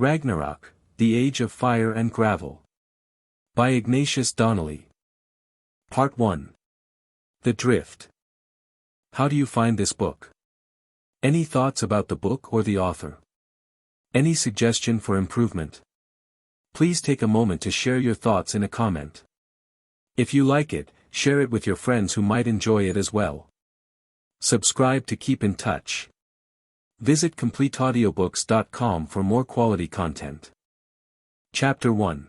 Ragnarok, The Age of Fire and Gravel. By Ignatius Donnelly. Part 1. The Drift. How do you find this book? Any thoughts about the book or the author? Any suggestion for improvement? Please take a moment to share your thoughts in a comment. If you like it, share it with your friends who might enjoy it as well. Subscribe to keep in touch. Visit CompleteAudiobooks.com for more quality content. Chapter 1.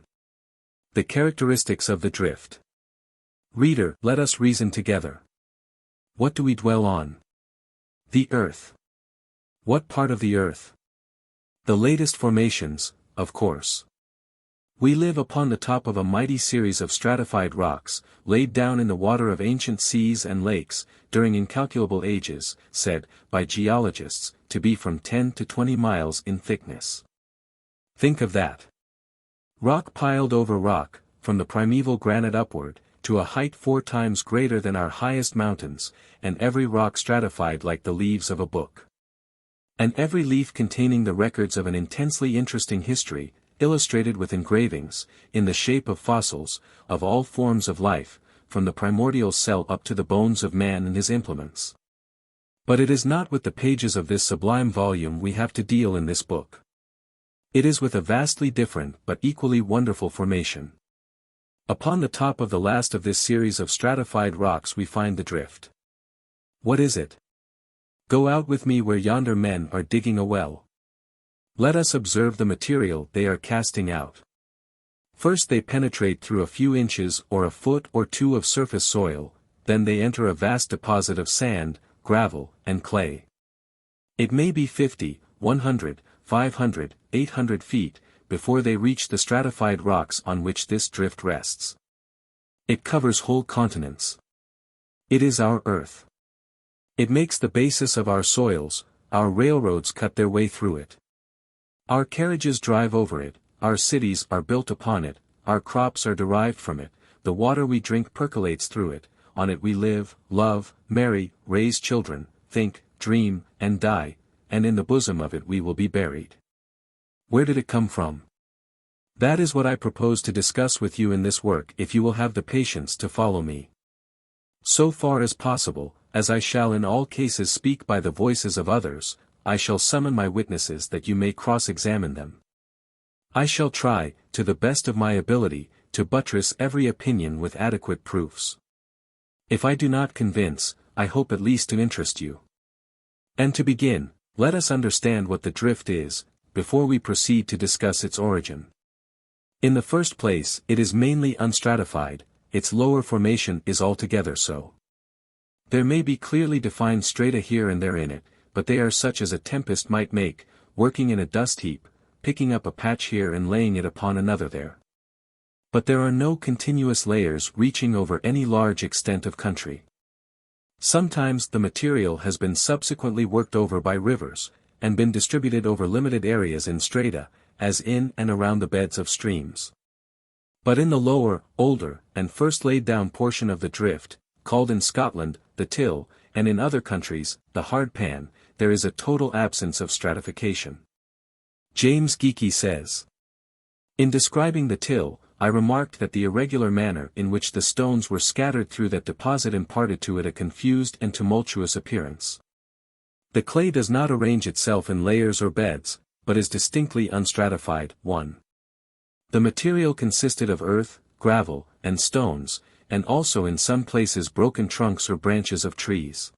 The Characteristics of the Drift. Reader, let us reason together. What do we dwell on? The Earth. What part of the Earth? The latest formations, of course. We live upon the top of a mighty series of stratified rocks, laid down in the water of ancient seas and lakes, during incalculable ages, said, by geologists, to be from 10 to 20 miles in thickness. Think of that. Rock piled over rock, from the primeval granite upward, to a height 4 times greater than our highest mountains, and every rock stratified like the leaves of a book. And every leaf containing the records of an intensely interesting history, illustrated with engravings, in the shape of fossils, of all forms of life, from the primordial cell up to the bones of man and his implements. But it is not with the pages of this sublime volume we have to deal in this book. It is with a vastly different but equally wonderful formation. Upon the top of the last of this series of stratified rocks we find the drift. What is it? Go out with me where yonder men are digging a well. Let us observe the material they are casting out. First they penetrate through a few inches or a foot or two of surface soil, then they enter a vast deposit of sand, gravel, and clay. It may be 50, 100, 500, 800 feet, before they reach the stratified rocks on which this drift rests. It covers whole continents. It is our Earth. It makes the basis of our soils, our railroads cut their way through it. Our carriages drive over it, our cities are built upon it, our crops are derived from it, the water we drink percolates through it, on it we live, love, marry, raise children, think, dream, and die, and in the bosom of it we will be buried. Where did it come from? That is what I propose to discuss with you in this work if you will have the patience to follow me. So far as possible, as I shall in all cases speak by the voices of others, I shall summon my witnesses that you may cross-examine them. I shall try, to the best of my ability, to buttress every opinion with adequate proofs. If I do not convince, I hope at least to interest you. And to begin, let us understand what the drift is, before we proceed to discuss its origin. In the first place, it is mainly unstratified, its lower formation is altogether so. There may be clearly defined strata here and there in it, but they are such as a tempest might make, working in a dust heap, picking up a patch here and laying it upon another there. But there are no continuous layers reaching over any large extent of country. Sometimes the material has been subsequently worked over by rivers, and been distributed over limited areas in strata, as in and around the beds of streams. But in the lower, older, and first laid down portion of the drift, called in Scotland, the till, and in other countries, the hard pan, there is a total absence of stratification. James Geeky says. In describing the till, I remarked that the irregular manner in which the stones were scattered through that deposit imparted to it a confused and tumultuous appearance. The clay does not arrange itself in layers or beds, but is distinctly unstratified. 1. The material consisted of earth, gravel, and stones, and also in some places broken trunks or branches of trees.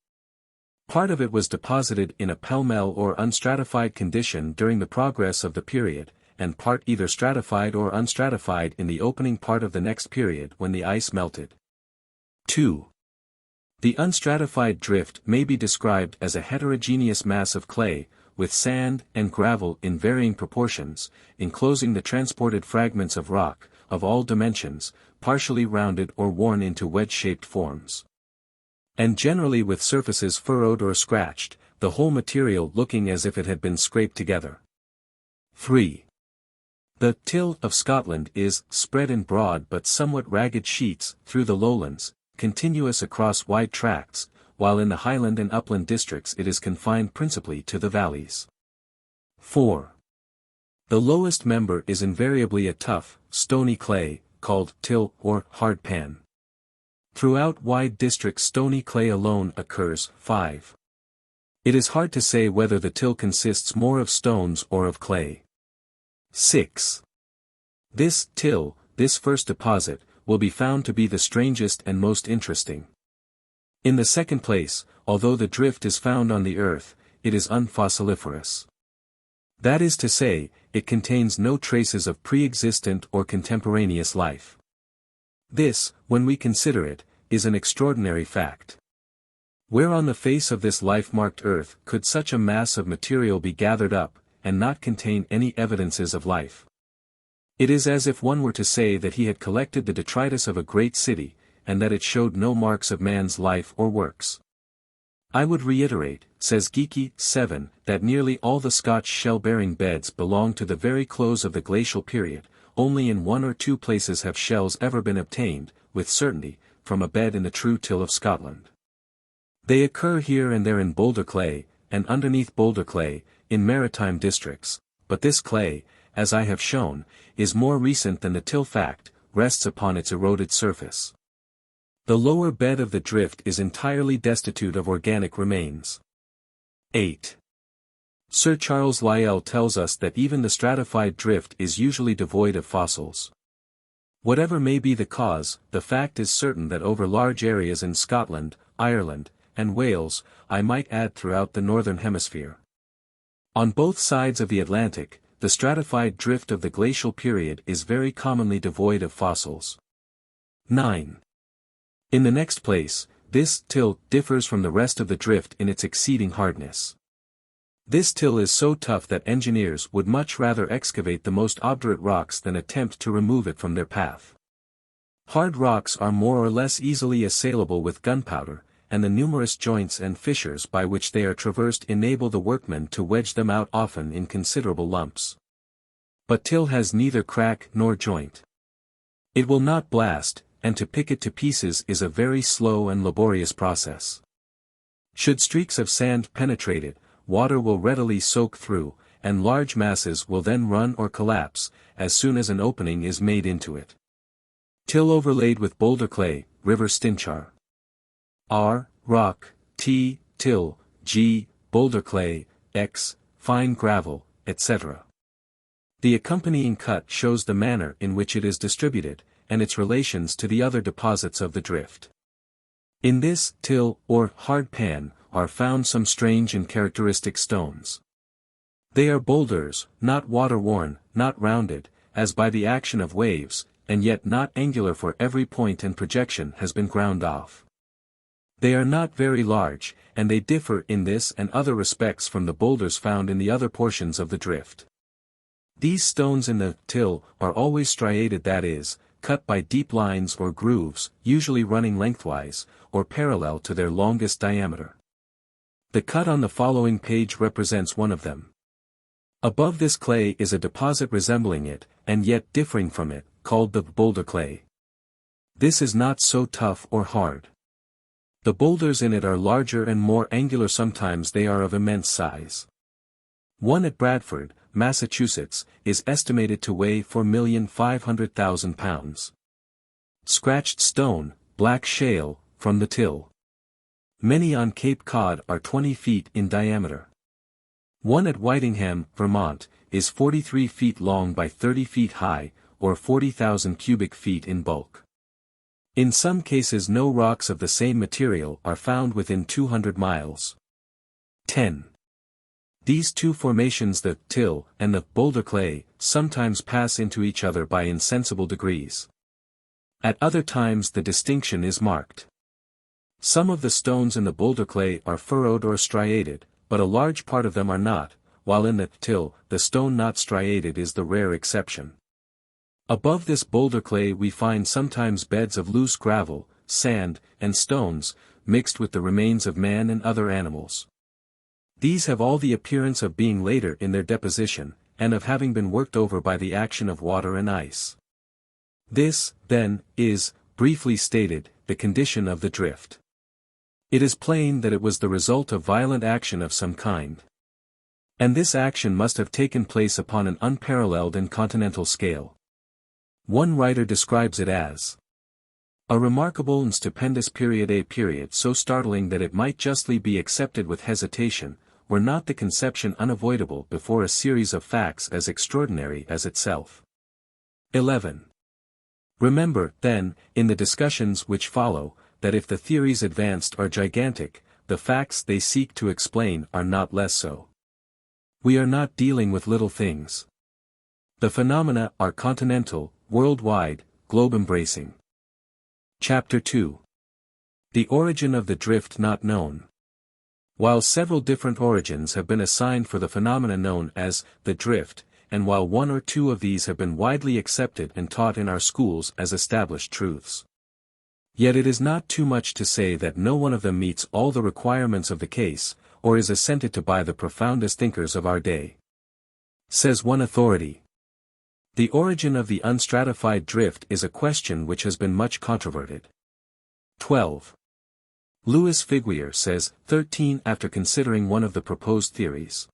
Part of it was deposited in a pell-mell or unstratified condition during the progress of the period, and part either stratified or unstratified in the opening part of the next period when the ice melted. 2. The unstratified drift may be described as a heterogeneous mass of clay, with sand and gravel in varying proportions, enclosing the transported fragments of rock, of all dimensions, partially rounded or worn into wedge-shaped forms. And generally with surfaces furrowed or scratched, the whole material looking as if it had been scraped together. 3. The till of Scotland is spread in broad but somewhat ragged sheets through the lowlands, continuous across wide tracts, while in the highland and upland districts it is confined principally to the valleys. 4. The lowest member is invariably a tough, stony clay, called till or hard pan. Throughout wide districts stony clay alone occurs. 5. It is hard to say whether the till consists more of stones or of clay. 6. This till, this first deposit, will be found to be the strangest and most interesting. In the second place, although the drift is found on the earth, it is unfossiliferous. That is to say, it contains no traces of pre-existent or contemporaneous life. This, when we consider it, is an extraordinary fact. Where on the face of this life-marked earth could such a mass of material be gathered up, and not contain any evidences of life? It is as if one were to say that he had collected the detritus of a great city, and that it showed no marks of man's life or works. I would reiterate, says Geeky, 7, that nearly all the Scotch shell-bearing beds belong to the very close of the glacial period. Only in 1 or 2 places have shells ever been obtained, with certainty, from a bed in the true till of Scotland. They occur here and there in boulder clay, and underneath boulder clay, in maritime districts, but this clay, as I have shown, is more recent than the till fact, rests upon its eroded surface. The lower bed of the drift is entirely destitute of organic remains. 8. Sir Charles Lyell tells us that even the stratified drift is usually devoid of fossils. Whatever may be the cause, the fact is certain that over large areas in Scotland, Ireland, and Wales, I might add throughout the northern hemisphere. On both sides of the Atlantic, the stratified drift of the glacial period is very commonly devoid of fossils. 9. In the next place, this till differs from the rest of the drift in its exceeding hardness. This till is so tough that engineers would much rather excavate the most obdurate rocks than attempt to remove it from their path. Hard rocks are more or less easily assailable with gunpowder, and the numerous joints and fissures by which they are traversed enable the workmen to wedge them out often in considerable lumps. But till has neither crack nor joint. It will not blast, and to pick it to pieces is a very slow and laborious process. Should streaks of sand penetrate it, water will readily soak through, and large masses will then run or collapse, as soon as an opening is made into it. Till overlaid with boulder clay, river stinchar. R, rock, T, till, G, boulder clay, X, fine gravel, etc. The accompanying cut shows the manner in which it is distributed, and its relations to the other deposits of the drift. In this till, or hard pan, are found some strange and characteristic stones. They are boulders, not water-worn, not rounded, as by the action of waves, and yet not angular, for every point and projection has been ground off. They are not very large, and they differ in this and other respects from the boulders found in the other portions of the drift. These stones in the till are always striated, that is, cut by deep lines or grooves, usually running lengthwise, or parallel to their longest diameter. The cut on the following page represents one of them. Above this clay is a deposit resembling it, and yet differing from it, called the boulder clay. This is not so tough or hard. The boulders in it are larger and more angular, sometimes they are of immense size. One at Bradford, Massachusetts, is estimated to weigh 4,500,000 pounds. Scratched stone, black shale, from the till. Many on Cape Cod are 20 feet in diameter. One at Whitingham, Vermont, is 43 feet long by 30 feet high, or 40,000 cubic feet in bulk. In some cases no rocks of the same material are found within 200 miles. 10. These two formations, the till and the boulder clay, sometimes pass into each other by insensible degrees. At other times the distinction is marked. Some of the stones in the boulder clay are furrowed or striated, but a large part of them are not, while in the till, the stone not striated is the rare exception. Above this boulder clay we find sometimes beds of loose gravel, sand, and stones, mixed with the remains of man and other animals. These have all the appearance of being later in their deposition, and of having been worked over by the action of water and ice. This, then, is, briefly stated, the condition of the drift. It is plain that it was the result of violent action of some kind. And this action must have taken place upon an unparalleled and continental scale. One writer describes it as a remarkable and stupendous period, a period so startling that it might justly be accepted with hesitation, were not the conception unavoidable before a series of facts as extraordinary as itself. 11. Remember, then, in the discussions which follow, that if the theories advanced are gigantic, the facts they seek to explain are not less so. We are not dealing with little things. The phenomena are continental, worldwide, globe-embracing. Chapter 2. The origin of the drift not known. While several different origins have been assigned for the phenomena known as the drift, and while one or two of these have been widely accepted and taught in our schools as established truths, yet it is not too much to say that no one of them meets all the requirements of the case, or is assented to by the profoundest thinkers of our day. Says one authority, the origin of the unstratified drift is a question which has been much controverted. 12. Louis Figuier says, 13. After considering one of the proposed theories,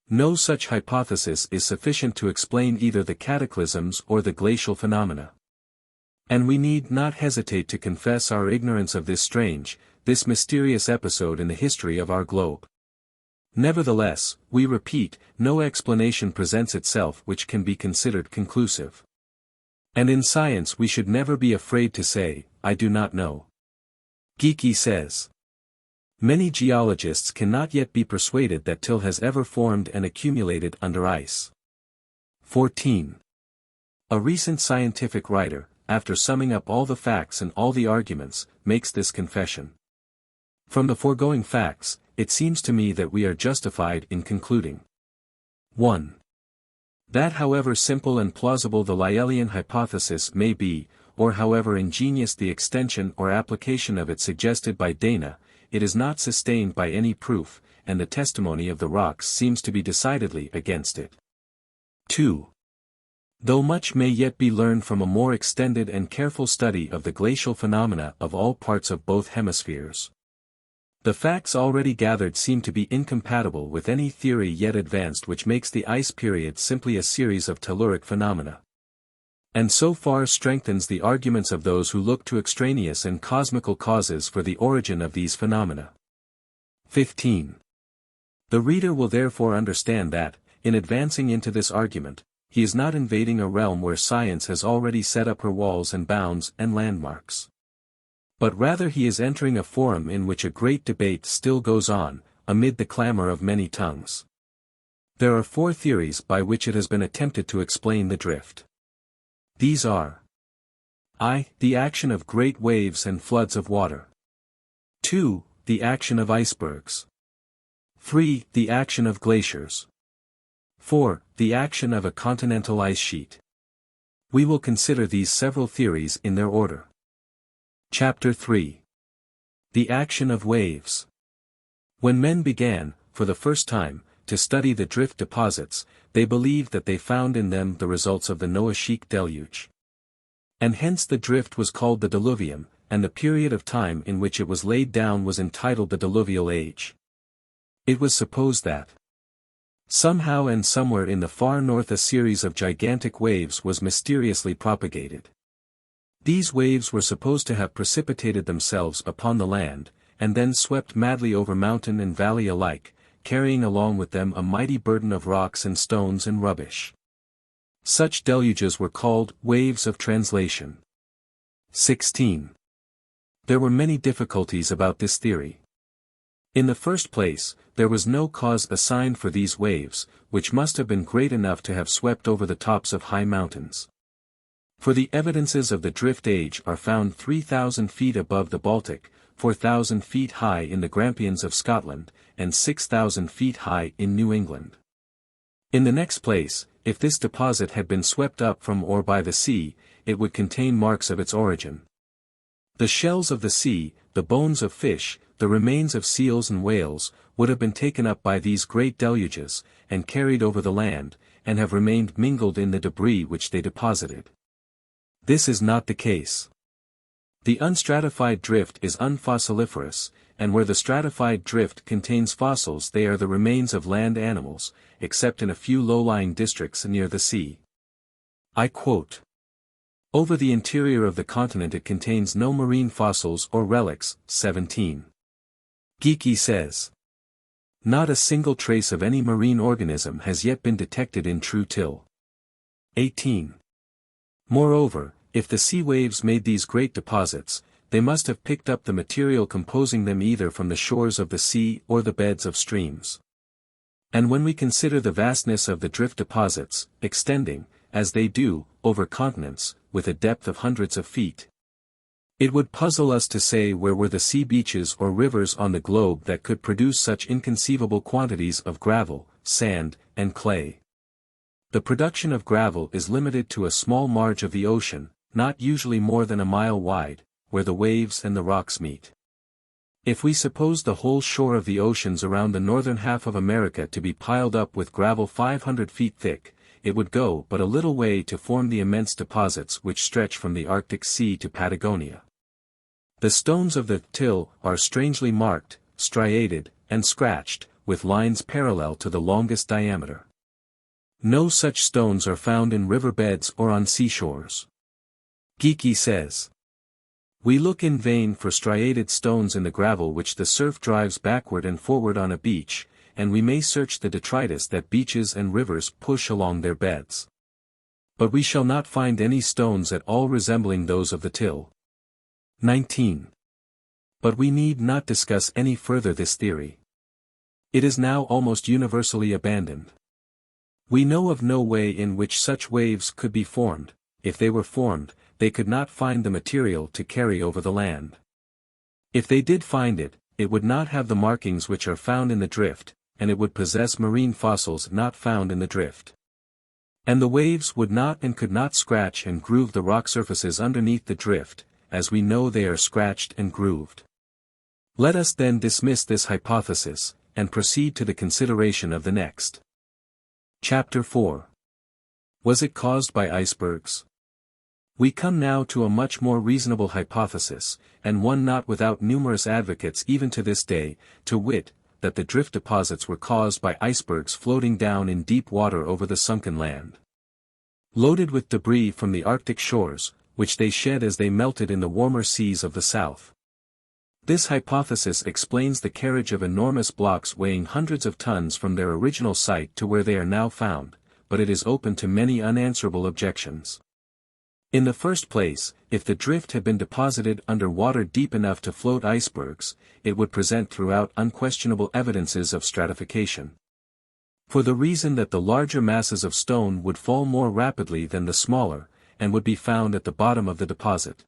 no such hypothesis is sufficient to explain either the cataclysms or the glacial phenomena. And we need not hesitate to confess our ignorance of this strange, this mysterious episode in the history of our globe. Nevertheless, we repeat, no explanation presents itself which can be considered conclusive. And in science we should never be afraid to say, I do not know. Geeky says, many geologists cannot yet be persuaded that till has ever formed and accumulated under ice. 14. A recent scientific writer, after summing up all the facts and all the arguments, makes this confession. From the foregoing facts, it seems to me that we are justified in concluding 1. That however simple and plausible the Lyellian hypothesis may be, or however ingenious the extension or application of it suggested by Dana, it is not sustained by any proof, and the testimony of the rocks seems to be decidedly against it. 2. Though much may yet be learned from a more extended and careful study of the glacial phenomena of all parts of both hemispheres, the facts already gathered seem to be incompatible with any theory yet advanced which makes the ice period simply a series of telluric phenomena, and so far strengthens the arguments of those who look to extraneous and cosmical causes for the origin of these phenomena. 15. The reader will therefore understand that, in advancing into this argument, he is not invading a realm where science has already set up her walls and bounds and landmarks, but rather he is entering a forum in which a great debate still goes on, amid the clamor of many tongues. There are 4 theories by which it has been attempted to explain the drift. These are: I. The action of great waves and floods of water. 2. The action of icebergs. 3. The action of glaciers. 4. The action of a continental ice sheet. We will consider these several theories in their order. Chapter 3. The action of waves. When men began, for the first time, to study the drift deposits, they believed that they found in them the results of the Noachic deluge. And hence the drift was called the diluvium, and the period of time in which it was laid down was entitled the diluvial age. It was supposed that somehow and somewhere in the far north a series of gigantic waves was mysteriously propagated. These waves were supposed to have precipitated themselves upon the land, and then swept madly over mountain and valley alike, carrying along with them a mighty burden of rocks and stones and rubbish. Such deluges were called waves of translation. 16. There were many difficulties about this theory. In the first place, there was no cause assigned for these waves, which must have been great enough to have swept over the tops of high mountains. For the evidences of the drift age are found 3,000 feet above the Baltic, 4,000 feet high in the Grampians of Scotland, and 6,000 feet high in New England. In the next place, if this deposit had been swept up from or by the sea, it would contain marks of its origin. The shells of the sea, the bones of fish, the remains of seals and whales, would have been taken up by these great deluges, and carried over the land, and have remained mingled in the debris which they deposited. This is not the case. The unstratified drift is unfossiliferous, and where the stratified drift contains fossils they are the remains of land animals, except in a few low-lying districts near the sea. I quote. Over the interior of the continent it contains no marine fossils or relics. 17. Geeky says. Not a single trace of any marine organism has yet been detected in true till. 18. Moreover, if the sea waves made these great deposits, they must have picked up the material composing them either from the shores of the sea or the beds of streams. And when we consider the vastness of the drift deposits, extending, as they do, over continents, with a depth of hundreds of feet, it would puzzle us to say where were the sea beaches or rivers on the globe that could produce such inconceivable quantities of gravel, sand, and clay. The production of gravel is limited to a small marge of the ocean, not usually more than a mile wide, where the waves and the rocks meet. If we suppose the whole shore of the oceans around the northern half of America to be piled up with gravel 500 feet thick, it would go but a little way to form the immense deposits which stretch from the Arctic Sea to Patagonia. The stones of the till are strangely marked, striated, and scratched, with lines parallel to the longest diameter. No such stones are found in river beds or on seashores. Geeky says. We look in vain for striated stones in the gravel which the surf drives backward and forward on a beach, and we may search the detritus that beaches and rivers push along their beds. But we shall not find any stones at all resembling those of the till. 19. But we need not discuss any further this theory. It is now almost universally abandoned. We know of no way in which such waves could be formed. If they were formed, they could not find the material to carry over the land. If they did find it, it would not have the markings which are found in the drift, and it would possess marine fossils not found in the drift. And the waves would not and could not scratch and groove the rock surfaces underneath the drift, as we know they are scratched and grooved. Let us then dismiss this hypothesis, and proceed to the consideration of the next. Chapter 4. Was it caused by icebergs? We come now to a much more reasonable hypothesis, and one not without numerous advocates even to this day, to wit, that the drift deposits were caused by icebergs floating down in deep water over the sunken land. Loaded with debris from the Arctic shores, which they shed as they melted in the warmer seas of the south. This hypothesis explains the carriage of enormous blocks weighing hundreds of tons from their original site to where they are now found, but it is open to many unanswerable objections. In the first place, if the drift had been deposited under water deep enough to float icebergs, it would present throughout unquestionable evidences of stratification. For the reason that the larger masses of stone would fall more rapidly than the smaller, and would be found at the bottom of the deposit.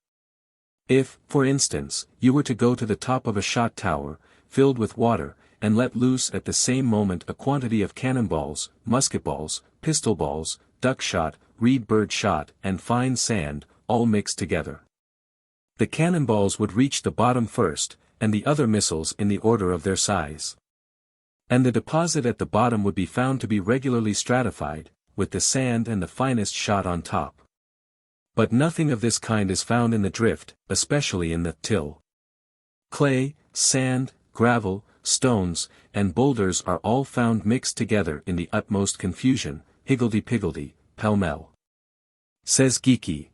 If, for instance, you were to go to the top of a shot tower, filled with water, and let loose at the same moment a quantity of cannonballs, musket balls, pistol balls, duck shot, reed bird shot, and fine sand, all mixed together. The cannonballs would reach the bottom first, and the other missiles in the order of their size. And the deposit at the bottom would be found to be regularly stratified, with the sand and the finest shot on top. But nothing of this kind is found in the drift, especially in the till. Clay, sand, gravel, stones, and boulders are all found mixed together in the utmost confusion, higgledy-piggledy, pell-mell. Says Geeky.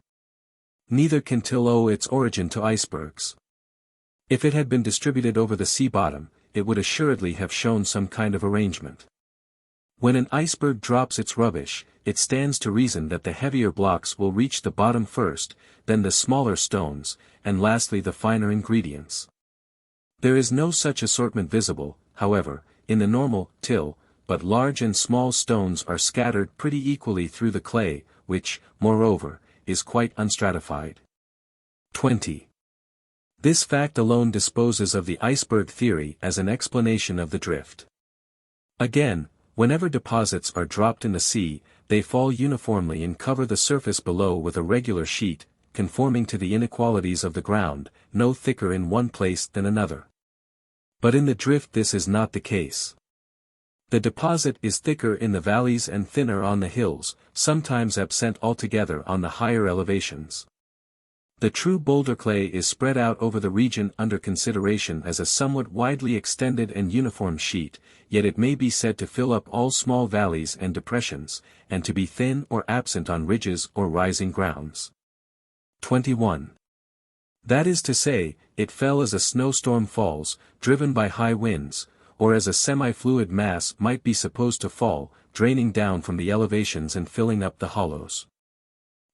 Neither can till owe its origin to icebergs. If it had been distributed over the sea bottom, it would assuredly have shown some kind of arrangement. When an iceberg drops its rubbish, it stands to reason that the heavier blocks will reach the bottom first, then the smaller stones, and lastly the finer ingredients. There is no such assortment visible, however, in the normal till, but large and small stones are scattered pretty equally through the clay, which, moreover, is quite unstratified. 20. This fact alone disposes of the iceberg theory as an explanation of the drift. Again, whenever deposits are dropped in the sea, they fall uniformly and cover the surface below with a regular sheet, conforming to the inequalities of the ground, no thicker in one place than another. But in the drift this is not the case. The deposit is thicker in the valleys and thinner on the hills, sometimes absent altogether on the higher elevations. The true boulder clay is spread out over the region under consideration as a somewhat widely extended and uniform sheet, yet it may be said to fill up all small valleys and depressions, and to be thin or absent on ridges or rising grounds. 21. That is to say, it fell as a snowstorm falls, driven by high winds, or as a semi-fluid mass might be supposed to fall, draining down from the elevations and filling up the hollows.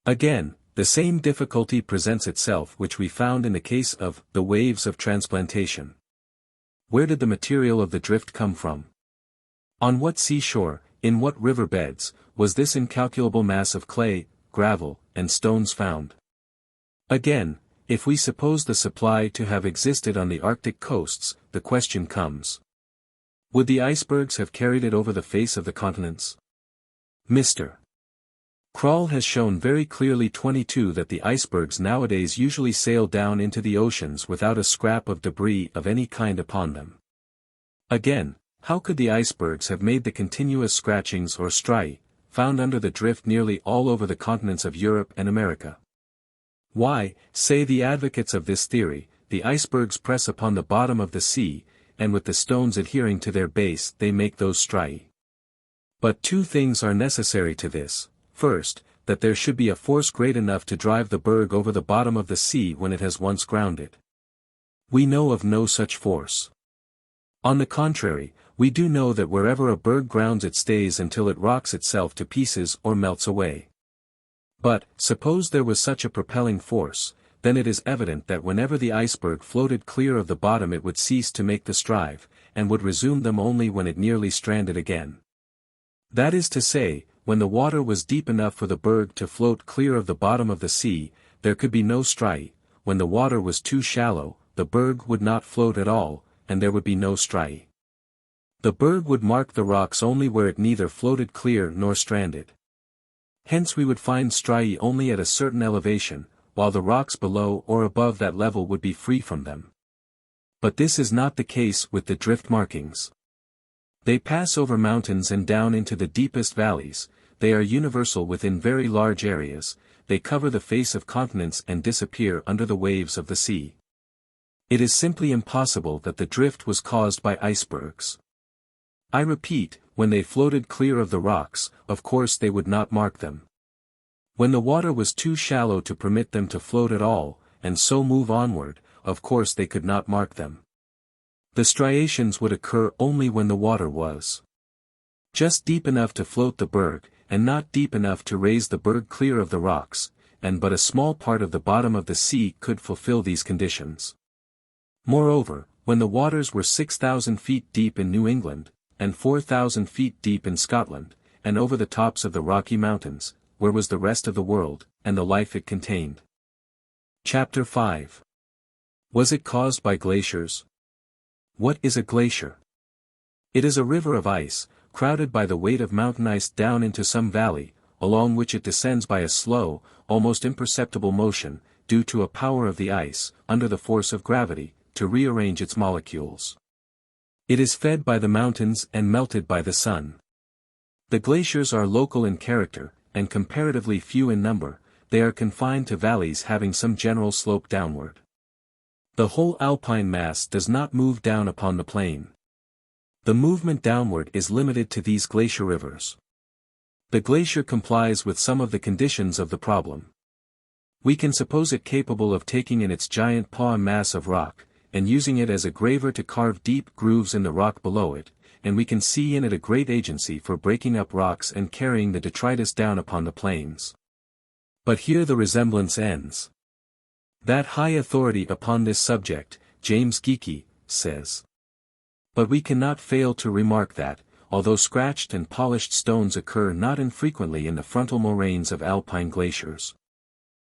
Again, the same difficulty presents itself which we found in the case of the waves of transplantation. Where did the material of the drift come from? On what seashore, in what river beds, was this incalculable mass of clay, gravel, and stones found? Again, if we suppose the supply to have existed on the Arctic coasts, the question comes: would the icebergs have carried it over the face of the continents? Mr. Krall has shown very clearly 22 that the icebergs nowadays usually sail down into the oceans without a scrap of debris of any kind upon them. Again, how could the icebergs have made the continuous scratchings or striae, found under the drift nearly all over the continents of Europe and America? Why, say the advocates of this theory, the icebergs press upon the bottom of the sea, and with the stones adhering to their base they make those striae. But two things are necessary to this. First, that there should be a force great enough to drive the berg over the bottom of the sea when it has once grounded. We know of no such force. On the contrary, we do know that wherever a berg grounds it stays until it rocks itself to pieces or melts away. But, suppose there was such a propelling force, then it is evident that whenever the iceberg floated clear of the bottom it would cease to make the strive, and would resume them only when it nearly stranded again. That is to say, when the water was deep enough for the berg to float clear of the bottom of the sea, there could be no striae; when the water was too shallow, the berg would not float at all, and there would be no striae. The berg would mark the rocks only where it neither floated clear nor stranded. Hence we would find striae only at a certain elevation, while the rocks below or above that level would be free from them. But this is not the case with the drift markings. They pass over mountains and down into the deepest valleys, they are universal within very large areas, they cover the face of continents and disappear under the waves of the sea. It is simply impossible that the drift was caused by icebergs. I repeat, when they floated clear of the rocks, of course they would not mark them. When the water was too shallow to permit them to float at all, and so move onward, of course they could not mark them. The striations would occur only when the water was just deep enough to float the berg, and not deep enough to raise the berg clear of the rocks, and but a small part of the bottom of the sea could fulfill these conditions. Moreover, when the waters were 6,000 feet deep in New England, and 4,000 feet deep in Scotland, and over the tops of the Rocky Mountains, where was the rest of the world, and the life it contained? Chapter 5. Was it caused by glaciers? What is a glacier? It is a river of ice, crowded by the weight of mountain ice down into some valley, along which it descends by a slow, almost imperceptible motion, due to a power of the ice, under the force of gravity, to rearrange its molecules. It is fed by the mountains and melted by the sun. The glaciers are local in character, and comparatively few in number, they are confined to valleys having some general slope downward. The whole alpine mass does not move down upon the plain. The movement downward is limited to these glacier rivers. The glacier complies with some of the conditions of the problem. We can suppose it capable of taking in its giant paw a mass of rock, and using it as a graver to carve deep grooves in the rock below it, and we can see in it a great agency for breaking up rocks and carrying the detritus down upon the plains. But here the resemblance ends. That high authority upon this subject, James Geekie, says. But we cannot fail to remark that, although scratched and polished stones occur not infrequently in the frontal moraines of alpine glaciers,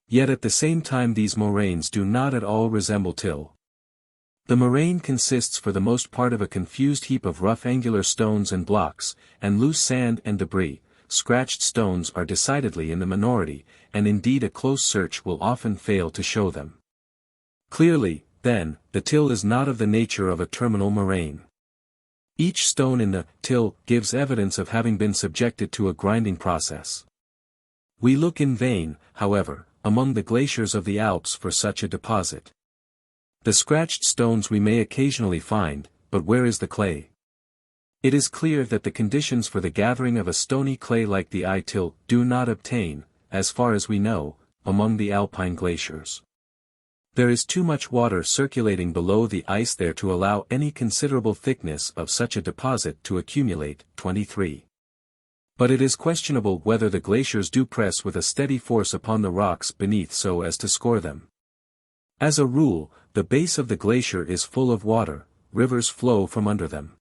yet at the same time these moraines do not at all resemble till. The moraine consists for the most part of a confused heap of rough angular stones and blocks, and loose sand and debris. Scratched stones are decidedly in the minority, and indeed a close search will often fail to show them. Clearly, then, the till is not of the nature of a terminal moraine. Each stone in the till gives evidence of having been subjected to a grinding process. We look in vain, however, among the glaciers of the Alps for such a deposit. The scratched stones we may occasionally find, but where is the clay? It is clear that the conditions for the gathering of a stony clay like the Itil do not obtain, as far as we know, among the alpine glaciers. There is too much water circulating below the ice there to allow any considerable thickness of such a deposit to accumulate. 23. But it is questionable whether the glaciers do press with a steady force upon the rocks beneath so as to score them. As a rule, the base of the glacier is full of water, rivers flow from under them.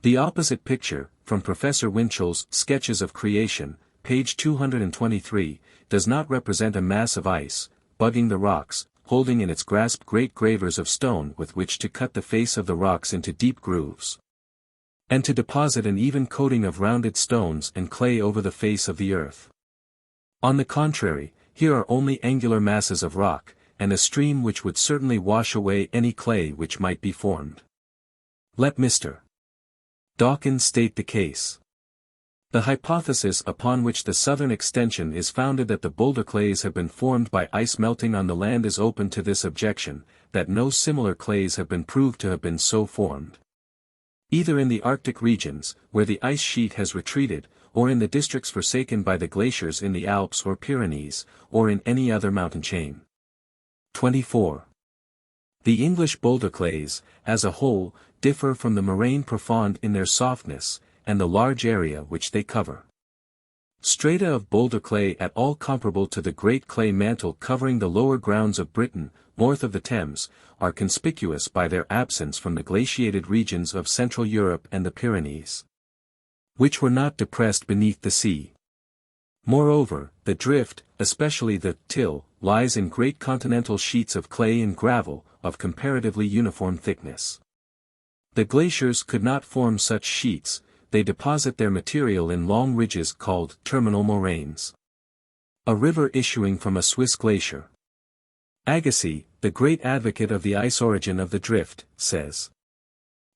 The opposite picture, from Professor Winchell's Sketches of Creation, page 223, does not represent a mass of ice, bugging the rocks, holding in its grasp great gravers of stone with which to cut the face of the rocks into deep grooves, and to deposit an even coating of rounded stones and clay over the face of the earth. On the contrary, here are only angular masses of rock, and a stream which would certainly wash away any clay which might be formed. Let Mr. Dawkins state the case. The hypothesis upon which the southern extension is founded that the boulder clays have been formed by ice melting on the land is open to this objection, that no similar clays have been proved to have been so formed. Either in the Arctic regions, where the ice sheet has retreated, or in the districts forsaken by the glaciers in the Alps or Pyrenees, or in any other mountain chain. 24. The English boulder clays, as a whole, differ from the moraine profonde in their softness, and the large area which they cover. Strata of boulder clay at all comparable to the great clay mantle covering the lower grounds of Britain, north of the Thames, are conspicuous by their absence from the glaciated regions of Central Europe and the Pyrenees, which were not depressed beneath the sea. Moreover, the drift, especially the till, lies in great continental sheets of clay and gravel, of comparatively uniform thickness. The glaciers could not form such sheets, they deposit their material in long ridges called terminal moraines. A river issuing from a Swiss glacier. Agassiz, the great advocate of the ice origin of the drift, says,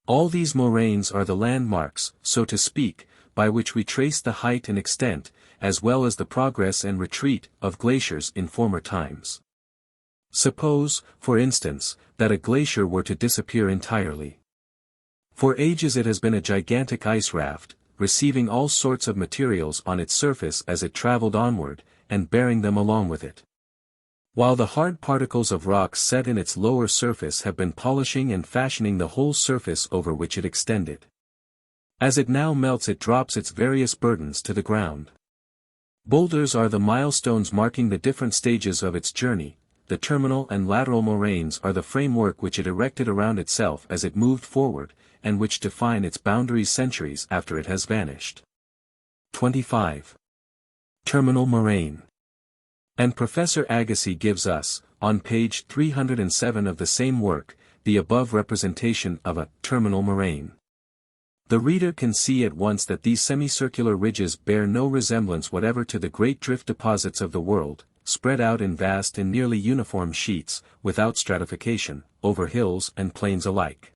"All these moraines are the landmarks, so to speak, by which we trace the height and extent, as well as the progress and retreat, of glaciers in former times. Suppose, for instance, that a glacier were to disappear entirely. For ages it has been a gigantic ice raft, receiving all sorts of materials on its surface as it traveled onward, and bearing them along with it. While the hard particles of rocks set in its lower surface have been polishing and fashioning the whole surface over which it extended. As it now melts it drops its various burdens to the ground. Boulders are the milestones marking the different stages of its journey, the terminal and lateral moraines are the framework which it erected around itself as it moved forward, and which define its boundaries centuries after it has vanished." 25. Terminal moraine. And Professor Agassiz gives us, on page 307 of the same work, the above representation of a terminal moraine. The reader can see at once that these semicircular ridges bear no resemblance whatever to the great drift deposits of the world, spread out in vast and nearly uniform sheets, without stratification, over hills and plains alike.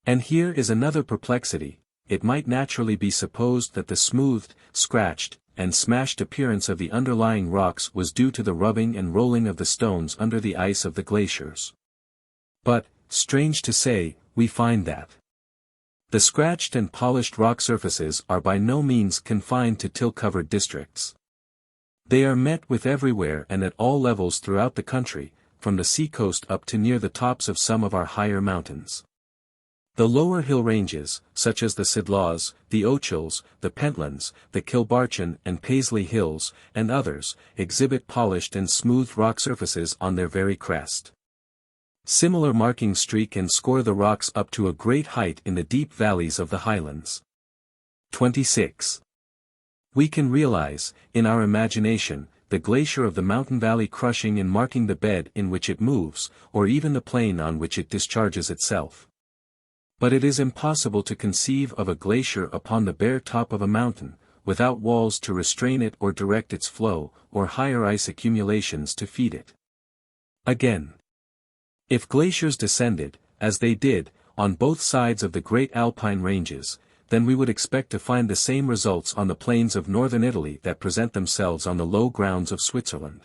And here is another perplexity: it might naturally be supposed that the smoothed, scratched, and smashed appearance of the underlying rocks was due to the rubbing and rolling of the stones under the ice of the glaciers. But, strange to say, we find that the scratched and polished rock surfaces are by no means confined to till-covered districts. They are met with everywhere and at all levels throughout the country, from the sea-coast up to near the tops of some of our higher mountains. The lower hill ranges, such as the Sidlaws, the Ochils, the Pentlands, the Kilbarchan and Paisley Hills, and others, exhibit polished and smooth rock surfaces on their very crest. Similar markings streak and score the rocks up to a great height in the deep valleys of the highlands. 26. We can realize, in our imagination, the glacier of the mountain valley crushing and marking the bed in which it moves, or even the plain on which it discharges itself. But it is impossible to conceive of a glacier upon the bare top of a mountain, without walls to restrain it or direct its flow, or higher ice accumulations to feed it. Again, if glaciers descended, as they did, on both sides of the great alpine ranges, then we would expect to find the same results on the plains of northern Italy that present themselves on the low grounds of Switzerland.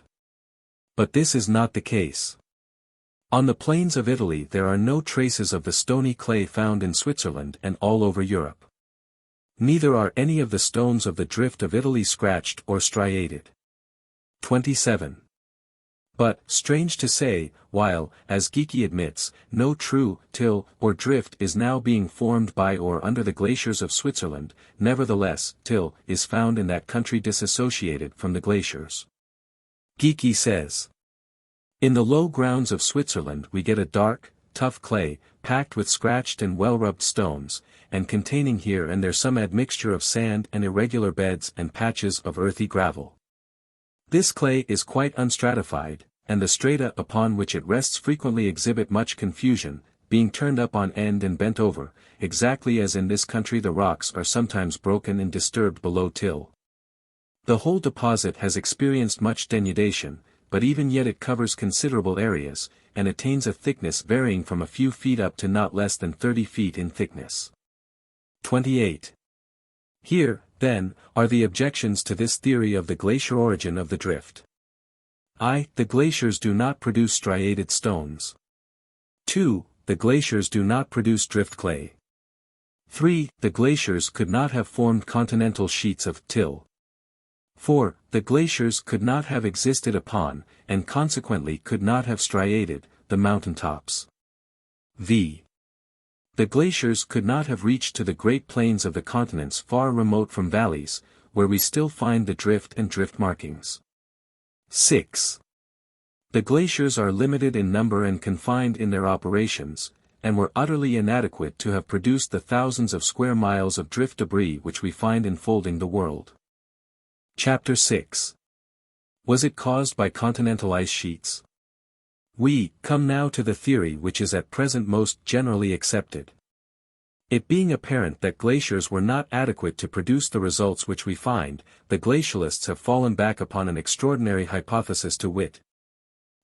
But this is not the case. On the plains of Italy there are no traces of the stony clay found in Switzerland and all over Europe. Neither are any of the stones of the drift of Italy scratched or striated. 27. But, strange to say, while, as Geeky admits, no true till or drift is now being formed by or under the glaciers of Switzerland, nevertheless, till is found in that country disassociated from the glaciers. Geeky says, in the low grounds of Switzerland we get a dark, tough clay, packed with scratched and well-rubbed stones, and containing here and there some admixture of sand and irregular beds and patches of earthy gravel. This clay is quite unstratified, and the strata upon which it rests frequently exhibit much confusion, being turned up on end and bent over, exactly as in this country the rocks are sometimes broken and disturbed below till. The whole deposit has experienced much denudation, but even yet it covers considerable areas, and attains a thickness varying from a few feet up to not less than 30 feet in thickness. 28. Here, then, are the objections to this theory of the glacier origin of the drift. The glaciers do not produce striated stones. 2. The glaciers do not produce drift clay. 3. The glaciers could not have formed continental sheets of till. 4. The glaciers could not have existed upon, and consequently could not have striated, the mountain tops. The glaciers could not have reached to the great plains of the continents far remote from valleys, where we still find the drift and drift markings. 6. The glaciers are limited in number and confined in their operations, and were utterly inadequate to have produced the thousands of square miles of drift debris which we find enfolding the world. Chapter 6. Was it caused by continental ice sheets? We come now to the theory which is at present most generally accepted. It being apparent that glaciers were not adequate to produce the results which we find, the glacialists have fallen back upon an extraordinary hypothesis, to wit,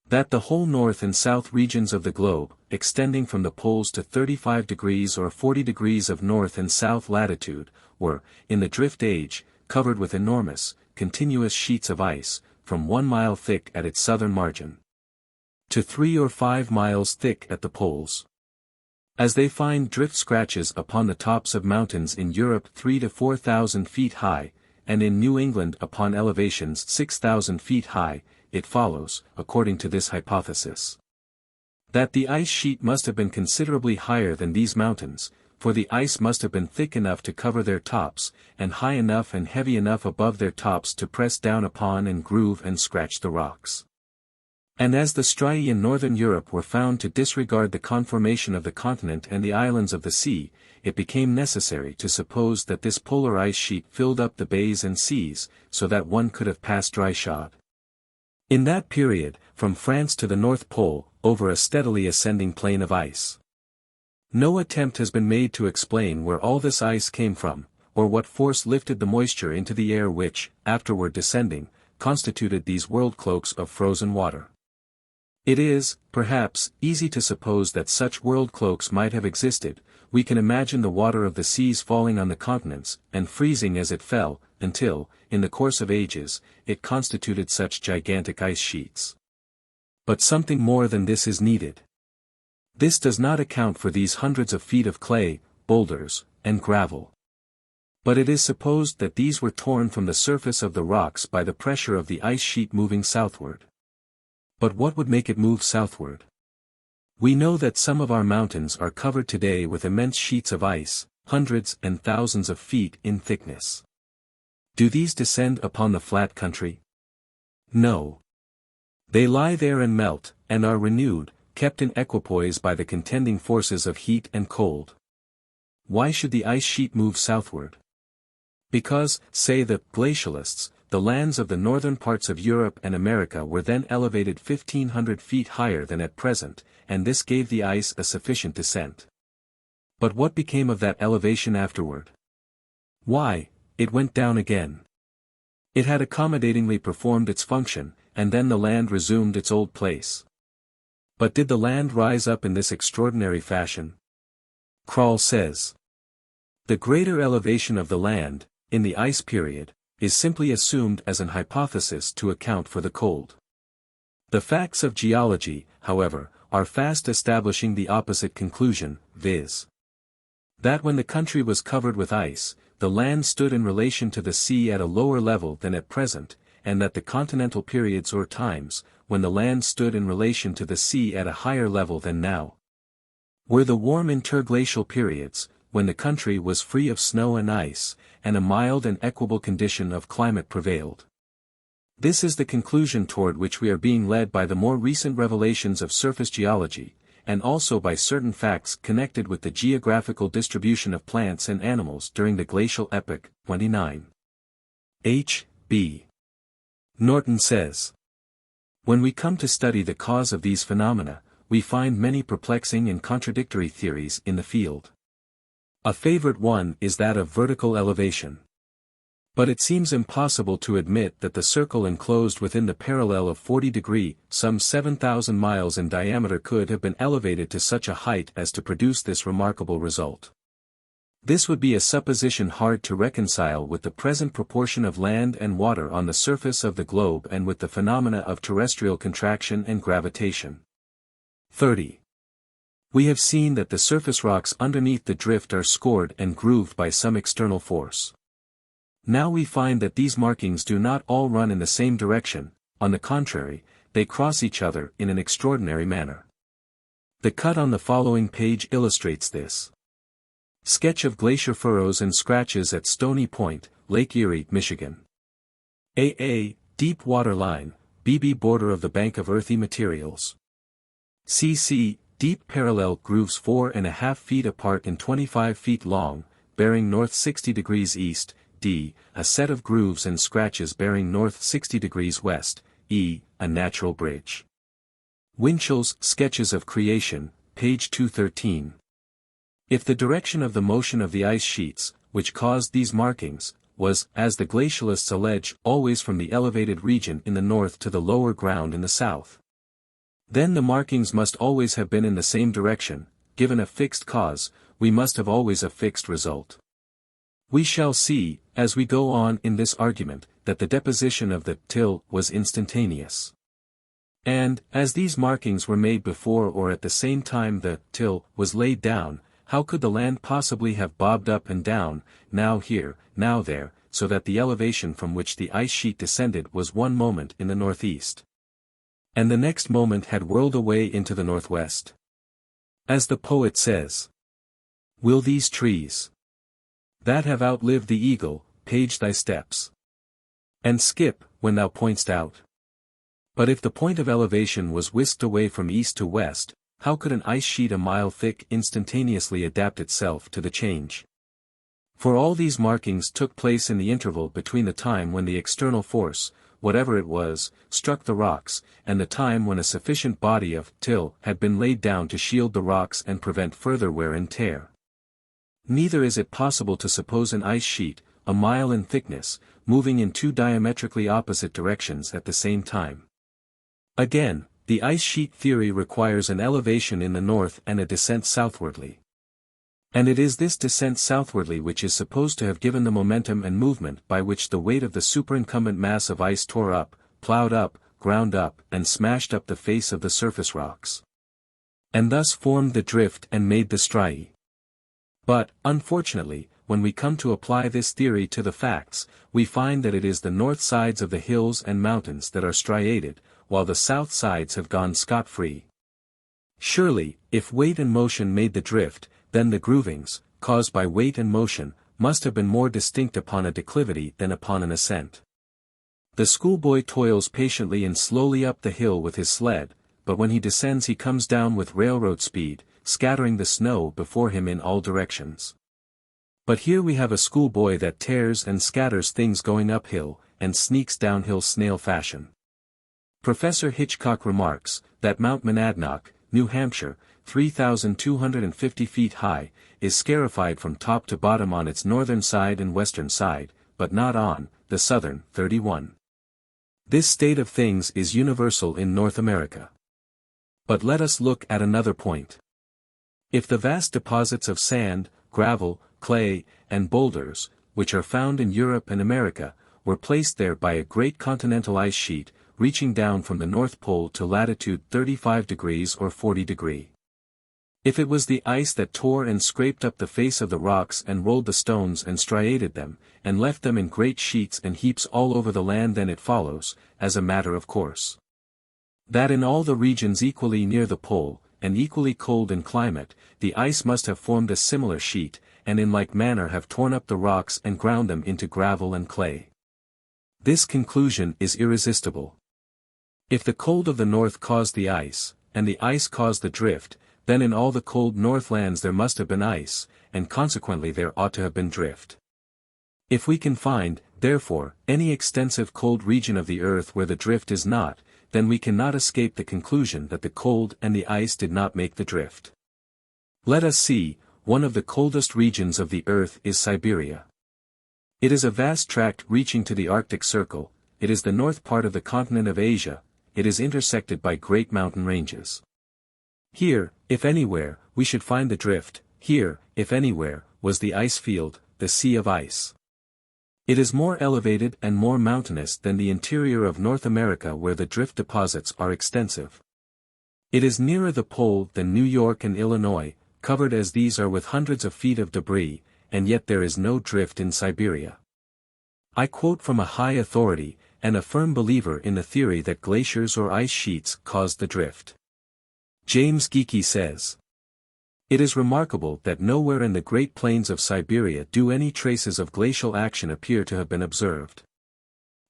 that the whole north and south regions of the globe, extending from the poles to 35 degrees or 40 degrees of north and south latitude, were, in the drift age, covered with enormous, continuous sheets of ice, from 1 mile thick at its southern margin, to 3 or 5 miles thick at the poles. As they find drift scratches upon the tops of mountains in Europe 3 to 4,000 feet high, and in New England upon elevations 6,000 feet high, it follows, according to this hypothesis, that the ice sheet must have been considerably higher than these mountains, for the ice must have been thick enough to cover their tops, and high enough and heavy enough above their tops to press down upon and groove and scratch the rocks. And as the striae in northern Europe were found to disregard the conformation of the continent and the islands of the sea, it became necessary to suppose that this polar ice sheet filled up the bays and seas, so that one could have passed dry-shod. In that period, from France to the North Pole, over a steadily ascending plain of ice. No attempt has been made to explain where all this ice came from, or what force lifted the moisture into the air which, afterward descending, constituted these world cloaks of frozen water. It is, perhaps, easy to suppose that such world cloaks might have existed. We can imagine the water of the seas falling on the continents, and freezing as it fell, until, in the course of ages, it constituted such gigantic ice sheets. But something more than this is needed. This does not account for these hundreds of feet of clay, boulders, and gravel. But it is supposed that these were torn from the surface of the rocks by the pressure of the ice sheet moving southward. But what would make it move southward? We know that some of our mountains are covered today with immense sheets of ice, hundreds and thousands of feet in thickness. Do these descend upon the flat country? No. They lie there and melt, and are renewed, kept in equipoise by the contending forces of heat and cold. Why should the ice sheet move southward? Because, say the glacialists, the lands of the northern parts of Europe and America were then elevated 1,500 feet higher than at present, and this gave the ice a sufficient descent. But what became of that elevation afterward? Why, it went down again. It had accommodatingly performed its function, and then the land resumed its old place. But did the land rise up in this extraordinary fashion? Krall says, the greater elevation of the land, in the ice period, is simply assumed as an hypothesis to account for the cold. The facts of geology, however, are fast establishing the opposite conclusion, viz. that when the country was covered with ice, the land stood in relation to the sea at a lower level than at present, and that the continental periods or times, when the land stood in relation to the sea at a higher level than now, were the warm interglacial periods, when the country was free of snow and ice, and a mild and equable condition of climate prevailed. This is the conclusion toward which we are being led by the more recent revelations of surface geology, and also by certain facts connected with the geographical distribution of plants and animals during the glacial epoch. 29. H. B. Norton says, when we come to study the cause of these phenomena, we find many perplexing and contradictory theories in the field. A favorite one is that of vertical elevation. But it seems impossible to admit that the circle enclosed within the parallel of 40 degrees, some 7,000 miles in diameter, could have been elevated to such a height as to produce this remarkable result. This would be a supposition hard to reconcile with the present proportion of land and water on the surface of the globe and with the phenomena of terrestrial contraction and gravitation. 30. We have seen that the surface rocks underneath the drift are scored and grooved by some external force. Now we find that these markings do not all run in the same direction, on the contrary, they cross each other in an extraordinary manner. The cut on the following page illustrates this. Sketch of glacier furrows and scratches at Stony Point, Lake Erie, Michigan. A. Deep water line, BB border of the bank of earthy materials. CC, deep parallel grooves 4.5 feet apart and 25 feet long, bearing north 60 degrees east. D. A set of grooves and scratches bearing north 60 degrees west. E. A natural bridge. Winchell's Sketches of Creation, page 213. If the direction of the motion of the ice sheets, which caused these markings, was, as the glacialists allege, always from the elevated region in the north to the lower ground in the south, then the markings must always have been in the same direction. Given a fixed cause, we must have always a fixed result. We shall see, as we go on in this argument, that the deposition of the till was instantaneous. And, as these markings were made before or at the same time the till was laid down, how could the land possibly have bobbed up and down, now here, now there, so that the elevation from which the ice sheet descended was one moment in the northeast, and the next moment had whirled away into the northwest? As the poet says, will these trees that have outlived the eagle, page thy steps, and skip, when thou point'st out? But if the point of elevation was whisked away from east to west, how could an ice sheet a mile thick instantaneously adapt itself to the change? For all these markings took place in the interval between the time when the external force, whatever it was, struck the rocks, and the time when a sufficient body of till had been laid down to shield the rocks and prevent further wear and tear. Neither is it possible to suppose an ice sheet, a mile in thickness, moving in two diametrically opposite directions at the same time. Again, the ice sheet theory requires an elevation in the north and a descent southwardly. And it is this descent southwardly which is supposed to have given the momentum and movement by which the weight of the superincumbent mass of ice tore up, plowed up, ground up, and smashed up the face of the surface rocks, and thus formed the drift and made the striae. But, unfortunately, when we come to apply this theory to the facts, we find that it is the north sides of the hills and mountains that are striated, while the south sides have gone scot-free. Surely, if weight and motion made the drift, then the groovings, caused by weight and motion, must have been more distinct upon a declivity than upon an ascent. The schoolboy toils patiently and slowly up the hill with his sled, but when he descends he comes down with railroad speed, scattering the snow before him in all directions. But here we have a schoolboy that tears and scatters things going uphill, and sneaks downhill snail fashion. Professor Hitchcock remarks, that Mount Monadnock, New Hampshire, 3,250 feet high, is scarified from top to bottom on its northern side and western side, but not on the southern. 31. This state of things is universal in North America. But let us look at another point. If the vast deposits of sand, gravel, clay, and boulders, which are found in Europe and America, were placed there by a great continental ice sheet, reaching down from the North Pole to latitude 35 degrees or 40 degrees. If it was the ice that tore and scraped up the face of the rocks and rolled the stones and striated them, and left them in great sheets and heaps all over the land, then it follows, as a matter of course, that in all the regions equally near the pole, and equally cold in climate, the ice must have formed a similar sheet, and in like manner have torn up the rocks and ground them into gravel and clay. This conclusion is irresistible. If the cold of the north caused the ice, and the ice caused the drift, then in all the cold northlands there must have been ice, and consequently there ought to have been drift. If we can find, therefore, any extensive cold region of the earth where the drift is not, then we cannot escape the conclusion that the cold and the ice did not make the drift. Let us see, one of the coldest regions of the earth is Siberia. It is a vast tract reaching to the Arctic Circle, it is the north part of the continent of Asia, it is intersected by great mountain ranges. Here, if anywhere, we should find the drift, here, if anywhere, was the ice field, the sea of ice. It is more elevated and more mountainous than the interior of North America where the drift deposits are extensive. It is nearer the pole than New York and Illinois, covered as these are with hundreds of feet of debris, and yet there is no drift in Siberia. I quote from a high authority, and a firm believer in the theory that glaciers or ice sheets caused the drift. James Geeky says, "It is remarkable that nowhere in the great plains of Siberia do any traces of glacial action appear to have been observed.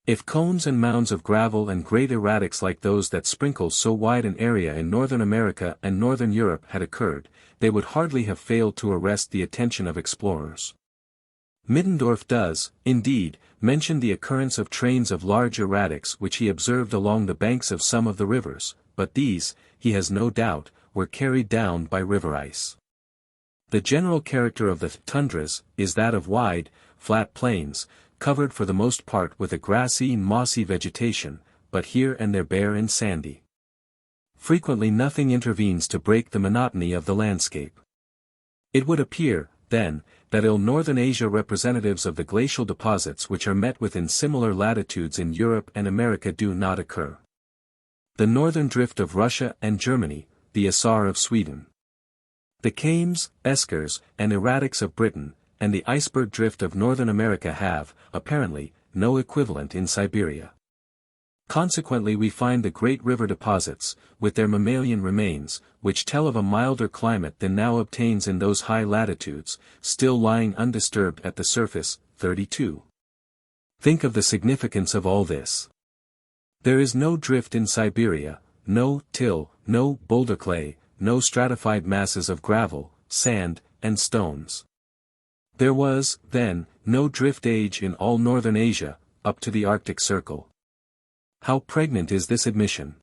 If cones and mounds of gravel and great erratics like those that sprinkle so wide an area in Northern America and Northern Europe had occurred, they would hardly have failed to arrest the attention of explorers." Middendorf does, indeed, mention the occurrence of trains of large erratics which he observed along the banks of some of the rivers, but these, he has no doubt, were carried down by river ice. The general character of the tundras is that of wide, flat plains, covered for the most part with a grassy and mossy vegetation, but here and there bare and sandy. Frequently nothing intervenes to break the monotony of the landscape. It would appear, then, that in Northern Asia representatives of the glacial deposits which are met with in similar latitudes in Europe and America do not occur. The northern drift of Russia and Germany, the Isar of Sweden, the Kames, Eskers, and erratics of Britain, and the iceberg drift of Northern America have, apparently, no equivalent in Siberia. Consequently we find the great river deposits, with their mammalian remains, which tell of a milder climate than now obtains in those high latitudes, still lying undisturbed at the surface. 32. Think of the significance of all this. There is no drift in Siberia, no till, no boulder clay, no stratified masses of gravel, sand, and stones. There was, then, no drift age in all Northern Asia, up to the Arctic Circle. How pregnant is this admission!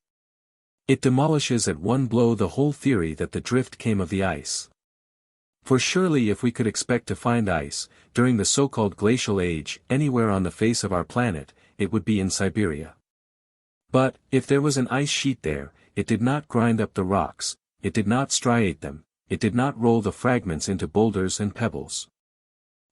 It demolishes at one blow the whole theory that the drift came of the ice. For surely if we could expect to find ice, during the so-called glacial age, anywhere on the face of our planet, it would be in Siberia. But, if there was an ice sheet there, it did not grind up the rocks, it did not striate them, it did not roll the fragments into boulders and pebbles.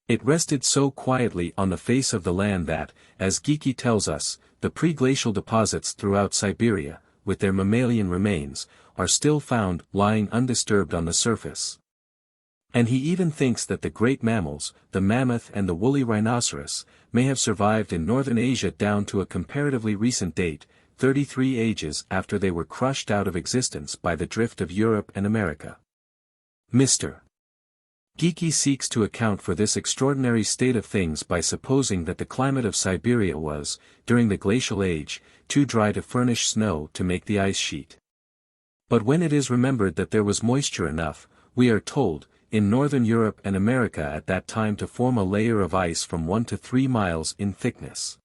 It rested so quietly on the face of the land that, as Geeky tells us, the pre-glacial deposits throughout Siberia, with their mammalian remains, are still found lying undisturbed on the surface. And he even thinks that the great mammals, the mammoth and the woolly rhinoceros, may have survived in Northern Asia down to a comparatively recent date, 33 ages after they were crushed out of existence by the drift of Europe and America. Mr. Geeky seeks to account for this extraordinary state of things by supposing that the climate of Siberia was, during the glacial age, too dry to furnish snow to make the ice sheet. But when it is remembered that there was moisture enough, we are told, in Northern Europe and America at that time to form a layer of ice from 1 to 3 miles in thickness,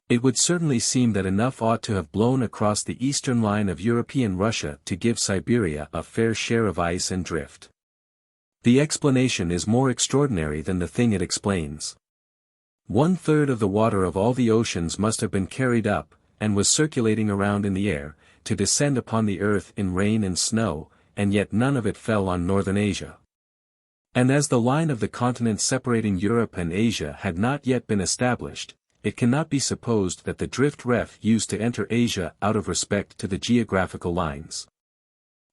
it would certainly seem that enough ought to have blown across the eastern line of European Russia to give Siberia a fair share of ice and drift. The explanation is more extraordinary than the thing it explains. 1/3 of the water of all the oceans must have been carried up, and was circulating around in the air, to descend upon the earth in rain and snow, and yet none of it fell on Northern Asia. And as the line of the continent separating Europe and Asia had not yet been established, it cannot be supposed that the drift ref used to enter Asia out of respect to the geographical lines.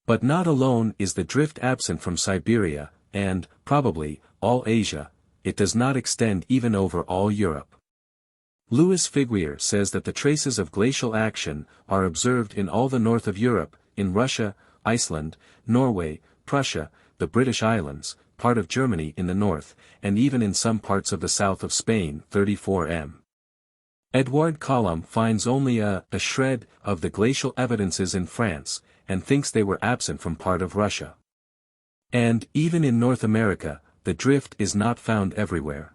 But not alone is the drift absent from Siberia, and, probably, all Asia, it does not extend even over all Europe. Louis Figuier says that the traces of glacial action are observed in all the north of Europe, in Russia, Iceland, Norway, Prussia, the British Islands, part of Germany in the north, and even in some parts of the south of Spain 34m. Edouard Colomb finds only a shred of the glacial evidences in France, and thinks they were absent from part of Russia. And, even in North America, the drift is not found everywhere.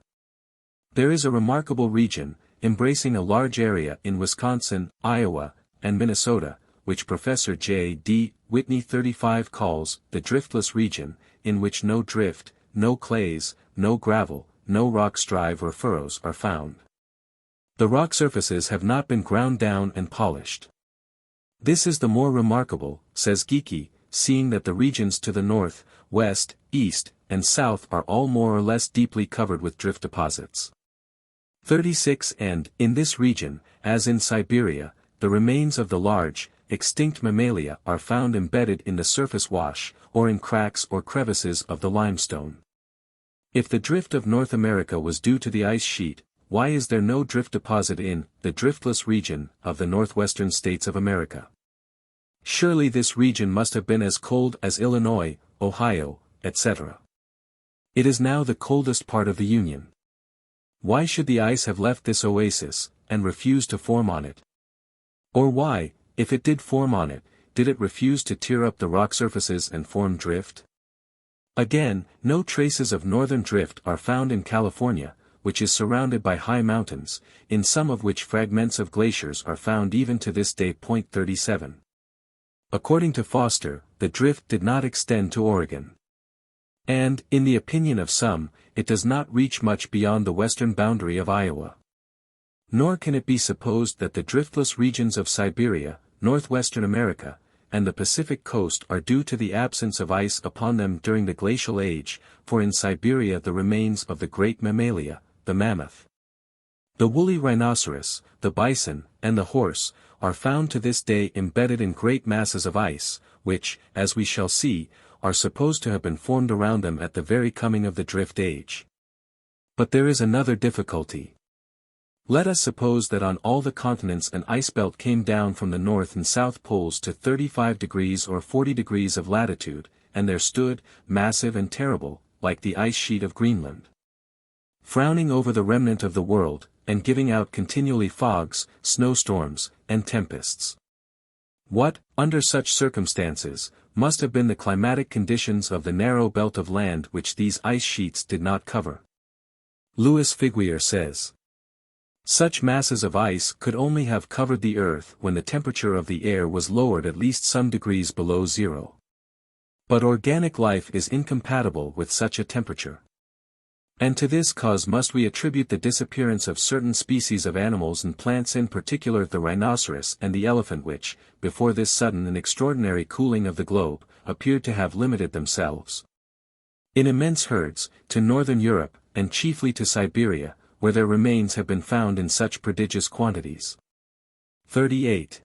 There is a remarkable region, embracing a large area in Wisconsin, Iowa, and Minnesota, which Professor J. D. Whitney 35 calls the driftless region, in which no drift, no clays, no gravel, no rock strive or furrows are found. The rock surfaces have not been ground down and polished. This is the more remarkable, says Geeky, seeing that the regions to the north, west, east, and south are all more or less deeply covered with drift deposits. 36 And, in this region, as in Siberia, the remains of the large, extinct mammalia are found embedded in the surface wash, or in cracks or crevices of the limestone. If the drift of North America was due to the ice sheet, why is there no drift deposit in the driftless region of the northwestern states of America? Surely this region must have been as cold as Illinois, Ohio, etc. It is now the coldest part of the Union. Why should the ice have left this oasis, and refused to form on it? Or why, if it did form on it, did it refuse to tear up the rock surfaces and form drift? Again, no traces of northern drift are found in California, which is surrounded by high mountains, in some of which fragments of glaciers are found even to this day. 37. According to Foster, the drift did not extend to Oregon. And, in the opinion of some, it does not reach much beyond the western boundary of Iowa. Nor can it be supposed that the driftless regions of Siberia, northwestern America, and the Pacific coast are due to the absence of ice upon them during the glacial age, for in Siberia the remains of the great mammalia, the mammoth, the woolly rhinoceros, the bison, and the horse, are found to this day embedded in great masses of ice, which, as we shall see, are supposed to have been formed around them at the very coming of the drift age. But there is another difficulty. Let us suppose that on all the continents an ice belt came down from the north and south poles to 35 degrees or 40 degrees of latitude, and there stood, massive and terrible, like the ice sheet of Greenland, frowning over the remnant of the world, and giving out continually fogs, snowstorms, and tempests. What, under such circumstances, must have been the climatic conditions of the narrow belt of land which these ice sheets did not cover? Louis Figuier says, such masses of ice could only have covered the earth when the temperature of the air was lowered at least some degrees below zero. But organic life is incompatible with such a temperature. And to this cause must we attribute the disappearance of certain species of animals and plants, in particular the rhinoceros and the elephant, which, before this sudden and extraordinary cooling of the globe, appeared to have limited themselves in immense herds to northern Europe, and chiefly to Siberia, where their remains have been found in such prodigious quantities. 38.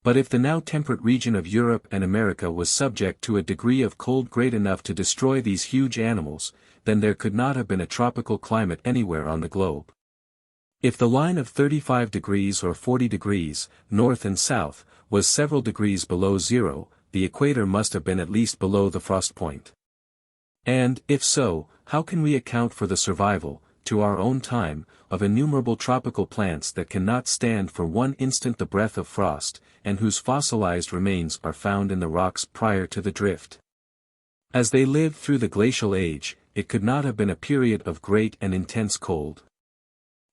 But if the now temperate region of Europe and America was subject to a degree of cold great enough to destroy these huge animals, then there could not have been a tropical climate anywhere on the globe. If the line of 35 degrees or 40 degrees, north and south, was several degrees below zero, the equator must have been at least below the frost point. And, if so, how can we account for the survival, to our own time, of innumerable tropical plants that cannot stand for one instant the breath of frost, and whose fossilized remains are found in the rocks prior to the drift? As they lived through the glacial age, it could not have been a period of great and intense cold.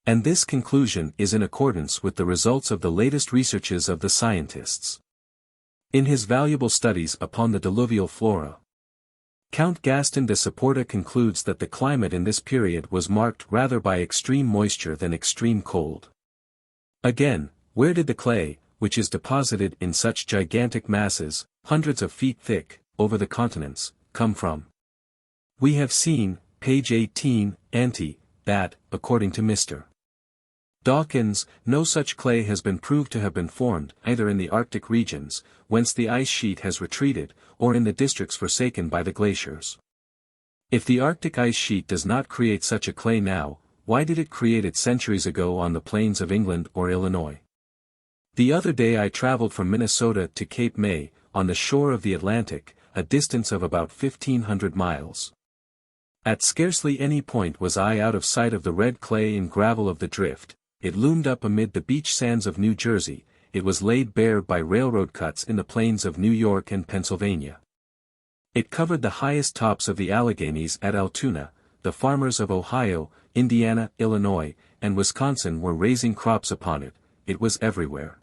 And this conclusion is in accordance with the results of the latest researches of the scientists. In his valuable studies upon the diluvial flora, Count Gaston de Saporta concludes that the climate in this period was marked rather by extreme moisture than extreme cold. Again, where did the clay, which is deposited in such gigantic masses, hundreds of feet thick, over the continents, come from? We have seen, page 18, that, according to Mr. Dawkins, no such clay has been proved to have been formed either in the Arctic regions, whence the ice sheet has retreated, or in the districts forsaken by the glaciers. If the Arctic ice sheet does not create such a clay now, why did it create it centuries ago on the plains of England or Illinois? The other day I traveled from Minnesota to Cape May, on the shore of the Atlantic, a distance of about 1,500 miles. At scarcely any point was I out of sight of the red clay and gravel of the drift. It loomed up amid the beach sands of New Jersey, it was laid bare by railroad cuts in the plains of New York and Pennsylvania. It covered the highest tops of the Alleghanies at Altoona. The farmers of Ohio, Indiana, Illinois, and Wisconsin were raising crops upon it. It was everywhere.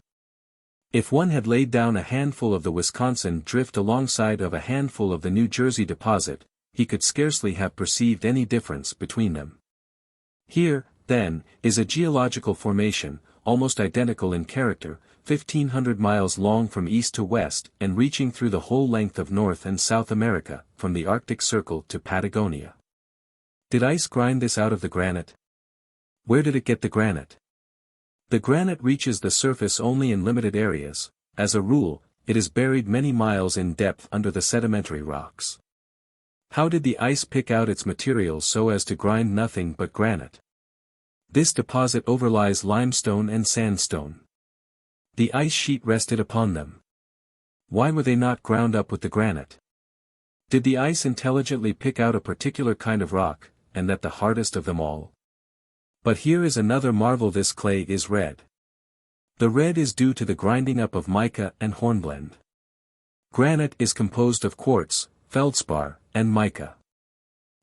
If one had laid down a handful of the Wisconsin drift alongside of a handful of the New Jersey deposit, he could scarcely have perceived any difference between them. Here, then, is a geological formation, almost identical in character, 1,500 miles long from east to west and reaching through the whole length of North and South America, from the Arctic Circle to Patagonia. Did ice grind this out of the granite? Where did it get the granite? The granite reaches the surface only in limited areas. As a rule, it is buried many miles in depth under the sedimentary rocks. How did the ice pick out its materials so as to grind nothing but granite? This deposit overlies limestone and sandstone. The ice sheet rested upon them. Why were they not ground up with the granite? Did the ice intelligently pick out a particular kind of rock, and that the hardest of them all? But here is another marvel: this clay is red. The red is due to the grinding up of mica and hornblende. Granite is composed of quartz, feldspar, and mica.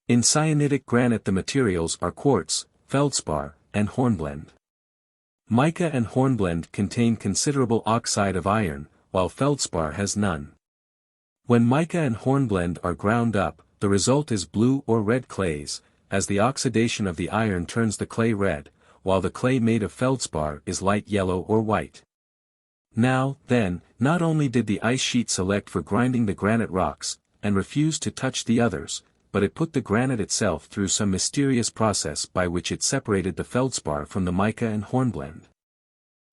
In cyanitic granite the materials are quartz, feldspar, and hornblende. Mica and hornblende contain considerable oxide of iron, while feldspar has none. When mica and hornblende are ground up, the result is blue or red clays, as the oxidation of the iron turns the clay red, while the clay made of feldspar is light yellow or white. Now, then, not only did the ice sheet select for grinding the granite rocks, and refuse to touch the others, but it put the granite itself through some mysterious process by which it separated the feldspar from the mica and hornblende,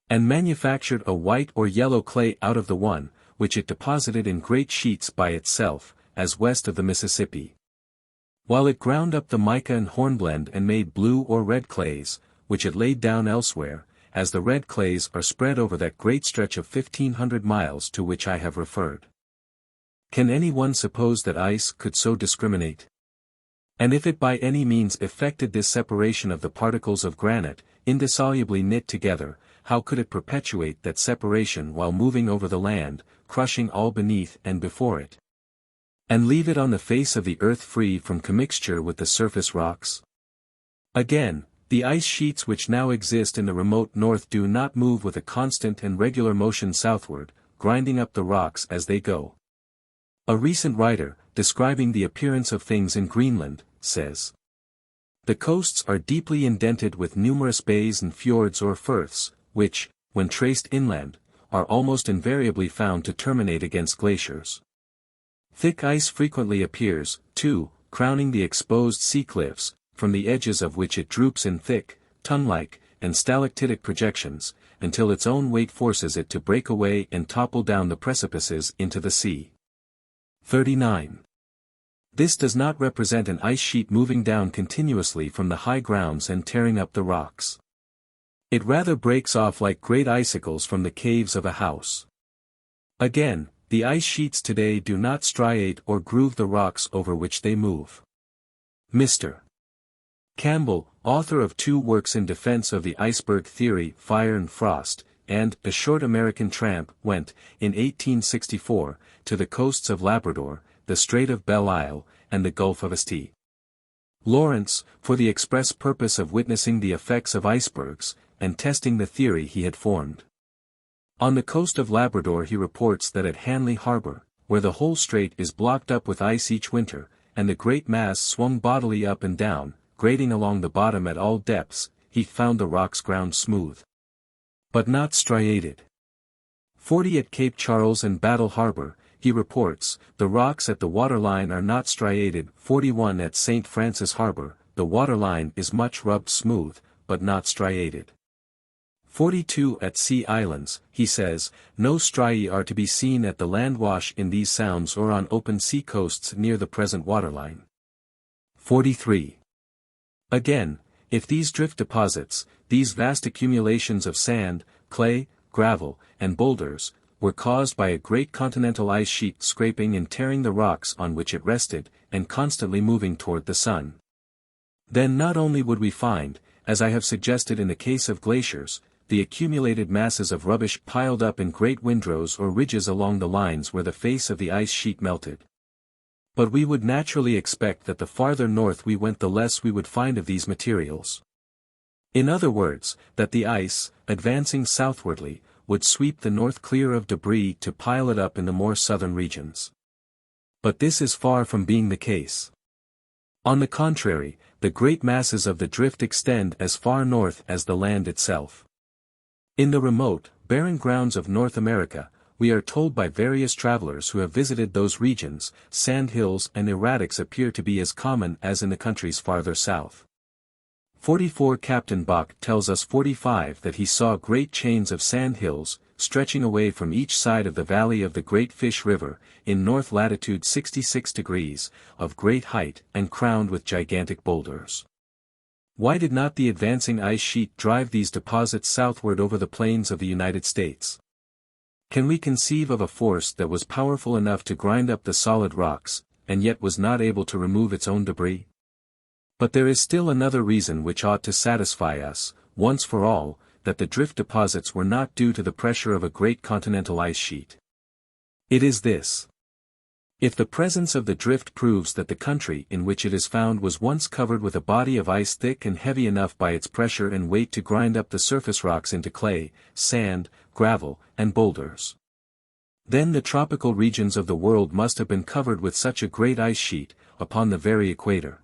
and manufactured a white or yellow clay out of the one, which it deposited in great sheets by itself, as west of the Mississippi. While it ground up the mica and hornblende and made blue or red clays, which it laid down elsewhere, as the red clays are spread over that great stretch of 1,500 miles to which I have referred. Can any one suppose that ice could so discriminate? And if it by any means effected this separation of the particles of granite, indissolubly knit together, how could it perpetuate that separation while moving over the land, crushing all beneath and before it, and leave it on the face of the earth free from commixture with the surface rocks? Again, the ice sheets which now exist in the remote north do not move with a constant and regular motion southward, grinding up the rocks as they go. A recent writer, describing the appearance of things in Greenland, says, "The coasts are deeply indented with numerous bays and fjords or firths, which, when traced inland, are almost invariably found to terminate against glaciers. Thick ice frequently appears, too, crowning the exposed sea cliffs, from the edges of which it droops in thick, tongue-like, and stalactitic projections, until its own weight forces it to break away and topple down the precipices into the sea." 39. This does not represent an ice sheet moving down continuously from the high grounds and tearing up the rocks. It rather breaks off like great icicles from the caves of a house. Again, the ice sheets today do not striate or groove the rocks over which they move. Mr. Campbell, author of 2 works in defense of the iceberg theory, Fire and Frost, and A Short American Tramp, went, in 1864, to the coasts of Labrador, the Strait of Belle Isle, and the Gulf of St. Lawrence, for the express purpose of witnessing the effects of icebergs, and testing the theory he had formed. On the coast of Labrador he reports that at Hanley Harbor, where the whole strait is blocked up with ice each winter, and the great mass swung bodily up and down, grating along the bottom at all depths, he found the rocks ground smooth, but not striated. 40 at Cape Charles and Battle Harbor, he reports, the rocks at the waterline are not striated. 41 at St. Francis Harbor, the waterline is much rubbed smooth, but not striated. 42 At sea islands, he says, no striae are to be seen at the landwash in these sounds or on open sea coasts near the present waterline. 43. Again, if these drift deposits, these vast accumulations of sand, clay, gravel, and boulders, were caused by a great continental ice sheet scraping and tearing the rocks on which it rested, and constantly moving toward the sun, then not only would we find, as I have suggested in the case of glaciers, the accumulated masses of rubbish piled up in great windrows or ridges along the lines where the face of the ice sheet melted, but we would naturally expect that the farther north we went the less we would find of these materials. In other words, that the ice, advancing southwardly, would sweep the north clear of debris to pile it up in the more southern regions. But this is far from being the case. On the contrary, the great masses of the drift extend as far north as the land itself. In the remote, barren grounds of North America, we are told by various travelers who have visited those regions, sandhills and erratics appear to be as common as in the countries farther south. 44 Captain Bach tells us 45 that he saw great chains of sandhills, stretching away from each side of the valley of the Great Fish River, in north latitude 66 degrees, of great height and crowned with gigantic boulders. Why did not the advancing ice sheet drive these deposits southward over the plains of the United States? Can we conceive of a force that was powerful enough to grind up the solid rocks, and yet was not able to remove its own debris? But there is still another reason which ought to satisfy us, once for all, that the drift deposits were not due to the pressure of a great continental ice sheet. It is this. If the presence of the drift proves that the country in which it is found was once covered with a body of ice thick and heavy enough by its pressure and weight to grind up the surface rocks into clay, sand, gravel, and boulders, then the tropical regions of the world must have been covered with such a great ice sheet, upon the very equator.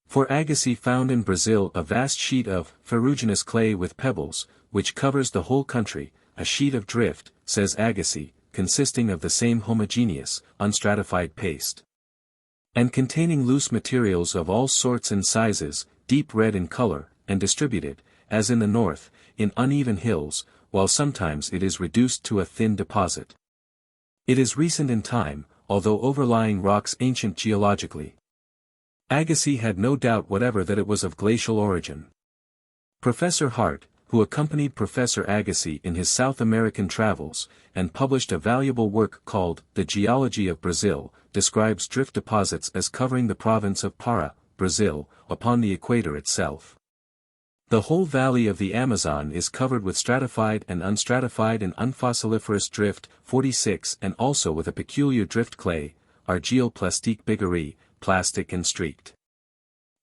For Agassiz found in Brazil a vast sheet of ferruginous clay with pebbles, which covers the whole country, a sheet of drift, says Agassiz, consisting of the same homogeneous, unstratified paste, and containing loose materials of all sorts and sizes, deep red in color, and distributed, as in the north, in uneven hills, while sometimes it is reduced to a thin deposit. It is recent in time, although overlying rocks ancient geologically. Agassiz had no doubt whatever that it was of glacial origin. Professor Hart, who accompanied Professor Agassiz in his South American travels, and published a valuable work called The Geology of Brazil, describes drift deposits as covering the province of Para, Brazil, upon the equator itself. The whole valley of the Amazon is covered with stratified and unstratified and unfossiliferous drift, 46, and also with a peculiar drift clay, argile plastique bigarrée, plastic and streaked.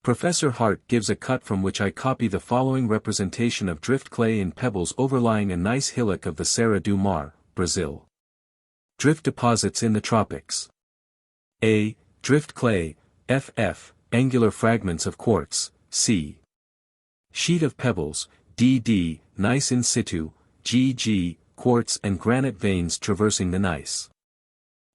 Professor Hart gives a cut from which I copy the following representation of drift clay in pebbles overlying a nice hillock of the Serra do Mar, Brazil. Drift deposits in the tropics. A. Drift clay, FF, angular fragments of quartz, C. Sheet of pebbles, DD, gneiss in situ, GG, quartz and granite veins traversing the gneiss.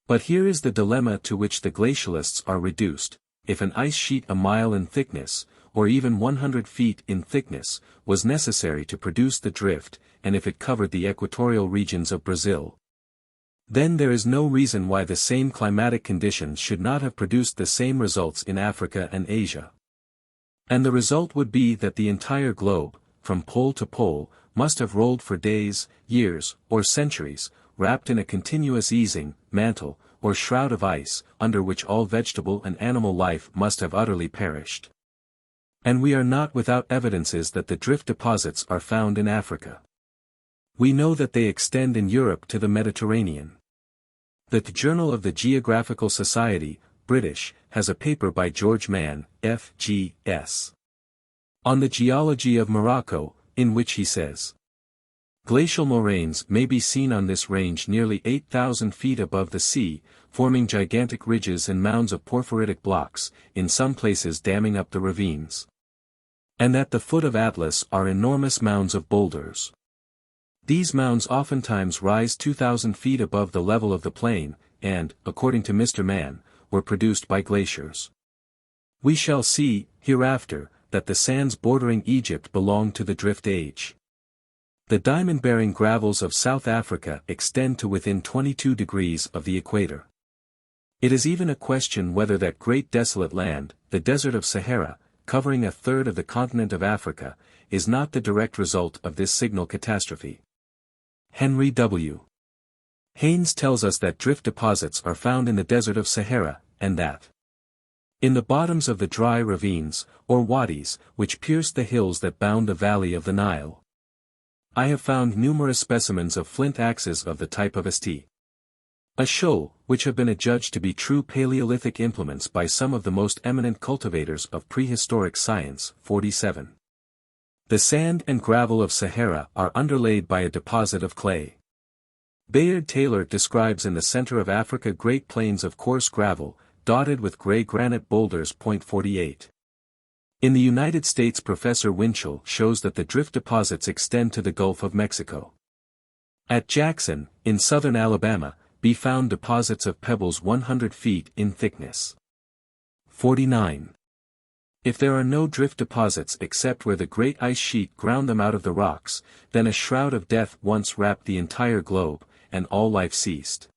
But here is the dilemma to which the glacialists are reduced. If an ice sheet a mile in thickness, or even 100 feet in thickness, was necessary to produce the drift, and if it covered the equatorial regions of Brazil, then there is no reason why the same climatic conditions should not have produced the same results in Africa and Asia. And the result would be that the entire globe, from pole to pole, must have rolled for days, years, or centuries, wrapped in a continuous easing, mantle, or shroud of ice, under which all vegetable and animal life must have utterly perished. And we are not without evidences that the drift deposits are found in Africa. We know that they extend in Europe to the Mediterranean. The Journal of the Geographical Society, British, has a paper by George Mann, F.G.S. on the geology of Morocco, in which he says, glacial moraines may be seen on this range nearly 8,000 feet above the sea, forming gigantic ridges and mounds of porphyritic blocks, in some places damming up the ravines. And at the foot of Atlas are enormous mounds of boulders. These mounds oftentimes rise 2,000 feet above the level of the plain, and, according to Mr. Mann, were produced by glaciers. We shall see, hereafter, that the sands bordering Egypt belong to the drift age. The diamond-bearing gravels of South Africa extend to within 22 degrees of the equator. It is even a question whether that great desolate land, the desert of Sahara, covering a third of the continent of Africa, is not the direct result of this signal catastrophe. Henry W. Haynes tells us that drift deposits are found in the desert of Sahara, and that in the bottoms of the dry ravines, or wadis, which pierce the hills that bound the valley of the Nile, I have found numerous specimens of flint axes of the type of St. A shoal, which have been adjudged to be true Paleolithic implements by some of the most eminent cultivators of prehistoric science. 47. The sand and gravel of Sahara are underlaid by a deposit of clay. Bayard Taylor describes in the center of Africa great plains of coarse gravel, dotted with gray granite boulders. 48. In the United States, Professor Winchell shows that the drift deposits extend to the Gulf of Mexico. At Jackson, in southern Alabama, be found deposits of pebbles 100 feet in thickness. 49. If there are no drift deposits except where the great ice sheet ground them out of the rocks, then a shroud of death once wrapped the entire globe, and all life ceased.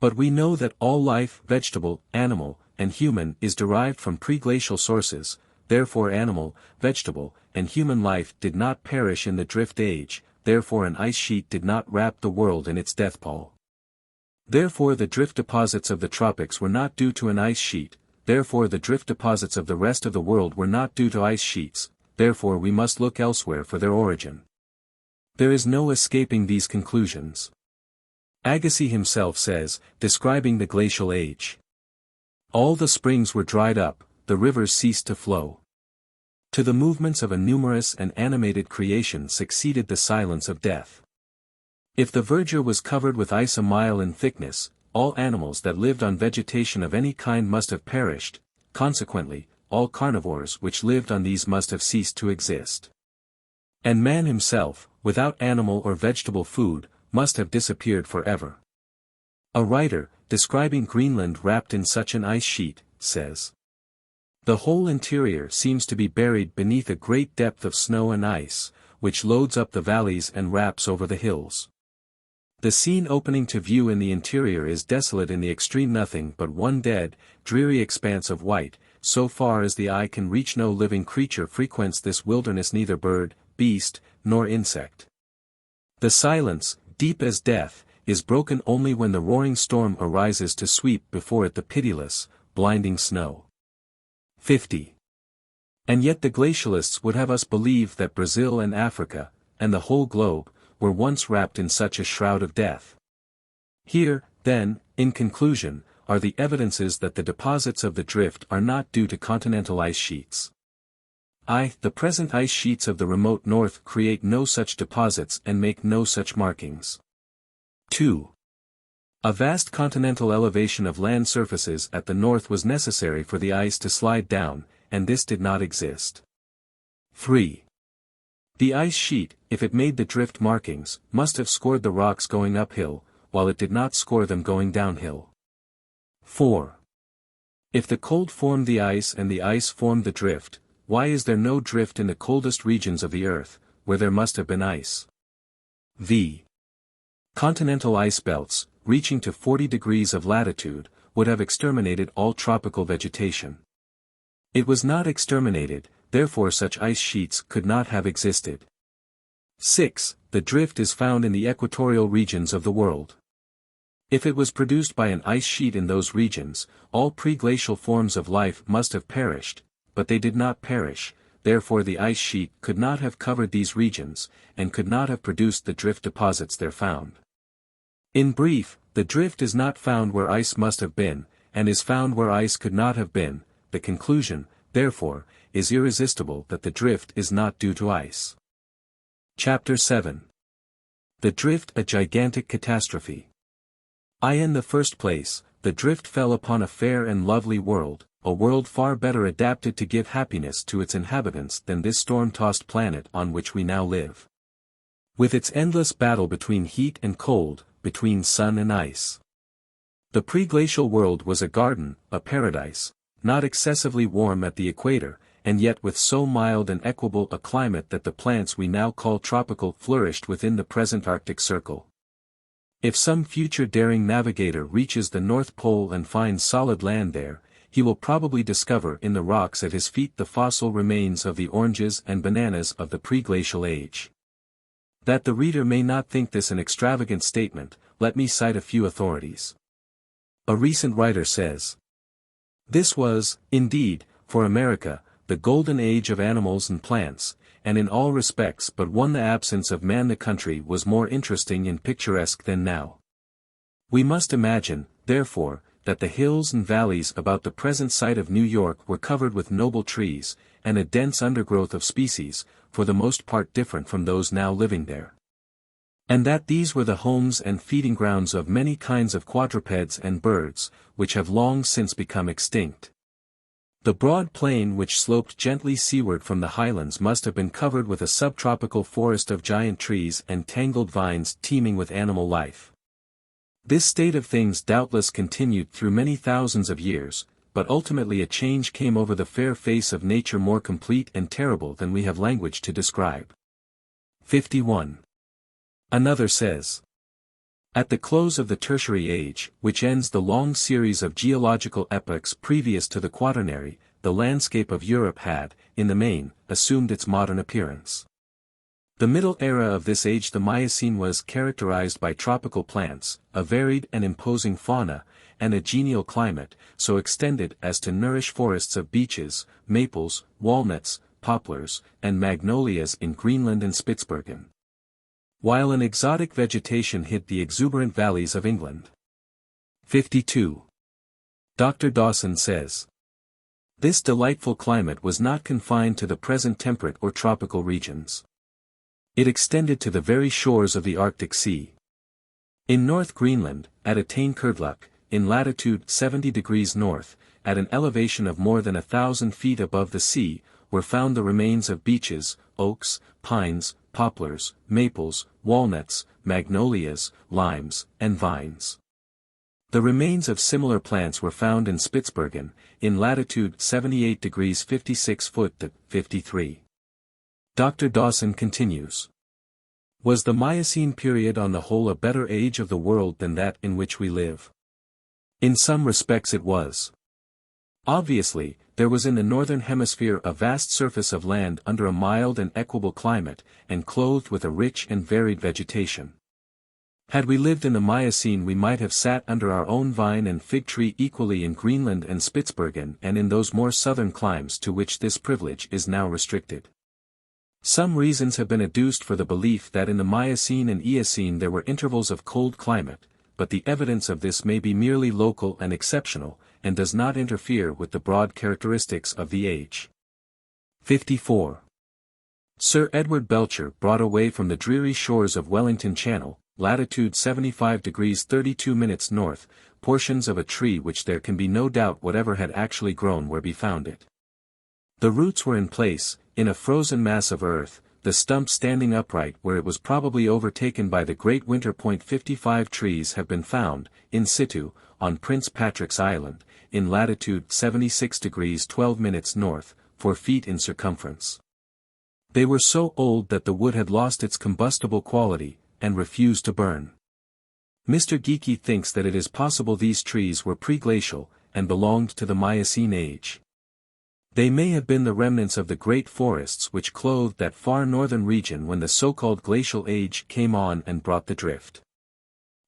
But we know that all life, vegetable, animal, and human, is derived from pre-glacial sources, therefore animal, vegetable, and human life did not perish in the drift age, therefore an ice sheet did not wrap the world in its death pall. Therefore the drift deposits of the tropics were not due to an ice sheet, therefore the drift deposits of the rest of the world were not due to ice sheets, therefore we must look elsewhere for their origin. There is no escaping these conclusions. Agassiz himself says, describing the glacial age, all the springs were dried up, the rivers ceased to flow. To the movements of a numerous and animated creation succeeded the silence of death. If the verdure was covered with ice a mile in thickness, all animals that lived on vegetation of any kind must have perished, consequently, all carnivores which lived on these must have ceased to exist. And man himself, without animal or vegetable food, must have disappeared forever. A writer, describing Greenland wrapped in such an ice sheet, says, the whole interior seems to be buried beneath a great depth of snow and ice, which loads up the valleys and wraps over the hills. The scene opening to view in the interior is desolate in the extreme, nothing but one dead, dreary expanse of white, so far as the eye can reach no living creature frequents this wilderness, neither bird, beast, nor insect. The silence, deep as death, is broken only when the roaring storm arises to sweep before it the pitiless, blinding snow. 50. And yet the glacialists would have us believe that Brazil and Africa, and the whole globe, were once wrapped in such a shroud of death. Here, then, in conclusion, are the evidences that the deposits of the drift are not due to continental ice sheets. The present ice sheets of the remote north create no such deposits and make no such markings. 2. A vast continental elevation of land surfaces at the north was necessary for the ice to slide down, and this did not exist. 3. The ice sheet, if it made the drift markings, must have scored the rocks going uphill, while it did not score them going downhill. 4. If the cold formed the ice and the ice formed the drift, why is there no drift in the coldest regions of the earth, where there must have been ice? V. Continental ice belts, reaching to 40 degrees of latitude, would have exterminated all tropical vegetation. It was not exterminated, therefore such ice sheets could not have existed. 6. The drift is found in the equatorial regions of the world. If it was produced by an ice sheet in those regions, all pre-glacial forms of life must have perished, but they did not perish, therefore the ice sheet could not have covered these regions, and could not have produced the drift deposits there found. In brief, the drift is not found where ice must have been, and is found where ice could not have been. The conclusion, therefore, is irresistible that the drift is not due to ice. Chapter 7. The drift, a gigantic catastrophe. In the first place, the drift fell upon a fair and lovely world, a world far better adapted to give happiness to its inhabitants than this storm-tossed planet on which we now live. With its endless battle between heat and cold, between sun and ice. The pre-glacial world was a garden, a paradise, not excessively warm at the equator, and yet with so mild and equable a climate that the plants we now call tropical flourished within the present Arctic Circle. If some future daring navigator reaches the North Pole and finds solid land there, he will probably discover in the rocks at his feet the fossil remains of the oranges and bananas of the pre-glacial age. That the reader may not think this an extravagant statement, let me cite a few authorities. A recent writer says, "This was, indeed, for America, the golden age of animals and plants, and in all respects but one the absence of man the country was more interesting and picturesque than now. We must imagine, therefore, that the hills and valleys about the present site of New York were covered with noble trees, and a dense undergrowth of species, for the most part different from those now living there. And that these were the homes and feeding grounds of many kinds of quadrupeds and birds, which have long since become extinct. The broad plain which sloped gently seaward from the highlands must have been covered with a subtropical forest of giant trees and tangled vines teeming with animal life. This state of things doubtless continued through many thousands of years, but ultimately a change came over the fair face of nature more complete and terrible than we have language to describe." 51. Another says, "At the close of the Tertiary Age, which ends the long series of geological epochs previous to the Quaternary, the landscape of Europe had, in the main, assumed its modern appearance. The middle era of this age, the Miocene, was characterized by tropical plants, a varied and imposing fauna, and a genial climate, so extended as to nourish forests of beeches, maples, walnuts, poplars, and magnolias in Greenland and Spitzbergen, while an exotic vegetation hid the exuberant valleys of England." 52. Dr. Dawson says, "This delightful climate was not confined to the present temperate or tropical regions. It extended to the very shores of the Arctic Sea. In North Greenland, at Atlantis, in latitude 70 degrees north, at an elevation of more than 1,000 feet above the sea, were found the remains of beeches, oaks, pines, poplars, maples, walnuts, magnolias, limes, and vines. The remains of similar plants were found in Spitzbergen, in latitude 78 degrees 56 foot to 53. Dr. Dawson continues, "Was the Miocene period on the whole a better age of the world than that in which we live? In some respects it was. Obviously, there was in the northern hemisphere a vast surface of land under a mild and equable climate, and clothed with a rich and varied vegetation. Had we lived in the Miocene we might have sat under our own vine and fig tree equally in Greenland and Spitzbergen and in those more southern climes to which this privilege is now restricted. Some reasons have been adduced for the belief that in the Miocene and Eocene there were intervals of cold climate, but the evidence of this may be merely local and exceptional, and does not interfere with the broad characteristics of the age." 54. Sir Edward Belcher brought away from the dreary shores of Wellington Channel, latitude 75 degrees 32 minutes north, portions of a tree which there can be no doubt whatever had actually grown where we found it. The roots were in place, in a frozen mass of earth, the stump standing upright where it was probably overtaken by the great winter. 55 trees have been found, in situ, on Prince Patrick's Island, in latitude 76 degrees 12 minutes north, 4 feet in circumference. They were so old that the wood had lost its combustible quality, and refused to burn. Mr. Geeky thinks that it is possible these trees were pre-glacial, and belonged to the Miocene age. They may have been the remnants of the great forests which clothed that far northern region when the so-called glacial age came on and brought the drift.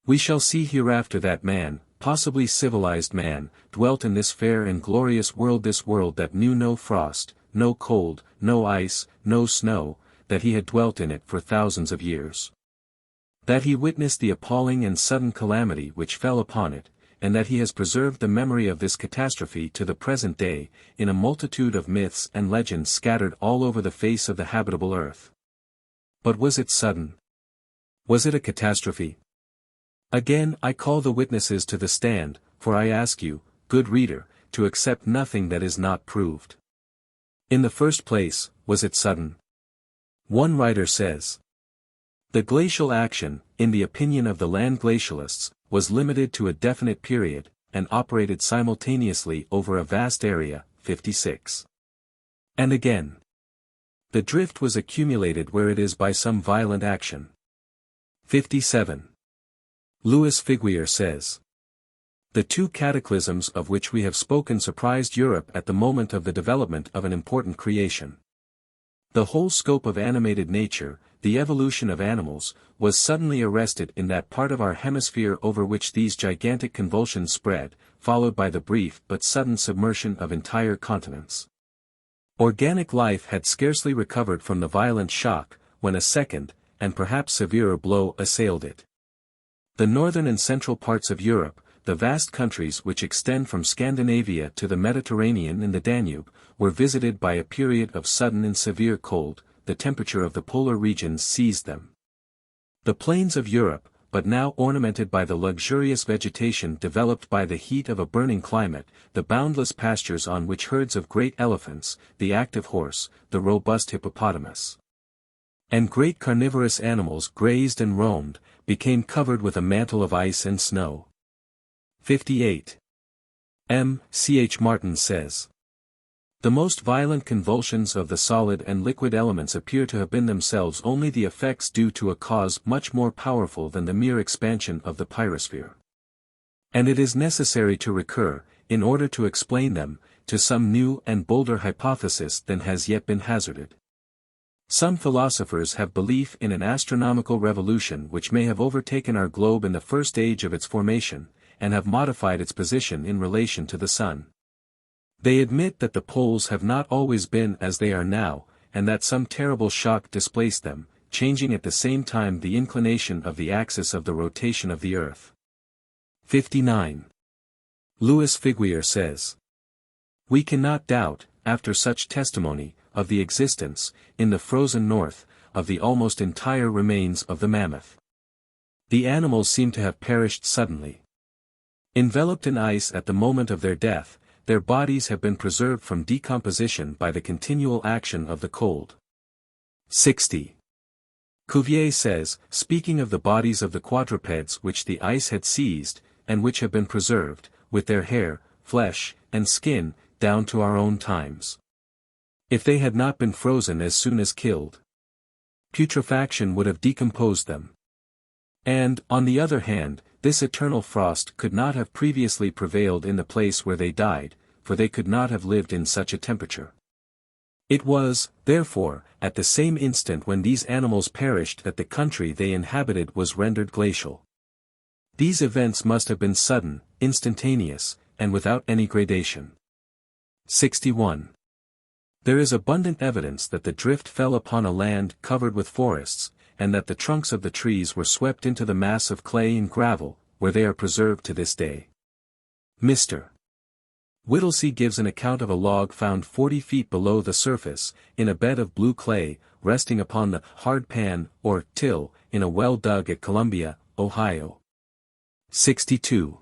We shall see hereafter that man, possibly civilized man, dwelt in this fair and glorious world, this world that knew no frost, no cold, no ice, no snow, that he had dwelt in it for thousands of years. That he witnessed the appalling and sudden calamity which fell upon it, and that he has preserved the memory of this catastrophe to the present day, in a multitude of myths and legends scattered all over the face of the habitable earth. But was it sudden? Was it a catastrophe? Again I call the witnesses to the stand, for I ask you, good reader, to accept nothing that is not proved. In the first place, was it sudden? One writer says, "The glacial action, in the opinion of the land glacialists, was limited to a definite period, and operated simultaneously over a vast area." 56. And again. The drift was accumulated where it is by some violent action. 57. Louis Figuier says. The two cataclysms of which we have spoken surprised Europe at the moment of the development of an important creation. The whole scope of animated nature, the evolution of animals, was suddenly arrested in that part of our hemisphere over which these gigantic convulsions spread, followed by the brief but sudden submersion of entire continents. Organic life had scarcely recovered from the violent shock, when a second, and perhaps severer blow assailed it. The northern and central parts of Europe, the vast countries which extend from Scandinavia to the Mediterranean and the Danube, were visited by a period of sudden and severe cold. The temperature of the polar regions seized them. The plains of Europe, but now ornamented by the luxurious vegetation developed by the heat of a burning climate, the boundless pastures on which herds of great elephants, the active horse, the robust hippopotamus, and great carnivorous animals grazed and roamed, became covered with a mantle of ice and snow. 58. M. C. H. Martin says. The most violent convulsions of the solid and liquid elements appear to have been themselves only the effects due to a cause much more powerful than the mere expansion of the pyrosphere. And it is necessary to recur, in order to explain them, to some new and bolder hypothesis than has yet been hazarded. Some philosophers have belief in an astronomical revolution which may have overtaken our globe in the first age of its formation, and have modified its position in relation to the sun. They admit that the poles have not always been as they are now, and that some terrible shock displaced them, changing at the same time the inclination of the axis of the rotation of the earth. 59. Louis Figuier says. We cannot doubt, after such testimony, of the existence, in the frozen north, of the almost entire remains of the mammoth. The animals seem to have perished suddenly. Enveloped in ice at the moment of their death, their bodies have been preserved from decomposition by the continual action of the cold. 60. Cuvier says, speaking of the bodies of the quadrupeds which the ice had seized, and which have been preserved, with their hair, flesh, and skin, down to our own times. If they had not been frozen as soon as killed, putrefaction would have decomposed them. And, on the other hand, this eternal frost could not have previously prevailed in the place where they died, for they could not have lived in such a temperature. It was, therefore, at the same instant when these animals perished that the country they inhabited was rendered glacial. These events must have been sudden, instantaneous, and without any gradation. 61. There is abundant evidence that the drift fell upon a land covered with forests, and that the trunks of the trees were swept into the mass of clay and gravel, where they are preserved to this day. Mr. Whittlesey gives an account of a log found 40 feet below the surface, in a bed of blue clay, resting upon the hard pan, or till, in a well dug at Columbia, Ohio. 62.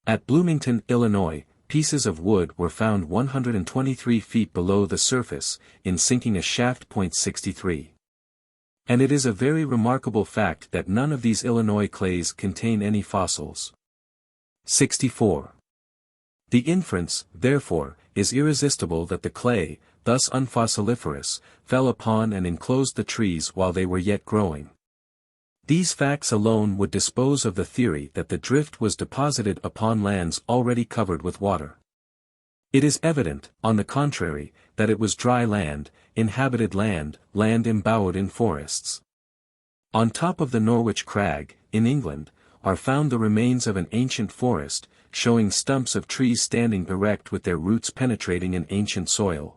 At Bloomington, Illinois, pieces of wood were found 123 feet below the surface, in sinking a shaft. 63. And it is a very remarkable fact that none of these Illinois clays contain any fossils. 64. The inference, therefore, is irresistible that the clay, thus unfossiliferous, fell upon and enclosed the trees while they were yet growing. These facts alone would dispose of the theory that the drift was deposited upon lands already covered with water. It is evident, on the contrary, that it was dry land, inhabited land, land embowered in forests. On top of the Norwich Crag, in England, are found the remains of an ancient forest, showing stumps of trees standing erect with their roots penetrating an ancient soil.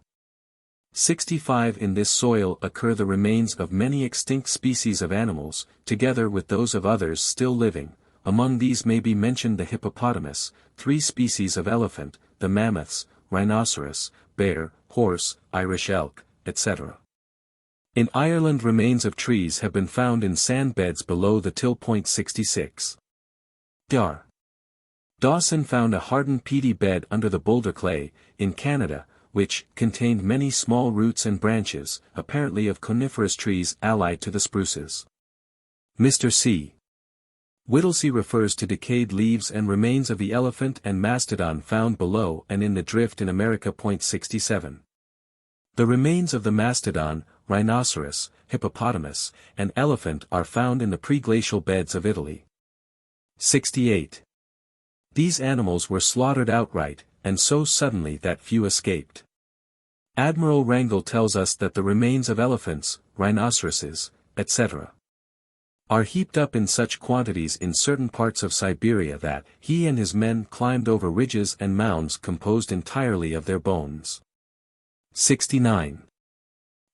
65. In this soil occur the remains of many extinct species of animals, together with those of others still living. Among these may be mentioned the hippopotamus, 3 species of elephant, the mammoths, rhinoceros, bear, horse, Irish elk, etc. In Ireland remains of trees have been found in sand beds below the till. 66. Dr. Dawson found a hardened peaty bed under the boulder clay, in Canada, which contained many small roots and branches, apparently of coniferous trees allied to the spruces. Mr. C. Whittlesey refers to decayed leaves and remains of the elephant and mastodon found below and in the drift in America. 67. The remains of the mastodon, rhinoceros, hippopotamus, and elephant are found in the pre-glacial beds of Italy. 68. These animals were slaughtered outright, and so suddenly that few escaped. Admiral Wrangel tells us that the remains of elephants, rhinoceroses, etc. are heaped up in such quantities in certain parts of Siberia that he and his men climbed over ridges and mounds composed entirely of their bones. 69.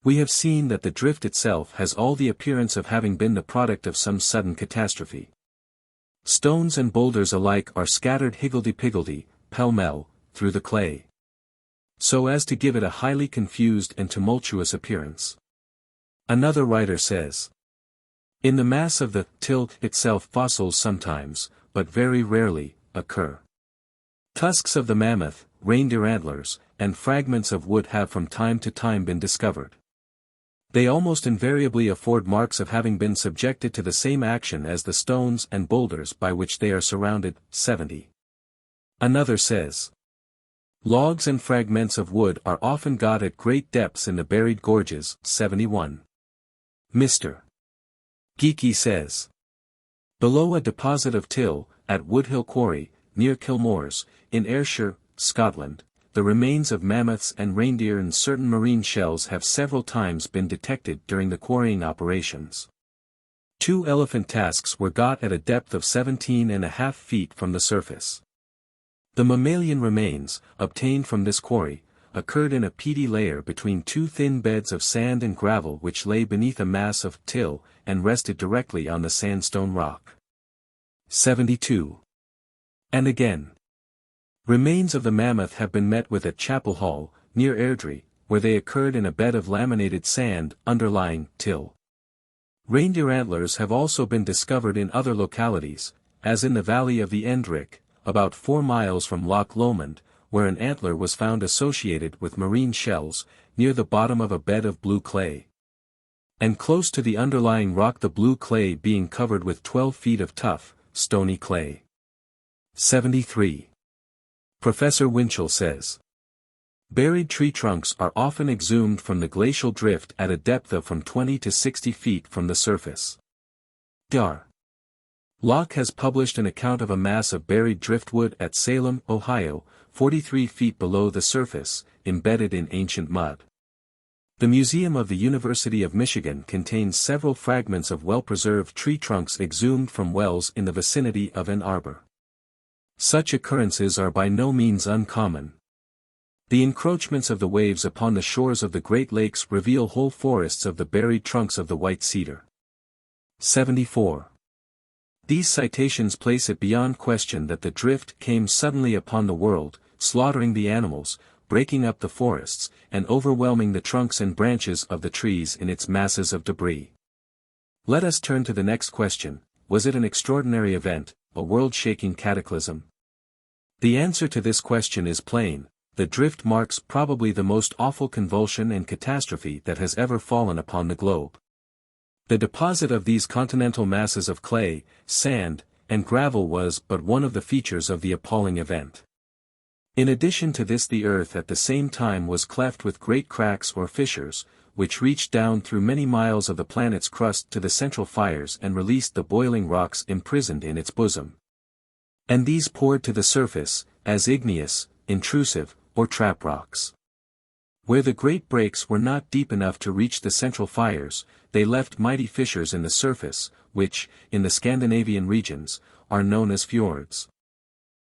We have seen that the drift itself has all the appearance of having been the product of some sudden catastrophe. Stones and boulders alike are scattered higgledy-piggledy, pell-mell, through the clay, so as to give it a highly confused and tumultuous appearance. Another writer says, in the mass of the till itself fossils sometimes, but very rarely, occur. Tusks of the mammoth, reindeer antlers, and fragments of wood have from time to time been discovered. They almost invariably afford marks of having been subjected to the same action as the stones and boulders by which they are surrounded. 70. Another says, logs and fragments of wood are often got at great depths in the buried gorges. 71. Mr. Geeky says, below a deposit of till, at Woodhill Quarry, near Kilmore's, in Ayrshire, Scotland, the remains of mammoths and reindeer and certain marine shells have several times been detected during the quarrying operations. 2 elephant tusks were got at a depth of 17.5 feet from the surface. The mammalian remains, obtained from this quarry, occurred in a peaty layer between 2 thin beds of sand and gravel which lay beneath a mass of till, and rested directly on the sandstone rock. 72. And again, remains of the mammoth have been met with at Chapel Hall, near Airdrie, where they occurred in a bed of laminated sand, underlying till. Reindeer antlers have also been discovered in other localities, as in the valley of the Endrick, about 4 miles from Loch Lomond, where an antler was found associated with marine shells, near the bottom of a bed of blue clay. And close to the underlying rock, the blue clay being covered with 12 feet of tough, stony clay. 73. Professor Winchell says, buried tree trunks are often exhumed from the glacial drift at a depth of from 20 to 60 feet from the surface. Dr. Locke has published an account of a mass of buried driftwood at Salem, Ohio, 43 feet below the surface, embedded in ancient mud. The Museum of the University of Michigan contains several fragments of well-preserved tree trunks exhumed from wells in the vicinity of Ann Arbor. Such occurrences are by no means uncommon. The encroachments of the waves upon the shores of the Great Lakes reveal whole forests of the buried trunks of the white cedar. 74. These citations place it beyond question that the drift came suddenly upon the world, slaughtering the animals, breaking up the forests, and overwhelming the trunks and branches of the trees in its masses of debris. Let us turn to the next question: was it an extraordinary event, a world-shaking cataclysm? The answer to this question is plain: the drift marks probably the most awful convulsion and catastrophe that has ever fallen upon the globe. The deposit of these continental masses of clay, sand, and gravel was but one of the features of the appalling event. In addition to this, the earth at the same time was cleft with great cracks or fissures, which reached down through many miles of the planet's crust to the central fires and released the boiling rocks imprisoned in its bosom. And these poured to the surface, as igneous, intrusive, or trap rocks. Where the great breaks were not deep enough to reach the central fires, they left mighty fissures in the surface, which, in the Scandinavian regions, are known as fjords,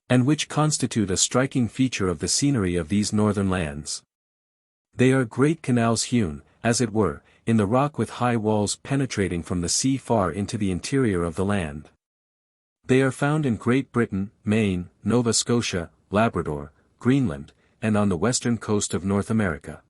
and which constitute a striking feature of the scenery of these northern lands. They are great canals hewn, as it were, in the rock with high walls penetrating from the sea far into the interior of the land. They are found in Great Britain, Maine, Nova Scotia, Labrador, Greenland, and on the western coast of North America.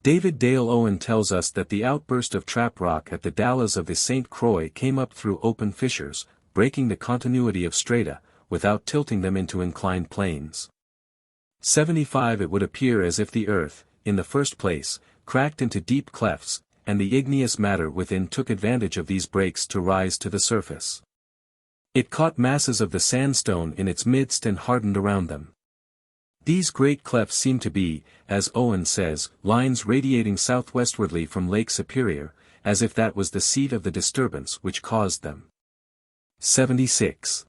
David Dale Owen tells us that the outburst of trap rock at the Dalles of the St. Croix came up through open fissures, breaking the continuity of strata, without tilting them into inclined planes. 75. It would appear as if the earth, in the first place, cracked into deep clefts, and the igneous matter within took advantage of these breaks to rise to the surface. It caught masses of the sandstone in its midst and hardened around them. These great clefts seem to be, as Owen says, lines radiating southwestwardly from Lake Superior, as if that was the seat of the disturbance which caused them. 76.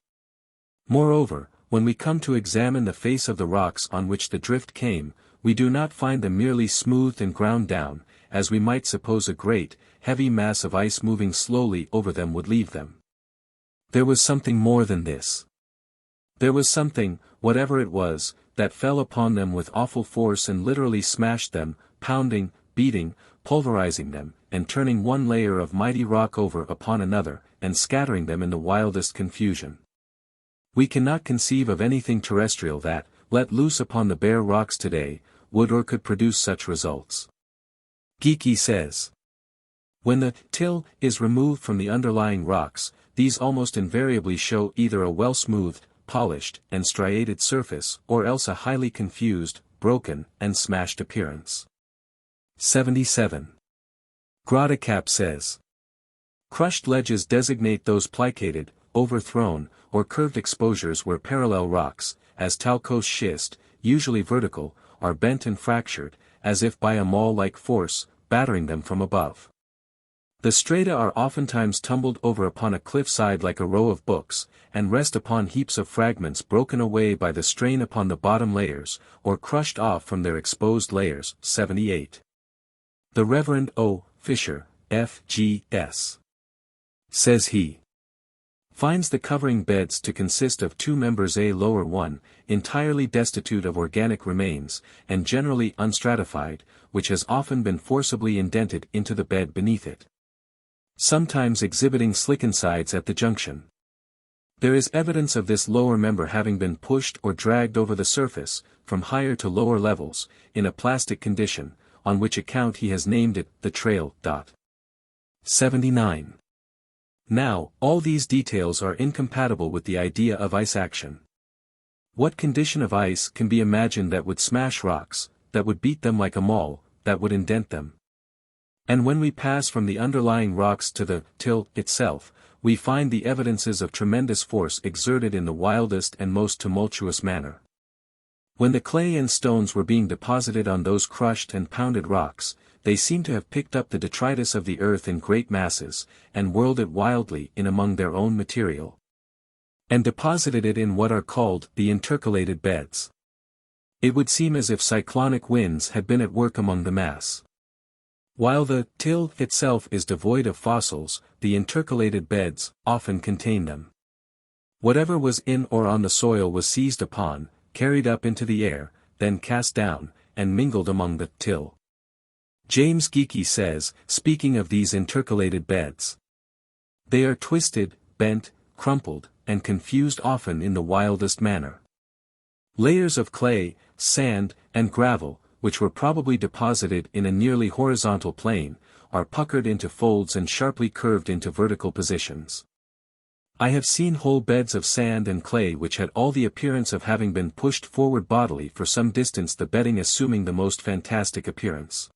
Moreover, when we come to examine the face of the rocks on which the drift came, we do not find them merely smoothed and ground down, as we might suppose a great, heavy mass of ice moving slowly over them would leave them. There was something more than this. There was something, whatever it was, that fell upon them with awful force and literally smashed them, pounding, beating, pulverizing them, and turning one layer of mighty rock over upon another, and scattering them in the wildest confusion. We cannot conceive of anything terrestrial that, let loose upon the bare rocks today, would or could produce such results. Geeky says, when the till is removed from the underlying rocks, these almost invariably show either a well-smoothed, polished, and striated surface, or else a highly confused, broken, and smashed appearance. 77. Grotecap says, crushed ledges designate those plicated, overthrown, or curved exposures where parallel rocks, as talcose schist, usually vertical, are bent and fractured, as if by a maul-like force, battering them from above. The strata are oftentimes tumbled over upon a cliff-side like a row of books, and rest upon heaps of fragments broken away by the strain upon the bottom layers, or crushed off from their exposed layers. 78. The Reverend O. Fisher, F.G.S. says he finds the covering beds to consist of two members a lower one, entirely destitute of organic remains, and generally unstratified, which has often been forcibly indented into the bed beneath it, sometimes exhibiting slicken sides at the junction. There is evidence of this lower member having been pushed or dragged over the surface, from higher to lower levels, in a plastic condition, on which account he has named it the trail. 79. Now, all these details are incompatible with the idea of ice action. What condition of ice can be imagined that would smash rocks, that would beat them like a maul, that would indent them? And when we pass from the underlying rocks to the till itself, we find the evidences of tremendous force exerted in the wildest and most tumultuous manner. When the clay and stones were being deposited on those crushed and pounded rocks, they seem to have picked up the detritus of the earth in great masses, and whirled it wildly in among their own material, and deposited it in what are called the intercalated beds. It would seem as if cyclonic winds had been at work among the mass. While the till itself is devoid of fossils, the intercalated beds often contain them. Whatever was in or on the soil was seized upon, carried up into the air, then cast down, and mingled among the till. James Geeky says, speaking of these intercalated beds, they are twisted, bent, crumpled, and confused often in the wildest manner. Layers of clay, sand, and gravel, which were probably deposited in a nearly horizontal plane, are puckered into folds and sharply curved into vertical positions. I have seen whole beds of sand and clay which had all the appearance of having been pushed forward bodily for some distance, the bedding assuming the most fantastic appearance.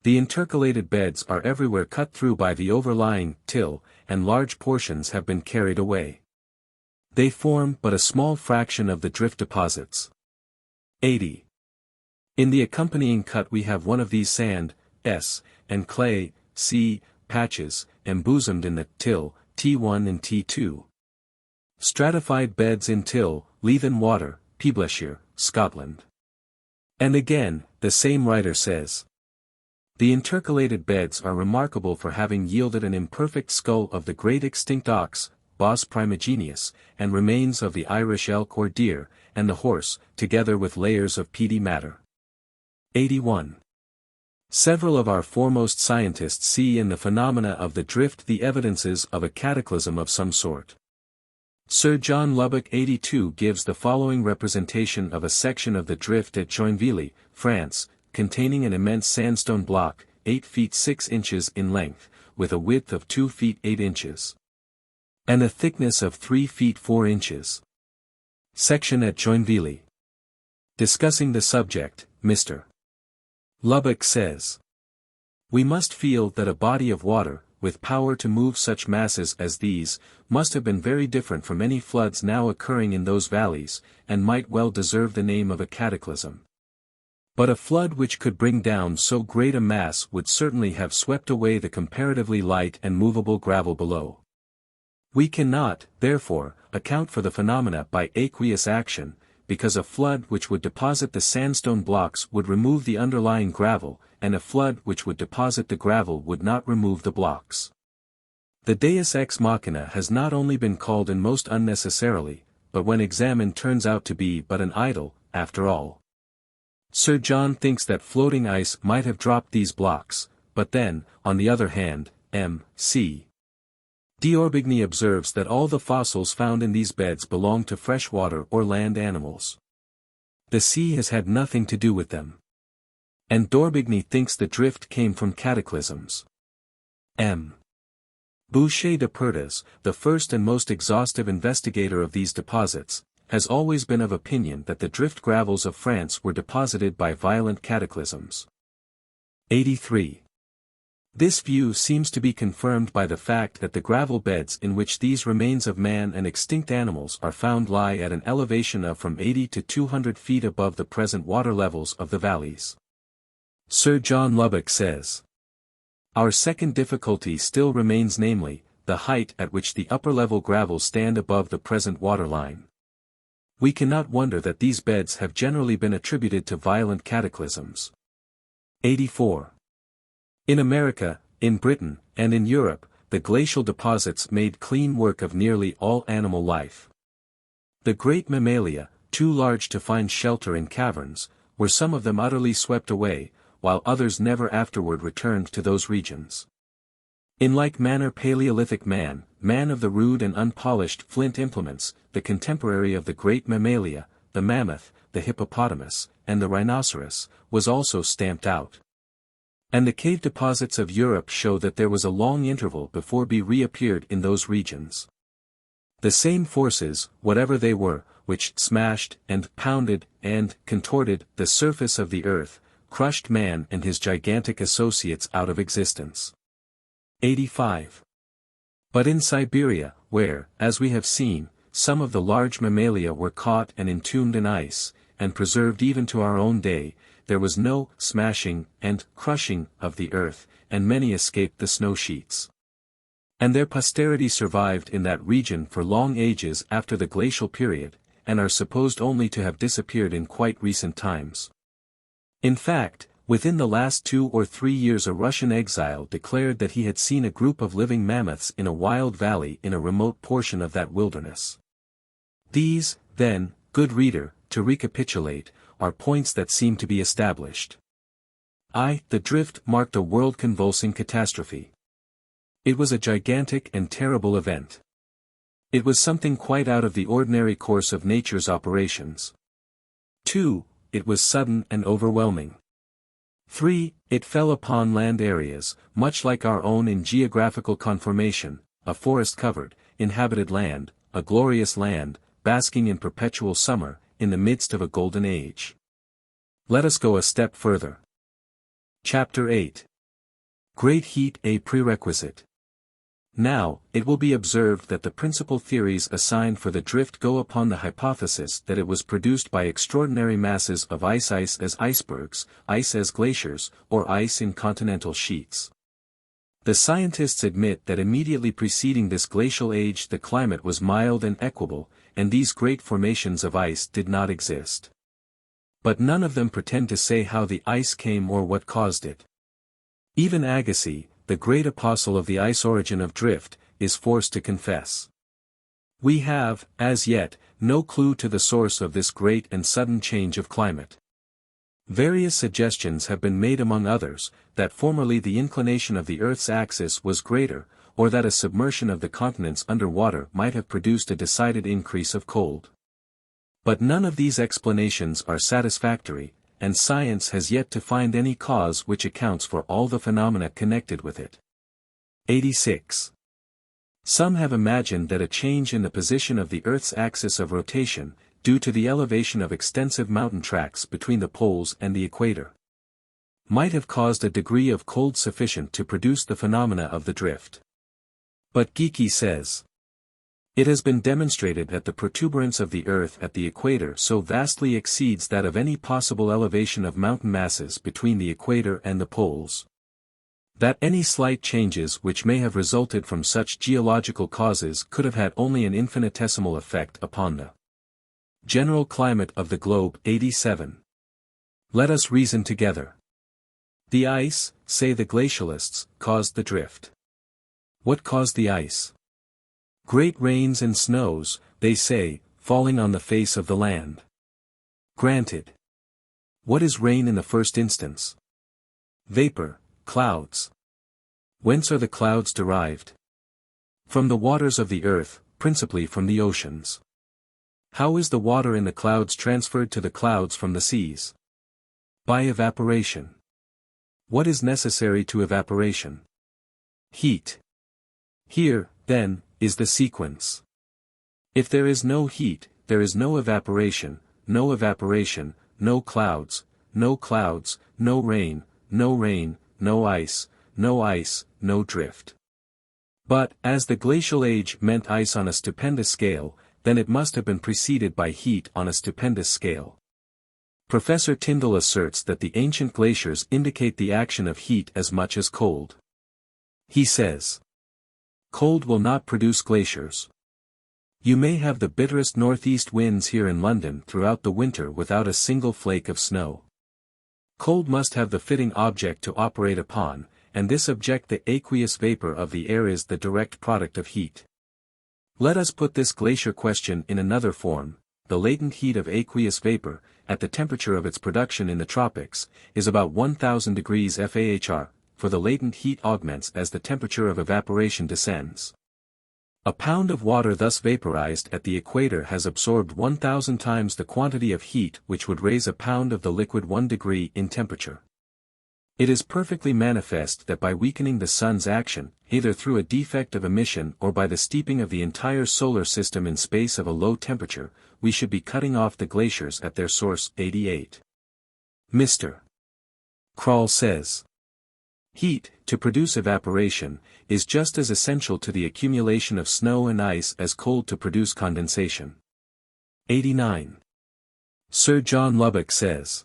The intercalated beds are everywhere cut through by the overlying till, and large portions have been carried away. They form but a small fraction of the drift deposits. 80. In the accompanying cut we have one of these sand, S, and clay, C, patches, embosomed in the till, T1 and T2. Stratified beds in till, Leithen Water, Pre-Glacial, Scotland. And again, the same writer says, the intercalated beds are remarkable for having yielded an imperfect skull of the great extinct ox, Bos primigenius, and remains of the Irish elk or deer, and the horse, together with layers of peaty matter. 81. Several of our foremost scientists see in the phenomena of the drift the evidences of a cataclysm of some sort. Sir John Lubbock 82 gives the following representation of a section of the drift at Joinville, France, containing an immense sandstone block, 8 feet 6 inches in length, with a width of 2 feet 8 inches. And a thickness of 3 feet 4 inches. Section at Joinville. Discussing the subject, Mr. Lubbock says, we must feel that a body of water, with power to move such masses as these, must have been very different from any floods now occurring in those valleys, and might well deserve the name of a cataclysm. But a flood which could bring down so great a mass would certainly have swept away the comparatively light and movable gravel below. We cannot, therefore, account for the phenomena by aqueous action, because a flood which would deposit the sandstone blocks would remove the underlying gravel, and a flood which would deposit the gravel would not remove the blocks. The deus ex machina has not only been called in most unnecessarily, but when examined turns out to be but an idol, after all. Sir John thinks that floating ice might have dropped these blocks, but then, on the other hand, M.C. D'Orbigny observes that all the fossils found in these beds belong to freshwater or land animals. The sea has had nothing to do with them. And d'Orbigny thinks the drift came from cataclysms. M. Boucher de Perthes, the first and most exhaustive investigator of these deposits, has always been of opinion that the drift gravels of France were deposited by violent cataclysms. 83. This view seems to be confirmed by the fact that the gravel beds in which these remains of man and extinct animals are found lie at an elevation of from 80 to 200 feet above the present water levels of the valleys. Sir John Lubbock says, "Our second difficulty still remains, namely, the height at which the upper-level gravels stand above the present waterline. We cannot wonder that these beds have generally been attributed to violent cataclysms." 84. In America, in Britain, and in Europe, the glacial deposits made clean work of nearly all animal life. The great mammalia, too large to find shelter in caverns, were some of them utterly swept away, while others never afterward returned to those regions. In like manner Paleolithic man, man of the rude and unpolished flint implements, the contemporary of the great mammalia, the mammoth, the hippopotamus, and the rhinoceros, was also stamped out. And the cave deposits of Europe show that there was a long interval before be reappeared in those regions. The same forces, whatever they were, which smashed, and pounded, and contorted the surface of the earth, crushed man and his gigantic associates out of existence. 85. But in Siberia, where, as we have seen, some of the large mammalia were caught and entombed in ice, and preserved even to our own day, there was no smashing and crushing of the earth, and many escaped the snow sheets. And their posterity survived in that region for long ages after the glacial period, and are supposed only to have disappeared in quite recent times. In fact, within the last 2 or 3 years a Russian exile declared that he had seen a group of living mammoths in a wild valley in a remote portion of that wilderness. These, then, good reader, to recapitulate, are points that seem to be established. The drift marked a world-convulsing catastrophe. It was a gigantic and terrible event. It was something quite out of the ordinary course of nature's operations. 2. It was sudden and overwhelming. 3. It fell upon land areas, much like our own in geographical conformation, a forest-covered, inhabited land, a glorious land, basking in perpetual summer, in the midst of a golden age. Let us go a step further. Chapter 8. Great Heat, a Prerequisite. Now, it will be observed that the principal theories assigned for the drift go upon the hypothesis that it was produced by extraordinary masses of ice as icebergs, ice as glaciers, or ice in continental sheets. The scientists admit that immediately preceding this glacial age the climate was mild and equable, and these great formations of ice did not exist. But none of them pretend to say how the ice came or what caused it. Even Agassiz, the great apostle of the ice origin of drift, is forced to confess. We have, as yet, no clue to the source of this great and sudden change of climate. Various suggestions have been made, among others, that formerly the inclination of the Earth's axis was greater, or that a submersion of the continents under water might have produced a decided increase of cold. But none of these explanations are satisfactory, and science has yet to find any cause which accounts for all the phenomena connected with it. 86. Some have imagined that a change in the position of the Earth's axis of rotation, due to the elevation of extensive mountain tracts between the poles and the equator. might have caused a degree of cold sufficient to produce the phenomena of the drift. But Geeky says, it has been demonstrated that the protuberance of the Earth at the equator so vastly exceeds that of any possible elevation of mountain masses between the equator and the poles, that any slight changes which may have resulted from such geological causes could have had only an infinitesimal effect upon the general climate of the globe. 87. Let us reason together. The ice, say the glacialists, caused the drift. What caused the ice? Great rains and snows, they say, falling on the face of the land. Granted. What is rain in the first instance? Vapor, clouds. Whence are the clouds derived? From the waters of the earth, principally from the oceans. How is the water in the clouds transferred to the clouds from the seas? By evaporation. What is necessary to evaporation? Heat. Here, then, is the sequence. If there is no heat, there is no evaporation, no clouds, no rain, no ice, no drift. But, as the glacial age meant ice on a stupendous scale, then it must have been preceded by heat on a stupendous scale. Professor Tyndall asserts that the ancient glaciers indicate the action of heat as much as cold. He says, cold will not produce glaciers. You may have the bitterest northeast winds here in London throughout the winter without a single flake of snow. Cold must have the fitting object to operate upon, and this object, the aqueous vapor of the air, is the direct product of heat. Let us put this glacier question in another form. The latent heat of aqueous vapor, at the temperature of its production in the tropics, is about 1000 degrees Fahr, for the latent heat augments as the temperature of evaporation descends. A pound of water thus vaporized at the equator has absorbed 1000 times the quantity of heat which would raise a pound of the liquid 1 degree in temperature. It is perfectly manifest that by weakening the sun's action, either through a defect of emission or by the steeping of the entire solar system in space of a low temperature, we should be cutting off the glaciers at their source. 88. Mr. Krall says, heat, to produce evaporation, is just as essential to the accumulation of snow and ice as cold to produce condensation. 89. Sir John Lubbock says,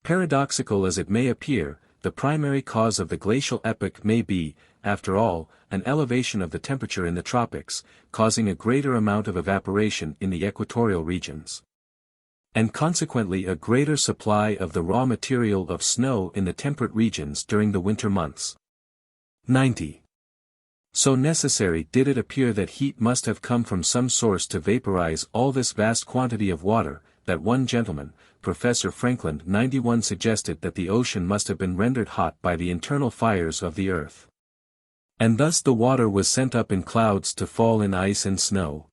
paradoxical as it may appear, the primary cause of the glacial epoch may be, after all, an elevation of the temperature in the tropics, causing a greater amount of evaporation in the equatorial regions, and consequently a greater supply of the raw material of snow in the temperate regions during the winter months. 90. So necessary did it appear that heat must have come from some source to vaporize all this vast quantity of water, that one gentleman, Professor Franklin 91, suggested that the ocean must have been rendered hot by the internal fires of the earth. And thus the water was sent up in clouds to fall in ice and snow.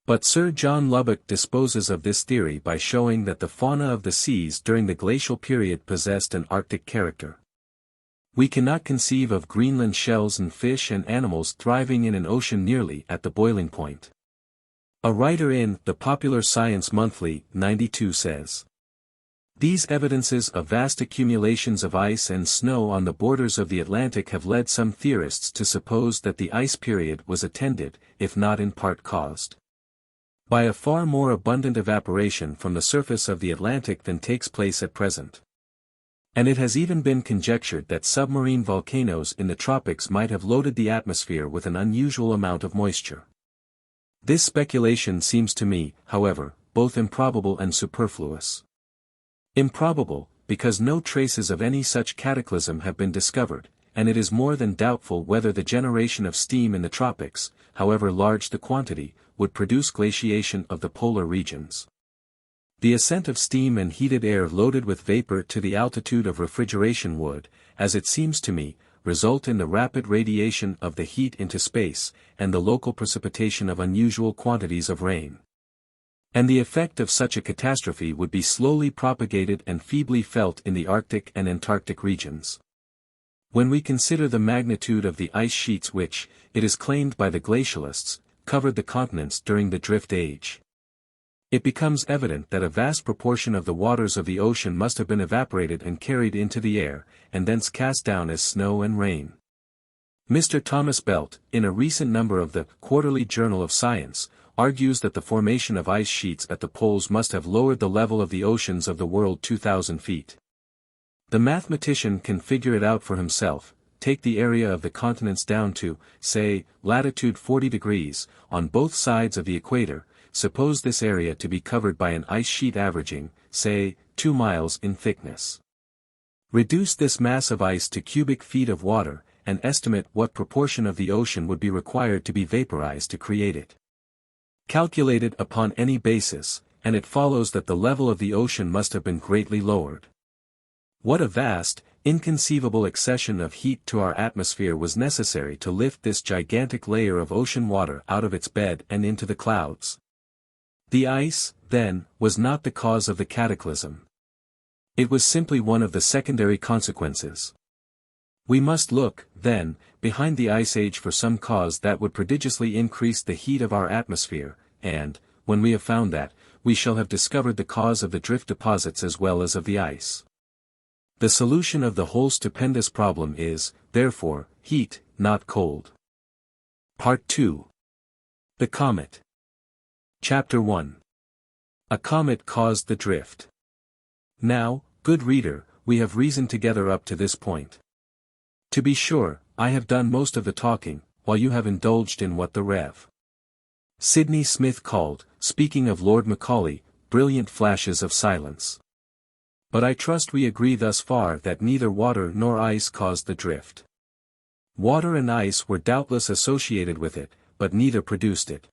But Sir John Lubbock disposes of this theory by showing that the fauna of the seas during the glacial period possessed an Arctic character. We cannot conceive of Greenland shells and fish and animals thriving in an ocean nearly at the boiling point. A writer in The Popular Science Monthly, 92, says, these evidences of vast accumulations of ice and snow on the borders of the Atlantic have led some theorists to suppose that the ice period was attended, if not in part caused, by a far more abundant evaporation from the surface of the Atlantic than takes place at present. And it has even been conjectured that submarine volcanoes in the tropics might have loaded the atmosphere with an unusual amount of moisture. This speculation seems to me, however, both improbable and superfluous. Improbable, because no traces of any such cataclysm have been discovered, and it is more than doubtful whether the generation of steam in the tropics, however large the quantity, would produce glaciation of the polar regions. The ascent of steam and heated air loaded with vapor to the altitude of refrigeration would, as it seems to me, result in the rapid radiation of the heat into space, and the local precipitation of unusual quantities of rain. And the effect of such a catastrophe would be slowly propagated and feebly felt in the Arctic and Antarctic regions. When we consider the magnitude of the ice sheets which, it is claimed by the glacialists, covered the continents during the drift age, It becomes evident that a vast proportion of the waters of the ocean must have been evaporated and carried into the air, and thence cast down as snow and rain. Mr. Thomas Belt, in a recent number of the Quarterly Journal of Science, argues that the formation of ice sheets at the poles must have lowered the level of the oceans of the world 2,000 feet. The mathematician can figure it out for himself. Take the area of the continents down to, say, latitude 40 degrees, on both sides of the equator. Suppose this area to be covered by an ice sheet averaging, say, 2 miles in thickness. Reduce this mass of ice to cubic feet of water, and estimate what proportion of the ocean would be required to be vaporized to create it. Calculate it upon any basis, and it follows that the level of the ocean must have been greatly lowered. What a vast, inconceivable accession of heat to our atmosphere was necessary to lift this gigantic layer of ocean water out of its bed and into the clouds. The ice, then, was not the cause of the cataclysm. It was simply one of the secondary consequences. We must look, then, behind the Ice Age for some cause that would prodigiously increase the heat of our atmosphere, and, when we have found that, we shall have discovered the cause of the drift deposits as well as of the ice. The solution of the whole stupendous problem is, therefore, heat, not cold. Part 2. The Comet. Chapter 1. A comet caused the drift. Now, good reader, we have reasoned together up to this point. To be sure, I have done most of the talking, while you have indulged in what the Rev. Sidney Smith called, speaking of Lord Macaulay, brilliant flashes of silence. But I trust we agree thus far that neither water nor ice caused the drift. Water and ice were doubtless associated with it, but neither produced it.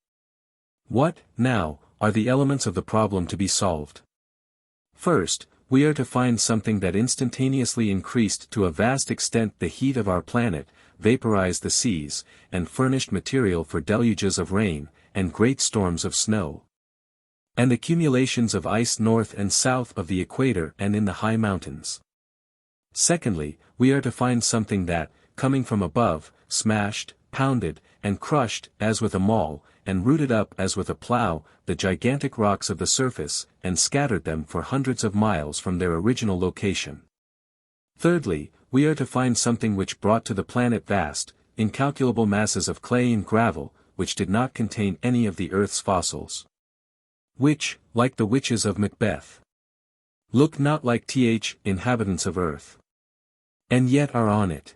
What, now, are the elements of the problem to be solved? First, we are to find something that instantaneously increased to a vast extent the heat of our planet, vaporized the seas, and furnished material for deluges of rain, and great storms of snow, and accumulations of ice north and south of the equator and in the high mountains. Secondly, we are to find something that, coming from above, smashed, pounded, and crushed as with a maul, and rooted up as with a plough, the gigantic rocks of the surface, and scattered them for hundreds of miles from their original location. Thirdly, we are to find something which brought to the planet vast, incalculable masses of clay and gravel, which did not contain any of the earth's fossils. Which, like the witches of Macbeth, look not like inhabitants of earth, and yet are on it.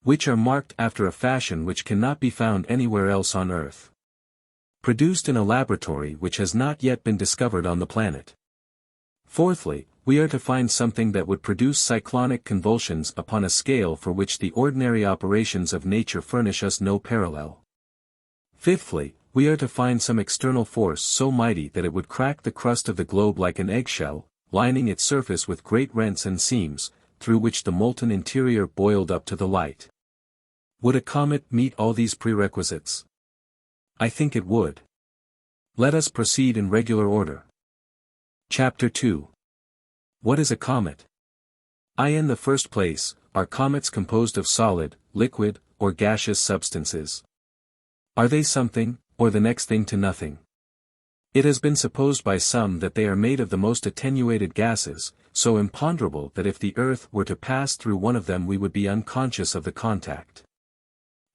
Which are marked after a fashion which cannot be found anywhere else on earth. Produced in a laboratory which has not yet been discovered on the planet. Fourthly, we are to find something that would produce cyclonic convulsions upon a scale for which the ordinary operations of nature furnish us no parallel. Fifthly, we are to find some external force so mighty that it would crack the crust of the globe like an eggshell, lining its surface with great rents and seams, through which the molten interior boiled up to the light. Would a comet meet all these prerequisites? I think it would. Let us proceed in regular order. Chapter 2. What is a comet? In the first place, are comets composed of solid, liquid, or gaseous substances? Are they something, or the next thing to nothing? It has been supposed by some that they are made of the most attenuated gases, so imponderable that if the earth were to pass through one of them we would be unconscious of the contact.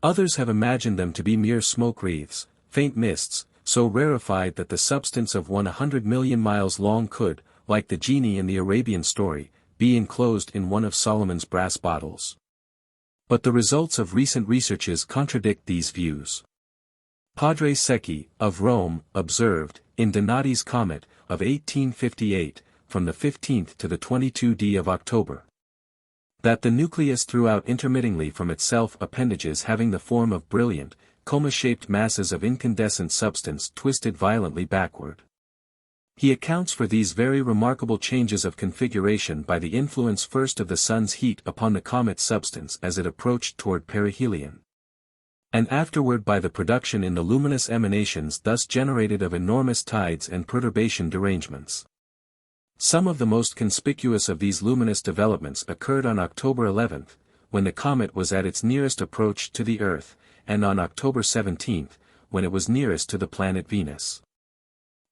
Others have imagined them to be mere smoke wreaths, faint mists, so rarefied that the substance of 100 million miles long could, like the genie in the Arabian story, be enclosed in one of Solomon's brass bottles. But the results of recent researches contradict these views. Padre Secchi, of Rome, observed, in Donati's comet, of 1858, from the 15th to the 22d of October, that the nucleus threw out intermittingly from itself appendages having the form of brilliant, coma-shaped masses of incandescent substance twisted violently backward. He accounts for these very remarkable changes of configuration by the influence first of the sun's heat upon the comet's substance as it approached toward perihelion, and afterward by the production in the luminous emanations thus generated of enormous tides and perturbation derangements. Some of the most conspicuous of these luminous developments occurred on October 11, when the comet was at its nearest approach to the Earth, and on October 17, when it was nearest to the planet Venus.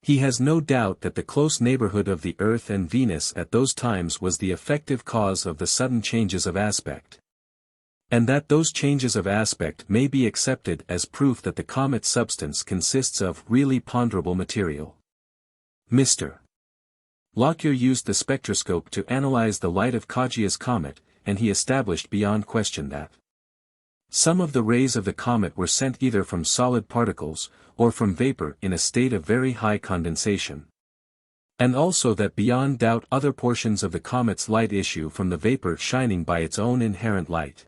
He has no doubt that the close neighborhood of the Earth and Venus at those times was the effective cause of the sudden changes of aspect. And that those changes of aspect may be accepted as proof that the comet's substance consists of really ponderable material. Mr. Lockyer used the spectroscope to analyze the light of Coggia's comet, and he established beyond question that some of the rays of the comet were sent either from solid particles, or from vapor in a state of very high condensation. And also that beyond doubt other portions of the comet's light issue from the vapor shining by its own inherent light.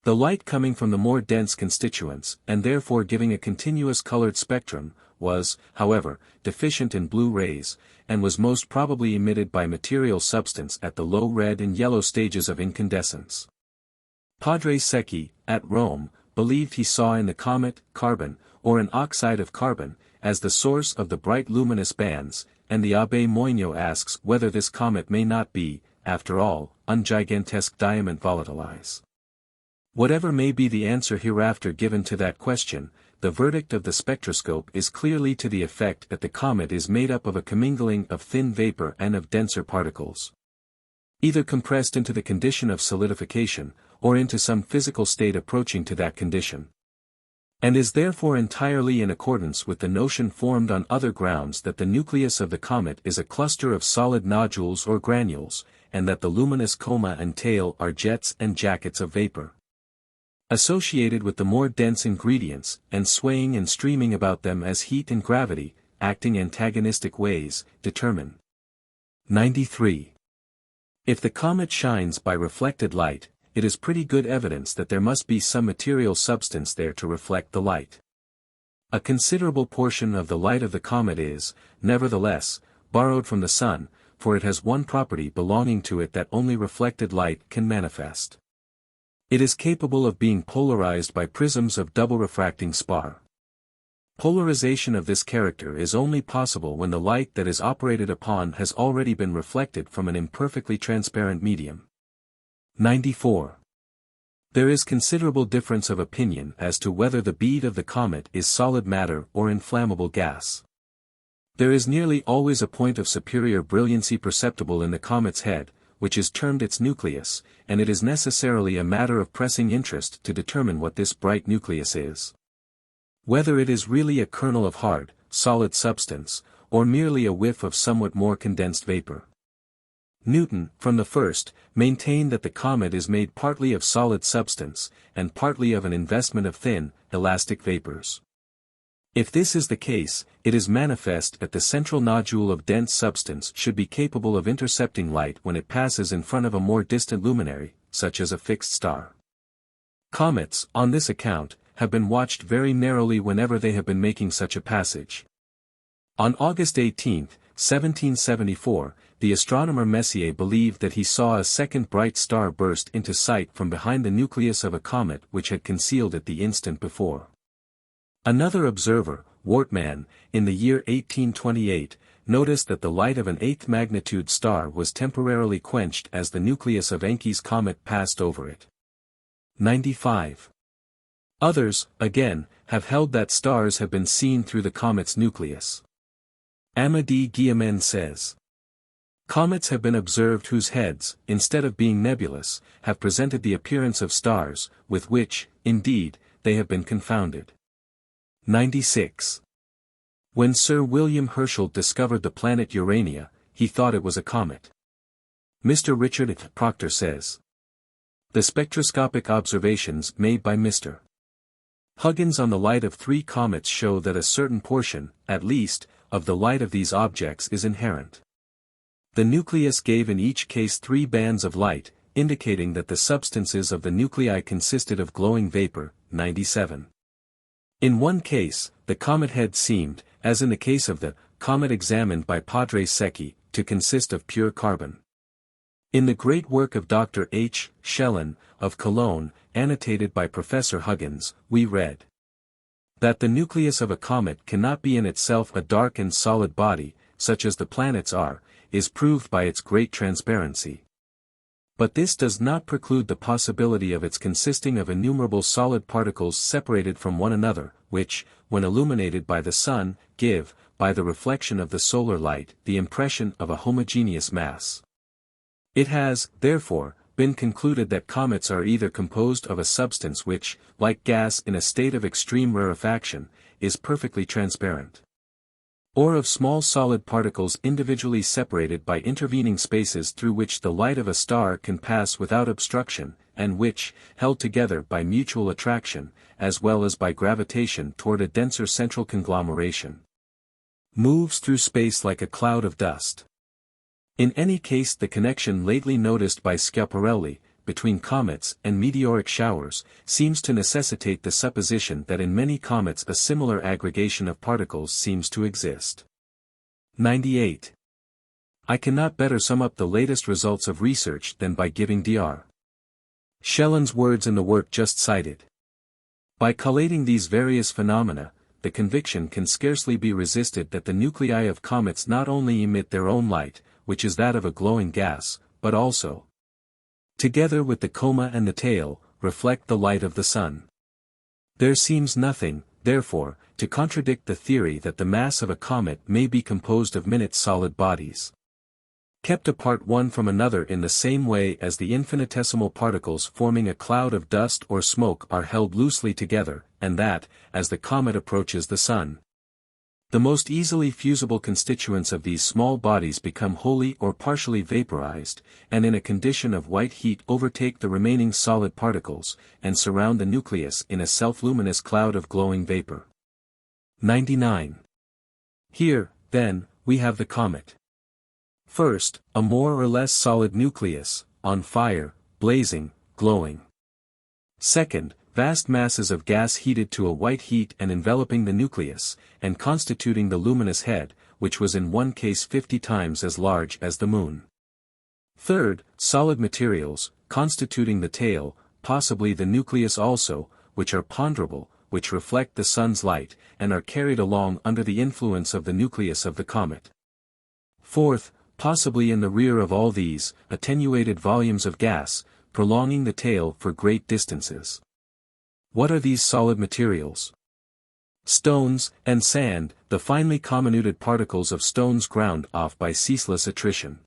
The light coming from the more dense constituents, and therefore giving a continuous colored spectrum, was, however, deficient in blue rays, and was most probably emitted by material substance at the low red and yellow stages of incandescence. Padre Secchi, at Rome, believed he saw in the comet, carbon, or an oxide of carbon, as the source of the bright luminous bands, and the Abbé Moigno asks whether this comet may not be, after all, ungigantesque diamant volatilise. Whatever may be the answer hereafter given to that question, the verdict of the spectroscope is clearly to the effect that the comet is made up of a commingling of thin vapor and of denser particles, either compressed into the condition of solidification, or into some physical state approaching to that condition, and is therefore entirely in accordance with the notion formed on other grounds that the nucleus of the comet is a cluster of solid nodules or granules, and that the luminous coma and tail are jets and jackets of vapor, associated with the more dense ingredients, and swaying and streaming about them as heat and gravity, acting antagonistic ways, determine. 93. If the comet shines by reflected light, it is pretty good evidence that there must be some material substance there to reflect the light. A considerable portion of the light of the comet is, nevertheless, borrowed from the sun, for it has one property belonging to it that only reflected light can manifest. It is capable of being polarized by prisms of double refracting spar. Polarization of this character is only possible when the light that is operated upon has already been reflected from an imperfectly transparent medium. 94. There is considerable difference of opinion as to whether the bead of the comet is solid matter or inflammable gas. There is nearly always a point of superior brilliancy perceptible in the comet's head, which is termed its nucleus, and it is necessarily a matter of pressing interest to determine what this bright nucleus is. Whether it is really a kernel of hard, solid substance, or merely a whiff of somewhat more condensed vapor. Newton, from the first, maintained that the comet is made partly of solid substance, and partly of an investment of thin, elastic vapors. If this is the case, it is manifest that the central nodule of dense substance should be capable of intercepting light when it passes in front of a more distant luminary, such as a fixed star. Comets, on this account, have been watched very narrowly whenever they have been making such a passage. On August 18, 1774, the astronomer Messier believed that he saw a second bright star burst into sight from behind the nucleus of a comet which had concealed it the instant before. Another observer, Wortmann, in the year 1828, noticed that the light of an 8th magnitude star was temporarily quenched as the nucleus of Encke's comet passed over it. 95. Others, again, have held that stars have been seen through the comet's nucleus. Amédée Guillemin says, comets have been observed whose heads, instead of being nebulous, have presented the appearance of stars, with which, indeed, they have been confounded. 96. When Sir William Herschel discovered the planet Urania, he thought it was a comet. Mr. Richard Proctor says, the spectroscopic observations made by Mr. Huggins on the light of 3 comets show that a certain portion, at least, of the light of these objects is inherent. The nucleus gave in each case 3 bands of light, indicating that the substances of the nuclei consisted of glowing vapor. 97. In one case, the comet head seemed, as in the case of the comet examined by Padre Secchi, to consist of pure carbon. In the great work of Dr. H. Schellen, of Cologne, annotated by Professor Huggins, we read that the nucleus of a comet cannot be in itself a dark and solid body, such as the planets are, is proved by its great transparency. But this does not preclude the possibility of its consisting of innumerable solid particles separated from one another, which, when illuminated by the sun, give, by the reflection of the solar light, the impression of a homogeneous mass. It has, therefore, been concluded that comets are either composed of a substance which, like gas in a state of extreme rarefaction, is perfectly transparent, or of small solid particles individually separated by intervening spaces through which the light of a star can pass without obstruction, and which, held together by mutual attraction, as well as by gravitation toward a denser central conglomeration, moves through space like a cloud of dust. In any case, the connection lately noticed by Schiaparelli, between comets and meteoric showers, seems to necessitate the supposition that in many comets a similar aggregation of particles seems to exist. 98. I cannot better sum up the latest results of research than by giving Dr. Schellen's words in the work just cited. By collating these various phenomena, the conviction can scarcely be resisted that the nuclei of comets not only emit their own light, which is that of a glowing gas, but also, together with the coma and the tail, reflect the light of the sun. There seems nothing, therefore, to contradict the theory that the mass of a comet may be composed of minute solid bodies, kept apart one from another in the same way as the infinitesimal particles forming a cloud of dust or smoke are held loosely together, and that, as the comet approaches the sun, the most easily fusible constituents of these small bodies become wholly or partially vaporized, and in a condition of white heat overtake the remaining solid particles, and surround the nucleus in a self-luminous cloud of glowing vapor. 99. Here, then, we have the comet. First, a more or less solid nucleus, on fire, blazing, glowing. Second, vast masses of gas heated to a white heat and enveloping the nucleus, and constituting the luminous head, which was in one case 50 times as large as the moon. Third, solid materials, constituting the tail, possibly the nucleus also, which are ponderable, which reflect the sun's light, and are carried along under the influence of the nucleus of the comet. Fourth, possibly in the rear of all these, attenuated volumes of gas, prolonging the tail for great distances. What are these solid materials? Stones and sand, the finely comminuted particles of stones ground off by ceaseless attrition.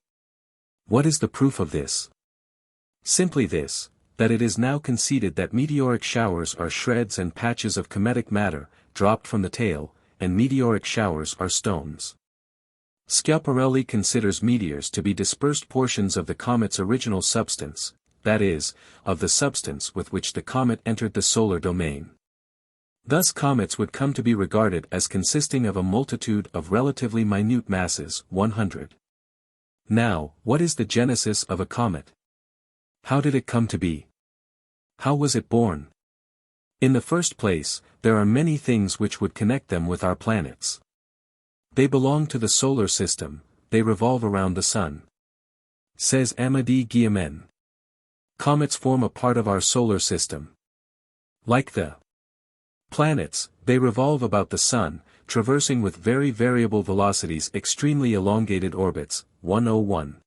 What is the proof of this? Simply this, that it is now conceded that meteoric showers are shreds and patches of cometic matter, dropped from the tail, and meteoric showers are stones. Schiaparelli considers meteors to be dispersed portions of the comet's original substance, that is, of the substance with which the comet entered the solar domain. Thus comets would come to be regarded as consisting of a multitude of relatively minute masses, 100. Now, what is the genesis of a comet? How did it come to be? How was it born? In the first place, there are many things which would connect them with our planets. They belong to the solar system, they revolve around the sun. Says Amédée Guillemin. Comets form a part of our solar system. Like the planets, they revolve about the sun, traversing with very variable velocities extremely elongated orbits, 101.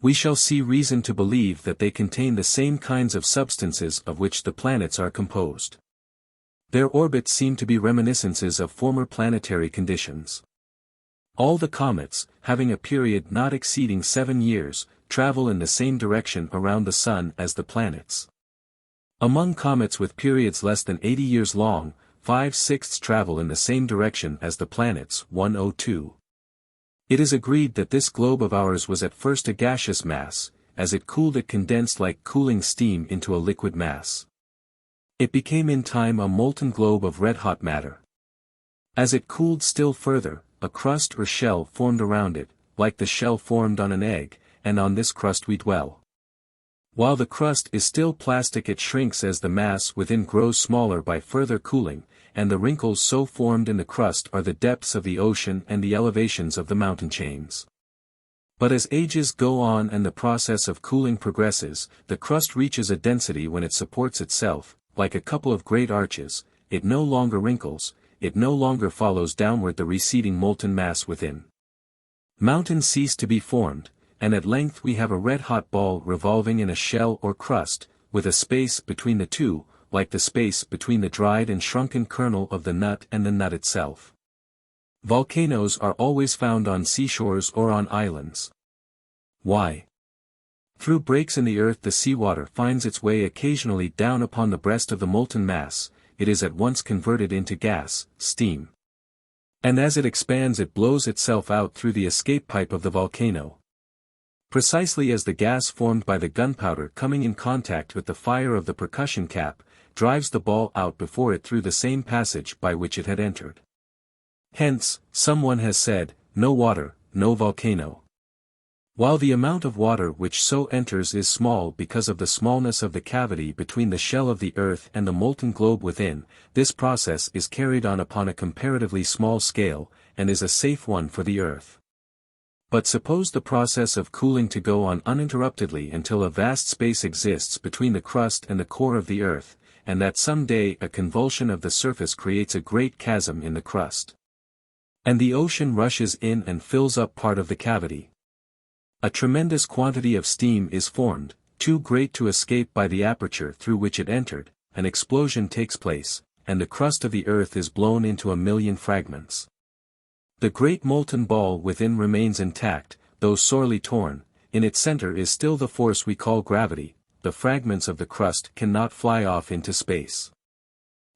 We shall see reason to believe that they contain the same kinds of substances of which the planets are composed. Their orbits seem to be reminiscences of former planetary conditions. All the comets, having a period not exceeding 7 years, travel in the same direction around the sun as the planets. Among comets with periods less than 80 years long, 5/6 travel in the same direction as the planets, 102. It is agreed that this globe of ours was at first a gaseous mass, as it cooled it condensed like cooling steam into a liquid mass. It became in time a molten globe of red-hot matter. As it cooled still further, a crust or shell formed around it, like the shell formed on an egg, and on this crust we dwell. While the crust is still plastic, it shrinks as the mass within grows smaller by further cooling, and the wrinkles so formed in the crust are the depths of the ocean and the elevations of the mountain chains. But as ages go on and the process of cooling progresses, the crust reaches a density when it supports itself, like a couple of great arches, it no longer wrinkles, it no longer follows downward the receding molten mass within. Mountains cease to be formed, and at length we have a red-hot ball revolving in a shell or crust, with a space between the two, like the space between the dried and shrunken kernel of the nut and the nut itself. Volcanoes are always found on seashores or on islands. Why? Through breaks in the earth the seawater finds its way occasionally down upon the breast of the molten mass, it is at once converted into gas, steam. And as it expands it blows itself out through the escape pipe of the volcano. Precisely as the gas formed by the gunpowder coming in contact with the fire of the percussion cap, drives the ball out before it through the same passage by which it had entered. Hence, someone has said, no water, no volcano. While the amount of water which so enters is small because of the smallness of the cavity between the shell of the earth and the molten globe within, this process is carried on upon a comparatively small scale, and is a safe one for the earth. But suppose the process of cooling to go on uninterruptedly until a vast space exists between the crust and the core of the earth, and that some day a convulsion of the surface creates a great chasm in the crust. And the ocean rushes in and fills up part of the cavity. A tremendous quantity of steam is formed, too great to escape by the aperture through which it entered, an explosion takes place, and the crust of the earth is blown into 1,000,000 fragments. The great molten ball within remains intact, though sorely torn, in its center is still the force we call gravity, the fragments of the crust cannot fly off into space.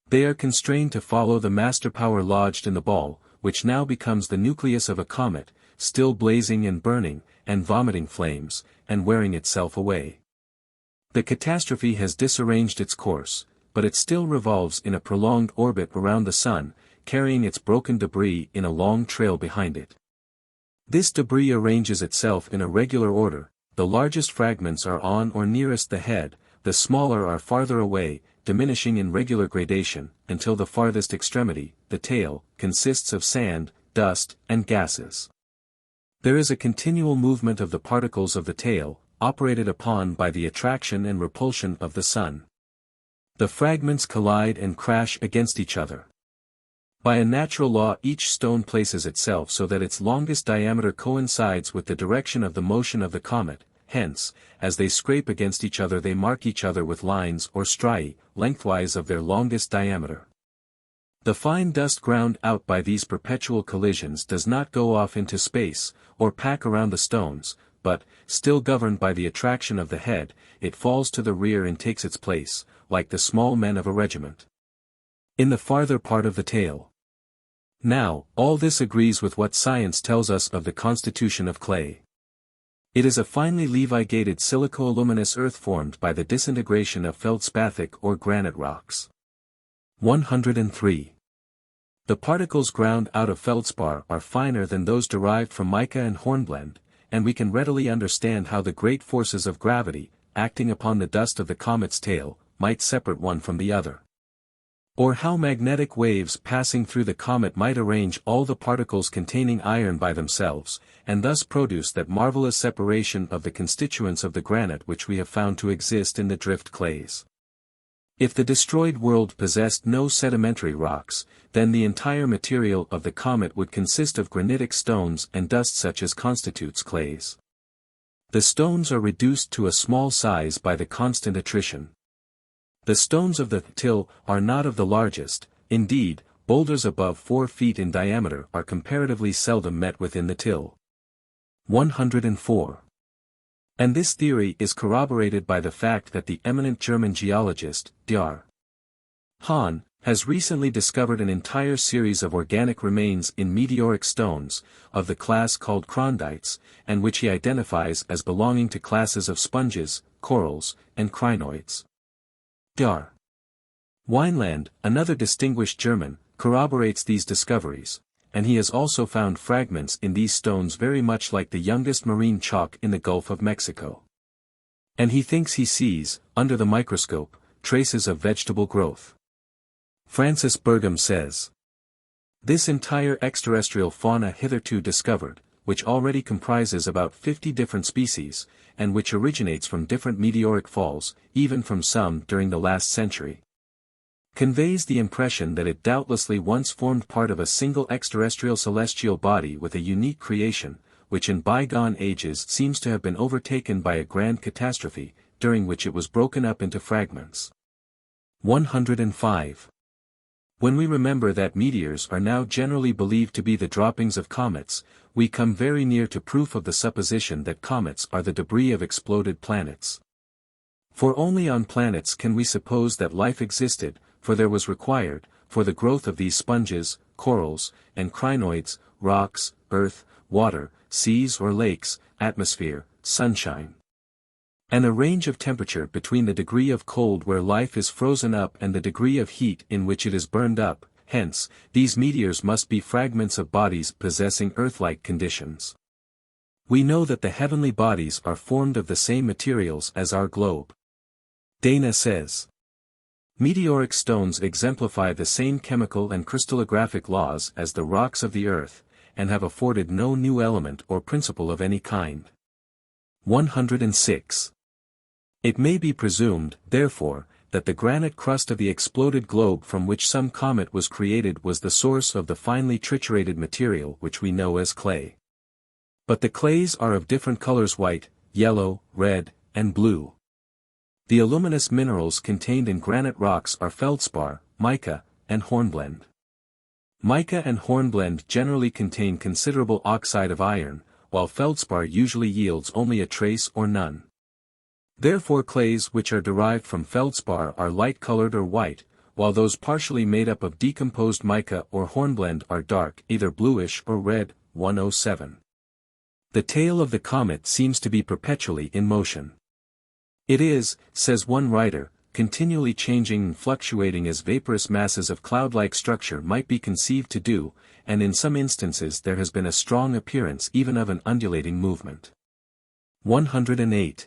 They are constrained to follow the master power lodged in the ball, which now becomes the nucleus of a comet, still blazing and burning, and vomiting flames, and wearing itself away. The catastrophe has disarranged its course, but it still revolves in a prolonged orbit around the sun, carrying its broken debris in a long trail behind it. This debris arranges itself in a regular order, the largest fragments are on or nearest the head, the smaller are farther away, diminishing in regular gradation, until the farthest extremity, the tail, consists of sand, dust, and gases. There is a continual movement of the particles of the tail, operated upon by the attraction and repulsion of the sun. The fragments collide and crash against each other. By a natural law each stone places itself so that its longest diameter coincides with the direction of the motion of the comet, hence, as they scrape against each other they mark each other with lines or striae, lengthwise of their longest diameter. The fine dust ground out by these perpetual collisions does not go off into space, or pack around the stones, but, still governed by the attraction of the head, it falls to the rear and takes its place, like the small men of a regiment, in the farther part of the tail. Now, all this agrees with what science tells us of the constitution of clay. It is a finely levigated silico-aluminous earth formed by the disintegration of feldspathic or granite rocks. 103. The particles ground out of feldspar are finer than those derived from mica and hornblende, and we can readily understand how the great forces of gravity, acting upon the dust of the comet's tail, might separate one from the other. Or how magnetic waves passing through the comet might arrange all the particles containing iron by themselves, and thus produce that marvelous separation of the constituents of the granite which we have found to exist in the drift clays. If the destroyed world possessed no sedimentary rocks, then the entire material of the comet would consist of granitic stones and dust such as constitutes clays. The stones are reduced to a small size by the constant attrition. The stones of the till are not of the largest, indeed, boulders above 4 feet in diameter are comparatively seldom met within the till. 104. And this theory is corroborated by the fact that the eminent German geologist, Dr. Hahn, has recently discovered an entire series of organic remains in meteoric stones, of the class called chrondites, and which he identifies as belonging to classes of sponges, corals, and crinoids. Dr. Wineland, another distinguished German, corroborates these discoveries, and he has also found fragments in these stones very much like the youngest marine chalk in the Gulf of Mexico. And he thinks he sees, under the microscope, traces of vegetable growth. Francis Burgham says, this entire extraterrestrial fauna hitherto discovered, which already comprises about 50 different species, and which originates from different meteoric falls, even from some during the last century, conveys the impression that it doubtlessly once formed part of a single extraterrestrial celestial body with a unique creation, which in bygone ages seems to have been overtaken by a grand catastrophe, during which it was broken up into fragments. 105. When we remember that meteors are now generally believed to be the droppings of comets, we come very near to proof of the supposition that comets are the debris of exploded planets. For only on planets can we suppose that life existed, for there was required, for the growth of these sponges, corals, and crinoids, rocks, earth, water, seas or lakes, atmosphere, sunshine, and a range of temperature between the degree of cold where life is frozen up and the degree of heat in which it is burned up. Hence, these meteors must be fragments of bodies possessing Earth-like conditions. We know that the heavenly bodies are formed of the same materials as our globe. Dana says, meteoric stones exemplify the same chemical and crystallographic laws as the rocks of the earth, and have afforded no new element or principle of any kind. 106. It may be presumed, therefore, that the granite crust of the exploded globe from which some comet was created was the source of the finely triturated material which we know as clay. But the clays are of different colors: white, yellow, red, and blue. The aluminous minerals contained in granite rocks are feldspar, mica, and hornblende. Mica and hornblende generally contain considerable oxide of iron, while feldspar usually yields only a trace or none. Therefore clays which are derived from feldspar are light-colored or white, while those partially made up of decomposed mica or hornblende are dark, either bluish or red. 107. The tail of the comet seems to be perpetually in motion. It is, says one writer, continually changing and fluctuating as vaporous masses of cloud-like structure might be conceived to do, and in some instances there has been a strong appearance even of an undulating movement. 108.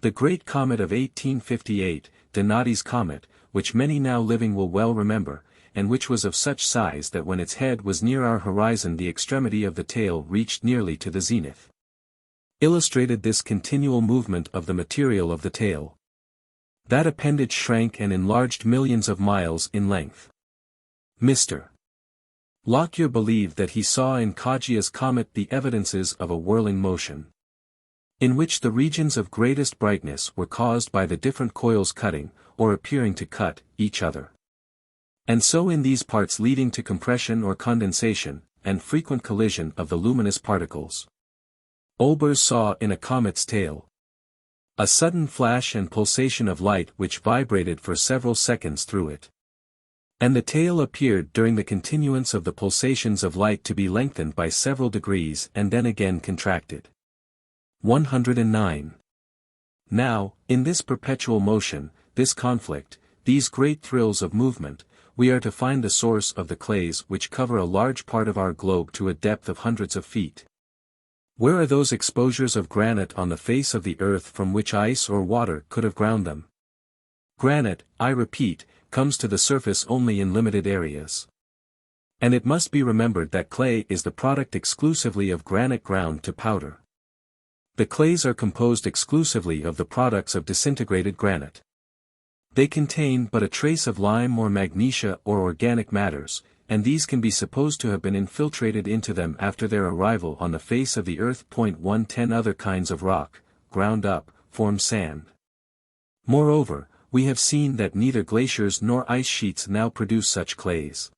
The great comet of 1858, Donati's comet, which many now living will well remember, and which was of such size that when its head was near our horizon the extremity of the tail reached nearly to the zenith, illustrated this continual movement of the material of the tail. That appendage shrank and enlarged millions of miles in length. Mr. Lockyer believed that he saw in Coggia's comet the evidences of a whirling motion, in which the regions of greatest brightness were caused by the different coils cutting, or appearing to cut, each other. And so in these parts leading to compression or condensation, and frequent collision of the luminous particles. Olbers saw in a comet's tail a sudden flash and pulsation of light which vibrated for several seconds through it. And the tail appeared during the continuance of the pulsations of light to be lengthened by several degrees and then again contracted. 109. Now, in this perpetual motion, this conflict, these great thrills of movement, we are to find the source of the clays which cover a large part of our globe to a depth of hundreds of feet. Where are those exposures of granite on the face of the earth from which ice or water could have ground them? Granite, I repeat, comes to the surface only in limited areas. And it must be remembered that clay is the product exclusively of granite ground to powder. The clays are composed exclusively of the products of disintegrated granite. They contain but a trace of lime or magnesia or organic matters, and these can be supposed to have been infiltrated into them after their arrival on the face of the earth. 110 Other kinds of rock, ground up, form sand. Moreover, we have seen that neither glaciers nor ice sheets now produce such clays.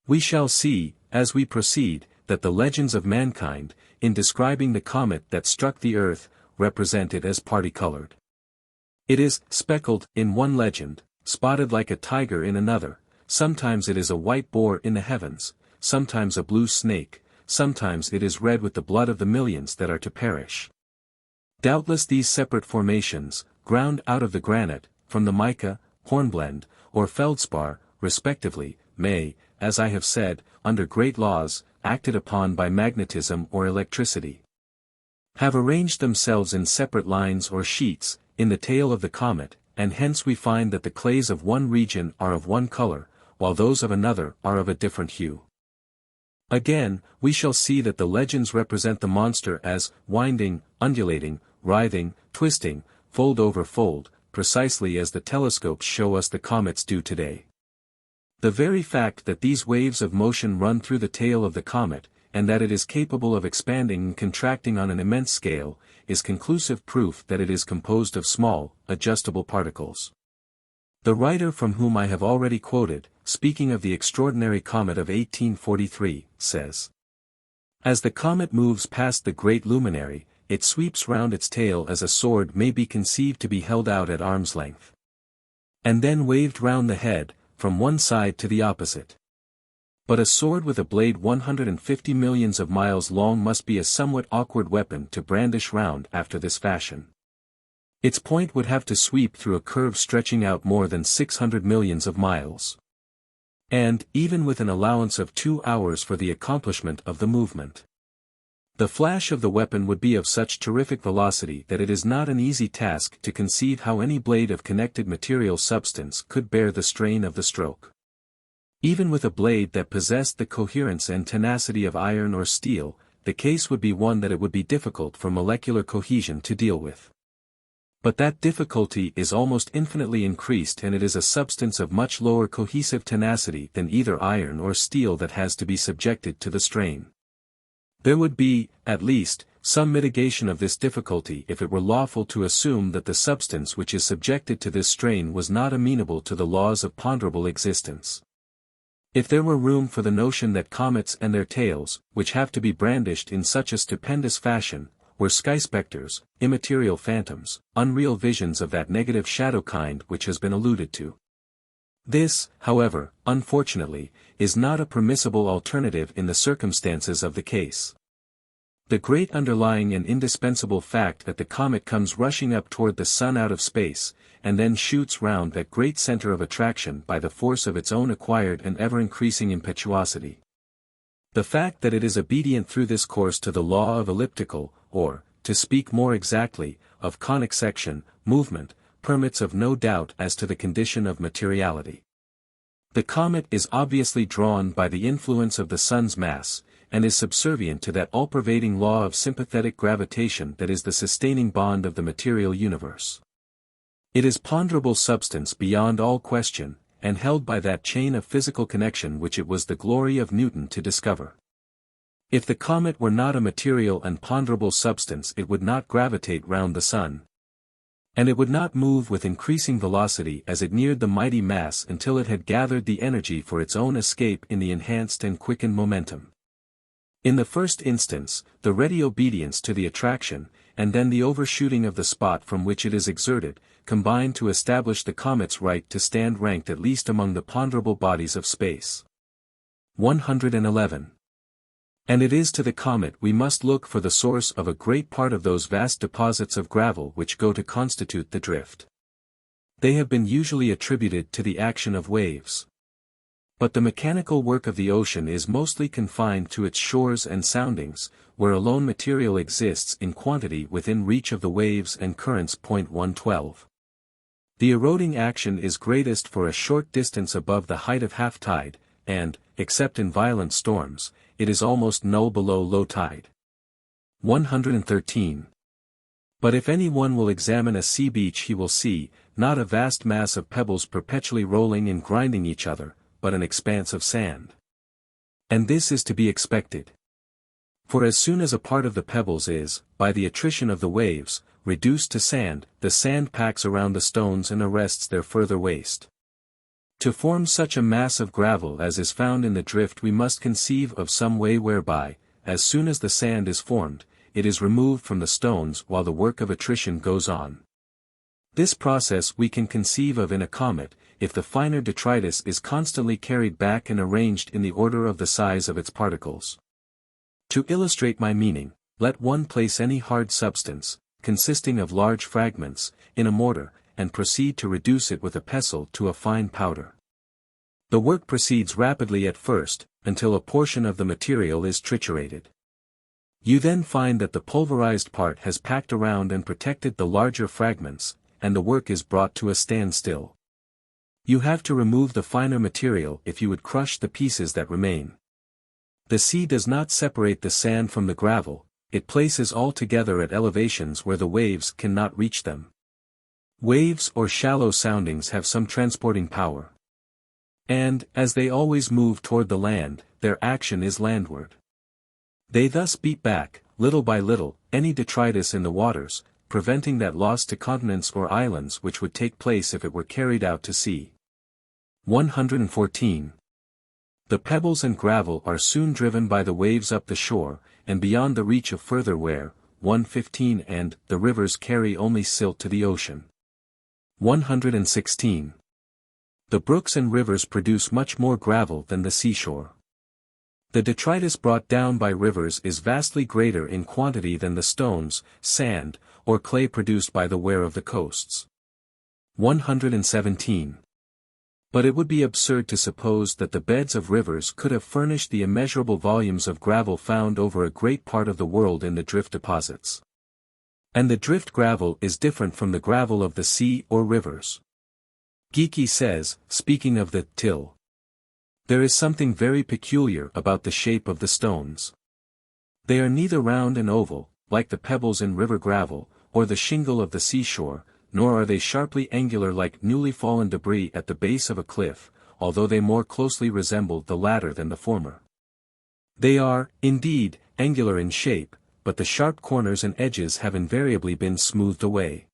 We shall see, as we proceed, that the legends of mankind, in describing the comet that struck the earth, represent it as parti-colored. It is speckled in one legend, spotted like a tiger in another, sometimes it is a white boar in the heavens, sometimes a blue snake, sometimes it is red with the blood of the millions that are to perish. Doubtless these separate formations, ground out of the granite, from the mica, hornblende, or feldspar, respectively, may, as I have said, under great laws, acted upon by magnetism or electricity, have arranged themselves in separate lines or sheets, in the tail of the comet, and hence we find that the clays of one region are of one color, while those of another are of a different hue. Again, we shall see that the legends represent the monster as winding, undulating, writhing, twisting, fold over fold, precisely as the telescopes show us the comets do today. The very fact that these waves of motion run through the tail of the comet, and that it is capable of expanding and contracting on an immense scale, is conclusive proof that it is composed of small, adjustable particles. The writer from whom I have already quoted, speaking of the extraordinary comet of 1843, says, "As the comet moves past the great luminary, it sweeps round its tail as a sword may be conceived to be held out at arm's length. And then waved round the head, from one side to the opposite. But a sword with a blade 150 millions of miles long must be a somewhat awkward weapon to brandish round after this fashion. Its point would have to sweep through a curve stretching out more than 600 millions of miles. And, even with an allowance of 2 hours for the accomplishment of the movement, the flash of the weapon would be of such terrific velocity that it is not an easy task to conceive how any blade of connected material substance could bear the strain of the stroke. Even with a blade that possessed the coherence and tenacity of iron or steel, the case would be one that it would be difficult for molecular cohesion to deal with. But that difficulty is almost infinitely increased, and it is a substance of much lower cohesive tenacity than either iron or steel that has to be subjected to the strain. There would be, at least, some mitigation of this difficulty if it were lawful to assume that the substance which is subjected to this strain was not amenable to the laws of ponderable existence. If there were room for the notion that comets and their tails, which have to be brandished in such a stupendous fashion, were sky specters, immaterial phantoms, unreal visions of that negative shadow kind which has been alluded to. This, however, unfortunately, is not a permissible alternative in the circumstances of the case. The great underlying and indispensable fact that the comet comes rushing up toward the sun out of space, and then shoots round that great center of attraction by the force of its own acquired and ever-increasing impetuosity. The fact that it is obedient through this course to the law of elliptical, or, to speak more exactly, of conic section, movement, permits of no doubt as to the condition of materiality. The comet is obviously drawn by the influence of the sun's mass, and is subservient to that all-pervading law of sympathetic gravitation that is the sustaining bond of the material universe. It is ponderable substance beyond all question, and held by that chain of physical connection which it was the glory of Newton to discover. If the comet were not a material and ponderable substance, it would not gravitate round the sun. And it would not move with increasing velocity as it neared the mighty mass until it had gathered the energy for its own escape in the enhanced and quickened momentum. In the first instance, the ready obedience to the attraction, and then the overshooting of the spot from which it is exerted, combine to establish the comet's right to stand ranked at least among the ponderable bodies of space. 111. And it is to the comet we must look for the source of a great part of those vast deposits of gravel which go to constitute the drift. They have been usually attributed to the action of waves. But the mechanical work of the ocean is mostly confined to its shores and soundings, where alone material exists in quantity within reach of the waves and currents. 112. The eroding action is greatest for a short distance above the height of half-tide, and, except in violent storms, it is almost null below low tide. 113. But if any one will examine a sea beach, he will see, not a vast mass of pebbles perpetually rolling and grinding each other, but an expanse of sand. And this is to be expected. For as soon as a part of the pebbles is, by the attrition of the waves, reduced to sand, the sand packs around the stones and arrests their further waste. To form such a mass of gravel as is found in the drift, we must conceive of some way whereby, as soon as the sand is formed, it is removed from the stones while the work of attrition goes on. This process we can conceive of in a comet, if the finer detritus is constantly carried back and arranged in the order of the size of its particles. To illustrate my meaning, let one place any hard substance, consisting of large fragments, in a mortar, and proceed to reduce it with a pestle to a fine powder. The work proceeds rapidly at first, until a portion of the material is triturated. You then find that the pulverized part has packed around and protected the larger fragments, and the work is brought to a standstill. You have to remove the finer material if you would crush the pieces that remain. The sea does not separate the sand from the gravel, it places all together at elevations where the waves cannot reach them. Waves or shallow soundings have some transporting power. And, as they always move toward the land, their action is landward. They thus beat back, little by little, any detritus in the waters, preventing that loss to continents or islands which would take place if it were carried out to sea. 114. The pebbles and gravel are soon driven by the waves up the shore, and beyond the reach of further wear. 115 And the rivers carry only silt to the ocean. 116. The brooks and rivers produce much more gravel than the seashore. The detritus brought down by rivers is vastly greater in quantity than the stones, sand, or clay produced by the wear of the coasts. 117. But it would be absurd to suppose that the beds of rivers could have furnished the immeasurable volumes of gravel found over a great part of the world in the drift deposits. And the drift gravel is different from the gravel of the sea or rivers. Geeky says, speaking of the till, there is something very peculiar about the shape of the stones. They are neither round and oval, like the pebbles in river gravel, or the shingle of the seashore, nor are they sharply angular like newly fallen debris at the base of a cliff, although they more closely resemble the latter than the former. They are, indeed, angular in shape, but the sharp corners and edges have invariably been smoothed away.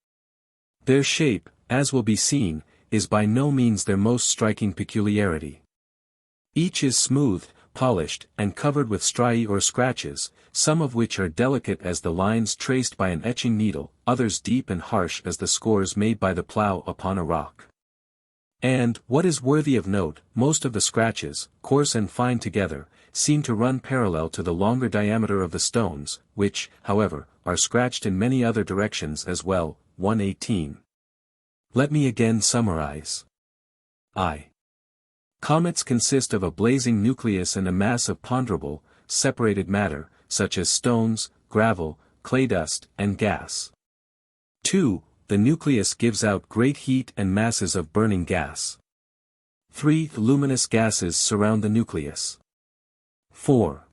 Their shape, as will be seen, is by no means their most striking peculiarity. Each is smooth, polished, and covered with striae or scratches, some of which are delicate as the lines traced by an etching needle, others deep and harsh as the scores made by the plough upon a rock. And, what is worthy of note, most of the scratches, coarse and fine together, seem to run parallel to the longer diameter of the stones, which, however, are scratched in many other directions as well. 118. Let me again summarize. I. Comets consist of a blazing nucleus and a mass of ponderable, separated matter, such as stones, gravel, clay dust, and gas. 2. The nucleus gives out great heat and masses of burning gas. 3. Luminous gases surround the nucleus. 4.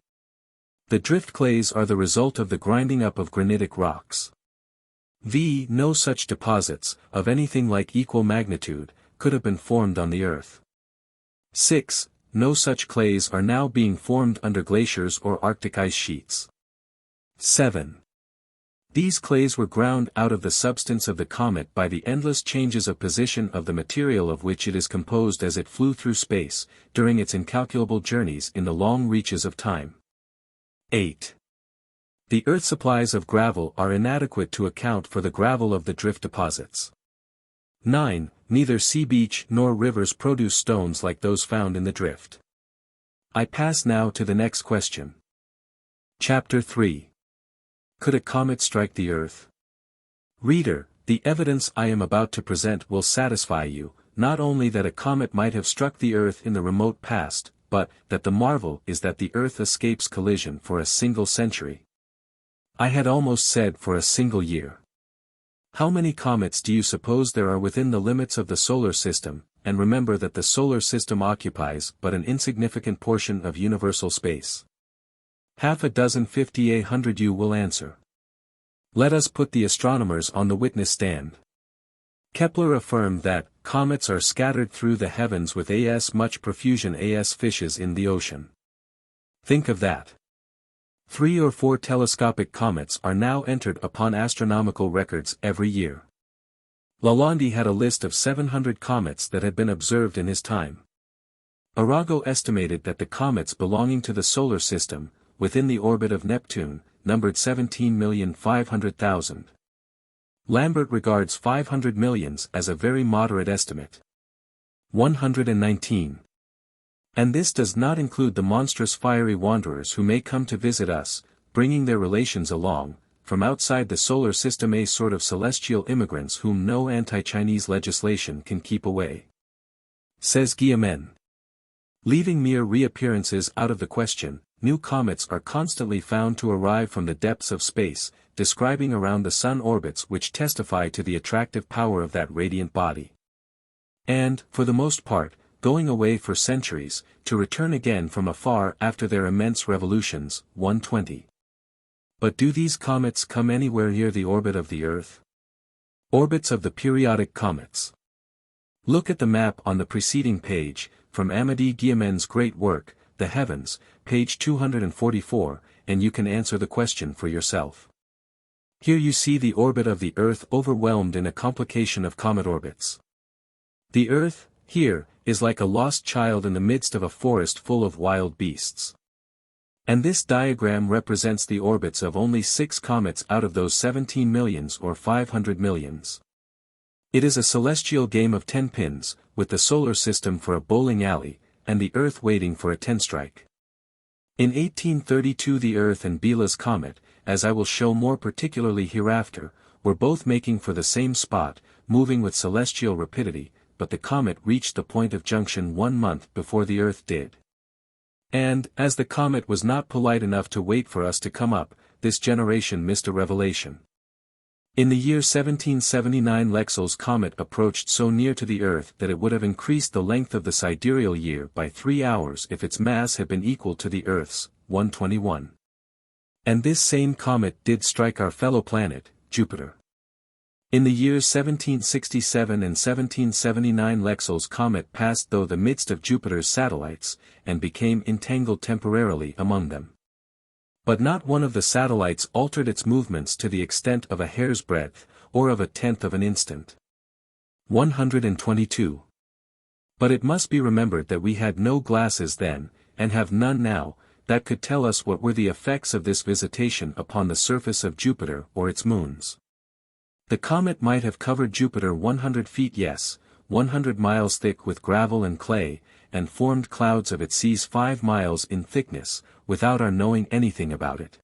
The drift clays are the result of the grinding up of granitic rocks. No such deposits, of anything like equal magnitude, could have been formed on the earth. 6. No such clays are now being formed under glaciers or Arctic ice sheets. 7. These clays were ground out of the substance of the comet by the endless changes of position of the material of which it is composed as it flew through space, during its incalculable journeys in the long reaches of time. 8. The earth supplies of gravel are inadequate to account for the gravel of the drift deposits. 9. Neither sea beach nor rivers produce stones like those found in the drift. I pass now to the next question. Chapter 3. Could a comet strike the Earth? Reader, the evidence I am about to present will satisfy you, not only that a comet might have struck the Earth in the remote past, but that the marvel is that the Earth escapes collision for a single century. I had almost said for a single year. How many comets do you suppose there are within the limits of the solar system, and remember that the solar system occupies but an insignificant portion of universal space? Half a dozen 5,800 you will answer. Let us put the astronomers on the witness stand. Kepler affirmed that comets are scattered through the heavens with as much profusion as fishes in the ocean. Think of that. 3 or 4 telescopic comets are now entered upon astronomical records every year. Lalande had a list of 700 comets that had been observed in his time. Arago estimated that the comets belonging to the solar system, within the orbit of Neptune, numbered 17,500,000. Lambert regards 500 millions as a very moderate estimate. 119. And this does not include the monstrous fiery wanderers who may come to visit us, bringing their relations along, from outside the solar system, a sort of celestial immigrants whom no anti-Chinese legislation can keep away. Says Guillemin. Leaving mere reappearances out of the question, new comets are constantly found to arrive from the depths of space, describing around the Sun orbits which testify to the attractive power of that radiant body. And, for the most part, going away for centuries, to return again from afar after their immense revolutions. 120. But do these comets come anywhere near the orbit of the Earth? Orbits of the periodic comets. Look at the map on the preceding page, from Amédée Guillemin's great work, The Heavens, page 244, and you can answer the question for yourself. Here you see the orbit of the Earth overwhelmed in a complication of comet orbits. The Earth, here, is like a lost child in the midst of a forest full of wild beasts. And this diagram represents the orbits of only 6 comets out of those 17 millions or 500 millions. It is a celestial game of 10 pins, with the solar system for a bowling alley, and the Earth waiting for a 10-strike. In 1832 the Earth and Biela's comet, as I will show more particularly hereafter, were both making for the same spot, moving with celestial rapidity, but the comet reached the point of junction 1 month before the Earth did. And, as the comet was not polite enough to wait for us to come up, this generation missed a revelation. In the year 1779 Lexell's comet approached so near to the Earth that it would have increased the length of the sidereal year by 3 hours if its mass had been equal to the Earth's, 121. And this same comet did strike our fellow planet, Jupiter. In the years 1767 and 1779 Lexell's comet passed through the midst of Jupiter's satellites, and became entangled temporarily among them. But not one of the satellites altered its movements to the extent of a hair's breadth, or of a tenth of an instant. 122. But it must be remembered that we had no glasses then, and have none now, that could tell us what were the effects of this visitation upon the surface of Jupiter or its moons. The comet might have covered Jupiter 100 feet, yes, 100 miles thick with gravel and clay, and formed clouds of its seas 5 miles in thickness, without our knowing anything about it.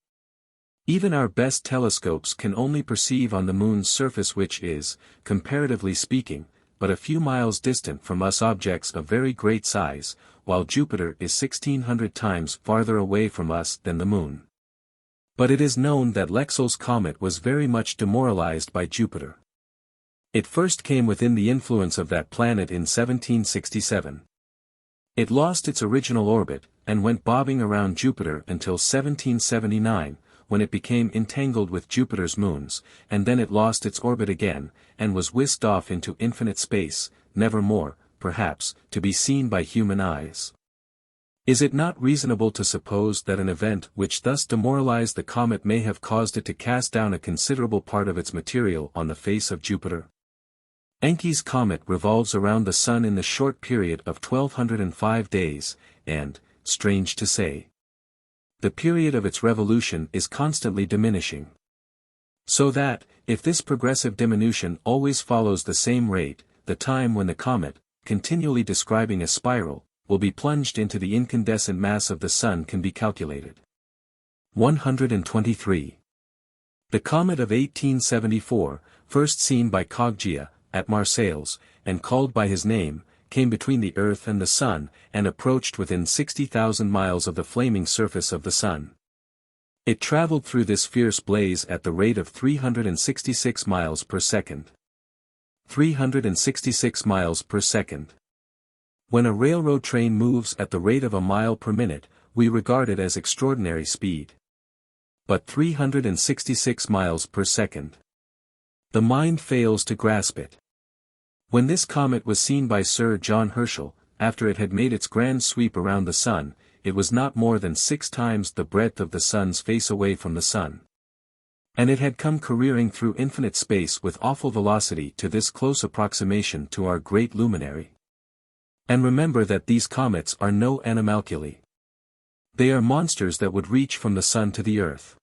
Even our best telescopes can only perceive on the moon's surface, which is, comparatively speaking, but a few miles distant from us, objects of very great size, while Jupiter is 1,600 times farther away from us than the moon. But it is known that Lexell's comet was very much demoralized by Jupiter. It first came within the influence of that planet in 1767. It lost its original orbit, and went bobbing around Jupiter until 1779, when it became entangled with Jupiter's moons, and then it lost its orbit again, and was whisked off into infinite space, never more, perhaps, to be seen by human eyes. Is it not reasonable to suppose that an event which thus demoralized the comet may have caused it to cast down a considerable part of its material on the face of Jupiter? Encke's comet revolves around the Sun in the short period of 1205 days, and, strange to say, the period of its revolution is constantly diminishing. So that, if this progressive diminution always follows the same rate, the time when the comet, continually describing a spiral, will be plunged into the incandescent mass of the Sun can be calculated. 123. The comet of 1874, first seen by Coggia, at Marseilles, and called by his name, came between the Earth and the Sun, and approached within 60,000 miles of the flaming surface of the Sun. It traveled through this fierce blaze at the rate of 366 miles per second. 366 miles per second. When a railroad train moves at the rate of a mile per minute, we regard it as extraordinary speed. But 366 miles per second. The mind fails to grasp it. When this comet was seen by Sir John Herschel, after it had made its grand sweep around the Sun, it was not more than 6 times the breadth of the Sun's face away from the Sun. And it had come careering through infinite space with awful velocity to this close approximation to our great luminary. And remember that these comets are no animalculae. They are monsters that would reach from the Sun to the Earth.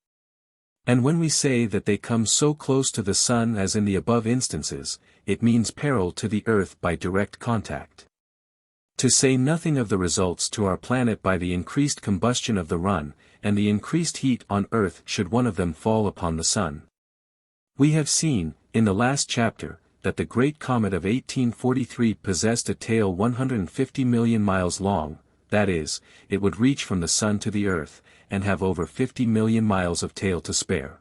And when we say that they come so close to the Sun as in the above instances, it means peril to the Earth by direct contact. To say nothing of the results to our planet by the increased combustion of the run, and the increased heat on Earth should one of them fall upon the Sun. We have seen, in the last chapter, that the great comet of 1843 possessed a tail 150 million miles long, that is, it would reach from the Sun to the Earth, and have over 50 million miles of tail to spare.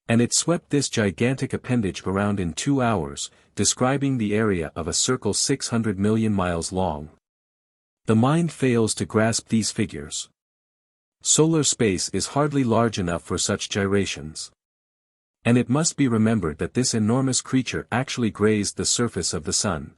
And it swept this gigantic appendage around in 2 hours, describing the area of a circle 600 million miles long. The mind fails to grasp these figures. Solar space is hardly large enough for such gyrations. And it must be remembered that this enormous creature actually grazed the surface of the Sun.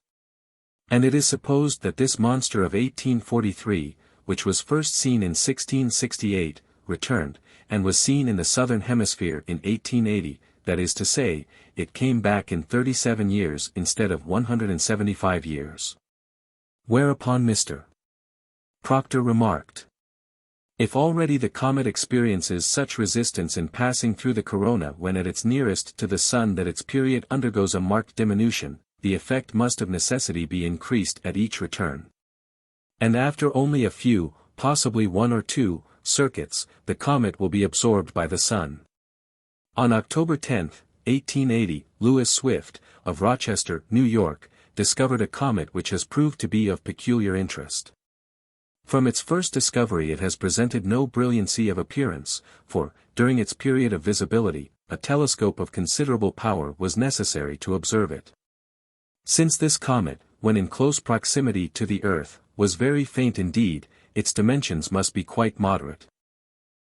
And it is supposed that this monster of 1843, which was first seen in 1668, returned, and was seen in the southern hemisphere in 1880, that is to say, it came back in 37 years instead of 175 years. Whereupon Mr. Proctor remarked, "If already the comet experiences such resistance in passing through the corona when at its nearest to the Sun that its period undergoes a marked diminution, the effect must of necessity be increased at each return. And after only a few, possibly 1 or 2, circuits, the comet will be absorbed by the Sun." On October 10, 1880, Lewis Swift, of Rochester, New York, discovered a comet which has proved to be of peculiar interest. From its first discovery it has presented no brilliancy of appearance, for, during its period of visibility, a telescope of considerable power was necessary to observe it. Since this comet, when in close proximity to the Earth, was very faint indeed, its dimensions must be quite moderate.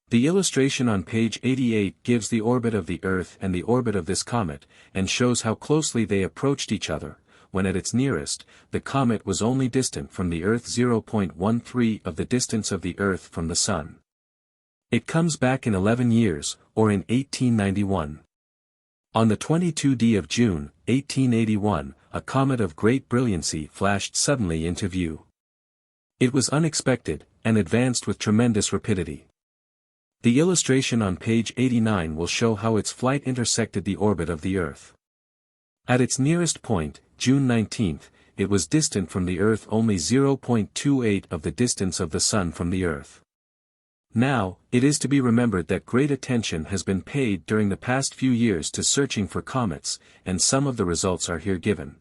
The illustration on page 88 gives the orbit of the Earth and the orbit of this comet, and shows how closely they approached each other. When at its nearest, the comet was only distant from the Earth 0.13 of the distance of the Earth from the Sun. It comes back in 11 years, or in 1891. On the 22d of June, 1881, a comet of great brilliancy flashed suddenly into view. It was unexpected, and advanced with tremendous rapidity. The illustration on page 89 will show how its flight intersected the orbit of the Earth. At its nearest point, June 19, it was distant from the Earth only 0.28 of the distance of the Sun from the Earth. Now, it is to be remembered that great attention has been paid during the past few years to searching for comets, and some of the results are here given.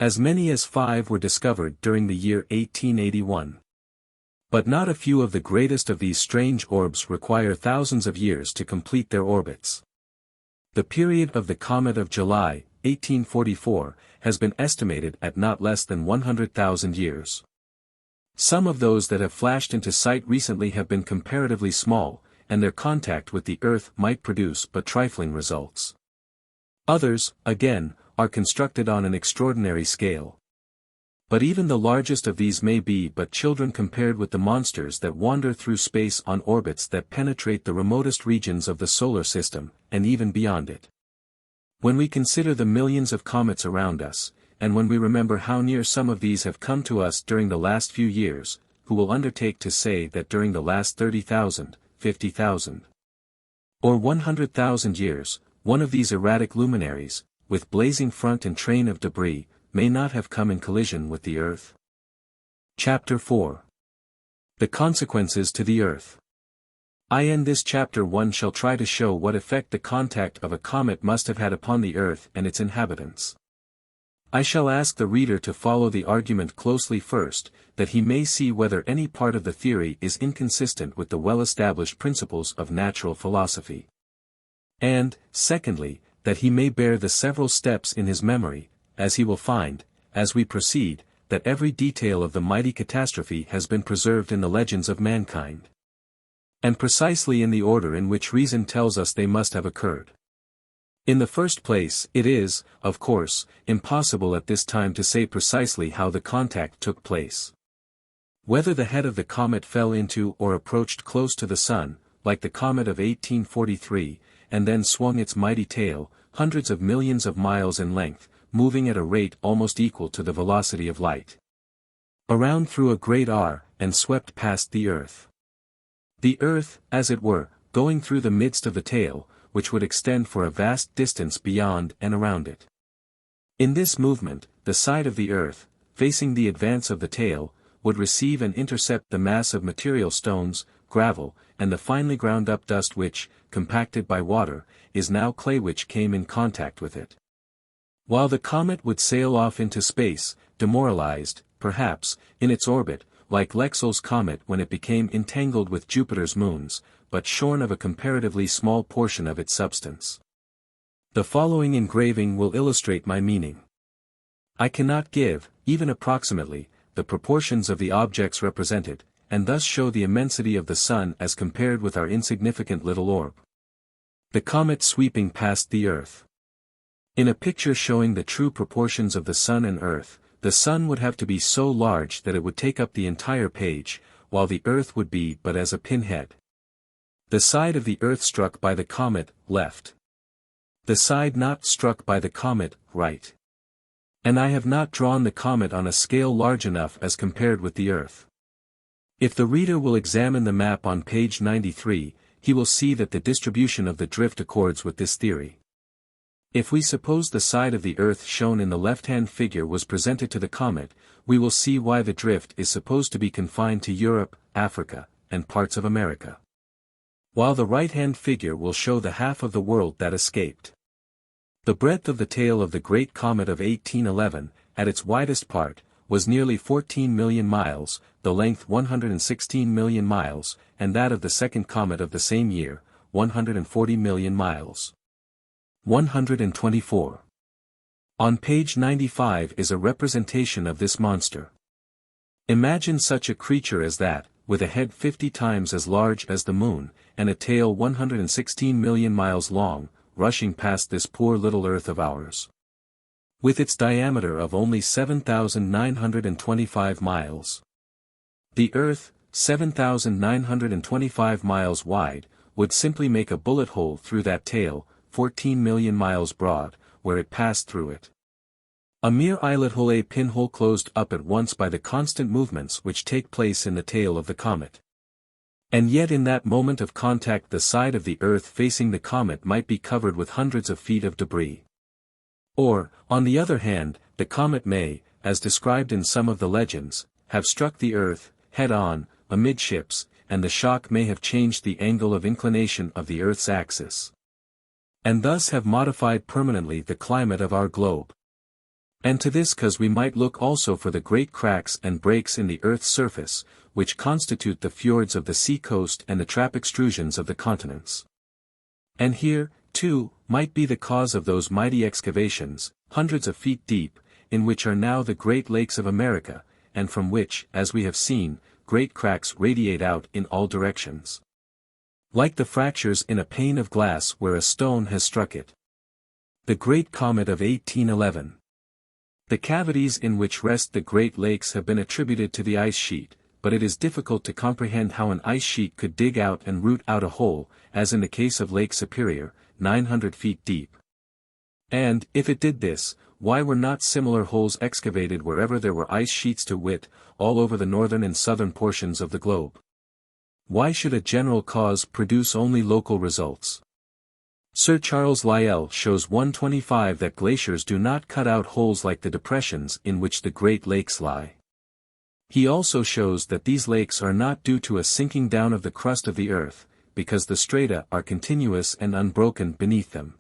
As many as 5 were discovered during the year 1881. But not a few of the greatest of these strange orbs require thousands of years to complete their orbits. The period of the comet of July, 1844, has been estimated at not less than 100,000 years. Some of those that have flashed into sight recently have been comparatively small, and their contact with the Earth might produce but trifling results. Others, again, are constructed on an extraordinary scale. But even the largest of these may be but children compared with the monsters that wander through space on orbits that penetrate the remotest regions of the solar system, and even beyond it. When we consider the millions of comets around us, and when we remember how near some of these have come to us during the last few years, who will undertake to say that during the last 30,000, 50,000, or 100,000 years, one of these erratic luminaries, with blazing front and train of debris, may not have come in collision with the Earth? Chapter 4. The Consequences to the Earth. I end this chapter 1 shall try to show what effect the contact of a comet must have had upon the Earth and its inhabitants. I shall ask the reader to follow the argument closely first, that he may see whether any part of the theory is inconsistent with the well-established principles of natural philosophy. And, secondly, that he may bear the several steps in his memory, as he will find, as we proceed, that every detail of the mighty catastrophe has been preserved in the legends of mankind. And precisely in the order in which reason tells us they must have occurred. In the first place, it is, of course, impossible at this time to say precisely how the contact took place. Whether the head of the comet fell into or approached close to the Sun, like the comet of 1843, and then swung its mighty tail, hundreds of millions of miles in length, moving at a rate almost equal to the velocity of light, around through a great R, and swept past the Earth. The Earth, as it were, going through the midst of the tail, which would extend for a vast distance beyond and around it. In this movement, the side of the Earth, facing the advance of the tail, would receive and intercept the mass of material stones, gravel, and the finely ground up dust which, compacted by water, is now clay which came in contact with it. While the comet would sail off into space, demoralized, perhaps, in its orbit, like Lexell's comet when it became entangled with Jupiter's moons, but shorn of a comparatively small portion of its substance. The following engraving will illustrate my meaning. I cannot give, even approximately, the proportions of the objects represented, and thus show the immensity of the Sun as compared with our insignificant little orb. The comet sweeping past the Earth. In a picture showing the true proportions of the Sun and Earth, the Sun would have to be so large that it would take up the entire page, while the Earth would be but as a pinhead. The side of the Earth struck by the comet, left. The side not struck by the comet, right. And I have not drawn the comet on a scale large enough as compared with the Earth. If the reader will examine the map on page 93, he will see that the distribution of the drift accords with this theory. If we suppose the side of the Earth shown in the left-hand figure was presented to the comet, we will see why the drift is supposed to be confined to Europe, Africa, and parts of America. While the right-hand figure will show the half of the world that escaped. The breadth of the tail of the Great Comet of 1811, at its widest part, was nearly 14 million miles, the length 116 million miles, and that of the second comet of the same year, 140 million miles. 124. On page 95 is a representation of this monster. Imagine such a creature as that, with a head 50 times as large as the moon, and a tail 116 million miles long, rushing past this poor little Earth of ours. With its diameter of only 7,925 miles. The Earth, 7,925 miles wide, would simply make a bullet hole through that tail, 14 million miles broad, where it passed through it. A mere eyelet hole, a pinhole closed up at once by the constant movements which take place in the tail of the comet. And yet in that moment of contact the side of the Earth facing the comet might be covered with hundreds of feet of debris. Or, on the other hand, the comet may, as described in some of the legends, have struck the Earth, head-on, amidships, and the shock may have changed the angle of inclination of the Earth's axis. And thus have modified permanently the climate of our globe. And to this cause we might look also for the great cracks and breaks in the Earth's surface, which constitute the fjords of the sea coast and the trap extrusions of the continents. And here, too, might be the cause of those mighty excavations, hundreds of feet deep, in which are now the Great Lakes of America, and from which, as we have seen, great cracks radiate out in all directions. Like the fractures in a pane of glass where a stone has struck it. The Great Comet of 1811. The cavities in which rest the Great Lakes have been attributed to the ice sheet, but it is difficult to comprehend how an ice sheet could dig out and root out a hole, as in the case of Lake Superior, 900 feet deep. And, if it did this, why were not similar holes excavated wherever there were ice sheets, to wit, all over the northern and southern portions of the globe? Why should a general cause produce only local results? Sir Charles Lyell shows 125 that glaciers do not cut out holes like the depressions in which the Great Lakes lie. He also shows that these lakes are not due to a sinking down of the crust of the earth, because the strata are continuous and unbroken beneath them.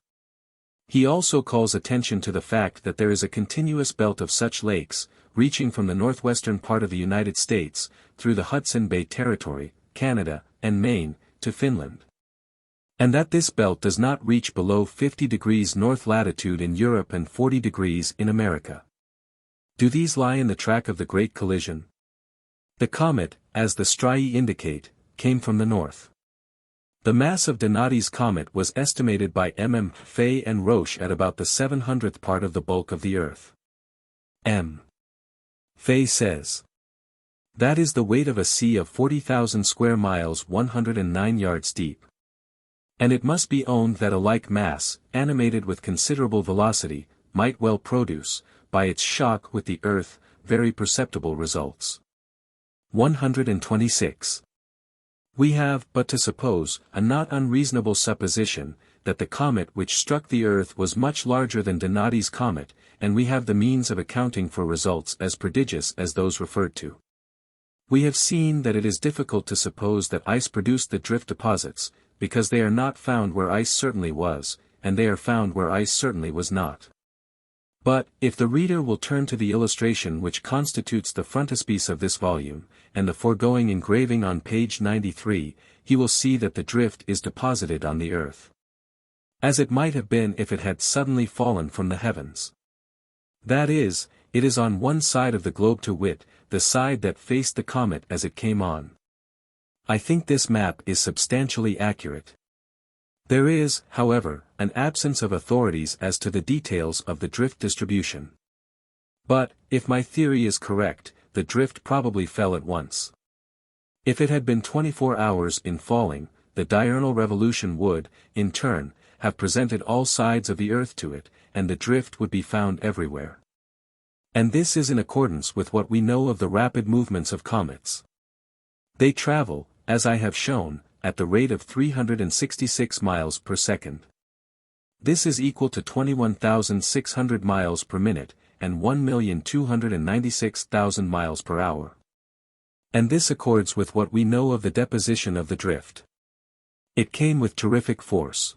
He also calls attention to the fact that there is a continuous belt of such lakes, reaching from the northwestern part of the United States, through the Hudson Bay Territory, Canada, and Maine, to Finland. And that this belt does not reach below 50 degrees north latitude in Europe and 40 degrees in America. Do these lie in the track of the Great Collision? The comet, as the striae indicate, came from the north. The mass of Donati's comet was estimated by MM. Fay and Roche at about the 700th part of the bulk of the Earth. M. Fay says, that is the weight of a sea of 40,000 square miles, 109 yards deep. And it must be owned that a like mass, animated with considerable velocity, might well produce, by its shock with the earth, very perceptible results. 126. We have but to suppose, a not unreasonable supposition, that the comet which struck the earth was much larger than Donati's comet, and we have the means of accounting for results as prodigious as those referred to. We have seen that it is difficult to suppose that ice produced the drift deposits, because they are not found where ice certainly was, and they are found where ice certainly was not. But, if the reader will turn to the illustration which constitutes the frontispiece of this volume, and the foregoing engraving on page 93, he will see that the drift is deposited on the earth. As it might have been if it had suddenly fallen from the heavens. That is, it is on one side of the globe, to wit, the side that faced the comet as it came on. I think this map is substantially accurate. There is, however, an absence of authorities as to the details of the drift distribution. But, if my theory is correct, the drift probably fell at once. If it had been 24 hours in falling, the the diurnal revolution would, in turn, have presented all sides of the Earth to it, and the drift would be found everywhere. And this is in accordance with what we know of the rapid movements of comets. They travel, as I have shown, at the rate of 366 miles per second. This is equal to 21,600 miles per minute, and 1,296,000 miles per hour. And this accords with what we know of the deposition of the drift. It came with terrific force.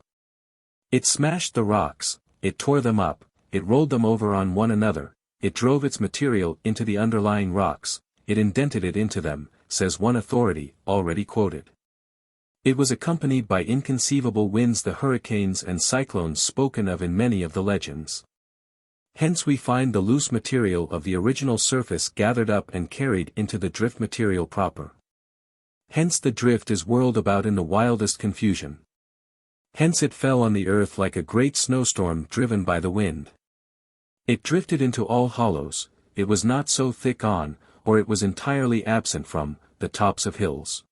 It smashed the rocks, it tore them up, it rolled them over on one another, it drove its material into the underlying rocks, it indented it into them, says one authority, already quoted. It was accompanied by inconceivable winds, the hurricanes and cyclones spoken of in many of the legends. Hence we find the loose material of the original surface gathered up and carried into the drift material proper. Hence the drift is whirled about in the wildest confusion. Hence it fell on the earth like a great snowstorm driven by the wind. It drifted into all hollows, it was not so thick on, or it was entirely absent from, the tops of hills.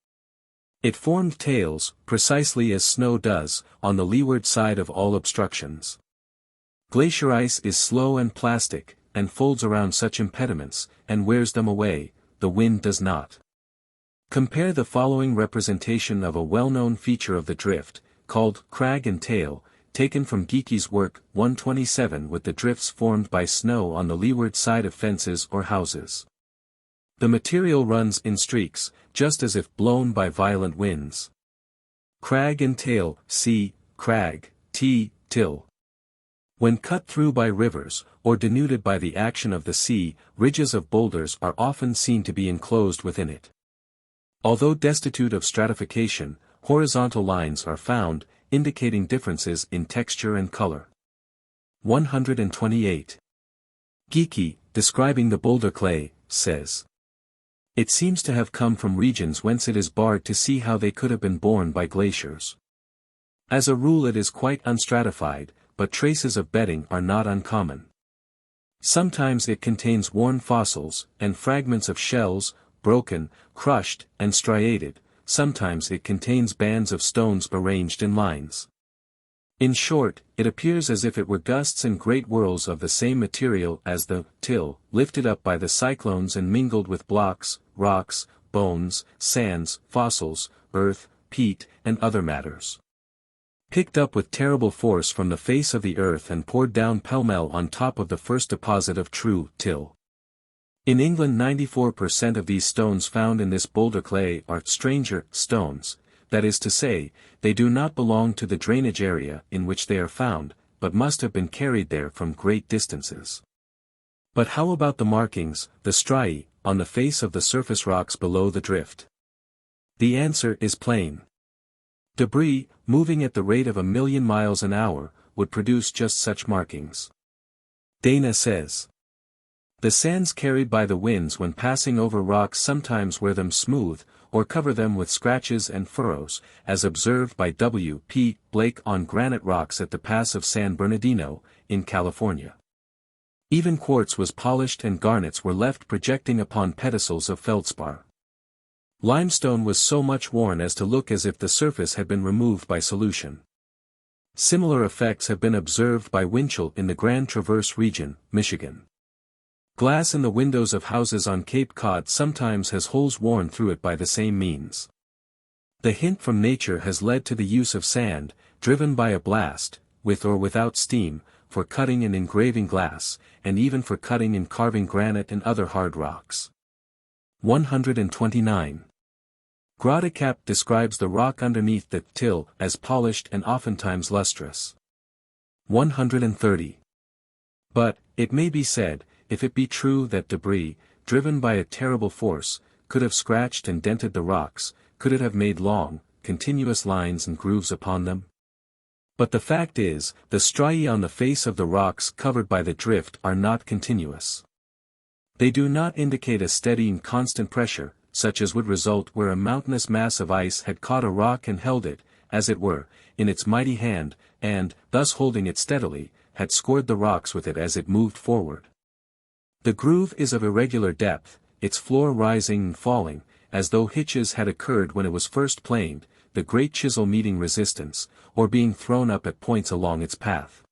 It formed tails, precisely as snow does, on the leeward side of all obstructions. Glacier ice is slow and plastic, and folds around such impediments, and wears them away, the wind does not. Compare the following representation of a well-known feature of the drift, called crag and tail, taken from Geeky's work 127 with the drifts formed by snow on the leeward side of fences or houses. The material runs in streaks, just as if blown by violent winds. Crag and tail, c, crag, t, till. When cut through by rivers, or denuded by the action of the sea, ridges of boulders are often seen to be enclosed within it. Although destitute of stratification, horizontal lines are found, indicating differences in texture and color. 128. Geeky, describing the boulder clay, says, "It seems to have come from regions whence it is barred to see how they could have been borne by glaciers. As a rule it is quite unstratified, but traces of bedding are not uncommon. Sometimes it contains worn fossils, and fragments of shells, broken, crushed, and striated, sometimes it contains bands of stones arranged in lines. In short, it appears as if it were gusts and great whirls of the same material as the till, lifted up by the cyclones and mingled with blocks, rocks, bones, sands, fossils, earth, peat, and other matters. Picked up with terrible force from the face of the earth and poured down pell-mell on top of the first deposit of true till. In England 94% of these stones found in this boulder clay are stranger stones, that is to say, they do not belong to the drainage area in which they are found, but must have been carried there from great distances. But how about the markings, the striae, on the face of the surface rocks below the drift? The answer is plain. Debris, moving at the rate of 1,000,000 miles an hour, would produce just such markings. Dana says, "The sands carried by the winds when passing over rocks sometimes wear them smooth, or cover them with scratches and furrows, as observed by W. P. Blake on granite rocks at the pass of San Bernardino, in California. Even quartz was polished and garnets were left projecting upon pedestals of feldspar. Limestone was so much worn as to look as if the surface had been removed by solution. Similar effects have been observed by Winchell in the Grand Traverse region, Michigan. Glass in the windows of houses on Cape Cod sometimes has holes worn through it by the same means. The hint from nature has led to the use of sand, driven by a blast, with or without steam, for cutting and engraving glass, and even for cutting and carving granite and other hard rocks." 129. Grotecap describes the rock underneath the till as polished and oftentimes lustrous. 130. But, it may be said, if it be true that debris, driven by a terrible force, could have scratched and dented the rocks, could it have made long, continuous lines and grooves upon them? But the fact is, the striae on the face of the rocks covered by the drift are not continuous. They do not indicate a steady and constant pressure, such as would result where a mountainous mass of ice had caught a rock and held it, as it were, in its mighty hand, and, thus holding it steadily, had scored the rocks with it as it moved forward. The groove is of irregular depth, its floor rising and falling, as though hitches had occurred when it was first planed, the great chisel meeting resistance, or being thrown up at points along its path.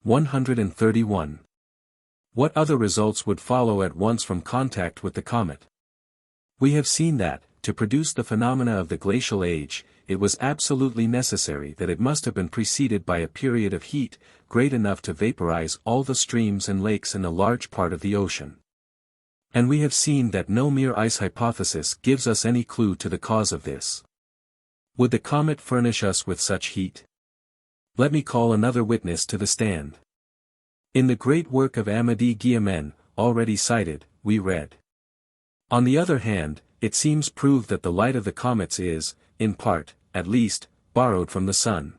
131. What other results would follow at once from contact with the comet? We have seen that, to produce the phenomena of the glacial age, it was absolutely necessary that it must have been preceded by a period of heat, great enough to vaporize all the streams and lakes in a large part of the ocean. And we have seen that no mere ice hypothesis gives us any clue to the cause of this. Would the comet furnish us with such heat? Let me call another witness to the stand. In the great work of Amédée Guillaumin, already cited, we read. On the other hand, it seems proved that the light of the comets is, in part, at least, borrowed from the sun.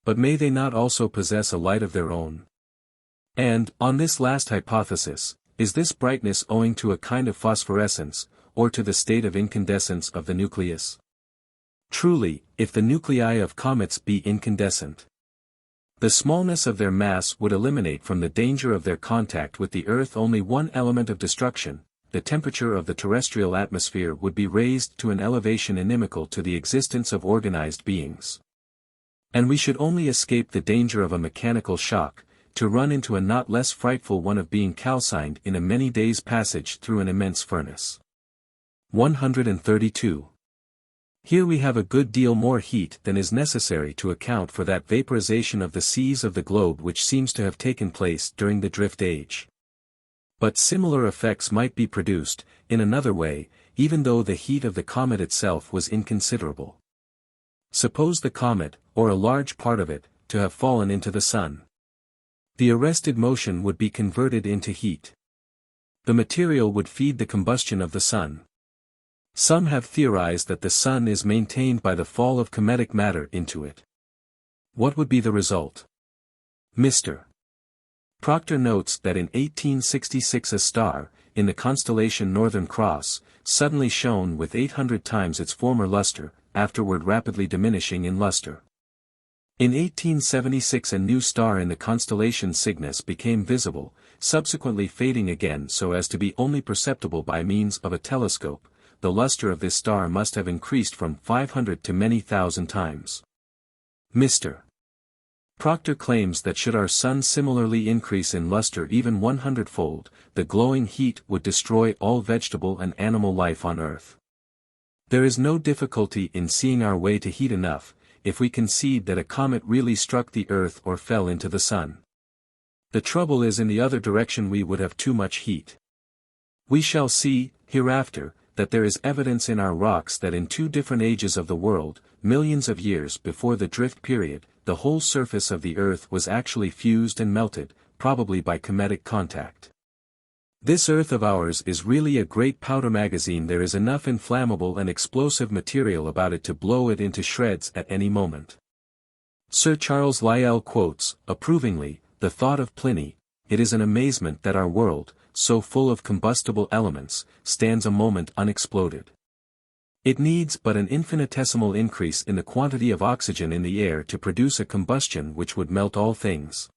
But may they not also possess a light of their own? And, on this last hypothesis, is this brightness owing to a kind of phosphorescence, or to the state of incandescence of the nucleus? Truly, if the nuclei of comets be incandescent, the smallness of their mass would eliminate from the danger of their contact with the Earth only one element of destruction. The temperature of the terrestrial atmosphere would be raised to an elevation inimical to the existence of organized beings. And we should only escape the danger of a mechanical shock, to run into a not less frightful one of being calcined in a many days' passage through an immense furnace. 132. Here we have a good deal more heat than is necessary to account for that vaporization of the seas of the globe which seems to have taken place during the drift age. But similar effects might be produced, in another way, even though the heat of the comet itself was inconsiderable. Suppose the comet, or a large part of it, to have fallen into the sun. The arrested motion would be converted into heat. The material would feed the combustion of the sun. Some have theorized that the sun is maintained by the fall of cometic matter into it. What would be the result? Mr. Proctor notes that in 1866 a star, in the constellation Northern Cross, suddenly shone with 800 times its former luster, afterward rapidly diminishing in luster. In 1876 a new star in the constellation Cygnus became visible, subsequently fading again so as to be only perceptible by means of a telescope. The luster of this star must have increased from 500 to many thousand times. Mr. Proctor claims that should our sun similarly increase in luster even 100-fold, the glowing heat would destroy all vegetable and animal life on Earth. There is no difficulty in seeing our way to heat enough, if we concede that a comet really struck the Earth or fell into the sun. The trouble is in the other direction we would have too much heat. We shall see, hereafter, that there is evidence in our rocks that in two different ages of the world, millions of years before the drift period, the whole surface of the Earth was actually fused and melted, probably by cometic contact. This Earth of ours is really a great powder magazine. There is enough inflammable and explosive material about it to blow it into shreds at any moment. Sir Charles Lyell quotes, approvingly, the thought of Pliny, "It is an amazement that our world, so full of combustible elements, stands a moment unexploded. It needs but an infinitesimal increase in the quantity of oxygen in the air to produce a combustion which would melt all things.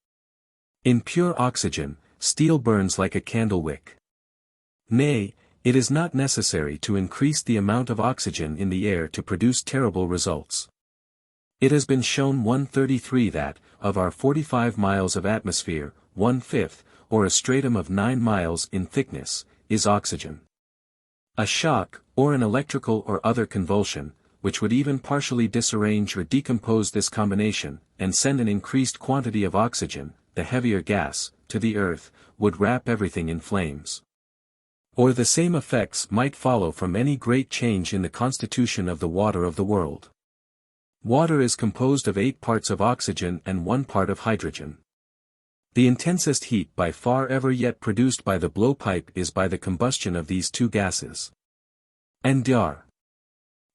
In pure oxygen, steel burns like a candle wick. Nay, it is not necessary to increase the amount of oxygen in the air to produce terrible results. It has been shown 133 that, of our 45 miles of atmosphere, 1/5, or a stratum of 9 miles in thickness, is oxygen. A shock, or an electrical or other convulsion, which would even partially disarrange or decompose this combination, and send an increased quantity of oxygen, the heavier gas, to the Earth, would wrap everything in flames. Or the same effects might follow from any great change in the constitution of the water of the world. Water is composed of 8 parts of oxygen and 1 part of hydrogen. The intensest heat by far ever yet produced by the blowpipe is by the combustion of these two gases. And Dr.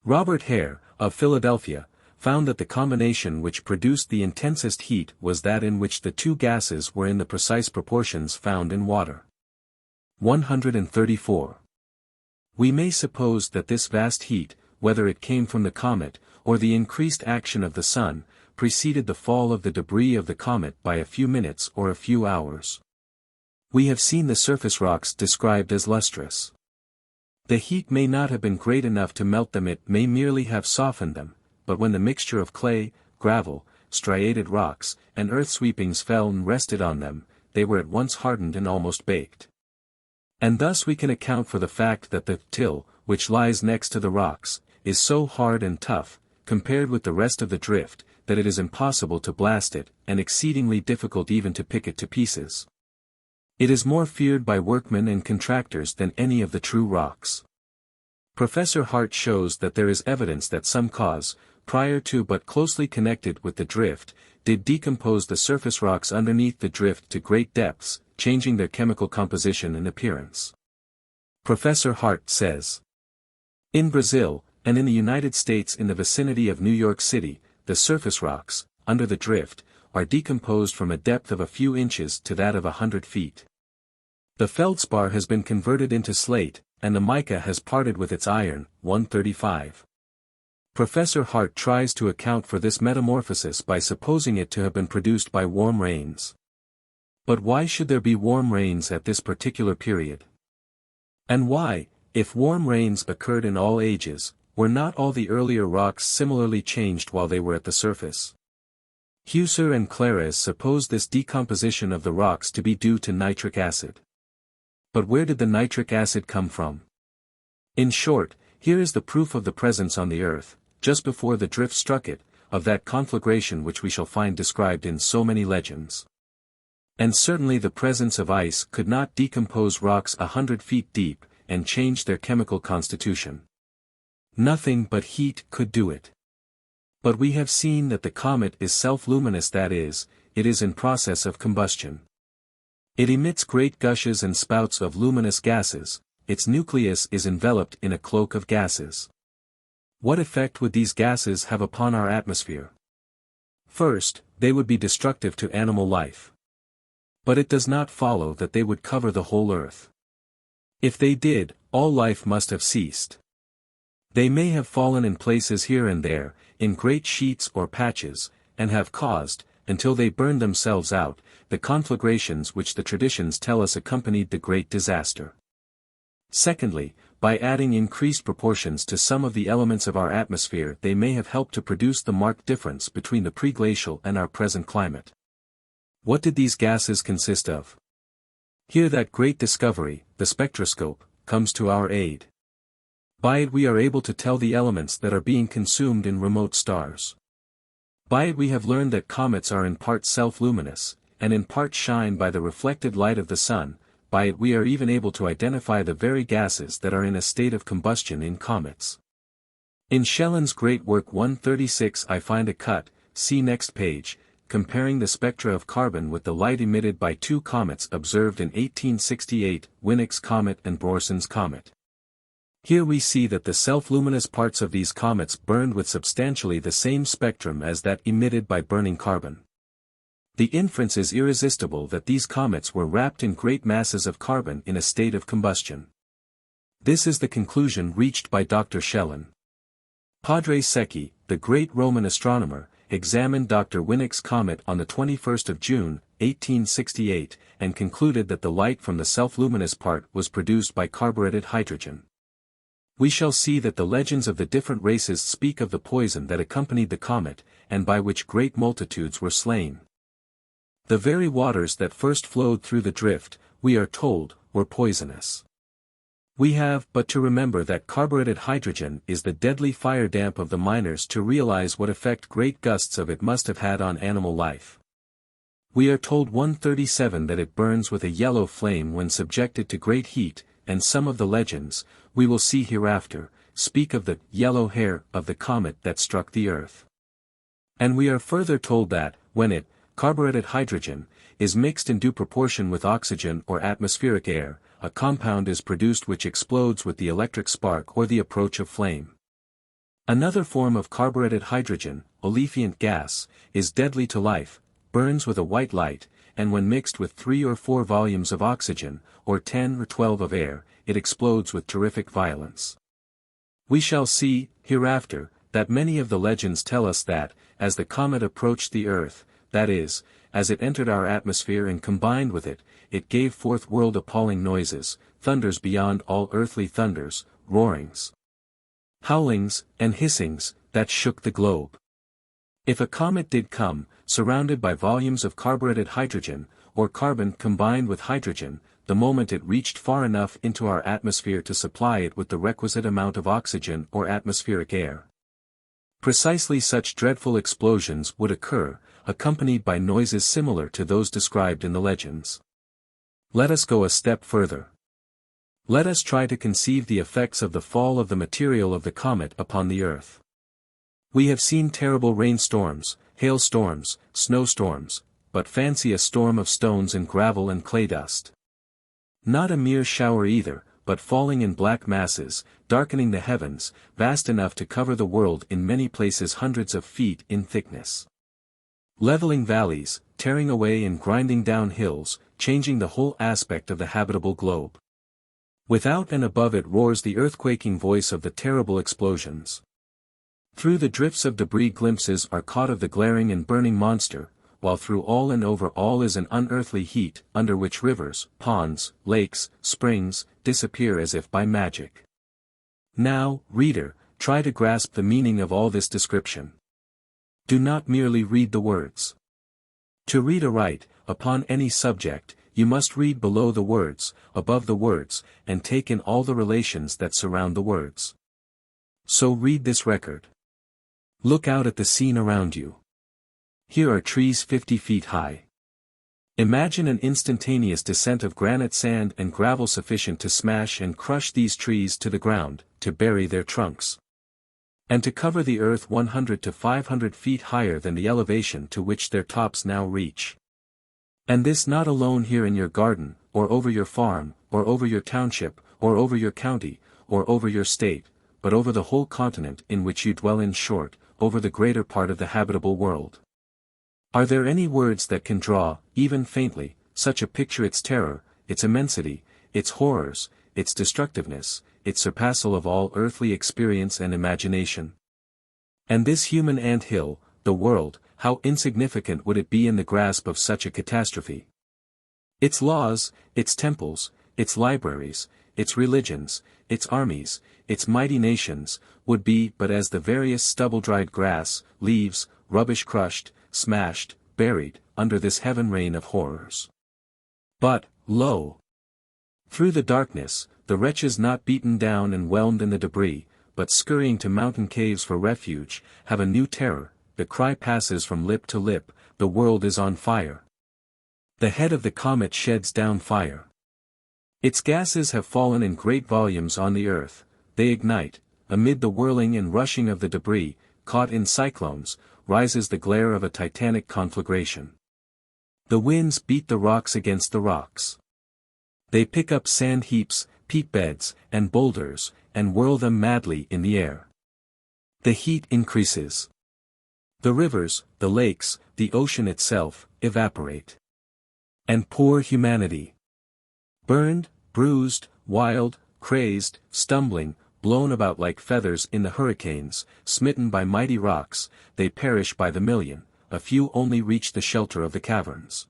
Robert Hare, of Philadelphia, found that the combination which produced the intensest heat was that in which the two gases were in the precise proportions found in water. 134. We may suppose that this vast heat, whether it came from the comet, or the increased action of the sun, preceded the fall of the debris of the comet by a few minutes or a few hours. We have seen the surface rocks described as lustrous. The heat may not have been great enough to melt them, it may merely have softened them, but when the mixture of clay, gravel, striated rocks, and earth sweepings fell and rested on them, they were at once hardened and almost baked. And thus we can account for the fact that the till, which lies next to the rocks, is so hard and tough, compared with the rest of the drift, that it is impossible to blast it, and exceedingly difficult even to pick it to pieces. It is more feared by workmen and contractors than any of the true rocks. Professor Hart shows that there is evidence that some cause, prior to but closely connected with the drift, did decompose the surface rocks underneath the drift to great depths, changing their chemical composition and appearance. Professor Hart says, in Brazil, and in the United States in the vicinity of New York City, the surface rocks, under the drift, are decomposed from a depth of a few inches to that of 100 feet. The feldspar has been converted into slate, and the mica has parted with its iron, 135. Professor Hart tries to account for this metamorphosis by supposing it to have been produced by warm rains. But why should there be warm rains at this particular period? And why, if warm rains occurred in all ages, were not all the earlier rocks similarly changed while they were at the surface? Husser and Clares suppose this decomposition of the rocks to be due to nitric acid. But where did the nitric acid come from? In short, here is the proof of the presence on the earth, just before the drift struck it, of that conflagration which we shall find described in so many legends. And certainly the presence of ice could not decompose rocks 100 feet deep, and change their chemical constitution. Nothing but heat could do it. But we have seen that the comet is self-luminous, that is, it is in process of combustion. It emits great gushes and spouts of luminous gases, its nucleus is enveloped in a cloak of gases. What effect would these gases have upon our atmosphere? First, they would be destructive to animal life. But it does not follow that they would cover the whole earth. If they did, all life must have ceased. They may have fallen in places here and there, in great sheets or patches, and have caused, until they burned themselves out, the conflagrations which the traditions tell us accompanied the great disaster. Secondly, by adding increased proportions to some of the elements of our atmosphere, they may have helped to produce the marked difference between the pre-glacial and our present climate. What did these gases consist of? Here that great discovery, the spectroscope, comes to our aid. By it we are able to tell the elements that are being consumed in remote stars. By it we have learned that comets are in part self-luminous, and in part shine by the reflected light of the sun. By it we are even able to identify the very gases that are in a state of combustion in comets. In Schellen's great work 136 I find a cut, see next page, comparing the spectra of carbon with the light emitted by two comets observed in 1868, Winnick's comet and Brorson's comet. Here we see that the self-luminous parts of these comets burned with substantially the same spectrum as that emitted by burning carbon. The inference is irresistible that these comets were wrapped in great masses of carbon in a state of combustion. This is the conclusion reached by Dr. Schellen. Padre Secchi, the great Roman astronomer, examined Dr. Winnick's comet on the 21st of June, 1868, and concluded that the light from the self-luminous part was produced by carburetted hydrogen. We shall see that the legends of the different races speak of the poison that accompanied the comet, and by which great multitudes were slain. The very waters that first flowed through the drift, we are told, were poisonous. We have but to remember that carburetted hydrogen is the deadly fire damp of the miners to realize what effect great gusts of it must have had on animal life. We are told 137 that it burns with a yellow flame when subjected to great heat, and some of the legends, we will see hereafter, speak of the yellow hair of the comet that struck the earth. And we are further told that, when it, carburetted hydrogen, is mixed in due proportion with oxygen or atmospheric air, a compound is produced which explodes with the electric spark or the approach of flame. Another form of carburetted hydrogen, olefiant gas, is deadly to life, burns with a white light, and when mixed with 3 or 4 volumes of oxygen, or 10 or 12 of air, it explodes with terrific violence. We shall see, hereafter, that many of the legends tell us that, as the comet approached the earth, that is, as it entered our atmosphere and combined with it, it gave forth world-appalling noises, thunders beyond all earthly thunders, roarings, howlings, and hissings, that shook the globe. If a comet did come, surrounded by volumes of carburetted hydrogen, or carbon combined with hydrogen, the moment it reached far enough into our atmosphere to supply it with the requisite amount of oxygen or atmospheric air, precisely such dreadful explosions would occur, accompanied by noises similar to those described in the legends. Let us go a step further. Let us try to conceive the effects of the fall of the material of the comet upon the Earth. We have seen terrible rainstorms, hailstorms, snowstorms, but fancy a storm of stones and gravel and clay dust. Not a mere shower either, but falling in black masses, darkening the heavens, vast enough to cover the world in many places hundreds of feet in thickness. Leveling valleys, tearing away and grinding down hills, changing the whole aspect of the habitable globe. Without and above it roars the earthquaking voice of the terrible explosions. Through the drifts of debris glimpses are caught of the glaring and burning monster, while through all and over all is an unearthly heat, under which rivers, ponds, lakes, springs, disappear as if by magic. Now, reader, try to grasp the meaning of all this description. Do not merely read the words. To read aright, upon any subject, you must read below the words, above the words, and take in all the relations that surround the words. So read this record. Look out at the scene around you. Here are trees 50 feet high. Imagine an instantaneous descent of granite, sand and gravel sufficient to smash and crush these trees to the ground, to bury their trunks, and to cover the earth 100 to 500 feet higher than the elevation to which their tops now reach. And this not alone here in your garden, or over your farm, or over your township, or over your county, or over your state, but over the whole continent in which you dwell, in short, over the greater part of the habitable world. Are there any words that can draw, even faintly, such a picture? Its terror, its immensity, its horrors, its destructiveness, its surpassal of all earthly experience and imagination. And this human ant-hill, the world, how insignificant would it be in the grasp of such a catastrophe? Its laws, its temples, its libraries, its religions, its armies, its mighty nations, would be but as the veriest stubble-dried grass, leaves, rubbish crushed, smashed, buried, under this heaven rain of horrors. But, lo! Through the darkness, the wretches not beaten down and whelmed in the debris, but scurrying to mountain caves for refuge, have a new terror. The cry passes from lip to lip, the world is on fire. The head of the comet sheds down fire. Its gases have fallen in great volumes on the earth, they ignite, amid the whirling and rushing of the debris, caught in cyclones, rises the glare of a titanic conflagration. The winds beat the rocks against the rocks. They pick up sand heaps, peat beds, and boulders, and whirl them madly in the air. The heat increases. The rivers, the lakes, the ocean itself, evaporate. And poor humanity, burned, bruised, wild, crazed, stumbling, blown about like feathers in the hurricanes, smitten by mighty rocks, they perish by the million, a few only reach the shelter of the caverns.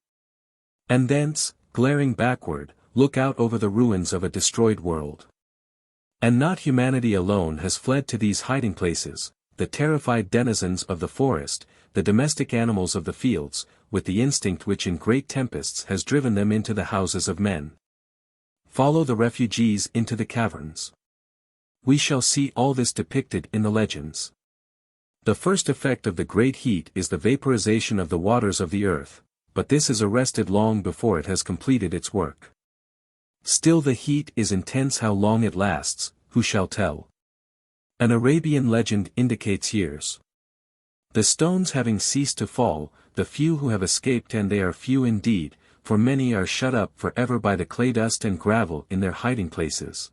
And thence, glaring backward, look out over the ruins of a destroyed world. And not humanity alone has fled to these hiding places, the terrified denizens of the forest, the domestic animals of the fields, with the instinct which in great tempests has driven them into the houses of men. Follow the refugees into the caverns. We shall see all this depicted in the legends. The first effect of the great heat is the vaporization of the waters of the earth, but this is arrested long before it has completed its work. Still the heat is intense. How long it lasts, who shall tell? An Arabian legend indicates years. The stones having ceased to fall, the few who have escaped, and they are few indeed, for many are shut up forever by the clay dust and gravel in their hiding places.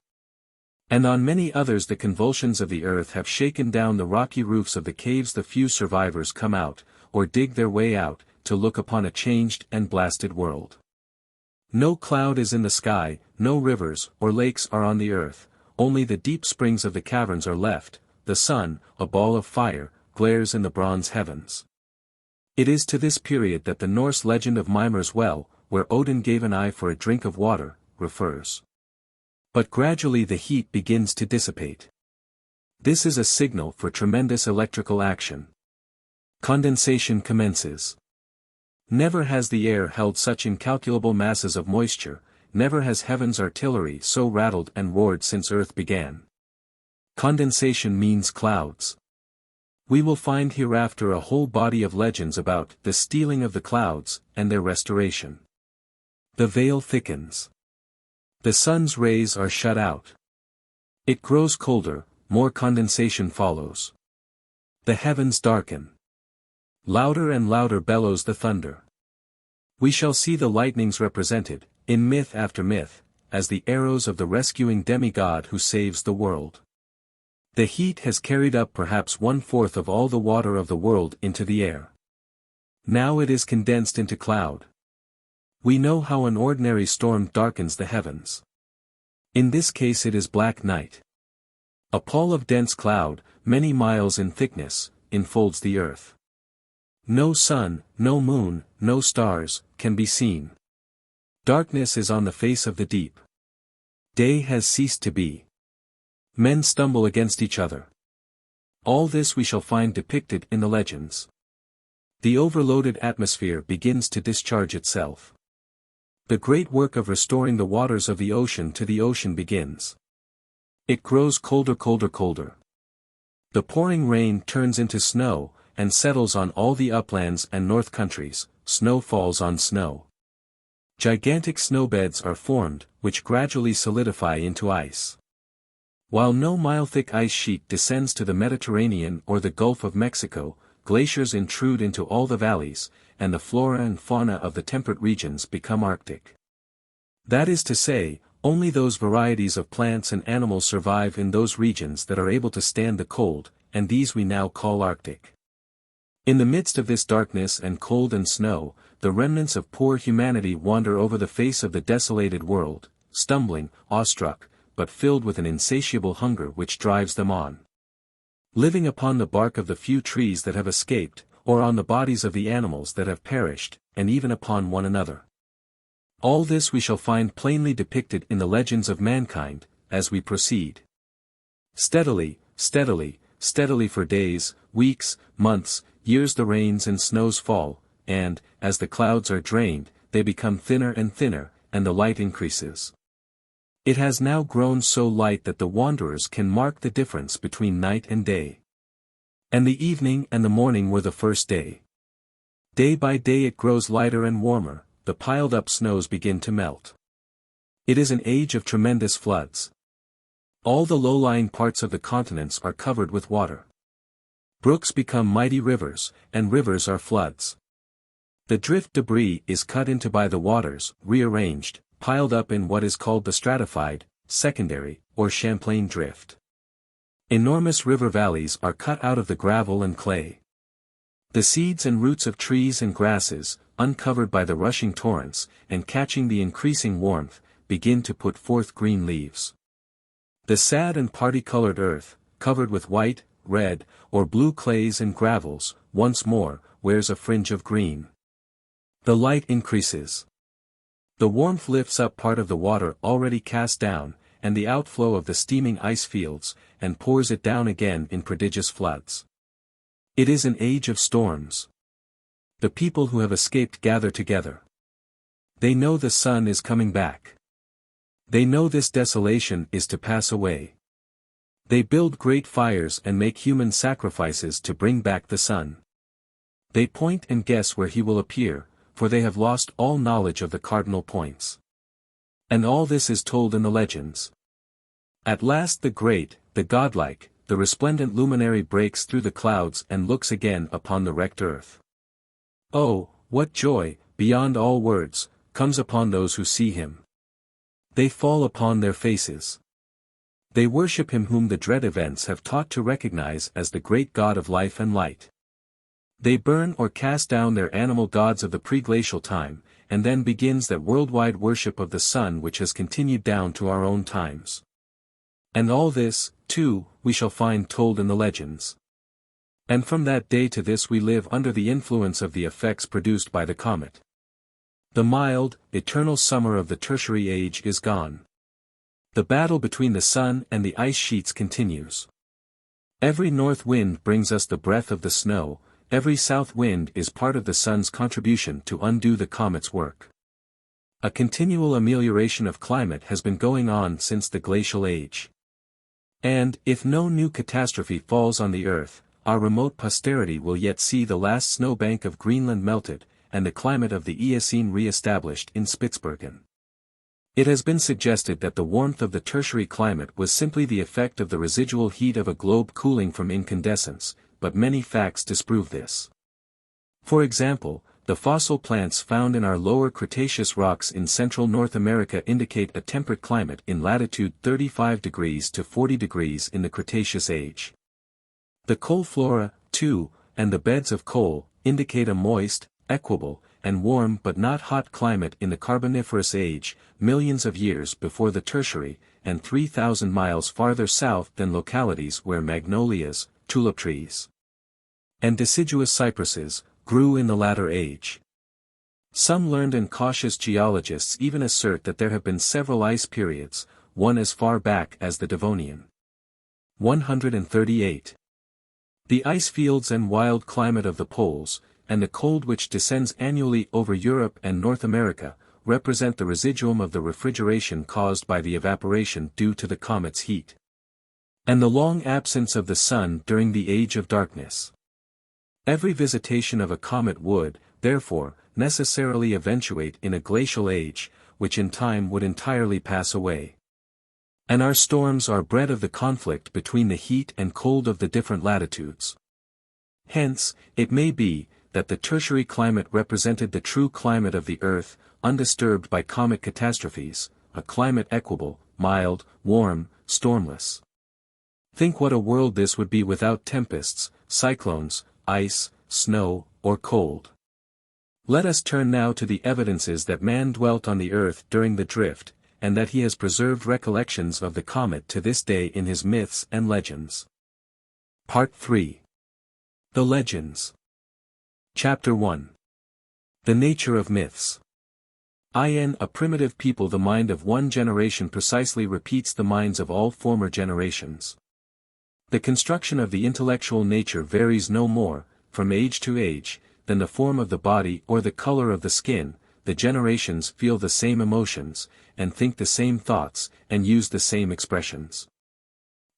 And on many others the convulsions of the earth have shaken down the rocky roofs of the caves. The few survivors come out, or dig their way out, to look upon a changed and blasted world. No cloud is in the sky, no rivers or lakes are on the earth, only the deep springs of the caverns are left. The sun, a ball of fire, glares in the bronze heavens. It is to this period that the Norse legend of Mimer's well, where Odin gave an eye for a drink of water, refers. But gradually the heat begins to dissipate. This is a signal for tremendous electrical action. Condensation commences. Never has the air held such incalculable masses of moisture, never has heaven's artillery so rattled and roared since earth began. Condensation means clouds. We will find hereafter a whole body of legends about the stealing of the clouds, and their restoration. The veil thickens. The sun's rays are shut out. It grows colder, more condensation follows. The heavens darken. Louder and louder bellows the thunder. We shall see the lightnings represented, in myth after myth, as the arrows of the rescuing demigod who saves the world. The heat has carried up perhaps 1/4 of all the water of the world into the air. Now it is condensed into cloud. We know how an ordinary storm darkens the heavens. In this case it is black night. A pall of dense cloud, many miles in thickness, enfolds the earth. No sun, no moon, no stars, can be seen. Darkness is on the face of the deep. Day has ceased to be. Men stumble against each other. All this we shall find depicted in the legends. The overloaded atmosphere begins to discharge itself. The great work of restoring the waters of the ocean to the ocean begins. It grows colder. The pouring rain turns into snow, and settles on all the uplands and north countries. Snow falls on snow. Gigantic snowbeds are formed, which gradually solidify into ice. While no mile-thick ice sheet descends to the Mediterranean or the Gulf of Mexico, glaciers intrude into all the valleys, and the flora and fauna of the temperate regions become Arctic. That is to say, only those varieties of plants and animals survive in those regions that are able to stand the cold, and these we now call Arctic. In the midst of this darkness and cold and snow, the remnants of poor humanity wander over the face of the desolated world, stumbling, awestruck, but filled with an insatiable hunger which drives them on. Living upon the bark of the few trees that have escaped, or on the bodies of the animals that have perished, and even upon one another. All this we shall find plainly depicted in the legends of mankind, as we proceed. Steadily for days, weeks, months, years the rains and snows fall, and, as the clouds are drained, they become thinner and thinner, and the light increases. It has now grown so light that the wanderers can mark the difference between night and day. And the evening and the morning were the first day. Day by day it grows lighter and warmer, the piled-up snows begin to melt. It is an age of tremendous floods. All the low-lying parts of the continents are covered with water. Brooks become mighty rivers, and rivers are floods. The drift debris is cut into by the waters, rearranged, piled up in what is called the stratified, secondary, or Champlain drift. Enormous river valleys are cut out of the gravel and clay. The seeds and roots of trees and grasses, uncovered by the rushing torrents, and catching the increasing warmth, begin to put forth green leaves. The sad and party-colored earth, covered with white, red, or blue clays and gravels, once more, wears a fringe of green. The light increases. The warmth lifts up part of the water already cast down, and the outflow of the steaming ice fields, and pours it down again in prodigious floods. It is an age of storms. The people who have escaped gather together. They know the sun is coming back. They know this desolation is to pass away. They build great fires and make human sacrifices to bring back the sun. They point and guess where he will appear, for they have lost all knowledge of the cardinal points. And all this is told in the legends. At last the great, the godlike, the resplendent luminary breaks through the clouds and looks again upon the wrecked earth. Oh, what joy, beyond all words, comes upon those who see him. They fall upon their faces. They worship him whom the dread events have taught to recognize as the great God of life and light. They burn or cast down their animal gods of the pre-glacial time, and then begins that worldwide worship of the sun which has continued down to our own times. And all this, too, we shall find told in the legends. And from that day to this we live under the influence of the effects produced by the comet. The mild, eternal summer of the tertiary age is gone. The battle between the sun and the ice sheets continues. Every north wind brings us the breath of the snow, every south wind is part of the sun's contribution to undo the comet's work. A continual amelioration of climate has been going on since the glacial age. And, if no new catastrophe falls on the Earth, our remote posterity will yet see the last snowbank of Greenland melted, and the climate of the Eocene re-established in Spitsbergen. It has been suggested that the warmth of the tertiary climate was simply the effect of the residual heat of a globe cooling from incandescence, but many facts disprove this. For example, the fossil plants found in our lower Cretaceous rocks in central North America indicate a temperate climate in latitude 35 degrees to 40 degrees in the Cretaceous age. The coal flora, too, and the beds of coal, indicate a moist, equable, and warm but not hot climate in the Carboniferous age, millions of years before the Tertiary, and 3,000 miles farther south than localities where magnolias, tulip trees, and deciduous cypresses, grew in the latter age. Some learned and cautious geologists even assert that there have been several ice periods, one as far back as the Devonian. 138. The ice fields and wild climate of the poles, and the cold which descends annually over Europe and North America, represent the residuum of the refrigeration caused by the evaporation due to the comet's heat, and the long absence of the sun during the age of darkness. Every visitation of a comet would, therefore, necessarily eventuate in a glacial age, which in time would entirely pass away. And our storms are bred of the conflict between the heat and cold of the different latitudes. Hence, it may be, that the tertiary climate represented the true climate of the Earth, undisturbed by comet catastrophes, a climate equable, mild, warm, stormless. Think what a world this would be without tempests, cyclones, ice, snow, or cold. Let us turn now to the evidences that man dwelt on the Earth during the drift, and that he has preserved recollections of the comet to this day in his myths and legends. Part 3. The Legends. Chapter 1. The Nature of Myths. In a primitive people, the mind of one generation precisely repeats the minds of all former generations. The construction of the intellectual nature varies no more, from age to age, than the form of the body or the color of the skin. The generations feel the same emotions, and think the same thoughts, and use the same expressions.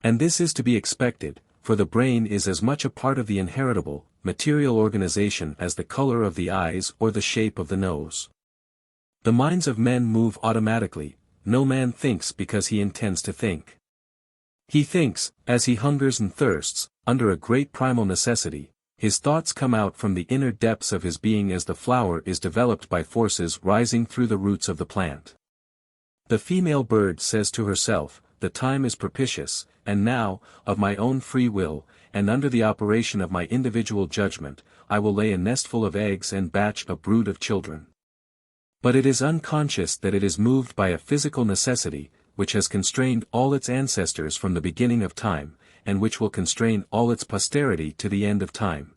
And this is to be expected, for the brain is as much a part of the inheritable, material organization as the color of the eyes or the shape of the nose. The minds of men move automatically. No man thinks because he intends to think. He thinks, as he hungers and thirsts, under a great primal necessity. His thoughts come out from the inner depths of his being as the flower is developed by forces rising through the roots of the plant. The female bird says to herself, "The time is propitious, and now, of my own free will, and under the operation of my individual judgment, I will lay a nestful of eggs and batch a brood of children." But it is unconscious that it is moved by a physical necessity, which has constrained all its ancestors from the beginning of time, and which will constrain all its posterity to the end of time.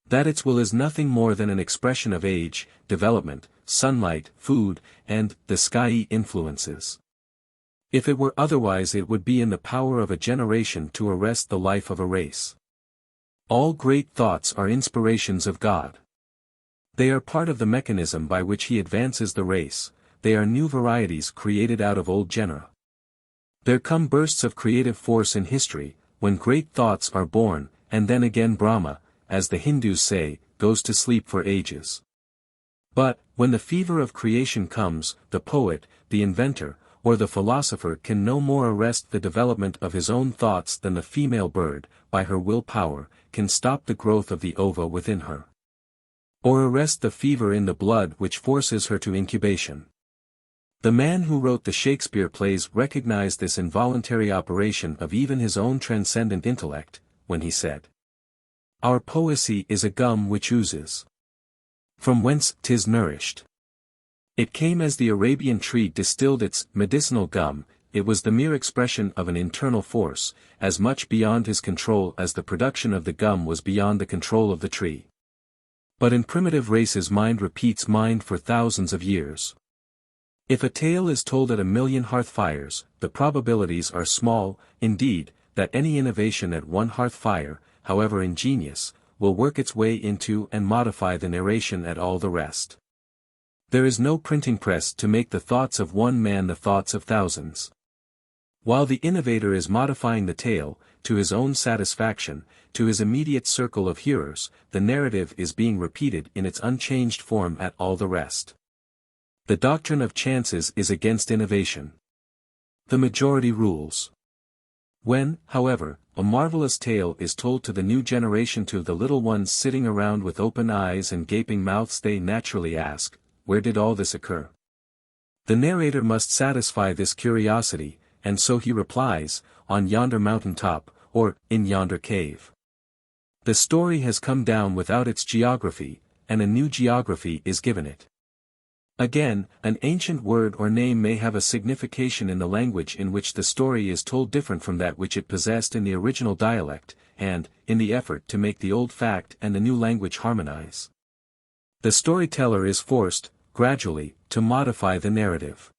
That its will is nothing more than an expression of age, development, sunlight, food, and the skyey influences. If it were otherwise, it would be in the power of a generation to arrest the life of a race. All great thoughts are inspirations of God. They are part of the mechanism by which he advances the race. They are new varieties created out of old genera. There come bursts of creative force in history, when great thoughts are born, and then again Brahma, as the Hindus say, goes to sleep for ages. But, when the fever of creation comes, the poet, the inventor, or the philosopher can no more arrest the development of his own thoughts than the female bird, by her will power, can stop the growth of the ova within her, or arrest the fever in the blood which forces her to incubation. The man who wrote the Shakespeare plays recognized this involuntary operation of even his own transcendent intellect, when he said, "Our poesy is a gum which oozes. From whence 'tis nourished. It came as the Arabian tree distilled its medicinal gum. It was the mere expression of an internal force, as much beyond his control as the production of the gum was beyond the control of the tree." But in primitive races mind repeats mind for thousands of years. If a tale is told at 1,000,000 hearth fires, the probabilities are small, indeed, that any innovation at one hearth fire, however ingenious, will work its way into and modify the narration at all the rest. There is no printing press to make the thoughts of one man the thoughts of thousands. While the innovator is modifying the tale, to his own satisfaction, to his immediate circle of hearers, the narrative is being repeated in its unchanged form at all the rest. The doctrine of chances is against innovation. The majority rules. When, however, a marvelous tale is told to the new generation, to the little ones sitting around with open eyes and gaping mouths, they naturally ask, where did all this occur? The narrator must satisfy this curiosity, and so he replies, on yonder mountain top, or in yonder cave. The story has come down without its geography, and a new geography is given it. Again, an ancient word or name may have a signification in the language in which the story is told different from that which it possessed in the original dialect, and, in the effort to make the old fact and the new language harmonize, the storyteller is forced, gradually, to modify the narrative.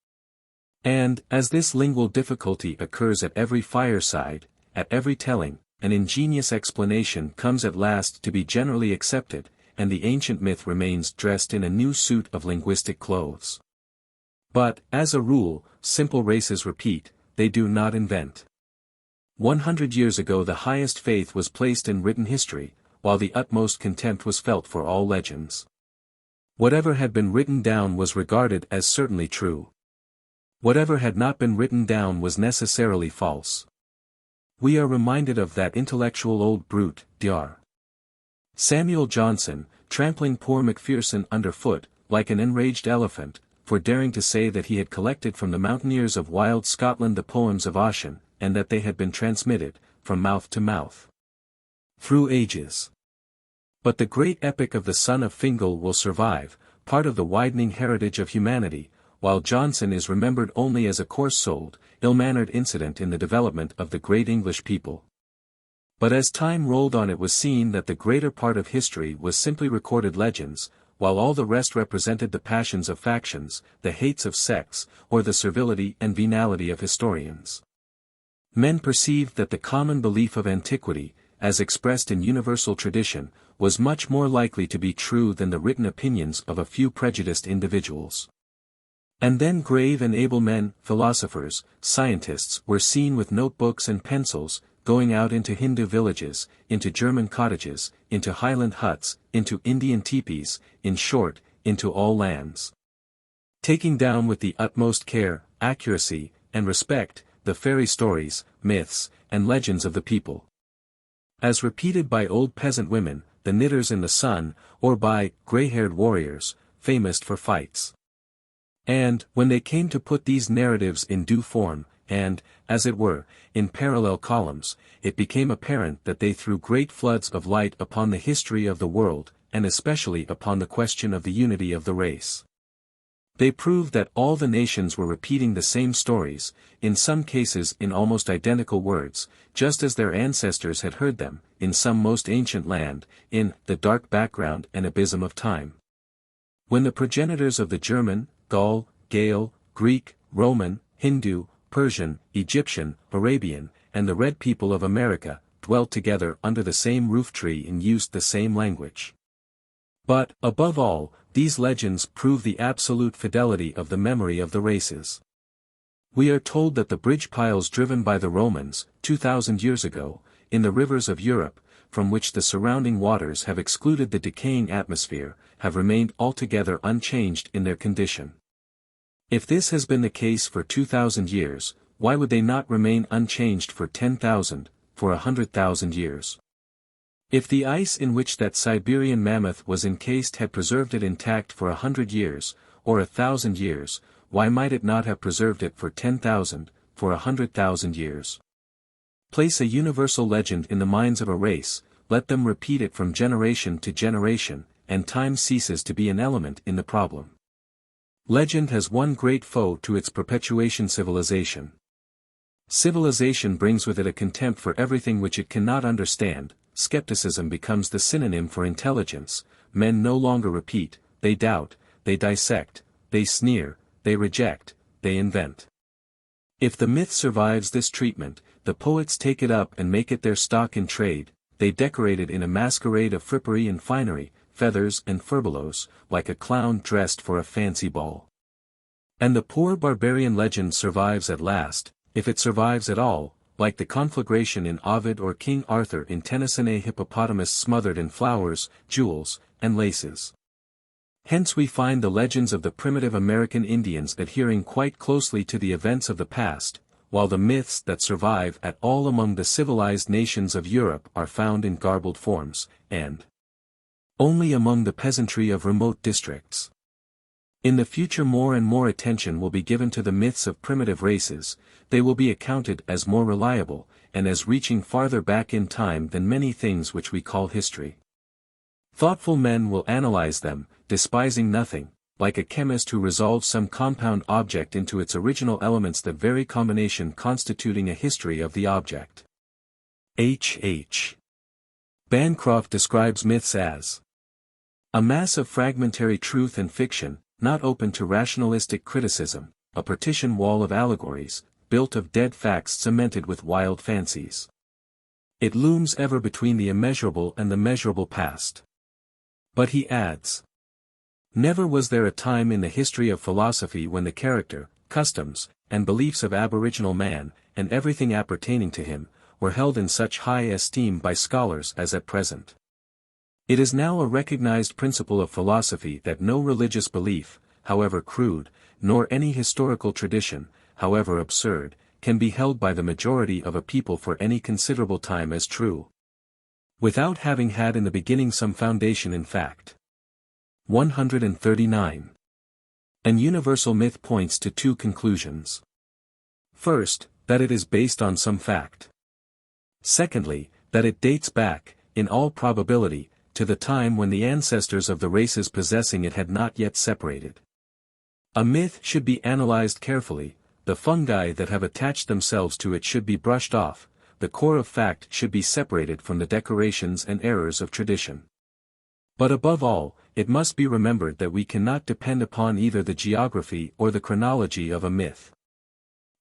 And, as this lingual difficulty occurs at every fireside, at every telling, an ingenious explanation comes at last to be generally accepted, and the ancient myth remains dressed in a new suit of linguistic clothes. But, as a rule, simple races repeat, they do not invent. 100 years ago the highest faith was placed in written history, while the utmost contempt was felt for all legends. Whatever had been written down was regarded as certainly true. Whatever had not been written down was necessarily false. We are reminded of that intellectual old brute, Dr. Samuel Johnson, trampling poor Macpherson underfoot, like an enraged elephant, for daring to say that he had collected from the mountaineers of wild Scotland the poems of Ossian, and that they had been transmitted, from mouth to mouth, through ages. But the great epic of the son of Fingal will survive, part of the widening heritage of humanity, while Johnson is remembered only as a coarse-souled, ill-mannered incident in the development of the great English people. But as time rolled on, it was seen that the greater part of history was simply recorded legends, while all the rest represented the passions of factions, the hates of sects, or the servility and venality of historians. Men perceived that the common belief of antiquity, as expressed in universal tradition, was much more likely to be true than the written opinions of a few prejudiced individuals. And then grave and able men, philosophers, scientists, were seen with notebooks and pencils, going out into Hindu villages, into German cottages, into Highland huts, into Indian teepees, in short, into all lands, taking down with the utmost care, accuracy, and respect, the fairy stories, myths, and legends of the people, as repeated by old peasant women, the knitters in the sun, or by grey-haired warriors, famous for fights. And, when they came to put these narratives in due form, and, as it were, in parallel columns, it became apparent that they threw great floods of light upon the history of the world, and especially upon the question of the unity of the race. They proved that all the nations were repeating the same stories, in some cases in almost identical words, just as their ancestors had heard them, in some most ancient land, in the dark background and abysm of time. When the progenitors of the German, Gaul, Gael, Greek, Roman, Hindu, Persian, Egyptian, Arabian, and the red people of America, dwelt together under the same roof tree and used the same language. But, above all, these legends prove the absolute fidelity of the memory of the races. We are told that the bridge piles driven by the Romans, 2,000 years ago, in the rivers of Europe, from which the surrounding waters have excluded the decaying atmosphere, have remained altogether unchanged in their condition. If this has been the case for 2,000 years, why would they not remain unchanged for 10,000, for 100,000 years? If the ice in which that Siberian mammoth was encased had preserved it intact for 100 years, or 1,000 years, why might it not have preserved it for 10,000, for 100,000 years? Place a universal legend in the minds of a race, let them repeat it from generation to generation, and time ceases to be an element in the problem. Legend has one great foe to its perpetuation: civilization. Civilization brings with it a contempt for everything which it cannot understand. Skepticism becomes the synonym for intelligence. Men no longer repeat, they doubt, they dissect, they sneer, they reject, they invent. If the myth survives this treatment, the poets take it up and make it their stock in trade, they decorate it in a masquerade of frippery and finery, feathers and furbelows, like a clown dressed for a fancy ball. And the poor barbarian legend survives at last, if it survives at all, like the conflagration in Ovid or King Arthur in Tennyson, a hippopotamus smothered in flowers, jewels, and laces. Hence we find the legends of the primitive American Indians adhering quite closely to the events of the past, while the myths that survive at all among the civilized nations of Europe are found in garbled forms, and only among the peasantry of remote districts. In the future more and more attention will be given to the myths of primitive races, they will be accounted as more reliable, and as reaching farther back in time than many things which we call history. Thoughtful men will analyze them, despising nothing, like a chemist who resolves some compound object into its original elements, the very combination constituting a history of the object. H. Bancroft describes myths as a mass of fragmentary truth and fiction, not open to rationalistic criticism, a partition wall of allegories, built of dead facts cemented with wild fancies. It looms ever between the immeasurable and the measurable past. But he adds, never was there a time in the history of philosophy when the character, customs, and beliefs of aboriginal man, and everything appertaining to him, were held in such high esteem by scholars as at present. It is now a recognized principle of philosophy that no religious belief, however crude, nor any historical tradition, however absurd, can be held by the majority of a people for any considerable time as true, without having had in the beginning some foundation in fact. 139. An universal myth points to two conclusions. First, that it is based on some fact. Secondly, that it dates back, in all probability, to the time when the ancestors of the races possessing it had not yet separated. A myth should be analyzed carefully, the fungi that have attached themselves to it should be brushed off, the core of fact should be separated from the decorations and errors of tradition. But above all, it must be remembered that we cannot depend upon either the geography or the chronology of a myth.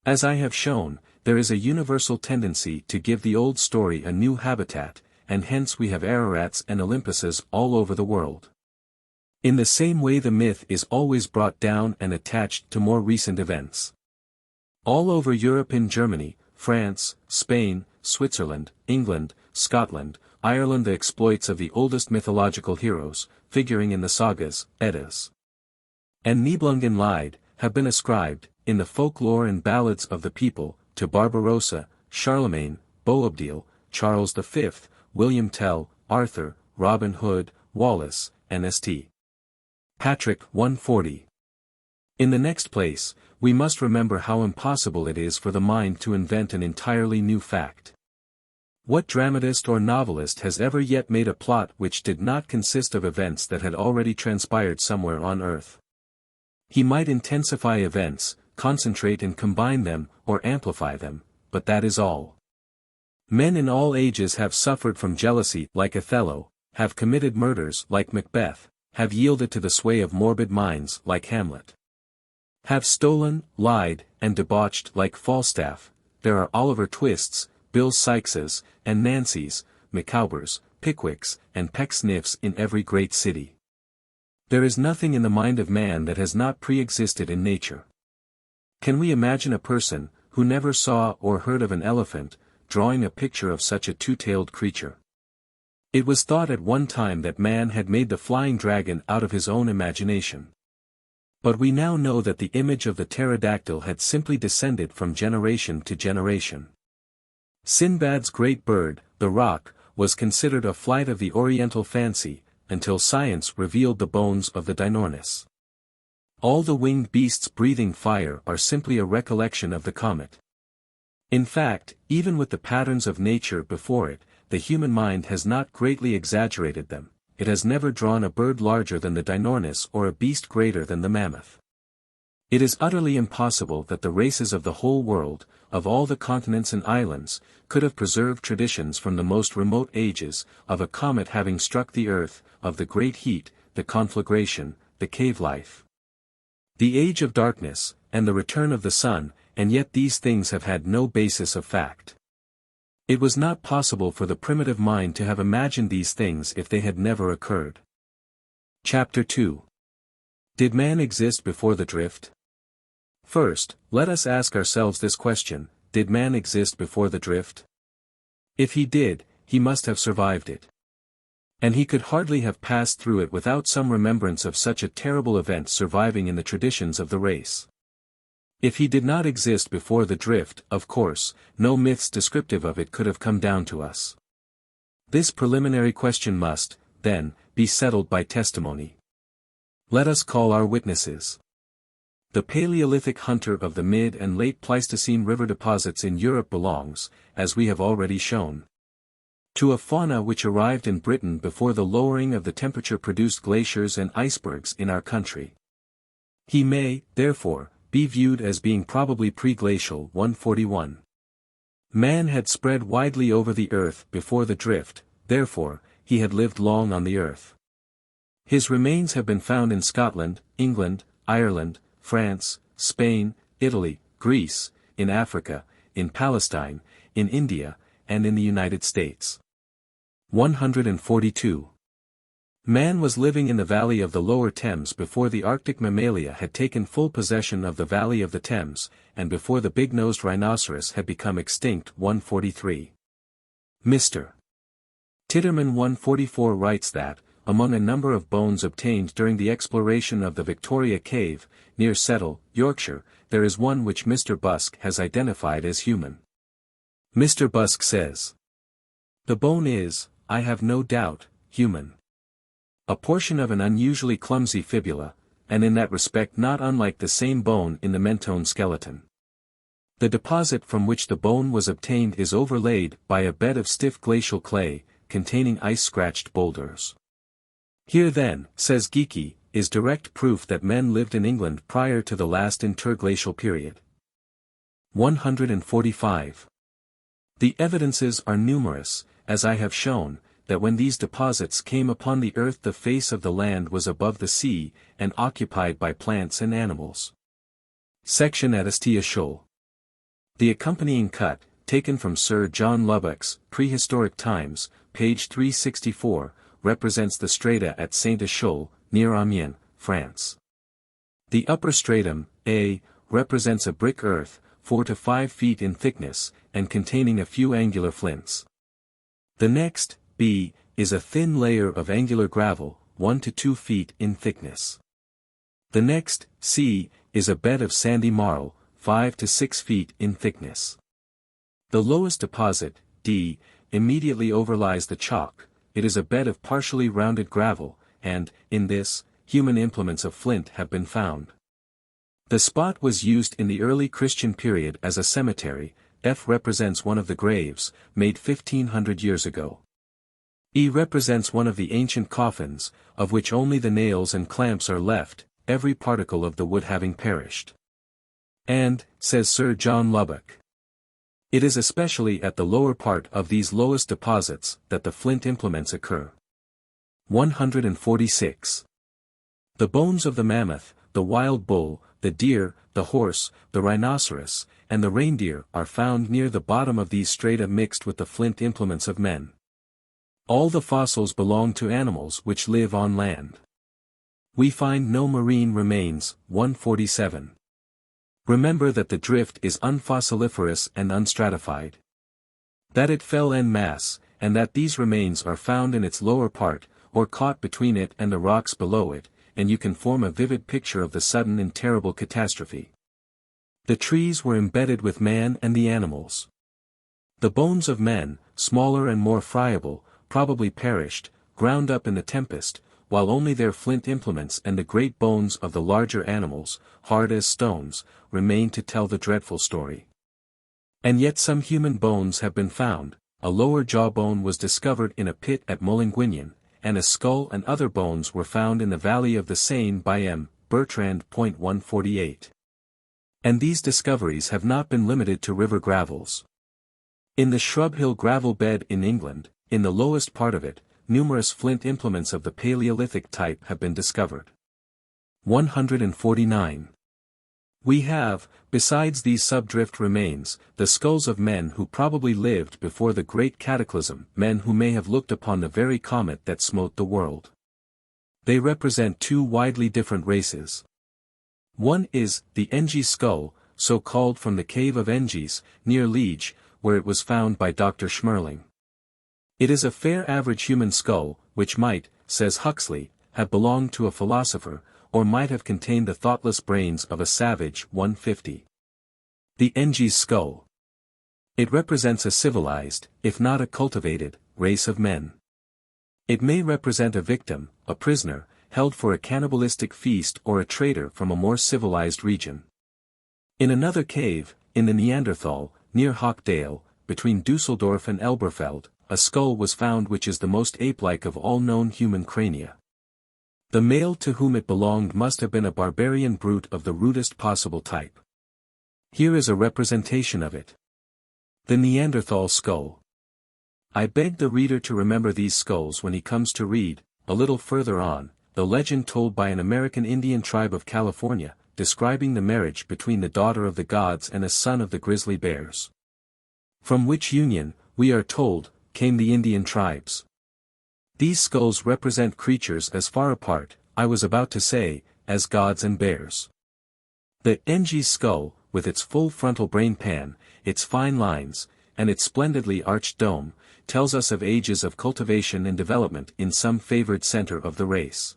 As I have shown, there is a universal tendency to give the old story a new habitat, and hence we have Ararats and Olympuses all over the world. In the same way the myth is always brought down and attached to more recent events. All over Europe, in Germany, France, Spain, Switzerland, England, Scotland, Ireland, the exploits of the oldest mythological heroes, figuring in the sagas, Eddas, and Nibelungenlied, have been ascribed, in the folklore and ballads of the people, to Barbarossa, Charlemagne, Boabdil, Charles V, William Tell, Arthur, Robin Hood, Wallace, and St. Patrick. 140. In the next place, we must remember how impossible it is for the mind to invent an entirely new fact. What dramatist or novelist has ever yet made a plot which did not consist of events that had already transpired somewhere on earth? He might intensify events, concentrate and combine them, or amplify them, but that is all. Men in all ages have suffered from jealousy like Othello, have committed murders like Macbeth, have yielded to the sway of morbid minds like Hamlet, have stolen, lied, and debauched like Falstaff. There are Oliver Twists, Bill Sikeses, and Nancys, Micawbers, Pickwicks, and Pecksniffs in every great city. There is nothing in the mind of man that has not pre-existed in nature. Can we imagine a person, who never saw or heard of an elephant, drawing a picture of such a two-tailed creature? It was thought at one time that man had made the flying dragon out of his own imagination. But we now know that the image of the pterodactyl had simply descended from generation to generation. Sinbad's great bird, the roc, was considered a flight of the Oriental fancy, until science revealed the bones of the Dinornis. All the winged beasts breathing fire are simply a recollection of the comet. In fact, even with the patterns of nature before it, the human mind has not greatly exaggerated them. It has never drawn a bird larger than the Dinornis or a beast greater than the mammoth. It is utterly impossible that the races of the whole world, of all the continents and islands, could have preserved traditions from the most remote ages, of a comet having struck the earth, of the great heat, the conflagration, the cave life. The age of darkness, and the return of the sun, and yet these things have had no basis of fact. It was not possible for the primitive mind to have imagined these things if they had never occurred. Chapter 2. Did man exist before the drift? First, let us ask ourselves this question: did man exist before the drift? If he did, he must have survived it. And he could hardly have passed through it without some remembrance of such a terrible event surviving in the traditions of the race. If he did not exist before the drift, of course, no myths descriptive of it could have come down to us. This preliminary question must, then, be settled by testimony. Let us call our witnesses. The Paleolithic hunter of the mid and late Pleistocene river deposits in Europe belongs, as we have already shown, to a fauna which arrived in Britain before the lowering of the temperature produced glaciers and icebergs in our country. He may, therefore, be viewed as being probably pre-glacial 141. Man had spread widely over the earth before the drift, therefore, he had lived long on the earth. His remains have been found in Scotland, England, Ireland, France, Spain, Italy, Greece, in Africa, in Palestine, in India, and in the United States. 142. Man was living in the valley of the lower Thames before the Arctic mammalia had taken full possession of the valley of the Thames, and before the big-nosed rhinoceros had become extinct. 143. Mr. Titterman 144 writes that, among a number of bones obtained during the exploration of the Victoria Cave, near Settle, Yorkshire, there is one which Mr. Busk has identified as human. Mr. Busk says, "The bone is, I have no doubt, human. A portion of an unusually clumsy fibula, and in that respect not unlike the same bone in the Mentone skeleton. The deposit from which the bone was obtained is overlaid by a bed of stiff glacial clay, containing ice-scratched boulders. Here then, says Geeky, is direct proof that men lived in England prior to the last interglacial period." 145. The evidences are numerous, as I have shown, that when these deposits came upon the earth the face of the land was above the sea, and occupied by plants and animals. Section Atastia Shoal. The accompanying cut, taken from Sir John Lubbock's Prehistoric Times, page 364, represents the strata at Saint-Étiole, near Amiens, France. The upper stratum, A, represents a brick earth, 4 to 5 feet in thickness, and containing a few angular flints. The next, B, is a thin layer of angular gravel, 1 to 2 feet in thickness. The next, C, is a bed of sandy marl, 5 to 6 feet in thickness. The lowest deposit, D, immediately overlies the chalk. It is a bed of partially rounded gravel, and, in this, human implements of flint have been found. The spot was used in the early Christian period as a cemetery. F represents one of the graves, made 1500 years ago. E represents one of the ancient coffins, of which only the nails and clamps are left, every particle of the wood having perished. And, says Sir John Lubbock, it is especially at the lower part of these lowest deposits that the flint implements occur. 146. The bones of the mammoth, the wild bull, the deer, the horse, the rhinoceros, and the reindeer are found near the bottom of these strata mixed with the flint implements of men. All the fossils belong to animals which live on land. We find no marine remains. 147. Remember that the drift is unfossiliferous and unstratified. That it fell en masse, and that these remains are found in its lower part, or caught between it and the rocks below it, and you can form a vivid picture of the sudden and terrible catastrophe. The trees were embedded with man and the animals. The bones of men, smaller and more friable, probably perished, ground up in the tempest, while only their flint implements and the great bones of the larger animals, hard as stones, remain to tell the dreadful story. And yet some human bones have been found. A lower jawbone was discovered in a pit at Molinguignan, and a skull and other bones were found in the valley of the Seine by M. Bertrand. 148. And these discoveries have not been limited to river gravels. In the Shrub Hill gravel bed in England, in the lowest part of it, numerous flint implements of the Paleolithic type have been discovered. 149. We have, besides these subdrift remains, the skulls of men who probably lived before the great cataclysm, men who may have looked upon the very comet that smote the world. They represent two widely different races. One is, the Engis skull, so called from the cave of Engis, near Liege, where it was found by Dr. Schmerling. It is a fair average human skull, which might, says Huxley, have belonged to a philosopher, or might have contained the thoughtless brains of a savage. 150. The Engis skull. It represents a civilized, if not a cultivated, race of men. It may represent a victim, a prisoner, held for a cannibalistic feast or a traitor from a more civilized region. In another cave, in the Neanderthal, near Hockdale, between Dusseldorf and Elberfeld, a skull was found which is the most ape-like of all known human crania. The male to whom it belonged must have been a barbarian brute of the rudest possible type. Here is a representation of it. The Neanderthal skull. I beg the reader to remember these skulls when he comes to read, a little further on, the legend told by an American Indian tribe of California, describing the marriage between the daughter of the gods and a son of the grizzly bears. From which union, we are told, came the Indian tribes. These skulls represent creatures as far apart, I was about to say, as gods and bears. The Engis skull, with its full frontal brain pan, its fine lines, and its splendidly arched dome, tells us of ages of cultivation and development in some favored center of the race.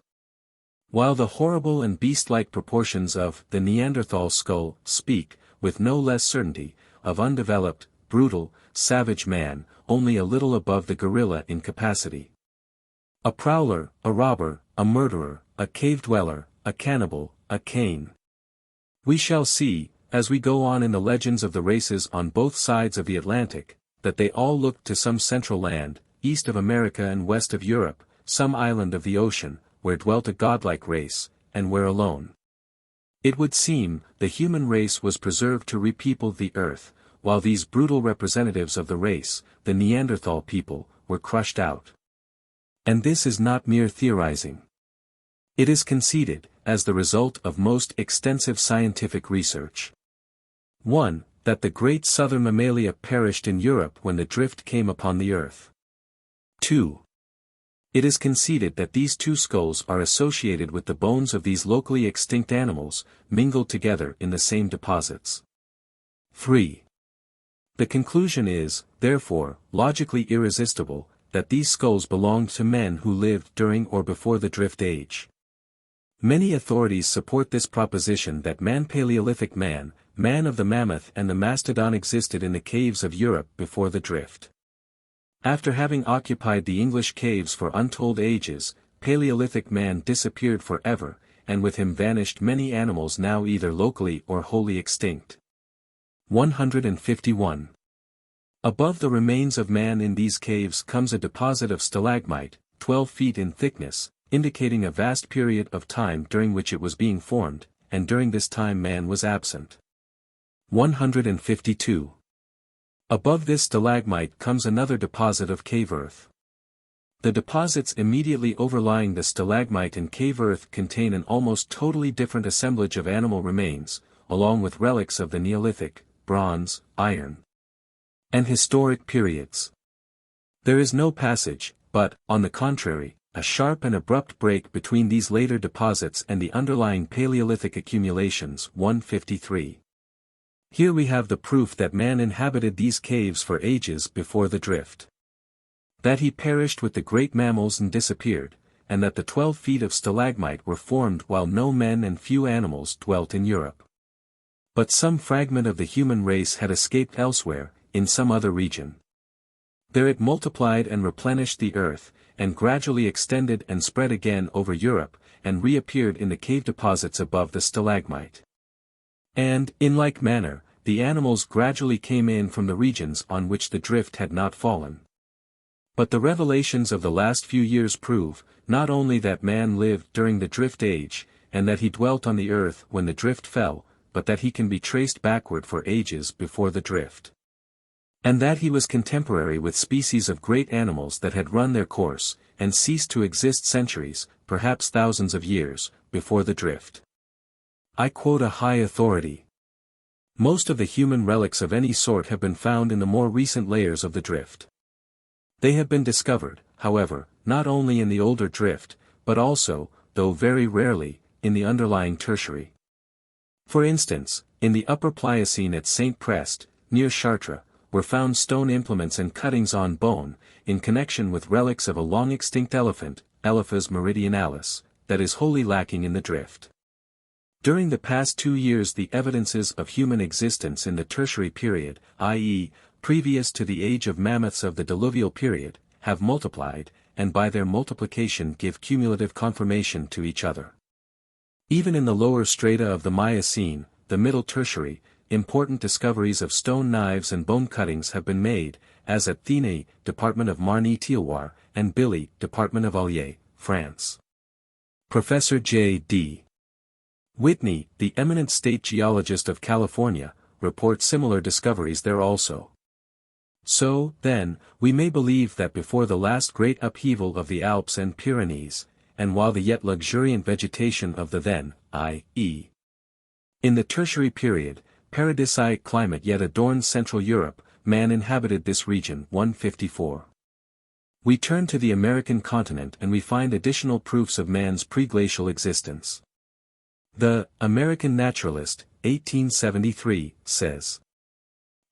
While the horrible and beast-like proportions of the Neanderthal skull speak, with no less certainty, of undeveloped, brutal, savage man, only a little above the gorilla in capacity. A prowler, a robber, a murderer, a cave-dweller, a cannibal, a Cain. We shall see, as we go on in the legends of the races on both sides of the Atlantic, that they all looked to some central land, east of America and west of Europe, some island of the ocean, where dwelt a godlike race, and where alone. It would seem, the human race was preserved to repeople the earth, while these brutal representatives of the race, the Neanderthal people, were crushed out. And this is not mere theorizing. It is conceded, as the result of most extensive scientific research. 1. That the great southern mammalia perished in Europe when the drift came upon the earth. 2. It is conceded that these two skulls are associated with the bones of these locally extinct animals, mingled together in the same deposits. 3. The conclusion is, therefore, logically irresistible, that these skulls belonged to men who lived during or before the Drift Age. Many authorities support this proposition that Paleolithic man, man of the mammoth and the mastodon existed in the caves of Europe before the Drift. After having occupied the English caves for untold ages, Paleolithic man disappeared forever, and with him vanished many animals now either locally or wholly extinct. 151. Above the remains of man in these caves comes a deposit of stalagmite, 12 feet in thickness, indicating a vast period of time during which it was being formed, and during this time man was absent. 152. Above this stalagmite comes another deposit of cave earth. The deposits immediately overlying the stalagmite and cave earth contain an almost totally different assemblage of animal remains, along with relics of the Neolithic, Bronze, Iron, and historic periods. There is no passage, but, on the contrary, a sharp and abrupt break between these later deposits and the underlying Paleolithic accumulations. 153. Here we have the proof that man inhabited these caves for ages before the drift. That he perished with the great mammals and disappeared, and that the 12 feet of stalagmite were formed while no men and few animals dwelt in Europe. But some fragment of the human race had escaped elsewhere, in some other region. There it multiplied and replenished the earth, and gradually extended and spread again over Europe, and reappeared in the cave deposits above the stalagmite. And, in like manner, the animals gradually came in from the regions on which the drift had not fallen. But the revelations of the last few years prove, not only that man lived during the drift age, and that he dwelt on the earth when the drift fell, but that he can be traced backward for ages before the drift. And that he was contemporary with species of great animals that had run their course, and ceased to exist centuries, perhaps thousands of years, before the drift. I quote a high authority. Most of the human relics of any sort have been found in the more recent layers of the drift. They have been discovered, however, not only in the older drift, but also, though very rarely, in the underlying tertiary. For instance, in the Upper Pliocene at Saint Prest, near Chartres, were found stone implements and cuttings on bone, in connection with relics of a long-extinct elephant, Elephas meridionalis, that is wholly lacking in the drift. During the past 2 years the evidences of human existence in the tertiary period, i.e., previous to the age of mammoths of the diluvial period, have multiplied, and by their multiplication give cumulative confirmation to each other. Even in the lower strata of the Miocene, the middle tertiary, important discoveries of stone knives and bone cuttings have been made, as at Thenay, Department of Marne-et-Thieloir, and Billy, Department of Allier, France. Professor J.D. Whitney, the eminent state geologist of California, reports similar discoveries there also. So, then, we may believe that before the last great upheaval of the Alps and Pyrenees, and while the yet luxuriant vegetation of the then, i.e. in the tertiary period, paradisiac climate yet adorned Central Europe, man inhabited this region. 154. We turn to the American continent and we find additional proofs of man's pre-glacial existence. The American Naturalist, 1873, says,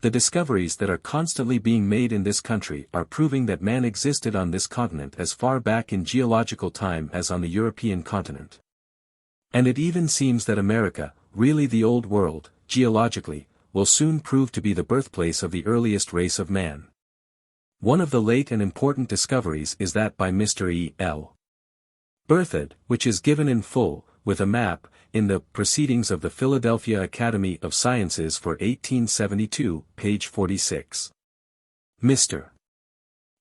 "The discoveries that are constantly being made in this country are proving that man existed on this continent as far back in geological time as on the European continent. And it even seems that America, really the Old World, geologically, will soon prove to be the birthplace of the earliest race of man. One of the late and important discoveries is that by Mr. E. L. Berthoud, which is given in full, with a map, in the Proceedings of the Philadelphia Academy of Sciences for 1872, page 46. Mr.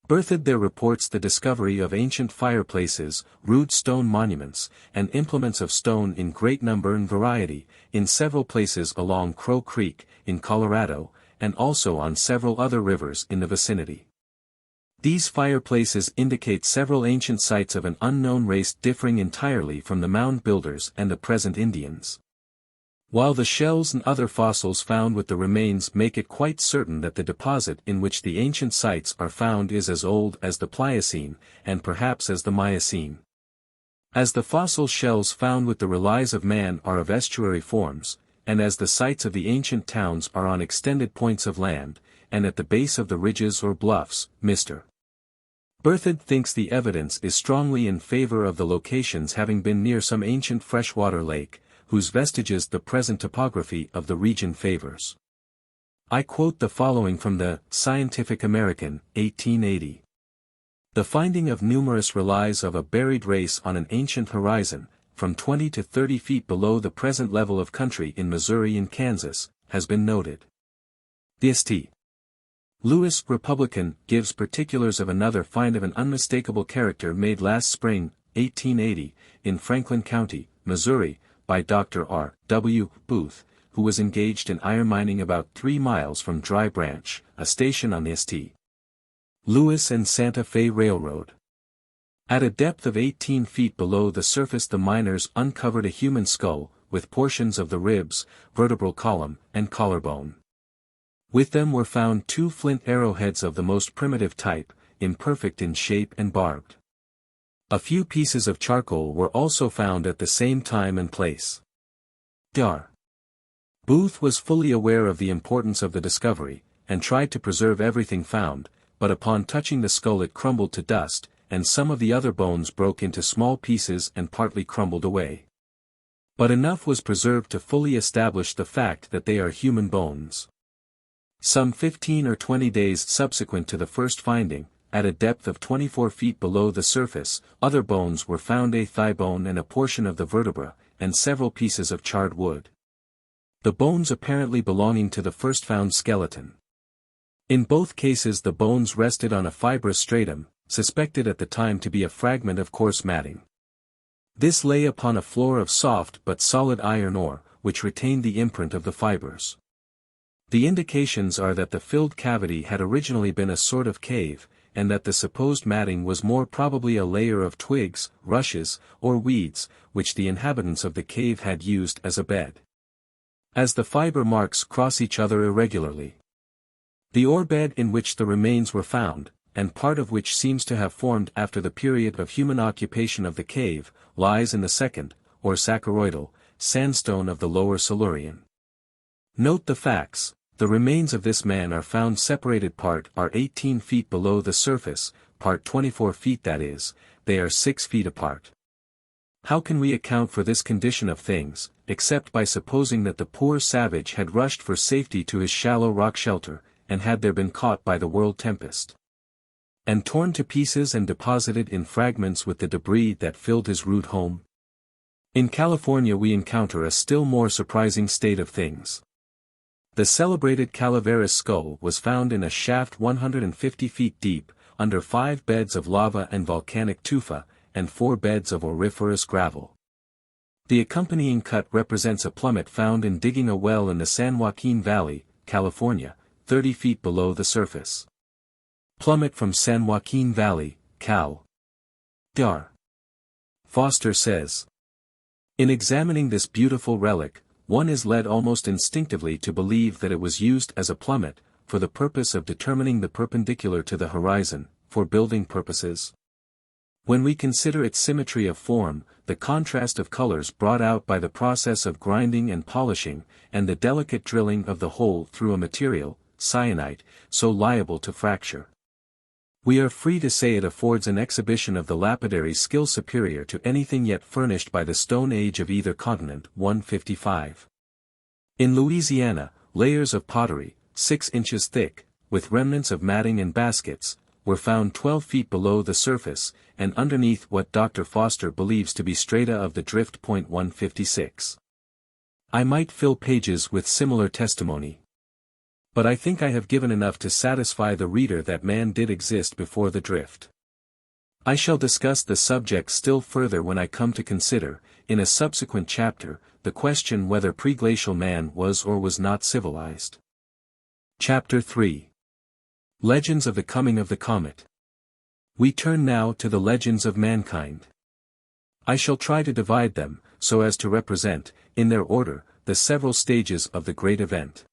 Berthoud there reports the discovery of ancient fireplaces, rude stone monuments, and implements of stone in great number and variety, in several places along Crow Creek, in Colorado, and also on several other rivers in the vicinity. These fireplaces indicate several ancient sites of an unknown race differing entirely from the mound builders and the present Indians. While the shells and other fossils found with the remains make it quite certain that the deposit in which the ancient sites are found is as old as the Pliocene, and perhaps as the Miocene. As the fossil shells found with the relics of man are of estuary forms, and as the sites of the ancient towns are on extended points of land, and at the base of the ridges or bluffs, Mr. Berthoud thinks the evidence is strongly in favor of the locations having been near some ancient freshwater lake, whose vestiges the present topography of the region favors. I quote the following from the Scientific American, 1880. The finding of numerous relics of a buried race on an ancient horizon, from 20 to 30 feet below the present level of country in Missouri and Kansas, has been noted. The St. Louis Republican gives particulars of another find of an unmistakable character made last spring, 1880, in Franklin County, Missouri, by Dr. R. W. Booth, who was engaged in iron mining about 3 miles from Dry Branch, a station on the St. Louis and Santa Fe Railroad. At a depth of 18 feet below the surface the miners uncovered a human skull, with portions of the ribs, vertebral column, and collarbone. With them were found 2 flint arrowheads of the most primitive type, imperfect in shape and barbed. A few pieces of charcoal were also found at the same time and place. Dr. Booth was fully aware of the importance of the discovery, and tried to preserve everything found, but upon touching the skull it crumbled to dust, and some of the other bones broke into small pieces and partly crumbled away. But enough was preserved to fully establish the fact that they are human bones. Some 15 or 20 days subsequent to the first finding, at a depth of 24 feet below the surface, other bones were found, a thigh bone and a portion of the vertebra, and several pieces of charred wood. The bones apparently belonging to the first found skeleton. In both cases the bones rested on a fibrous stratum, suspected at the time to be a fragment of coarse matting. This lay upon a floor of soft but solid iron ore, which retained the imprint of the fibers. The indications are that the filled cavity had originally been a sort of cave, and that the supposed matting was more probably a layer of twigs, rushes, or weeds, which the inhabitants of the cave had used as a bed. As the fiber marks cross each other irregularly, the ore bed in which the remains were found, and part of which seems to have formed after the period of human occupation of the cave, lies in the second, or saccharoidal, sandstone of the Lower Silurian. Note the facts. The remains of this man are found separated, part are 18 feet below the surface, part 24 feet, that is, they are 6 feet apart. How can we account for this condition of things, except by supposing that the poor savage had rushed for safety to his shallow rock shelter, and had there been caught by the world tempest, and torn to pieces and deposited in fragments with the debris that filled his rude home? In California we encounter a still more surprising state of things. The celebrated Calaveras skull was found in a shaft 150 feet deep, under 5 beds of lava and volcanic tufa, and 4 beds of auriferous gravel. The accompanying cut represents a plummet found in digging a well in the San Joaquin Valley, California, 30 feet below the surface. Plummet from San Joaquin Valley, Cal. Dar. Foster says. In examining this beautiful relic, one is led almost instinctively to believe that it was used as a plummet, for the purpose of determining the perpendicular to the horizon, for building purposes. When we consider its symmetry of form, the contrast of colors brought out by the process of grinding and polishing, and the delicate drilling of the hole through a material, syenite, so liable to fracture, we are free to say it affords an exhibition of the lapidary's skill superior to anything yet furnished by the Stone Age of either continent. 155. In Louisiana, layers of pottery, 6 inches thick, with remnants of matting and baskets, were found 12 feet below the surface, and underneath what Dr. Foster believes to be strata of the drift. 156. I might fill pages with similar testimony, but I think I have given enough to satisfy the reader that man did exist before the drift. I shall discuss the subject still further when I come to consider, in a subsequent chapter, the question whether pre-glacial man was or was not civilized. Chapter 3. Legends of the Coming of the Comet. We turn now to the legends of mankind. I shall try to divide them, so as to represent, in their order, the several stages of the great event.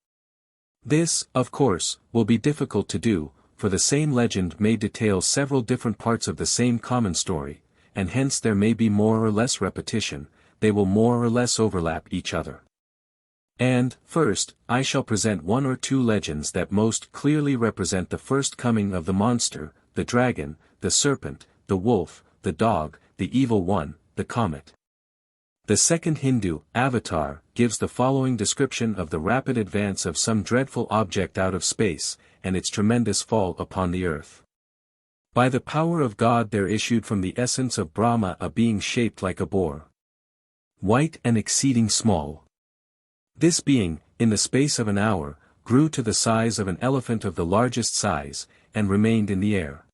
This, of course, will be difficult to do, for the same legend may detail several different parts of the same common story, and hence there may be more or less repetition, they will more or less overlap each other. And, first, I shall present 1 or 2 legends that most clearly represent the first coming of the monster, the dragon, the serpent, the wolf, the dog, the evil one, the comet. The second Hindu, Avatar, gives the following description of the rapid advance of some dreadful object out of space, and its tremendous fall upon the earth. By the power of God there issued from the essence of Brahma a being shaped like a boar, white and exceeding small. This being, in the space of an hour, grew to the size of an elephant of the largest size, and remained in the air.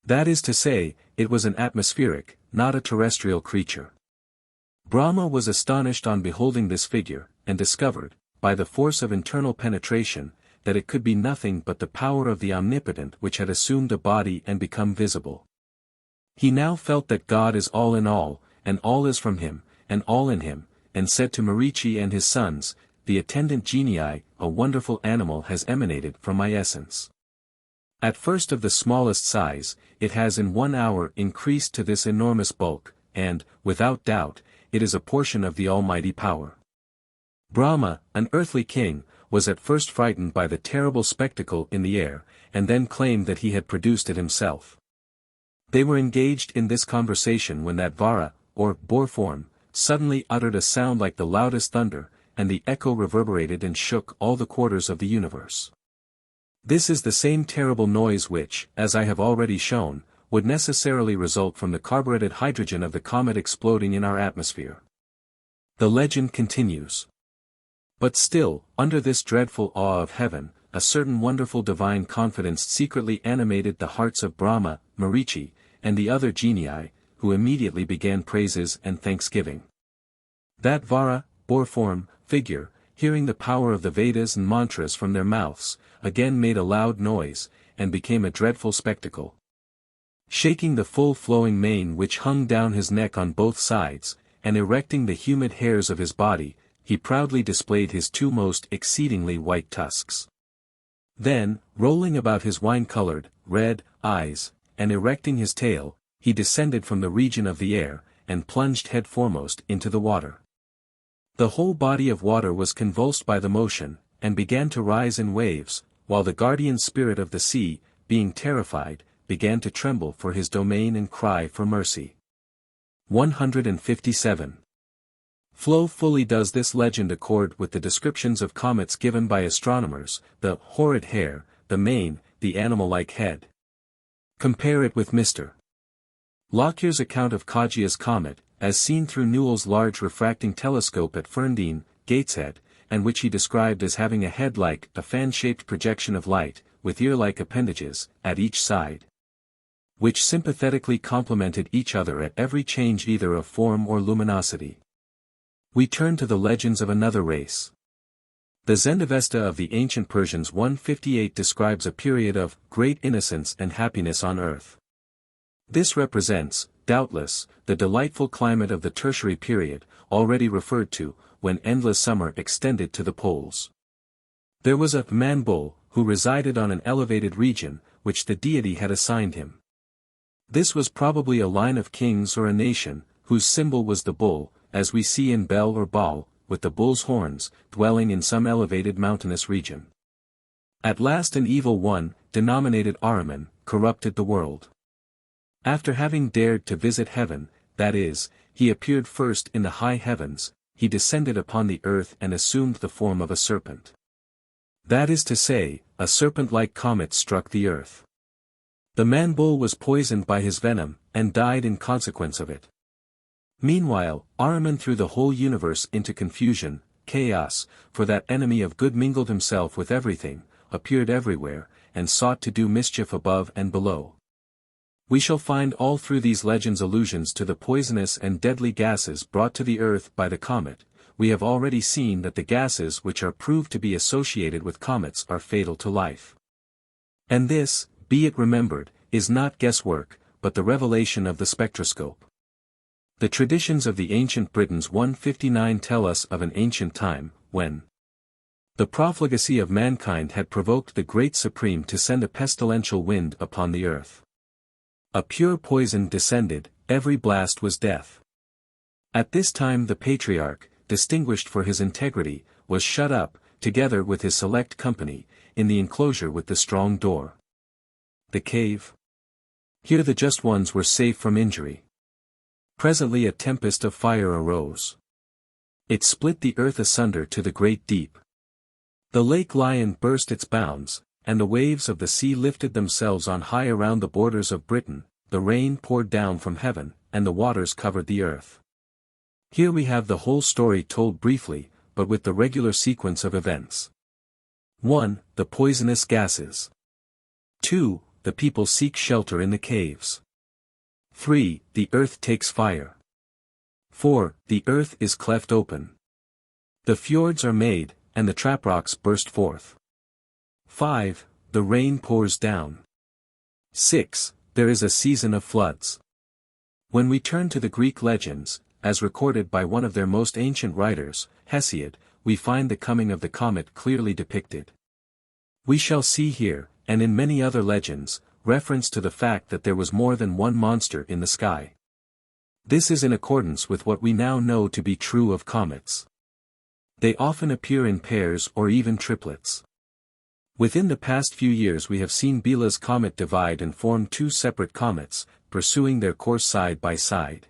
That is to say, it was an atmospheric, not a terrestrial creature. Brahma was astonished on beholding this figure, and discovered, by the force of internal penetration, that it could be nothing but the power of the Omnipotent which had assumed a body and become visible. He now felt that God is all in all, and all is from him, and all in him, and said to Marichi and his sons, the attendant genii, a wonderful animal has emanated from my essence. At first of the smallest size, it has in 1 hour increased to this enormous bulk, and, without doubt, it is a portion of the almighty power. Brahma, an earthly king, was at first frightened by the terrible spectacle in the air, and then claimed that he had produced it himself. They were engaged in this conversation when that Vara, or boar form, suddenly uttered a sound like the loudest thunder, and the echo reverberated and shook all the quarters of the universe. This is the same terrible noise which, as I have already shown, would necessarily result from the carburetted hydrogen of the comet exploding in our atmosphere. The legend continues. But still, under this dreadful awe of heaven, a certain wonderful divine confidence secretly animated the hearts of Brahma, Marichi, and the other genii, who immediately began praises and thanksgiving. That Vara, boar form, figure, hearing the power of the Vedas and mantras from their mouths, again made a loud noise, and became a dreadful spectacle. Shaking the full flowing mane which hung down his neck on both sides, and erecting the humid hairs of his body, he proudly displayed his two most exceedingly white tusks. Then, rolling about his wine-colored, red, eyes, and erecting his tail, he descended from the region of the air, and plunged head foremost into the water. The whole body of water was convulsed by the motion, and began to rise in waves, while the guardian spirit of the sea, being terrified, began to tremble for his domain and cry for mercy. 157. Fully does this legend accord with the descriptions of comets given by astronomers, the horrid hair, the mane, the animal-like head. Compare it with Mr. Lockyer's account of Coggia's comet, as seen through Newell's large refracting telescope at Ferndean, Gateshead, and which he described as having a head like a fan-shaped projection of light, with ear-like appendages, at each side, which sympathetically complemented each other at every change either of form or luminosity. We turn to the legends of another race. The Zendavesta of the ancient Persians 158 describes a period of great innocence and happiness on earth. This represents, doubtless, the delightful climate of the Tertiary period, already referred to, when endless summer extended to the poles. There was a man-bull, who resided on an elevated region, which the deity had assigned him. This was probably a line of kings or a nation, whose symbol was the bull, as we see in Bel or Baal, with the bull's horns, dwelling in some elevated mountainous region. At last an evil one, denominated Ahriman, corrupted the world. After having dared to visit heaven, that is, he appeared first in the high heavens, he descended upon the earth and assumed the form of a serpent. That is to say, a serpent-like comet struck the earth. The man-bull was poisoned by his venom, and died in consequence of it. Meanwhile, Ahriman threw the whole universe into confusion, chaos, for that enemy of good mingled himself with everything, appeared everywhere, and sought to do mischief above and below. We shall find all through these legends allusions to the poisonous and deadly gases brought to the earth by the comet. We have already seen that the gases which are proved to be associated with comets are fatal to life. And this, be it remembered, is not guesswork, but the revelation of the spectroscope. The traditions of the ancient Britons 159 tell us of an ancient time, when the profligacy of mankind had provoked the Great Supreme to send a pestilential wind upon the earth. A pure poison descended, every blast was death. At this time the patriarch, distinguished for his integrity, was shut up, together with his select company, in the enclosure with the strong door. The cave. Here the just ones were safe from injury. Presently a tempest of fire arose. It split the earth asunder to the great deep. The lake lion burst its bounds, and the waves of the sea lifted themselves on high around the borders of Britain, the rain poured down from heaven, and the waters covered the earth. Here we have the whole story told briefly, but with the regular sequence of events. 1. The poisonous gases. 2. The people seek shelter in the caves. 3. The earth takes fire. 4. The earth is cleft open. The fjords are made, and the traprocks burst forth. 5. The rain pours down. 6. There is a season of floods. When we turn to the Greek legends, as recorded by one of their most ancient writers, Hesiod, we find the coming of the comet clearly depicted. We shall see here, and in many other legends, reference to the fact that there was more than one monster in the sky. This is in accordance with what we now know to be true of comets. They often appear in pairs or even triplets. Within the past few years we have seen Biela's comet divide and form two separate comets, pursuing their course side by side.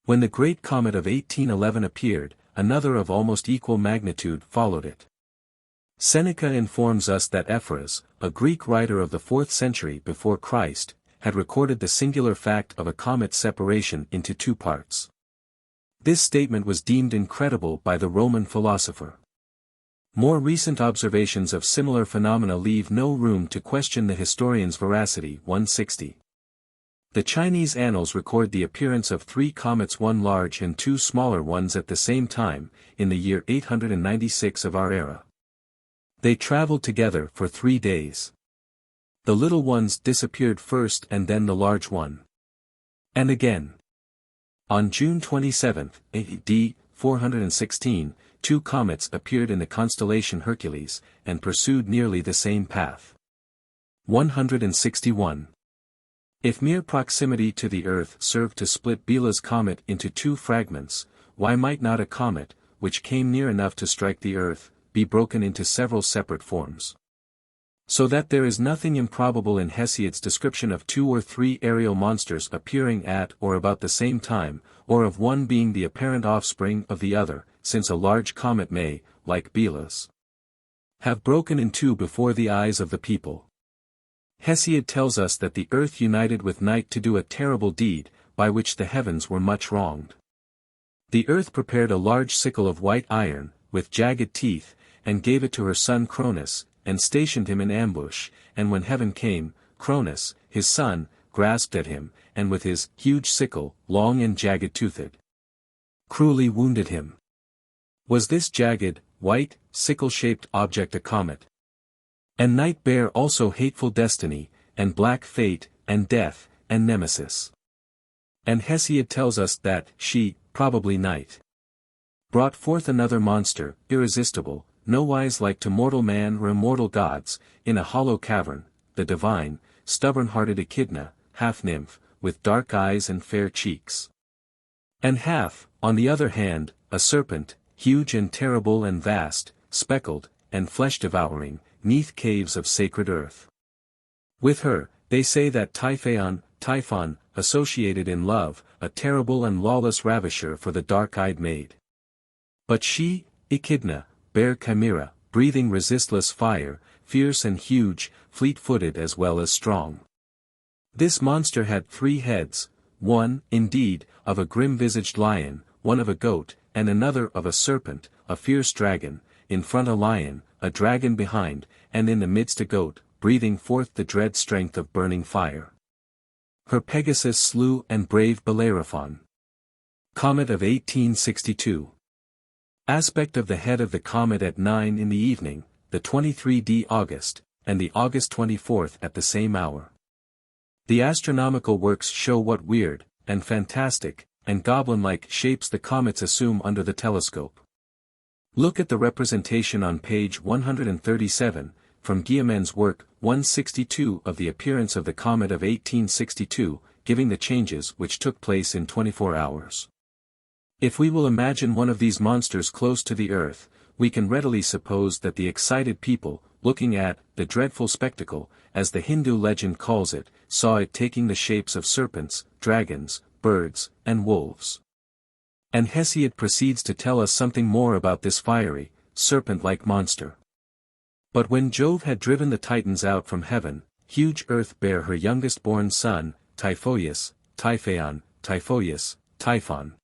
When the great comet of 1811 appeared, another of almost equal magnitude followed it. Seneca informs us that Ephras, a Greek writer of the 4th century before Christ, had recorded the singular fact of a comet's separation into two parts. This statement was deemed incredible by the Roman philosopher. More recent observations of similar phenomena leave no room to question the historian's veracity. 160. The Chinese annals record the appearance of 3 comets, one large and 2 smaller ones at the same time, in the year 896 of our era. They traveled together for 3 days. The little ones disappeared first and then the large one. And again. On June 27, AD 416, 2 comets appeared in the constellation Hercules, and pursued nearly the same path. 161. If mere proximity to the Earth served to split Biela's comet into 2 fragments, why might not a comet, which came near enough to strike the Earth, be broken into several separate forms? So that there is nothing improbable in Hesiod's description of 2 or 3 aerial monsters appearing at or about the same time, or of one being the apparent offspring of the other, since a large comet may, like Biela's, have broken in 2 before the eyes of the people. Hesiod tells us that the earth united with night to do a terrible deed, by which the heavens were much wronged. The earth prepared a large sickle of white iron, with jagged teeth, and gave it to her son Cronus, and stationed him in ambush, and when heaven came, Cronus, his son, grasped at him, and with his huge sickle, long and jagged-toothed, cruelly wounded him. Was this jagged, white, sickle-shaped object a comet? And night bare also hateful destiny, and black fate, and death, and nemesis. And Hesiod tells us that she, probably night, brought forth another monster, irresistible, nowise like to mortal man or immortal gods, in a hollow cavern, the divine, stubborn-hearted Echidna, half-nymph, with dark eyes and fair cheeks. And half, on the other hand, a serpent, huge and terrible and vast, speckled, and flesh-devouring, 'neath caves of sacred earth. With her, they say that Typhon, associated in love, a terrible and lawless ravisher for the dark-eyed maid. But she, Echidna, bare chimera, breathing resistless fire, fierce and huge, fleet-footed as well as strong. This monster had 3 heads, one, indeed, of a grim-visaged lion, one of a goat, and another of a serpent, a fierce dragon, in front a lion, a dragon behind, and in the midst a goat, breathing forth the dread strength of burning fire. Her Pegasus slew and brave Bellerophon. Comet of 1862. Aspect of the head of the comet at 9 in the evening, the 23d August, and the August 24th at the same hour. The astronomical works show what weird, and fantastic, and goblin-like shapes the comets assume under the telescope. Look at the representation on page 137, from Guillemets' work 162 of the appearance of the comet of 1862, giving the changes which took place in 24 hours. If we will imagine one of these monsters close to the earth, we can readily suppose that the excited people, looking at the dreadful spectacle, as the Hindu legend calls it, saw it taking the shapes of serpents, dragons, birds, and wolves. And Hesiod proceeds to tell us something more about this fiery, serpent-like monster. But when Jove had driven the Titans out from heaven, huge earth bare her youngest-born son, Typhoeus, Typhaon, Typhoeus, Typhon.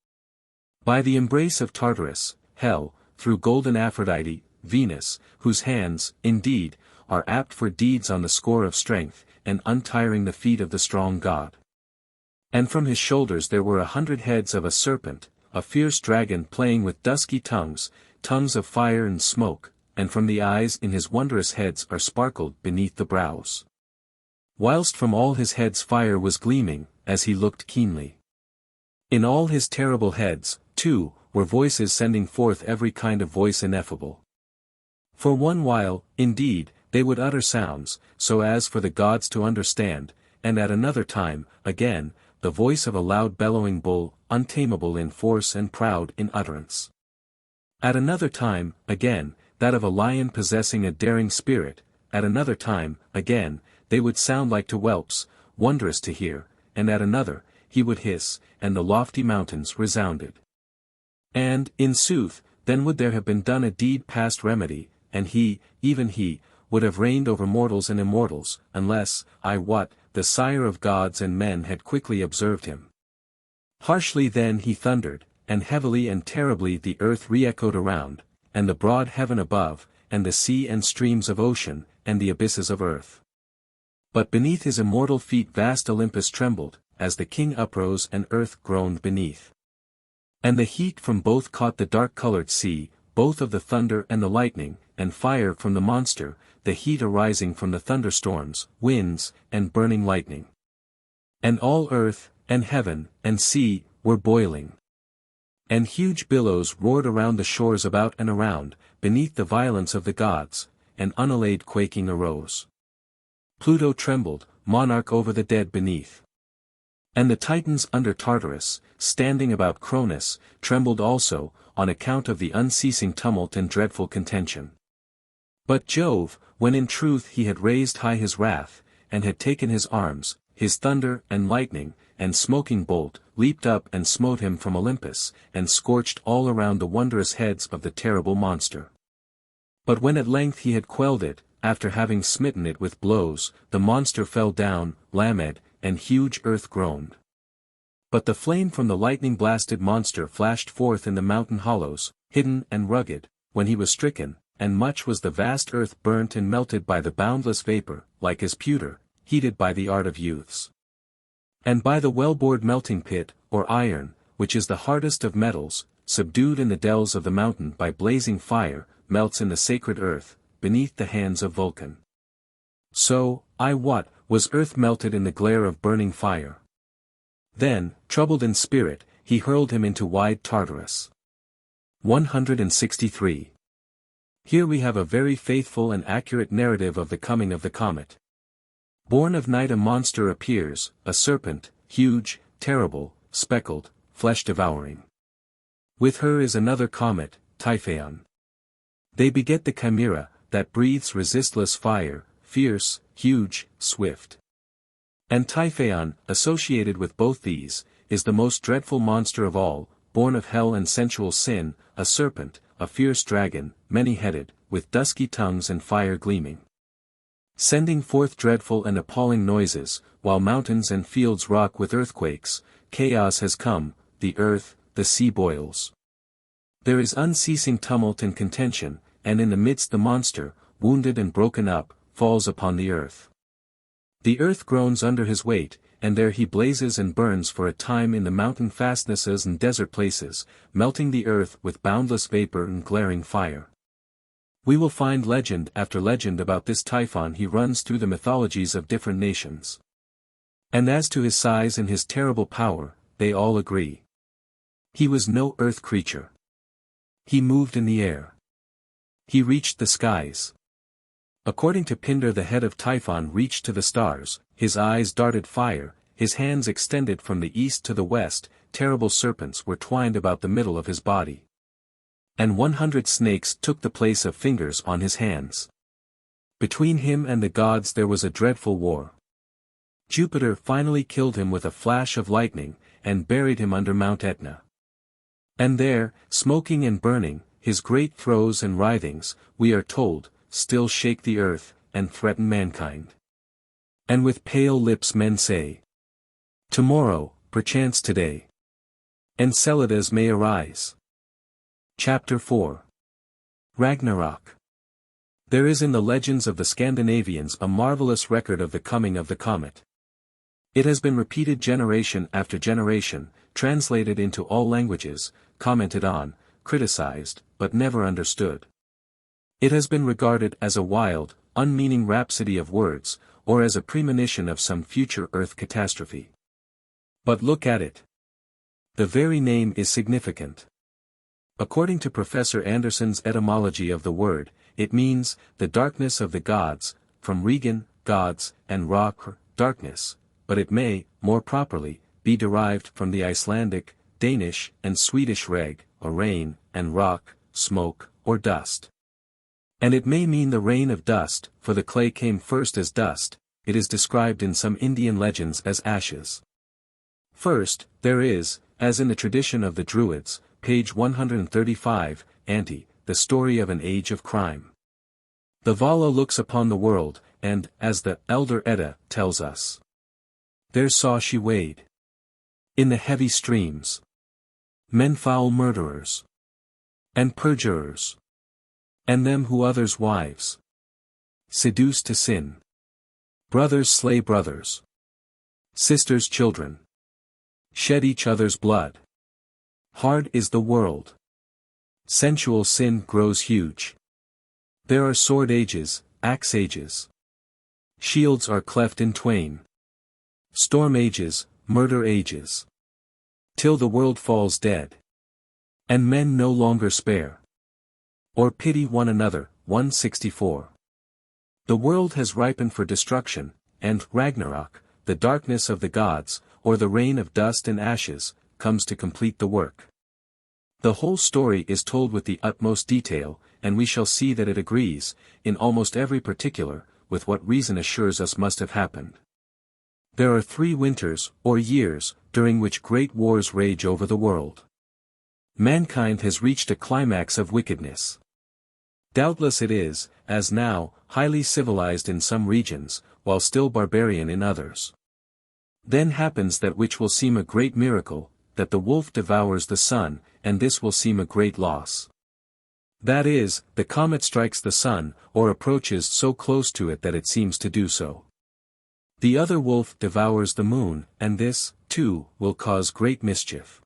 By the embrace of Tartarus, hell, through golden Aphrodite, Venus, whose hands, indeed, are apt for deeds on the score of strength, and untiring the feet of the strong god. And from his shoulders there were 100 heads of a serpent, a fierce dragon playing with dusky tongues, tongues of fire and smoke, and from the eyes in his wondrous heads are sparkled beneath the brows. Whilst from all his heads fire was gleaming, as he looked keenly. In all his terrible heads, too, were voices sending forth every kind of voice ineffable. For one while, indeed, they would utter sounds, so as for the gods to understand, and at another time, again, the voice of a loud bellowing bull, untamable in force and proud in utterance. At another time, again, that of a lion possessing a daring spirit, at another time, again, they would sound like to whelps, wondrous to hear, and at another, he would hiss, and the lofty mountains resounded. And, in sooth, then would there have been done a deed past remedy, and he, even he, would have reigned over mortals and immortals, unless, I wot, the sire of gods and men had quickly observed him. Harshly then he thundered, and heavily and terribly the earth re-echoed around, and the broad heaven above, and the sea and streams of ocean, and the abysses of earth. But beneath his immortal feet vast Olympus trembled, as the king uprose and earth groaned beneath. And the heat from both caught the dark-colored sea, both of the thunder and the lightning, and fire from the monster, the heat arising from the thunderstorms, winds, and burning lightning. And all earth, and heaven, and sea, were boiling. And huge billows roared around the shores about and around, beneath the violence of the gods, and unallayed quaking arose. Pluto trembled, monarch over the dead beneath. And the Titans under Tartarus, standing about Cronus, trembled also, on account of the unceasing tumult and dreadful contention. But Jove, when in truth he had raised high his wrath, and had taken his arms, his thunder and lightning, and smoking bolt, leaped up and smote him from Olympus, and scorched all around the wondrous heads of the terrible monster. But when at length he had quelled it, after having smitten it with blows, the monster fell down, lamed, and huge earth groaned. But the flame from the lightning-blasted monster flashed forth in the mountain hollows, hidden and rugged, when he was stricken, and much was the vast earth burnt and melted by the boundless vapor, like as pewter, heated by the art of youths. And by the well-bored melting pit, or iron, which is the hardest of metals, subdued in the dells of the mountain by blazing fire, melts in the sacred earth, beneath the hands of Vulcan. So, I wot, was earth melted in the glare of burning fire. Then, troubled in spirit, he hurled him into wide Tartarus. 163. Here we have a very faithful and accurate narrative of the coming of the comet. Born of night a monster appears, a serpent, huge, terrible, speckled, flesh-devouring. With her is another comet, Typhaon. They beget the chimera, that breathes resistless fire, fierce, huge, swift. And Typhaon, associated with both these, is the most dreadful monster of all, born of hell and sensual sin, a serpent, a fierce dragon, many-headed, with dusky tongues and fire gleaming. Sending forth dreadful and appalling noises, while mountains and fields rock with earthquakes, chaos has come, the earth, the sea boils. There is unceasing tumult and contention, and in the midst the monster, wounded and broken up, falls upon the earth. The earth groans under his weight, and there he blazes and burns for a time in the mountain fastnesses and desert places, melting the earth with boundless vapor and glaring fire. We will find legend after legend about this Typhon. He runs through the mythologies of different nations. And as to his size and his terrible power, they all agree. He was no earth creature. He moved in the air. He reached the skies. According to Pindar, the head of Typhon reached to the stars, his eyes darted fire, his hands extended from the east to the west, terrible serpents were twined about the middle of his body. And 100 snakes took the place of fingers on his hands. Between him and the gods there was a dreadful war. Jupiter finally killed him with a flash of lightning, and buried him under Mount Etna. And there, smoking and burning, his great throes and writhings, we are told, still shake the earth, and threaten mankind. And with pale lips men say, tomorrow, perchance today. Enceladus may arise. Chapter 4. Ragnarok. There is in the legends of the Scandinavians a marvelous record of the coming of the comet. It has been repeated generation after generation, translated into all languages, commented on, criticized, but never understood. It has been regarded as a wild, unmeaning rhapsody of words, or as a premonition of some future Earth catastrophe. But look at it. The very name is significant. According to Professor Anderson's etymology of the word, it means, the darkness of the gods, from Regan, gods, and Rak, darkness, but it may, more properly, be derived from the Icelandic, Danish, and Swedish reg, or rain, and rak, smoke, or dust. And it may mean the rain of dust, for the clay came first as dust, it is described in some Indian legends as ashes. First, there is, as in the tradition of the Druids, page 135, the story of an age of crime. The Vala looks upon the world, and, as the Elder Edda tells us, there saw she wade in the heavy streams men foul murderers and perjurers, and them who others' wives seduce to sin. Brothers slay brothers, sisters children, Shed each other's blood. Hard is the world. Sensual sin grows huge. There are sword ages, axe ages. Shields are cleft in twain. Storm ages, murder ages. Till the world falls dead. And men no longer spare. Or pity one another. 164. The world has ripened for destruction, and Ragnarok, the darkness of the gods, or the reign of dust and ashes, comes to complete the work. The whole story is told with the utmost detail, and we shall see that it agrees, in almost every particular, with what reason assures us must have happened. There are 3 winters, or years, during which great wars rage over the world. Mankind has reached a climax of wickedness. Doubtless it is, as now, highly civilized in some regions, while still barbarian in others. Then happens that which will seem a great miracle, that the wolf devours the sun, and this will seem a great loss. That is, the comet strikes the sun, or approaches so close to it that it seems to do so. The other wolf devours the moon, and this, too, will cause great mischief.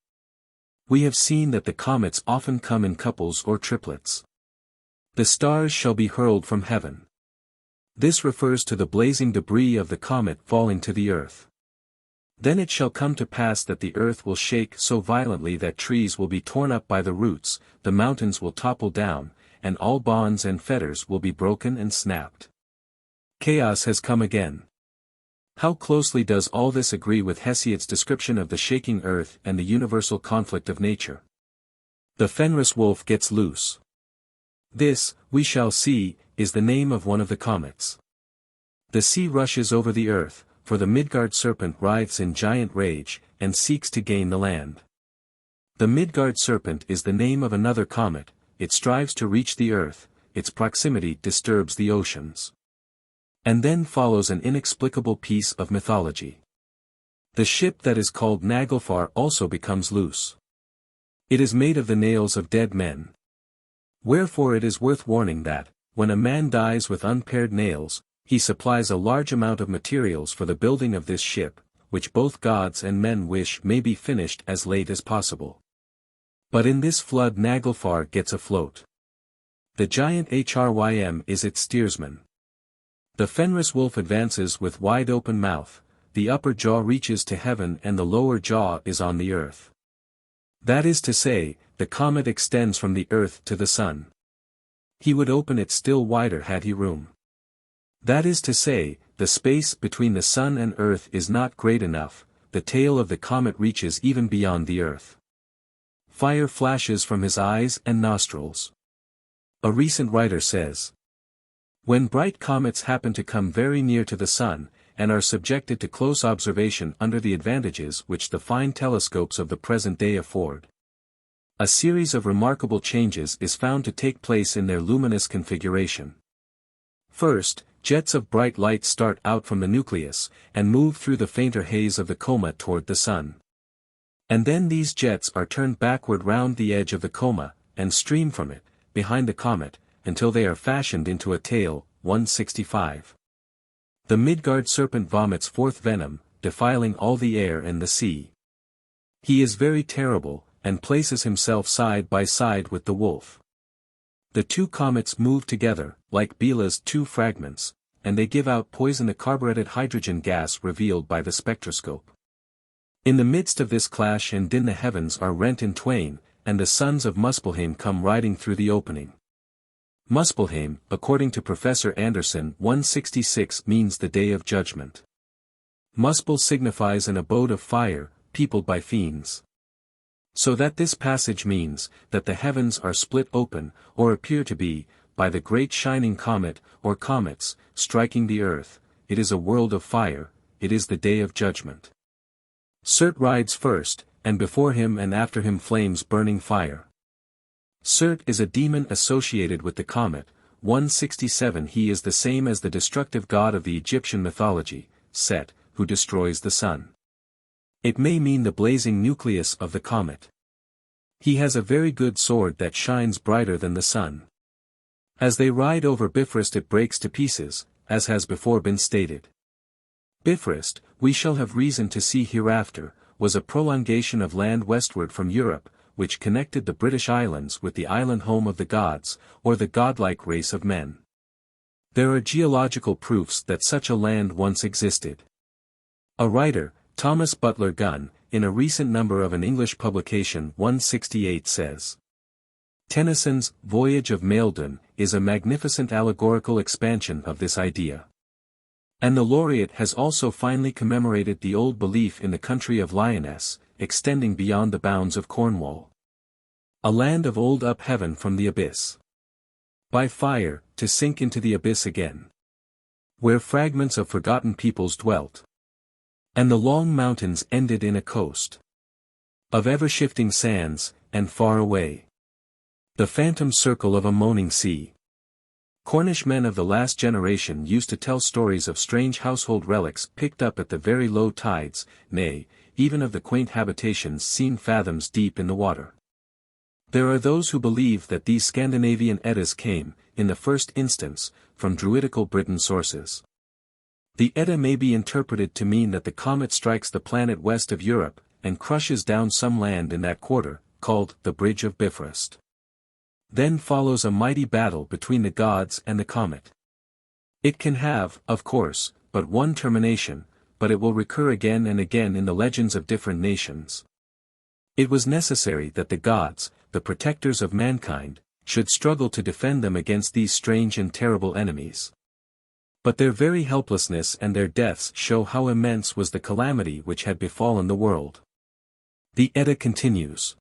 We have seen that the comets often come in couples or triplets. The stars shall be hurled from heaven. This refers to the blazing debris of the comet falling to the earth. Then it shall come to pass that the earth will shake so violently that trees will be torn up by the roots, the mountains will topple down, and all bonds and fetters will be broken and snapped. Chaos has come again. How closely does all this agree with Hesiod's description of the shaking earth and the universal conflict of nature? The Fenris wolf gets loose. This, we shall see, is the name of one of the comets. The sea rushes over the earth, for the Midgard serpent writhes in giant rage, and seeks to gain the land. The Midgard serpent is the name of another comet, it strives to reach the earth, its proximity disturbs the oceans. And then follows an inexplicable piece of mythology. The ship that is called Naglfar also becomes loose. It is made of the nails of dead men. Wherefore it is worth warning that, when a man dies with unpared nails, he supplies a large amount of materials for the building of this ship, which both gods and men wish may be finished as late as possible. But in this flood Naglfar gets afloat. The giant Hrym is its steersman. The Fenris wolf advances with wide open mouth, the upper jaw reaches to heaven and the lower jaw is on the earth. That is to say, the comet extends from the earth to the sun. He would open it still wider had he room. That is to say, the space between the sun and earth is not great enough, the tail of the comet reaches even beyond the earth. Fire flashes from his eyes and nostrils. A recent writer says, when bright comets happen to come very near to the sun, and are subjected to close observation under the advantages which the fine telescopes of the present day afford, a series of remarkable changes is found to take place in their luminous configuration. First, jets of bright light start out from the nucleus, and move through the fainter haze of the coma toward the sun. And then these jets are turned backward round the edge of the coma, and stream from it, behind the comet, until they are fashioned into a tail. 165. The Midgard serpent vomits forth venom, defiling all the air and the sea. He is very terrible, and places himself side by side with the wolf. The two comets move together, like Biela's two fragments, and they give out poison, the carburetted hydrogen gas revealed by the spectroscope. In the midst of this clash and din the heavens are rent in twain, and the sons of Muspelheim come riding through the opening. Muspelheim, according to Professor Anderson 166, means the day of judgment. Muspel signifies an abode of fire, peopled by fiends. So that this passage means, that the heavens are split open, or appear to be, by the great shining comet, or comets, striking the earth. It is a world of fire, it is the day of judgment. Surt rides first, and before him and after him flames burning fire. Surt is a demon associated with the comet. 167. He is the same as the destructive god of the Egyptian mythology, Set, who destroys the sun. It may mean the blazing nucleus of the comet. He has a very good sword that shines brighter than the sun. As they ride over Bifrost it breaks to pieces, as has before been stated. Bifrost, we shall have reason to see hereafter, was a prolongation of land westward from Europe, which connected the British Islands with the island home of the gods, or the godlike race of men. There are geological proofs that such a land once existed. A writer, Thomas Butler Gunn, in a recent number of an English publication 168 says, Tennyson's Voyage of Maelduin is a magnificent allegorical expansion of this idea. And the laureate has also finely commemorated the old belief in the country of Lyonesse, extending beyond the bounds of Cornwall. A land of old up heaven from the abyss. By fire, to sink into the abyss again. Where fragments of forgotten peoples dwelt. And the long mountains ended in a coast. Of ever-shifting sands, and far away. The phantom circle of a moaning sea. Cornish men of the last generation used to tell stories of strange household relics picked up at the very low tides, nay, even of the quaint habitations seen fathoms deep in the water. There are those who believe that these Scandinavian Eddas came, in the first instance, from Druidical Britain sources. The Edda may be interpreted to mean that the comet strikes the planet west of Europe, and crushes down some land in that quarter, called the Bridge of Bifrost. Then follows a mighty battle between the gods and the comet. It can have, of course, but one termination, but it will recur again and again in the legends of different nations. It was necessary that the gods, the protectors of mankind, should struggle to defend them against these strange and terrible enemies. But their very helplessness and their deaths show how immense was the calamity which had befallen the world. The Edda continues.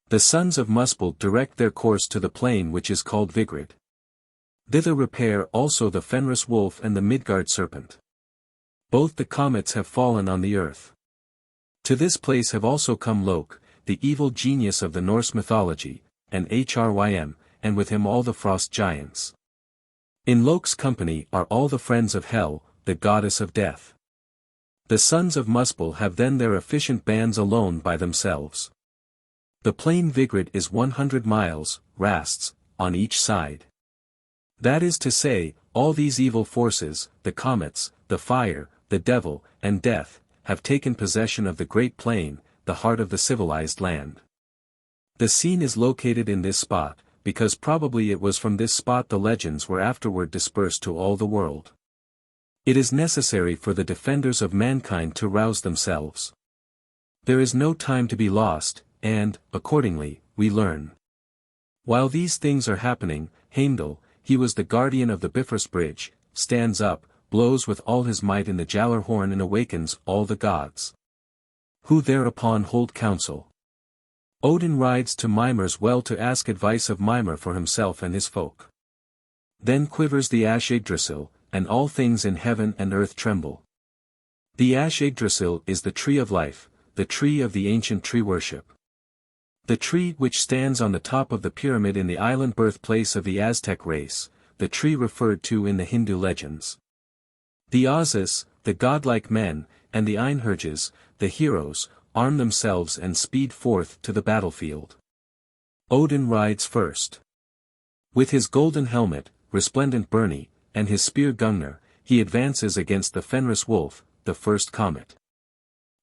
The sons of Muspel direct their course to the plain which is called Vigrid. Thither repair also the Fenris wolf and the Midgard serpent. Both the comets have fallen on the earth. To this place have also come Loke, the evil genius of the Norse mythology, and Hrym, and with him all the frost giants. In Loke's company are all the friends of Hel, the goddess of death. The sons of Muspel have then their efficient bands alone by themselves. The plain Vigrid is 100 miles, rasts, on each side. That is to say, all these evil forces, the comets, the fire, the devil, and death, have taken possession of the great plain, the heart of the civilized land. The scene is located in this spot, because probably it was from this spot the legends were afterward dispersed to all the world. It is necessary for the defenders of mankind to rouse themselves. There is no time to be lost, and, accordingly, we learn. While these things are happening, Heimdall, he was the guardian of the Bifrost Bridge, stands up, blows with all his might in the Jalar horn and awakens all the gods. Who thereupon hold council. Odin rides to Mimir's well to ask advice of Mimir for himself and his folk. Then quivers the ash Yggdrasil, and all things in heaven and earth tremble. The ash Yggdrasil is the tree of life, the tree of the ancient tree worship. The tree which stands on the top of the pyramid in the island birthplace of the Aztec race, the tree referred to in the Hindu legends. The Azas, the godlike men, and the Einherjes, the heroes, arm themselves and speed forth to the battlefield. Odin rides first. With his golden helmet, resplendent Birni, and his spear Gungnir, he advances against the Fenris wolf, the first comet.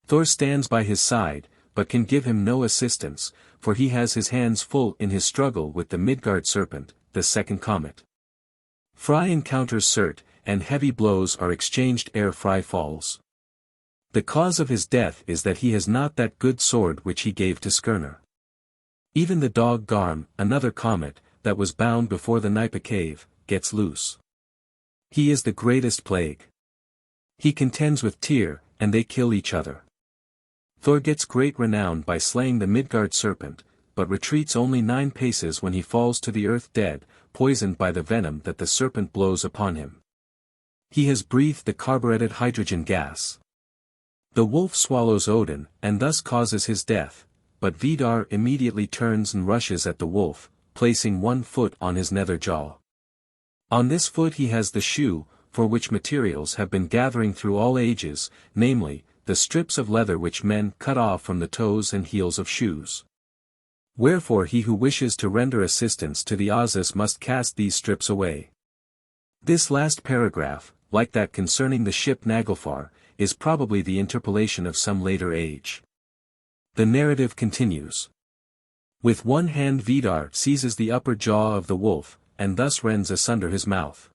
Thor stands by his side, but can give him no assistance, for he has his hands full in his struggle with the Midgard serpent, the second comet. Frey encounters Surt, and heavy blows are exchanged ere Frey falls. The cause of his death is that he has not that good sword which he gave to Skirnir. Even the dog Garm, another comet, that was bound before the Nipa cave, gets loose. He is the greatest plague. He contends with Tyr, and they kill each other. Thor gets great renown by slaying the Midgard serpent, but retreats only 9 paces when he falls to the earth dead, poisoned by the venom that the serpent blows upon him. He has breathed the carburetted hydrogen gas. The wolf swallows Odin, and thus causes his death, but Vidar immediately turns and rushes at the wolf, placing one foot on his nether jaw. On this foot he has the shoe, for which materials have been gathering through all ages, namely, the strips of leather which men cut off from the toes and heels of shoes. Wherefore he who wishes to render assistance to the Azas must cast these strips away. This last paragraph, like that concerning the ship Naglfar, is probably the interpolation of some later age. The narrative continues. With one hand Vidar seizes the upper jaw of the wolf, and thus rends asunder his mouth.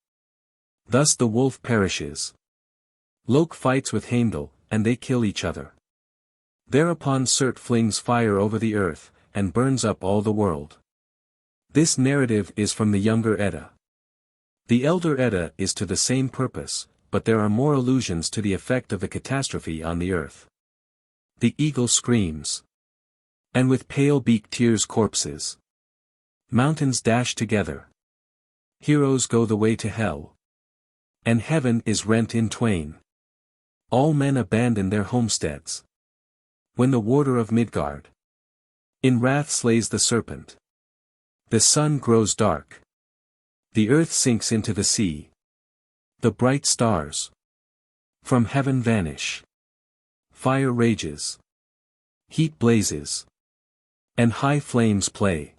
Thus the wolf perishes. Lok fights with Heimdall, and they kill each other. Thereupon Surt flings fire over the earth, and burns up all the world. This narrative is from the Younger Edda. The Elder Edda is to the same purpose, but there are more allusions to the effect of the catastrophe on the earth. The eagle screams. And with pale beak tears corpses. Mountains dash together. Heroes go the way to hell. And heaven is rent in twain. All men abandon their homesteads. When the warder of Midgard in wrath slays the serpent. The sun grows dark. The earth sinks into the sea. The bright stars from heaven vanish. Fire rages. Heat blazes. And high flames play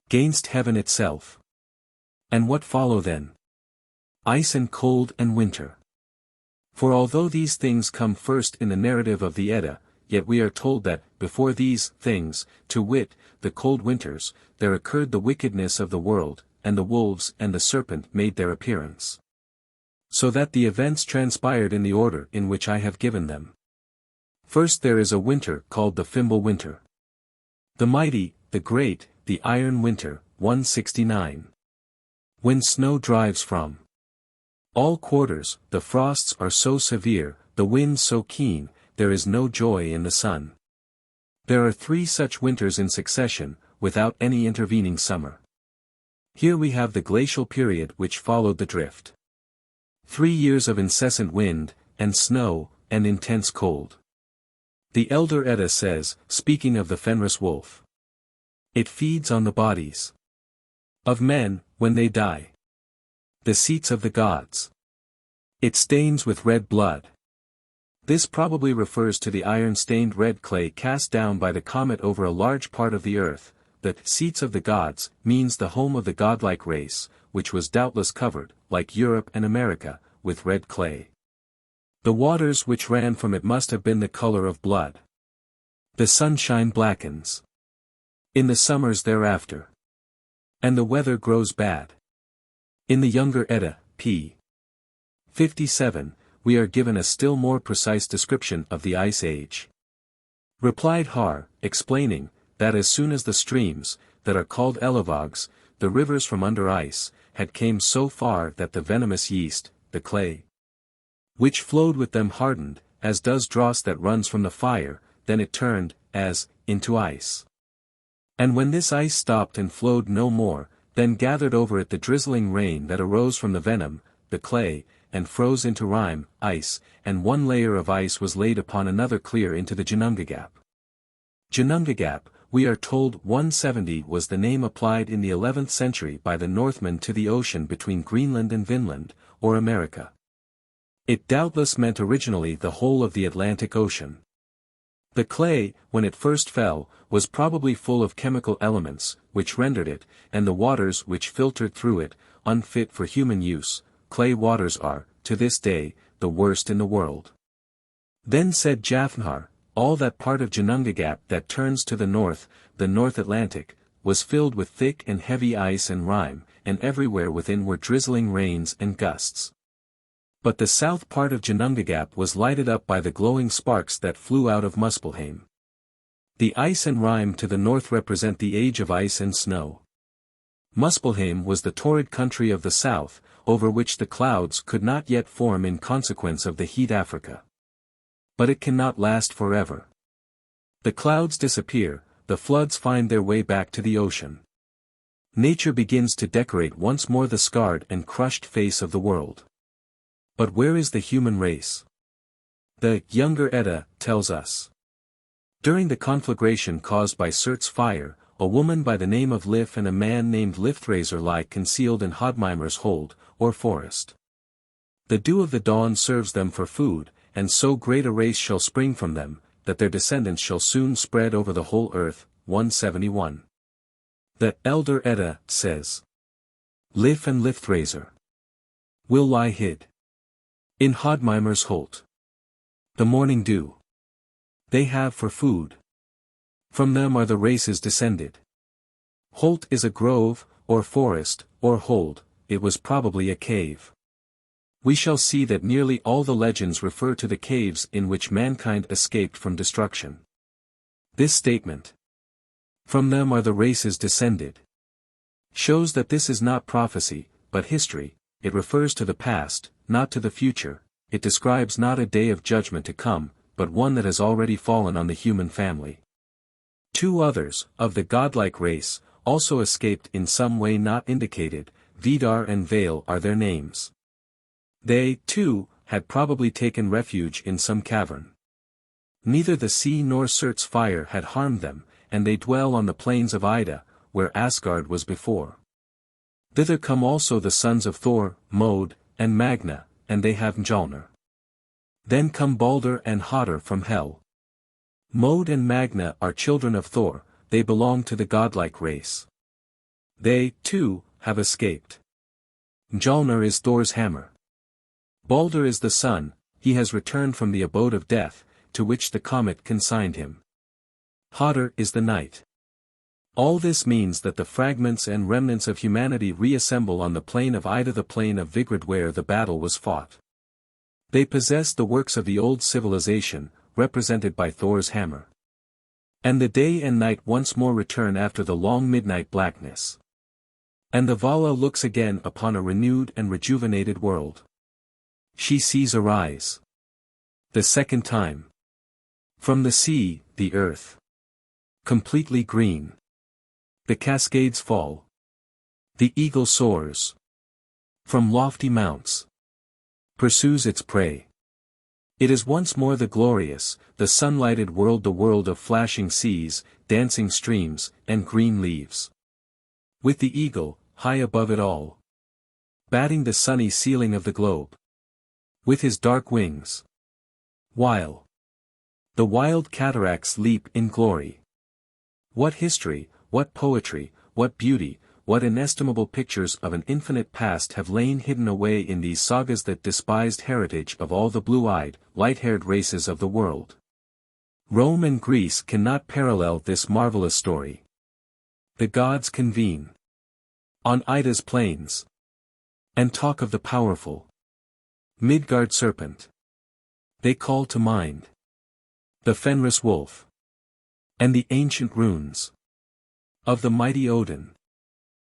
'gainst heaven itself. And what follow then? Ice and cold and winter. For although these things come first in the narrative of the Edda, yet we are told that, before these things, to wit, the cold winters, there occurred the wickedness of the world, and the wolves and the serpent made their appearance. So that the events transpired in the order in which I have given them. First there is a winter called the Fimbul winter. The mighty, the great, the iron winter, 169. When snow drives from all quarters, the frosts are so severe, the winds so keen, there is no joy in the sun. There are 3 such winters in succession, without any intervening summer. Here we have the glacial period which followed the drift. 3 years of incessant wind, and snow, and intense cold. The Elder Edda says, speaking of the Fenris wolf. It feeds on the bodies of men, when they die. The seats of the gods. It stains with red blood. This probably refers to the iron-stained red clay cast down by the comet over a large part of the earth. The seats of the gods means the home of the godlike race, which was doubtless covered, like Europe and America, with red clay. The waters which ran from it must have been the color of blood. The sunshine blackens in the summers thereafter. And the weather grows bad. In the Younger Edda, p. 57, we are given a still more precise description of the Ice Age. Replied Har, explaining, that as soon as the streams, that are called Elevags, the rivers from under ice, had came so far that the venomous yeast, the clay, which flowed with them hardened, as does dross that runs from the fire, then it turned, as, into ice. And when this ice stopped and flowed no more, then gathered over it the drizzling rain that arose from the venom, the clay, and froze into rime, ice, and one layer of ice was laid upon another clear into the Ginnungagap. Ginnungagap, we are told 170 was the name applied in the 11th century by the Northmen to the ocean between Greenland and Vinland, or America. It doubtless meant originally the whole of the Atlantic Ocean. The clay, when it first fell, was probably full of chemical elements, which rendered it, and the waters which filtered through it, unfit for human use. Clay waters are, to this day, the worst in the world. Then said Jafnhar, all that part of Ginnungagap that turns to the North Atlantic, was filled with thick and heavy ice and rime, and everywhere within were drizzling rains and gusts. But the south part of Ginnungagap was lighted up by the glowing sparks that flew out of Muspelheim. The ice and rime to the north represent the age of ice and snow. Muspelheim was the torrid country of the south, over which the clouds could not yet form in consequence of the heat Africa. But it cannot last forever. The clouds disappear, the floods find their way back to the ocean. Nature begins to decorate once more the scarred and crushed face of the world. But where is the human race? The Younger Edda tells us. During the conflagration caused by Surt's fire, a woman by the name of Lif and a man named Lifthrasir lie concealed in Hodmimer's hold, or forest. The dew of the dawn serves them for food, and so great a race shall spring from them, that their descendants shall soon spread over the whole earth. 171. The Elder Edda says, Lif and Lifthrasir will lie hid in Hodmimer's holt. The morning dew they have for food, From them are the races descended. Holt is a grove, or forest, or hold, it was probably a cave. We shall see that nearly all the legends refer to the caves in which mankind escaped from destruction. This statement, "From them are the races descended," shows that this is not prophecy, but history. It refers to the past, not to the future. It describes not a day of judgment to come, but one that has already fallen on the human family. Two others, of the godlike race, also escaped in some way not indicated. Vidar and Vale are their names. They, too, had probably taken refuge in some cavern. Neither the sea nor Surt's fire had harmed them, and they dwell on the plains of Ida, where Asgard was before. Thither come also the sons of Thor, Mod, and Magna, and they have Mjolnir. Then come Balder and Hodder from Hel. Mod and Magna are children of Thor, they belong to the godlike race. They, too, have escaped. Mjolnir is Thor's hammer. Balder is the son, he has returned from the abode of death, to which the comet consigned him. Hodder is the knight. All this means that the fragments and remnants of humanity reassemble on the plain of Ida, the plain of Vigrid where the battle was fought. They possess the works of the old civilization, represented by Thor's hammer. And the day and night once more return after the long midnight blackness. And the Vala looks again upon a renewed and rejuvenated world. She sees arise. The second time. From the sea, the earth. Completely green. The cascades fall. The eagle soars. From lofty mounts. Pursues its prey. It is once more the glorious, the sunlighted world, the world of flashing seas, dancing streams, and green leaves. With the eagle, high above it all. Batting the sunny ceiling of the globe. With his dark wings. While the wild cataracts leap in glory. What history, what poetry, what beauty, what inestimable pictures of an infinite past have lain hidden away in these sagas, that despised heritage of all the blue-eyed, light-haired races of the world. Rome and Greece cannot parallel this marvelous story. The gods convene on Ida's plains and talk of the powerful Midgard serpent. They call to mind the Fenris wolf and the ancient runes of the mighty Odin.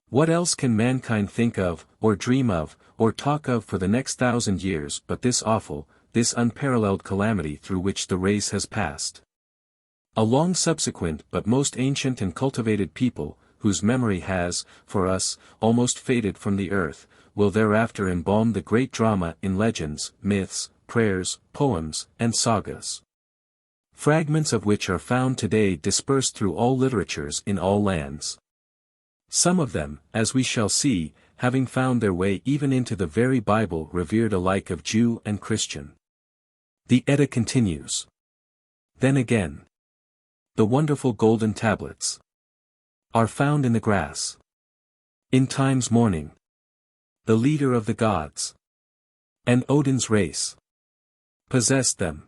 What else can mankind think of, or dream of, or talk of for the next 1,000 years but this awful, this unparalleled calamity through which the race has passed? A long subsequent but most ancient and cultivated people, whose memory has, for us, almost faded from the earth, will thereafter embalm the great drama in legends, myths, prayers, poems, and sagas. Fragments of which are found today dispersed through all literatures in all lands. Some of them, as we shall see, having found their way even into the very Bible revered alike of Jew and Christian. The Edda continues. Then again, the wonderful golden tablets are found in the grass. In Time's morning, the leader of the gods and Odin's race possessed them.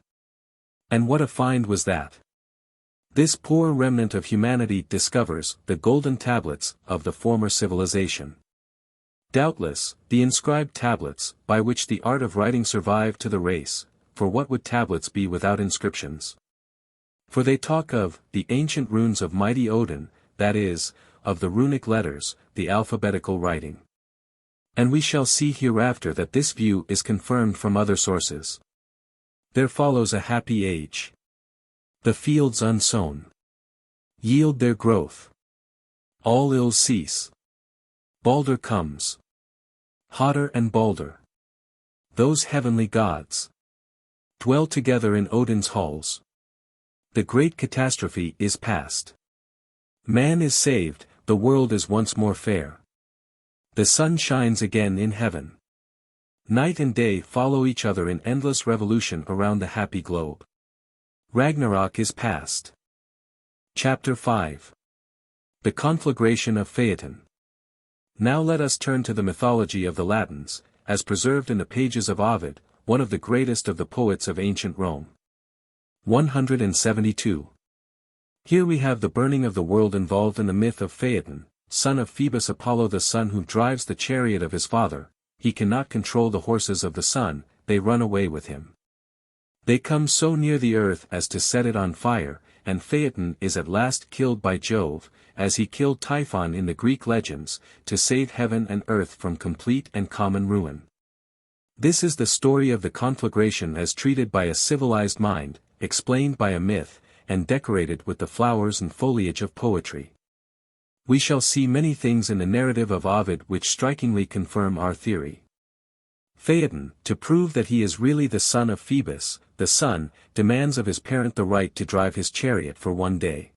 And what a find was that! This poor remnant of humanity discovers the golden tablets of the former civilization. Doubtless, the inscribed tablets, by which the art of writing survived to the race, for what would tablets be without inscriptions? For they talk of the ancient runes of mighty Odin, that is, of the runic letters, the alphabetical writing. And we shall see hereafter that this view is confirmed from other sources. There follows a happy age. The fields unsown yield their growth. All ills cease. Balder comes. Hodder and Balder, those heavenly gods, dwell together in Odin's halls. The great catastrophe is past. Man is saved, the world is once more fair. The sun shines again in heaven. Night and day follow each other in endless revolution around the happy globe. Ragnarok is past. Chapter 5. The Conflagration of Phaeton. Now let us turn to the mythology of the Latins, as preserved in the pages of Ovid, one of the greatest of the poets of ancient Rome. 172. Here we have the burning of the world involved in the myth of Phaeton, son of Phoebus Apollo, the son who drives the chariot of his father. He cannot control the horses of the sun, they run away with him. They come so near the earth as to set it on fire, and Phaeton is at last killed by Jove, as he killed Typhon in the Greek legends, to save heaven and earth from complete and common ruin. This is the story of the conflagration as treated by a civilized mind, explained by a myth, and decorated with the flowers and foliage of poetry. We shall see many things in the narrative of Ovid which strikingly confirm our theory. Phaeton, to prove that he is really the son of Phoebus, the sun, demands of his parent the right to drive his chariot for one day.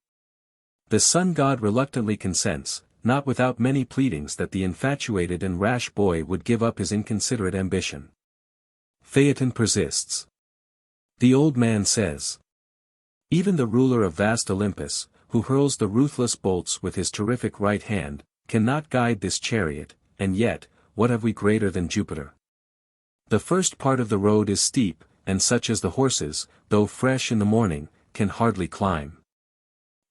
The sun god reluctantly consents, not without many pleadings that the infatuated and rash boy would give up his inconsiderate ambition. Phaeton persists. The old man says, "Even the ruler of vast Olympus, who hurls the ruthless bolts with his terrific right hand, cannot guide this chariot, and yet, what have we greater than Jupiter? The first part of the road is steep, and such as the horses, though fresh in the morning, can hardly climb.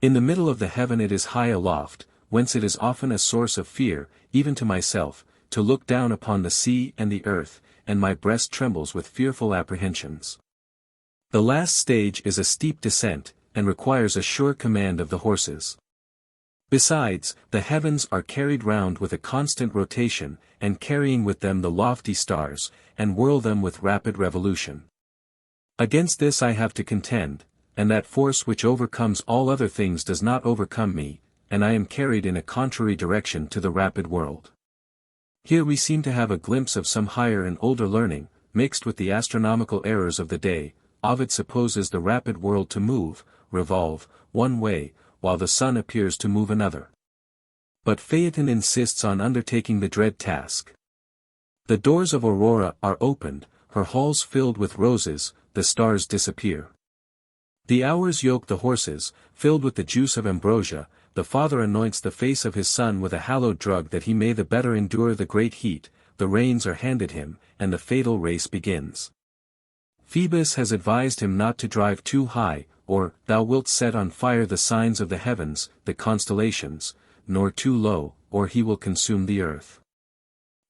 In the middle of the heaven it is high aloft, whence it is often a source of fear, even to myself, to look down upon the sea and the earth, and my breast trembles with fearful apprehensions. The last stage is a steep descent, and requires a sure command of the horses. Besides, the heavens are carried round with a constant rotation, and carrying with them the lofty stars, and whirl them with rapid revolution. Against this I have to contend, and that force which overcomes all other things does not overcome me, and I am carried in a contrary direction to the rapid world." Here we seem to have a glimpse of some higher and older learning, mixed with the astronomical errors of the day. Ovid supposes the rapid world to move, revolve, one way, while the sun appears to move another. But Phaeton insists on undertaking the dread task. The doors of Aurora are opened, her halls filled with roses, the stars disappear. The hours yoke the horses, filled with the juice of ambrosia. The father anoints the face of his son with a hallowed drug that he may the better endure the great heat. The reins are handed him, and the fatal race begins. Phoebus has advised him not to drive too high, or thou wilt set on fire the signs of the heavens, the constellations, nor too low, or he will consume the earth.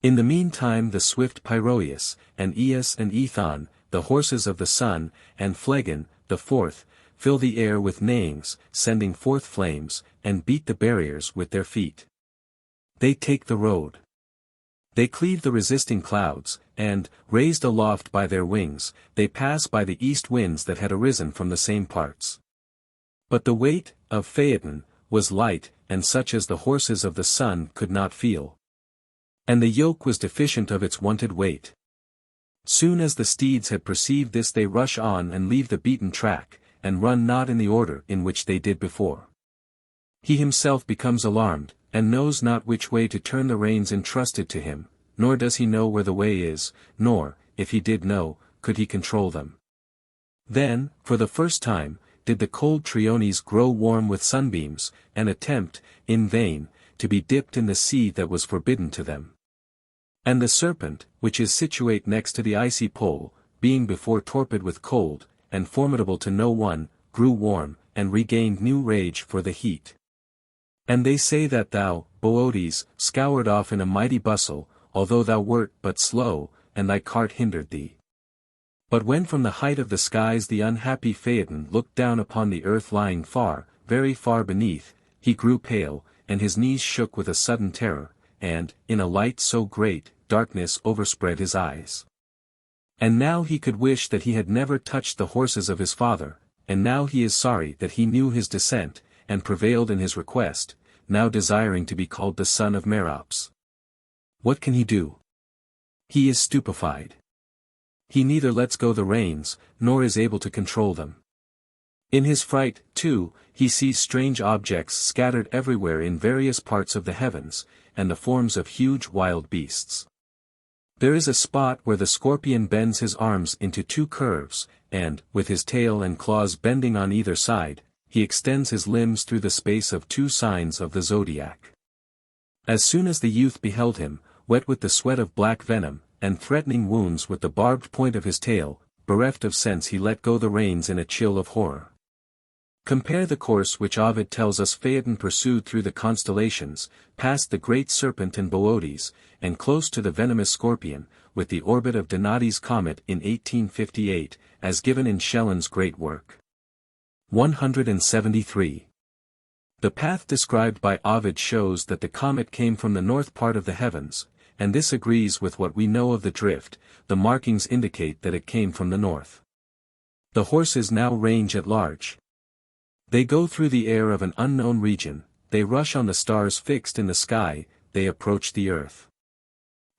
In the meantime the swift Pyroeus, and Eus and Ethon, the horses of the sun, and Phlegon, the fourth, fill the air with neighings, sending forth flames, and beat the barriers with their feet. They take the road. They cleave the resisting clouds, and, raised aloft by their wings, they pass by the east winds that had arisen from the same parts. But the weight of Phaeton was light, and such as the horses of the sun could not feel. And the yoke was deficient of its wonted weight. Soon as the steeds had perceived this they rush on and leave the beaten track, and run not in the order in which they did before. He himself becomes alarmed, and knows not which way to turn the reins entrusted to him, nor does he know where the way is, nor, if he did know, could he control them. Then, for the first time, did the cold Triones grow warm with sunbeams, and attempt, in vain, to be dipped in the sea that was forbidden to them. And the serpent, which is situate next to the icy pole, being before torpid with cold, and formidable to no one, grew warm, and regained new rage for the heat. And they say that thou, Boötes, scoured off in a mighty bustle, although thou wert but slow, and thy cart hindered thee. But when from the height of the skies the unhappy Phaeton looked down upon the earth lying far, very far beneath, he grew pale, and his knees shook with a sudden terror, and, in a light so great, darkness overspread his eyes. And now he could wish that he had never touched the horses of his father, and now he is sorry that he knew his descent, and prevailed in his request, now desiring to be called the son of Merops. What can he do? He is stupefied. He neither lets go the reins, nor is able to control them. In his fright, too, he sees strange objects scattered everywhere in various parts of the heavens, and the forms of huge wild beasts. There is a spot where the scorpion bends his arms into two curves, and, with his tail and claws bending on either side, he extends his limbs through the space of two signs of the zodiac. As soon as the youth beheld him, wet with the sweat of black venom, and threatening wounds with the barbed point of his tail, bereft of sense he let go the reins in a chill of horror. Compare the course which Ovid tells us Phaeton pursued through the constellations, past the great serpent in Boötes, and close to the venomous scorpion, with the orbit of Donati's comet in 1858, as given in Schellen's great work. 173. The path described by Ovid shows that the comet came from the north part of the heavens, and this agrees with what we know of the drift. The markings indicate that it came from the north. The horses now range at large. They go through the air of an unknown region, they rush on the stars fixed in the sky, they approach the earth.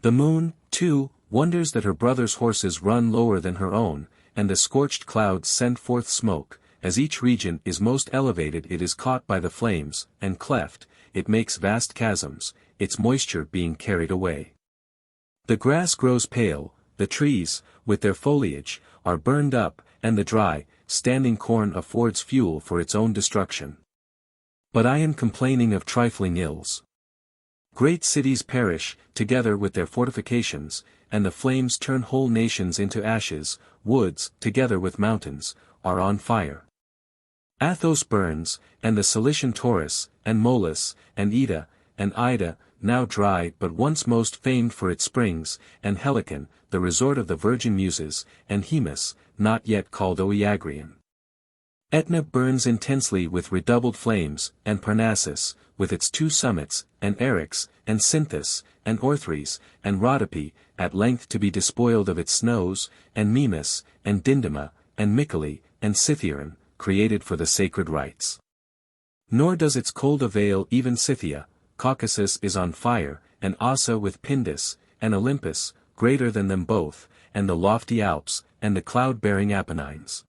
The moon, too, wonders that her brother's horses run lower than her own, and the scorched clouds send forth smoke. As each region is most elevated it is caught by the flames, and cleft, it makes vast chasms, its moisture being carried away. The grass grows pale, the trees, with their foliage, are burned up, and the dry, standing corn affords fuel for its own destruction. But I am complaining of trifling ills. Great cities perish, together with their fortifications, and the flames turn whole nations into ashes. Woods, together with mountains, are on fire. Athos burns, and the Cilician Taurus, and Molus, and Ida, and Ida, now dry but once most famed for its springs, and Helicon, the resort of the virgin muses, and Hemus, not yet called Oeagrian. Etna burns intensely with redoubled flames, and Parnassus, with its two summits, and Eryx, and Cynthus, and Orthres, and Rhodope, at length to be despoiled of its snows, and Mimas, and Dindima, and Mycale, and Scythian, created for the sacred rites. Nor does its cold avail even Scythia. Caucasus is on fire, and Ossa with Pindus, and Olympus, greater than them both, and the lofty Alps, and the cloud-bearing Apennines.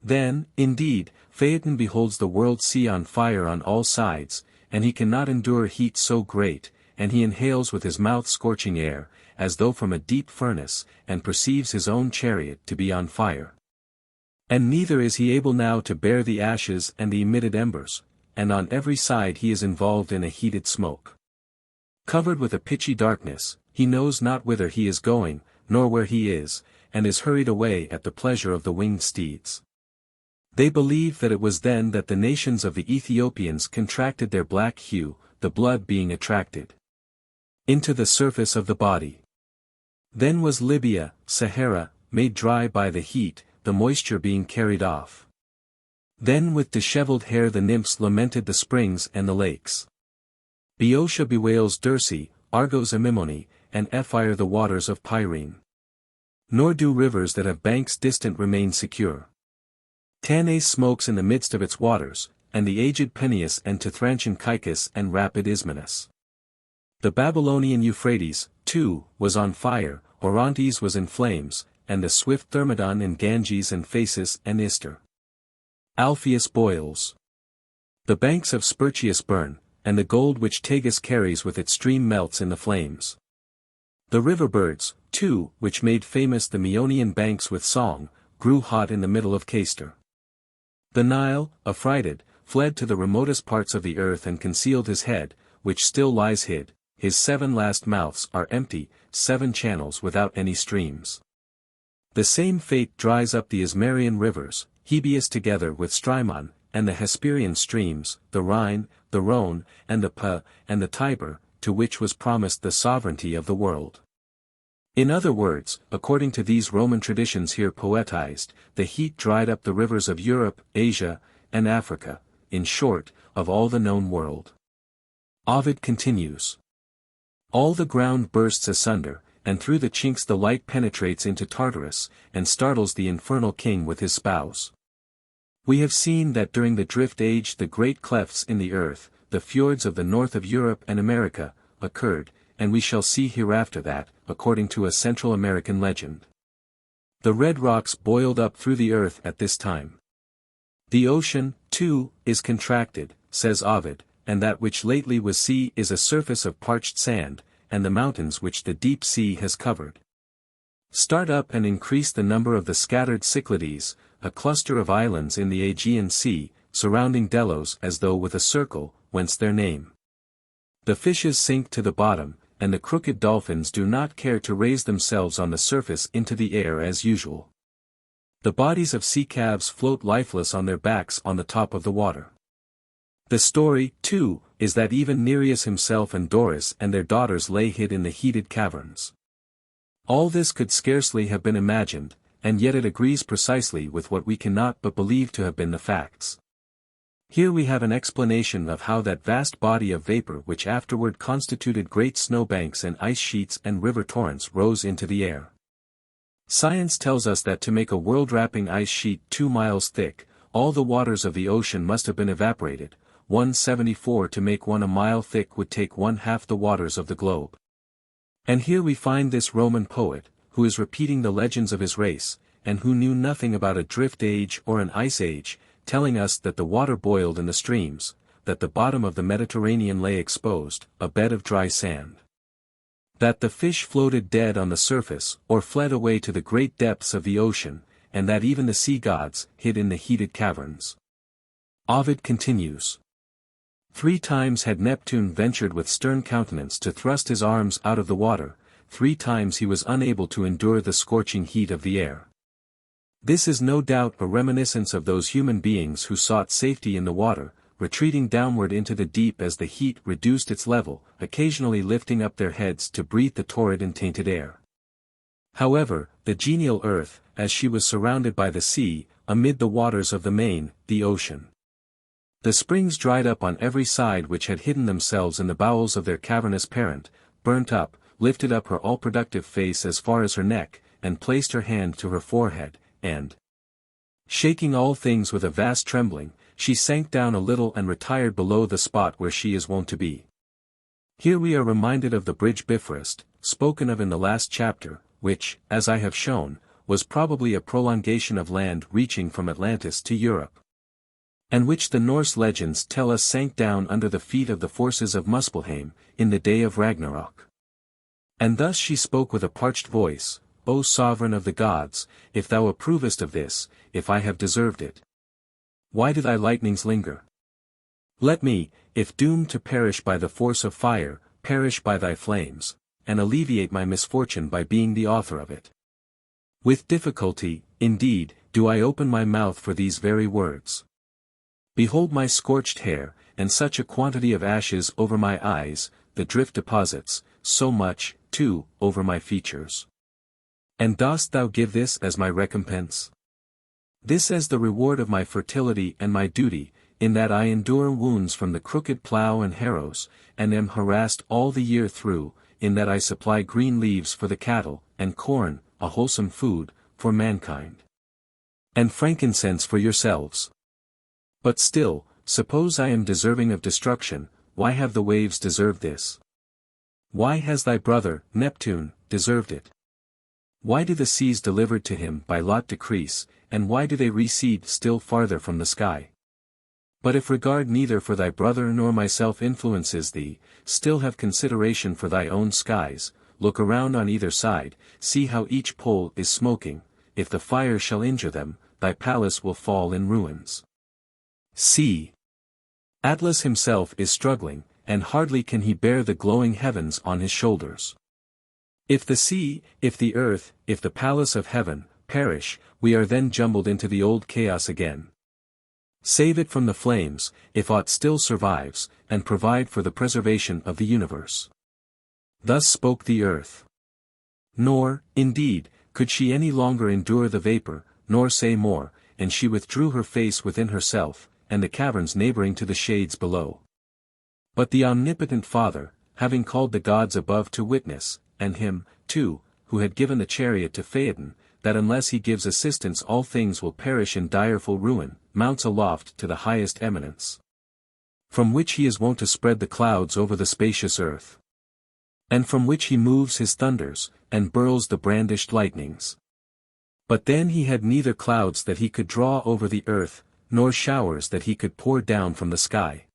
Then, indeed, Phaeton beholds the world sea on fire on all sides, and he cannot endure heat so great, and he inhales with his mouth scorching air, as though from a deep furnace, and perceives his own chariot to be on fire. And neither is he able now to bear the ashes and the emitted embers, and on every side he is involved in a heated smoke. Covered with a pitchy darkness, he knows not whither he is going, nor where he is, and is hurried away at the pleasure of the winged steeds. They believe that it was then that the nations of the Ethiopians contracted their black hue, the blood being attracted into the surface of the body. Then was Libya, Sahara, made dry by the heat, the moisture being carried off. Then with dishevelled hair the nymphs lamented the springs and the lakes. Boeotia bewails Dirce, Argos Amymone, and Ephyre the waters of Pyrene. Nor do rivers that have banks distant remain secure. Tanais smokes in the midst of its waters, and the aged Peneus and Tithrantian Caicus and rapid Ismenus. The Babylonian Euphrates, too, was on fire, Orontes was in flames, and the swift Thermodon in Ganges and Phasis and Ister. Alpheus boils. The banks of Spercheius burn, and the gold which Tagus carries with its stream melts in the flames. The river birds, too, which made famous the Meonian banks with song, grew hot in the middle of Cayster. The Nile, affrighted, fled to the remotest parts of the earth and concealed his head, which still lies hid. His 7 last mouths are empty, 7 channels without any streams. The same fate dries up the Ismarian rivers, Hebius together with Strymon, and the Hesperian streams, the Rhine, the Rhone, and the Pa, and the Tiber, to which was promised the sovereignty of the world. In other words, according to these Roman traditions here poetized, the heat dried up the rivers of Europe, Asia, and Africa, in short, of all the known world. Ovid continues. All the ground bursts asunder, and through the chinks the light penetrates into Tartarus, and startles the infernal king with his spouse. We have seen that during the drift age the great clefts in the earth, the fjords of the north of Europe and America, occurred, and we shall see hereafter that, according to a Central American legend, the red rocks boiled up through the earth at this time. The ocean, too, is contracted, says Ovid, and that which lately was sea is a surface of parched sand, and the mountains which the deep sea has covered start up and increase the number of the scattered Cyclades, a cluster of islands in the Aegean Sea, surrounding Delos as though with a circle, whence their name. The fishes sink to the bottom, and the crooked dolphins do not care to raise themselves on the surface into the air as usual. The bodies of sea calves float lifeless on their backs on the top of the water. The story, too, is that even Nereus himself and Doris and their daughters lay hid in the heated caverns. All this could scarcely have been imagined, and yet it agrees precisely with what we cannot but believe to have been the facts. Here we have an explanation of how that vast body of vapor which afterward constituted great snowbanks and ice sheets and river torrents rose into the air. Science tells us that to make a world-wrapping ice sheet 2 miles thick, all the waters of the ocean must have been evaporated. 174 to make one a mile thick would take 1/2 the waters of the globe. And here we find this Roman poet, who is repeating the legends of his race, and who knew nothing about a drift age or an ice age, telling us that the water boiled in the streams, that the bottom of the Mediterranean lay exposed, a bed of dry sand. That the fish floated dead on the surface or fled away to the great depths of the ocean, and that even the sea gods hid in the heated caverns. Ovid continues. 3 times had Neptune ventured with stern countenance to thrust his arms out of the water, 3 times he was unable to endure the scorching heat of the air. This is no doubt a reminiscence of those human beings who sought safety in the water, retreating downward into the deep as the heat reduced its level, occasionally lifting up their heads to breathe the torrid and tainted air. However, the genial earth, as she was surrounded by the sea, amid the waters of the main, the ocean. The springs dried up on every side which had hidden themselves in the bowels of their cavernous parent, burnt up, lifted up her all-productive face as far as her neck, and placed her hand to her forehead, and, shaking all things with a vast trembling, she sank down a little and retired below the spot where she is wont to be. Here we are reminded of the bridge Bifrost, spoken of in the last chapter, which, as I have shown, was probably a prolongation of land reaching from Atlantis to Europe, and which the Norse legends tell us sank down under the feet of the forces of Muspelheim, in the day of Ragnarok. And thus she spoke with a parched voice, O sovereign of the gods, if thou approvest of this, if I have deserved it. Why do thy lightnings linger? Let me, if doomed to perish by the force of fire, perish by thy flames, and alleviate my misfortune by being the author of it. With difficulty, indeed, do I open my mouth for these very words. Behold my scorched hair, and such a quantity of ashes over my eyes, the drift deposits, so much, too, over my features. And dost thou give this as my recompense? This as the reward of my fertility and my duty, in that I endure wounds from the crooked plough and harrows, and am harassed all the year through, in that I supply green leaves for the cattle, and corn, a wholesome food, for mankind. And frankincense for yourselves. But still, suppose I am deserving of destruction, why have the waves deserved this? Why has thy brother, Neptune, deserved it? Why do the seas delivered to him by lot decrease, and why do they recede still farther from the sky? But if regard neither for thy brother nor myself influences thee, still have consideration for thy own skies, look around on either side, see how each pole is smoking, if the fire shall injure them, thy palace will fall in ruins. See! Atlas himself is struggling, and hardly can he bear the glowing heavens on his shoulders. If the sea, if the earth, if the palace of heaven, perish, we are then jumbled into the old chaos again. Save it from the flames, if aught still survives, and provide for the preservation of the universe. Thus spoke the earth. Nor, indeed, could she any longer endure the vapor, nor say more, and she withdrew her face within herself, and the caverns neighboring to the shades below. But the omnipotent Father, having called the gods above to witness, and him, too, who had given the chariot to Phaeton, that unless he gives assistance all things will perish in direful ruin, mounts aloft to the highest eminence, from which he is wont to spread the clouds over the spacious earth, and from which he moves his thunders, and burls the brandished lightnings. But then he had neither clouds that he could draw over the earth, nor showers that he could pour down from the sky.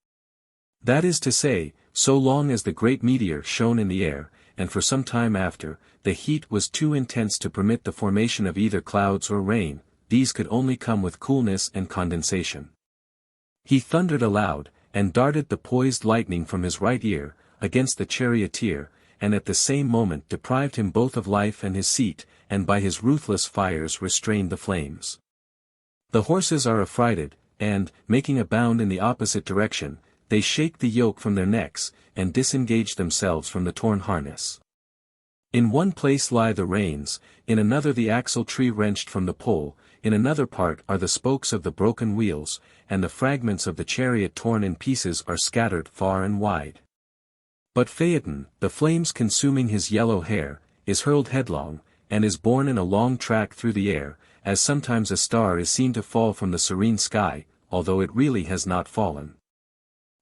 That is to say, so long as the great meteor shone in the air, and for some time after, the heat was too intense to permit the formation of either clouds or rain, these could only come with coolness and condensation. He thundered aloud, and darted the poised lightning from his right ear, against the charioteer, and at the same moment deprived him both of life and his seat, and by his ruthless fires restrained the flames. The horses are affrighted, and, making a bound in the opposite direction, they shake the yoke from their necks, and disengage themselves from the torn harness. In one place lie the reins, in another the axle tree wrenched from the pole, in another part are the spokes of the broken wheels, and the fragments of the chariot torn in pieces are scattered far and wide. But Phaeton, the flames consuming his yellow hair, is hurled headlong, and is borne in a long track through the air, as sometimes a star is seen to fall from the serene sky, although it really has not fallen.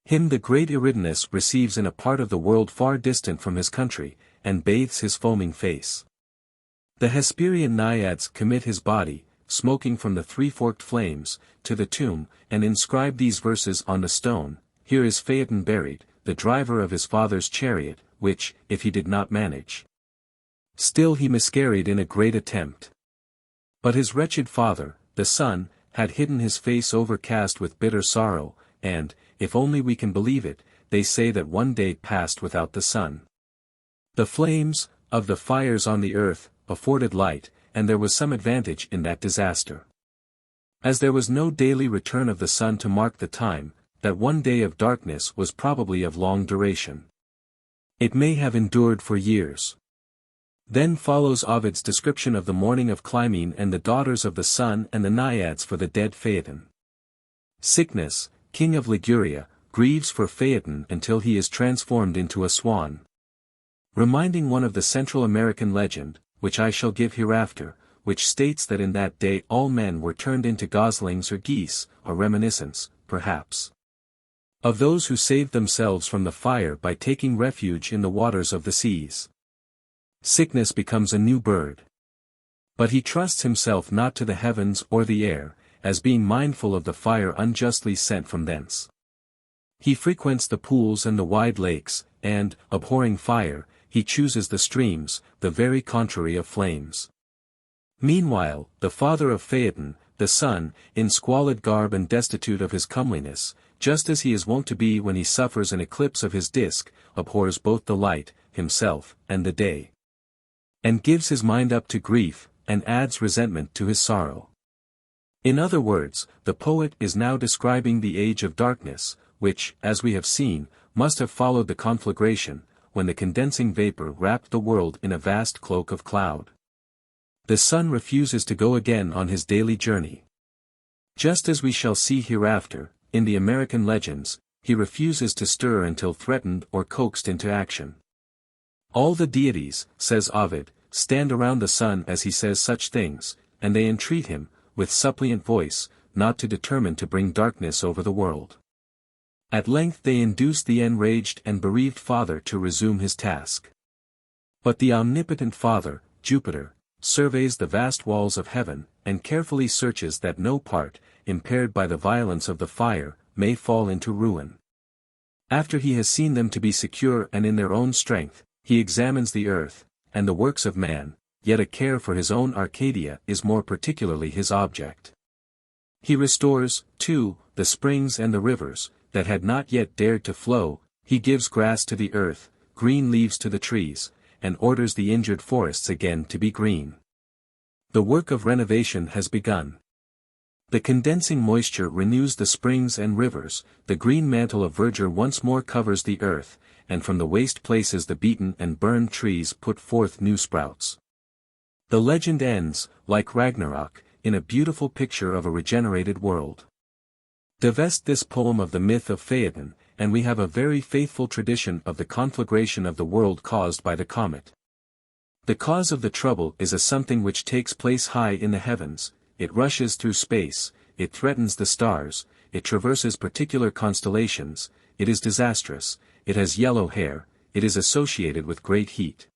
Him the great Eridanus receives in a part of the world far distant from his country, and bathes his foaming face. The Hesperian naiads commit his body, smoking from the three-forked flames, to the tomb, and inscribe these verses on the stone: "Here is Phaeton buried, the driver of his father's chariot, which, if he did not manage, still he miscarried in a great attempt. But his wretched father, the sun, had hidden his face overcast with bitter sorrow, and, if only we can believe it, they say that one day passed without the sun. The flames, of the fires on the earth, afforded light, and there was some advantage in that disaster. As there was no daily return of the sun to mark the time, that one day of darkness was probably of long duration. It may have endured for years." Then follows Ovid's description of the mourning of Clymene and the daughters of the sun and the naiads for the dead Phaeton. Cycnus, king of Liguria, grieves for Phaeton until he is transformed into a swan. Reminding one of the Central American legend, which I shall give hereafter, which states that in that day all men were turned into goslings or geese, a reminiscence, perhaps, of those who saved themselves from the fire by taking refuge in the waters of the seas. Cycnus becomes a new bird. But he trusts himself not to the heavens or the air, as being mindful of the fire unjustly sent from thence. He frequents the pools and the wide lakes, and, abhorring fire, he chooses the streams, the very contrary of flames. Meanwhile, the father of Phaeton, the sun, in squalid garb and destitute of his comeliness, just as he is wont to be when he suffers an eclipse of his disk, abhors both the light, himself, and the day, and gives his mind up to grief, and adds resentment to his sorrow. In other words, the poet is now describing the age of darkness, which, as we have seen, must have followed the conflagration, when the condensing vapor wrapped the world in a vast cloak of cloud. The sun refuses to go again on his daily journey. Just as we shall see hereafter, in the American legends, he refuses to stir until threatened or coaxed into action. All the deities, says Ovid, stand around the sun as he says such things, and they entreat him, with suppliant voice, not to determine to bring darkness over the world. At length they induce the enraged and bereaved father to resume his task. But the omnipotent father, Jupiter, surveys the vast walls of heaven, and carefully searches that no part, impaired by the violence of the fire, may fall into ruin. After he has seen them to be secure and in their own strength, he examines the earth, and the works of man, yet a care for his own Arcadia is more particularly his object. He restores, too, the springs and the rivers, that had not yet dared to flow, he gives grass to the earth, green leaves to the trees, and orders the injured forests again to be green. The work of renovation has begun. The condensing moisture renews the springs and rivers, the green mantle of verdure once more covers the earth, and from the waste places the beaten and burned trees put forth new sprouts. The legend ends, like Ragnarok, in a beautiful picture of a regenerated world. Divest this poem of the myth of Phaeton, and we have a very faithful tradition of the conflagration of the world caused by the comet. The cause of the trouble is a something which takes place high in the heavens, it rushes through space, it threatens the stars, it traverses particular constellations, it is disastrous, it has yellow hair, it is associated with great heat.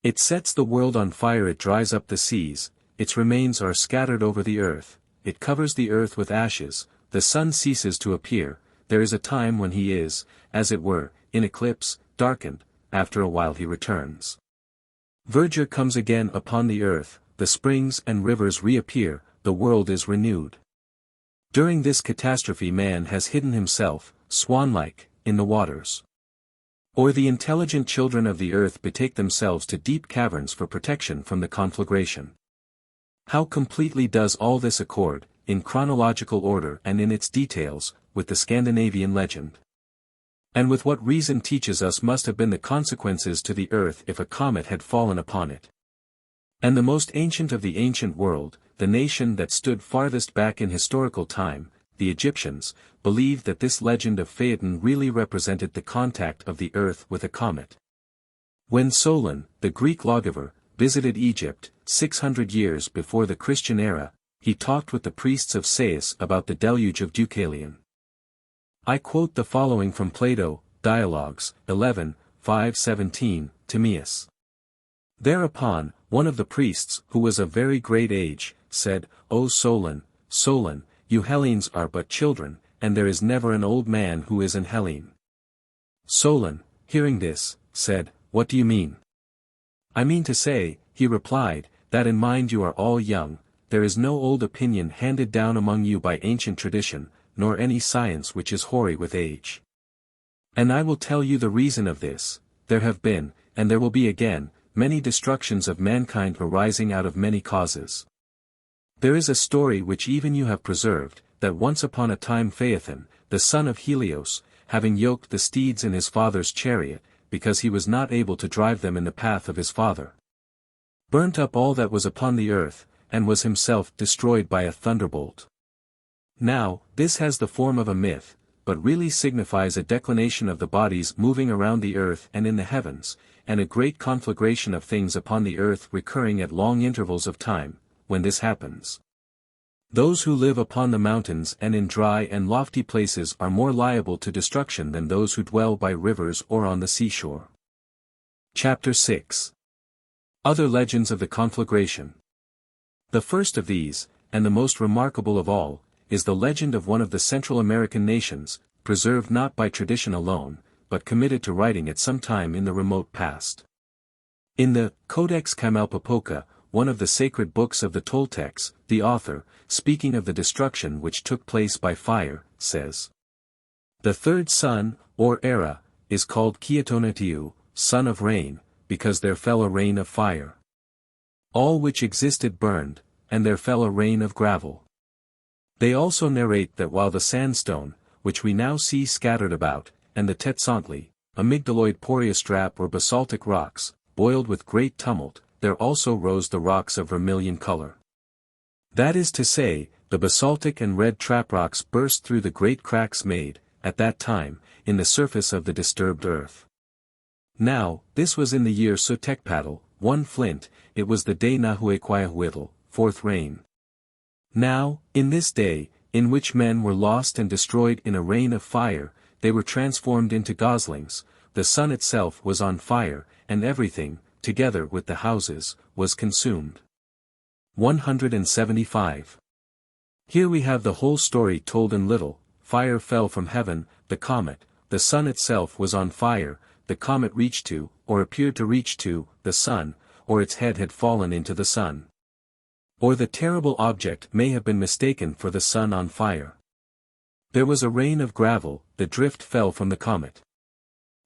It sets the world on fire, it dries up the seas, its remains are scattered over the earth, it covers the earth with ashes, the sun ceases to appear, there is a time when he is, as it were, in eclipse, darkened, after a while he returns. Verdure comes again upon the earth, the springs and rivers reappear, the world is renewed. During this catastrophe man has hidden himself, swan-like, in the waters. Or the intelligent children of the earth betake themselves to deep caverns for protection from the conflagration. How completely does all this accord, in chronological order and in its details, with the Scandinavian legend? And with what reason teaches us must have been the consequences to the earth if a comet had fallen upon it. And the most ancient of the ancient world, the nation that stood farthest back in historical time, the Egyptians, believed that this legend of Phaeton really represented the contact of the earth with a comet. When Solon, the Greek lawgiver, visited Egypt, 600 years before the Christian era, he talked with the priests of Sais about the deluge of Deucalion. I quote the following from Plato, Dialogues, 11, 5-17, Timaeus. Thereupon, one of the priests, who was of very great age, said, O Solon, Solon, you Hellenes are but children, and there is never an old man who is an Hellene. Solon, hearing this, said, What do you mean? I mean to say, he replied, that in mind you are all young, there is no old opinion handed down among you by ancient tradition, nor any science which is hoary with age. And I will tell you the reason of this: there have been, and there will be again, many destructions of mankind arising out of many causes. There is a story which even you have preserved, that once upon a time Phaeton, the son of Helios, having yoked the steeds in his father's chariot, because he was not able to drive them in the path of his father, burnt up all that was upon the earth, and was himself destroyed by a thunderbolt. Now, this has the form of a myth, but really signifies a declination of the bodies moving around the earth and in the heavens, and a great conflagration of things upon the earth recurring at long intervals of time. When this happens, those who live upon the mountains and in dry and lofty places are more liable to destruction than those who dwell by rivers or on the seashore. Chapter 6. Other legends of the conflagration. The first of these, and the most remarkable of all, is the legend of one of the Central American nations, preserved not by tradition alone, but committed to writing at some time in the remote past. In the Codex Camalpopoca, one of the sacred books of the Toltecs, the author, speaking of the destruction which took place by fire, says, The third sun, or era, is called Kiatonatiu, son of rain, because there fell a rain of fire. All which existed burned, and there fell a rain of gravel. They also narrate that while the sandstone, which we now see scattered about, and the Tetzontli, amygdaloid poriostrap or basaltic rocks, boiled with great tumult, there also rose the rocks of vermilion color. That is to say, the basaltic and red trap rocks burst through the great cracks made, at that time, in the surface of the disturbed earth. Now, this was in the year Sotekpaddle, 1 Flint, it was the day Nahuequiahuitl, 4th reign. Now, in this day, in which men were lost and destroyed in a rain of fire, they were transformed into goslings, the sun itself was on fire, and everything, together with the houses, was consumed. 175. Here we have the whole story told in little. Fire fell from heaven, the comet, the sun itself was on fire, the comet reached to, or appeared to reach to, the sun, or its head had fallen into the sun. Or the terrible object may have been mistaken for the sun on fire. There was a rain of gravel, the drift fell from the comet.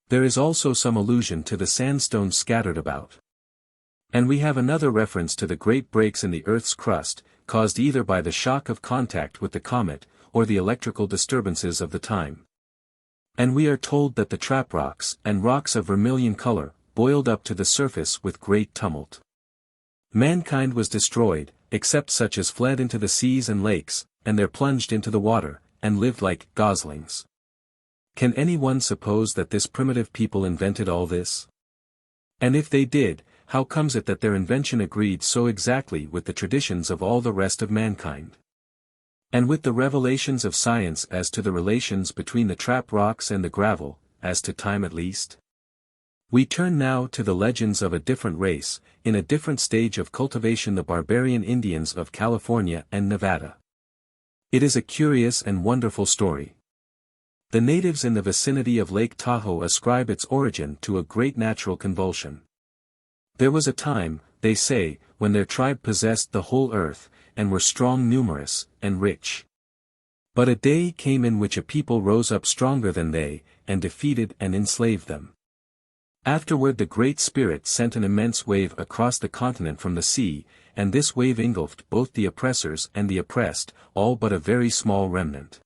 There is also some allusion to the sandstone scattered about. And we have another reference to the great breaks in the earth's crust, caused either by the shock of contact with the comet, or the electrical disturbances of the time. And we are told that the trap rocks, and rocks of vermilion color, boiled up to the surface with great tumult. Mankind was destroyed, except such as fled into the seas and lakes, and there plunged into the water, and lived like goslings. Can anyone suppose that this primitive people invented all this? And if they did, how comes it that their invention agreed so exactly with the traditions of all the rest of mankind? And with the revelations of science as to the relations between the trap rocks and the gravel, as to time at least? We turn now to the legends of a different race, in a different stage of cultivation, the barbarian Indians of California and Nevada. It is a curious and wonderful story. The natives in the vicinity of Lake Tahoe ascribe its origin to a great natural convulsion. There was a time, they say, when their tribe possessed the whole earth, and were strong, numerous, and rich. But a day came in which a people rose up stronger than they, and defeated and enslaved them. Afterward the Great Spirit sent an immense wave across the continent from the sea, and this wave engulfed both the oppressors and the oppressed, all but a very small remnant.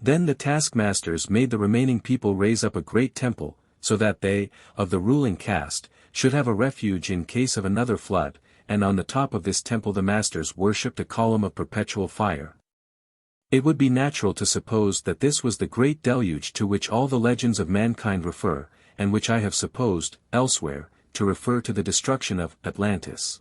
Then the taskmasters made the remaining people raise up a great temple, so that they, of the ruling caste, should have a refuge in case of another flood, and on the top of this temple the masters worshipped a column of perpetual fire. It would be natural to suppose that this was the great deluge to which all the legends of mankind refer, and which I have supposed, elsewhere, to refer to the destruction of Atlantis.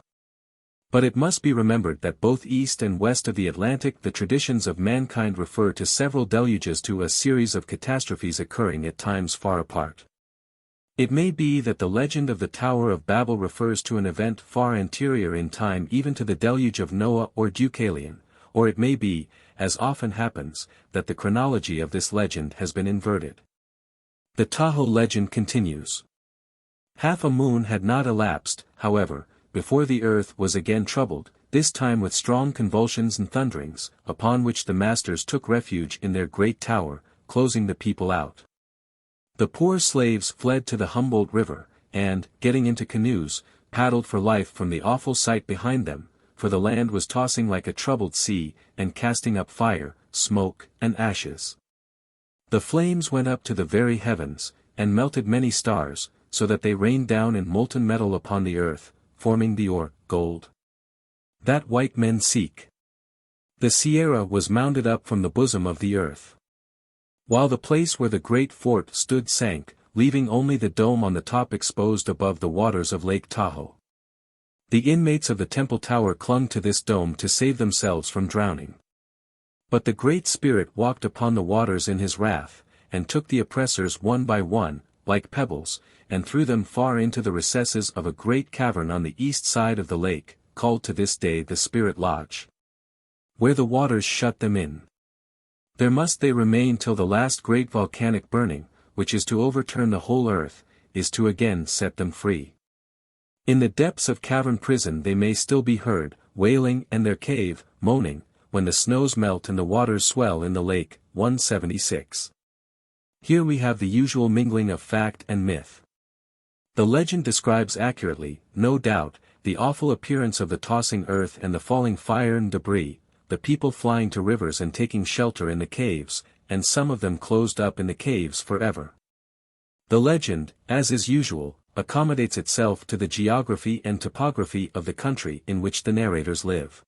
But it must be remembered that both east and west of the Atlantic the traditions of mankind refer to several deluges, to a series of catastrophes occurring at times far apart. It may be that the legend of the Tower of Babel refers to an event far anterior in time even to the deluge of Noah or Deucalion, or it may be, as often happens, that the chronology of this legend has been inverted. The Tahoe legend continues. Half a moon had not elapsed, however, before the earth was again troubled, this time with strong convulsions and thunderings, upon which the masters took refuge in their great tower, closing the people out. The poor slaves fled to the Humboldt River, and, getting into canoes, paddled for life from the awful sight behind them, for the land was tossing like a troubled sea, and casting up fire, smoke, and ashes. The flames went up to the very heavens, and melted many stars, so that they rained down in molten metal upon the earth, forming the ore, gold, that white men seek. The Sierra was mounded up from the bosom of the earth, while the place where the great fort stood sank, leaving only the dome on the top exposed above the waters of Lake Tahoe. The inmates of the temple tower clung to this dome to save themselves from drowning. But the Great Spirit walked upon the waters in his wrath, and took the oppressors one by one, like pebbles, and threw them far into the recesses of a great cavern on the east side of the lake, called to this day the Spirit Lodge, where the waters shut them in. There must they remain till the last great volcanic burning, which is to overturn the whole earth, is to again set them free. In the depths of cavern prison they may still be heard, wailing, and their cave, moaning, when the snows melt and the waters swell in the lake. 176. Here we have the usual mingling of fact and myth. The legend describes accurately, no doubt, the awful appearance of the tossing earth and the falling fire and debris, the people flying to rivers and taking shelter in the caves, and some of them closed up in the caves forever. The legend, as is usual, accommodates itself to the geography and topography of the country in which the narrators live.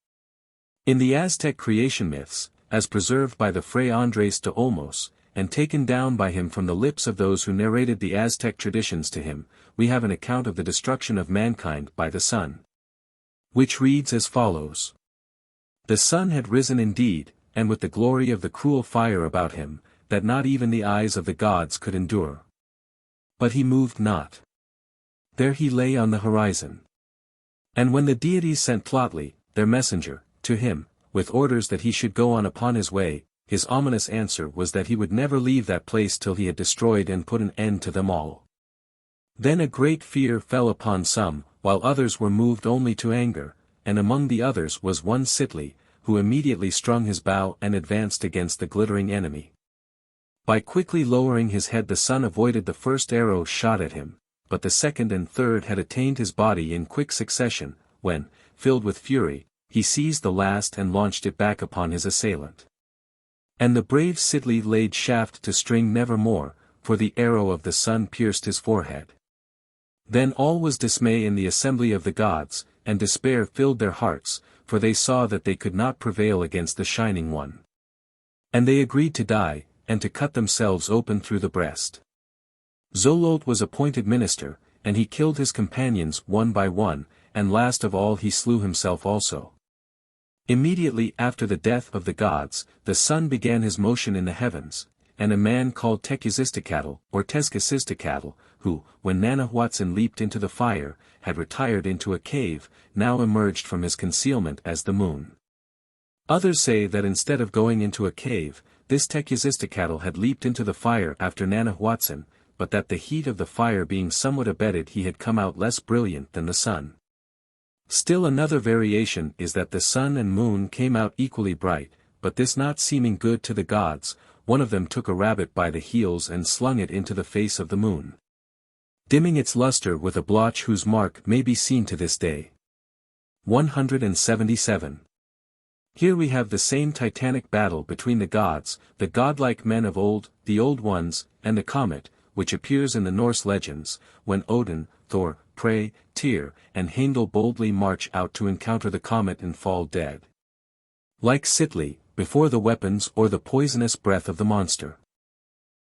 In the Aztec creation myths, as preserved by the Fray Andrés de Olmos, and taken down by him from the lips of those who narrated the Aztec traditions to him, we have an account of the destruction of mankind by the sun, which reads as follows. The sun had risen indeed, and with the glory of the cruel fire about him, that not even the eyes of the gods could endure. But he moved not. There he lay on the horizon. And when the deities sent Tlotli, their messenger, to him, with orders that he should go on upon his way, his ominous answer was that he would never leave that place till he had destroyed and put an end to them all. Then a great fear fell upon some, while others were moved only to anger, and among the others was one Sitli, who immediately strung his bow and advanced against the glittering enemy. By quickly lowering his head the sun avoided the first arrow shot at him, but the second and third had attained his body in quick succession, when, filled with fury, he seized the last and launched it back upon his assailant. And the brave Sidley laid shaft to string nevermore, for the arrow of the sun pierced his forehead. Then all was dismay in the assembly of the gods, and despair filled their hearts, for they saw that they could not prevail against the Shining One. And they agreed to die, and to cut themselves open through the breast. Zololt was appointed minister, and he killed his companions one by one, and last of all he slew himself also. Immediately after the death of the gods, the sun began his motion in the heavens, and a man called Tecusistecatl, or Tezcatlipoca, who, when Nanahuatzin leaped into the fire, had retired into a cave, now emerged from his concealment as the moon. Others say that instead of going into a cave, this Tecusistecatl had leaped into the fire after Nanahuatzin, but that the heat of the fire being somewhat abated he had come out less brilliant than the sun. Still another variation is that the sun and moon came out equally bright, but this not seeming good to the gods, one of them took a rabbit by the heels and slung it into the face of the moon. dimming its luster with a blotch whose mark may be seen to this day. 177. Here we have the same titanic battle between the gods, the godlike men of old, the Old Ones, and the Comet, which appears in the Norse legends, when Odin, Thor, Pre, Tyr, and Heimdall boldly march out to encounter the comet and fall dead. Like Sitli, before the weapons or the poisonous breath of the monster.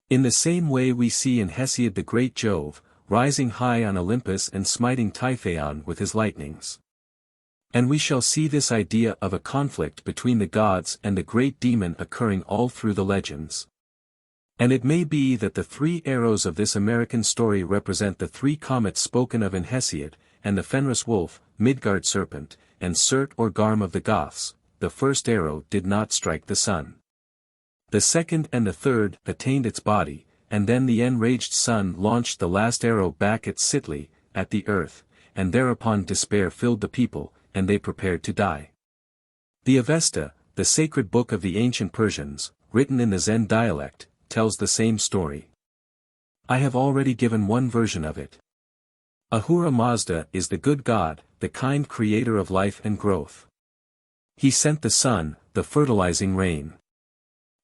In the same way we see in Hesiod the great Jove, rising high on Olympus and smiting Typhaon with his lightnings. And we shall see this idea of a conflict between the gods and the great demon occurring all through the legends. And it may be that the 3 arrows of this American story represent the 3 comets spoken of in Hesiod, and the Fenris wolf, Midgard serpent, and Surt or Garm of the Goths. The first arrow did not strike the sun. The second and the third attained its body, and then the enraged sun launched the last arrow back at Sitli, at the earth, and thereupon despair filled the people, and they prepared to die. The Avesta, the sacred book of the ancient Persians, written in the Zen dialect, tells the same story. I have already given one version of it. Ahura Mazda is the good God, the kind creator of life and growth. He sent the sun, the fertilizing rain.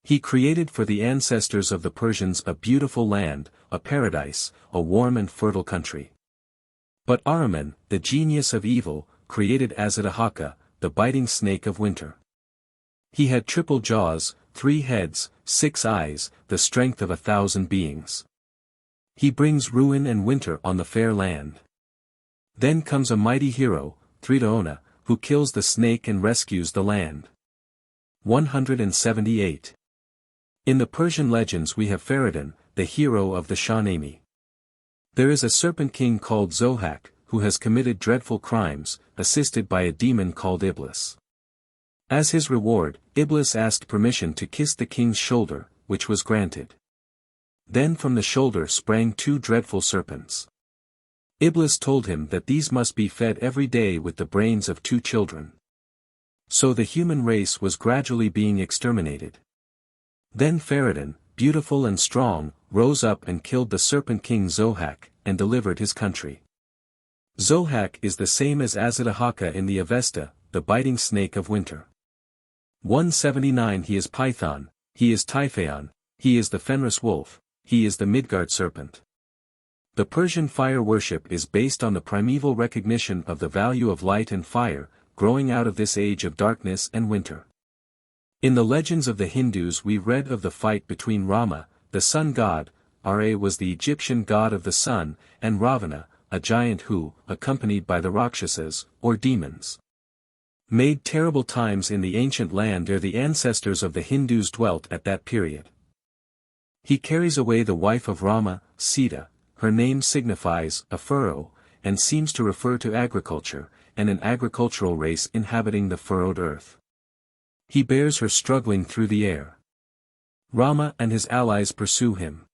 He created for the ancestors of the Persians a beautiful land, a paradise, a warm and fertile country. But Ahriman, the genius of evil, created Azadahaka, the biting snake of winter. He had triple jaws, 3 heads, 6 eyes, the strength of 1,000 beings. He brings ruin and winter on the fair land. Then comes a mighty hero, Thridaona, who kills the snake and rescues the land. 178. In the Persian legends we have Phaeton, the hero of the Shahnameh. There is a serpent king called Zohak, who has committed dreadful crimes, assisted by a demon called Iblis. As his reward, Iblis asked permission to kiss the king's shoulder, which was granted. Then from the shoulder sprang 2 dreadful serpents. Iblis told him that these must be fed every day with the brains of 2 children. So the human race was gradually being exterminated. Then Phaeton, beautiful and strong, rose up and killed the serpent king Zohak, and delivered his country. Zohak is the same as Azadahaka in the Avesta, the biting snake of winter. 179 He is Python, he is Typhaon, he is the Fenris wolf, he is the Midgard serpent. The Persian fire worship is based on the primeval recognition of the value of light and fire, growing out of this age of darkness and winter. In the legends of the Hindus we read of the fight between Rama, the sun god, Ra was the Egyptian god of the sun, and Ravana, a giant who, accompanied by the Rakshasas, or demons, made terrible times in the ancient land where the ancestors of the Hindus dwelt at that period. He carries away the wife of Rama, Sita. Her name signifies a furrow, and seems to refer to agriculture, and an agricultural race inhabiting the furrowed earth. He bears her struggling through the air. Rama and his allies pursue him.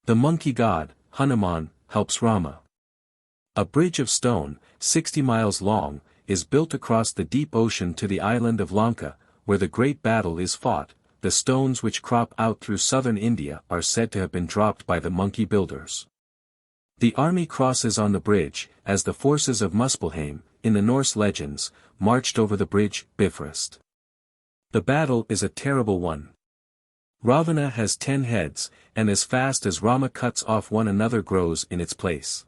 The monkey god, Hanuman, helps Rama. A bridge of stone, 60 miles long, is built across the deep ocean to the island of Lanka, where the great battle is fought. The stones which crop out through southern India are said to have been dropped by the monkey builders. The army crosses on the bridge, as the forces of Muspelheim, in the Norse legends, marched over the bridge, Bifrost. The battle is a terrible one. Ravana has 10 heads, and as fast as Rama cuts off one another grows in its place.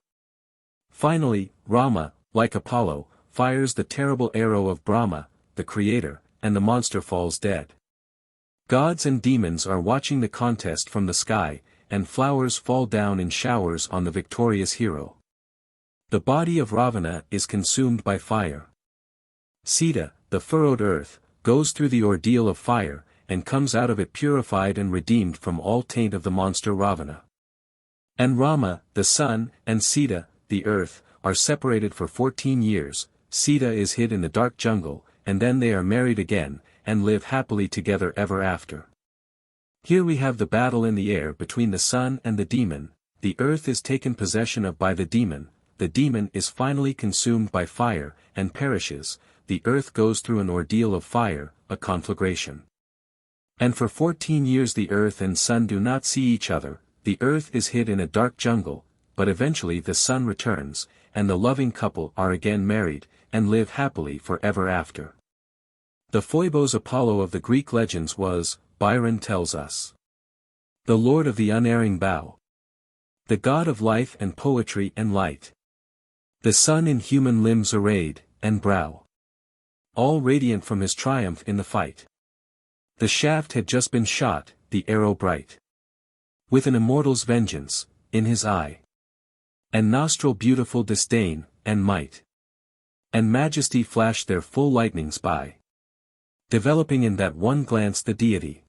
Finally, Rama, like Apollo, fires the terrible arrow of Brahma, the creator, and the monster falls dead. Gods and demons are watching the contest from the sky, and flowers fall down in showers on the victorious hero. The body of Ravana is consumed by fire. Sita, the furrowed earth, goes through the ordeal of fire, and comes out of it purified and redeemed from all taint of the monster Ravana. And Rama, the sun, and Sita, the earth, are separated for 14 years, Sita is hid in the dark jungle, and then they are married again, and live happily together ever after. Here we have the battle in the air between the sun and the demon. The earth is taken possession of by the demon is finally consumed by fire, and perishes. The earth goes through an ordeal of fire, a conflagration. And for 14 years the earth and sun do not see each other, the earth is hid in a dark jungle, but eventually the sun returns, and the loving couple are again married, and live happily forever after. The Phoebos Apollo of the Greek legends was, Byron tells us, the lord of the unerring bow, the god of life and poetry and light, the sun in human limbs arrayed, and brow, all radiant from his triumph in the fight. The shaft had just been shot, the arrow bright, with an immortal's vengeance, in his eye, and nostril beautiful disdain, and might, and majesty flashed their full lightnings by, developing in that one glance the deity.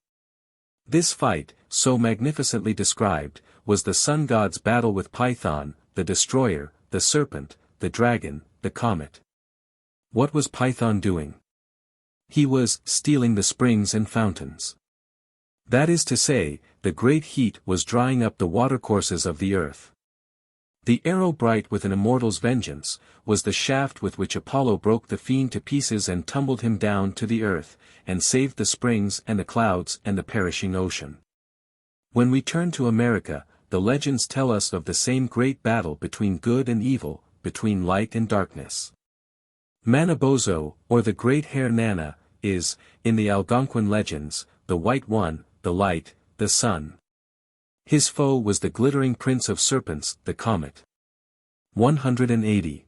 This fight, so magnificently described, was the sun god's battle with Phaeton, the destroyer, the serpent, the dragon, the comet. What was Phaeton doing? He was stealing the springs and fountains. That is to say, the great heat was drying up the watercourses of the earth. The arrow bright with an immortal's vengeance, was the shaft with which Apollo broke the fiend to pieces and tumbled him down to the earth, and saved the springs and the clouds and the perishing ocean. When we turn to America, the legends tell us of the same great battle between good and evil, between light and darkness. Manabozho, or the great hare Nana, is, in the Algonquin legends, the white one, the light, the sun. His foe was the glittering prince of serpents, the comet. 180.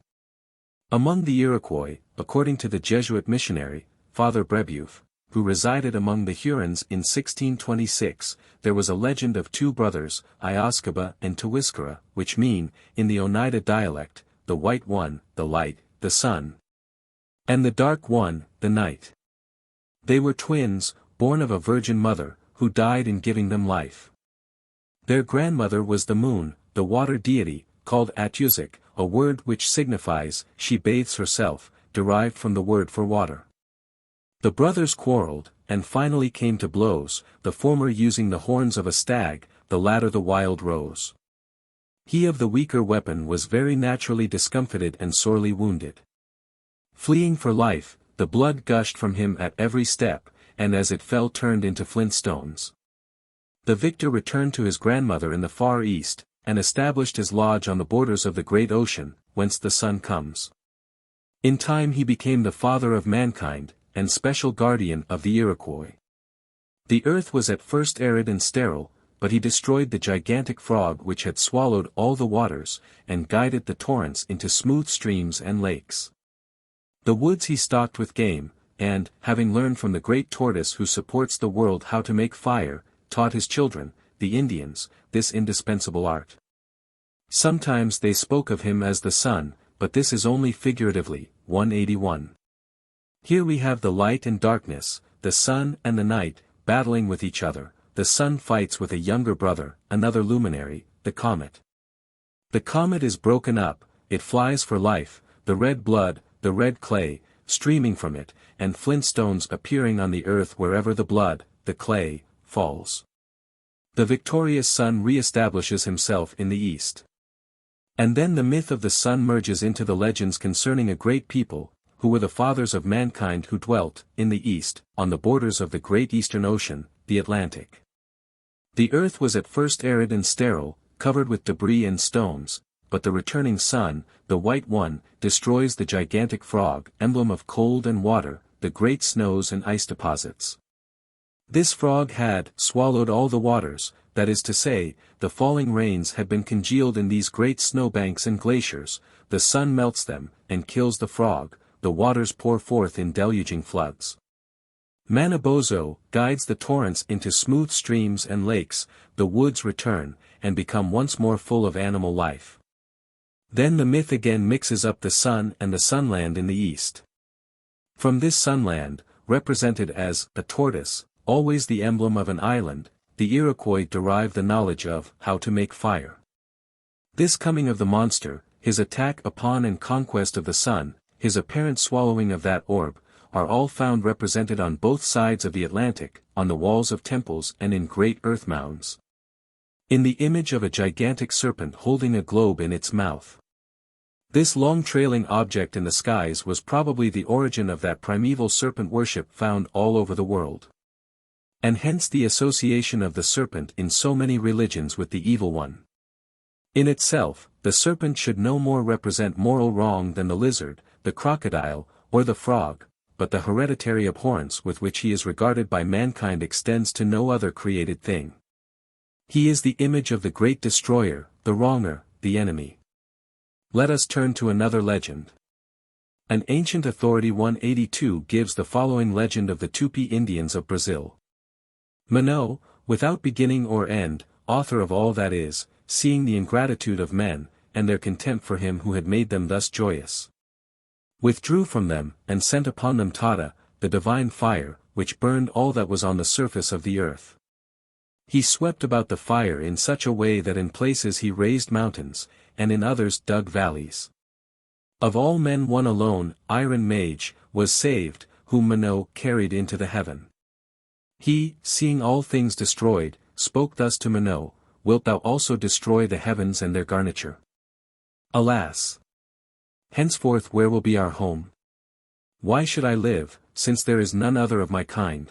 Among the Iroquois, according to the Jesuit missionary, Father Brebeuf, who resided among the Hurons in 1626, there was a legend of two brothers, Ioscaba and Tewiscara, which mean, in the Oneida dialect, the white one, the light, the sun, and the dark one, the night. They were twins, born of a virgin mother, who died in giving them life. Their grandmother was the moon, the water deity, called Atuzik, a word which signifies, she bathes herself, derived from the word for water. The brothers quarreled, and finally came to blows, the former using the horns of a stag, the latter the wild rose. He of the weaker weapon was very naturally discomfited and sorely wounded. Fleeing for life, the blood gushed from him at every step, and as it fell turned into flint stones. The victor returned to his grandmother in the Far East, and established his lodge on the borders of the great ocean, whence the sun comes. In time he became the father of mankind, and special guardian of the Iroquois. The earth was at first arid and sterile, but he destroyed the gigantic frog which had swallowed all the waters, and guided the torrents into smooth streams and lakes. The woods he stocked with game, and, having learned from the great tortoise who supports the world how to make fire, taught his children, the Indians, this indispensable art. Sometimes they spoke of him as the sun, but this is only figuratively. 181. Here we have the light and darkness, the sun and the night, battling with each other. The sun fights with a younger brother, another luminary, the comet. The comet is broken up, it flies for life, the red blood, the red clay, streaming from it, and flintstones appearing on the earth wherever the blood, the clay, falls. The victorious sun re-establishes himself in the east. And then the myth of the sun merges into the legends concerning a great people, who were the fathers of mankind who dwelt, in the east, on the borders of the great eastern ocean, the Atlantic. The earth was at first arid and sterile, covered with debris and stones, but the returning sun, the white one, destroys the gigantic frog, emblem of cold and water, the great snows and ice deposits. This frog had swallowed all the waters, that is to say, the falling rains had been congealed in these great snowbanks and glaciers, the sun melts them, and kills the frog, the waters pour forth in deluging floods. Manabozho guides the torrents into smooth streams and lakes, the woods return, and become once more full of animal life. Then the myth again mixes up the sun and the sunland in the east. From this sunland, represented as a tortoise, always the emblem of an island, the Iroquois derive the knowledge of how to make fire. This coming of the monster, his attack upon and conquest of the sun, his apparent swallowing of that orb, are all found represented on both sides of the Atlantic, on the walls of temples and in great earth mounds. In the image of a gigantic serpent holding a globe in its mouth. This long trailing object in the skies was probably the origin of that primeval serpent worship found all over the world. And hence the association of the serpent in so many religions with the evil one. In itself, the serpent should no more represent moral wrong than the lizard, the crocodile, or the frog, but the hereditary abhorrence with which he is regarded by mankind extends to no other created thing. He is the image of the great destroyer, the wronger, the enemy. Let us turn to another legend. An ancient authority 182 gives the following legend of the Tupi Indians of Brazil. Mano, without beginning or end, author of all that is, seeing the ingratitude of men, and their contempt for him who had made them thus joyous, withdrew from them, and sent upon them Tada, the divine fire, which burned all that was on the surface of the earth. He swept about the fire in such a way that in places he raised mountains, and in others dug valleys. Of all men one alone, Iron Mage, was saved, whom Mano carried into the heaven. He, seeing all things destroyed, spoke thus to Mano, "Wilt thou also destroy the heavens and their garniture? Alas! Henceforth where will be our home? Why should I live, since there is none other of my kind?"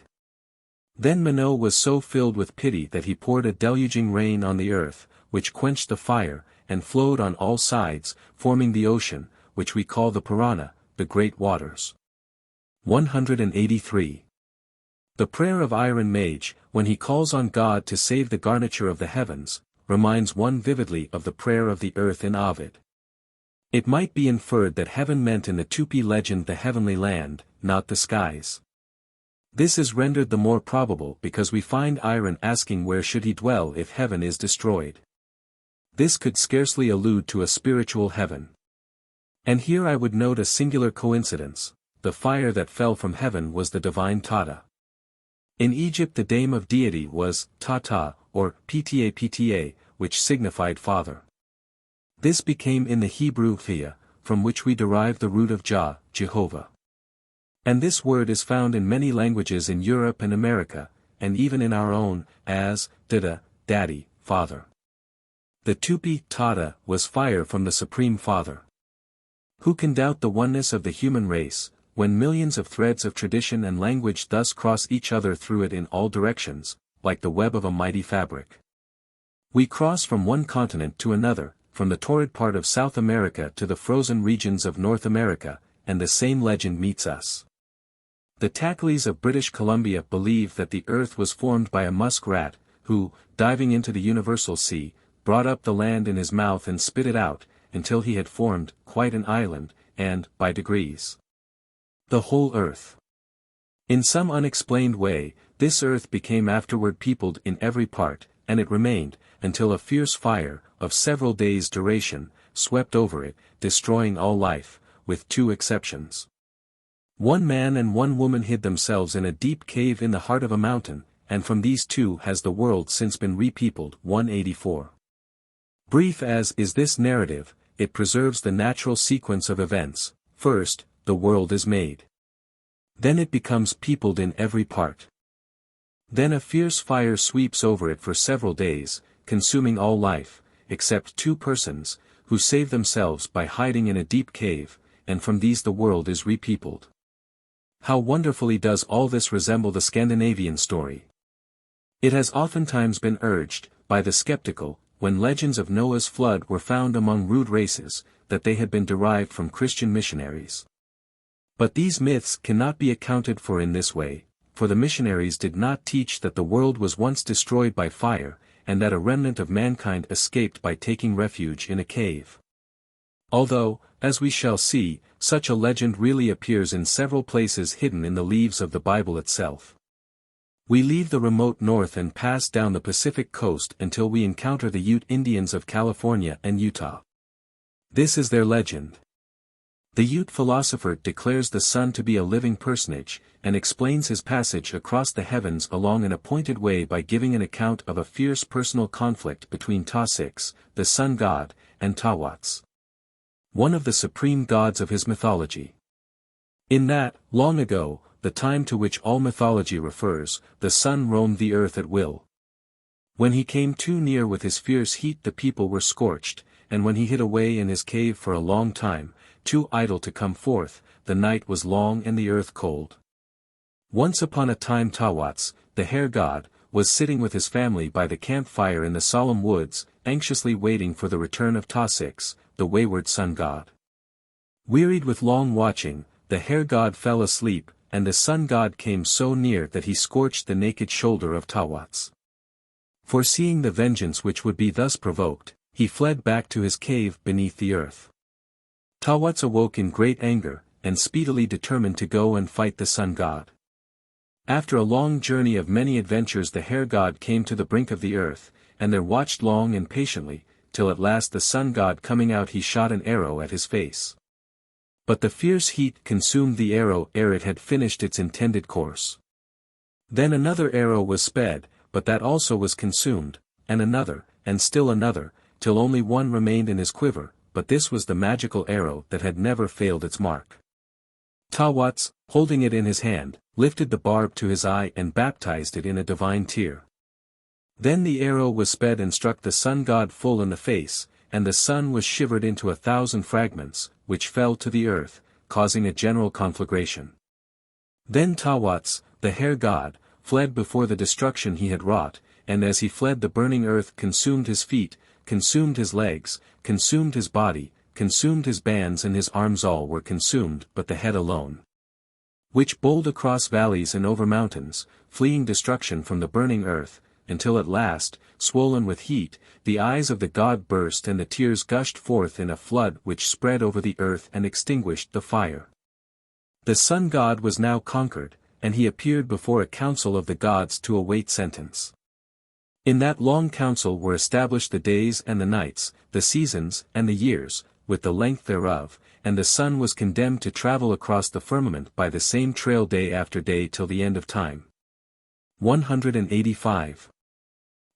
Then Mano was so filled with pity that he poured a deluging rain on the earth, which quenched the fire, and flowed on all sides, forming the ocean, which we call the Purana, the great waters. 183. The prayer of Iron Mage, when he calls on God to save the garniture of the heavens, reminds one vividly of the prayer of the earth in Ovid. It might be inferred that heaven meant in the Tupi legend the heavenly land, not the skies. This is rendered the more probable because we find Iron asking where should he dwell if heaven is destroyed. This could scarcely allude to a spiritual heaven. And here I would note a singular coincidence: the fire that fell from heaven was the divine Tata. In Egypt the name of deity was Tata, or Pta, which signified father. This became in the Hebrew Thea, from which we derive the root of Jah, Jehovah. And this word is found in many languages in Europe and America, and even in our own, as Dada, daddy, father. The Tupi Tata was fire from the Supreme Father. Who can doubt the oneness of the human race, when millions of threads of tradition and language thus cross each other through it in all directions, like the web of a mighty fabric? We cross from one continent to another, from the torrid part of South America to the frozen regions of North America, and the same legend meets us. The Tacleys of British Columbia believe that the earth was formed by a muskrat, who, diving into the universal sea, brought up the land in his mouth and spit it out, until he had formed quite an island, and, by degrees, the whole earth. In some unexplained way, this earth became afterward peopled in every part, and it remained, until a fierce fire, of several days' duration, swept over it, destroying all life, with two exceptions. One man and one woman hid themselves in a deep cave in the heart of a mountain, and from these two has the world since been repeopled. 184. Brief as is this narrative, it preserves the natural sequence of events. First, the world is made. Then it becomes peopled in every part. Then a fierce fire sweeps over it for several days, consuming all life, except two persons, who save themselves by hiding in a deep cave, and from these the world is repeopled. How wonderfully does all this resemble the Scandinavian story! It has oftentimes been urged, by the skeptical, when legends of Noah's flood were found among rude races, that they had been derived from Christian missionaries. But these myths cannot be accounted for in this way, for the missionaries did not teach that the world was once destroyed by fire, and that a remnant of mankind escaped by taking refuge in a cave. Although, as we shall see, such a legend really appears in several places hidden in the leaves of the Bible itself. We leave the remote north and pass down the Pacific coast until we encounter the Ute Indians of California and Utah. This is their legend. The Ute philosopher declares the sun to be a living personage, and explains his passage across the heavens along an appointed way by giving an account of a fierce personal conflict between Ta-6, the sun god, and Tawats, one of the supreme gods of his mythology. In that, long ago, the time to which all mythology refers, the sun roamed the earth at will. When he came too near with his fierce heat the people were scorched, and when he hid away in his cave for a long time, too idle to come forth, the night was long and the earth cold. Once upon a time Tawats, the hair god, was sitting with his family by the campfire in the solemn woods, anxiously waiting for the return of Tausix, the wayward sun god. Wearied with long watching, the hair god fell asleep, and the sun god came so near that he scorched the naked shoulder of Tawats. Foreseeing the vengeance which would be thus provoked, he fled back to his cave beneath the earth. Tawats awoke in great anger, and speedily determined to go and fight the sun god. After a long journey of many adventures the hair god came to the brink of the earth, and there watched long and patiently, till at last the sun god coming out he shot an arrow at his face. But the fierce heat consumed the arrow ere it had finished its intended course. Then another arrow was sped, but that also was consumed, and another, and still another, till only one remained in his quiver, but this was the magical arrow that had never failed its mark. Tawats, holding it in his hand, lifted the barb to his eye and baptized it in a divine tear. Then the arrow was sped and struck the sun god full in the face, and the sun was shivered into 1,000 fragments, which fell to the earth, causing a general conflagration. Then Tawats, the hair god, fled before the destruction he had wrought, and as he fled the burning earth consumed his feet, consumed his legs, consumed his body, consumed his bands and his arms, all were consumed but the head alone, which bowled across valleys and over mountains, fleeing destruction from the burning earth, until at last, swollen with heat, the eyes of the god burst and the tears gushed forth in a flood which spread over the earth and extinguished the fire. The sun god was now conquered, and he appeared before a council of the gods to await sentence. In that long council were established the days and the nights, the seasons and the years, with the length thereof, and the sun was condemned to travel across the firmament by the same trail day after day till the end of time. 185.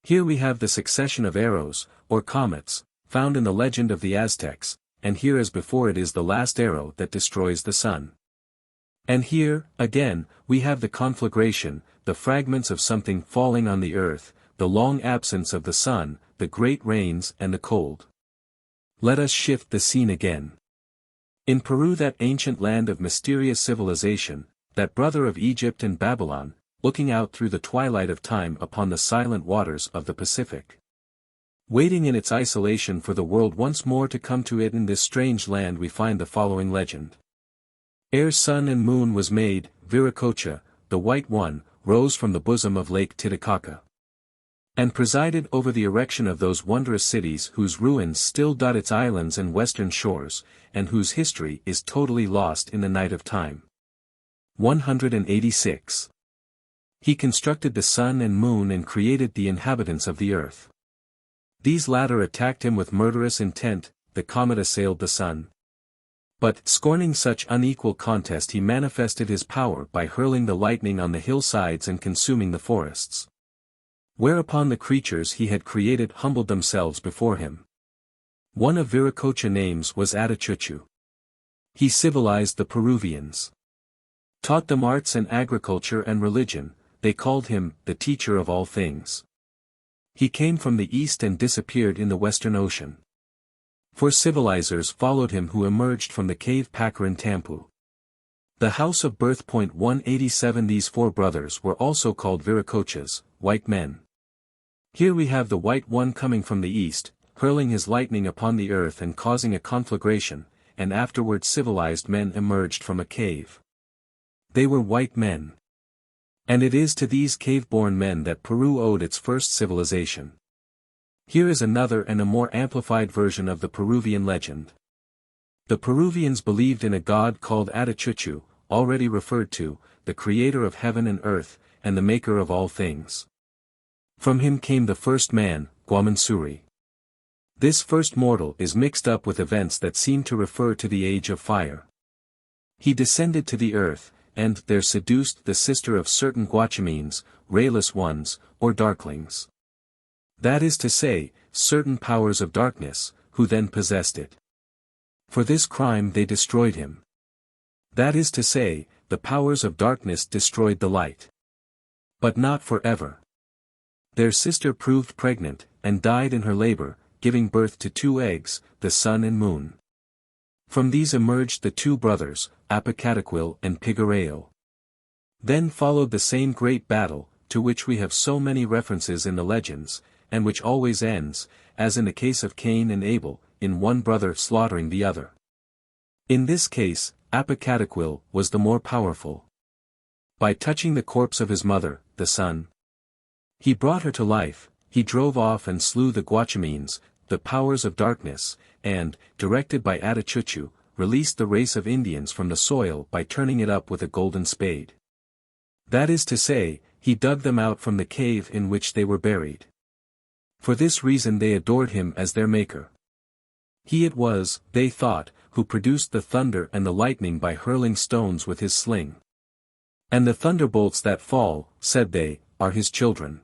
Here we have the succession of arrows, or comets, found in the legend of the Aztecs, and here as before it is the last arrow that destroys the sun. And here, again, we have the conflagration, the fragments of something falling on the earth, the long absence of the sun, the great rains and the cold. Let us shift the scene again. In Peru, that ancient land of mysterious civilization, that brother of Egypt and Babylon, looking out through the twilight of time upon the silent waters of the Pacific. Waiting in its isolation for the world once more to come to it, in this strange land we find the following legend. Ere sun and moon was made, Viracocha, the White One, rose from the bosom of Lake Titicaca, and presided over the erection of those wondrous cities whose ruins still dot its islands and western shores, and whose history is totally lost in the night of time. 186. He constructed the sun and moon and created the inhabitants of the earth. These latter attacked him with murderous intent, the comet assailed the sun. But, scorning such unequal contest, he manifested his power by hurling the lightning on the hillsides and consuming the forests. Whereupon the creatures he had created humbled themselves before him. One of Viracocha names was Atachuchu. He civilized the Peruvians. Taught them arts and agriculture and religion, they called him the teacher of all things. He came from the east and disappeared in the western ocean. 4 civilizers followed him who emerged from the cave Pacaran Tampu. The house of birth. 187. These 4 brothers were also called Viracochas, white men. Here we have the White One coming from the east, hurling his lightning upon the earth and causing a conflagration, and afterwards civilized men emerged from a cave. They were white men. And it is to these cave-born men that Peru owed its first civilization. Here is another and a more amplified version of the Peruvian legend. The Peruvians believed in a god called Atachuchu, already referred to, the creator of heaven and earth, and the maker of all things. From him came the first man, Guamansuri. This first mortal is mixed up with events that seem to refer to the age of fire. He descended to the earth, and there seduced the sister of certain Guachamines, rayless ones, or darklings. That is to say, certain powers of darkness, who then possessed it. For this crime they destroyed him. That is to say, the powers of darkness destroyed the light. But not forever. Their sister proved pregnant, and died in her labor, giving birth to 2 eggs, the sun and moon. From these emerged the 2 brothers, Apocataquil and Pigareo. Then followed the same great battle, to which we have so many references in the legends, and which always ends, as in the case of Cain and Abel, in one brother slaughtering the other. In this case, Apocataquil was the more powerful. By touching the corpse of his mother, the son, he brought her to life, he drove off and slew the Guachamenes, the powers of darkness, and, directed by Atachuchu, released the race of Indians from the soil by turning it up with a golden spade. That is to say, he dug them out from the cave in which they were buried. For this reason they adored him as their maker. He it was, they thought, who produced the thunder and the lightning by hurling stones with his sling. And the thunderbolts that fall, said they, are his children.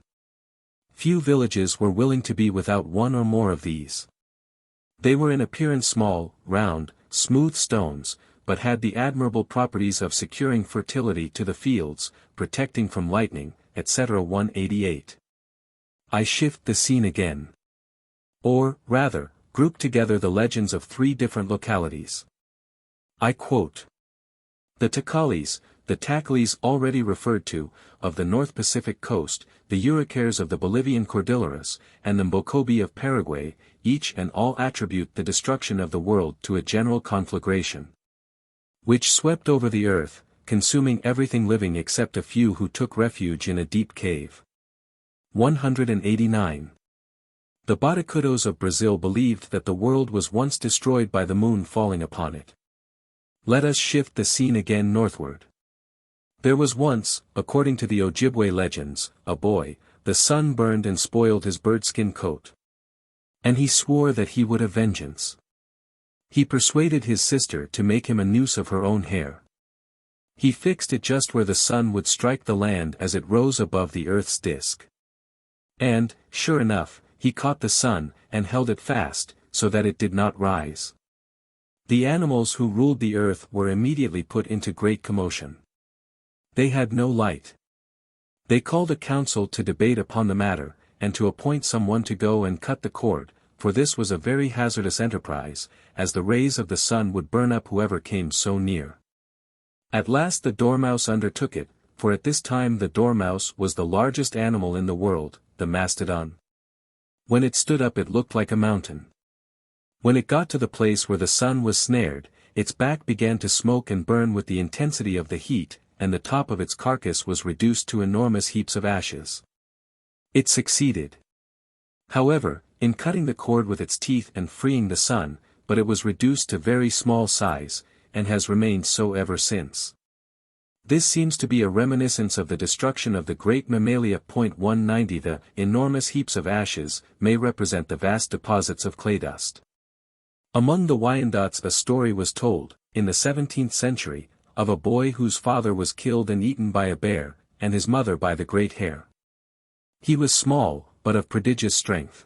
Few villages were willing to be without one or more of these. They were in appearance small, round, smooth stones, but had the admirable properties of securing fertility to the fields, protecting from lightning, etc. 188. I shift the scene again. Or, rather, group together the legends of three different localities. I quote. The Takalis, the Takalis already referred to, of the North Pacific coast, the Uricares of the Bolivian Cordilleras, and the Mbokobi of Paraguay, each and all attribute the destruction of the world to a general conflagration, which swept over the earth, consuming everything living except a few who took refuge in a deep cave. 189. The Batacudos of Brazil believed that the world was once destroyed by the moon falling upon it. Let us shift the scene again northward. There was once, according to the Ojibwe legends, a boy, the sun burned and spoiled his birdskin coat. And he swore that he would have vengeance. He persuaded his sister to make him a noose of her own hair. He fixed it just where the sun would strike the land as it rose above the earth's disk. And, sure enough, he caught the sun, and held it fast, so that it did not rise. The animals who ruled the earth were immediately put into great commotion. They had no light. They called a council to debate upon the matter, and to appoint someone to go and cut the cord, for this was a very hazardous enterprise, as the rays of the sun would burn up whoever came so near. At last the dormouse undertook it, for at this time the dormouse was the largest animal in the world, the mastodon. When it stood up it looked like a mountain. When it got to the place where the sun was snared, its back began to smoke and burn with the intensity of the heat, and the top of its carcass was reduced to enormous heaps of ashes. It succeeded, however, in cutting the cord with its teeth and freeing the sun, but it was reduced to very small size, and has remained so ever since. This seems to be a reminiscence of the destruction of the great Mammalia. 190. The enormous heaps of ashes may represent the vast deposits of clay dust. Among the Wyandots a story was told, in the 17th century, of a boy whose father was killed and eaten by a bear, and his mother by the great hare. He was small, but of prodigious strength.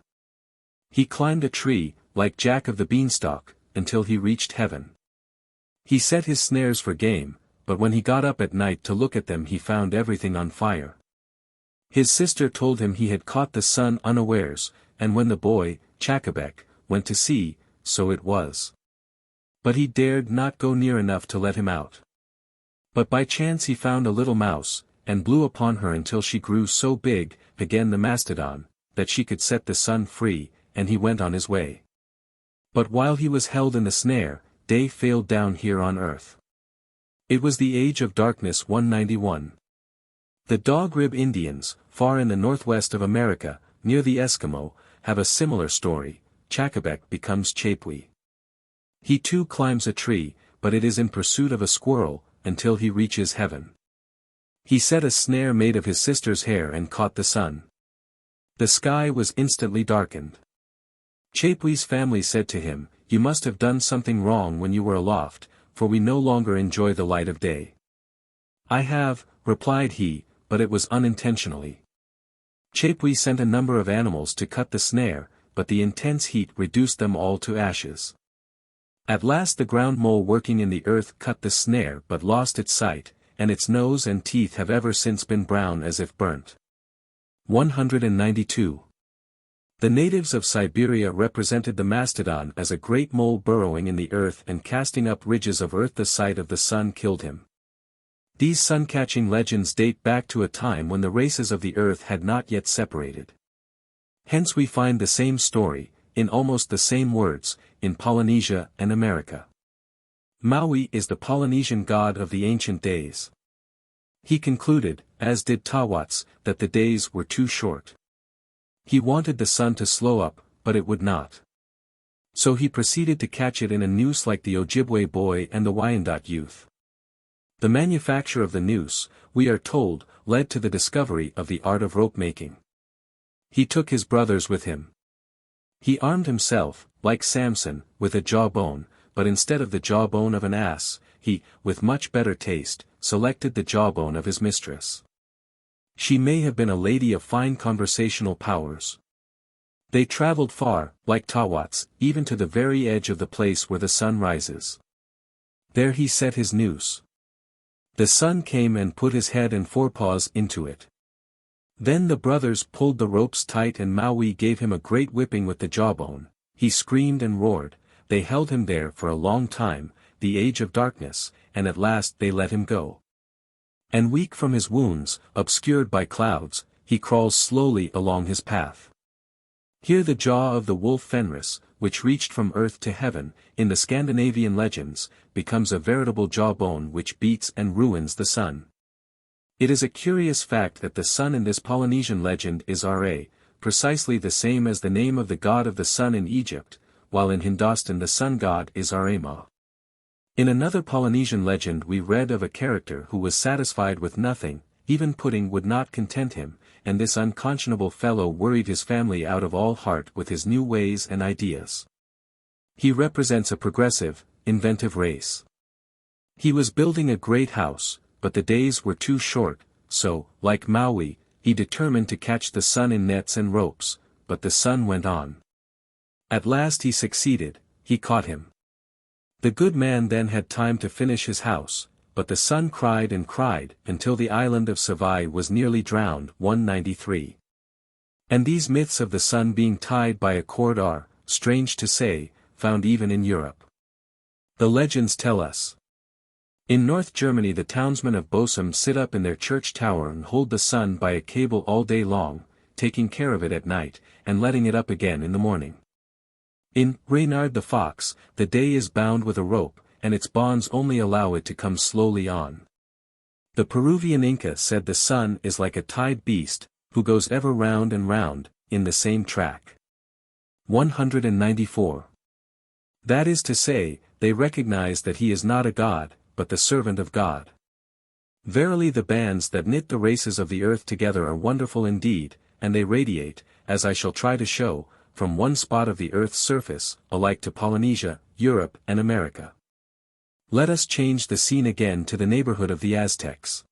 He climbed a tree, like Jack of the Beanstalk, until he reached heaven. He set his snares for game, but when he got up at night to look at them he found everything on fire. His sister told him he had caught the sun unawares, and when the boy, Chakabek, went to see, so it was. But he dared not go near enough to let him out. But by chance he found a little mouse, and blew upon her until she grew so big, again the mastodon, that she could set the sun free, and he went on his way. But while he was held in the snare, day failed down here on earth. It was the age of darkness. 191. The Dog Rib Indians, far in the northwest of America, near the Eskimo, have a similar story. Chakabek becomes Chapui. He too climbs a tree, but it is in pursuit of a squirrel, until he reaches heaven. He set a snare made of his sister's hair and caught the sun. The sky was instantly darkened. Chapui's family said to him, "You must have done something wrong when you were aloft, for we no longer enjoy the light of day." "I have," replied he, "but it was unintentionally." Chapui sent a number of animals to cut the snare, but the intense heat reduced them all to ashes. At last the ground mole working in the earth cut the snare but lost its sight, and its nose and teeth have ever since been brown as if burnt. 192. The natives of Siberia represented the mastodon as a great mole burrowing in the earth and casting up ridges of earth. The sight of the sun killed him. These sun-catching legends date back to a time when the races of the earth had not yet separated. Hence we find the same story, in almost the same words, in Polynesia and America. Maui is the Polynesian god of the ancient days. He concluded, as did Tawats, that the days were too short. He wanted the sun to slow up, but it would not. So he proceeded to catch it in a noose like the Ojibwe boy and the Wyandot youth. The manufacture of the noose, we are told, led to the discovery of the art of rope-making. He took his brothers with him. He armed himself, like Samson, with a jawbone, but instead of the jawbone of an ass, he, with much better taste, selected the jawbone of his mistress. She may have been a lady of fine conversational powers. They traveled far, like Tawats, even to the very edge of the place where the sun rises. There he set his noose. The sun came and put his head and forepaws into it. Then the brothers pulled the ropes tight and Maui gave him a great whipping with the jawbone. He screamed and roared. They held him there for a long time, the age of darkness, and at last they let him go. And weak from his wounds, obscured by clouds, he crawls slowly along his path. Here the jaw of the wolf Fenris, which reached from earth to heaven, in the Scandinavian legends, becomes a veritable jawbone which beats and ruins the sun. It is a curious fact that the sun in this Polynesian legend is Ra, precisely the same as the name of the god of the sun in Egypt, while in Hindustan the sun god is Arama. In another Polynesian legend we read of a character who was satisfied with nothing, even pudding would not content him, and this unconscionable fellow worried his family out of all heart with his new ways and ideas. He represents a progressive, inventive race. He was building a great house, but the days were too short, so, like Maui, he determined to catch the sun in nets and ropes, but the sun went on. At last he succeeded, he caught him. The good man then had time to finish his house, but the sun cried and cried until the island of Savai was nearly drowned. 193. And these myths of the sun being tied by a cord are, strange to say, found even in Europe. The legends tell us. In North Germany the townsmen of Bochum sit up in their church tower and hold the sun by a cable all day long, taking care of it at night, and letting it up again in the morning. In Reynard the Fox, the day is bound with a rope, and its bonds only allow it to come slowly on. The Peruvian Inca said the sun is like a tied beast, who goes ever round and round, in the same track. 194. That is to say, they recognize that he is not a god, but the servant of God. Verily the bands that knit the races of the earth together are wonderful indeed, and they radiate, as I shall try to show, from one spot of the earth's surface, alike to Polynesia, Europe and America. Let us change the scene again to the neighborhood of the Aztecs.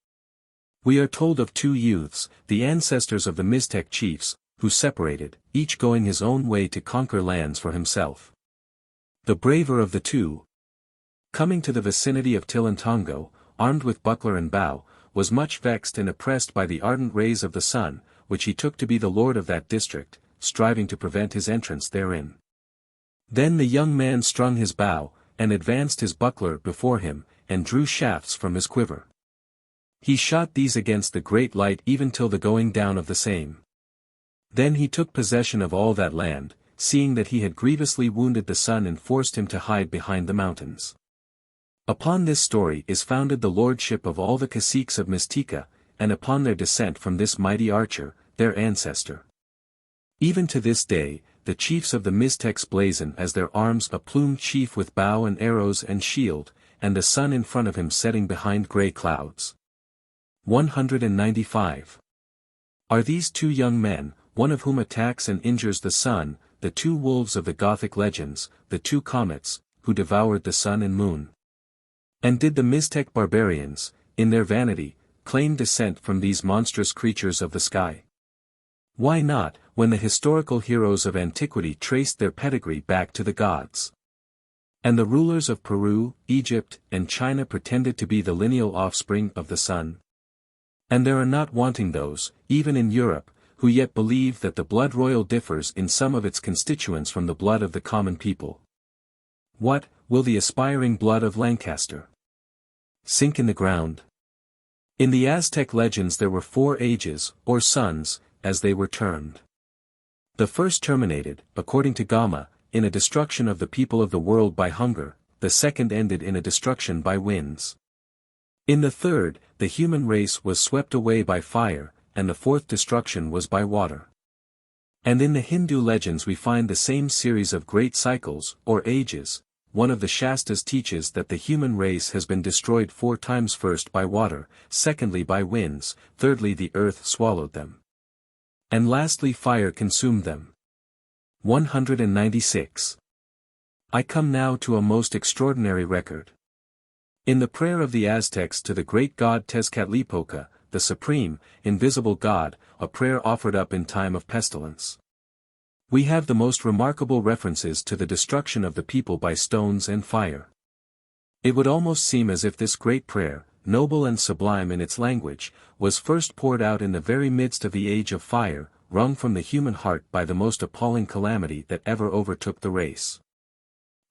We are told of two youths, the ancestors of the Mixtec chiefs, who separated, each going his own way to conquer lands for himself. The braver of the two, coming to the vicinity of Tilantongo, armed with buckler and bow, was much vexed and oppressed by the ardent rays of the sun, which he took to be the lord of that district, striving to prevent his entrance therein. Then the young man strung his bow, and advanced his buckler before him, and drew shafts from his quiver. He shot these against the great light even till the going down of the same. Then he took possession of all that land, seeing that he had grievously wounded the sun and forced him to hide behind the mountains. Upon this story is founded the lordship of all the caciques of Mixteca, and upon their descent from this mighty archer, their ancestor. Even to this day, the chiefs of the Mixtecs blazon as their arms a plumed chief with bow and arrows and shield, and the sun in front of him setting behind grey clouds. 195. Are these two young men, one of whom attacks and injures the sun, the two wolves of the Gothic legends, the two comets, who devoured the sun and moon? And did the Mixtec barbarians, in their vanity, claim descent from these monstrous creatures of the sky? Why not, when the historical heroes of antiquity traced their pedigree back to the gods? And the rulers of Peru, Egypt, and China pretended to be the lineal offspring of the sun? And there are not wanting those, even in Europe, who yet believe that the blood royal differs in some of its constituents from the blood of the common people. What, will the aspiring blood of Lancaster sink in the ground? In the Aztec legends there were 4 ages, or suns, as they were termed. The first terminated, according to Gama, in a destruction of the people of the world by hunger, the second ended in a destruction by winds. In the third, the human race was swept away by fire, and the fourth destruction was by water. And in the Hindu legends we find the same series of great cycles, or ages. One of the Shastas teaches that the human race has been destroyed 4 times, first by water, secondly by winds, thirdly the earth swallowed them, and lastly fire consumed them. 196. I come now to a most extraordinary record. In the prayer of the Aztecs to the great god Tezcatlipoca, the supreme, invisible god, a prayer offered up in time of pestilence, we have the most remarkable references to the destruction of the people by stones and fire. It would almost seem as if this great prayer, noble and sublime in its language, was first poured out in the very midst of the age of fire, wrung from the human heart by the most appalling calamity that ever overtook the race.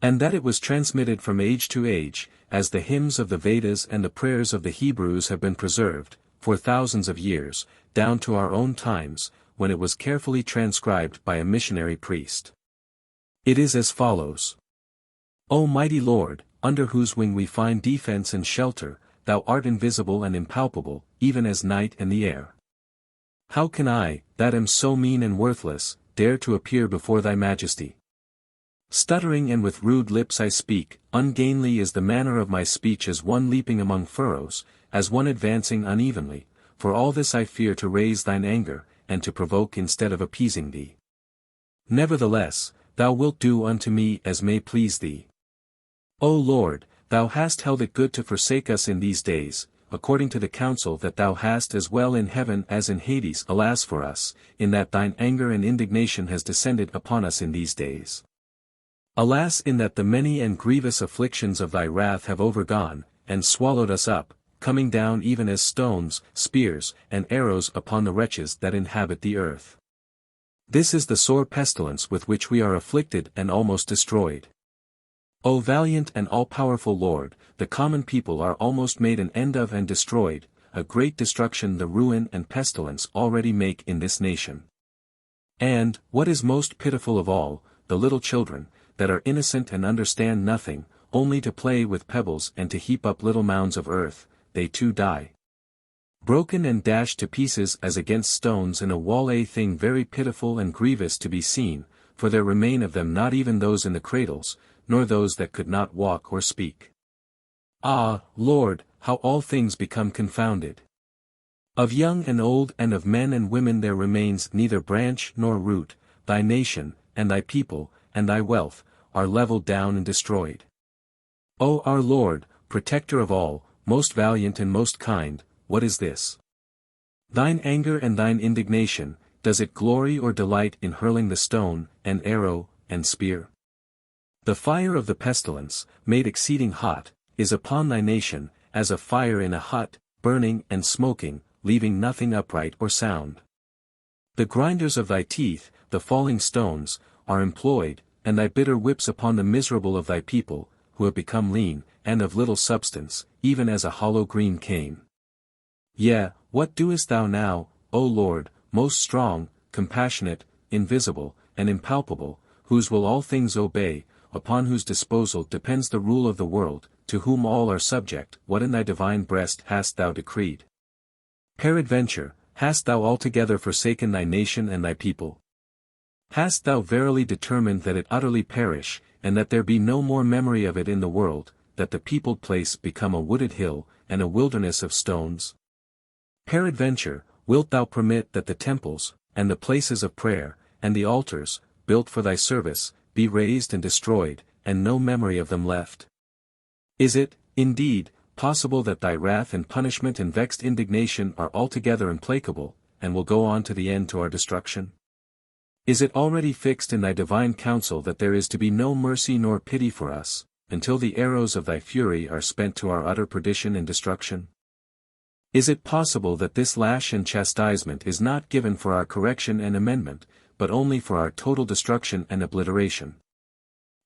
And that it was transmitted from age to age, as the hymns of the Vedas and the prayers of the Hebrews have been preserved, for thousands of years, down to our own times, when it was carefully transcribed by a missionary priest. It is as follows. O mighty Lord, under whose wing we find defense and shelter, thou art invisible and impalpable, even as night and the air. How can I, that am so mean and worthless, dare to appear before thy majesty? Stuttering and with rude lips I speak, ungainly is the manner of my speech as one leaping among furrows, as one advancing unevenly, for all this I fear to raise thine anger, and to provoke instead of appeasing thee. Nevertheless, thou wilt do unto me as may please thee. O Lord, thou hast held it good to forsake us in these days, according to the counsel that thou hast as well in heaven as in Hades. Alas for us, in that thine anger and indignation has descended upon us in these days. Alas, in that the many and grievous afflictions of thy wrath have overgone, and swallowed us up, coming down even as stones, spears, and arrows upon the wretches that inhabit the earth. This is the sore pestilence with which we are afflicted and almost destroyed. O valiant and all-powerful Lord, the common people are almost made an end of and destroyed, a great destruction the ruin and pestilence already make in this nation. And, what is most pitiful of all, the little children, that are innocent and understand nothing, only to play with pebbles and to heap up little mounds of earth, they too die. Broken and dashed to pieces as against stones in a wall, a thing very pitiful and grievous to be seen, for there remain of them not even those in the cradles, nor those that could not walk or speak. Ah, Lord, how all things become confounded. Of young and old and of men and women there remains neither branch nor root, thy nation, and thy people, and thy wealth, are leveled down and destroyed. O our Lord, protector of all, most valiant and most kind, what is this? Thine anger and thine indignation, does it glory or delight in hurling the stone, and arrow, and spear? The fire of the pestilence, made exceeding hot, is upon thy nation, as a fire in a hut, burning and smoking, leaving nothing upright or sound. The grinders of thy teeth, the falling stones, are employed, and thy bitter whips upon the miserable of thy people, who have become lean, and of little substance, even as a hollow green cane. Yea, what doest thou now, O Lord, most strong, compassionate, invisible, and impalpable, whose will all things obey, upon whose disposal depends the rule of the world, to whom all are subject? What in thy divine breast hast thou decreed? Peradventure, hast thou altogether forsaken thy nation and thy people? Hast thou verily determined that it utterly perish, and that there be no more memory of it in the world, that the peopled place become a wooded hill, and a wilderness of stones? Peradventure, wilt thou permit that the temples, and the places of prayer, and the altars, built for thy service, be razed and destroyed, and no memory of them left? Is it, indeed, possible that thy wrath and punishment and vexed indignation are altogether implacable, and will go on to the end to our destruction? Is it already fixed in thy divine counsel that there is to be no mercy nor pity for us, until the arrows of thy fury are spent to our utter perdition and destruction? Is it possible that this lash and chastisement is not given for our correction and amendment, but only for our total destruction and obliteration?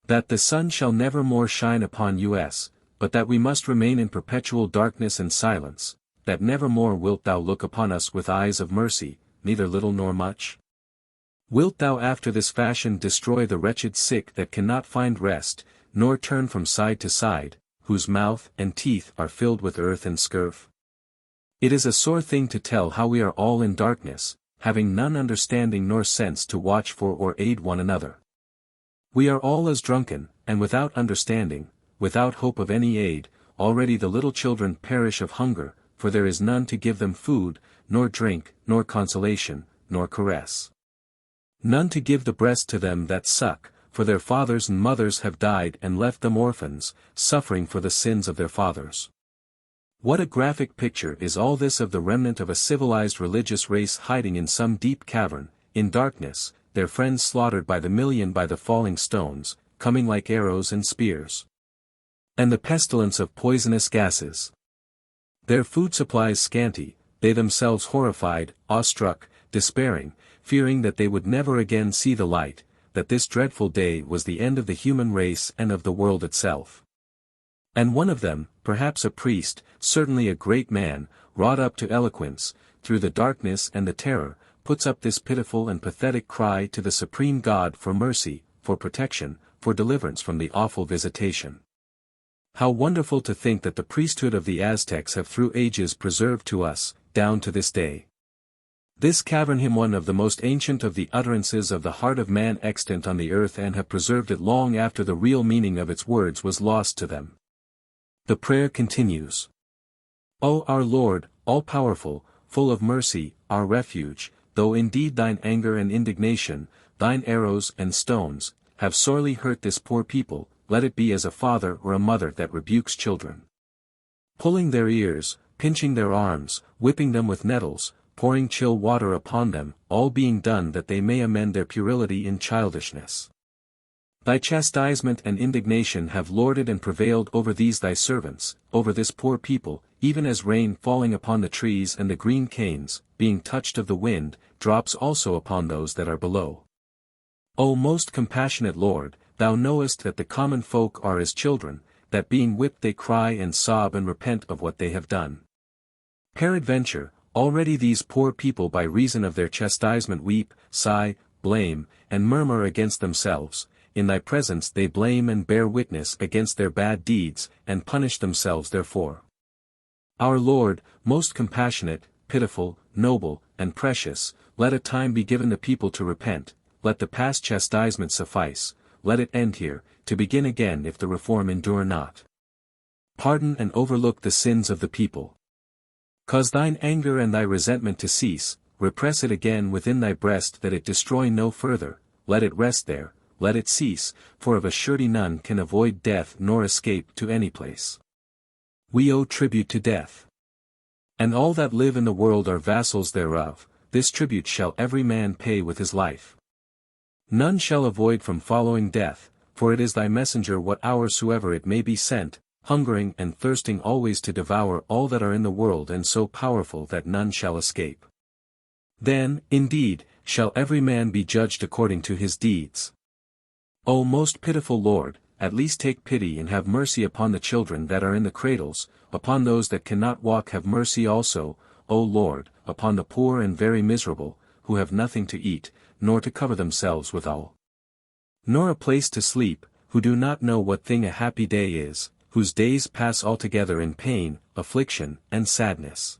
That the sun shall never more shine upon us, but that we must remain in perpetual darkness and silence, that never more wilt thou look upon us with eyes of mercy, neither little nor much? Wilt thou after this fashion destroy the wretched sick that cannot find rest, nor turn from side to side, whose mouth and teeth are filled with earth and scurf? It is a sore thing to tell how we are all in darkness, having none understanding nor sense to watch for or aid one another. We are all as drunken, and without understanding, without hope of any aid. Already the little children perish of hunger, for there is none to give them food, nor drink, nor consolation, nor caress. None to give the breast to them that suck, for their fathers and mothers have died and left them orphans, suffering for the sins of their fathers. What a graphic picture is all this of the remnant of a civilized religious race hiding in some deep cavern, in darkness, their friends slaughtered by the million by the falling stones, coming like arrows and spears. And the pestilence of poisonous gases. Their food supplies scanty, they themselves horrified, awestruck, despairing, fearing that they would never again see the light, that this dreadful day was the end of the human race and of the world itself. And one of them, perhaps a priest, certainly a great man, wrought up to eloquence, through the darkness and the terror, puts up this pitiful and pathetic cry to the supreme God for mercy, for protection, for deliverance from the awful visitation. How wonderful to think that the priesthood of the Aztecs have through ages preserved to us, down to this day. This cavern hymn, one of the most ancient of the utterances of the heart of man extant on the earth, and have preserved it long after the real meaning of its words was lost to them. The prayer continues. O our Lord, all-powerful, full of mercy, our refuge, though indeed thine anger and indignation, thine arrows and stones, have sorely hurt this poor people, let it be as a father or a mother that rebukes children. Pulling their ears, pinching their arms, whipping them with nettles, pouring chill water upon them, all being done that they may amend their puerility in childishness. Thy chastisement and indignation have lorded and prevailed over these thy servants, over this poor people, even as rain falling upon the trees and the green canes, being touched of the wind, drops also upon those that are below. O most compassionate Lord, thou knowest that the common folk are as children, that being whipped they cry and sob and repent of what they have done. Peradventure, already these poor people by reason of their chastisement weep, sigh, blame, and murmur against themselves. In thy presence they blame and bear witness against their bad deeds, and punish themselves therefore. Our Lord, most compassionate, pitiful, noble, and precious, let a time be given the people to repent, let the past chastisement suffice, let it end here, to begin again if the reform endure not. Pardon and overlook the sins of the people. Cause thine anger and thy resentment to cease, repress it again within thy breast that it destroy no further, let it rest there, let it cease, for of a surety none can avoid death nor escape to any place. We owe tribute to death. And all that live in the world are vassals thereof, this tribute shall every man pay with his life. None shall avoid from following death, for it is thy messenger what hour soever it may be sent, hungering and thirsting always to devour all that are in the world, and so powerful that none shall escape. Then, indeed, shall every man be judged according to his deeds. O most pitiful Lord, at least take pity and have mercy upon the children that are in the cradles, upon those that cannot walk have mercy also, O Lord, upon the poor and very miserable, who have nothing to eat, nor to cover themselves withal, nor a place to sleep, who do not know what thing a happy day is, whose days pass altogether in pain, affliction, and sadness.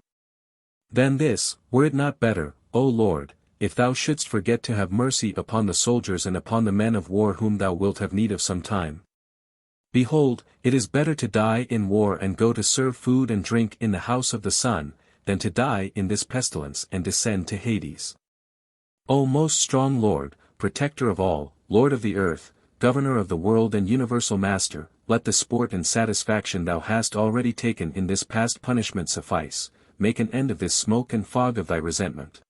Than this, were it not better, O Lord, if thou shouldst forget to have mercy upon the soldiers and upon the men of war whom thou wilt have need of some time? Behold, it is better to die in war and go to serve food and drink in the house of the sun, than to die in this pestilence and descend to Hades. O most strong Lord, protector of all, Lord of the earth, governor of the world and universal master, let the sport and satisfaction thou hast already taken in this past punishment suffice, make an end of this smoke and fog of thy resentment.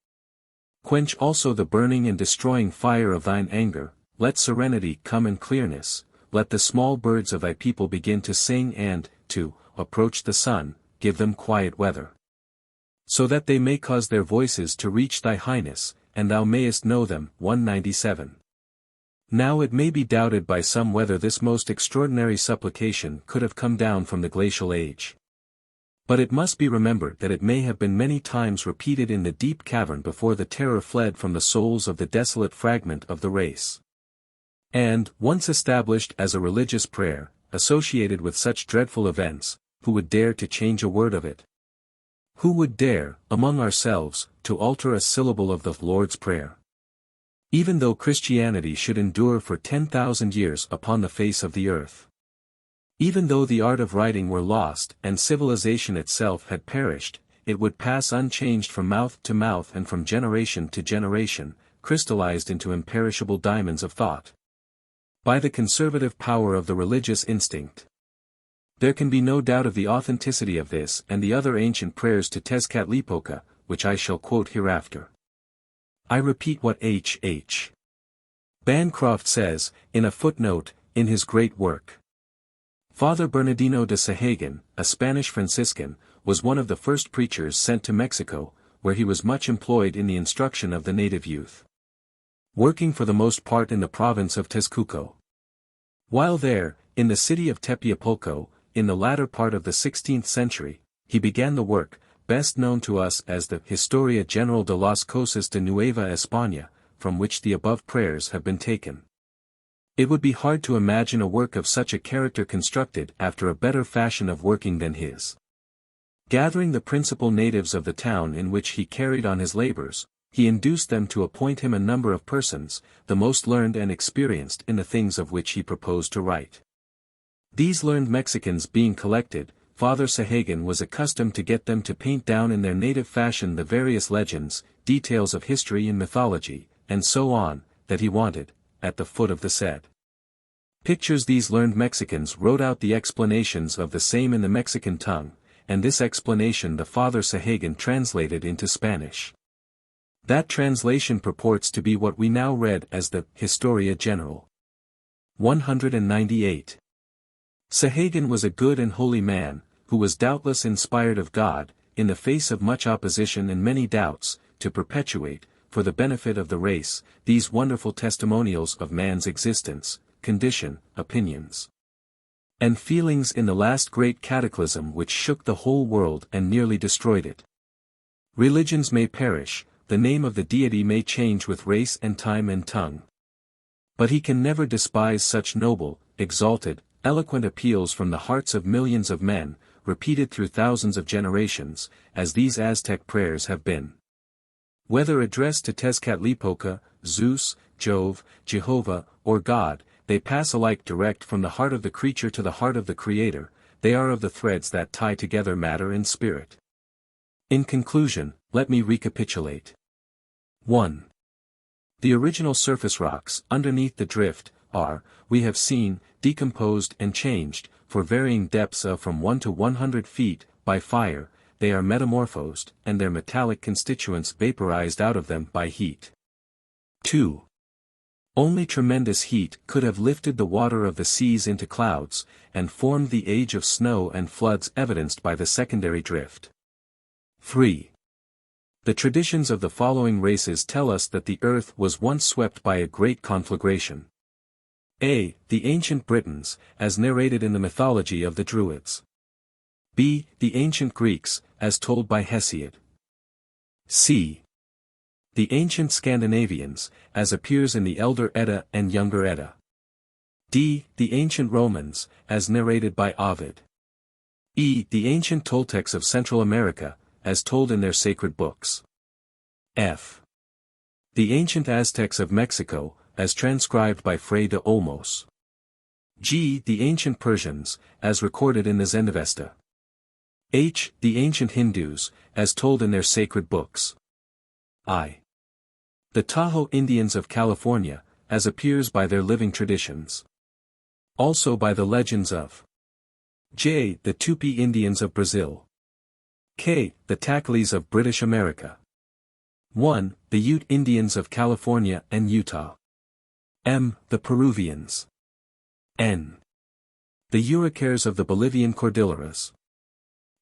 Quench also the burning and destroying fire of thine anger, let serenity come and clearness, let the small birds of thy people begin to sing and, to approach the sun, give them quiet weather. So that they may cause their voices to reach thy highness, and thou mayest know them. 197. Now it may be doubted by some whether this most extraordinary supplication could have come down from the glacial age. But it must be remembered that it may have been many times repeated in the deep cavern before the terror fled from the souls of the desolate fragment of the race. And, once established as a religious prayer, associated with such dreadful events, who would dare to change a word of it? Who would dare, among ourselves, to alter a syllable of the Lord's Prayer? Even though Christianity should endure for 10,000 years upon the face of the earth. Even though the art of writing were lost and civilization itself had perished, it would pass unchanged from mouth to mouth and from generation to generation, crystallized into imperishable diamonds of thought. By the conservative power of the religious instinct. There can be no doubt of the authenticity of this and the other ancient prayers to Tezcatlipoca, which I shall quote hereafter. I repeat what H.H. Bancroft says, in a footnote, in his great work. Father Bernardino de Sahagun, a Spanish Franciscan, was one of the first preachers sent to Mexico, where he was much employed in the instruction of the native youth. Working for the most part in the province of Texcoco. While there, in the city of Tepeapulco, in the latter part of the 16th century, he began the work, best known to us as the Historia General de las Cosas de Nueva España, from which the above prayers have been taken. It would be hard to imagine a work of such a character constructed after a better fashion of working than his. Gathering the principal natives of the town in which he carried on his labors, he induced them to appoint him a number of persons, the most learned and experienced in the things of which he proposed to write. These learned Mexicans being collected, Father Sahagun was accustomed to get them to paint down in their native fashion the various legends, details of history and mythology, and so on, that he wanted, at the foot of the said pictures. These learned Mexicans wrote out the explanations of the same in the Mexican tongue, and this explanation the Father Sahagun translated into Spanish. That translation purports to be what we now read as the Historia General. 198. Sahagun was a good and holy man, who was doubtless inspired of God, in the face of much opposition and many doubts, to perpetuate, for the benefit of the race, these wonderful testimonials of man's existence, condition, opinions, and feelings in the last great cataclysm which shook the whole world and nearly destroyed it. Religions may perish, the name of the deity may change with race and time and tongue. But he can never despise such noble, exalted, eloquent appeals from the hearts of millions of men, repeated through thousands of generations, as these Aztec prayers have been. Whether addressed to Tezcatlipoca, Zeus, Jove, Jehovah, or God, they pass alike direct from the heart of the creature to the heart of the Creator. They are of the threads that tie together matter and spirit. In conclusion, let me recapitulate. 1. The original surface rocks, underneath the drift, are, we have seen, decomposed and changed, for varying depths of from 1 to 100 feet, by fire. They are metamorphosed, and their metallic constituents vaporized out of them by heat. 2. Only tremendous heat could have lifted the water of the seas into clouds, and formed the age of snow and floods evidenced by the secondary drift. 3. The traditions of the following races tell us that the earth was once swept by a great conflagration. A. The ancient Britons, as narrated in the mythology of the Druids. B. The ancient Greeks, as told by Hesiod. C. The ancient Scandinavians, as appears in the Elder Edda and Younger Edda. D. The ancient Romans, as narrated by Ovid. E. The ancient Toltecs of Central America, as told in their sacred books. F. The ancient Aztecs of Mexico, as transcribed by Fray de Olmos. G. The ancient Persians, as recorded in the Zendavesta. H. The ancient Hindus, as told in their sacred books. I. The Tahoe Indians of California, as appears by their living traditions. Also by the legends of J. The Tupi Indians of Brazil. K. The Tacleys of British America. 1. The Ute Indians of California and Utah. M. The Peruvians. N. The Uricares of the Bolivian Cordilleras.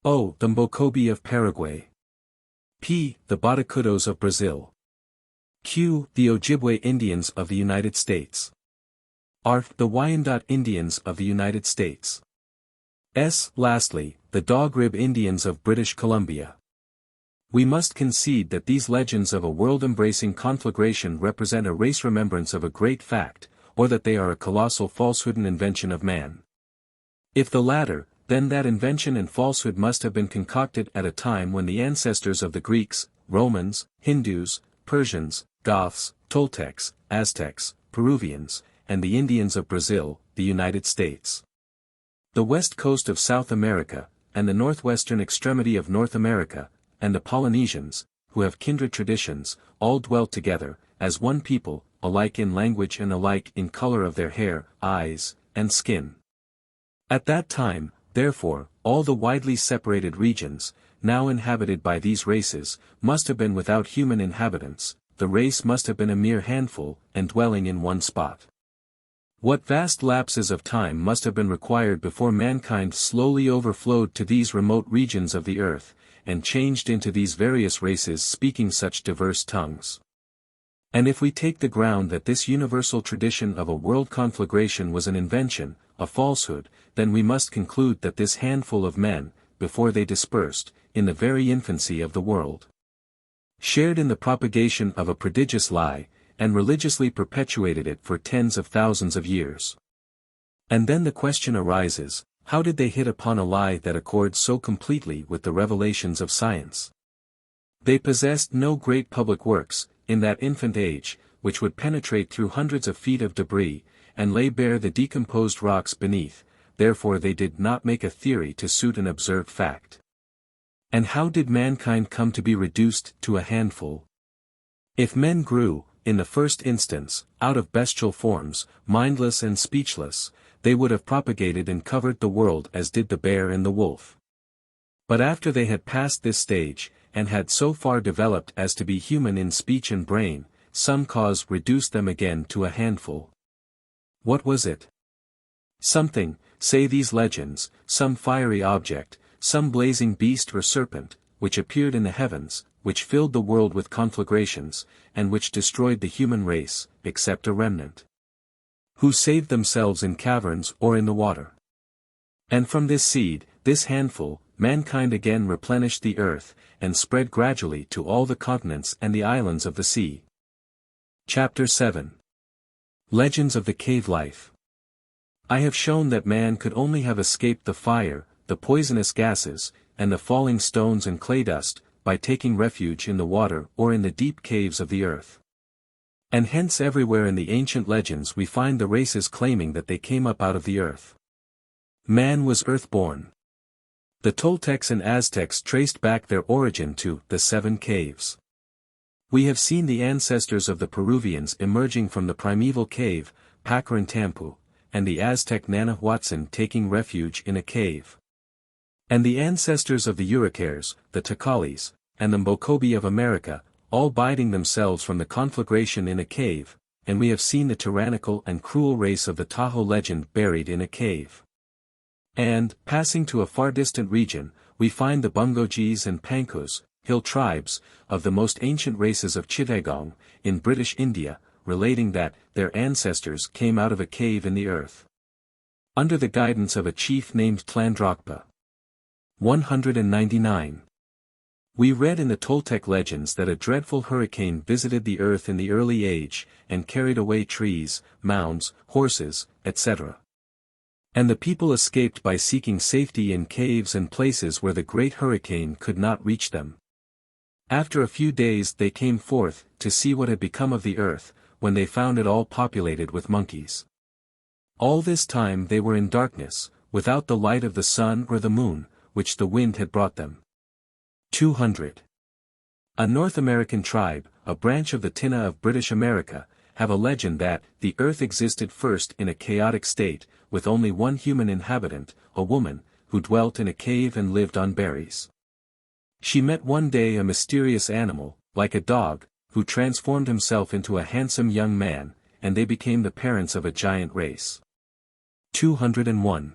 O. The Mocobi of Paraguay. P. The Batacudos of Brazil. Q. The Ojibwe Indians of the United States. R. The Wyandot Indians of the United States. Lastly, the Dog-Rib Indians of British Columbia. We must concede that these legends of a world-embracing conflagration represent a race remembrance of a great fact, or that they are a colossal falsehood and invention of man. If the latter, then that invention and falsehood must have been concocted at a time when the ancestors of the Greeks, Romans, Hindus, Persians, Goths, Toltecs, Aztecs, Peruvians, and the Indians of Brazil, the United States, the west coast of South America, and the northwestern extremity of North America, and the Polynesians, who have kindred traditions, all dwelt together, as one people, alike in language and alike in color of their hair, eyes, and skin. At that time, therefore, all the widely separated regions, now inhabited by these races, must have been without human inhabitants, the race must have been a mere handful, and dwelling in one spot. What vast lapses of time must have been required before mankind slowly overflowed to these remote regions of the earth, and changed into these various races speaking such diverse tongues. And if we take the ground that this universal tradition of a world conflagration was an invention, a falsehood, then we must conclude that this handful of men, before they dispersed, in the very infancy of the world, shared in the propagation of a prodigious lie, and religiously perpetuated it for tens of thousands of years. And then the question arises, how did they hit upon a lie that accords so completely with the revelations of science? They possessed no great public works, in that infant age, which would penetrate through hundreds of feet of debris, and lay bare the decomposed rocks beneath, therefore they did not make a theory to suit an observed fact. And how did mankind come to be reduced to a handful? If men grew, in the first instance, out of bestial forms, mindless and speechless, they would have propagated and covered the world as did the bear and the wolf. But after they had passed this stage, and had so far developed as to be human in speech and brain, some cause reduced them again to a handful. What was it? Something, say these legends, some fiery object, some blazing beast or serpent, which appeared in the heavens, which filled the world with conflagrations, and which destroyed the human race, except a remnant, who saved themselves in caverns or in the water. And from this seed, this handful, mankind again replenished the earth, and spread gradually to all the continents and the islands of the sea. Chapter 7. Legends of the Cave Life. I have shown that man could only have escaped the fire, the poisonous gases, and the falling stones and clay dust, by taking refuge in the water or in the deep caves of the earth. And hence everywhere in the ancient legends we find the races claiming that they came up out of the earth. Man was earthborn. The Toltecs and Aztecs traced back their origin to the 7 caves. We have seen the ancestors of the Peruvians emerging from the primeval cave, Pacarantampu, and the Aztec Nanahuatzin taking refuge in a cave. And the ancestors of the Urucares, the Tecalis, and the Mbokobi of America, all biding themselves from the conflagration in a cave, and we have seen the tyrannical and cruel race of the Tahoe legend buried in a cave. And, passing to a far distant region, we find the Bungojis and Pancos, hill tribes, of the most ancient races of Chittagong, in British India, relating that their ancestors came out of a cave in the earth, under the guidance of a chief named Tlandrokpa. 199. We read in the Toltec legends that a dreadful hurricane visited the earth in the early age, and carried away trees, mounds, horses, etc. And the people escaped by seeking safety in caves and places where the great hurricane could not reach them. After a few days they came forth, to see what had become of the earth, when they found it all populated with monkeys. All this time they were in darkness, without the light of the sun or the moon, which the wind had brought them. 200. A North American tribe, a branch of the Tinna of British America, have a legend that the earth existed first in a chaotic state, with only one human inhabitant, a woman, who dwelt in a cave and lived on berries. She met one day a mysterious animal, like a dog, who transformed himself into a handsome young man, and they became the parents of a giant race. 201.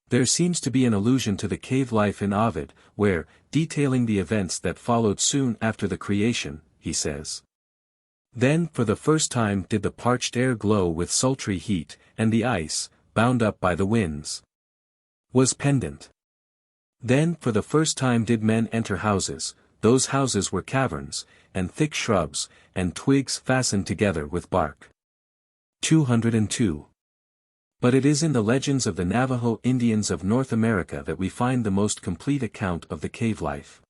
There seems to be an allusion to the cave life in Ovid, where, detailing the events that followed soon after the creation, he says, "Then for the first time did the parched air glow with sultry heat, and the ice, bound up by the winds, was pendant. Then for the first time did men enter houses, those houses were caverns, and thick shrubs, and twigs fastened together with bark. 202. But it is in the legends of the Navajo Indians of North America that we find the most complete account of the cave life.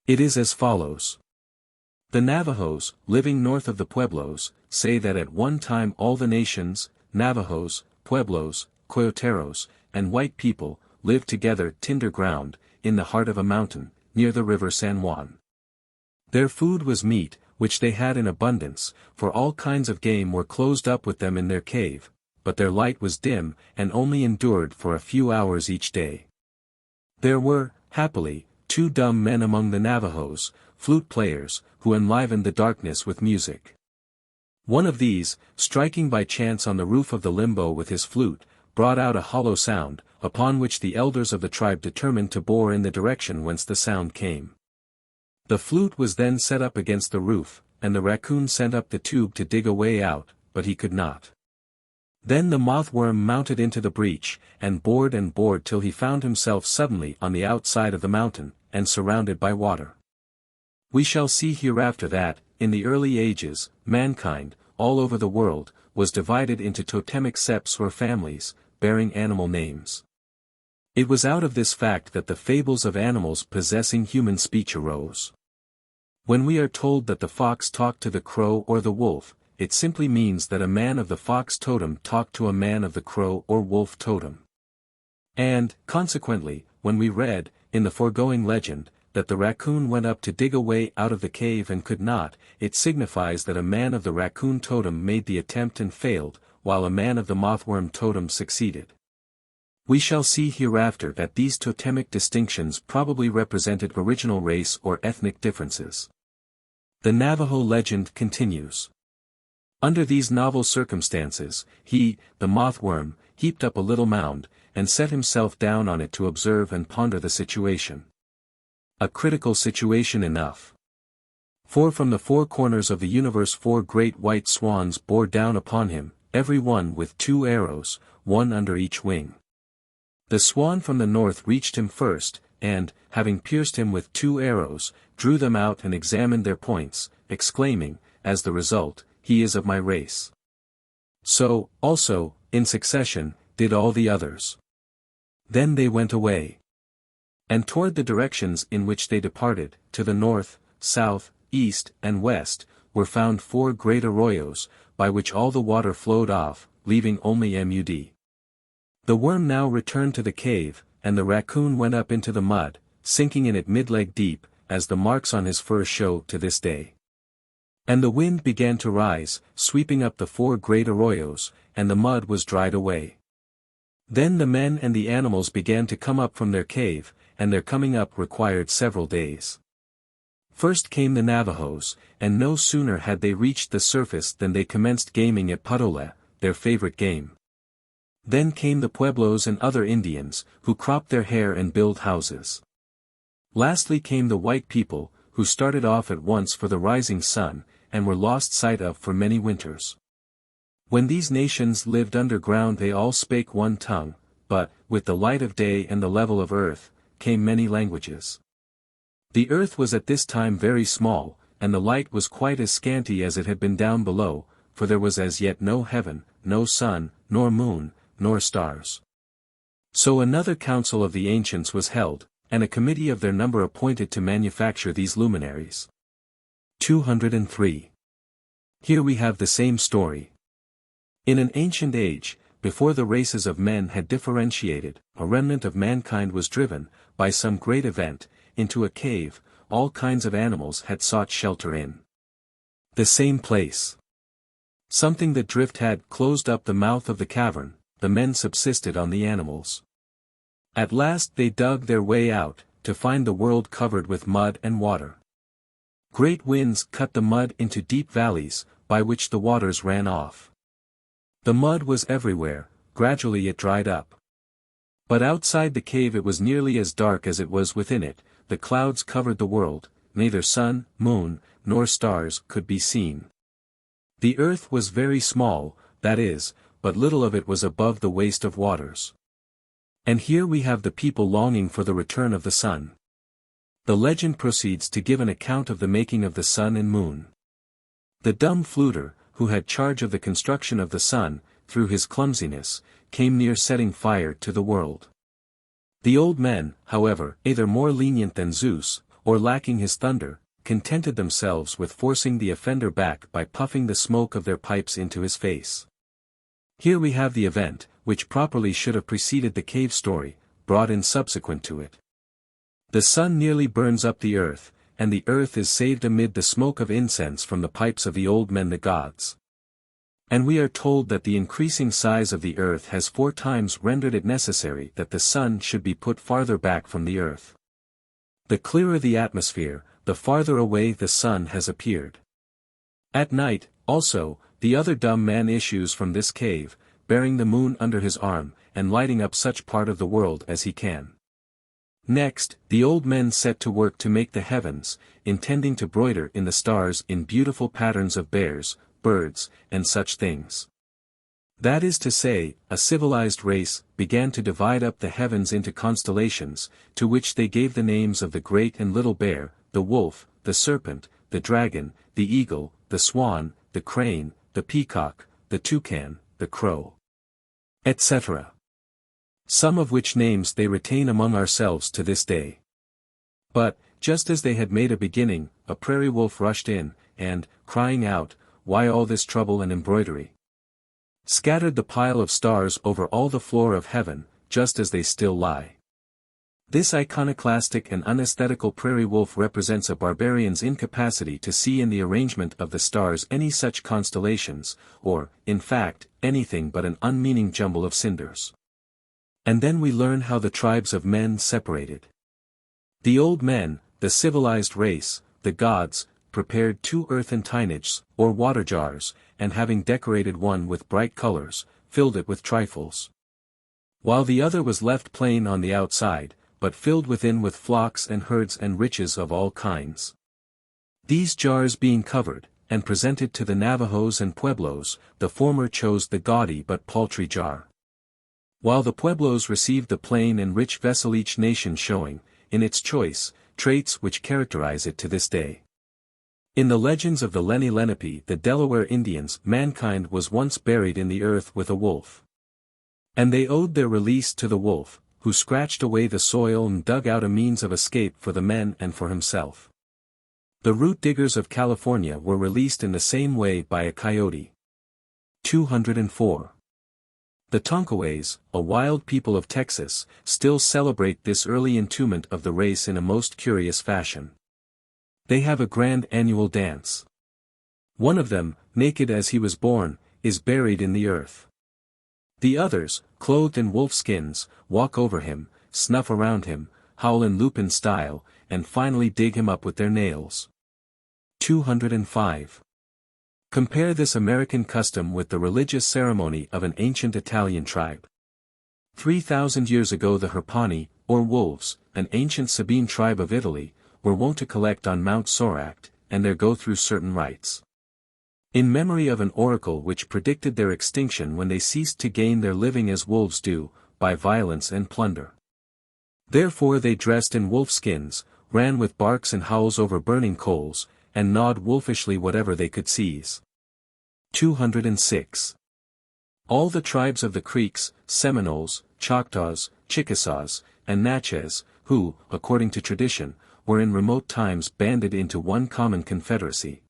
It is as follows. The Navajos, living north of the Pueblos, say that at one time all the nations, Navajos, Pueblos, Coyoteros, and white people, lived together tinder ground, in the heart of a mountain, near the river San Juan. Their food was meat, which they had in abundance, for all kinds of game were closed up with them in their cave, but their light was dim, and only endured for a few hours each day. There were, happily, 2 dumb men among the Navajos, flute players, who enlivened the darkness with music. One of these, striking by chance on the roof of the limbo with his flute, brought out a hollow sound, upon which the elders of the tribe determined to bore in the direction whence the sound came. The flute was then set up against the roof, and the raccoon sent up the tube to dig a way out, but he could not. Then the mothworm mounted into the breach, and bored till he found himself suddenly on the outside of the mountain, and surrounded by water. We shall see hereafter that, in the early ages, mankind, all over the world, was divided into totemic septs or families, bearing animal names. It was out of this fact that the fables of animals possessing human speech arose. When we are told that the fox talked to the crow or the wolf, it simply means that a man of the fox totem talked to a man of the crow or wolf totem. And, consequently, when we read, in the foregoing legend, that the raccoon went up to dig a way out of the cave and could not, it signifies that a man of the raccoon totem made the attempt and failed, while a man of the mothworm totem succeeded. We shall see hereafter that these totemic distinctions probably represented original race or ethnic differences. The Navajo legend continues. Under these novel circumstances, he, the mothworm, heaped up a little mound, and set himself down on it to observe and ponder the situation. A critical situation enough. For from the 4 corners of the universe 4 great white swans bore down upon him, every one with 2 arrows, one under each wing. The swan from the north reached him first, and, having pierced him with 2 arrows, drew them out and examined their points, exclaiming, as the result, "He is of my race." So, also, in succession, did all the others. Then they went away. And toward the directions in which they departed, to the north, south, east, and west, were found 4 great arroyos, by which all the water flowed off, leaving only mud. The worm now returned to the cave, and the raccoon went up into the mud, sinking in it mid-leg deep, as the marks on his fur show to this day. And the wind began to rise, sweeping up the 4 great arroyos, and the mud was dried away. Then the men and the animals began to come up from their cave, and their coming up required several days. First came the Navajos, and no sooner had they reached the surface than they commenced gaming at Patola, their favorite game. Then came the Pueblos and other Indians, who cropped their hair and built houses. Lastly came the white people, who started off at once for the rising sun, and were lost sight of for many winters. When these nations lived underground they all spake one tongue, but, with the light of day and the level of earth, came many languages. The earth was at this time very small, and the light was quite as scanty as it had been down below, for there was as yet no heaven, no sun, nor moon, nor stars. So another council of the ancients was held, and a committee of their number appointed to manufacture these luminaries. 203. Here we have the same story. In an ancient age, before the races of men had differentiated, a remnant of mankind was driven, by some great event, into a cave. All kinds of animals had sought shelter in the same place. Something that drift had closed up the mouth of the cavern, the men subsisted on the animals. At last they dug their way out, to find the world covered with mud and water. Great winds cut the mud into deep valleys, by which the waters ran off. The mud was everywhere, gradually it dried up. But outside the cave it was nearly as dark as it was within it, the clouds covered the world, neither sun, moon, nor stars could be seen. The earth was very small, that is, but little of it was above the waste of waters. And here we have the people longing for the return of the sun. The legend proceeds to give an account of the making of the sun and moon. The dumb fluter, who had charge of the construction of the sun, through his clumsiness, came near setting fire to the world. The old men, however, either more lenient than Zeus, or lacking his thunder, contented themselves with forcing the offender back by puffing the smoke of their pipes into his face. Here we have the event, which properly should have preceded the cave story, brought in subsequent to it. The sun nearly burns up the earth, and the earth is saved amid the smoke of incense from the pipes of the old men the gods. And we are told that the increasing size of the earth has 4 times rendered it necessary that the sun should be put farther back from the earth. The clearer the atmosphere, the farther away the sun has appeared. At night, also, the other dumb man issues from this cave, bearing the moon under his arm, and lighting up such part of the world as he can. Next, the old men set to work to make the heavens, intending to broider in the stars in beautiful patterns of bears, birds, and such things. That is to say, a civilized race began to divide up the heavens into constellations, to which they gave the names of the great and little bear, the wolf, the serpent, the dragon, the eagle, the swan, the crane, the peacock, the toucan, the crow, etc. Some of which names they retain among ourselves to this day. But, just as they had made a beginning, a prairie wolf rushed in, and, crying out, "Why all this trouble and embroidery?" scattered the pile of stars over all the floor of heaven, just as they still lie. This iconoclastic and unesthetical prairie wolf represents a barbarian's incapacity to see in the arrangement of the stars any such constellations, or, in fact, anything but an unmeaning jumble of cinders. And then we learn how the tribes of men separated. The old men, the civilized race, the gods, prepared 2 earthen tinages, or water jars, and having decorated one with bright colors, filled it with trifles. While the other was left plain on the outside, but filled within with flocks and herds and riches of all kinds. These jars being covered, and presented to the Navajos and Pueblos, the former chose the gaudy but paltry jar, while the Pueblos received the plain and rich vessel, each nation showing, in its choice, traits which characterize it to this day. In the legends of the Lenni Lenape, the Delaware Indians, mankind was once buried in the earth with a wolf. And they owed their release to the wolf, who scratched away the soil and dug out a means of escape for the men and for himself. The root diggers of California were released in the same way by a coyote. 204. The Tonkaways, a wild people of Texas, still celebrate this early entombment of the race in a most curious fashion. They have a grand annual dance. One of them, naked as he was born, is buried in the earth. The others, clothed in wolf skins, walk over him, snuff around him, howl in lupin style, and finally dig him up with their nails. 205. Compare this American custom with the religious ceremony of an ancient Italian tribe. 3,000 years ago the Herpani, or wolves, an ancient Sabine tribe of Italy, were wont to collect on Mount Soracte, and there go through certain rites. In memory of an oracle which predicted their extinction when they ceased to gain their living as wolves do, by violence and plunder. Therefore they dressed in wolf skins, ran with barks and howls over burning coals, and gnawed wolfishly whatever they could seize. 206. All the tribes of the Creeks, Seminoles, Choctaws, Chickasaws, and Natchez, who, according to tradition, were in remote times banded into one common confederacy,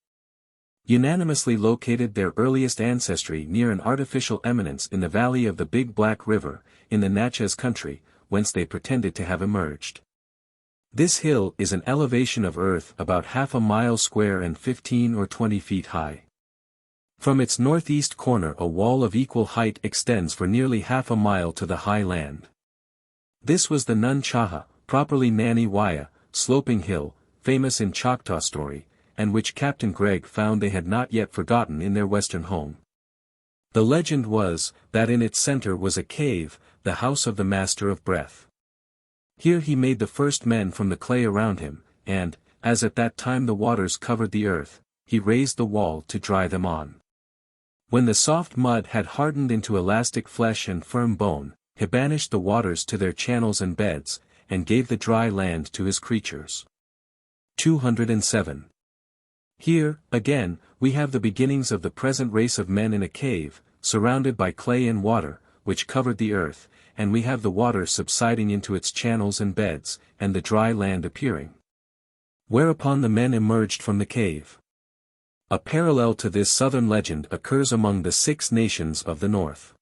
unanimously located their earliest ancestry near an artificial eminence in the valley of the Big Black River, in the Natchez country, whence they pretended to have emerged. This hill is an elevation of earth about half a mile square and 15 or 20 feet high. From its northeast corner a wall of equal height extends for nearly half a mile to the high land. This was the Nunchaha, properly Nani Waya, sloping hill, famous in Choctaw story, and which Captain Gregg found they had not yet forgotten in their western home. The legend was, that in its center was a cave, the house of the Master of Breath. Here he made the first men from the clay around him, and, as at that time the waters covered the earth, he raised the wall to dry them on. When the soft mud had hardened into elastic flesh and firm bone, He banished the waters to their channels and beds, and gave the dry land to his creatures. 207. Here, again, we have the beginnings of the present race of men in a cave, surrounded by clay and water, which covered the earth, and we have the water subsiding into its channels and beds, and the dry land appearing. Whereupon the men emerged from the cave. A parallel to this southern legend occurs among the 6 nations of the north.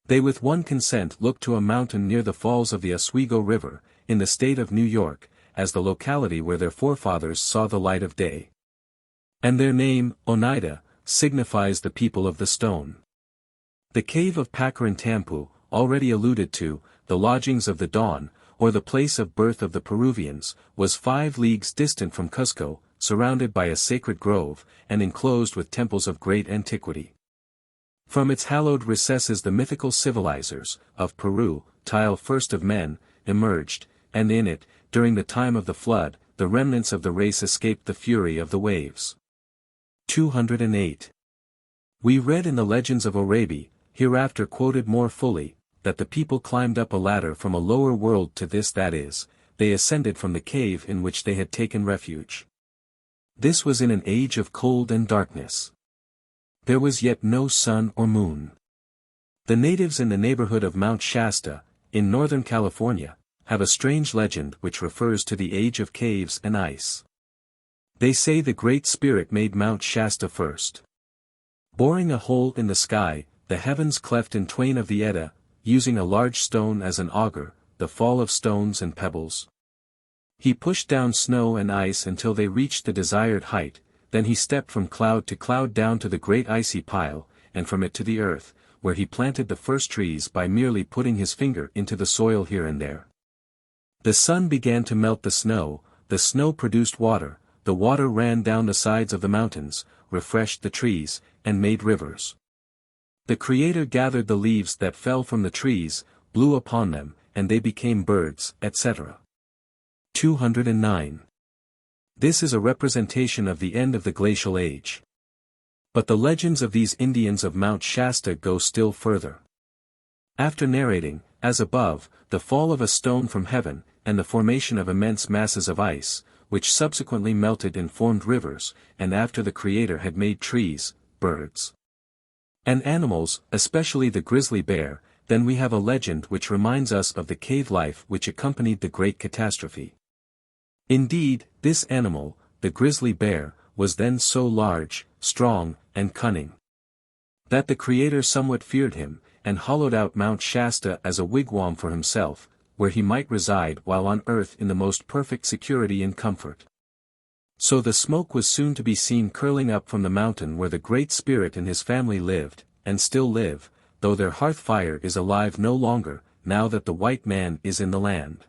They with one consent looked to a mountain near the falls of the Oswego River, in the state of New York, as the locality where their forefathers saw the light of day. And their name, Oneida, signifies the people of the stone. The cave of Pacarentampu, already alluded to, the lodgings of the dawn, or the place of birth of the Peruvians, was 5 leagues distant from Cusco, surrounded by a sacred grove, and enclosed with temples of great antiquity. From its hallowed recesses the mythical civilizers, of Peru, tile first of men, emerged, and in it, during the time of the flood, the remnants of the race escaped the fury of the waves. 208. We read in the legends of Araby, hereafter quoted more fully, that the people climbed up a ladder from a lower world to this, that is, they ascended from the cave in which they had taken refuge. This was in an age of cold and darkness. There was yet no sun or moon. The natives in the neighborhood of Mount Shasta, in Northern California, have a strange legend which refers to the age of caves and ice. They say the Great Spirit made Mount Shasta first. Boring a hole in the sky, the heavens cleft in twain of the Edda, using a large stone as an auger, the fall of stones and pebbles. He pushed down snow and ice until they reached the desired height, then he stepped from cloud to cloud down to the great icy pile, and from it to the earth, where he planted the first trees by merely putting his finger into the soil here and there. The sun began to melt the snow produced water, the water ran down the sides of the mountains, refreshed the trees, and made rivers. The Creator gathered the leaves that fell from the trees, blew upon them, and they became birds, etc. 209. This is a representation of the end of the glacial age. But the legends of these Indians of Mount Shasta go still further. After narrating, as above, the fall of a stone from heaven, and the formation of immense masses of ice, which subsequently melted and formed rivers, and after the Creator had made trees, birds, and animals, especially the grizzly bear, then we have a legend which reminds us of the cave life which accompanied the great catastrophe. Indeed, this animal, the grizzly bear, was then so large, strong, and cunning, that the Creator somewhat feared him, and hollowed out Mount Shasta as a wigwam for himself, where he might reside while on earth in the most perfect security and comfort. So the smoke was soon to be seen curling up from the mountain where the Great Spirit and his family lived, and still live, though their hearth fire is alive no longer, now that the white man is in the land.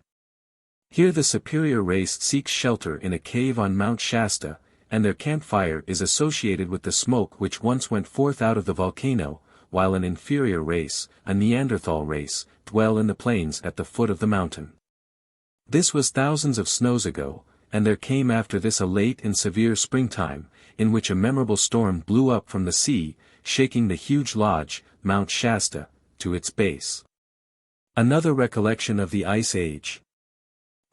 Here the superior race seeks shelter in a cave on Mount Shasta, and their campfire is associated with the smoke which once went forth out of the volcano, while an inferior race, a Neanderthal race, dwell in the plains at the foot of the mountain. This was thousands of snows ago, and there came after this a late and severe springtime, in which a memorable storm blew up from the sea, shaking the huge lodge, Mount Shasta, to its base. Another recollection of the Ice Age.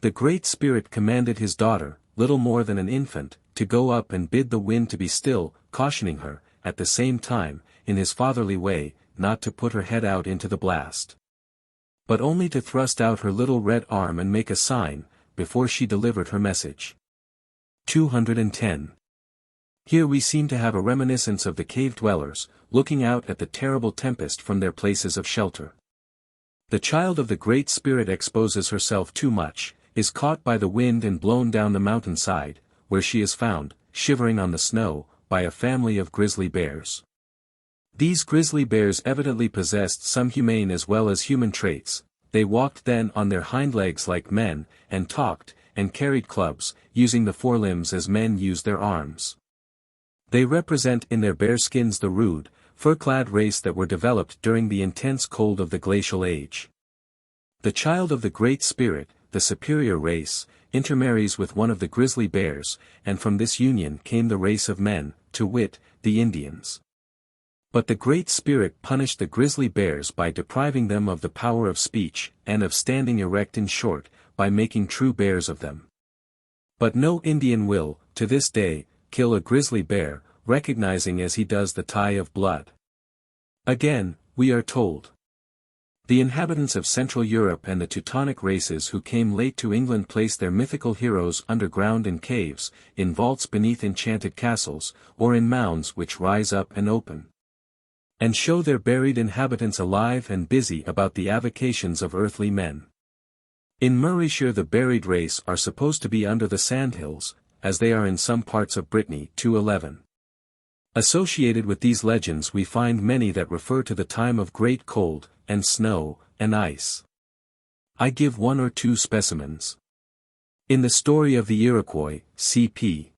The Great Spirit commanded his daughter, little more than an infant, to go up and bid the wind to be still, cautioning her, at the same time, in his fatherly way, not to put her head out into the blast, but only to thrust out her little red arm and make a sign, before she delivered her message. 210. Here we seem to have a reminiscence of the cave dwellers, looking out at the terrible tempest from their places of shelter. The child of the Great Spirit exposes herself too much, is caught by the wind and blown down the mountainside, where she is found, shivering on the snow, by a family of grizzly bears. These grizzly bears evidently possessed some humane as well as human traits. They walked then on their hind legs like men, and talked, and carried clubs, using the forelimbs as men use their arms. They represent in their bare skins the rude, fur-clad race that were developed during the intense cold of the glacial age. The child of the Great Spirit, the superior race, intermarries with one of the grizzly bears, and from this union came the race of men, to wit, the Indians. But the Great Spirit punished the grizzly bears by depriving them of the power of speech, and of standing erect, in short, by making true bears of them. But no Indian will, to this day, kill a grizzly bear, recognizing as he does the tie of blood. Again, we are told. The inhabitants of Central Europe and the Teutonic races who came late to England placed their mythical heroes underground in caves, in vaults beneath enchanted castles, or in mounds which rise up and open, and show their buried inhabitants alive and busy about the avocations of earthly men. In Mercier the buried race are supposed to be under the sandhills, as they are in some parts of Brittany. 2:11. Associated with these legends we find many that refer to the time of great cold, and snow, and ice. I give one or two specimens. In the story of the Iroquois, c.p.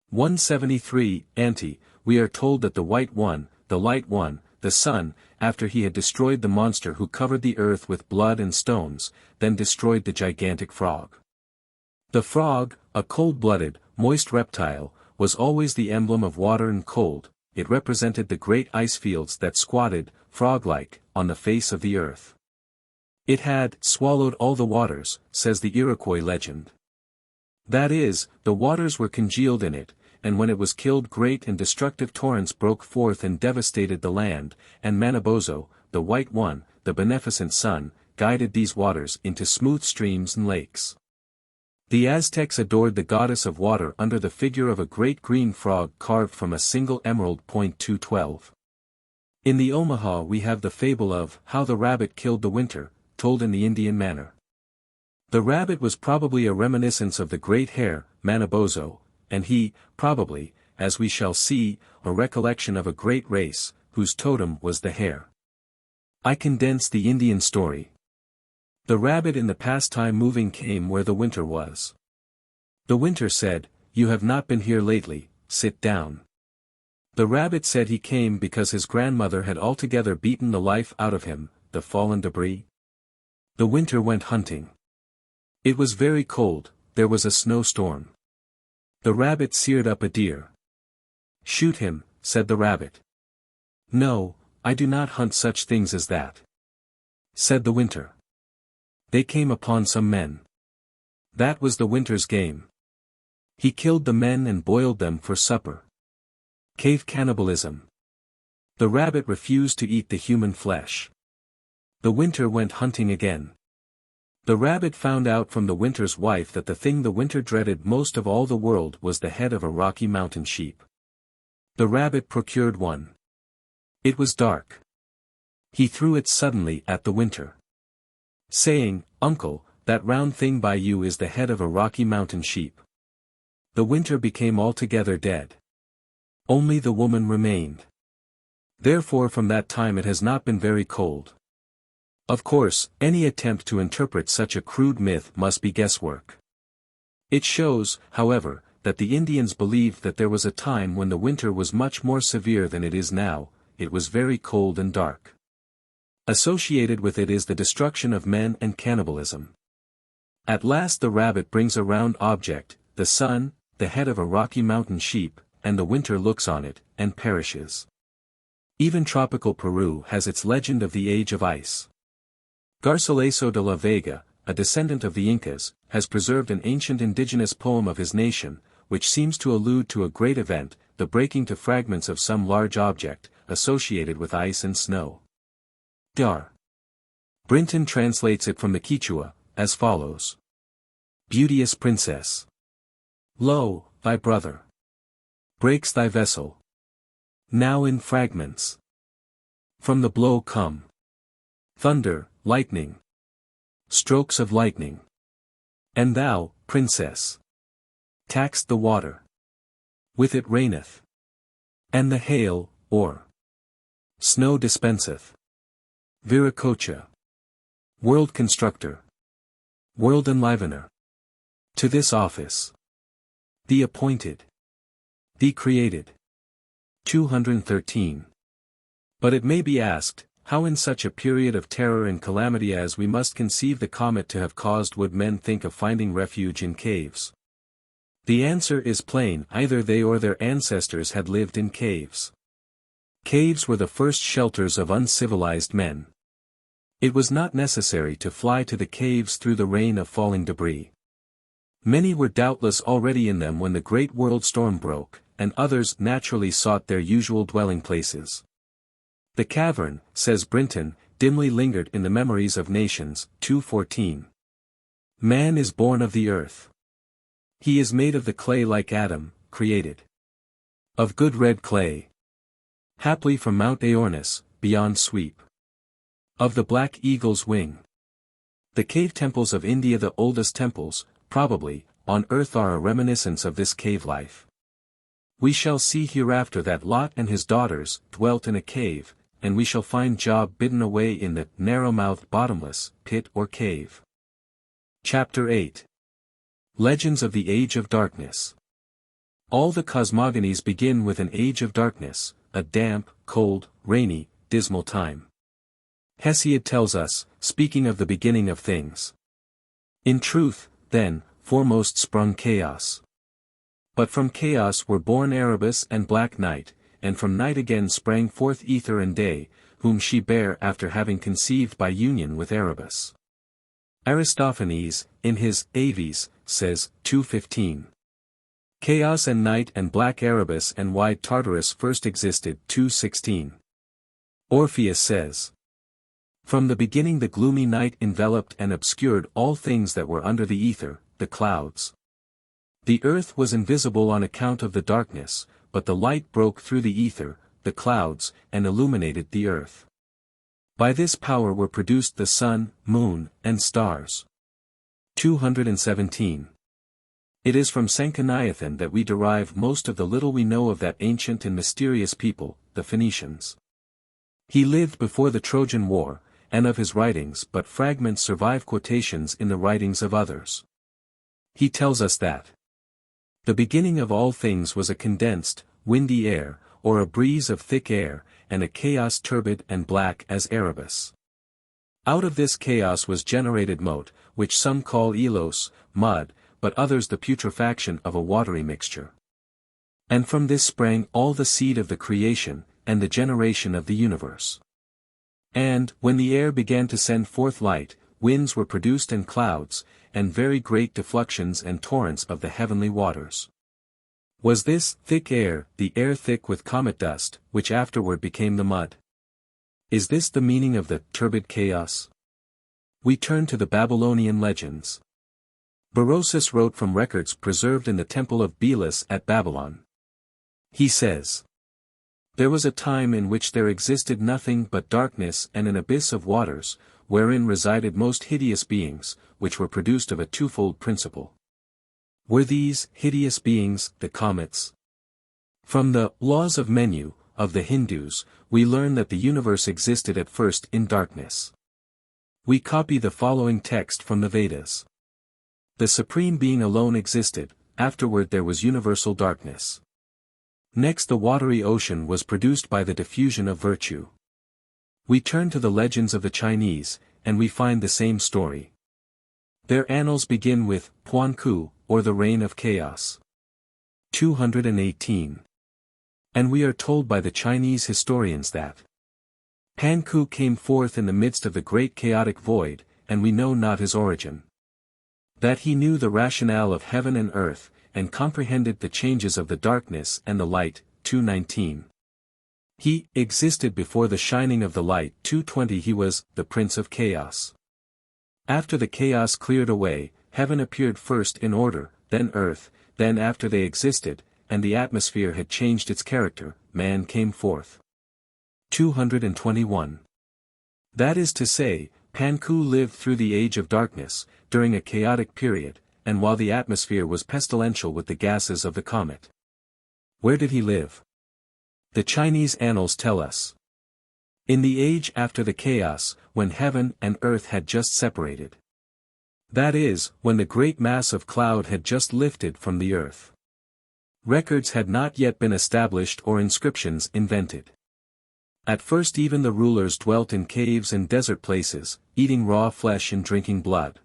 173, ante, we are told that the White One, the Light One, the Sun, after he had destroyed the monster who covered the earth with blood and stones, then destroyed the gigantic frog. The frog, a cold-blooded, moist reptile, was always the emblem of water and cold. It represented the great ice fields that squatted, frog-like, on the face of the earth. It had swallowed all the waters, says the Iroquois legend. That is, the waters were congealed in it, and when it was killed great and destructive torrents broke forth and devastated the land, and Manabozho, the White One, the beneficent Sun, guided these waters into smooth streams and lakes. The Aztecs adored the goddess of water under the figure of a great green frog carved from a single emerald. 2:12. In the Omaha we have the fable of how the rabbit killed the winter, told in the Indian manner. The rabbit was probably a reminiscence of the great hare, Manabozho, and he, probably, as we shall see, a recollection of a great race, whose totem was the hare. I condense the Indian story. The rabbit in the pastime moving came where the winter was. The winter said, "You have not been here lately, sit down." The rabbit said he came because his grandmother had altogether beaten the life out of him, the fallen debris. The winter went hunting. It was very cold, there was a snowstorm. The rabbit seared up a deer. "Shoot him," said the rabbit. "No, I do not hunt such things as that," said the winter. They came upon some men. That was the winter's game. He killed the men and boiled them for supper. Cave cannibalism. The rabbit refused to eat the human flesh. The winter went hunting again. The rabbit found out from the winter's wife that the thing the winter dreaded most of all the world was the head of a Rocky Mountain sheep. The rabbit procured one. It was dark. He threw it suddenly at the winter, saying, "Uncle, that round thing by you is the head of a Rocky Mountain sheep." The winter became altogether dead. Only the woman remained. Therefore from that time it has not been very cold. Of course, any attempt to interpret such a crude myth must be guesswork. It shows, however, that the Indians believed that there was a time when the winter was much more severe than it is now. It was very cold and dark. Associated with it is the destruction of men and cannibalism. At last the rabbit brings a round object, the sun, the head of a Rocky Mountain sheep, and the winter looks on it, and perishes. Even tropical Peru has its legend of the age of ice. Garcilaso de la Vega, a descendant of the Incas, has preserved an ancient indigenous poem of his nation, which seems to allude to a great event, the breaking to fragments of some large object, associated with ice and snow. Dar. Brinton translates it from the Quichua, as follows. Beauteous princess. Lo, thy brother breaks thy vessel. Now in fragments. From the blow come thunder, lightning, strokes of lightning. And thou, princess, taxed the water. With it raineth. And the hail, or snow dispenseth. Viracocha. World constructor. World enlivener. To this office. The appointed. The created. 213. But it may be asked, how in such a period of terror and calamity as we must conceive the comet to have caused would men think of finding refuge in caves? The answer is plain, either they or their ancestors had lived in caves. Caves were the first shelters of uncivilized men. It was not necessary to fly to the caves through the rain of falling debris. Many were doubtless already in them when the great world storm broke, and others naturally sought their usual dwelling places. The cavern, says Brinton, dimly lingered in the memories of nations. 2:14. Man is born of the earth. He is made of the clay like Adam, created of good red clay. Haply from Mount Aornus, beyond sweep of the black eagle's wing. The cave temples of India, the oldest temples, probably, on earth, are a reminiscence of this cave life. We shall see hereafter that Lot and his daughters dwelt in a cave, and we shall find Job bidden away in the narrow-mouthed bottomless pit or cave. Chapter 8. Legends of the Age of Darkness. All the cosmogonies begin with an age of darkness, a damp, cold, rainy, dismal time. Hesiod tells us, speaking of the beginning of things. In truth, then, foremost sprung chaos. But from chaos were born Erebus and black night, and from night again sprang forth ether and day, whom she bare after having conceived by union with Erebus. Aristophanes, in his Aves, says, 2:15. Chaos and night and black Erebus and wide Tartarus first existed. 2:16. Orpheus says, from the beginning the gloomy night enveloped and obscured all things that were under the ether, the clouds. The earth was invisible on account of the darkness, but the light broke through the ether, the clouds, and illuminated the earth. By this power were produced the sun, moon, and stars. 217. It is from Sanchoniathon that we derive most of the little we know of that ancient and mysterious people, the Phoenicians. He lived before the Trojan War, and of his writings but fragments survive quotations in the writings of others. He tells us that the beginning of all things was a condensed, windy air, or a breeze of thick air, and a chaos turbid and black as Erebus. Out of this chaos was generated mote, which some call elos, mud, but others the putrefaction of a watery mixture. And from this sprang all the seed of the creation, and the generation of the universe. And, when the air began to send forth light, winds were produced and clouds, and very great defluxions and torrents of the heavenly waters. Was this thick air, the air thick with comet dust, which afterward became the mud? Is this the meaning of the turbid chaos? We turn to the Babylonian legends. Berosus wrote from records preserved in the temple of Belus at Babylon. He says, there was a time in which there existed nothing but darkness and an abyss of waters, wherein resided most hideous beings, which were produced of a twofold principle. Were these hideous beings the comets? From the laws of Menu, of the Hindus, we learn that the universe existed at first in darkness. We copy the following text from the Vedas. The Supreme Being alone existed, afterward there was universal darkness. Next the watery ocean was produced by the diffusion of virtue. We turn to the legends of the Chinese, and we find the same story. Their annals begin with Puan Ku, or the reign of chaos. 218. And we are told by the Chinese historians that Pan Ku came forth in the midst of the great chaotic void, and we know not his origin. That he knew the rationale of heaven and earth, and comprehended the changes of the darkness and the light. 219. He existed before the shining of the light. 220. He was the Prince of Chaos. After the chaos cleared away, heaven appeared first in order, then earth, then after they existed, and the atmosphere had changed its character, man came forth. 221. That is to say, Pan Ku lived through the age of darkness, during a chaotic period, and while the atmosphere was pestilential with the gases of the comet. Where did he live? The Chinese annals tell us. In the age after the chaos, when heaven and earth had just separated. That is, when the great mass of cloud had just lifted from the earth. Records had not yet been established or inscriptions invented. At first even the rulers dwelt in caves and desert places, eating raw flesh and drinking blood.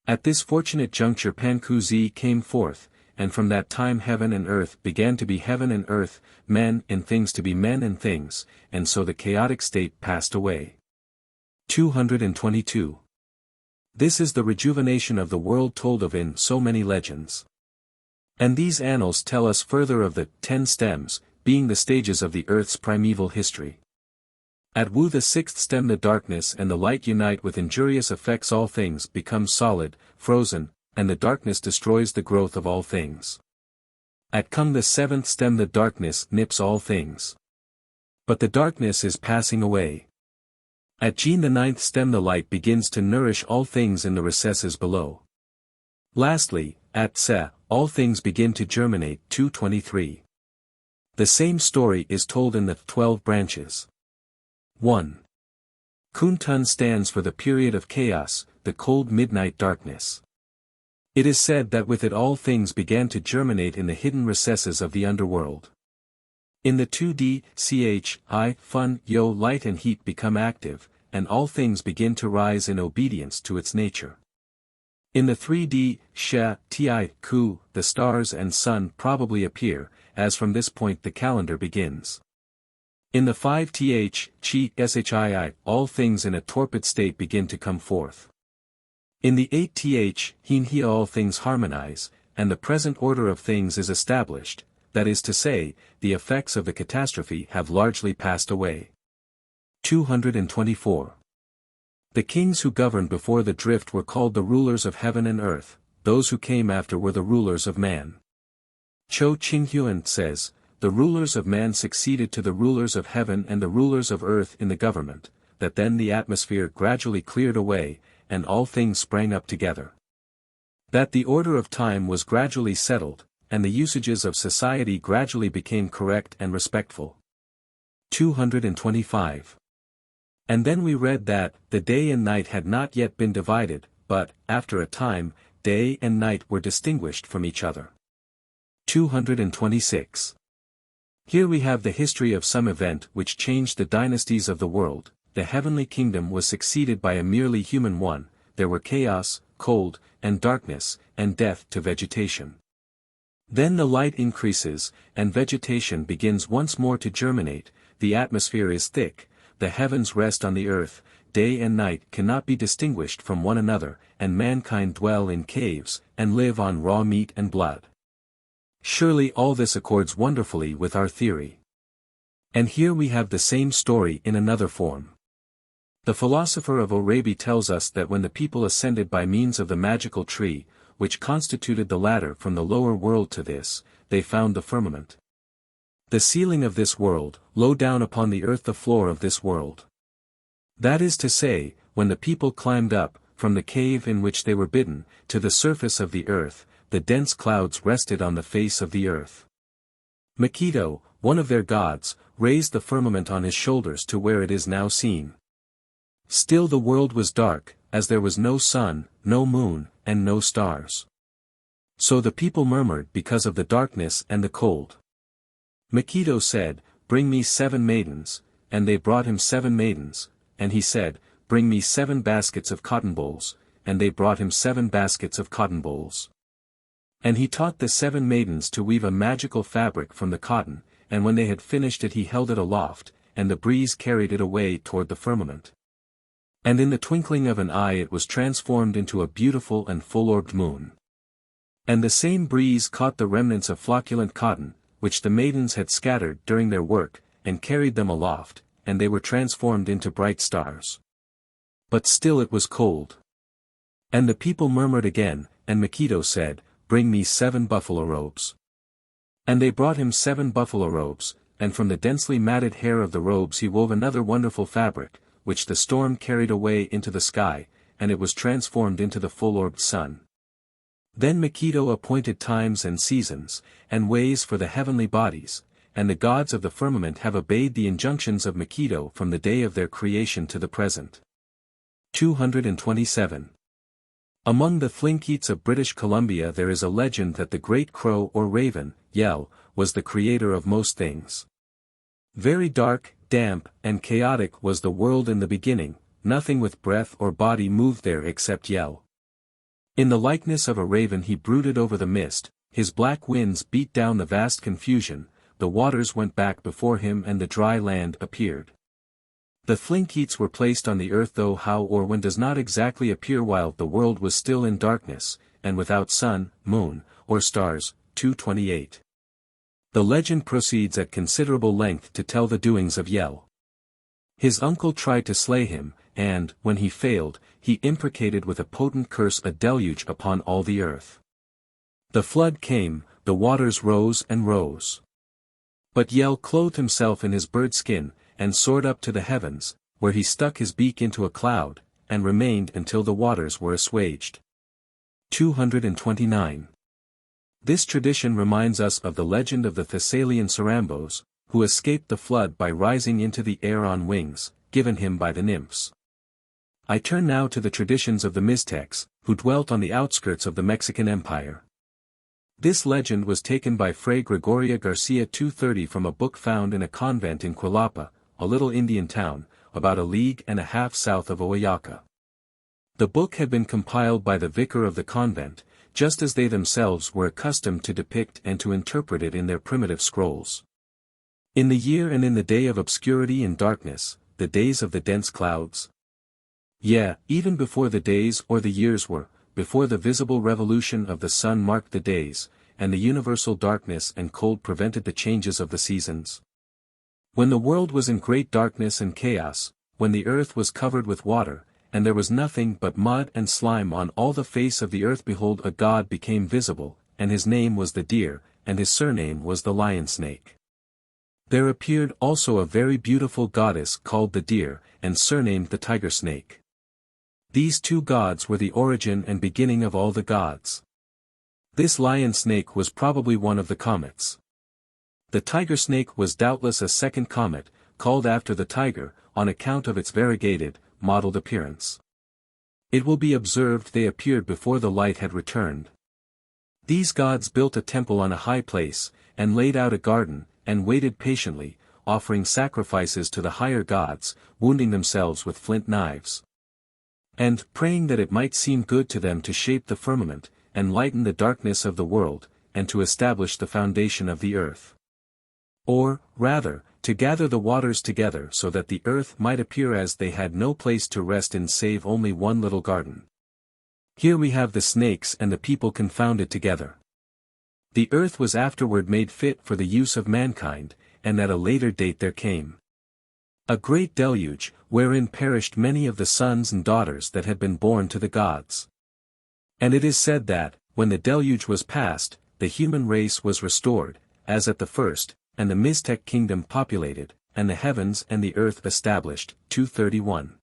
At this fortunate juncture Pan Ku Zi came forth, and from that time heaven and earth began to be heaven and earth, men and things to be men and things, and so the chaotic state passed away. 222. This is the rejuvenation of the world told of in so many legends. And these annals tell us further of the 10 stems, being the stages of the earth's primeval history. At Wu the 6th stem the darkness and the light unite with injurious effects, all things become solid, frozen, and the darkness destroys the growth of all things. At Kung the 7th stem the darkness nips all things. But the darkness is passing away. At Jin the 9th stem the light begins to nourish all things in the recesses below. Lastly, at Se, all things begin to germinate. 223. The same story is told in the 12 branches. 1. Kuntun stands for the period of chaos, the cold midnight darkness. It is said that with it all things began to germinate in the hidden recesses of the underworld. In the 2D, Chi, fun, yo, light and heat become active, and all things begin to rise in obedience to its nature. In the 3D, She, Ti, Ku, the stars and sun probably appear, as from this point the calendar begins. In the 5th, Chi, Shii, all things in a torpid state begin to come forth. In the 8th, Hin, all things harmonize, and the present order of things is established, that is to say, the effects of the catastrophe have largely passed away. 224. The kings who governed before the drift were called the rulers of heaven and earth, those who came after were the rulers of man. Cho Qinghuan says, the rulers of man succeeded to the rulers of heaven and the rulers of earth in the government, that then the atmosphere gradually cleared away, and all things sprang up together. That the order of time was gradually settled, and the usages of society gradually became correct and respectful. 225. And then we read that, the day and night had not yet been divided, but, after a time, day and night were distinguished from each other. 226. Here we have the history of some event which changed the dynasties of the world. The heavenly kingdom was succeeded by a merely human one, there were chaos, cold, and darkness, and death to vegetation. Then the light increases, and vegetation begins once more to germinate, the atmosphere is thick, the heavens rest on the earth, day and night cannot be distinguished from one another, and mankind dwell in caves, and live on raw meat and blood. Surely all this accords wonderfully with our theory. And here we have the same story in another form. The philosopher of Araby tells us that when the people ascended by means of the magical tree, which constituted the ladder from the lower world to this, they found the firmament. The ceiling of this world, low down upon the earth the floor of this world. That is to say, when the people climbed up, from the cave in which they were bidden, to the surface of the earth, the dense clouds rested on the face of the earth. Mikito, one of their gods, raised the firmament on his shoulders to where it is now seen. Still the world was dark, as there was no sun, no moon, and no stars. So the people murmured because of the darkness and the cold. Mikito said, "Bring me 7 maidens," and they brought him 7 maidens, and he said, "Bring me 7 baskets of cotton bowls," and they brought him 7 baskets of cotton bowls. And he taught the 7 maidens to weave a magical fabric from the cotton, and when they had finished it he held it aloft, and the breeze carried it away toward the firmament. And in the twinkling of an eye it was transformed into a beautiful and full-orbed moon. And the same breeze caught the remnants of flocculent cotton, which the maidens had scattered during their work, and carried them aloft, and they were transformed into bright stars. But still it was cold. And the people murmured again, and Mikito said, "Bring me 7 buffalo robes." And they brought him 7 buffalo robes, and from the densely matted hair of the robes he wove another wonderful fabric, which the storm carried away into the sky, and it was transformed into the full-orbed sun. Then Mikito appointed times and seasons, and ways for the heavenly bodies, and the gods of the firmament have obeyed the injunctions of Mikito from the day of their creation to the present. 227. Among the Thlinkeets of British Columbia there is a legend that the great crow or raven, Yell, was the creator of most things. Very dark, damp, and chaotic was the world in the beginning, nothing with breath or body moved there except Yell. In the likeness of a raven he brooded over the mist, his black winds beat down the vast confusion, the waters went back before him and the dry land appeared. The Thlingkites were placed on the earth, though how or when does not exactly appear, while the world was still in darkness, and without sun, moon, or stars. 228. The legend proceeds at considerable length to tell the doings of Yel. His uncle tried to slay him, and, when he failed, he imprecated with a potent curse a deluge upon all the earth. The flood came, the waters rose and rose. But Yel clothed himself in his bird skin, and soared up to the heavens, where he stuck his beak into a cloud, and remained until the waters were assuaged. 229. This tradition reminds us of the legend of the Thessalian Cerambos, who escaped the flood by rising into the air on wings, given him by the nymphs. I turn now to the traditions of the Mixtecs, who dwelt on the outskirts of the Mexican Empire. This legend was taken by Fray Gregoria Garcia 230 from a book found in a convent in Cuilapa, a little Indian town, about a league and a half south of Oaxaca. The book had been compiled by the vicar of the convent, just as they themselves were accustomed to depict and to interpret it in their primitive scrolls. In the year and in the day of obscurity and darkness, the days of the dense clouds. Even before the days or the years were, before the visible revolution of the sun marked the days, and the universal darkness and cold prevented the changes of the seasons. When the world was in great darkness and chaos, when the earth was covered with water, and there was nothing but mud and slime on all the face of the earth, behold, a god became visible, and his name was the deer, and his surname was the lion snake. There appeared also a very beautiful goddess called the deer, and surnamed the tiger snake. These two gods were the origin and beginning of all the gods. This lion snake was probably one of the comets. The tiger snake was doubtless a second comet, called after the tiger, on account of its variegated, mottled appearance. It will be observed they appeared before the light had returned. These gods built a temple on a high place, and laid out a garden, and waited patiently, offering sacrifices to the higher gods, wounding themselves with flint knives, and praying that it might seem good to them to shape the firmament, and lighten the darkness of the world, and to establish the foundation of the earth. Or, rather, to gather the waters together so that the earth might appear as they had no place to rest in save only one little garden. Here we have the snakes and the people confounded together. The earth was afterward made fit for the use of mankind, and at a later date there came a great deluge, wherein perished many of the sons and daughters that had been born to the gods. And it is said that, when the deluge was past, the human race was restored, as at the first, and the Mixtec kingdom populated, and the heavens and the earth established. 231.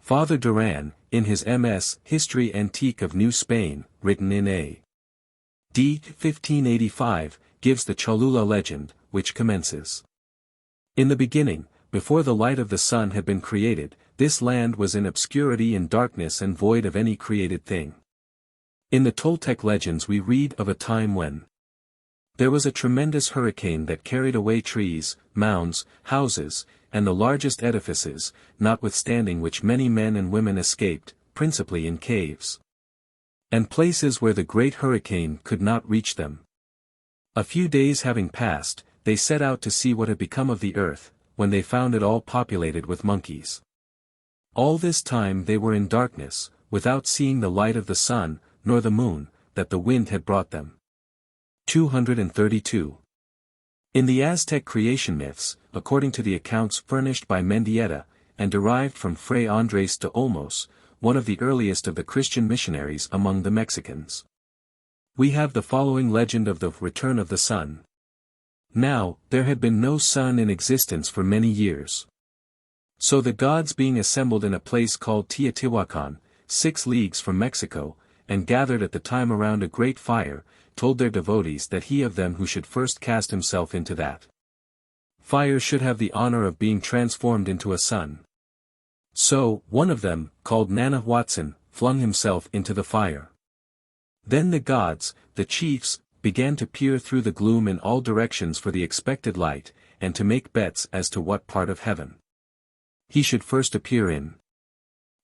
Father Duran, in his MS History Antique of New Spain, written in A.D. 1585, gives the Cholula legend, which commences. In the beginning, before the light of the sun had been created, this land was in obscurity and darkness and void of any created thing. In the Toltec legends we read of a time when there was a tremendous hurricane that carried away trees, mounds, houses, and the largest edifices, notwithstanding which many men and women escaped, principally in caves and places where the great hurricane could not reach them. A few days having passed, they set out to see what had become of the earth, when they found it all populated with monkeys. All this time they were in darkness, without seeing the light of the sun, nor the moon, that the wind had brought them. 232. In the Aztec creation myths, according to the accounts furnished by Mendieta, and derived from Fray Andrés de Olmos, one of the earliest of the Christian missionaries among the Mexicans, we have the following legend of the return of the sun. Now, there had been no sun in existence for many years. So the gods being assembled in a place called Teotihuacan, 6 leagues from Mexico, and gathered at the time around a great fire, told their devotees that he of them who should first cast himself into that fire should have the honor of being transformed into a sun. So, one of them, called Nanahuatzin, flung himself into the fire. Then the gods, the chiefs, began to peer through the gloom in all directions for the expected light, and to make bets as to what part of heaven he should first appear in.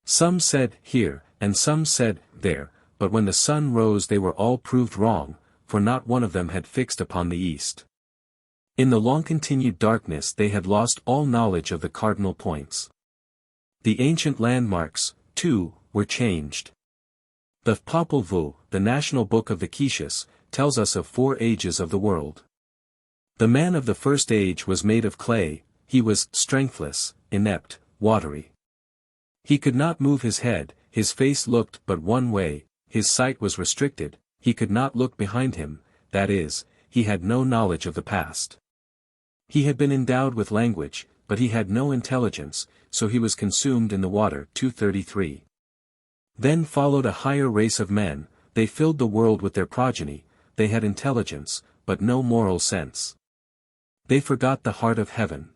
Some said, here, and some said, there, but when the sun rose they were all proved wrong, for not one of them had fixed upon the east. In the long-continued darkness they had lost all knowledge of the cardinal points. The ancient landmarks, too, were changed. The Popol Vuh, the national book of the Quiches, tells us of 4 ages of the world. The man of the first age was made of clay, he was strengthless, inept, watery. He could not move his head, his face looked but one way, his sight was restricted, he could not look behind him, that is, he had no knowledge of the past. He had been endowed with language, but he had no intelligence, so he was consumed in the water. 233. Then followed a higher race of men, they filled the world with their progeny, they had intelligence, but no moral sense. They forgot the heart of heaven.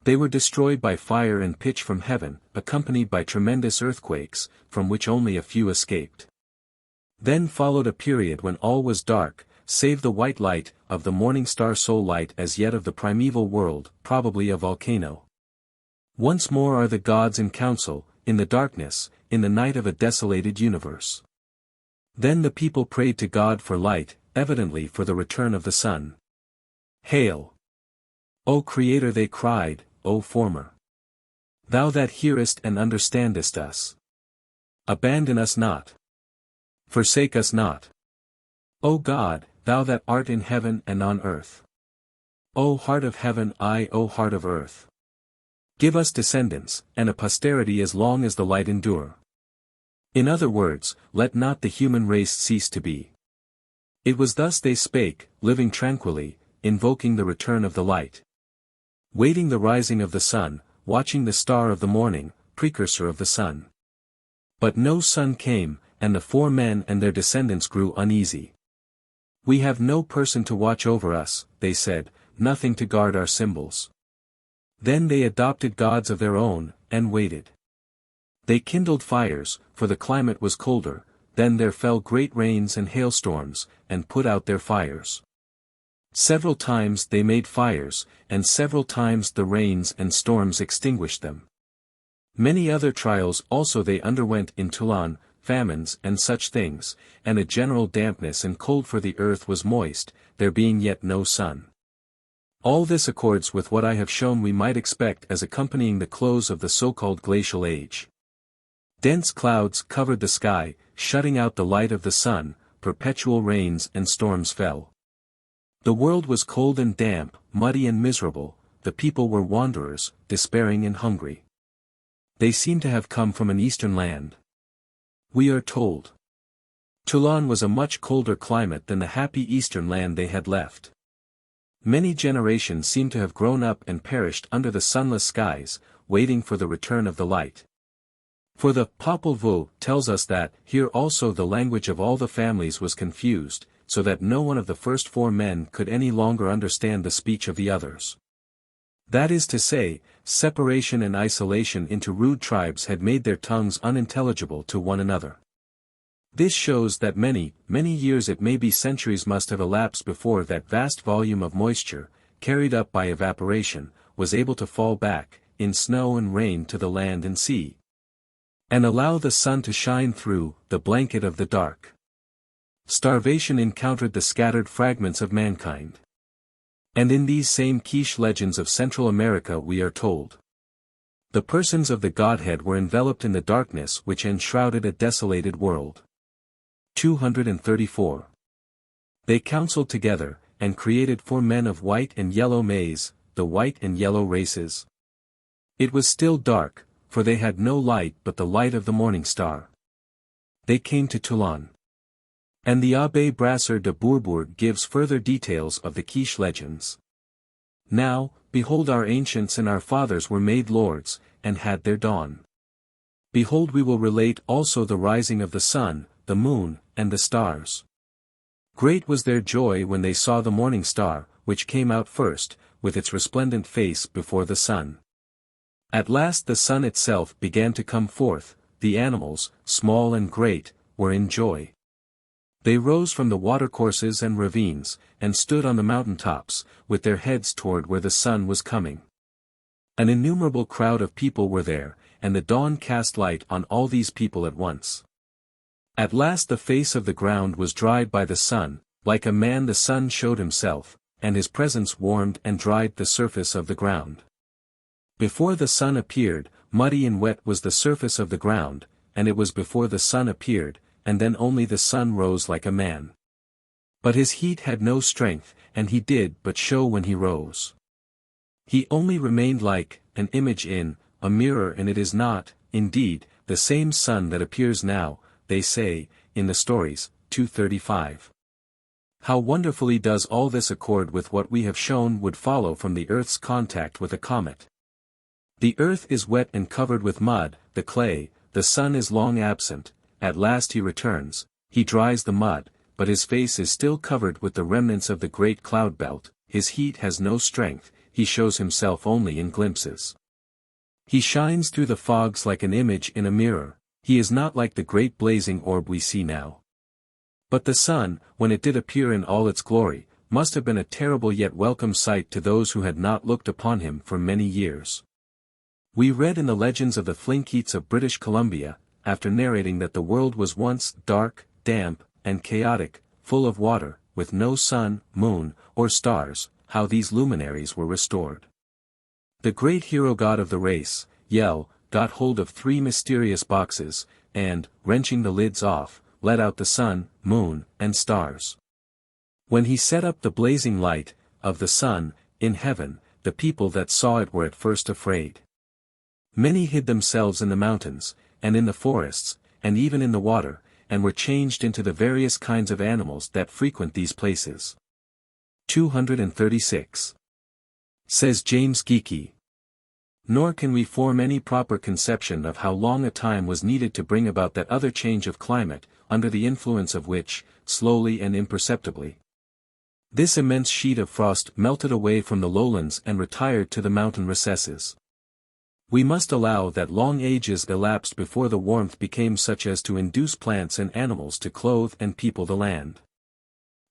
They were destroyed by fire and pitch from heaven, accompanied by tremendous earthquakes, from which only a few escaped. Then followed a period when all was dark, save the white light of the morning star, sole light as yet of the primeval world, probably a volcano. Once more are the gods in council, in the darkness, in the night of a desolated universe. Then the people prayed to God for light, evidently for the return of the sun. Hail! O Creator, they cried, O Former! Thou that hearest and understandest us. Abandon us not. Forsake us not. O God, thou that art in heaven and on earth. O heart of heaven, O heart of earth. Give us descendants, and a posterity as long as the light endure. In other words, let not the human race cease to be. It was thus they spake, living tranquilly, invoking the return of the light. Waiting the rising of the sun, watching the star of the morning, precursor of the sun. But no sun came, and the 4 men and their descendants grew uneasy. We have no person to watch over us, they said, nothing to guard our symbols. Then they adopted gods of their own, and waited. They kindled fires, for the climate was colder, then there fell great rains and hailstorms, and put out their fires. Several times they made fires, and several times the rains and storms extinguished them. Many other trials also they underwent in Toulon, famines and such things, and a general dampness and cold, for the earth was moist, there being yet no sun. All this accords with what I have shown we might expect as accompanying the close of the so-called glacial age. Dense clouds covered the sky, shutting out the light of the sun, perpetual rains and storms fell. The world was cold and damp, muddy and miserable, the people were wanderers, despairing and hungry. They seem to have come from an eastern land. We are told. Toulon was a much colder climate than the happy eastern land they had left. Many generations seem to have grown up and perished under the sunless skies, waiting for the return of the light. For the Popol Vuh tells us that here also the language of all the families was confused, so that no one of the first 4 men could any longer understand the speech of the others. That is to say, separation and isolation into rude tribes had made their tongues unintelligible to one another. This shows that many years, it may be centuries, must have elapsed before that vast volume of moisture, carried up by evaporation, was able to fall back, in snow and rain, to the land and sea, and allow the sun to shine through the blanket of the dark. Starvation encountered the scattered fragments of mankind. And in these same Quiche legends of Central America we are told. The persons of the Godhead were enveloped in the darkness which enshrouded a desolated world. 234. They counseled together, and created 4 men of white and yellow maize, the white and yellow races. It was still dark, for they had no light but the light of the morning star. They came to Toulon. And the Abbé Brasseur de Bourbourg gives further details of the Quiche legends. Now, behold, our ancients and our fathers were made lords, and had their dawn. Behold, we will relate also the rising of the sun, the moon, and the stars. Great was their joy when they saw the morning star, which came out first, with its resplendent face before the sun. At last the sun itself began to come forth, the animals, small and great, were in joy. They rose from the watercourses and ravines, and stood on the mountain tops, with their heads toward where the sun was coming. An innumerable crowd of people were there, and the dawn cast light on all these people at once. At last the face of the ground was dried by the sun, like a man the sun showed himself, and his presence warmed and dried the surface of the ground. Before the sun appeared, muddy and wet was the surface of the ground, and it was before the sun appeared, and then only the sun rose like a man. But his heat had no strength, and he did but show when he rose. He only remained like an image in a mirror, and it is not, indeed, the same sun that appears now, they say, in the stories, 235. How wonderfully does all this accord with what we have shown would follow from the Earth's contact with a comet. The Earth is wet and covered with mud, the clay, the sun is long absent, at last he returns, he dries the mud, but his face is still covered with the remnants of the great cloud belt, his heat has no strength, he shows himself only in glimpses. He shines through the fogs like an image in a mirror, he is not like the great blazing orb we see now. But the sun, when it did appear in all its glory, must have been a terrible yet welcome sight to those who had not looked upon him for many years. We read in the legends of the Thlinkeets of British Columbia, after narrating that the world was once dark, damp, and chaotic, full of water, with no sun, moon, or stars, how these luminaries were restored. The great hero god of the race, Yel, got hold of 3 mysterious boxes, and, wrenching the lids off, let out the sun, moon, and stars. When he set up the blazing light of the sun in heaven, the people that saw it were at first afraid. Many hid themselves in the mountains, and in the forests, and even in the water, and were changed into the various kinds of animals that frequent these places. 236. Says James Geeky. Nor can we form any proper conception of how long a time was needed to bring about that other change of climate, under the influence of which, slowly and imperceptibly, this immense sheet of frost melted away from the lowlands and retired to the mountain recesses. We must allow that long ages elapsed before the warmth became such as to induce plants and animals to clothe and people the land.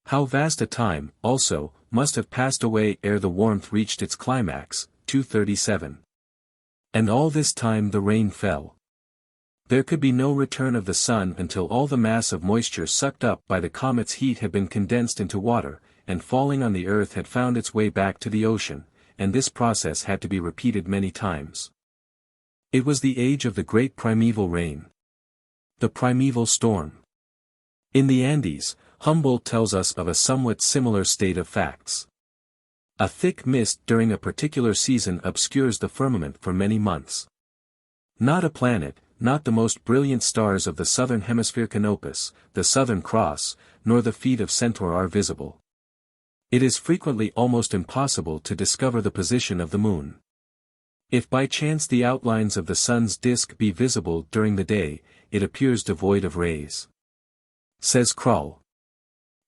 How vast a time, also, must have passed away ere the warmth reached its climax, 237. And all this time the rain fell. There could be no return of the sun until all the mass of moisture sucked up by the comet's heat had been condensed into water, and falling on the earth had found its way back to the ocean, and this process had to be repeated many times. It was the age of the great primeval rain. The primeval storm. In the Andes, Humboldt tells us of a somewhat similar state of facts. A thick mist during a particular season obscures the firmament for many months. Not a planet, not the most brilliant stars of the southern hemisphere Canopus, the Southern Cross, nor the feet of Centaur are visible. It is frequently almost impossible to discover the position of the moon. If by chance the outlines of the sun's disk be visible during the day, it appears devoid of rays. Says Krull.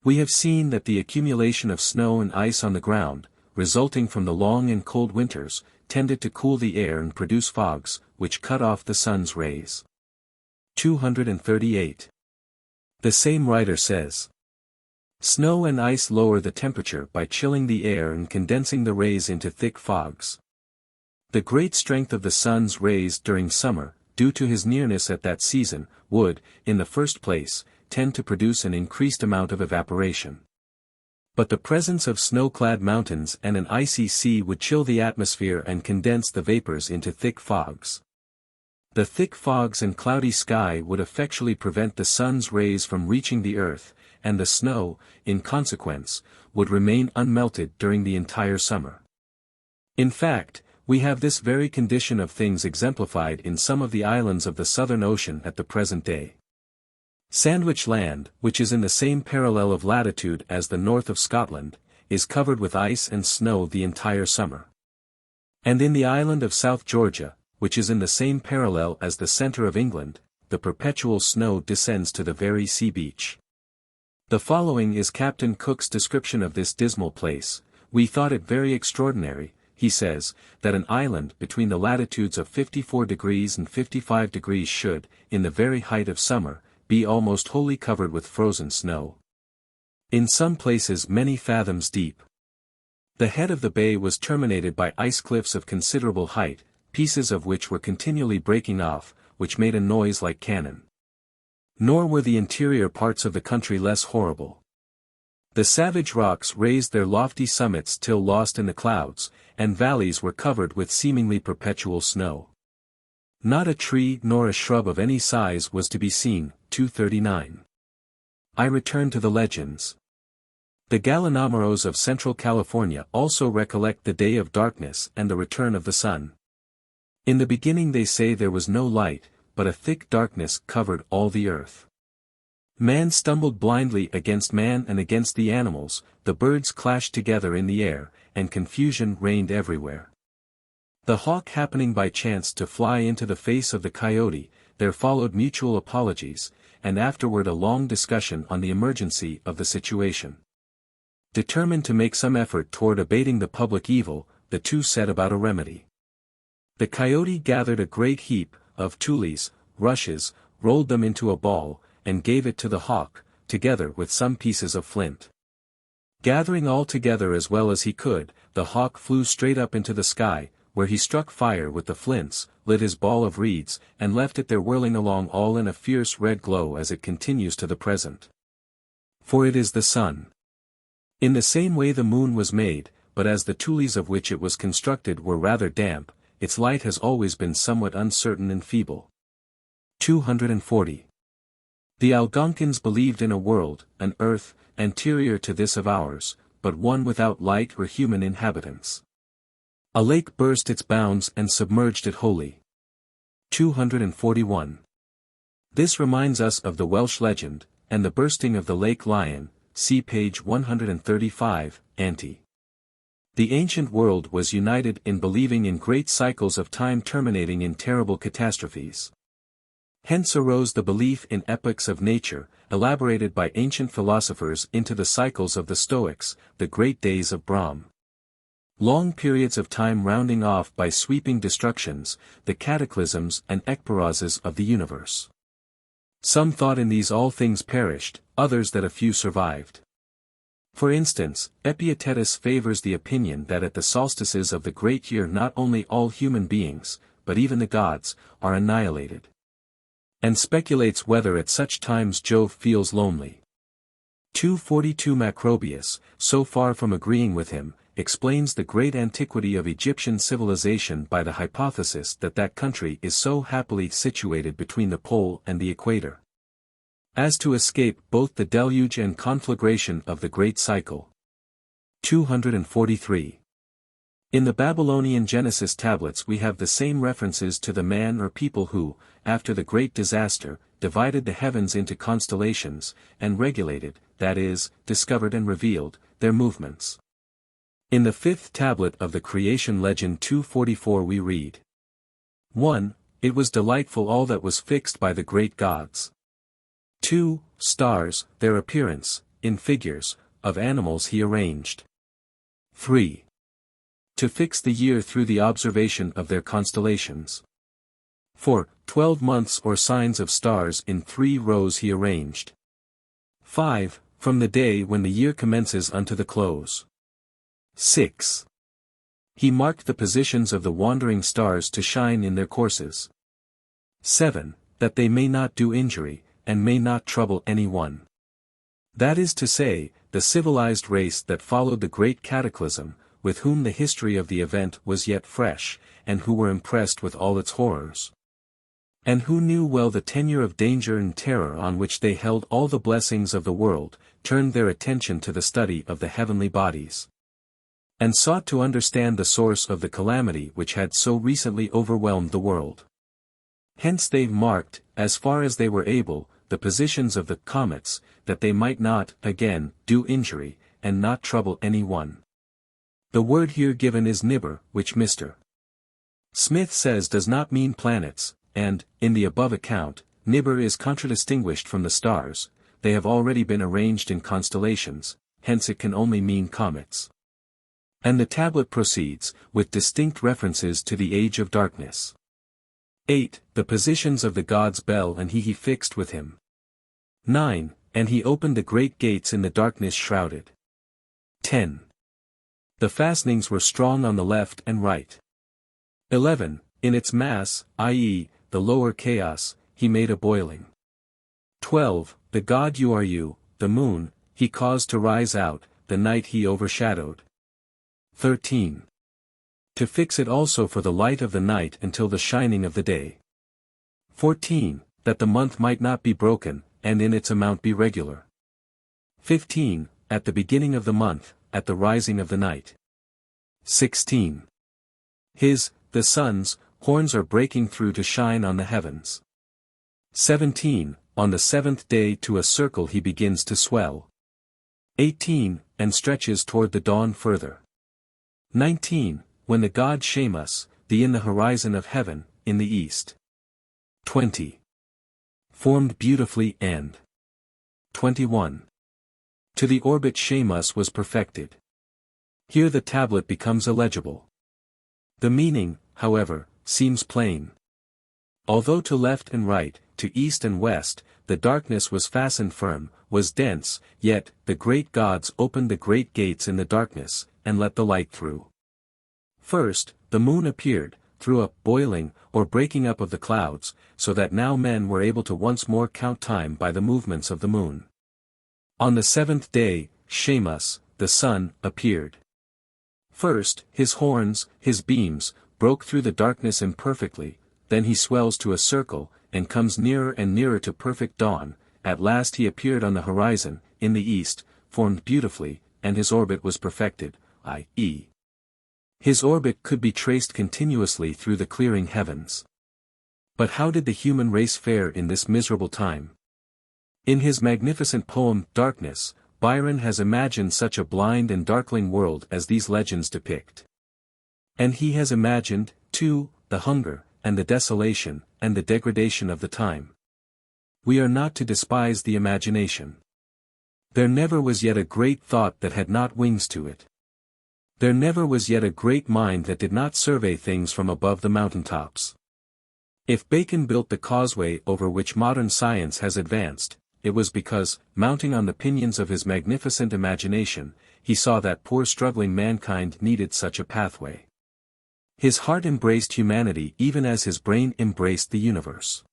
We have seen that the accumulation of snow and ice on the ground, resulting from the long and cold winters, tended to cool the air and produce fogs, which cut off the sun's rays. 238. The same writer says, snow and ice lower the temperature by chilling the air and condensing the rays into thick fogs. The great strength of the sun's rays during summer, due to his nearness at that season, would, in the first place, tend to produce an increased amount of evaporation. But the presence of snow-clad mountains and an icy sea would chill the atmosphere and condense the vapors into thick fogs. The thick fogs and cloudy sky would effectually prevent the sun's rays from reaching the earth, and the snow, in consequence, would remain unmelted during the entire summer. In fact, we have this very condition of things exemplified in some of the islands of the Southern Ocean at the present day. Sandwich Land, which is in the same parallel of latitude as the north of Scotland, is covered with ice and snow the entire summer. And in the island of South Georgia, which is in the same parallel as the center of England, the perpetual snow descends to the very sea beach. The following is Captain Cook's description of this dismal place. We thought it very extraordinary, he says, that an island between the latitudes of 54 degrees and 55 degrees should, in the very height of summer, be almost wholly covered with frozen snow. In some places many fathoms deep. The head of the bay was terminated by ice cliffs of considerable height, pieces of which were continually breaking off, which made a noise like cannon. Nor were the interior parts of the country less horrible. The savage rocks raised their lofty summits till lost in the clouds, and valleys were covered with seemingly perpetual snow. Not a tree nor a shrub of any size was to be seen. 239. I return to the legends. The gallinameros of Central California also recollect the day of darkness and the return of the sun. In the beginning they say there was no light, but a thick darkness covered all the earth. Man stumbled blindly against man and against the animals, the birds clashed together in the air, and confusion reigned everywhere. The hawk happening by chance to fly into the face of the coyote, there followed mutual apologies, and afterward a long discussion on the emergency of the situation. Determined to make some effort toward abating the public evil, the two set about a remedy. The coyote gathered a great heap of tules, rushes, rolled them into a ball, and gave it to the hawk, together with some pieces of flint. Gathering all together as well as he could, the hawk flew straight up into the sky, where he struck fire with the flints, lit his ball of reeds, and left it there whirling along all in a fierce red glow as it continues to the present. For it is the sun. In the same way the moon was made, but as the tules of which it was constructed were rather damp, its light has always been somewhat uncertain and feeble. 240. The Algonkins believed in a world, an earth, anterior to this of ours, but one without light or human inhabitants. A lake burst its bounds and submerged it wholly. 241. This reminds us of the Welsh legend, and the bursting of the Lake Lion, see page 135, ante. The ancient world was united in believing in great cycles of time terminating in terrible catastrophes. Hence arose the belief in epochs of nature, elaborated by ancient philosophers into the cycles of the Stoics, the great days of Brahm. Long periods of time rounding off by sweeping destructions, the cataclysms and ekparoses of the universe. Some thought in these all things perished, others that a few survived. For instance, Epictetus favors the opinion that at the solstices of the great year not only all human beings, but even the gods, are annihilated. And speculates whether at such times Jove feels lonely. 242 Macrobius, so far from agreeing with him, explains the great antiquity of Egyptian civilization by the hypothesis that that country is so happily situated between the pole and the equator as to escape both the deluge and conflagration of the great cycle. 243. In the Babylonian Genesis tablets we have the same references to the man or people who, after the great disaster, divided the heavens into constellations, and regulated, that is, discovered and revealed, their movements. In the fifth tablet of the creation legend 244 we read. 1. It was delightful all that was fixed by the great gods. 2. Stars, their appearance, in figures, of animals he arranged. 3. To fix the year through the observation of their constellations. 4. 12 months or signs of stars in 3 rows he arranged. 5. From the day when the year commences unto the close. 6. He marked the positions of the wandering stars to shine in their courses. 7. That they may not do injury, and may not trouble any one. That is to say, the civilized race that followed the great cataclysm, with whom the history of the event was yet fresh, and who were impressed with all its horrors. And who knew well the tenure of danger and terror on which they held all the blessings of the world, turned their attention to the study of the heavenly bodies. And sought to understand the source of the calamity which had so recently overwhelmed the world. Hence they marked, as far as they were able, the positions of the comets, that they might not, again, do injury, and not trouble any one. The word here given is nibber, which Mr. Smith says does not mean planets, and, in the above account, nibber is contradistinguished from the stars, they have already been arranged in constellations, hence it can only mean comets. And the tablet proceeds, with distinct references to the age of darkness. 8. The positions of the gods Bel and he fixed with him. 9. And he opened the great gates in the darkness shrouded. 10. The fastenings were strong on the left and right. 11. In its mass, i.e., the lower chaos, he made a boiling. 12. The god Uru, the moon, he caused to rise out, the night he overshadowed. 13. To fix it also for the light of the night until the shining of the day. 14. That the month might not be broken, and in its amount be regular. 15. At the beginning of the month, at the rising of the night. 16. The sun's, horns are breaking through to shine on the heavens. 17. On the seventh day to a circle he begins to swell. 18. And stretches toward the dawn further. 19. When the god Shamus, in the horizon of heaven, in the east. 20. Formed beautifully and. 21. To the orbit Shamus was perfected. Here the tablet becomes illegible. The meaning, however, seems plain. Although to left and right, to east and west, the darkness was fastened firm, was dense, yet, the great gods opened the great gates in the darkness, and let the light through. First, the moon appeared, through a boiling, or breaking up of the clouds, so that now men were able to once more count time by the movements of the moon. On the seventh day, Shamus, the sun, appeared. First, his horns, his beams, broke through the darkness imperfectly, then he swells to a circle, and comes nearer and nearer to perfect dawn. At last he appeared on the horizon, in the east, formed beautifully, and his orbit was perfected, i.e. his orbit could be traced continuously through the clearing heavens. But how did the human race fare in this miserable time? In his magnificent poem, Darkness, Byron has imagined such a blind and darkling world as these legends depict. And he has imagined, too, the hunger, and the desolation, and the degradation of the time. We are not to despise the imagination. There never was yet a great thought that had not wings to it. There never was yet a great mind that did not survey things from above the mountaintops. If Bacon built the causeway over which modern science has advanced, it was because, mounting on the pinions of his magnificent imagination, he saw that poor struggling mankind needed such a pathway. His heart embraced humanity even as his brain embraced the universe.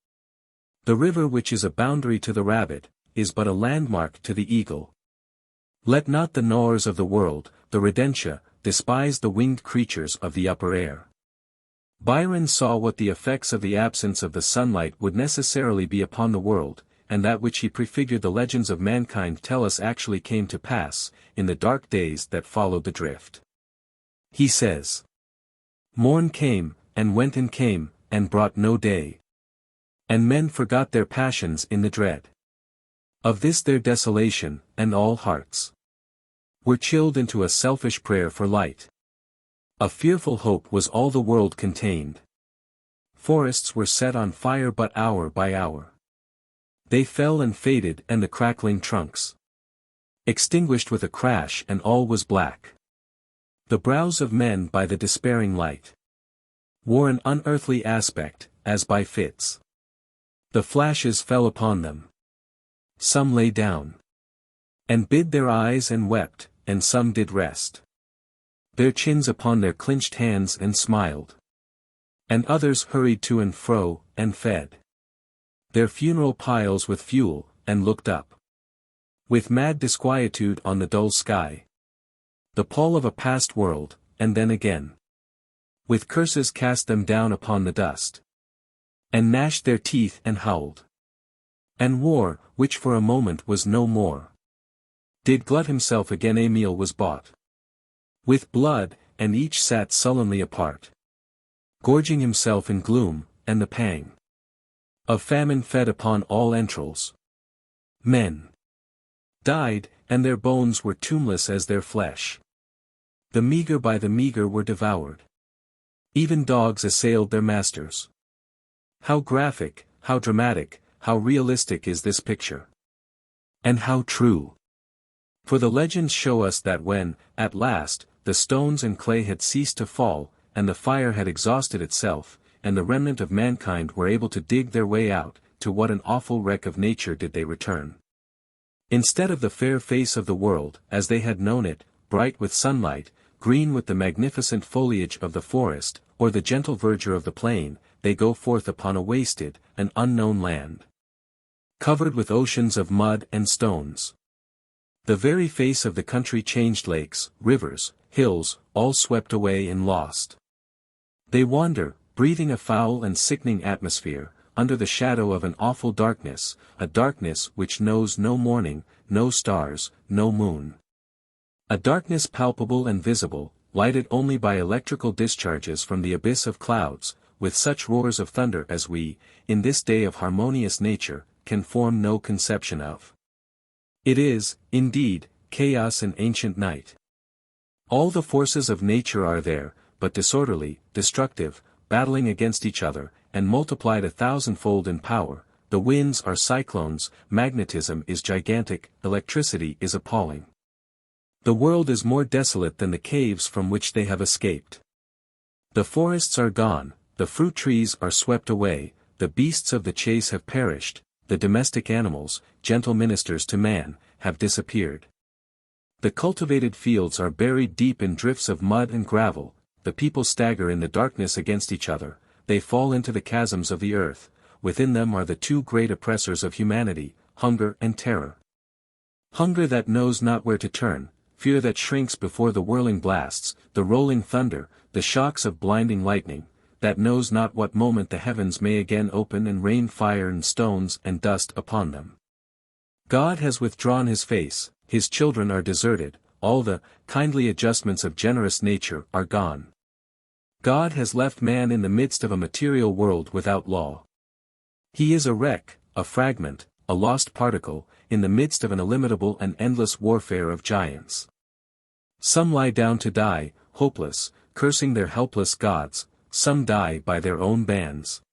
The river which is a boundary to the rabbit, is but a landmark to the eagle. Let not the gnawers of the world, the rodentia, despise the winged creatures of the upper air. Byron saw what the effects of the absence of the sunlight would necessarily be upon the world, and that which he prefigured the legends of mankind tell us actually came to pass, in the dark days that followed the drift. He says, "Morn came, and went and brought no day. And men forgot their passions in the dread of this their desolation, and all hearts were chilled into a selfish prayer for light. A fearful hope was all the world contained. Forests were set on fire but hour by hour. They fell and faded and the crackling trunks extinguished with a crash and all was black. The brows of men by the despairing light wore an unearthly aspect, as by fits. The flashes fell upon them. Some lay down and bid their eyes and wept, and some did rest their chins upon their clenched hands and smiled. And others hurried to and fro, and fed their funeral piles with fuel, and looked up with mad disquietude on the dull sky, the pall of a past world, and then again with curses cast them down upon the dust, and gnashed their teeth and howled. And war, which for a moment was no more, did glut himself again. A meal was bought with blood, and each sat sullenly apart, gorging himself in gloom, and the pang of famine fed upon all entrails. Men died, and their bones were tombless as their flesh. The meager by the meager were devoured. Even dogs assailed their masters. How graphic, how dramatic, how realistic is this picture! And how true! For the legends show us that when, at last, the stones and clay had ceased to fall, and the fire had exhausted itself, and the remnant of mankind were able to dig their way out, to what an awful wreck of nature did they return. Instead of the fair face of the world, as they had known it, bright with sunlight, green with the magnificent foliage of the forest, or the gentle verdure of the plain, they go forth upon a wasted, an unknown land, covered with oceans of mud and stones. The very face of the country changed, lakes, rivers, hills, all swept away and lost. They wander, breathing a foul and sickening atmosphere, under the shadow of an awful darkness, a darkness which knows no morning, no stars, no moon. A darkness palpable and visible, lighted only by electrical discharges from the abyss of clouds, with such roars of thunder as we, in this day of harmonious nature, can form no conception of. It is, indeed, chaos and ancient night. All the forces of nature are there, but disorderly, destructive, battling against each other, and multiplied 1,000-fold in power. The winds are cyclones, magnetism is gigantic, electricity is appalling. The world is more desolate than the caves from which they have escaped. The forests are gone, the fruit trees are swept away, the beasts of the chase have perished, the domestic animals, gentle ministers to man, have disappeared. The cultivated fields are buried deep in drifts of mud and gravel, the people stagger in the darkness against each other, they fall into the chasms of the earth, within them are the two great oppressors of humanity, hunger and terror. Hunger that knows not where to turn, fear that shrinks before the whirling blasts, the rolling thunder, the shocks of blinding lightning, that knows not what moment the heavens may again open and rain fire and stones and dust upon them. God has withdrawn his face, his children are deserted, all the kindly adjustments of generous nature are gone. God has left man in the midst of a material world without law. He is a wreck, a fragment, a lost particle, in the midst of an illimitable and endless warfare of giants. Some lie down to die, hopeless, cursing their helpless gods, some die by their own bands.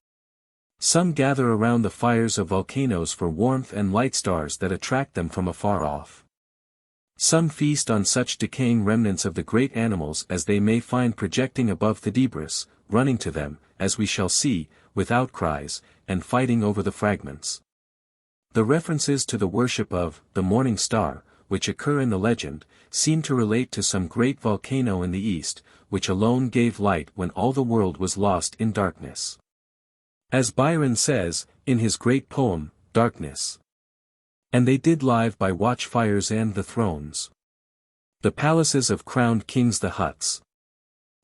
Some gather around the fires of volcanoes for warmth and light stars that attract them from afar off. Some feast on such decaying remnants of the great animals as they may find projecting above the debris, running to them, as we shall see, with outcries, and fighting over the fragments. The references to the worship of the morning star, which occur in the legend, seem to relate to some great volcano in the east, which alone gave light when all the world was lost in darkness. As Byron says, in his great poem, Darkness. And they did live by watchfires and the thrones. The palaces of crowned kings, the huts.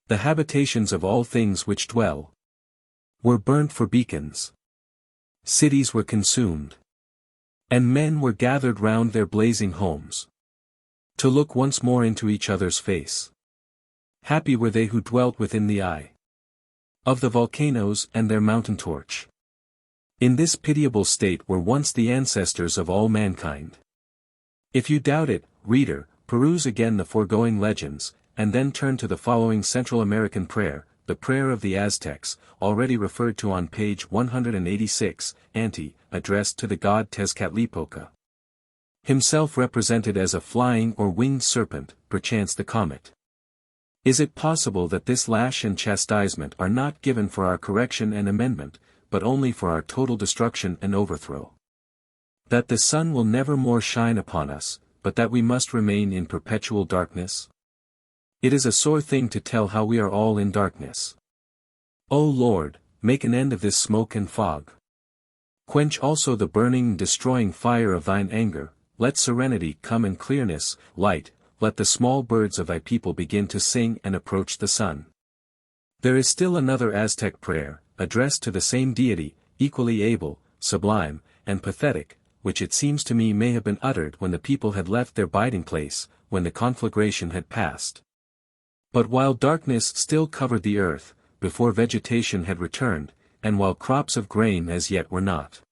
The habitations of all things which dwell. Were burnt for beacons. Cities were consumed. And men were gathered round their blazing homes. To look once more into each other's face. Happy were they who dwelt within the eye of the volcanoes and their mountain torch. In this pitiable state were once the ancestors of all mankind. If you doubt it, reader, peruse again the foregoing legends, and then turn to the following Central American prayer, the prayer of the Aztecs, already referred to on page 186, addressed to the god Tezcatlipoca. Himself represented as a flying or winged serpent, perchance the comet. Is it possible that this lash and chastisement are not given for our correction and amendment, but only for our total destruction and overthrow? That the sun will never more shine upon us, but that we must remain in perpetual darkness? It is a sore thing to tell how we are all in darkness. O Lord, make an end of this smoke and fog. Quench also the burning and destroying fire of thine anger, let serenity come and clearness, light, let the small birds of thy people begin to sing and approach the sun. There is still another Aztec prayer, addressed to the same deity, equally able, sublime, and pathetic, which it seems to me may have been uttered when the people had left their biding place, when the conflagration had passed. But while darkness still covered the earth, before vegetation had returned, and while crops of grain as yet were not.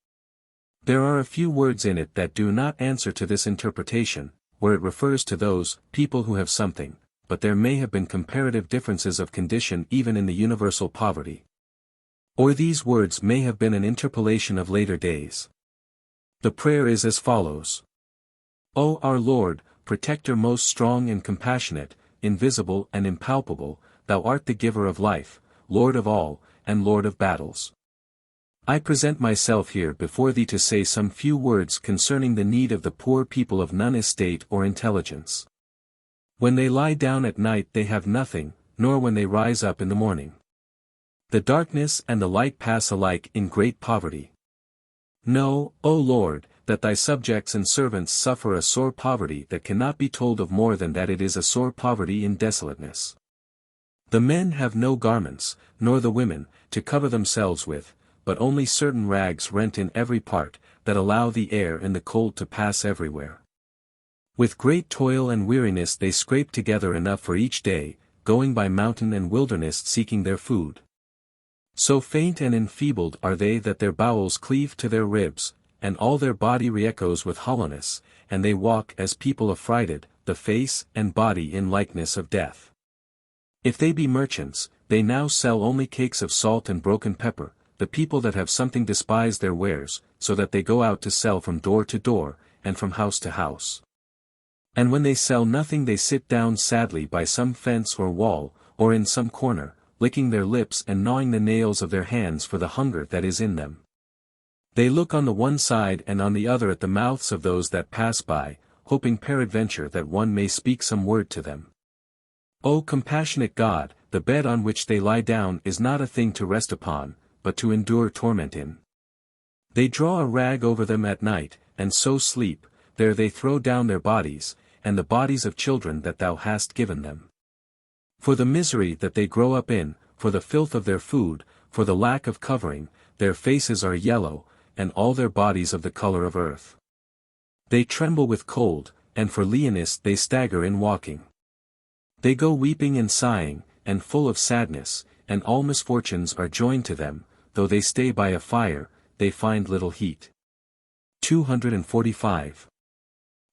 There are a few words in it that do not answer to this interpretation, where it refers to those people who have something, but there may have been comparative differences of condition even in the universal poverty. Or these words may have been an interpolation of later days. The prayer is as follows. O our Lord, Protector most strong and compassionate, invisible and impalpable, thou art the giver of life, Lord of all, and Lord of battles. I present myself here before thee to say some few words concerning the need of the poor people of none estate or intelligence. When they lie down at night they have nothing, nor when they rise up in the morning. The darkness and the light pass alike in great poverty. Know, O Lord, that thy subjects and servants suffer a sore poverty that cannot be told of more than that it is a sore poverty in desolateness. The men have no garments, nor the women, to cover themselves with, but only certain rags rent in every part, that allow the air and the cold to pass everywhere. With great toil and weariness they scrape together enough for each day, going by mountain and wilderness seeking their food. So faint and enfeebled are they that their bowels cleave to their ribs, and all their body re-echoes with hollowness, and they walk as people affrighted, the face and body in likeness of death. If they be merchants, they now sell only cakes of salt and broken pepper. The people that have something despise their wares, so that they go out to sell from door to door, and from house to house. And when they sell nothing they sit down sadly by some fence or wall, or in some corner, licking their lips and gnawing the nails of their hands for the hunger that is in them. They look on the one side and on the other at the mouths of those that pass by, hoping peradventure that one may speak some word to them. O compassionate God, the bed on which they lie down is not a thing to rest upon, but to endure torment in. They draw a rag over them at night, and so sleep. There they throw down their bodies, and the bodies of children that thou hast given them. For the misery that they grow up in, for the filth of their food, for the lack of covering, their faces are yellow, and all their bodies of the color of earth. They tremble with cold, and for leanness they stagger in walking. They go weeping and sighing, and full of sadness, and all misfortunes are joined to them. Though they stay by a fire, they find little heat. 245.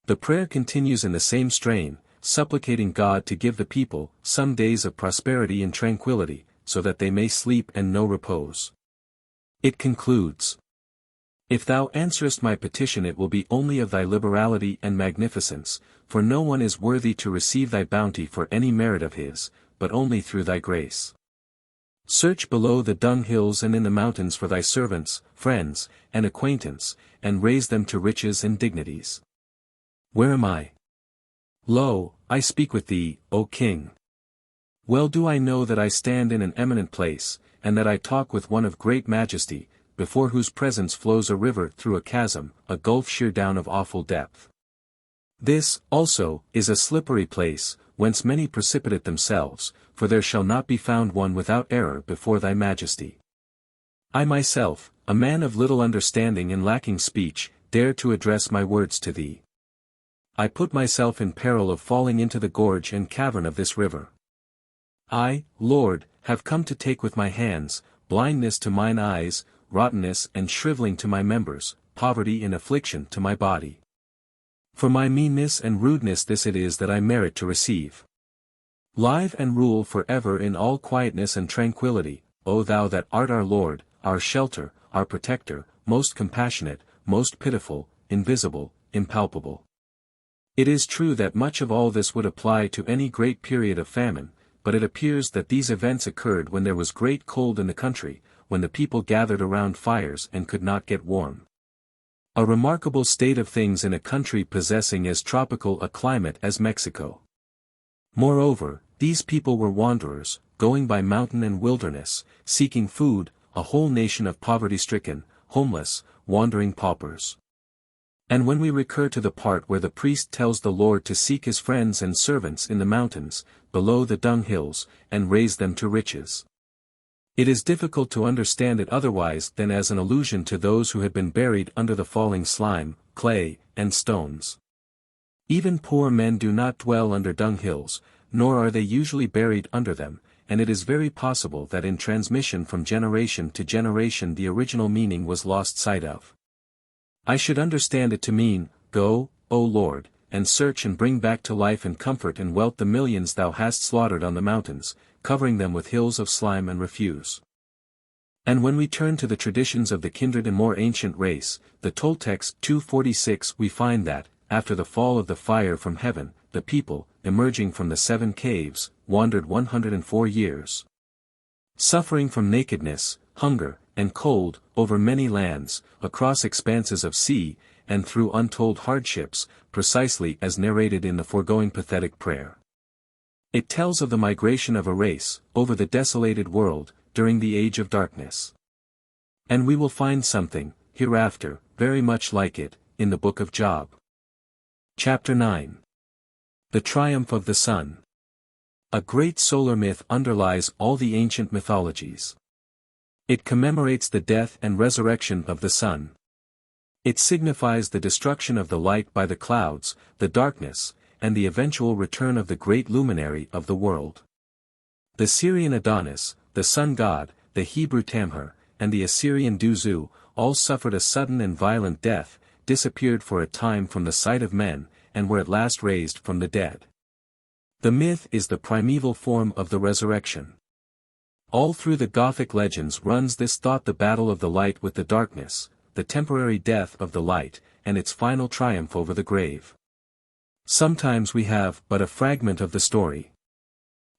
The prayer continues in the same strain, supplicating God to give the people some days of prosperity and tranquility, so that they may sleep and know repose. It concludes, If thou answerest my petition it will be only of thy liberality and magnificence, for no one is worthy to receive thy bounty for any merit of his, but only through thy grace. Search below the dunghills and in the mountains for thy servants, friends, and acquaintance, and raise them to riches and dignities. Where am I? Lo, I speak with thee, O King. Well do I know that I stand in an eminent place, and that I talk with one of great majesty, before whose presence flows a river through a chasm, a gulf sheer down of awful depth. This, also, is a slippery place, whence many precipitate themselves, for there shall not be found one without error before thy majesty. I myself, a man of little understanding and lacking speech, dare to address my words to thee. I put myself in peril of falling into the gorge and cavern of this river. I, Lord, have come to take with my hands, blindness to mine eyes, rottenness and shriveling to my members, poverty and affliction to my body. For my meanness and rudeness this it is that I merit to receive. Live and rule for ever in all quietness and tranquility, O thou that art our Lord, our shelter, our protector, most compassionate, most pitiful, invisible, impalpable. It is true that much of all this would apply to any great period of famine, but it appears that these events occurred when there was great cold in the country, when the people gathered around fires and could not get warm. A remarkable state of things in a country possessing as tropical a climate as Mexico. Moreover, these people were wanderers, going by mountain and wilderness, seeking food, a whole nation of poverty-stricken, homeless, wandering paupers. And when we recur to the part where the priest tells the Lord to seek his friends and servants in the mountains, below the dunghills, and raise them to riches, it is difficult to understand it otherwise than as an allusion to those who had been buried under the falling slime, clay, and stones. Even poor men do not dwell under dunghills, nor are they usually buried under them, and it is very possible that in transmission from generation to generation the original meaning was lost sight of. I should understand it to mean, Go, O Lord, and search and bring back to life and comfort and wealth the millions thou hast slaughtered on the mountains, covering them with hills of slime and refuse. And when we turn to the traditions of the kindred and more ancient race, the Toltecs 246, we find that, after the fall of the fire from heaven, the people, emerging from the 7 caves, wandered 104 years. Suffering from nakedness, hunger, and cold, over many lands, across expanses of sea, and through untold hardships, precisely as narrated in the foregoing pathetic prayer. It tells of the migration of a race, over the desolated world, during the age of darkness. And we will find something, hereafter, very much like it, in the Book of Job. Chapter 9. The Triumph of the Sun. A great solar myth underlies all the ancient mythologies. It commemorates the death and resurrection of the sun. It signifies the destruction of the light by the clouds, the darkness, and the eventual return of the great luminary of the world. The Syrian Adonis, the sun god, the Hebrew Tamher, and the Assyrian Duzu, all suffered a sudden and violent death, disappeared for a time from the sight of men, and were at last raised from the dead. The myth is the primeval form of the resurrection. All through the Gothic legends runs this thought: the battle of the light with the darkness, the temporary death of the light, and its final triumph over the grave. Sometimes we have but a fragment of the story.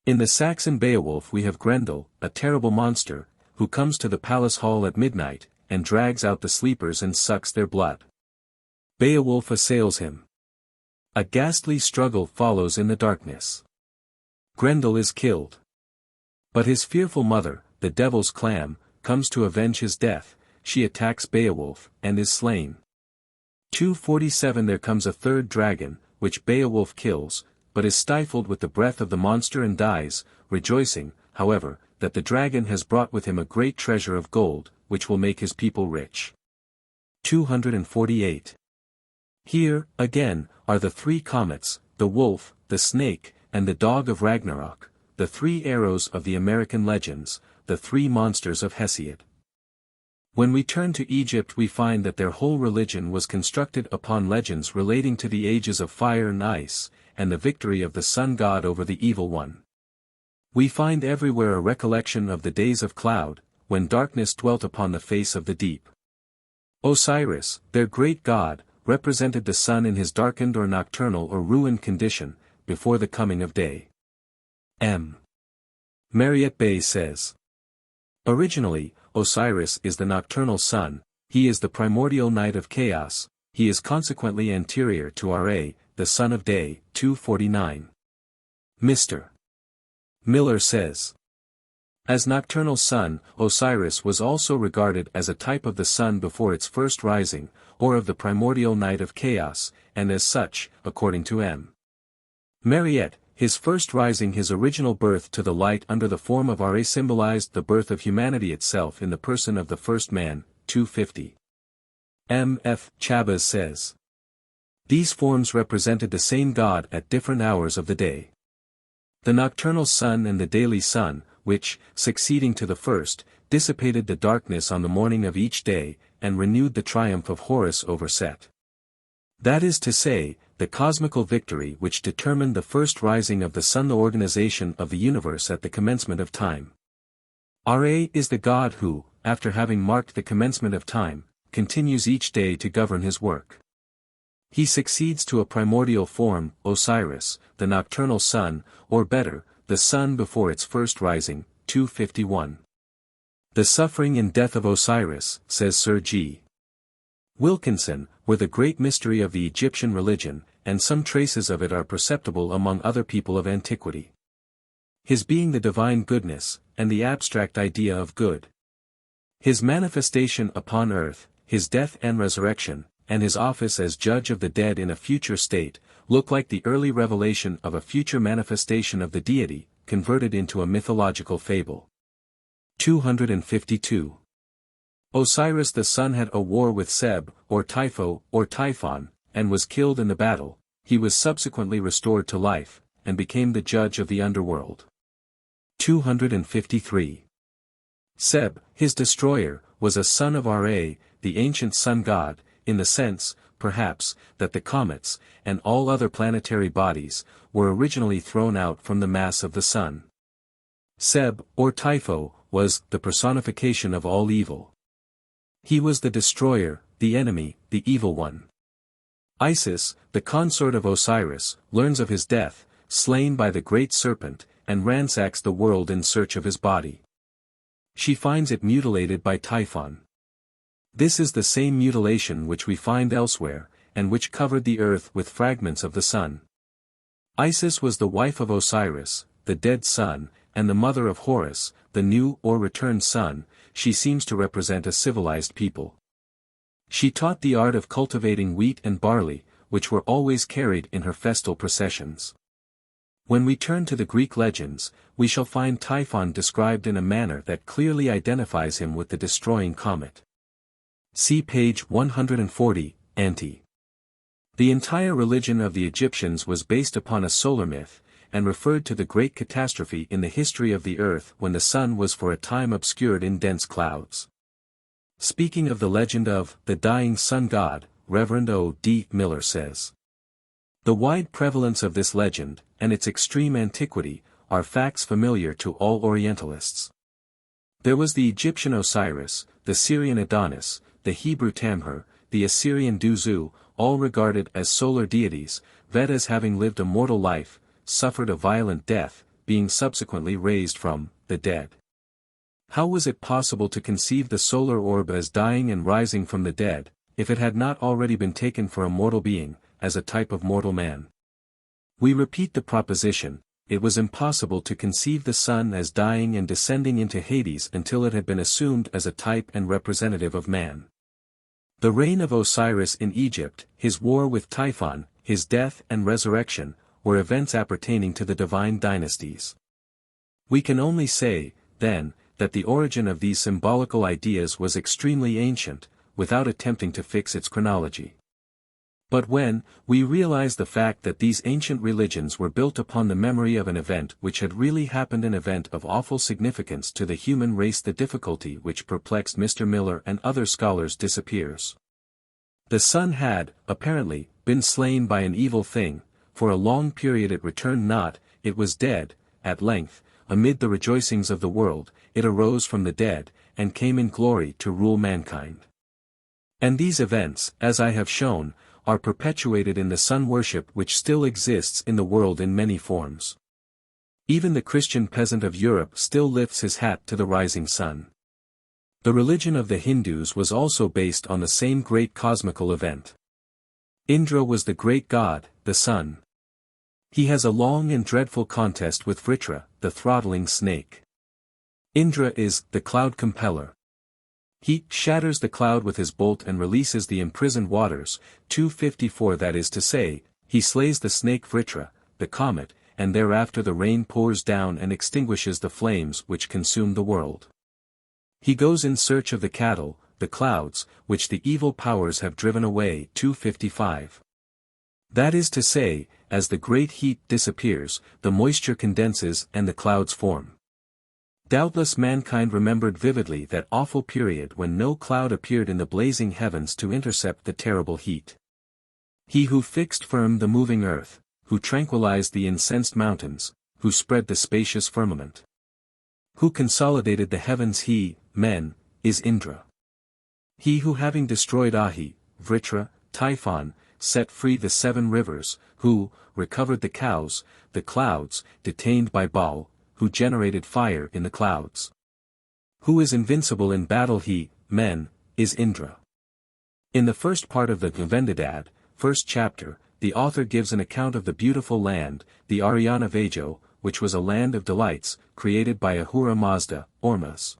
In the Saxon Beowulf we have Grendel, a terrible monster, who comes to the palace hall at midnight, and drags out the sleepers and sucks their blood. Beowulf assails him. A ghastly struggle follows in the darkness. Grendel is killed. But his fearful mother, the devil's clam, comes to avenge his death. She attacks Beowulf, and is slain. 247 There comes a third dragon, which Beowulf kills, but is stifled with the breath of the monster and dies, rejoicing, however, that the dragon has brought with him a great treasure of gold, which will make his people rich. 248. Here, again, are the three comets, the wolf, the snake, and the dog of Ragnarok, the three arrows of the American legends, the three monsters of Hesiod. When we turn to Egypt we find that their whole religion was constructed upon legends relating to the ages of fire and ice, and the victory of the sun god over the evil one. We find everywhere a recollection of the days of cloud, when darkness dwelt upon the face of the deep. Osiris, their great god, represented the sun in his darkened or nocturnal or ruined condition, before the coming of day. M. Mariette Bey says. Originally, Osiris is the nocturnal sun, he is the primordial night of chaos, he is consequently anterior to Ra, the son of day. 249. Mr. Miller says. As nocturnal sun, Osiris was also regarded as a type of the sun before its first rising, or of the primordial night of chaos, and as such, according to M. Mariette, his first rising, his original birth to the light under the form of Ra, symbolized the birth of humanity itself in the person of the first man. 250. M. F. Chabas says. These forms represented the same god at different hours of the day. The nocturnal sun and the daily sun, which, succeeding to the first, dissipated the darkness on the morning of each day, and renewed the triumph of Horus over Set. That is to say, the cosmical victory which determined the first rising of the sun, the organization of the universe at the commencement of time. Ra is the god who, after having marked the commencement of time, continues each day to govern his work. He succeeds to a primordial form, Osiris, the nocturnal sun, or better, the sun before its first rising. 251. The suffering and death of Osiris, says Sir G. Wilkinson, were the great mystery of the Egyptian religion, and some traces of it are perceptible among other people of antiquity. His being the divine goodness, and the abstract idea of good. His manifestation upon earth, his death and resurrection, and his office as judge of the dead in a future state, look like the early revelation of a future manifestation of the deity, converted into a mythological fable. 252. Osiris the sun had a war with Seb, or Typho, or Typhon, and was killed in the battle. He was subsequently restored to life, and became the judge of the underworld. 253. Seb, his destroyer, was a son of Ra, the ancient sun god, in the sense, perhaps, that the comets, and all other planetary bodies, were originally thrown out from the mass of the sun. Seb, or Typho, was the personification of all evil. He was the destroyer, the enemy, the evil one. Isis, the consort of Osiris, learns of his death, slain by the great serpent, and ransacks the world in search of his body. She finds it mutilated by Typhon. This is the same mutilation which we find elsewhere, and which covered the earth with fragments of the sun. Isis was the wife of Osiris, the dead sun, and the mother of Horus, the new or returned sun. She seems to represent a civilized people. She taught the art of cultivating wheat and barley, which were always carried in her festal processions. When we turn to the Greek legends, we shall find Typhon described in a manner that clearly identifies him with the destroying comet. See page 140, Ante. The entire religion of the Egyptians was based upon a solar myth, and referred to the great catastrophe in the history of the earth when the sun was for a time obscured in dense clouds. Speaking of the legend of the dying sun god, Reverend O. D. Miller says, "The wide prevalence of this legend, and its extreme antiquity, are facts familiar to all Orientalists. There was the Egyptian Osiris, the Syrian Adonis, the Hebrew Tamher, the Assyrian Duzu, all regarded as solar deities, Vedas having lived a mortal life, suffered a violent death, being subsequently raised from the dead. How was it possible to conceive the solar orb as dying and rising from the dead, if it had not already been taken for a mortal being, as a type of mortal man? We repeat the proposition, it was impossible to conceive the sun as dying and descending into Hades until it had been assumed as a type and representative of man. The reign of Osiris in Egypt, his war with Typhon, his death and resurrection, were events appertaining to the divine dynasties. We can only say, then, that the origin of these symbolical ideas was extremely ancient, without attempting to fix its chronology. But when we realize the fact that these ancient religions were built upon the memory of an event which had really happened, an event of awful significance to the human race, the difficulty which perplexed Mr. Miller and other scholars disappears. The sun had, apparently, been slain by an evil thing, for a long period it returned not, it was dead, at length, amid the rejoicings of the world, it arose from the dead, and came in glory to rule mankind. And these events, as I have shown, are perpetuated in the sun worship which still exists in the world in many forms. Even the Christian peasant of Europe still lifts his hat to the rising sun. The religion of the Hindus was also based on the same great cosmical event. Indra was the great god, the sun. He has a long and dreadful contest with Vritra, the throttling snake. Indra is the cloud compeller. He shatters the cloud with his bolt and releases the imprisoned waters, 254, that is to say, he slays the snake Vritra, the comet, and thereafter the rain pours down and extinguishes the flames which consume the world. He goes in search of the cattle, the clouds, which the evil powers have driven away, 255. That is to say, as the great heat disappears, the moisture condenses and the clouds form. Doubtless mankind remembered vividly that awful period when no cloud appeared in the blazing heavens to intercept the terrible heat. He who fixed firm the moving earth, who tranquilized the incensed mountains, who spread the spacious firmament, who consolidated the heavens, he, men, is Indra. He who, having destroyed Ahi, Vritra, Typhon, set free the 7 rivers, who recovered the cows, the clouds, detained by Baal, who generated fire in the clouds. Who is invincible in battle, he, men, is Indra. In the first part of the Vendidad, first chapter, the author gives an account of the beautiful land, the Ariana Vajo, which was a land of delights, created by Ahura Mazda, Ormas.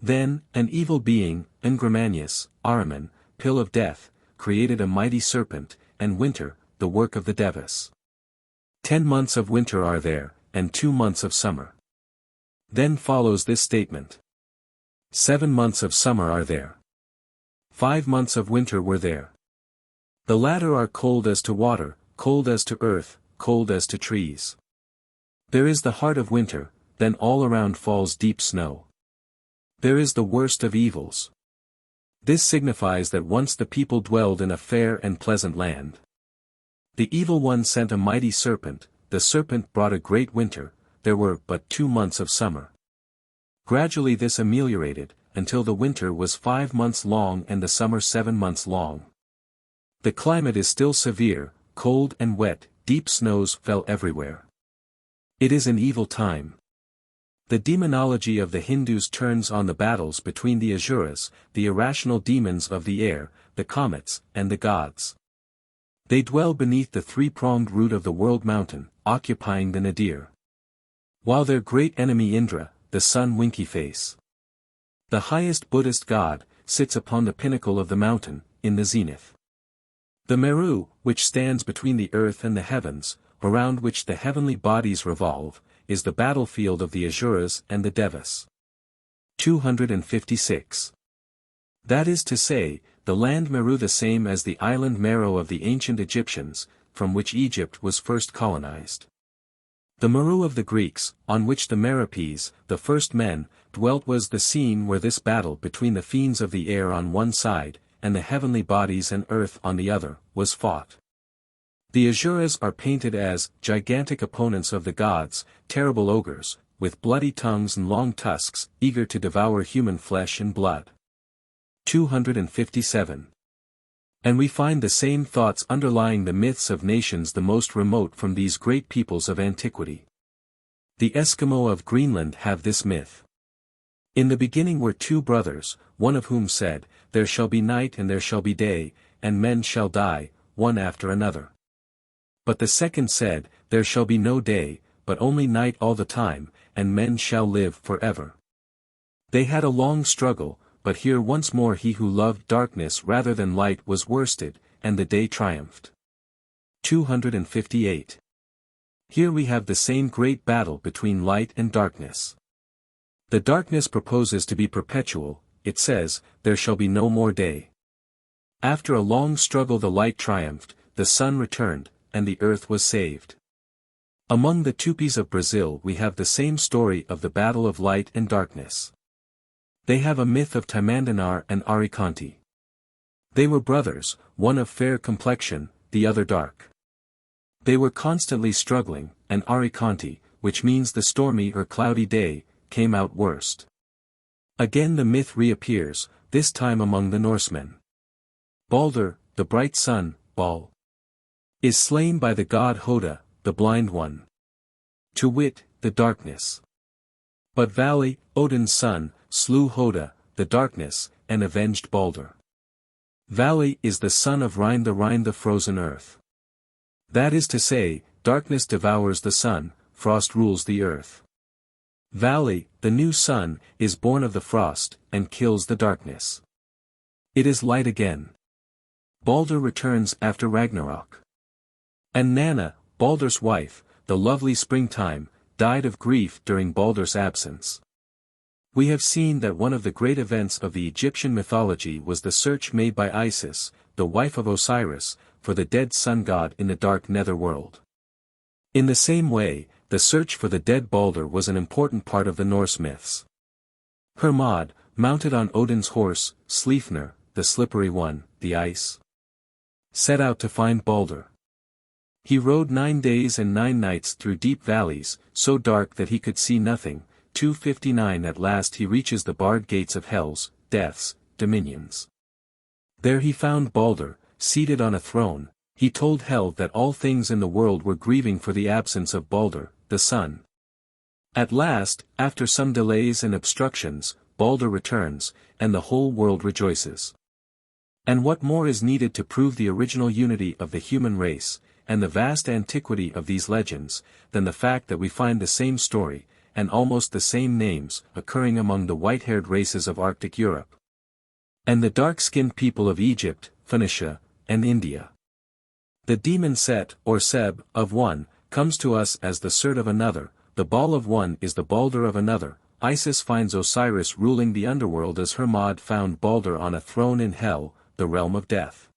Then, an evil being, Ingramanius, Ahriman, pill of death, created a mighty serpent, and winter, the work of the Devas. 10 months of winter are there, and 2 months of summer. Then follows this statement. 7 months of summer are there. 5 months of winter were there. The latter are cold as to water, cold as to earth, cold as to trees. There is the heart of winter, then all around falls deep snow. There is the worst of evils. This signifies that once the people dwelled in a fair and pleasant land. The evil one sent a mighty serpent, the serpent brought a great winter, there were but 2 months of summer. Gradually this ameliorated, until the winter was 5 months long and the summer 7 months long. The climate is still severe, cold and wet, deep snows fell everywhere. It is an evil time. The demonology of the Hindus turns on the battles between the Asuras, the irrational demons of the air, the comets, and the gods. They dwell beneath the 3-pronged root of the world mountain, occupying the nadir. While their great enemy Indra, the sun winky face. The highest Buddhist god, sits upon the pinnacle of the mountain, in the zenith. The Meru, which stands between the earth and the heavens, around which the heavenly bodies revolve, is the battlefield of the Asuras and the Devas. 256. That is to say, the land Meru, the same as the island Meroe of the ancient Egyptians, from which Egypt was first colonized. The Meru of the Greeks, on which the Meropes, the first men, dwelt, was the scene where this battle between the fiends of the air on one side, and the heavenly bodies and earth on the other, was fought. The Asuras are painted as gigantic opponents of the gods, terrible ogres, with bloody tongues and long tusks, eager to devour human flesh and blood. 257. And we find the same thoughts underlying the myths of nations the most remote from these great peoples of antiquity. The Eskimo of Greenland have this myth. In the beginning were two brothers, one of whom said, "There shall be night and there shall be day, and men shall die, one after another." But the second said, "There shall be no day, but only night all the time, and men shall live forever." They had a long struggle, but here once more he who loved darkness rather than light was worsted, and the day triumphed. 258. Here we have the same great battle between light and darkness. The darkness proposes to be perpetual, it says, "There shall be no more day." After a long struggle the light triumphed, the sun returned, and the earth was saved. Among the Tupis of Brazil we have the same story of the battle of light and darkness. They have a myth of Timandanar and Arikanti. They were brothers, one of fair complexion, the other dark. They were constantly struggling, and Arikanti, which means the stormy or cloudy day, came out worst. Again the myth reappears, this time among the Norsemen. Balder, the bright sun, Bal, is slain by the god Hoda, the blind one. To wit, the darkness. But Vali, Odin's son, slew Hoda, the darkness, and avenged Balder. Vali is the son of Rhine, the frozen earth. That is to say, darkness devours the sun, frost rules the earth. Vali, the new sun, is born of the frost, and kills the darkness. It is light again. Balder returns after Ragnarok. And Nanna, Balder's wife, the lovely springtime, died of grief during Balder's absence. We have seen that one of the great events of the Egyptian mythology was the search made by Isis, the wife of Osiris, for the dead sun god in the dark netherworld. In the same way, the search for the dead Balder was an important part of the Norse myths. Hermod, mounted on Odin's horse, Sleipnir, the slippery one, the ice, set out to find Balder. He rode 9 days and 9 nights through deep valleys, so dark that he could see nothing. 259. At last he reaches the barred gates of Hell's, Death's, dominions. There he found Balder, seated on a throne. He told Hel that all things in the world were grieving for the absence of Balder, the sun. At last, after some delays and obstructions, Balder returns, and the whole world rejoices. And what more is needed to prove the original unity of the human race, and the vast antiquity of these legends, than the fact that we find the same story, and almost the same names, occurring among the white-haired races of Arctic Europe, and the dark-skinned people of Egypt, Phoenicia, and India. The demon Set, or Seb, of one, comes to us as the Surt of another, the Baal of one is the Balder of another. Isis finds Osiris ruling the underworld as Hermod found Balder on a throne in Hell, the realm of death.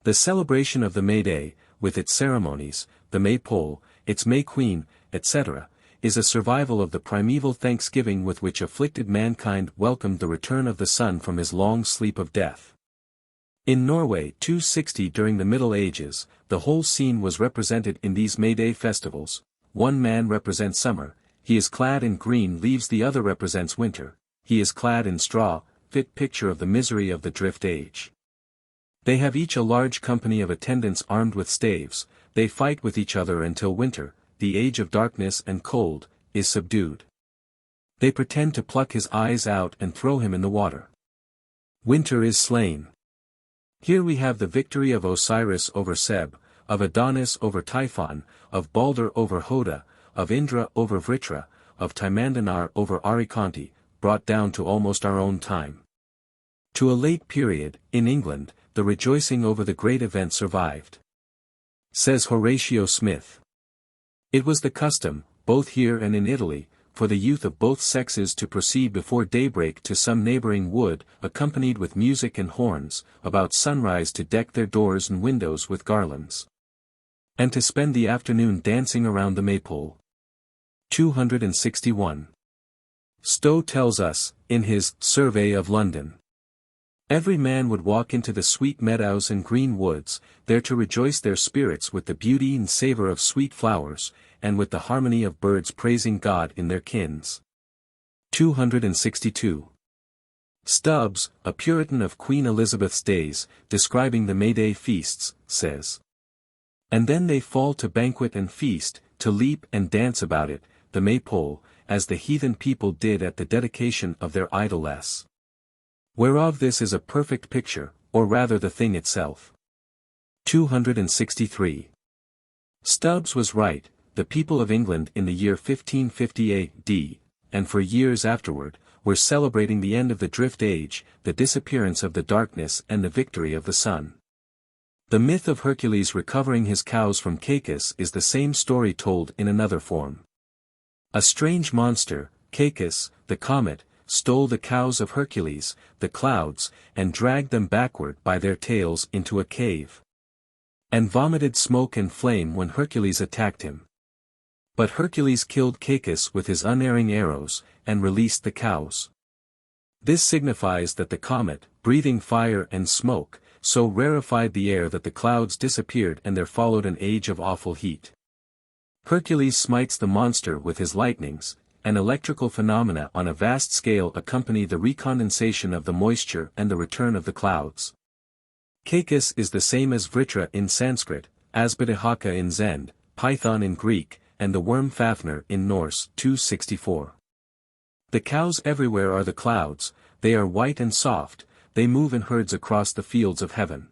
The celebration of the May Day, with its ceremonies, the May Pole, its May Queen, etc., is a survival of the primeval thanksgiving with which afflicted mankind welcomed the return of the sun from his long sleep of death. In Norway 260 during the Middle Ages, the whole scene was represented in these May Day festivals. One man represents summer, he is clad in green leaves, the other represents winter, he is clad in straw, fit picture of the misery of the drift age. They have each a large company of attendants armed with staves, they fight with each other until winter, the age of darkness and cold, is subdued. They pretend to pluck his eyes out and throw him in the water. Winter is slain. Here we have the victory of Osiris over Seb, of Adonis over Typhon, of Balder over Hoda, of Indra over Vritra, of Timandanar over Arikanti, brought down to almost our own time. To a late period, in England, the rejoicing over the great event survived. Says Horatio Smith. It was the custom, both here and in Italy, for the youth of both sexes to proceed before daybreak to some neighboring wood, accompanied with music and horns, about sunrise to deck their doors and windows with garlands, and to spend the afternoon dancing around the maypole. 261. Stowe tells us, in his Survey of London, every man would walk into the sweet meadows and green woods, there to rejoice their spirits with the beauty and savour of sweet flowers, and with the harmony of birds praising God in their kins. 262. Stubbs, a Puritan of Queen Elizabeth's days, describing the May Day feasts, says, and then they fall to banquet and feast, to leap and dance about it, the maypole, as the heathen people did at the dedication of their idoless. Whereof this is a perfect picture, or rather the thing itself. 263. Stubbs was right, the people of England in the year 1550 AD, and for years afterward, were celebrating the end of the drift age, the disappearance of the darkness and the victory of the sun. The myth of Hercules recovering his cows from Cacus is the same story told in another form. A strange monster, Cacus, the comet, stole the cows of Hercules, the clouds, and dragged them backward by their tails into a cave, and vomited smoke and flame when Hercules attacked him. But Hercules killed Cacus with his unerring arrows, and released the cows. This signifies that the comet, breathing fire and smoke, so rarefied the air that the clouds disappeared and there followed an age of awful heat. Hercules smites the monster with his lightnings, and electrical phenomena on a vast scale accompany the recondensation of the moisture and the return of the clouds. Cacus is the same as Vritra in Sanskrit, Asbidahaka in Zend, Python in Greek, and the worm Fafnir in Norse. 264. The cows everywhere are the clouds, they are white and soft, they move in herds across the fields of heaven.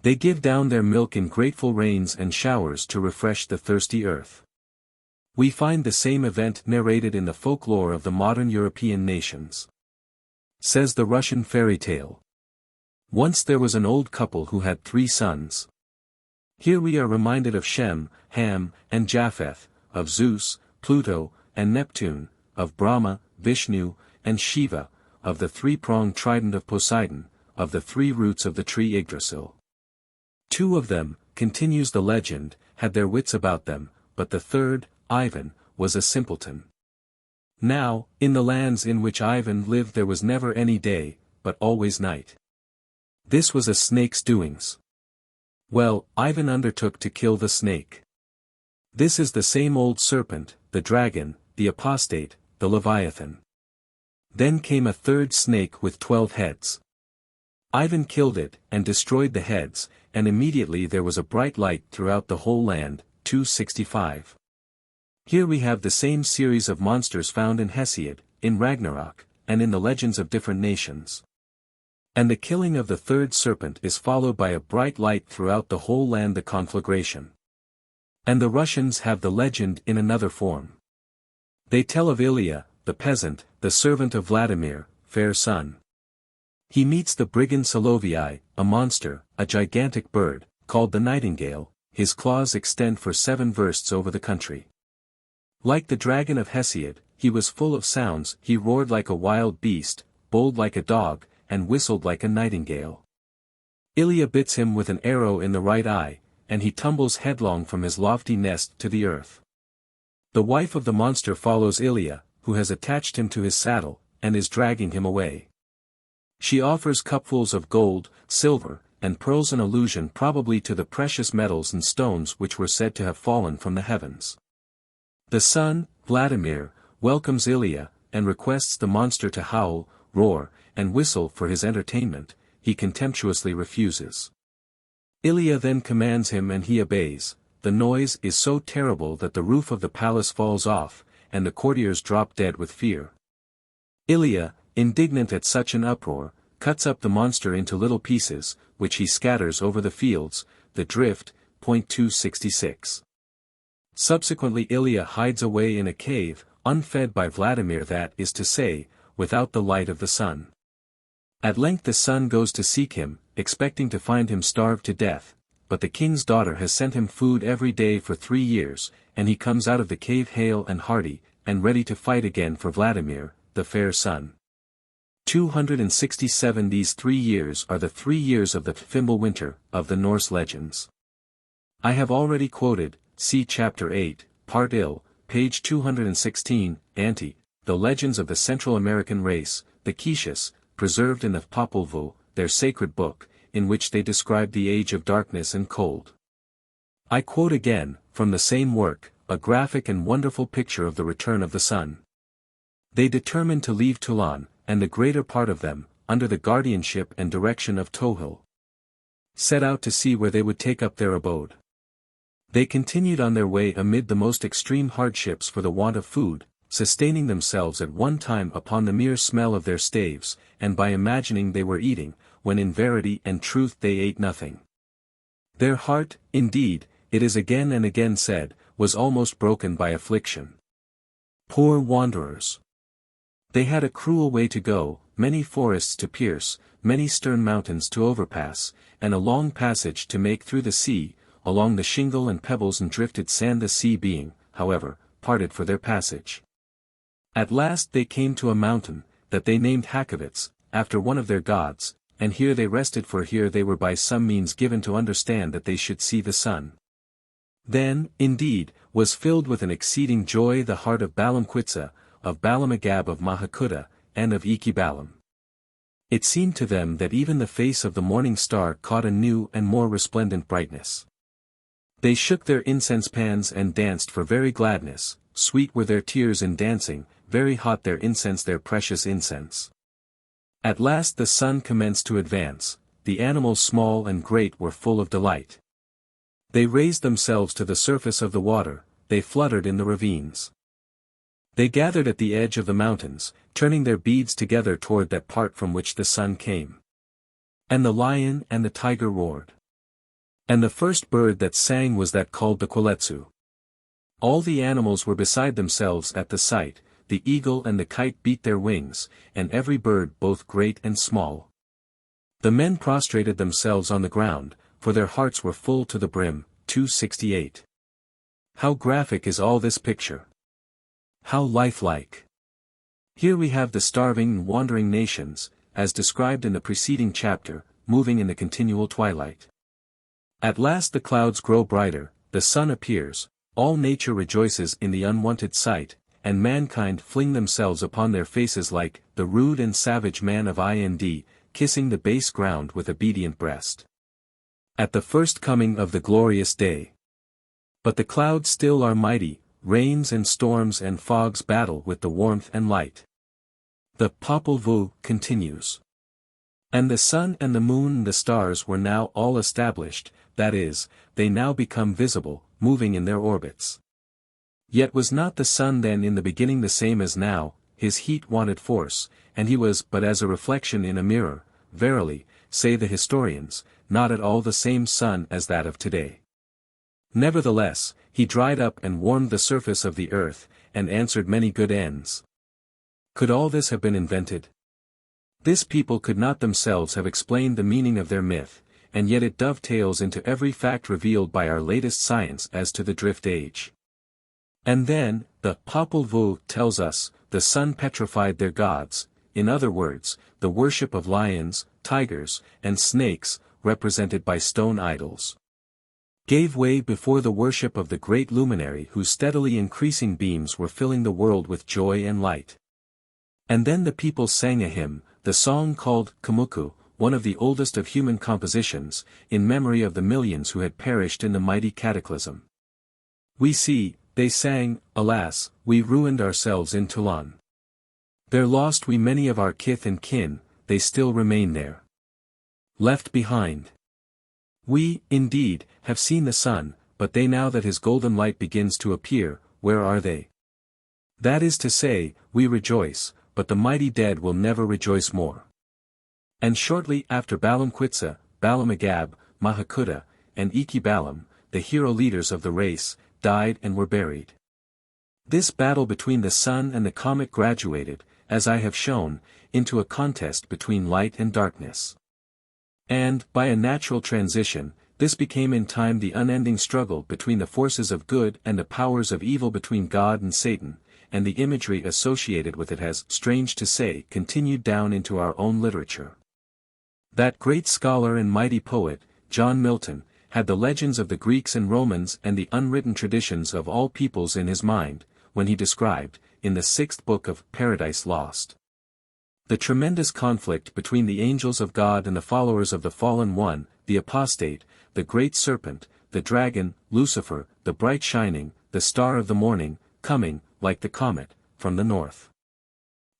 They give down their milk in grateful rains and showers to refresh the thirsty earth. We find the same event narrated in the folklore of the modern European nations. Says the Russian fairy tale. Once there was an old couple who had 3 sons. Here we are reminded of Shem, Ham, and Japheth, of Zeus, Pluto, and Neptune, of Brahma, Vishnu, and Shiva, of the 3-pronged trident of Poseidon, of the 3 roots of the tree Yggdrasil. 2 of them, continues the legend, had their wits about them, but the third, Ivan, was a simpleton. Now, in the lands in which Ivan lived there was never any day, but always night. This was a snake's doings. Well, Ivan undertook to kill the snake. This is the same old serpent, the dragon, the apostate, the Leviathan. Then came a third snake with 12 heads. Ivan killed it, and destroyed the heads, and immediately there was a bright light throughout the whole land. 265. Here we have the same series of monsters found in Hesiod, in Ragnarok, and in the legends of different nations. And the killing of the third serpent is followed by a bright light throughout the whole land, the conflagration. And the Russians have the legend in another form. They tell of Ilya, the peasant, the servant of Vladimir, fair son. He meets the brigand Solovii, a monster, a gigantic bird, called the nightingale, his claws extend for 7 versts over the country. Like the dragon of Hesiod, he was full of sounds, he roared like a wild beast, bold like a dog, and whistled like a nightingale. Ilya bits him with an arrow in the right eye, and he tumbles headlong from his lofty nest to the earth. The wife of the monster follows Ilya, who has attached him to his saddle, and is dragging him away. She offers cupfuls of gold, silver, and pearls, an allusion probably to the precious metals and stones which were said to have fallen from the heavens. The son, Vladimir, welcomes Ilya, and requests the monster to howl, roar, and whistle for his entertainment. He contemptuously refuses. Ilya then commands him and he obeys. The noise is so terrible that the roof of the palace falls off, and the courtiers drop dead with fear. Ilya, indignant at such an uproar, cuts up the monster into little pieces, which he scatters over the fields, the drift. 266. Subsequently Ilya hides away in a cave, unfed by Vladimir, that is to say, without the light of the sun. At length the son goes to seek him, expecting to find him starved to death, but the king's daughter has sent him food every day for 3 years, and he comes out of the cave hale and hearty, and ready to fight again for Vladimir, the fair son. 267 These 3 years are the 3 years of the Fimbulwinter, of the Norse legends. I have already quoted, see Chapter 8, Part I, page 216, the legends of the Central American race, the Quiches, preserved in the Popol Vuh, their sacred book, in which they describe the age of darkness and cold. I quote again, from the same work, a graphic and wonderful picture of the return of the sun. They determined to leave Toulon, and the greater part of them, under the guardianship and direction of Tohil, set out to see where they would take up their abode. They continued on their way amid the most extreme hardships for the want of food, sustaining themselves at one time upon the mere smell of their staves, and by imagining they were eating, when in verity and truth they ate nothing. Their heart, indeed, it is again and again said, was almost broken by affliction. Poor wanderers! They had a cruel way to go, many forests to pierce, many stern mountains to overpass, and a long passage to make through the sea, along the shingle and pebbles and drifted sand, the sea being, however, parted for their passage. At last they came to a mountain, that they named Hakovitz, after one of their gods, and here they rested, for here they were by some means given to understand that they should see the sun. Then, indeed, was filled with an exceeding joy the heart of Balamquitza, of Balamagab of Mahakuta, and of Ikibalam. It seemed to them that even the face of the morning star caught a new and more resplendent brightness. They shook their incense pans and danced for very gladness, sweet were their tears in dancing, very hot their incense, their precious incense. At last the sun commenced to advance, the animals small and great were full of delight. They raised themselves to the surface of the water, they fluttered in the ravines. They gathered at the edge of the mountains, turning their beads together toward that part from which the sun came. And the lion and the tiger roared. And the first bird that sang was that called the Queletsu. All the animals were beside themselves at the sight, the eagle and the kite beat their wings, and every bird both great and small. The men prostrated themselves on the ground, for their hearts were full to the brim. 268. How graphic is all this picture! How lifelike! Here we have the starving and wandering nations, as described in the preceding chapter, moving in the continual twilight. At last the clouds grow brighter, the sun appears, all nature rejoices in the unwonted sight, and mankind fling themselves upon their faces like the rude and savage man of Ind, kissing the base ground with obedient breast. At the first coming of the glorious day. But the clouds still are mighty, rains and storms and fogs battle with the warmth and light. The Popol Vuh continues. And the sun and the moon and the stars were now all established, that is, they now become visible, moving in their orbits. Yet was not the sun then in the beginning the same as now, his heat wanted force, and he was but as a reflection in a mirror, verily, say the historians, not at all the same sun as that of today. Nevertheless, he dried up and warmed the surface of the earth, and answered many good ends. Could all this have been invented? This people could not themselves have explained the meaning of their myth, and yet it dovetails into every fact revealed by our latest science as to the drift age. And then, the Popol Vuh tells us, the sun petrified their gods, in other words, the worship of lions, tigers, and snakes, represented by stone idols, gave way before the worship of the great luminary whose steadily increasing beams were filling the world with joy and light. And then the people sang a hymn, the song called Kamuku, one of the oldest of human compositions, in memory of the millions who had perished in the mighty cataclysm. We see, they sang, alas, we ruined ourselves in Toulon. There lost we many of our kith and kin, they still remain there. Left behind. We, indeed, have seen the sun, but they now that his golden light begins to appear, where are they? That is to say, we rejoice, but the mighty dead will never rejoice more. And shortly after Balamquitza, Balamagab, Mahakuta, and Ikibalam, the hero leaders of the race, died and were buried. This battle between the sun and the comet graduated, as I have shown, into a contest between light and darkness. And, by a natural transition, this became in time the unending struggle between the forces of good and the powers of evil, between God and Satan, and the imagery associated with it has, strange to say, continued down into our own literature. That great scholar and mighty poet, John Milton, had the legends of the Greeks and Romans and the unwritten traditions of all peoples in his mind, when he described, in the 6th book of Paradise Lost, the tremendous conflict between the angels of God and the followers of the fallen one, the apostate, the great serpent, the dragon, Lucifer, the bright shining, the star of the morning, coming, like the comet, from the north.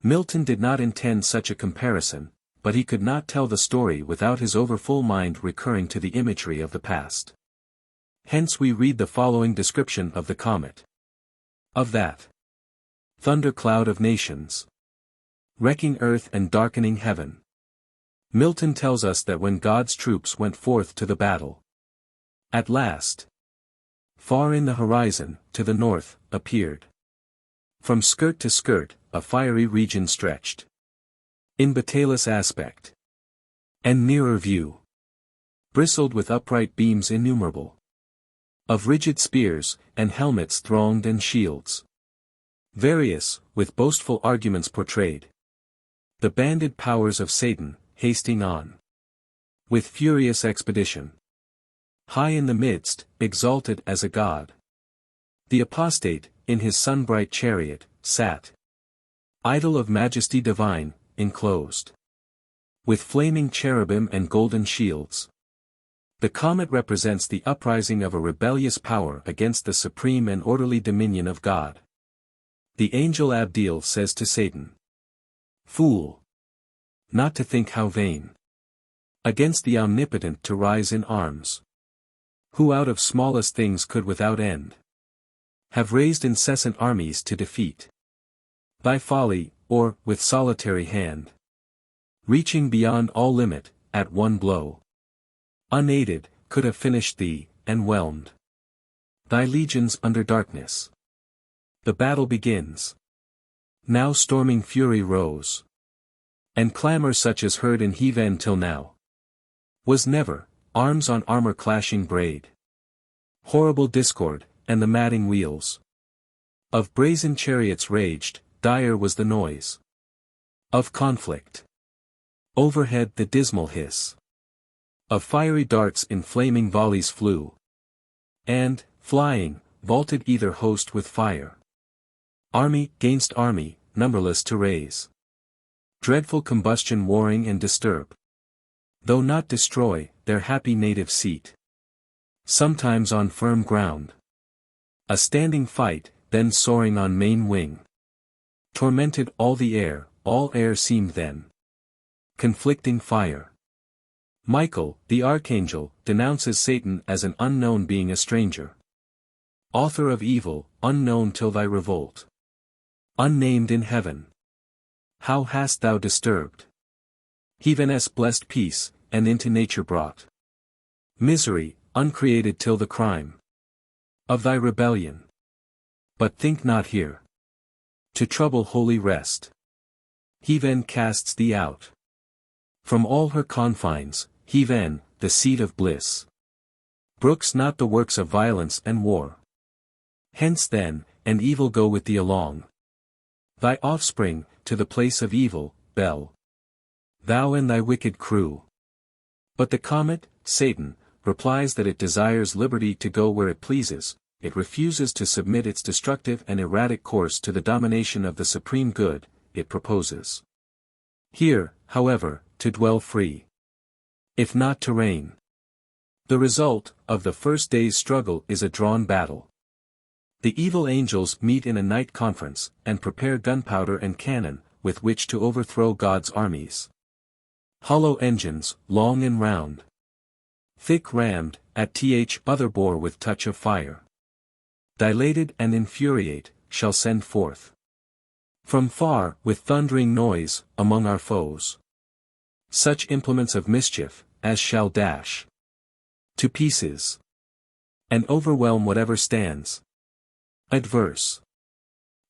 Milton did not intend such a comparison, but he could not tell the story without his overfull mind recurring to the imagery of the past. Hence we read the following description of the comet. Of that thundercloud of nations, wrecking earth and darkening heaven. Milton tells us that when God's troops went forth to the battle, at last, far in the horizon, to the north, appeared, from skirt to skirt, a fiery region stretched, in batalous aspect, and nearer view, bristled with upright beams innumerable, of rigid spears, and helmets thronged and shields, various, with boastful arguments portrayed, the banded powers of Satan, hasting on, with furious expedition. High in the midst, exalted as a god, the apostate, in his sun-bright chariot, sat, idol of majesty divine, enclosed, with flaming cherubim and golden shields. The comet represents the uprising of a rebellious power against the supreme and orderly dominion of God. The angel Abdiel says to Satan, "Fool! Not to think how vain, against the omnipotent to rise in arms, who out of smallest things could without end have raised incessant armies to defeat thy folly, or, with solitary hand, reaching beyond all limit, at one blow, unaided, could have finished thee, and whelmed thy legions under darkness." The battle begins. Now storming fury rose, and clamor such as heard in heaven till now was never, arms on armor clashing braid, horrible discord, and the madding wheels of brazen chariots raged, dire was the noise of conflict. Overhead the dismal hiss of fiery darts in flaming volleys flew, and, flying, vaulted either host with fire. Army gainst army, numberless to raise dreadful combustion warring and disturb, though not destroy, their happy native seat. Sometimes on firm ground, a standing fight, then soaring on main wing, tormented all the air, all air seemed then conflicting fire. Michael, the archangel, denounces Satan as an unknown being, a stranger, author of evil, unknown till thy revolt, unnamed in heaven. How hast thou disturbed heaven's blessed peace, and into nature brought misery, uncreated till the crime of thy rebellion. But think not here to trouble holy rest. Heaven casts thee out from all her confines, heaven, the seat of bliss, brooks not the works of violence and war. Hence then, and evil go with thee along, thy offspring, to the place of evil, Bel, thou and thy wicked crew. But the comet, Satan, replies that it desires liberty to go where it pleases, it refuses to submit its destructive and erratic course to the domination of the supreme good, it proposes here, however, to dwell free, if not to reign. The result of the first day's struggle is a drawn battle. The evil angels meet in a night conference, and prepare gunpowder and cannon, with which to overthrow God's armies. Hollow engines, long and round, thick rammed, at other bore with touch of fire, dilated and infuriate, shall send forth from far, with thundering noise, among our foes, such implements of mischief, as shall dash to pieces, and overwhelm whatever stands adverse.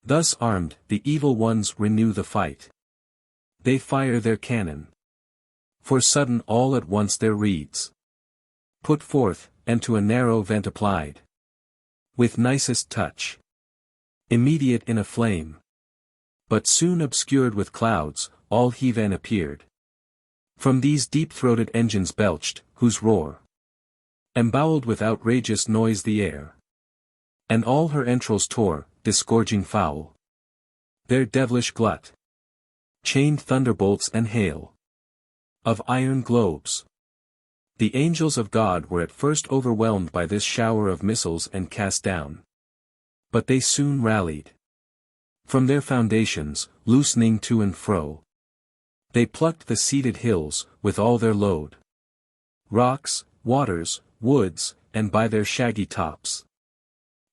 Thus armed, the evil ones renew the fight. They fire their cannon. For sudden all at once their reeds put forth, and to a narrow vent applied. With nicest touch. Immediate in a flame. But soon obscured with clouds, all heaven appeared. From these deep-throated engines belched, whose roar emboweled with outrageous noise the air. And all her entrails tore, disgorging foul their devilish glut. Chained thunderbolts and hail of iron globes. The angels of God were at first overwhelmed by this shower of missiles and cast down. But they soon rallied from their foundations, loosening to and fro. They plucked the seated hills, with all their load. Rocks, waters, woods, and by their shaggy tops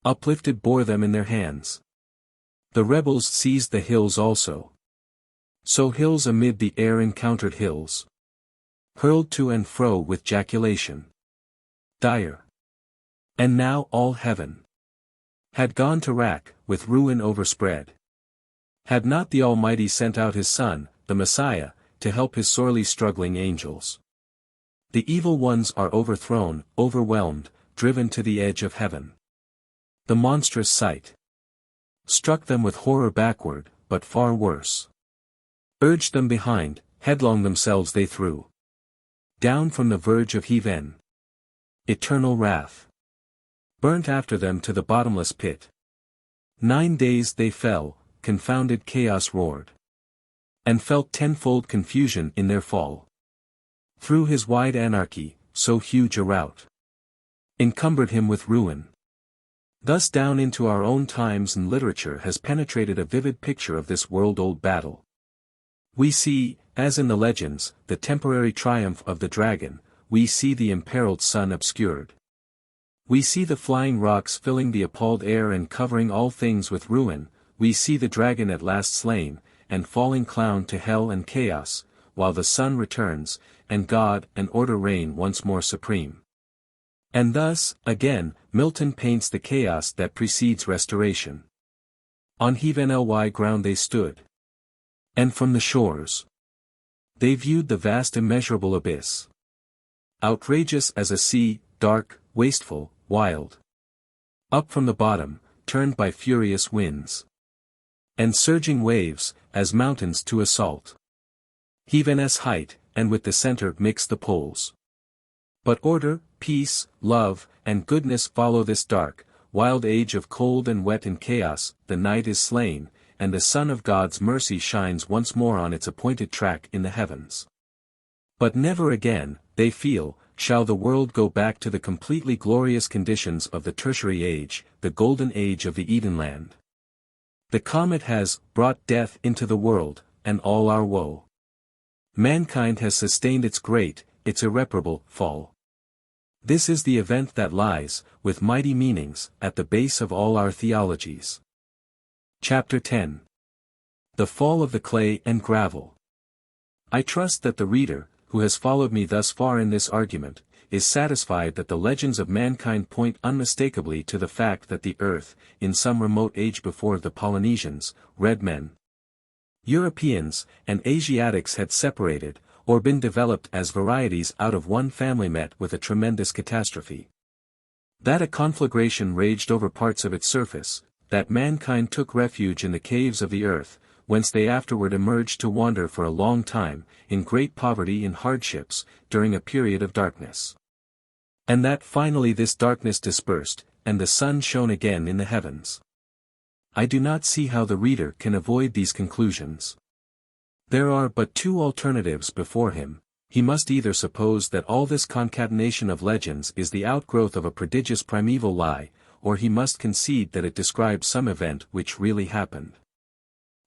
uplifted bore them in their hands. The rebels seized the hills also. So hills amid the air encountered hills. Hurled to and fro with jaculation dire. And now all heaven had gone to rack, with ruin overspread. Had not the Almighty sent out his Son, the Messiah, to help his sorely struggling angels. The evil ones are overthrown, overwhelmed, driven to the edge of heaven. The monstrous sight struck them with horror backward, but far worse. Urged them behind, headlong themselves they threw down from the verge of heaven. Eternal wrath burnt after them to the bottomless pit. 9 days they fell, confounded chaos roared. And felt tenfold confusion in their fall. Through his wide anarchy, so huge a rout encumbered him with ruin. Thus down into our own times and literature has penetrated a vivid picture of this world-old battle. We see, as in the legends, the temporary triumph of the dragon, we see the imperiled sun obscured. We see the flying rocks filling the appalled air and covering all things with ruin, we see the dragon at last slain, and falling clown to hell and chaos, while the sun returns, and God and order reign once more supreme. And thus, again, Milton paints the chaos that precedes restoration. On heaven-ly ground they stood. And from the shores they viewed the vast immeasurable abyss. Outrageous as a sea, dark, wasteful, wild. Up from the bottom, turned by furious winds. And surging waves, as mountains to assault. Heaven-s height, and with the center mix the poles. But order, peace, love, and goodness follow this dark, wild age of cold and wet and chaos. The night is slain, and the sun of God's mercy shines once more on its appointed track in the heavens. But never again, they feel, shall the world go back to the completely glorious conditions of the tertiary age, the golden age of the Edenland. The comet has brought death into the world, and all our woe. Mankind has sustained its great, its irreparable, fall. This is the event that lies, with mighty meanings, at the base of all our theologies. Chapter 10. The Fall of the Clay and Gravel. I trust that the reader, who has followed me thus far in this argument, is satisfied that the legends of mankind point unmistakably to the fact that the earth, in some remote age before the Polynesians, red men, Europeans, and Asiatics had separated, or been developed as varieties out of one family met with a tremendous catastrophe. That a conflagration raged over parts of its surface, that mankind took refuge in the caves of the earth, whence they afterward emerged to wander for a long time, in great poverty and hardships, during a period of darkness. And that finally this darkness dispersed, and the sun shone again in the heavens. I do not see how the reader can avoid these conclusions. There are but two alternatives before him. He must either suppose that all this concatenation of legends is the outgrowth of a prodigious primeval lie, or he must concede that it describes some event which really happened.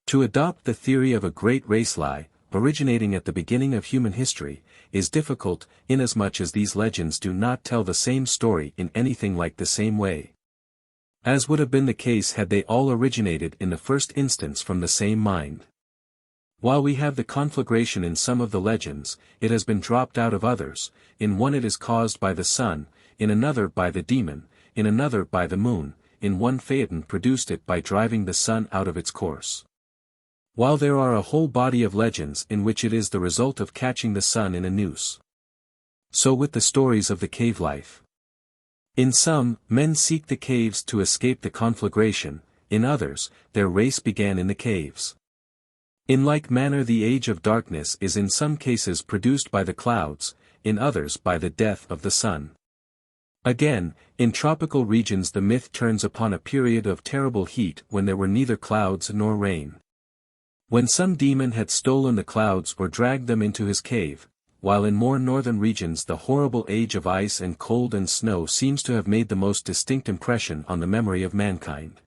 To adopt the theory of a great race lie, originating at the beginning of human history, is difficult, inasmuch as these legends do not tell the same story in anything like the same way. As would have been the case had they all originated in the first instance from the same mind. While we have the conflagration in some of the legends, it has been dropped out of others. In one it is caused by the sun, in another by the demon, in another by the moon, in one Phaeton produced it by driving the sun out of its course. While there are a whole body of legends in which it is the result of catching the sun in a noose. So with the stories of the cave life. In some, men seek the caves to escape the conflagration, in others, their race began in the caves. In like manner the age of darkness is in some cases produced by the clouds, in others by the death of the sun. Again, in tropical regions the myth turns upon a period of terrible heat when there were neither clouds nor rain. When some demon had stolen the clouds or dragged them into his cave, while in more northern regions the horrible age of ice and cold and snow seems to have made the most distinct impression on the memory of mankind.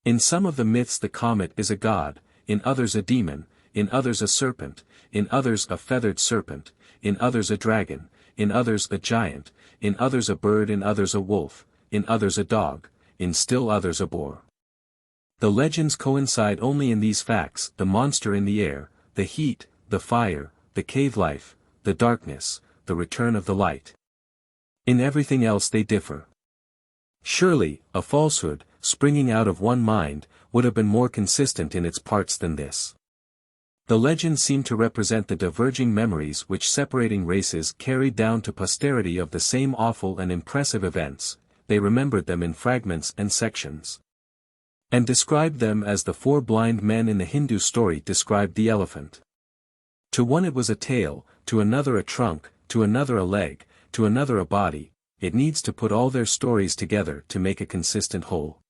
In some of the myths the comet is a god, in others a demon, in others a serpent, in others a feathered serpent, in others a dragon, in others a giant, in others a bird, in others a wolf, in others a dog, in still others a boar. The legends coincide only in these facts: the monster in the air, the heat, the fire, the cave life, the darkness, the return of the light. In everything else they differ. Surely, a falsehood, springing out of one mind, would have been more consistent in its parts than this. The legends seem to represent the diverging memories which separating races carried down to posterity of the same awful and impressive events. They remembered them in fragments and sections, and described them as the four blind men in the Hindu story described the elephant. To one it was a tail, to another a trunk, to another a leg, to another a body. It needs to put all their stories together to make a consistent whole.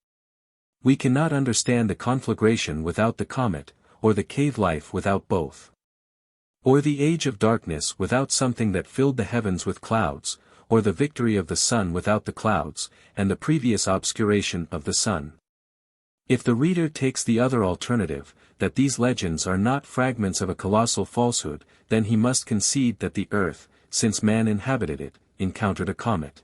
We cannot understand the conflagration without the comet, or the cave life without both. Or the age of darkness without something that filled the heavens with clouds, or the victory of the sun without the clouds, and the previous obscuration of the sun. If the reader takes the other alternative, that these legends are not fragments of a colossal falsehood, then he must concede that the earth, since man inhabited it, encountered a comet.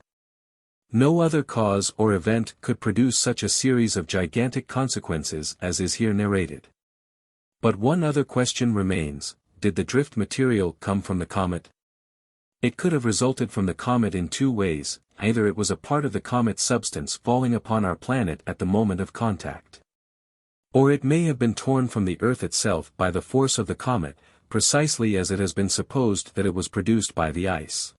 No other cause or event could produce such a series of gigantic consequences as is here narrated. But one other question remains: did the drift material come from the comet? It could have resulted from the comet in two ways: either it was a part of the comet's substance falling upon our planet at the moment of contact, or it may have been torn from the Earth itself by the force of the comet, precisely as it has been supposed that it was produced by the ice.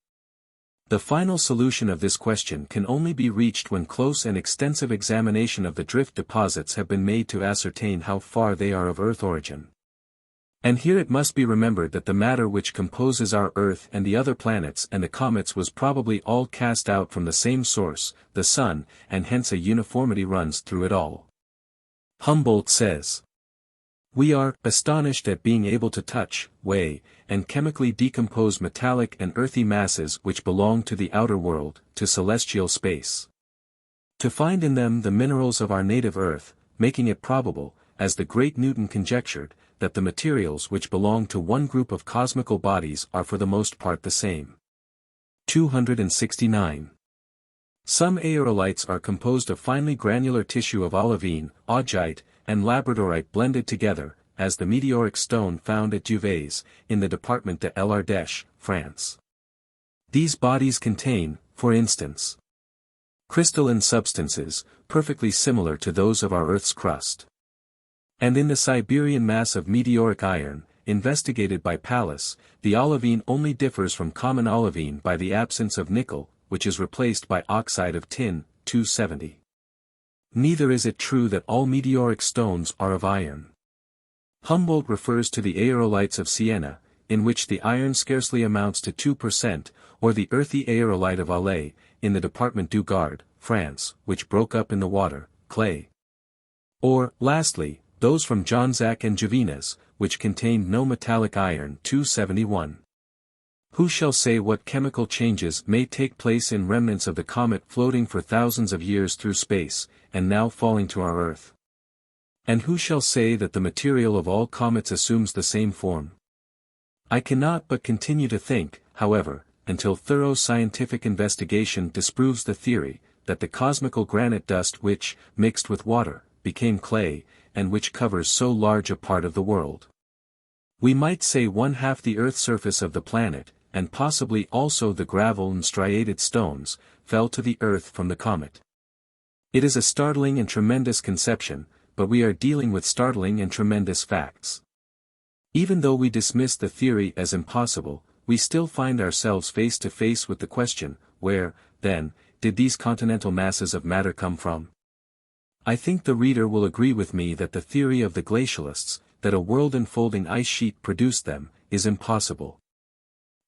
The final solution of this question can only be reached when close and extensive examination of the drift deposits have been made to ascertain how far they are of Earth origin. And here it must be remembered that the matter which composes our Earth and the other planets and the comets was probably all cast out from the same source, the Sun, and hence a uniformity runs through it all. Humboldt says, "We are astonished at being able to touch, weigh, and chemically decompose metallic and earthy masses which belong to the outer world, to celestial space. To find in them the minerals of our native Earth, making it probable, as the great Newton conjectured, that the materials which belong to one group of cosmical bodies are for the most part the same." 269. Some aerolites are composed of finely granular tissue of olivine, augite, and labradorite blended together, as the meteoric stone found at Duves, in the department de l'Ardèche, France. These bodies contain, for instance, crystalline substances, perfectly similar to those of our Earth's crust. And in the Siberian mass of meteoric iron, investigated by Pallas, the olivine only differs from common olivine by the absence of nickel, which is replaced by oxide of tin, 270. Neither is it true that all meteoric stones are of iron. Humboldt refers to the aerolites of Siena, in which the iron scarcely amounts to 2%, or the earthy aerolite of Alais, in the department du Gard, France, which broke up in the water, clay. Or, lastly, those from Jonzac and Jovenas, which contained no metallic iron, 271. Who shall say what chemical changes may take place in remnants of the comet floating for thousands of years through space, and now falling to our Earth? And who shall say that the material of all comets assumes the same form? I cannot but continue to think, however, until thorough scientific investigation disproves the theory, that the cosmical granite dust which, mixed with water, became clay, and which covers so large a part of the world. We might say 1/2 the earth's surface of the planet, and possibly also the gravel and striated stones, fell to the earth from the comet. It is a startling and tremendous conception, but we are dealing with startling and tremendous facts. Even though we dismiss the theory as impossible, we still find ourselves face to face with the question, where, then, did these continental masses of matter come from? I think the reader will agree with me that the theory of the glacialists, that a world-enfolding ice sheet produced them, is impossible.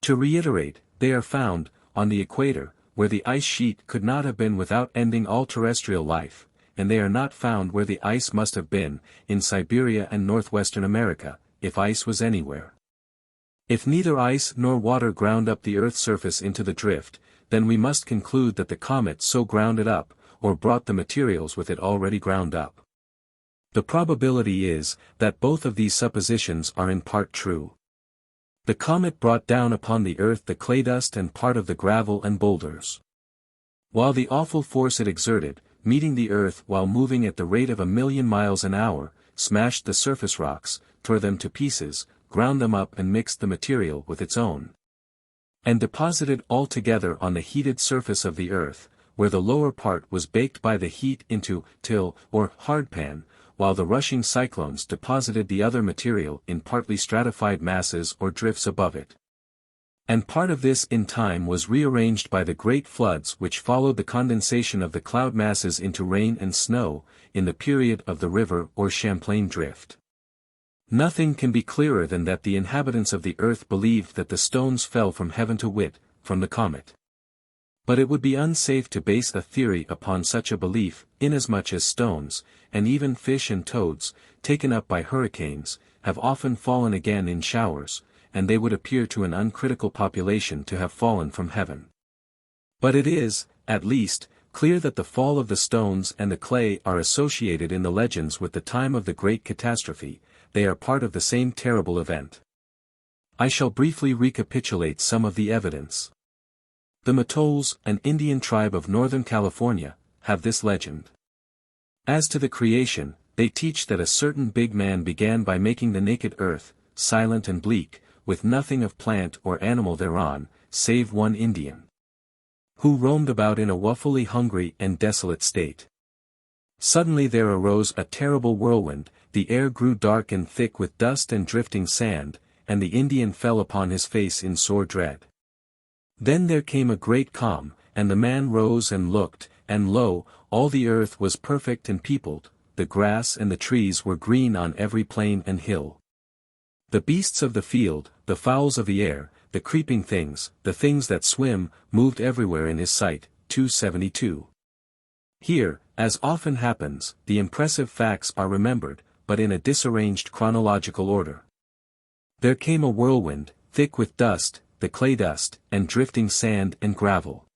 To reiterate, they are found, on the equator, where the ice sheet could not have been without ending all terrestrial life, and they are not found where the ice must have been, in Siberia and northwestern America, if ice was anywhere. If neither ice nor water ground up the Earth's surface into the drift, then we must conclude that the comet so ground it up, or brought the materials with it already ground up. The probability is, that both of these suppositions are in part true. The comet brought down upon the Earth the clay dust and part of the gravel and boulders. While the awful force it exerted, meeting the Earth while moving at the rate of 1,000,000 miles an hour, smashed the surface rocks, tore them to pieces, ground them up and mixed the material with its own, and deposited all together on the heated surface of the Earth, where the lower part was baked by the heat into till or hardpan, while the rushing cyclones deposited the other material in partly stratified masses or drifts above it. And part of this in time was rearranged by the great floods which followed the condensation of the cloud masses into rain and snow, in the period of the river or Champlain drift. Nothing can be clearer than that the inhabitants of the earth believed that the stones fell from heaven, to wit, from the comet. But it would be unsafe to base a theory upon such a belief, inasmuch as stones, and even fish and toads, taken up by hurricanes, have often fallen again in showers, and they would appear to an uncritical population to have fallen from heaven. But it is, at least, clear that the fall of the stones and the clay are associated in the legends with the time of the great catastrophe. They are part of the same terrible event. I shall briefly recapitulate some of the evidence. The Matoles, an Indian tribe of Northern California, have this legend. As to the creation, they teach that a certain big man began by making the naked earth, silent and bleak, with nothing of plant or animal thereon, save one Indian, who roamed about in a woefully hungry and desolate state. Suddenly there arose a terrible whirlwind, the air grew dark and thick with dust and drifting sand, and the Indian fell upon his face in sore dread. Then there came a great calm, and the man rose and looked, and lo, all the earth was perfect and peopled, the grass and the trees were green on every plain and hill. The beasts of the field, the fowls of the air, the creeping things, the things that swim, moved everywhere in his sight. 272. Here, as often happens, the impressive facts are remembered, but in a disarranged chronological order. There came a whirlwind, thick with dust, the clay dust, and drifting sand and gravel.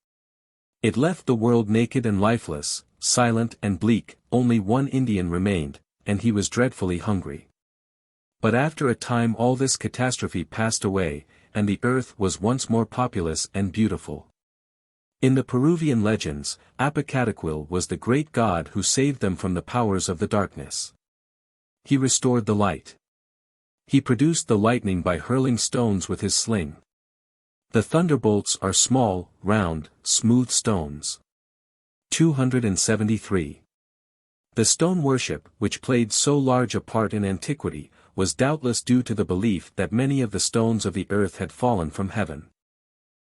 It left the world naked and lifeless, silent and bleak. Only one Indian remained, and he was dreadfully hungry. But after a time all this catastrophe passed away, and the earth was once more populous and beautiful. In the Peruvian legends, Apocataquil was the great god who saved them from the powers of the darkness. He restored the light. He produced the lightning by hurling stones with his sling. The thunderbolts are small, round, smooth stones. 273. The stone worship, which played so large a part in antiquity, was doubtless due to the belief that many of the stones of the earth had fallen from heaven.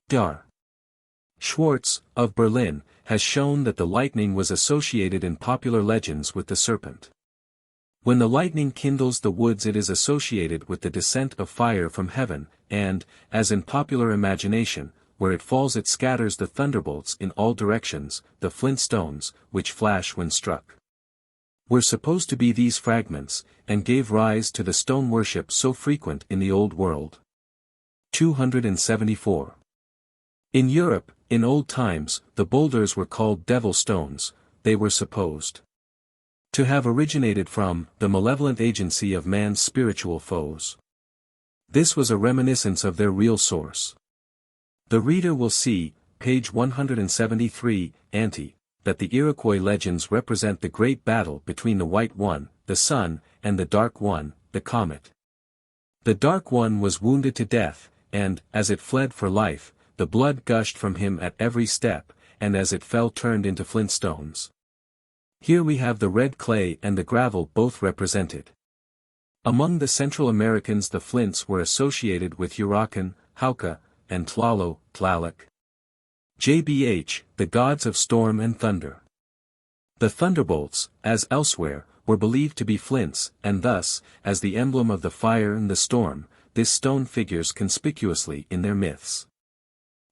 Dar. Schwartz, of Berlin, has shown that the lightning was associated in popular legends with the serpent. When the lightning kindles the woods, it is associated with the descent of fire from heaven, and, as in popular imagination, where it falls it scatters the thunderbolts in all directions, the flint stones, which flash when struck, were supposed to be these fragments, and gave rise to the stone worship so frequent in the Old World. 274. In Europe, in old times, the boulders were called devil stones. They were supposed to have originated from the malevolent agency of man's spiritual foes. This was a reminiscence of their real source. The reader will see, page 173, that the Iroquois legends represent the great battle between the White One, the Sun, and the Dark One, the Comet. The Dark One was wounded to death, and, as it fled for life, the blood gushed from him at every step, and as it fell turned into flint stones. Here we have the red clay and the gravel both represented. Among the Central Americans the flints were associated with Huracan, Hauka, and Tlaloc, Tlaloc. JBH, the gods of storm and thunder. The thunderbolts, as elsewhere, were believed to be flints, and thus, as the emblem of the fire and the storm, this stone figures conspicuously in their myths.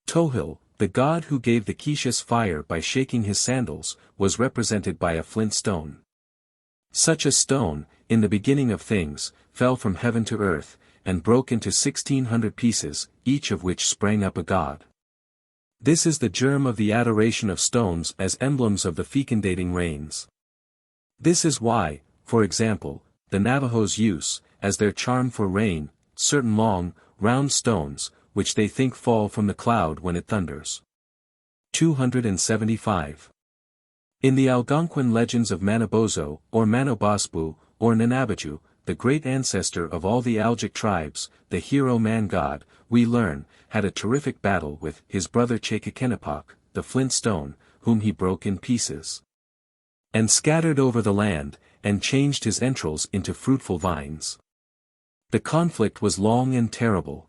Tohil, the god who gave the Quichus fire by shaking his sandals, was represented by a flint stone. Such a stone, in the beginning of things, fell from heaven to earth, and broke into 1,600 pieces, each of which sprang up a god. This is the germ of the adoration of stones as emblems of the fecundating rains. This is why, for example, the Navajos use, as their charm for rain, certain long, round stones, which they think fall from the cloud when it thunders. 275. In the Algonquin legends of Manabozho, or Manobosbu, or Nanabachu, the great ancestor of all the Algic tribes, the hero man-god, we learn, had a terrific battle with his brother Chakakenipak, the flint stone, whom he broke in pieces, and scattered over the land, and changed his entrails into fruitful vines. The conflict was long and terrible.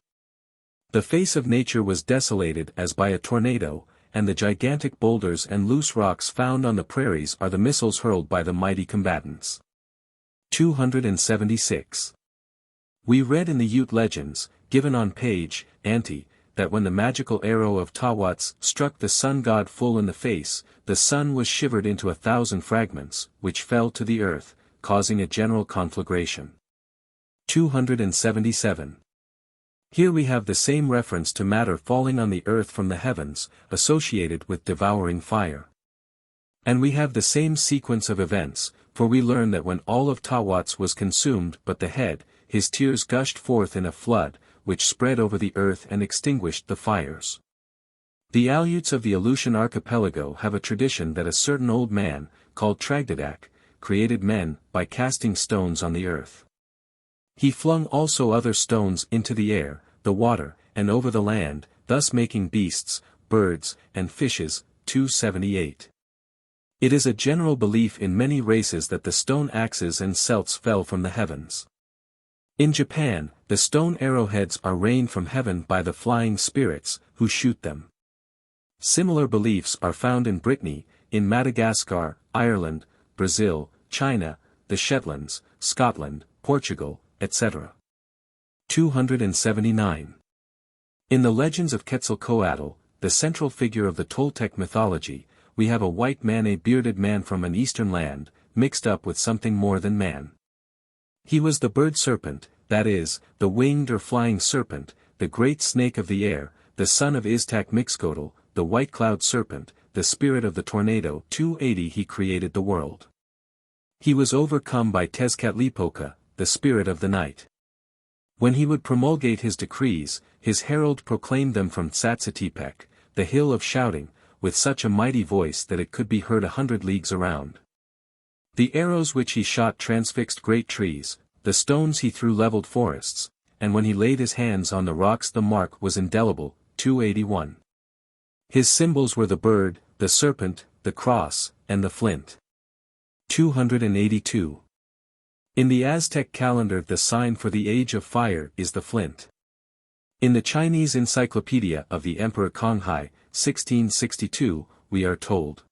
The face of nature was desolated as by a tornado, and the gigantic boulders and loose rocks found on the prairies are the missiles hurled by the mighty combatants. 276. We read in the Ute legends, given on page, ante, that when the magical arrow of Tawats struck the sun god full in the face, the sun was shivered into 1,000 fragments, which fell to the earth, causing a general conflagration. 277. Here we have the same reference to matter falling on the earth from the heavens, associated with devouring fire. And we have the same sequence of events, for we learn that when all of Tawats was consumed but the head, his tears gushed forth in a flood, which spread over the earth and extinguished the fires. The Aleuts of the Aleutian archipelago have a tradition that a certain old man, called Tragdadak, created men by casting stones on the earth. He flung also other stones into the air, the water, and over the land, thus making beasts, birds, and fishes. 278. It is a general belief in many races that the stone axes and celts fell from the heavens. In Japan, the stone arrowheads are rained from heaven by the flying spirits, who shoot them. Similar beliefs are found in Brittany, in Madagascar, Ireland, Brazil, China, the Shetlands, Scotland, Portugal, etc. 279. In the legends of Quetzalcoatl, the central figure of the Toltec mythology, we have a white man, a bearded man from an eastern land, mixed up with something more than man. He was the bird serpent, that is, the winged or flying serpent, the great snake of the air, the son of Iztac Mixcoatl, the white cloud serpent, the spirit of the tornado. 280. He created the world. He was overcome by Tezcatlipoca, the spirit of the night. When he would promulgate his decrees, his herald proclaimed them from Tsatsatepec, the hill of shouting, with such a mighty voice that it could be heard 100 leagues around. The arrows which he shot transfixed great trees, the stones he threw leveled forests, and when he laid his hands on the rocks the mark was indelible. 281. His symbols were the bird, the serpent, the cross, and the flint. 282. In the Aztec calendar the sign for the age of fire is the flint. In the Chinese Encyclopedia of the Emperor Konghai, 1662, we are told,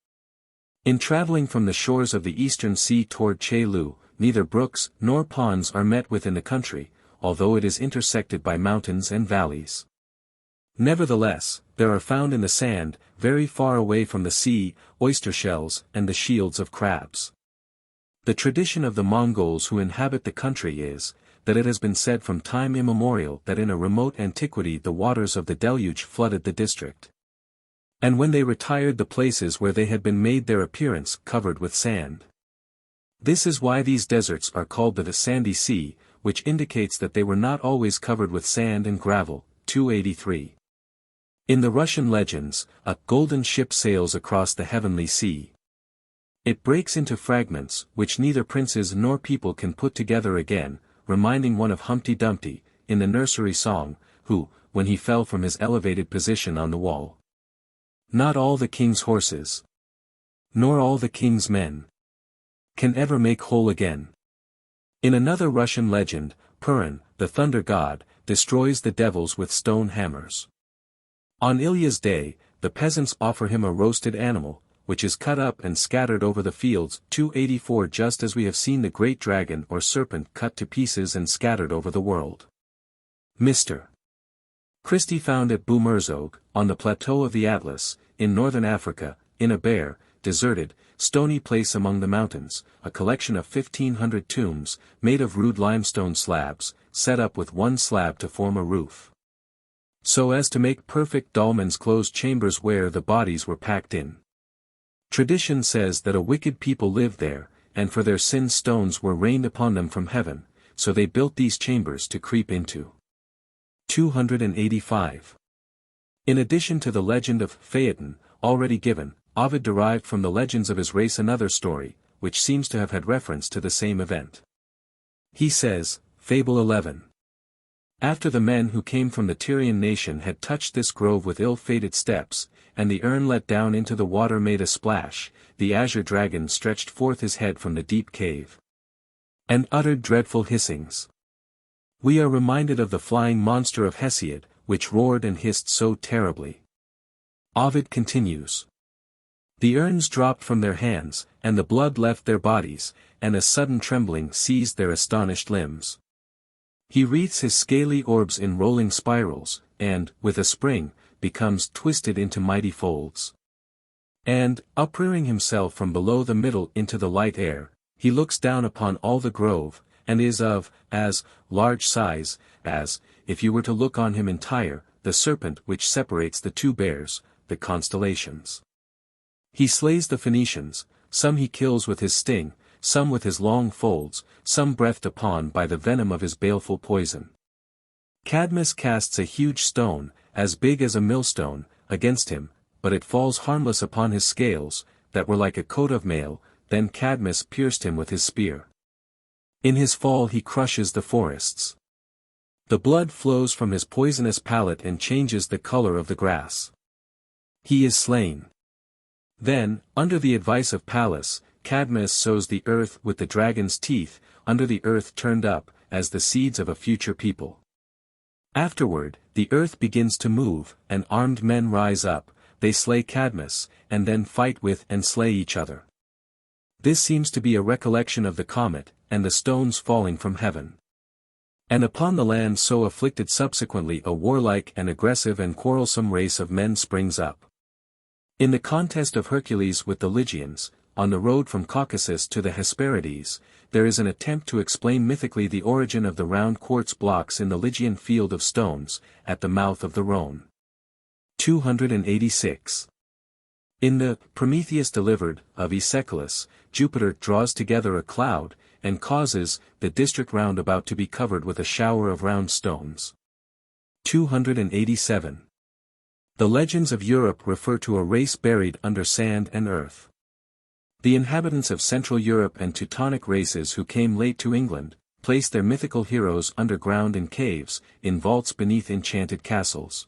in traveling from the shores of the eastern sea toward Chelu, neither brooks nor ponds are met with in the country, although it is intersected by mountains and valleys. Nevertheless, there are found in the sand, very far away from the sea, oyster shells and the shields of crabs. The tradition of the Mongols who inhabit the country is, that it has been said from time immemorial that in a remote antiquity the waters of the deluge flooded the district. And when they retired the places where they had been made their appearance covered with sand. This is why these deserts are called the Sandy Sea, which indicates that they were not always covered with sand and gravel. 283. In the Russian legends, a golden ship sails across the heavenly sea. It breaks into fragments which neither princes nor people can put together again, reminding one of Humpty Dumpty, in the nursery song, who, when he fell from his elevated position on the wall. Not all the king's horses, nor all the king's men, can ever make whole again. In another Russian legend, Purin, the thunder god, destroys the devils with stone hammers. On Ilya's day, the peasants offer him a roasted animal, which is cut up and scattered over the fields. 284 Just as we have seen the great dragon or serpent cut to pieces and scattered over the world. Mr. Christie found at Bumerzog, on the plateau of the Atlas, in northern Africa, in a bare, deserted, stony place among the mountains, a collection of 1,500 tombs, made of rude limestone slabs, set up with one slab to form a roof, so as to make perfect dolmens closed chambers where the bodies were packed in. Tradition says that a wicked people lived there, and for their sins stones were rained upon them from heaven, so they built these chambers to creep into. 285. In addition to the legend of Phaeton, already given, Ovid derived from the legends of his race another story, which seems to have had reference to the same event. He says, Fable 11. After the men who came from the Tyrian nation had touched this grove with ill-fated steps, and the urn let down into the water made a splash, the azure dragon stretched forth his head from the deep cave, and uttered dreadful hissings. We are reminded of the flying monster of Hesiod, which roared and hissed so terribly. Ovid continues. The urns dropped from their hands, and the blood left their bodies, and a sudden trembling seized their astonished limbs. He wreathes his scaly orbs in rolling spirals, and, with a spring, becomes twisted into mighty folds. And, uprearing himself from below the middle into the light air, he looks down upon all the grove, and is of, as, large size, as, if you were to look on him entire, the serpent which separates the two bears, the constellations. He slays the Phoenicians, some he kills with his sting, some with his long folds, some breathed upon by the venom of his baleful poison. Cadmus casts a huge stone, as big as a millstone, against him, but it falls harmless upon his scales, that were like a coat of mail. Then Cadmus pierced him with his spear. In his fall he crushes the forests. The blood flows from his poisonous palate and changes the color of the grass. He is slain. Then, under the advice of Pallas, Cadmus sows the earth with the dragon's teeth, under the earth turned up, as the seeds of a future people. Afterward, the earth begins to move, and armed men rise up, they slay Cadmus, and then fight with and slay each other. This seems to be a recollection of the comet, and the stones falling from heaven. And upon the land so afflicted subsequently a warlike and aggressive and quarrelsome race of men springs up. In the contest of Hercules with the Lygians, on the road from Caucasus to the Hesperides, there is an attempt to explain mythically the origin of the round quartz blocks in the Lygian field of stones, at the mouth of the Rhone. 286. In the Prometheus delivered, of Aeschylus, Jupiter draws together a cloud, and causes the district round about to be covered with a shower of round stones. 287. The legends of Europe refer to a race buried under sand and earth. The inhabitants of Central Europe and Teutonic races who came late to England, placed their mythical heroes underground in caves, in vaults beneath enchanted castles,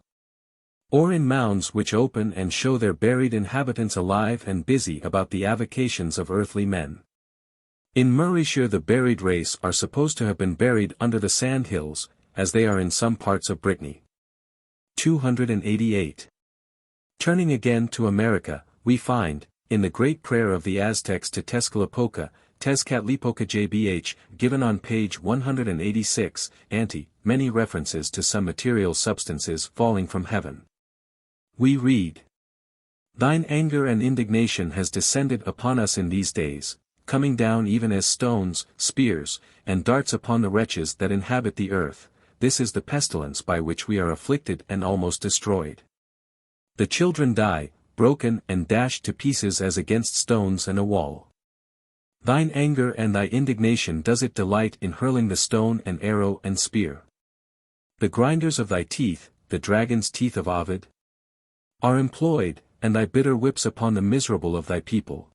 or in mounds which open and show their buried inhabitants alive and busy about the avocations of earthly men. In Mercia the buried race are supposed to have been buried under the sand hills, as they are in some parts of Brittany. 288. Turning again to America, we find, in the great prayer of the Aztecs to Tezcatlipoca, Tezcatlipoca JBH, given on page 186, many references to some material substances falling from heaven. We read, Thine anger and indignation has descended upon us in these days, coming down even as stones, spears, and darts upon the wretches that inhabit the earth. This is the pestilence by which we are afflicted and almost destroyed. The children die, broken and dashed to pieces as against stones and a wall. Thine anger and thy indignation does it delight in hurling the stone and arrow and spear. The grinders of thy teeth, the dragon's teeth of Ovid, are employed, and thy bitter whips upon the miserable of thy people.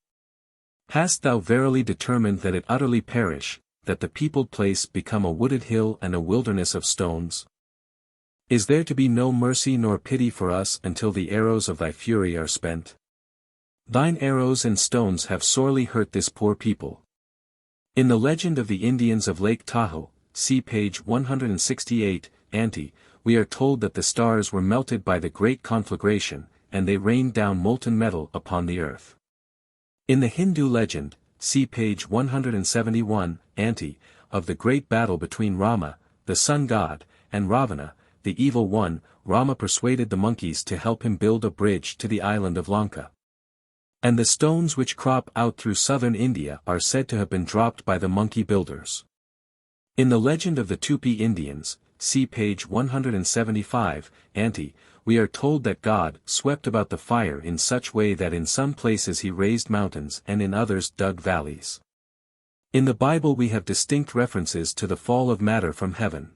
Hast thou verily determined that it utterly perish, that the peopled place become a wooded hill and a wilderness of stones? Is there to be no mercy nor pity for us until the arrows of thy fury are spent? Thine arrows and stones have sorely hurt this poor people. In the legend of the Indians of Lake Tahoe, see page 168, ante, we are told that the stars were melted by the great conflagration, and they rained down molten metal upon the earth. In the Hindu legend, see page 171, ante, of the great battle between Rama, the sun god, and Ravana, the evil one, Rama persuaded the monkeys to help him build a bridge to the island of Lanka. And the stones which crop out through southern India are said to have been dropped by the monkey builders. In the legend of the Tupi Indians, see page 175, ante, we are told that God swept about the fire in such way that in some places he raised mountains and in others dug valleys. In the Bible we have distinct references to the fall of matter from heaven.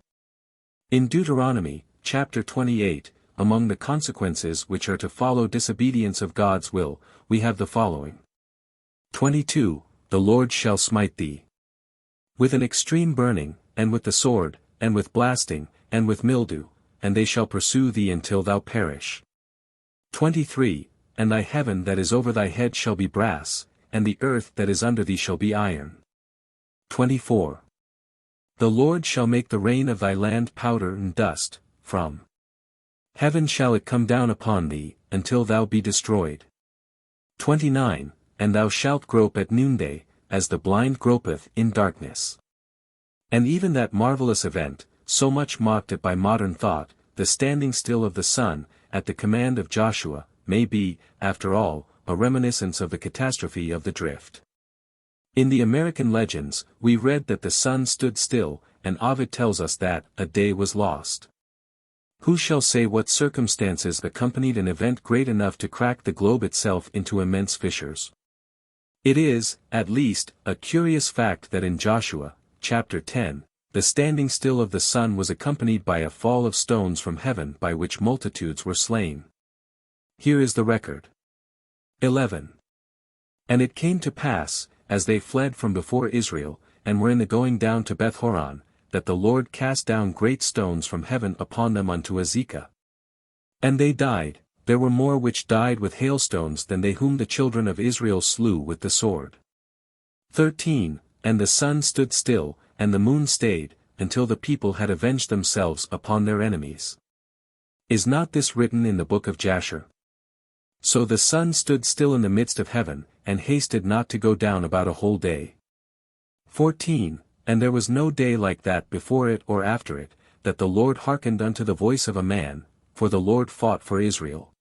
In Deuteronomy, chapter 28, among the consequences which are to follow disobedience of God's will, we have the following. 22. The Lord shall smite thee with an extreme burning, and with the sword, and with blasting, and with mildew, and they shall pursue thee until thou perish. 23. And thy heaven that is over thy head shall be brass, and the earth that is under thee shall be iron. 24. The Lord shall make the rain of thy land powder and dust, from heaven shall it come down upon thee, until thou be destroyed. 29. And thou shalt grope at noonday, as the blind gropeth in darkness. And even that marvelous event, so much mocked at by modern thought, the standing still of the sun, at the command of Joshua, may be, after all, a reminiscence of the catastrophe of the drift. In the American legends, we read that the sun stood still, and Ovid tells us that a day was lost. Who shall say what circumstances accompanied an event great enough to crack the globe itself into immense fissures? It is, at least, a curious fact that in Joshua, chapter 10, the standing still of the sun was accompanied by a fall of stones from heaven by which multitudes were slain. Here is the record. 11. And it came to pass, as they fled from before Israel, and were in the going down to Beth-horon, that the Lord cast down great stones from heaven upon them unto Azekah. And they died, there were more which died with hailstones than they whom the children of Israel slew with the sword. 13. And the sun stood still, and the moon stayed, until the people had avenged themselves upon their enemies. Is not this written in the book of Jasher? So the sun stood still in the midst of heaven, and hasted not to go down about a whole day. 14. And there was no day like that before it or after it, that the Lord hearkened unto the voice of a man, for the Lord fought for Israel.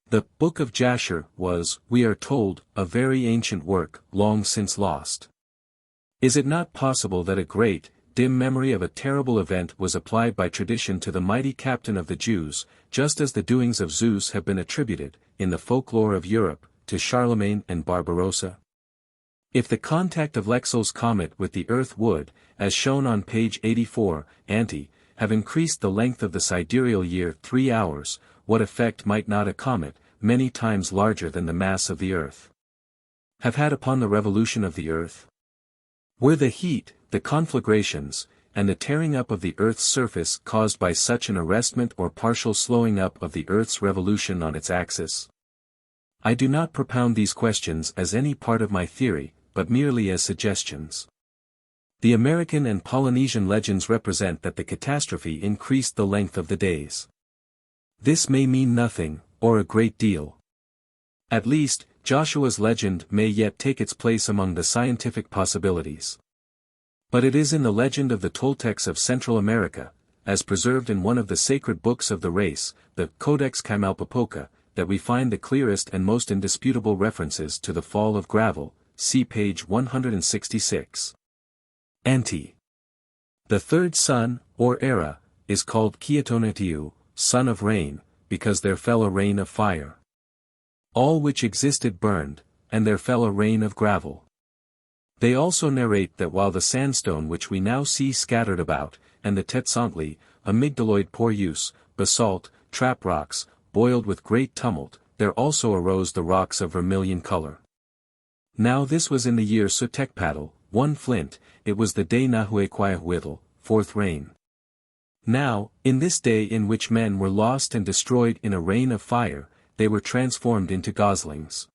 The Book of Jasher was, we are told, a very ancient work, long since lost. Is it not possible that a great, dim memory of a terrible event was applied by tradition to the mighty captain of the Jews, just as the doings of Zeus have been attributed, in the folklore of Europe, to Charlemagne and Barbarossa? If the contact of Lexell's comet with the Earth would, as shown on page 84, ante, have increased the length of the sidereal year 3 hours, what effect might not a comet, many times larger than the mass of the Earth, have had upon the revolution of the Earth? Were the heat, the conflagrations, and the tearing up of the Earth's surface caused by such an arrestment or partial slowing up of the Earth's revolution on its axis? I do not propound these questions as any part of my theory, but merely as suggestions. The American and Polynesian legends represent that the catastrophe increased the length of the days. This may mean nothing, or a great deal. At least, Joshua's legend may yet take its place among the scientific possibilities. But it is in the legend of the Toltecs of Central America, as preserved in one of the sacred books of the race, the Codex Chimalpopoca, that we find the clearest and most indisputable references to the fall of gravel, see page 166. Ante. The third sun, or era, is called Kiatonatiu, son of rain, because there fell a rain of fire. All which existed burned, and there fell a rain of gravel. They also narrate that while the sandstone which we now see scattered about, and the tetsantli, amygdaloid porous, basalt, trap rocks, boiled with great tumult, there also arose the rocks of vermilion color. Now this was in the year Sutekpadal, 1 flint, it was the day Nahuequiahuitl, 4th rain. Now, in this day in which men were lost and destroyed in a rain of fire, they were transformed into goslings.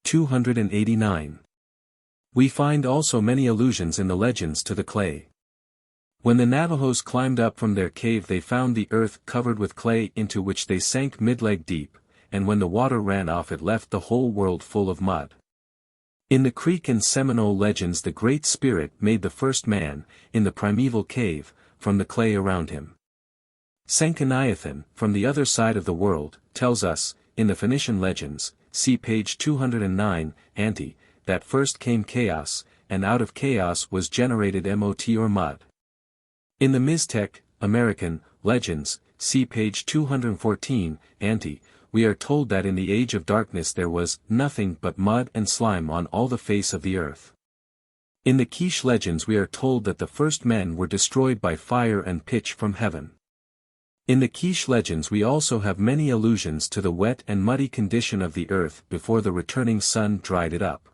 289. We find also many allusions in the legends to the clay. When the Navajos climbed up from their cave they found the earth covered with clay into which they sank mid-leg deep, and when the water ran off it left the whole world full of mud. In the Creek and Seminole legends the Great Spirit made the first man, in the primeval cave, from the clay around him. Sanchoniathon, from the other side of the world, tells us, in the Phoenician legends, see page 209, ante, that first came chaos, and out of chaos was generated mot or mud. In the Miztec, American, legends, see page 214, ante, we are told that in the age of darkness there was nothing but mud and slime on all the face of the earth. In the Quiche legends we are told that the first men were destroyed by fire and pitch from heaven. In the Quiche legends we also have many allusions to the wet and muddy condition of the earth before the returning sun dried it up.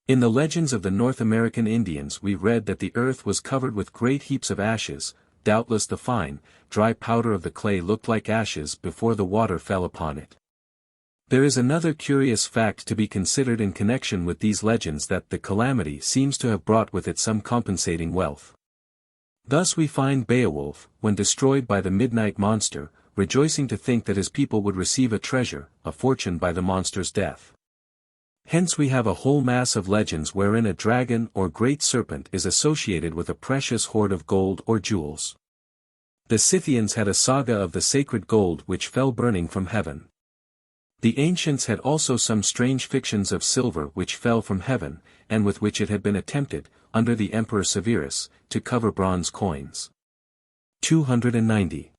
In the legends of the North American Indians we read that the earth was covered with great heaps of ashes, doubtless the fine, dry powder of the clay looked like ashes before the water fell upon it. There is another curious fact to be considered in connection with these legends, that the calamity seems to have brought with it some compensating wealth. Thus we find Beowulf, when destroyed by the midnight monster, rejoicing to think that his people would receive a treasure, a fortune by the monster's death. Hence we have a whole mass of legends wherein a dragon or great serpent is associated with a precious hoard of gold or jewels. The Scythians had a saga of the sacred gold which fell burning from heaven. The ancients had also some strange fictions of silver which fell from heaven, and with which it had been attempted, under the Emperor Severus, to cover bronze coins. 290.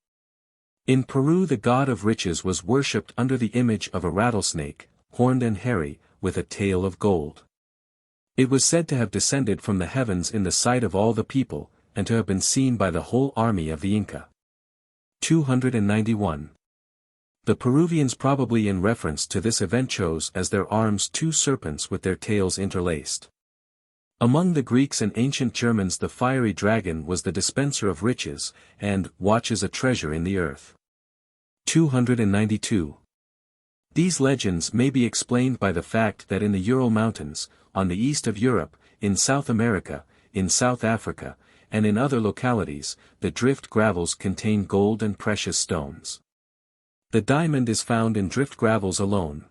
In Peru the god of riches was worshipped under the image of a rattlesnake, horned and hairy, with a tail of gold. It was said to have descended from the heavens in the sight of all the people, and to have been seen by the whole army of the Inca. 291. The Peruvians, probably in reference to this event, chose as their arms two serpents with their tails interlaced. Among the Greeks and ancient Germans the fiery dragon was the dispenser of riches, and watches a treasure in the earth. 292. These legends may be explained by the fact that in the Ural Mountains, on the east of Europe, in South America, in South Africa, and in other localities, the drift gravels contain gold and precious stones. The diamond is found in drift gravels alone.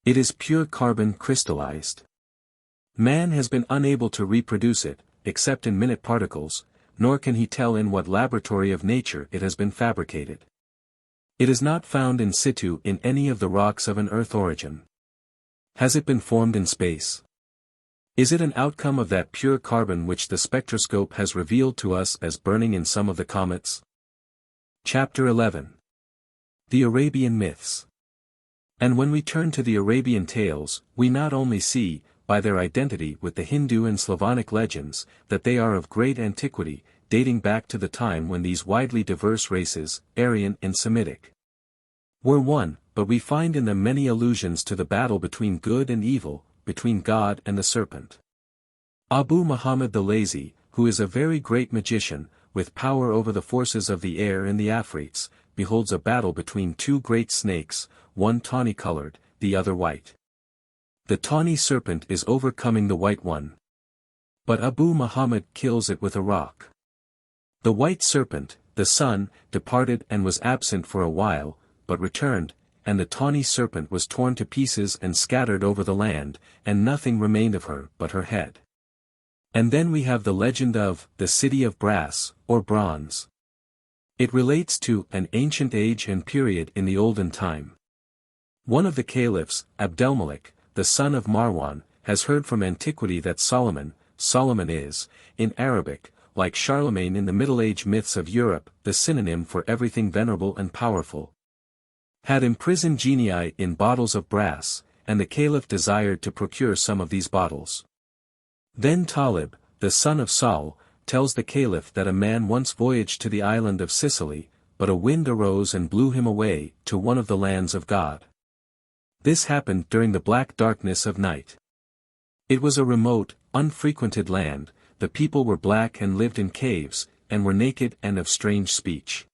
It is pure carbon crystallized. Man has been unable to reproduce it, except in minute particles, nor can he tell in what laboratory of nature it has been fabricated. It is not found in situ in any of the rocks of an Earth origin. Has it been formed in space? Is it an outcome of that pure carbon which the spectroscope has revealed to us as burning in some of the comets? Chapter 11. The Arabian Myths. And when we turn to the Arabian tales, we not only see, by their identity with the Hindu and Slavonic legends, that they are of great antiquity, dating back to the time when these widely diverse races, Aryan and Semitic, were one, but we find in them many allusions to the battle between good and evil, between God and the serpent. Abu Muhammad the Lazy, who is a very great magician, with power over the forces of the air and the Afrits, beholds a battle between two great snakes, one tawny-colored, the other white. The tawny serpent is overcoming the white one. But Abu Muhammad kills it with a rock. The white serpent, the sun, departed and was absent for a while, but returned, and the tawny serpent was torn to pieces and scattered over the land, and nothing remained of her but her head. And then we have the legend of the City of Brass, or Bronze. It relates to an ancient age and period in the olden time. One of the caliphs, Abdelmalik, the son of Marwan, has heard from antiquity that Solomon is, in Arabic, like Charlemagne in the Middle Age myths of Europe, the synonym for everything venerable and powerful, had imprisoned genii in bottles of brass, and the caliph desired to procure some of these bottles. Then Talib, the son of Saul, tells the caliph that a man once voyaged to the island of Sicily, but a wind arose and blew him away to one of the lands of God. This happened during the black darkness of night. It was a remote, unfrequented land. The people were black and lived in caves, and were naked and of strange speech.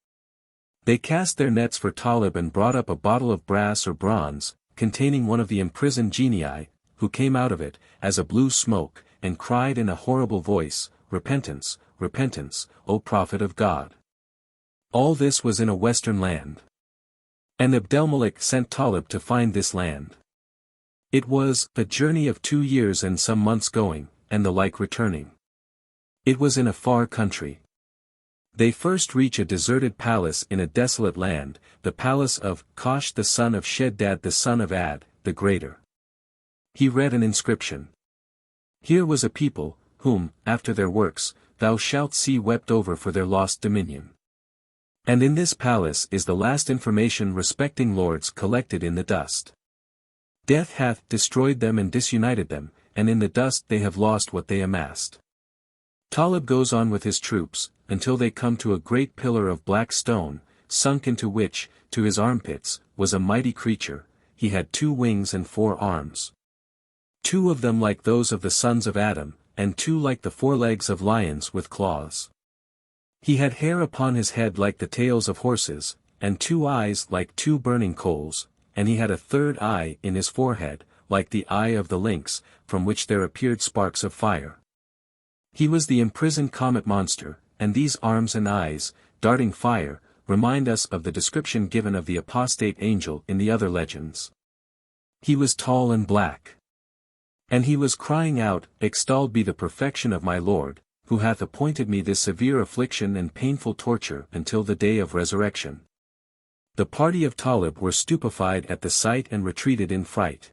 They cast their nets for Talib and brought up a bottle of brass or bronze, containing one of the imprisoned genii, who came out of it, as a blue smoke, and cried in a horrible voice, "Repentance, repentance, O prophet of God." All this was in a western land. And Abdelmalik sent Talib to find this land. It was a journey of 2 years and some months going, and the like returning. It was in a far country. They first reach a deserted palace in a desolate land, the palace of Kosh the son of Sheddad the son of Ad, the Greater. He read an inscription. Here was a people, whom, after their works, thou shalt see wept over for their lost dominion. And in this palace is the last information respecting lords collected in the dust. Death hath destroyed them and disunited them, and in the dust they have lost what they amassed. Talib goes on with his troops, until they come to a great pillar of black stone, sunk into which, to his armpits, was a mighty creature. He had 2 wings and 4 arms. 2 of them like those of the sons of Adam, and 2 like the forelegs of lions with claws. He had hair upon his head like the tails of horses, and 2 eyes like 2 burning coals, and he had a 3rd eye in his forehead, like the eye of the lynx, from which there appeared sparks of fire. He was the imprisoned comet monster, and these arms and eyes, darting fire, remind us of the description given of the apostate angel in the other legends. He was tall and black. And he was crying out, "Extolled be the perfection of my Lord, who hath appointed me this severe affliction and painful torture until the day of resurrection." The party of Talib were stupefied at the sight and retreated in fright.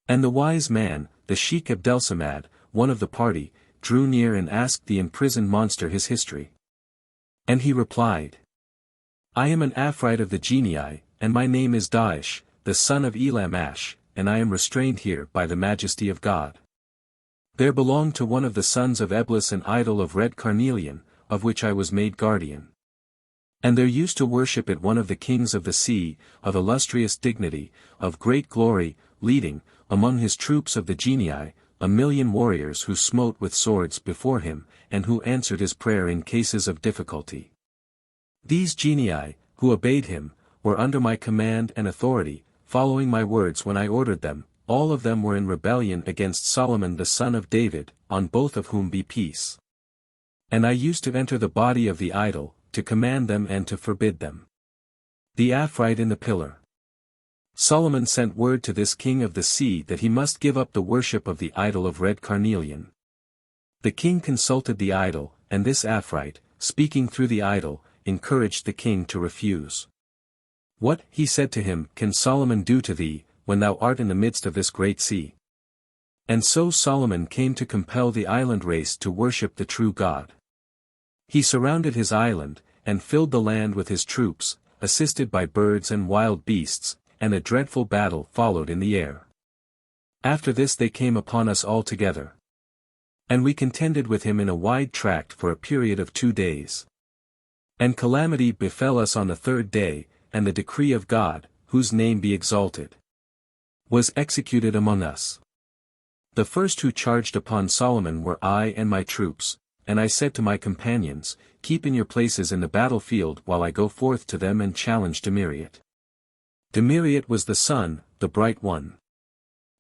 And the wise man, the Sheikh Abdelsamad, one of the party, drew near and asked the imprisoned monster his history. And he replied, "I am an Afrite of the genii, and my name is Daesh, the son of Elamash, and I am restrained here by the majesty of God. There belonged to one of the sons of Eblis an idol of red carnelian, of which I was made guardian. And there used to worship it one of the kings of the sea, of illustrious dignity, of great glory, leading, among his troops of the genii, 1,000,000 warriors who smote with swords before him, and who answered his prayer in cases of difficulty. These genii, who obeyed him, were under my command and authority, following my words when I ordered them. All of them were in rebellion against Solomon the son of David, on both of whom be peace. And I used to enter the body of the idol, to command them and to forbid them." The Afrite in the pillar. Solomon sent word to this king of the sea that he must give up the worship of the idol of red carnelian. The king consulted the idol, and this Afrite, speaking through the idol, encouraged the king to refuse. "What," he said to him, "can Solomon do to thee, when thou art in the midst of this great sea?" And so Solomon came to compel the island race to worship the true God. He surrounded his island, and filled the land with his troops, assisted by birds and wild beasts, and a dreadful battle followed in the air. After this they came upon us all together. And we contended with him in a wide tract for a period of 2 days. And calamity befell us on the 3rd day, and the decree of God, whose name be exalted, was executed among us. The first who charged upon Solomon were I and my troops, and I said to my companions, "Keep in your places in the battlefield while I go forth to them and challenge Demiriat." Demiriat was the sun, the bright one.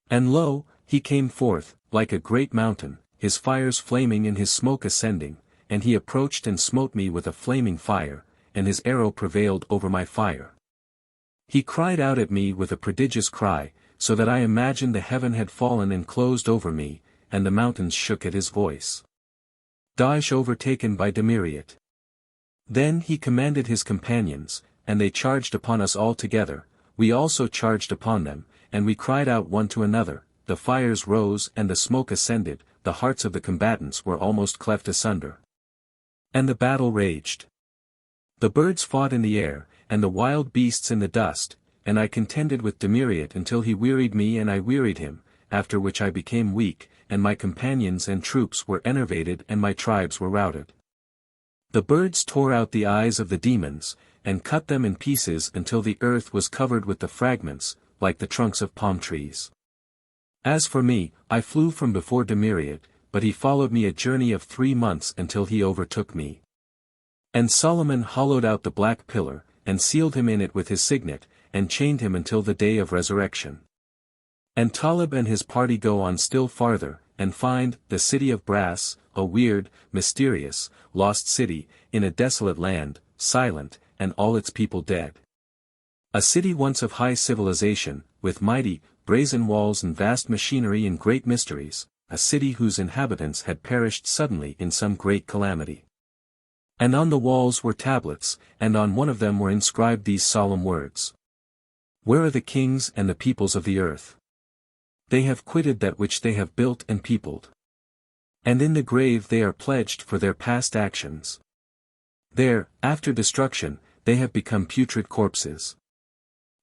And lo, he came forth, like a great mountain, his fires flaming and his smoke ascending, and he approached and smote me with a flaming fire, and his arrow prevailed over my fire. He cried out at me with a prodigious cry, so that I imagined the heaven had fallen and closed over me, and the mountains shook at his voice. Daesh overtaken by Demiriat. Then he commanded his companions, and they charged upon us all together. We also charged upon them, and we cried out one to another. The fires rose and the smoke ascended, the hearts of the combatants were almost cleft asunder. And the battle raged. The birds fought in the air, and the wild beasts in the dust, and I contended with Demiriat until he wearied me and I wearied him, after which I became weak, and my companions and troops were enervated and my tribes were routed. The birds tore out the eyes of the demons, and cut them in pieces until the earth was covered with the fragments, like the trunks of palm trees. As for me, I flew from before Demiriat, but he followed me a journey of 3 months until he overtook me. And Solomon hollowed out the black pillar, and sealed him in it with his signet, and chained him until the day of resurrection. And Talib and his party go on still farther, and find the city of brass, a weird, mysterious, lost city, in a desolate land, silent, and all its people dead. A city once of high civilization, with mighty, brazen walls and vast machinery and great mysteries, a city whose inhabitants had perished suddenly in some great calamity. And on the walls were tablets, and on one of them were inscribed these solemn words. Where are the kings and the peoples of the earth? They have quitted that which they have built and peopled. And in the grave they are pledged for their past actions. There, after destruction, they have become putrid corpses.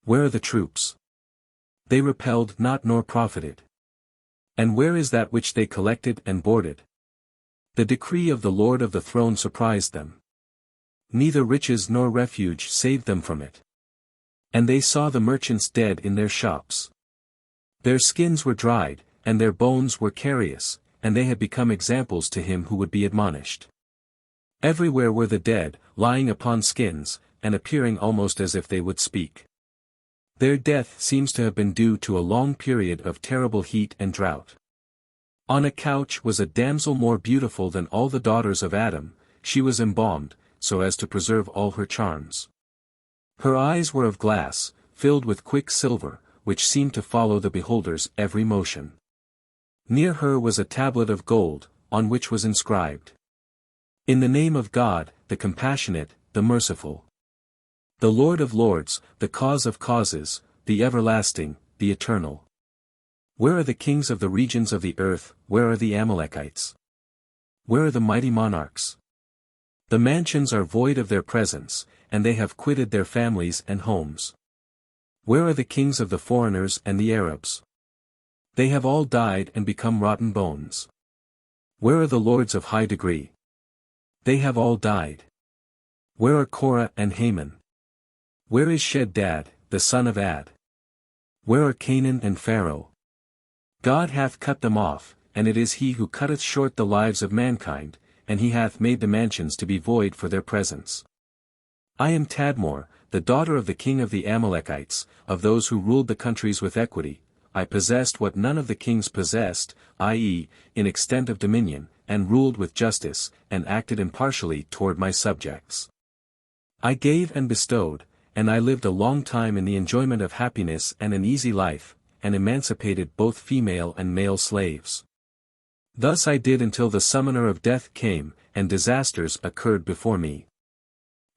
Where are the troops? They repelled not nor profited. And where is that which they collected and boarded? The decree of the Lord of the throne surprised them. Neither riches nor refuge saved them from it. And they saw the merchants dead in their shops. Their skins were dried, and their bones were carious, and they had become examples to him who would be admonished. Everywhere were the dead, lying upon skins, and appearing almost as if they would speak. Their death seems to have been due to a long period of terrible heat and drought. On a couch was a damsel more beautiful than all the daughters of Adam, she was embalmed, so as to preserve all her charms. Her eyes were of glass, filled with quicksilver, which seemed to follow the beholder's every motion. Near her was a tablet of gold, on which was inscribed, In the name of God, the compassionate, the merciful. The Lord of lords, the cause of causes, the everlasting, the eternal. Where are the kings of the regions of the earth, where are the Amalekites? Where are the mighty monarchs? The mansions are void of their presence, and they have quitted their families and homes. Where are the kings of the foreigners and the Arabs? They have all died and become rotten bones. Where are the lords of high degree? They have all died. Where are Korah and Haman? Where is Sheddad, the son of Ad? Where are Canaan and Pharaoh? God hath cut them off, and it is he who cutteth short the lives of mankind, and he hath made the mansions to be void for their presence. I am Tadmor, the daughter of the king of the Amalekites, of those who ruled the countries with equity. I possessed what none of the kings possessed, i.e., in extent of dominion, and ruled with justice, and acted impartially toward my subjects. I gave and bestowed, and I lived a long time in the enjoyment of happiness and an easy life, and emancipated both female and male slaves. Thus I did until the summoner of death came, and disasters occurred before me.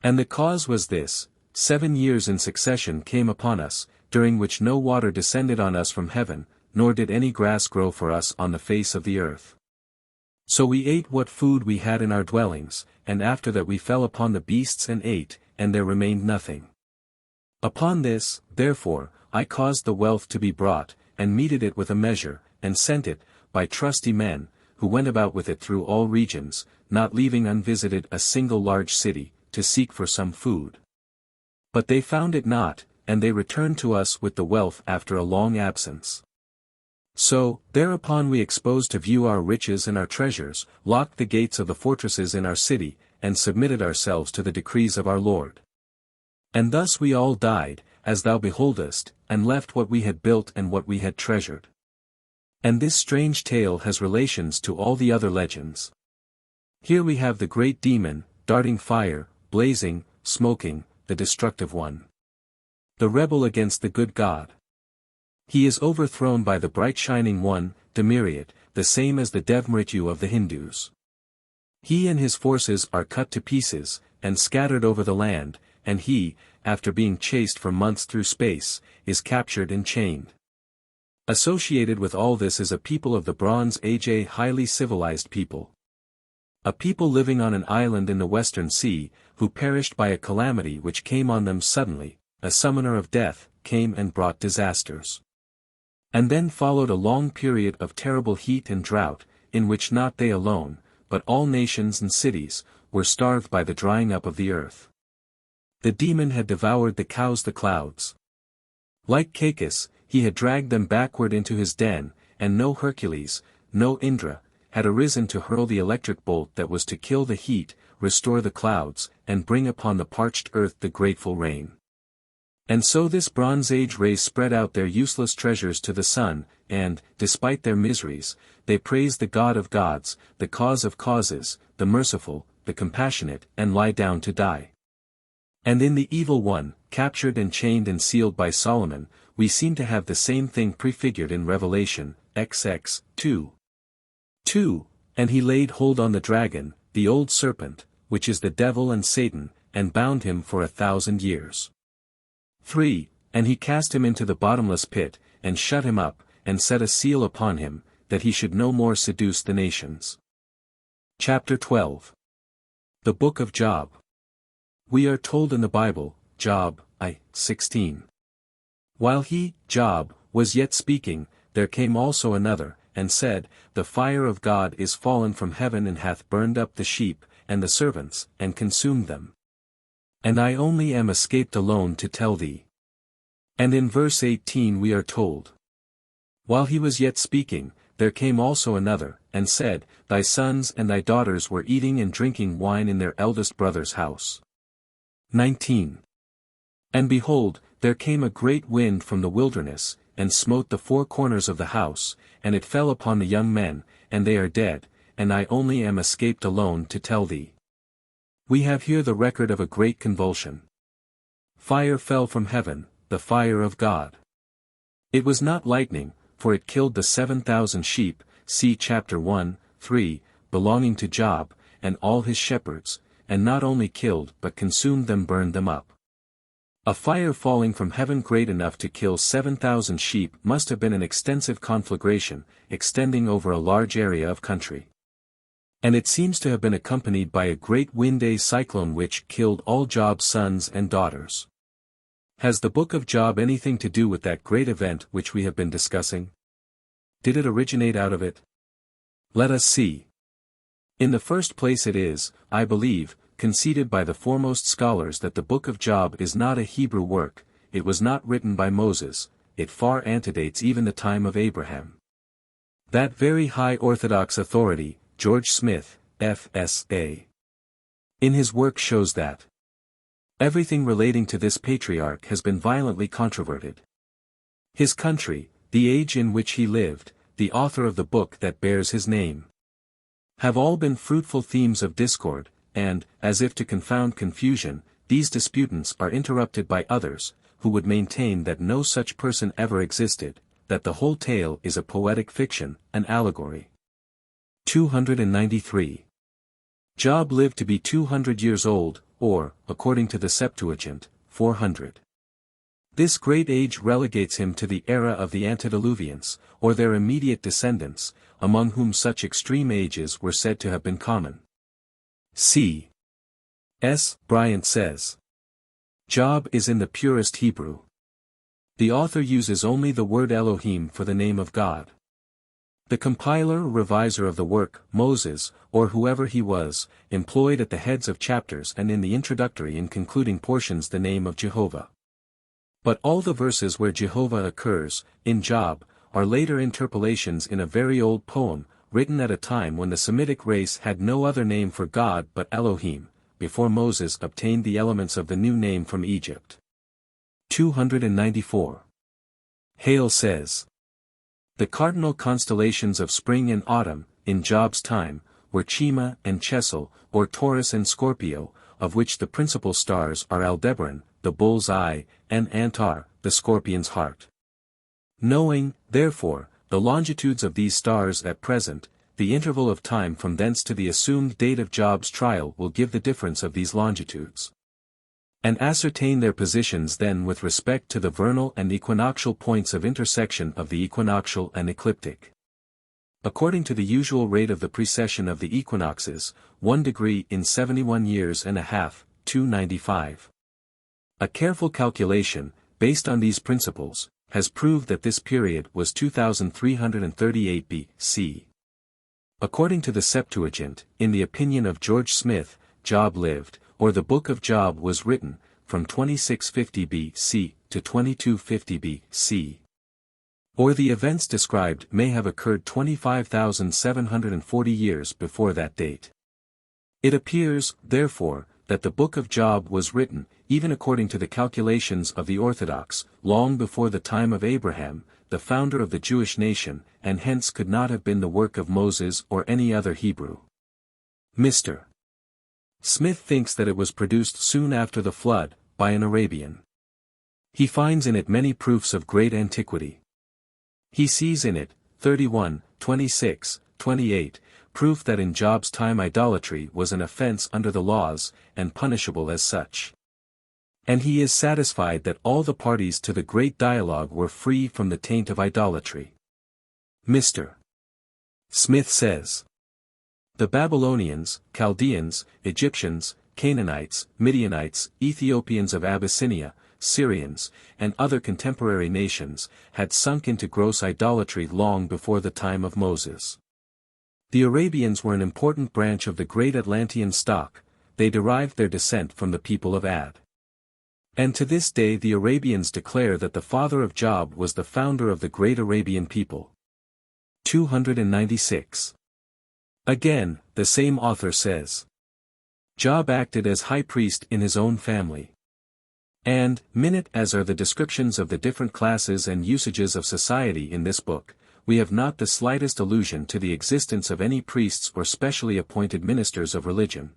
And the cause was this: 7 years in succession came upon us, during which no water descended on us from heaven, nor did any grass grow for us on the face of the earth. So we ate what food we had in our dwellings, and after that we fell upon the beasts and ate, and there remained nothing. Upon this, therefore, I caused the wealth to be brought, and meted it with a measure, and sent it, by trusty men, who went about with it through all regions, not leaving unvisited a single large city, to seek for some food. But they found it not, and they returned to us with the wealth after a long absence. So, thereupon we exposed to view our riches and our treasures, locked the gates of the fortresses in our city, and submitted ourselves to the decrees of our Lord. And thus we all died, as thou beholdest, and left what we had built and what we had treasured. And this strange tale has relations to all the other legends. Here we have the great demon, darting fire, blazing, smoking, the destructive one. The rebel against the good God. He is overthrown by the bright shining one, Demiriat, the same as the Devmritu of the Hindus. He and his forces are cut to pieces, and scattered over the land, and he, after being chased for months through space, is captured and chained. Associated with all this is a people of the Bronze Age, a highly civilized people. A people living on an island in the Western Sea, who perished by a calamity which came on them suddenly. A summoner of death came and brought disasters. And then followed a long period of terrible heat and drought, in which not they alone, but all nations and cities, were starved by the drying up of the earth. The demon had devoured the cows, the clouds. Like Cacus, he had dragged them backward into his den, and no Hercules, no Indra, had arisen to hurl the electric bolt that was to kill the heat, restore the clouds, and bring upon the parched earth the grateful rain. And so this Bronze Age race spread out their useless treasures to the sun, and, despite their miseries, they praise the God of gods, the cause of causes, the merciful, the compassionate, and lie down to die. And in the evil one, captured and chained and sealed by Solomon, we seem to have the same thing prefigured in Revelation, XX, 2. 2. And he laid hold on the dragon, the old serpent, which is the devil and Satan, and bound him for 1,000 years. 3. And he cast him into the bottomless pit, and shut him up, and set a seal upon him, that he should no more seduce the nations. Chapter 12. The Book of Job. We are told in the Bible, Job, 16. While he, Job, was yet speaking, there came also another, and said, The fire of God is fallen from heaven and hath burned up the sheep, and the servants, and consumed them. And I only am escaped alone to tell thee. And in verse 18 we are told, While he was yet speaking, there came also another, and said, Thy sons and thy daughters were eating and drinking wine in their eldest brother's house. 19. And behold, there came a great wind from the wilderness, and smote the four corners of the house, and it fell upon the young men, and they are dead, and I only am escaped alone to tell thee. We have here the record of a great convulsion. Fire fell from heaven, the fire of God. It was not lightning, for it killed the 7,000 sheep, see chapter 1, 3, belonging to Job, and all his shepherds, and not only killed but consumed them, burned them up. A fire falling from heaven great enough to kill 7,000 sheep must have been an extensive conflagration, extending over a large area of country. And it seems to have been accompanied by a great wind-day cyclone which killed all Job's sons and daughters. Has the book of Job anything to do with that great event which we have been discussing? Did it originate out of it? Let us see. In the first place it is, I believe, conceded by the foremost scholars that the book of Job is not a Hebrew work, it was not written by Moses, it far antedates even the time of Abraham. That very high orthodox authority, George Smith, F.S.A. in his work shows that everything relating to this patriarch has been violently controverted. His country, the age in which he lived, the author of the book that bears his name, have all been fruitful themes of discord, and, as if to confound confusion, these disputants are interrupted by others, who would maintain that no such person ever existed, that the whole tale is a poetic fiction, an allegory. 293. Job lived to be 200 years old, or, according to the Septuagint, 400. This great age relegates him to the era of the Antediluvians, or their immediate descendants, among whom such extreme ages were said to have been common. C. S. Bryant says, Job is in the purest Hebrew. The author uses only the word Elohim for the name of God. The compiler or reviser of the work, Moses, or whoever he was, employed at the heads of chapters and in the introductory and concluding portions the name of Jehovah. But all the verses where Jehovah occurs, in Job, are later interpolations in a very old poem, written at a time when the Semitic race had no other name for God but Elohim, before Moses obtained the elements of the new name from Egypt. 294. Hale says, the cardinal constellations of spring and autumn, in Job's time, were Chima and Chesil, or Taurus and Scorpio, of which the principal stars are Aldebaran, the bull's eye, and Antar, the scorpion's heart. Knowing, therefore, the longitudes of these stars at present, the interval of time from thence to the assumed date of Job's trial will give the difference of these longitudes. And ascertain their positions then with respect to the vernal and equinoctial points of intersection of the equinoctial and ecliptic. According to the usual rate of the precession of the equinoxes, 1 degree in 71 years and a half, 295. A careful calculation, based on these principles, has proved that this period was 2338 B.C. According to the Septuagint, in the opinion of George Smith, Job lived, or the book of Job was written, from 2650 B.C. to 2250 B.C. Or the events described may have occurred 25,740 years before that date. It appears, therefore, that the Book of Job was written, even according to the calculations of the Orthodox, long before the time of Abraham, the founder of the Jewish nation, and hence could not have been the work of Moses or any other Hebrew. Mr. Smith thinks that it was produced soon after the flood, by an Arabian. He finds in it many proofs of great antiquity. He sees in it, 31, 26, 28, proof that in Job's time idolatry was an offense under the laws, and punishable as such. And he is satisfied that all the parties to the great dialogue were free from the taint of idolatry. Mr. Smith says, the Babylonians, Chaldeans, Egyptians, Canaanites, Midianites, Ethiopians of Abyssinia, Syrians, and other contemporary nations, had sunk into gross idolatry long before the time of Moses. The Arabians were an important branch of the great Atlantean stock, they derived their descent from the people of Ad. And to this day the Arabians declare that the father of Job was the founder of the great Arabian people. 296. Again, the same author says, Job acted as high priest in his own family. And, minute as are the descriptions of the different classes and usages of society in this book, we have not the slightest allusion to the existence of any priests or specially appointed ministers of religion.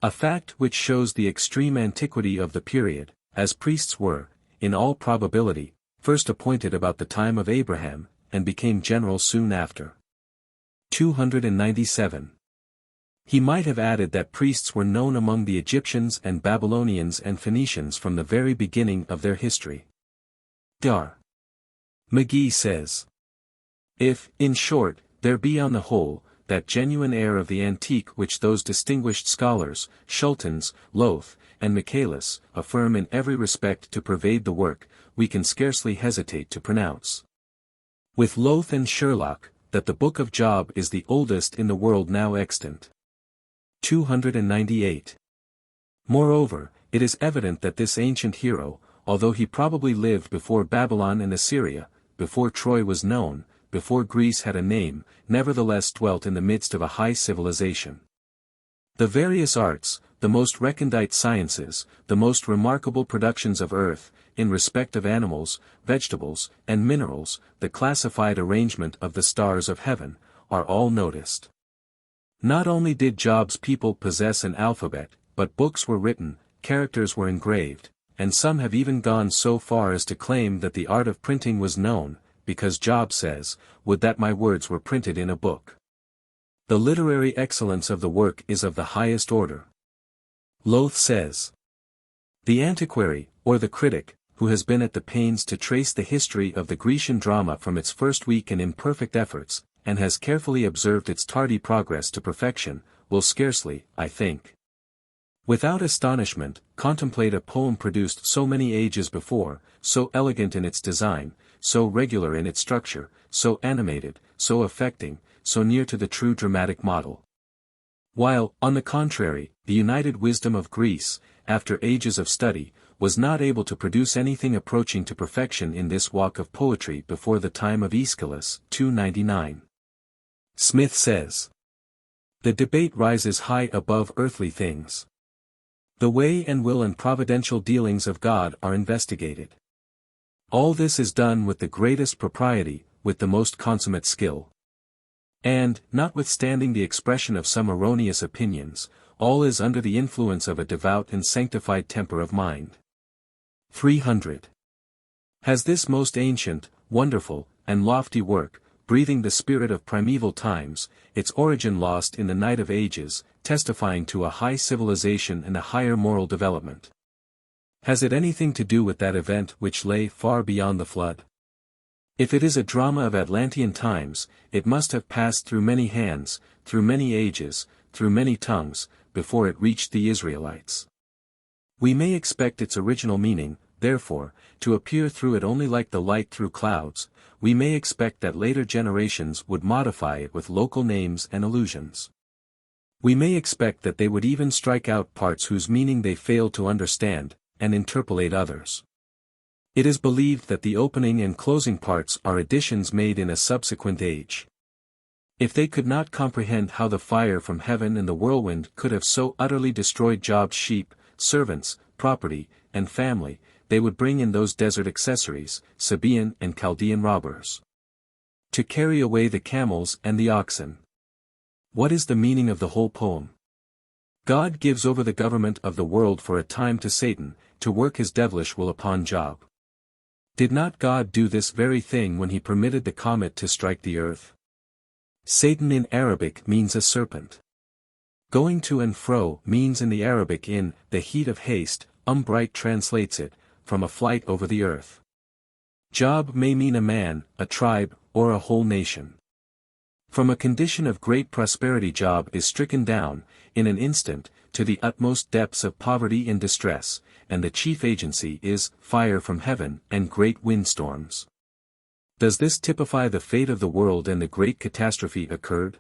A fact which shows the extreme antiquity of the period, as priests were, in all probability, first appointed about the time of Abraham, and became general soon after. 297. He might have added that priests were known among the Egyptians and Babylonians and Phoenicians from the very beginning of their history. Dar. McGee says, if, in short, there be on the whole, that genuine air of the antique which those distinguished scholars, Schultens, Lowth, and Michaelis, affirm in every respect to pervade the work, we can scarcely hesitate to pronounce. With Lowth and Sherlock, that the Book of Job is the oldest in the world now extant. 298. Moreover, it is evident that this ancient hero, although he probably lived before Babylon and Assyria, before Troy was known, before Greece had a name, nevertheless dwelt in the midst of a high civilization. The various arts, the most recondite sciences, the most remarkable productions of earth, in respect of animals, vegetables, and minerals, the classified arrangement of the stars of heaven, are all noticed. Not only did Job's people possess an alphabet, but books were written, characters were engraved, and some have even gone so far as to claim that the art of printing was known, because Job says, would that my words were printed in a book. The literary excellence of the work is of the highest order. Lowth says, the antiquary, or the critic, who has been at the pains to trace the history of the Grecian drama from its first weak and imperfect efforts, and has carefully observed its tardy progress to perfection, will scarcely, I think, without astonishment, contemplate a poem produced so many ages before, so elegant in its design, so regular in its structure, so animated, so affecting, so near to the true dramatic model. While, on the contrary, the united wisdom of Greece, after ages of study, was not able to produce anything approaching to perfection in this walk of poetry before the time of Aeschylus, 299. Smith says, the debate rises high above earthly things. The way and will and providential dealings of God are investigated. All this is done with the greatest propriety, with the most consummate skill. And, notwithstanding the expression of some erroneous opinions, all is under the influence of a devout and sanctified temper of mind. 300. Has this most ancient, wonderful, and lofty work, breathing the spirit of primeval times, its origin lost in the night of ages, testifying to a high civilization and a higher moral development? Has it anything to do with that event which lay far beyond the flood? If it is a drama of Atlantean times, it must have passed through many hands, through many ages, through many tongues, before it reached the Israelites. We may expect its original meaning, therefore, to appear through it only like the light through clouds. We may expect that later generations would modify it with local names and allusions. We may expect that they would even strike out parts whose meaning they failed to understand, and interpolate others. It is believed that the opening and closing parts are additions made in a subsequent age. If they could not comprehend how the fire from heaven and the whirlwind could have so utterly destroyed Job's sheep, servants, property, and family, they would bring in those desert accessories, Sabaean and Chaldean robbers, to carry away the camels and the oxen. What is the meaning of the whole poem? God gives over the government of the world for a time to Satan, to work his devilish will upon Job. Did not God do this very thing when he permitted the comet to strike the earth? Satan in Arabic means a serpent. Going to and fro means in the Arabic in the heat of haste, Bright translates it, from a flight over the earth. Job may mean a man, a tribe, or a whole nation. From a condition of great prosperity Job is stricken down, in an instant, to the utmost depths of poverty and distress, and the chief agency is fire from heaven and great windstorms. Does this typify the fate of the world and the great catastrophe occurred?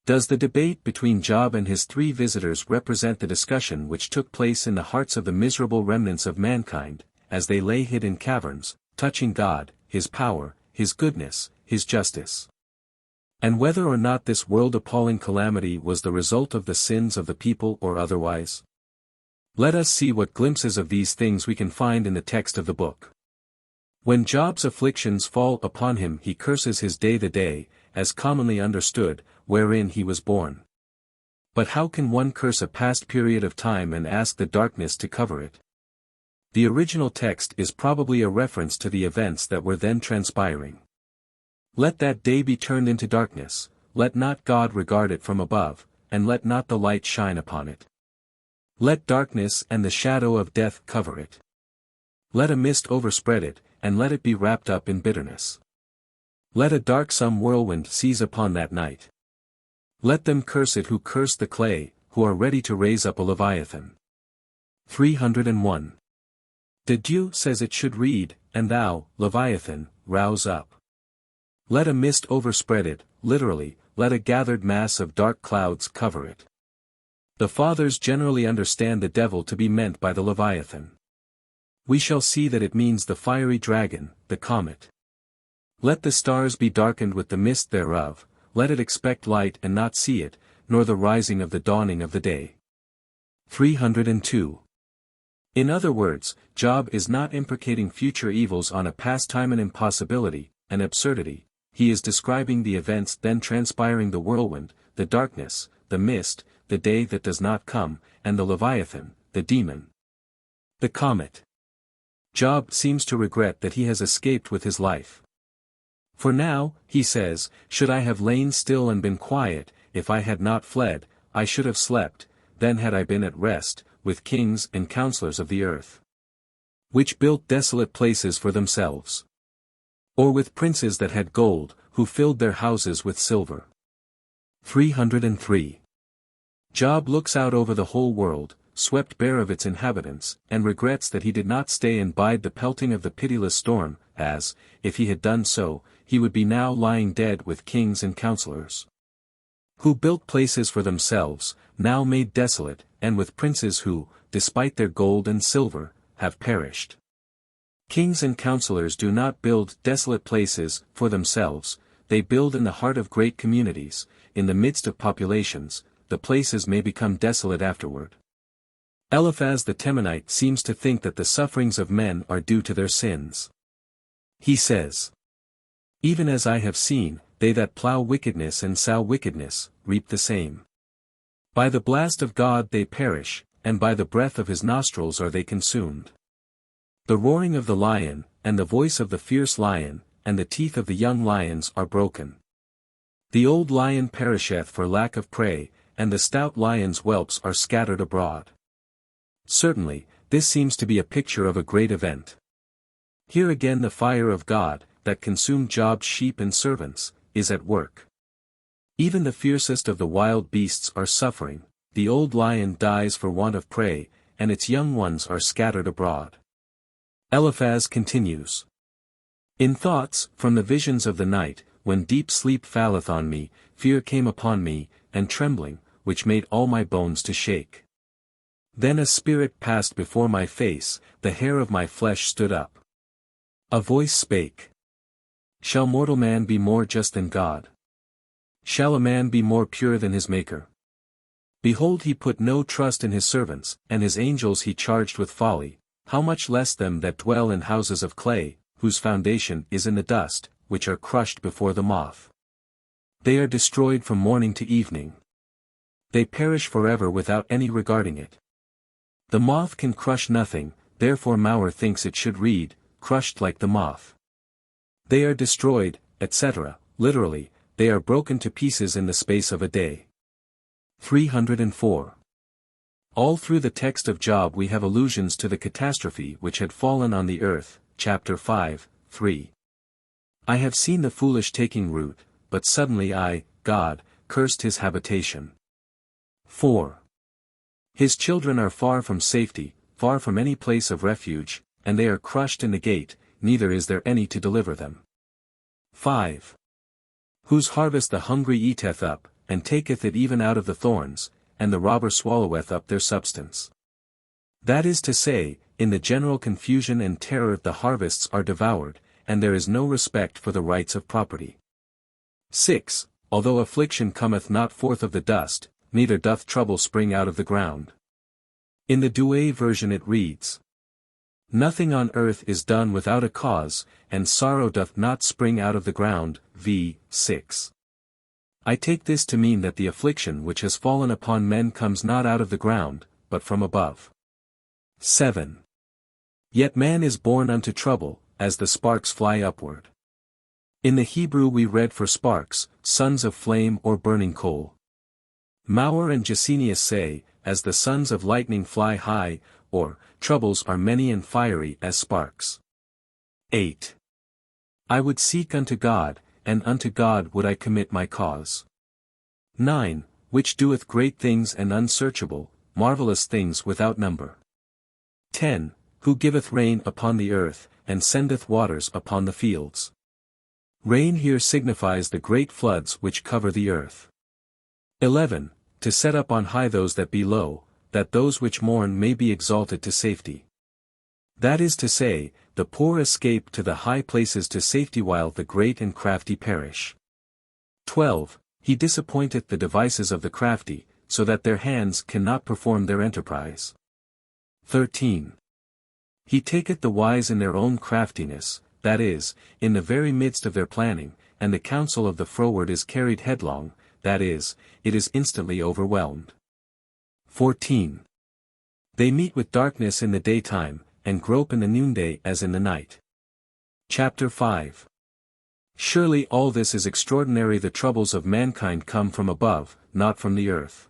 Does the debate between Job and his three visitors represent the discussion which took place in the hearts of the miserable remnants of mankind, as they lay hid in caverns, touching God, his power, his goodness, his justice? And whether or not this world-appalling calamity was the result of the sins of the people or otherwise? Let us see what glimpses of these things we can find in the text of the book. When Job's afflictions fall upon him he curses his day the day, as commonly understood, wherein he was born. But how can one curse a past period of time and ask the darkness to cover it? The original text is probably a reference to the events that were then transpiring. Let that day be turned into darkness, let not God regard it from above, and let not the light shine upon it. Let darkness and the shadow of death cover it. Let a mist overspread it, and let it be wrapped up in bitterness. Let a darksome whirlwind seize upon that night. Let them curse it who curse the clay, who are ready to raise up a Leviathan. 301. The Dew says it should read, and thou, Leviathan, rouse up. Let a mist overspread it, literally, let a gathered mass of dark clouds cover it. The Fathers generally understand the devil to be meant by the Leviathan. We shall see that it means the fiery dragon, the comet. Let the stars be darkened with the mist thereof, let it expect light and not see it, nor the rising of the dawning of the day. 302. In other words, Job is not imprecating future evils on a past time, an impossibility, an absurdity. He is describing the events then transpiring: the whirlwind, the darkness, the mist, the day that does not come, and the Leviathan, the demon. The comet. Job seems to regret that he has escaped with his life. For now, he says, should I have lain still and been quiet, if I had not fled, I should have slept, then had I been at rest, with kings and counselors of the earth, which built desolate places for themselves. Or with princes that had gold, who filled their houses with silver. 303. Job looks out over the whole world, swept bare of its inhabitants, and regrets that he did not stay and bide the pelting of the pitiless storm, as, if he had done so, he would be now lying dead with kings and counselors, who built places for themselves, now made desolate, and with princes who, despite their gold and silver, have perished. Kings and counselors do not build desolate places for themselves, they build in the heart of great communities, in the midst of populations. The places may become desolate afterward. Eliphaz the Temanite seems to think that the sufferings of men are due to their sins. He says, even as I have seen, they that plough wickedness and sow wickedness, reap the same. By the blast of God they perish, and by the breath of his nostrils are they consumed. The roaring of the lion, and the voice of the fierce lion, and the teeth of the young lions are broken. The old lion perisheth for lack of prey, and the stout lion's whelps are scattered abroad. Certainly, this seems to be a picture of a great event. Here again the fire of God, that consumed Job's sheep and servants, is at work. Even the fiercest of the wild beasts are suffering, the old lion dies for want of prey, and its young ones are scattered abroad. Eliphaz continues. In thoughts, from the visions of the night, when deep sleep falleth on me, fear came upon me, and trembling, which made all my bones to shake. Then a spirit passed before my face, the hair of my flesh stood up. A voice spake. Shall mortal man be more just than God? Shall a man be more pure than his Maker? Behold, he put no trust in his servants, and his angels he charged with folly, how much less them that dwell in houses of clay, whose foundation is in the dust, which are crushed before the moth. They are destroyed from morning to evening. They perish forever without any regarding it. The moth can crush nothing, therefore Maurer thinks it should read, crushed like the moth. They are destroyed, etc., literally, they are broken to pieces in the space of a day. 304. All through the text of Job we have allusions to the catastrophe which had fallen on the earth, chapter 5, 3. I have seen the foolish taking root, but suddenly I, God, cursed his habitation. 4. His children are far from safety, far from any place of refuge, and they are crushed in the gate, neither is there any to deliver them. 5. Whose harvest the hungry eateth up, and taketh it even out of the thorns, and the robber swalloweth up their substance. That is to say, in the general confusion and terror the harvests are devoured, and there is no respect for the rights of property. 6. Although affliction cometh not forth of the dust, neither doth trouble spring out of the ground. In the Douay version it reads, Nothing on earth is done without a cause, and sorrow doth not spring out of the ground, v. 6. I take this to mean that the affliction which has fallen upon men comes not out of the ground, but from above. 7. Yet man is born unto trouble, as the sparks fly upward. In the Hebrew we read for sparks, sons of flame or burning coal. Maurer and Gesenius say, as the sons of lightning fly high, or, troubles are many and fiery as sparks. 8. I would seek unto God, and unto God would I commit my cause. 9. Which doeth great things and unsearchable, marvelous things without number. 10. Who giveth rain upon the earth, and sendeth waters upon the fields. Rain here signifies the great floods which cover the earth. 11. To set up on high those that be low, that those which mourn may be exalted to safety. That is to say, the poor escape to the high places to safety while the great and crafty perish. 12. He disappointeth the devices of the crafty, so that their hands cannot perform their enterprise. 13. He taketh the wise in their own craftiness, that is, in the very midst of their planning, and the counsel of the froward is carried headlong, that is, it is instantly overwhelmed. 14. They meet with darkness in the daytime, and grope in the noonday as in the night. Chapter 5. Surely all this is extraordinary. The troubles of mankind come from above, not from the earth.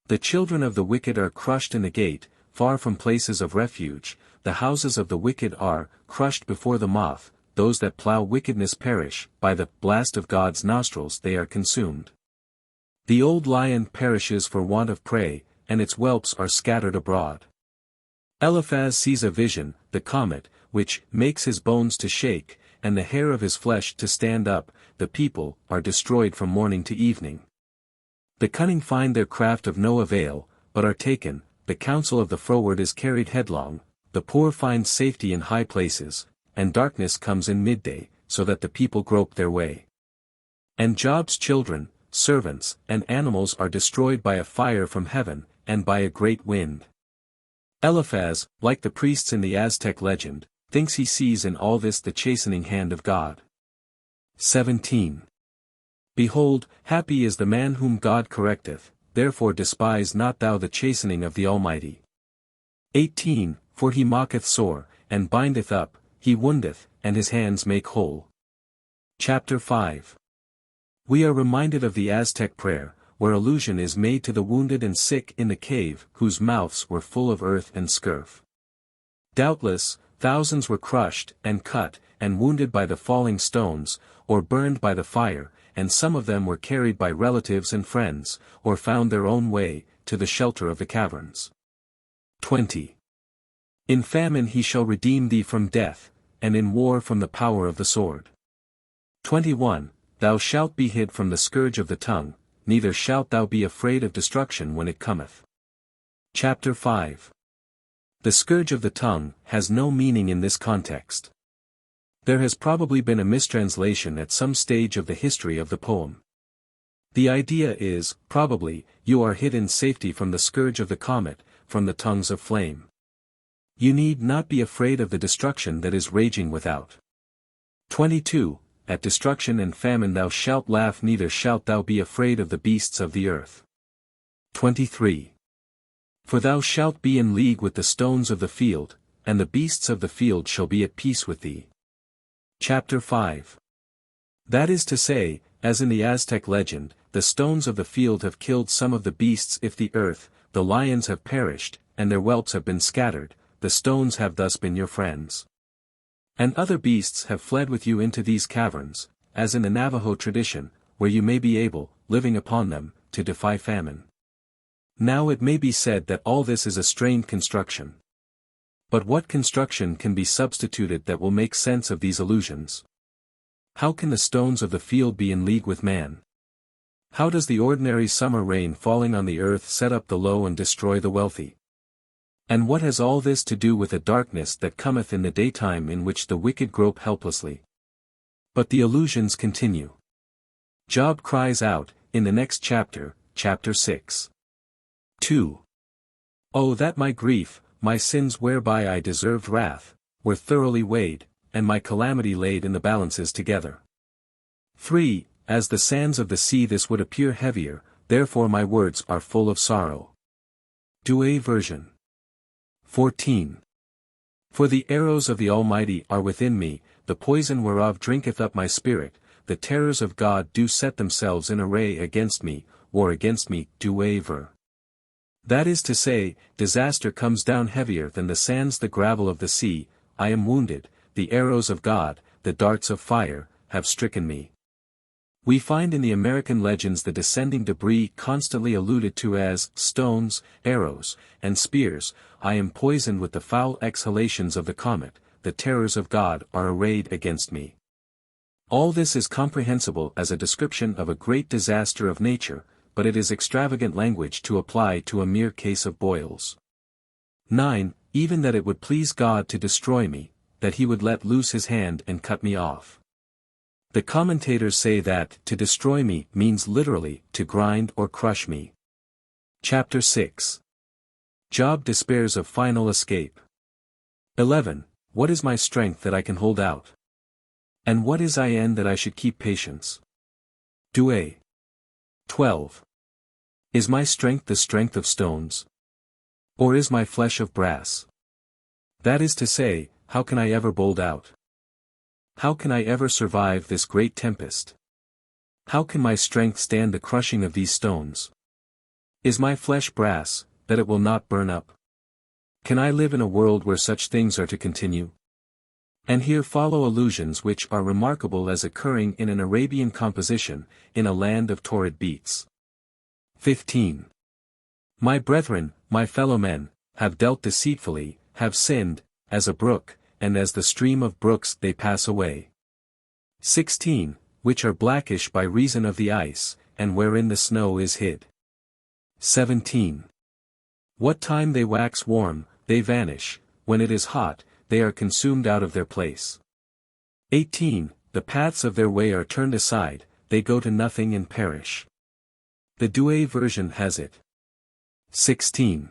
The children of the wicked are crushed in the gate, far from places of refuge, the houses of the wicked are crushed before the moth, those that plough wickedness perish, by the blast of God's nostrils they are consumed. The old lion perishes for want of prey, and its whelps are scattered abroad. Eliphaz sees a vision, the comet, which makes his bones to shake, and the hair of his flesh to stand up. The people are destroyed from morning to evening. The cunning find their craft of no avail, but are taken, the counsel of the froward is carried headlong, the poor find safety in high places, and darkness comes in midday, so that the people grope their way. And Job's children, servants, and animals are destroyed by a fire from heaven, and by a great wind. Eliphaz, like the priests in the Aztec legend, thinks he sees in all this the chastening hand of God. 17. Behold, happy is the man whom God correcteth, therefore despise not thou the chastening of the Almighty. 18. For he mocketh sore, and bindeth up, he woundeth, and his hands make whole. Chapter 5. We are reminded of the Aztec prayer, where allusion is made to the wounded and sick in the cave, whose mouths were full of earth and scurf. Doubtless, thousands were crushed, and cut, and wounded by the falling stones, or burned by the fire, and some of them were carried by relatives and friends, or found their own way, to the shelter of the caverns. 20. In famine he shall redeem thee from death, and in war from the power of the sword. 21. Thou shalt be hid from the scourge of the tongue, neither shalt thou be afraid of destruction when it cometh. Chapter 5. The scourge of the tongue has no meaning in this context. There has probably been a mistranslation at some stage of the history of the poem. The idea is, probably, you are hid in safety from the scourge of the comet, from the tongues of flame. You need not be afraid of the destruction that is raging without. 22. At destruction and famine thou shalt laugh, neither shalt thou be afraid of the beasts of the earth. 23. For thou shalt be in league with the stones of the field, and the beasts of the field shall be at peace with thee. Chapter 5. That is to say, as in the Aztec legend, the stones of the field have killed some of the beasts. If the earth, the lions have perished, and their whelps have been scattered, the stones have thus been your friends. And other beasts have fled with you into these caverns, as in the Navajo tradition, where you may be able, living upon them, to defy famine. Now it may be said that all this is a strained construction. But what construction can be substituted that will make sense of these allusions? How can the stones of the field be in league with man? How does the ordinary summer rain falling on the earth set up the low and destroy the wealthy? And what has all this to do with a darkness that cometh in the daytime in which the wicked grope helplessly? But the allusions continue. Job cries out, in the next chapter, chapter 6. 2. Oh that my grief, my sins whereby I deserved wrath, were thoroughly weighed, and my calamity laid in the balances together. 3. As the sands of the sea this would appear heavier, therefore my words are full of sorrow. Douay version. 14. For the arrows of the Almighty are within me, the poison whereof drinketh up my spirit, the terrors of God do set themselves in array against me, war against me. Douay ver. That is to say, disaster comes down heavier than the sands, the gravel of the sea. I am wounded, the arrows of God, the darts of fire, have stricken me. We find in the American legends the descending debris constantly alluded to as stones, arrows, and spears. I am poisoned with the foul exhalations of the comet, the terrors of God are arrayed against me. All this is comprehensible as a description of a great disaster of nature, but it is extravagant language to apply to a mere case of boils. 9. Even that it would please God to destroy me, that he would let loose his hand and cut me off. The commentators say that, to destroy me, means literally, to grind or crush me. Chapter 6. Job despairs of final escape. 11. What is my strength that I can hold out? And what is in that I should keep patience? Douay. 12. Is my strength the strength of stones? Or is my flesh of brass? That is to say, how can I ever hold out? How can I ever survive this great tempest? How can my strength stand the crushing of these stones? Is my flesh brass, that it will not burn up? Can I live in a world where such things are to continue? And here follow allusions which are remarkable as occurring in an Arabian composition, in a land of torrid beats. 15. My brethren, my fellow men, have dealt deceitfully, have sinned, as a brook, and as the stream of brooks they pass away. 16. Which are blackish by reason of the ice, and wherein the snow is hid. 17. What time they wax warm, they vanish, when it is hot, they are consumed out of their place. 18. The paths of their way are turned aside, they go to nothing and perish. The Douay version has it. 16.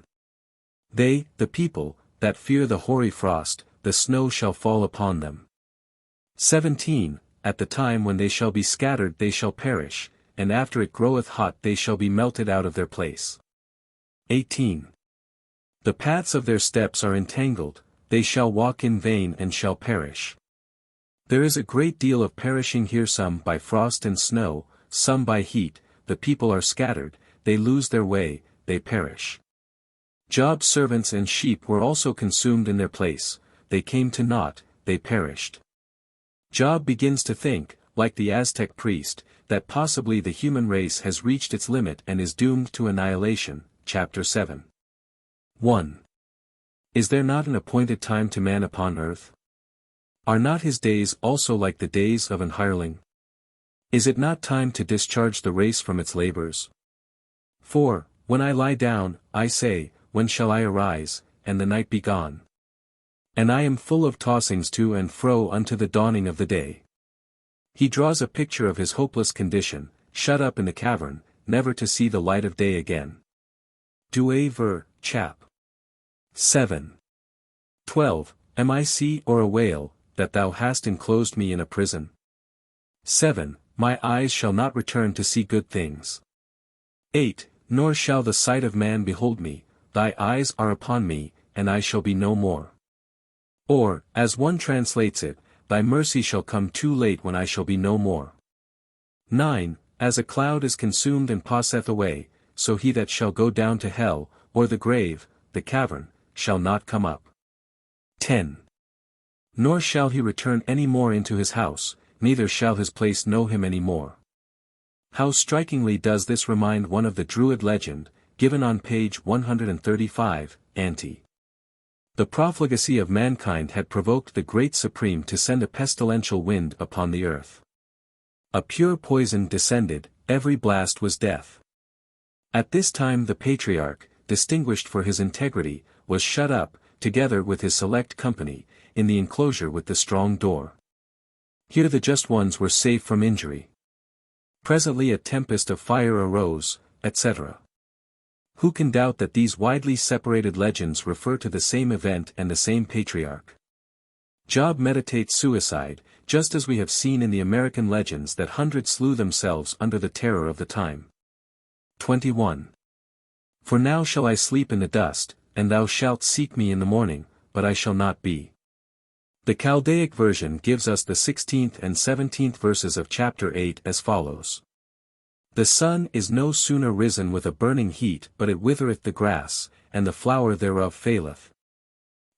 They, the people, that fear the hoary frost, the snow shall fall upon them. 17. At the time when they shall be scattered they shall perish, and after it groweth hot they shall be melted out of their place. 18. The paths of their steps are entangled, they shall walk in vain and shall perish. There is a great deal of perishing here, some by frost and snow, some by heat. The people are scattered, they lose their way, they perish. Job's servants and sheep were also consumed in their place, they came to naught, they perished. Job begins to think, like the Aztec priest, that possibly the human race has reached its limit and is doomed to annihilation. Chapter 7. 1. Is there not an appointed time to man upon earth? Are not his days also like the days of an hireling? Is it not time to discharge the race from its labors? 4. When I lie down, I say, when shall I arise, and the night be gone? And I am full of tossings to and fro unto the dawning of the day. He draws a picture of his hopeless condition, shut up in the cavern, never to see the light of day again. Douay ver, chap. 7. 12. Am I sea or a whale, that thou hast enclosed me in a prison? 7. My eyes shall not return to see good things. 8. Nor shall the sight of man behold me, thy eyes are upon me, and I shall be no more. Or, as one translates it, thy mercy shall come too late when I shall be no more. 9. As a cloud is consumed and passeth away, so he that shall go down to hell, or the grave, the cavern, shall not come up. 10. Nor shall he return any more into his house, neither shall his place know him any more. How strikingly does this remind one of the Druid legend, given on page 135, ante. The profligacy of mankind had provoked the Great Supreme to send a pestilential wind upon the earth. A pure poison descended, every blast was death. At this time the Patriarch, distinguished for his integrity, was shut up, together with his select company, in the enclosure with the strong door. Here the just ones were safe from injury. Presently a tempest of fire arose, etc. Who can doubt that these widely separated legends refer to the same event and the same Patriarch? Job meditates suicide, just as we have seen in the American legends that hundreds slew themselves under the terror of the time. 21. For now shall I sleep in the dust, and thou shalt seek me in the morning, but I shall not be. The Chaldaic version gives us the 16th and 17th verses of chapter 8 as follows. The sun is no sooner risen with a burning heat but it withereth the grass, and the flower thereof faileth.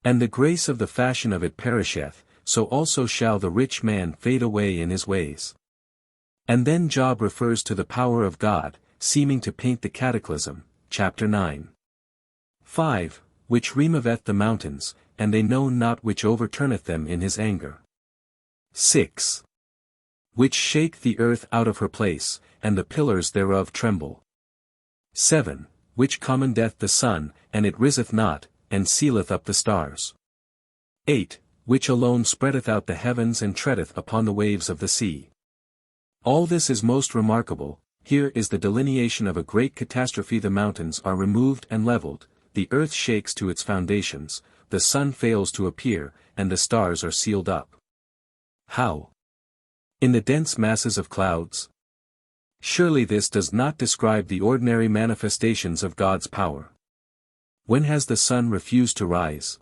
And the grace of the fashion of it perisheth, so also shall the rich man fade away in his ways. And then Job refers to the power of God, seeming to paint the cataclysm, chapter 9. 5. Which removeth the mountains, and they know not which overturneth them in his anger. 6. Which shake the earth out of her place, and the pillars thereof tremble. 7. Which commendeth the sun, and it riseth not, and sealeth up the stars. 8. Which alone spreadeth out the heavens and treadeth upon the waves of the sea. All this is most remarkable. Here is the delineation of a great catastrophe. The mountains are removed and leveled, the earth shakes to its foundations, the sun fails to appear, and the stars are sealed up. How? In the dense masses of clouds? Surely this does not describe the ordinary manifestations of God's power. When has the sun refused to rise?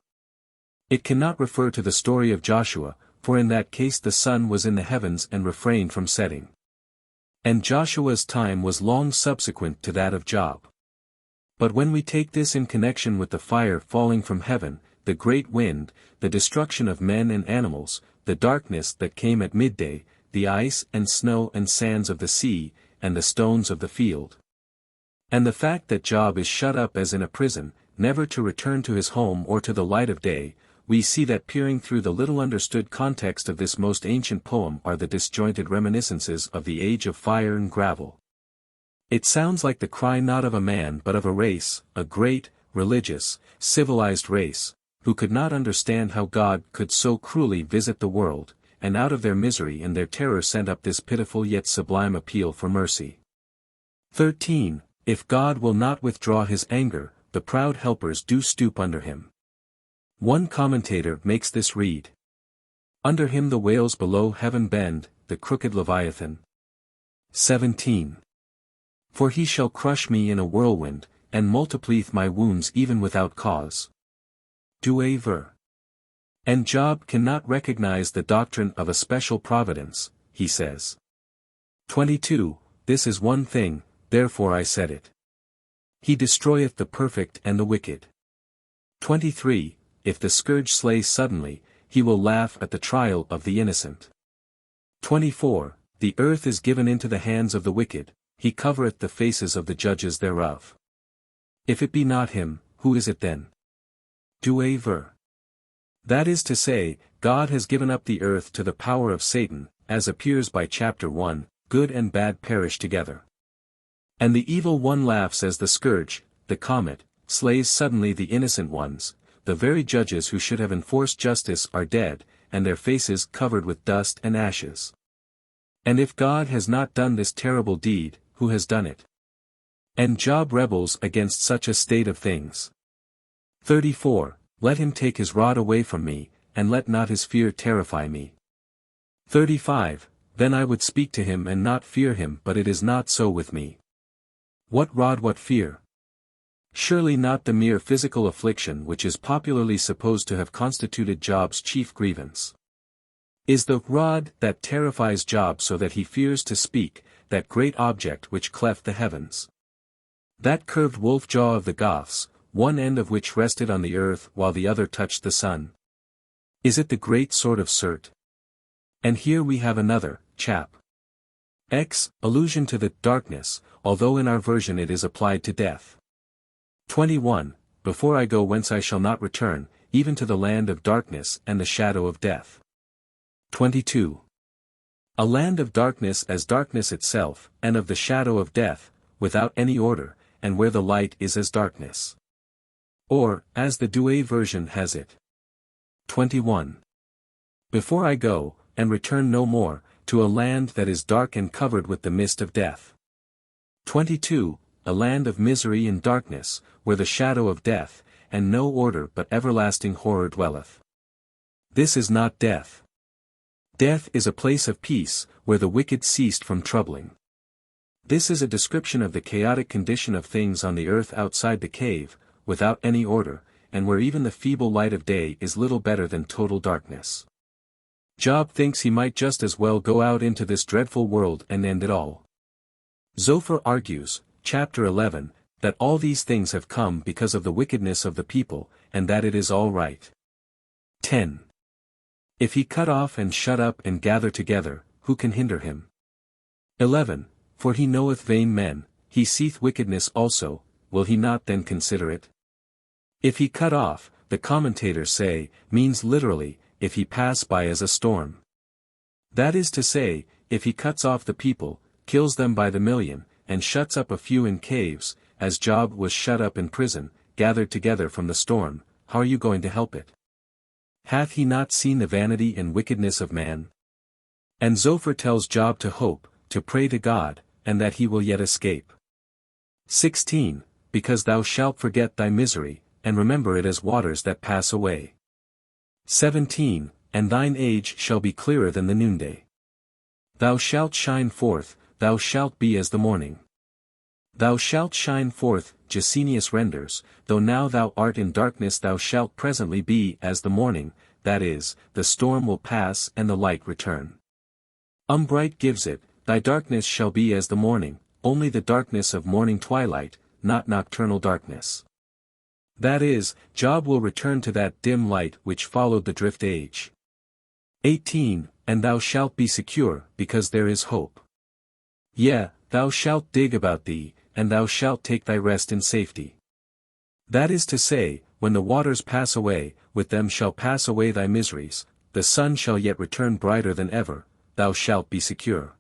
It cannot refer to the story of Joshua, for in that case the sun was in the heavens and refrained from setting. And Joshua's time was long subsequent to that of Job. But when we take this in connection with the fire falling from heaven, the great wind, the destruction of men and animals, the darkness that came at midday, the ice and snow and sands of the sea, and the stones of the field, and the fact that Job is shut up as in a prison, never to return to his home or to the light of day, we see that peering through the little understood context of this most ancient poem are the disjointed reminiscences of the age of fire and gravel. It sounds like the cry not of a man but of a race, a great, religious, civilized race, who could not understand how God could so cruelly visit the world, and out of their misery and their terror sent up this pitiful yet sublime appeal for mercy. 13. If God will not withdraw his anger, the proud helpers do stoop under him. One commentator makes this read. Under him the whales below heaven bend, the crooked Leviathan. 17. For he shall crush me in a whirlwind, and multiplieth my wounds even without cause. Douay ver. And Job cannot recognize the doctrine of a special providence, he says. 22. This is one thing, therefore I said it. He destroyeth the perfect and the wicked. 23. If the scourge slay suddenly, he will laugh at the trial of the innocent. 24. The earth is given into the hands of the wicked, he covereth the faces of the judges thereof. If it be not him, who is it then? Douay ver. That is to say, God has given up the earth to the power of Satan, as appears by chapter 1, good and bad perish together. And the evil one laughs as the scourge, the comet, slays suddenly the innocent ones, the very judges who should have enforced justice are dead, and their faces covered with dust and ashes. And if God has not done this terrible deed, who has done it? And Job rebels against such a state of things. 34. Let him take his rod away from me, and let not his fear terrify me. 35. Then I would speak to him and not fear him, but it is not so with me. What rod, what fear? Surely not the mere physical affliction which is popularly supposed to have constituted Job's chief grievance. Is the rod that terrifies Job so that he fears to speak, that great object which cleft the heavens? That curved wolf jaw of the Goths, one end of which rested on the earth while the other touched the sun? Is it the great sword of Surt? And here we have another, chap. X, allusion to the darkness, although in our version it is applied to death. 21. Before I go whence I shall not return, even to the land of darkness and the shadow of death. 22. A land of darkness as darkness itself, and of the shadow of death, without any order, and where the light is as darkness. Or, as the Douay version has it. 21. Before I go, and return no more, to a land that is dark and covered with the mist of death. 22. A land of misery and darkness, where the shadow of death, and no order but everlasting horror dwelleth. This is not death. Death is a place of peace, where the wicked ceased from troubling. This is a description of the chaotic condition of things on the earth outside the cave, without any order, and where even the feeble light of day is little better than total darkness. Job thinks he might just as well go out into this dreadful world and end it all. Zophar argues, chapter 11, that all these things have come because of the wickedness of the people, and that it is all right. 10. If he cut off and shut up and gather together, who can hinder him? 11. For he knoweth vain men, he seeth wickedness also, will he not then consider it? If he cut off, the commentators say, means literally, if he pass by as a storm. That is to say, if he cuts off the people, kills them by the million, and shuts up a few in caves, as Job was shut up in prison, gathered together from the storm, how are you going to help it? Hath he not seen the vanity and wickedness of man? And Zophar tells Job to hope, to pray to God, and that he will yet escape. 16. Because thou shalt forget thy misery, and remember it as waters that pass away. 17. And thine age shall be clearer than the noonday. Thou shalt shine forth, thou shalt be as the morning. Thou shalt shine forth, Gesenius renders, though now thou art in darkness thou shalt presently be as the morning, that is, the storm will pass and the light return. Umbright gives it, thy darkness shall be as the morning, only the darkness of morning twilight, not nocturnal darkness. That is, Job will return to that dim light which followed the drift age. 18. And thou shalt be secure, because there is hope. Yea, thou shalt dig about thee, and thou shalt take thy rest in safety. That is to say, when the waters pass away, with them shall pass away thy miseries, the sun shall yet return brighter than ever, thou shalt be secure.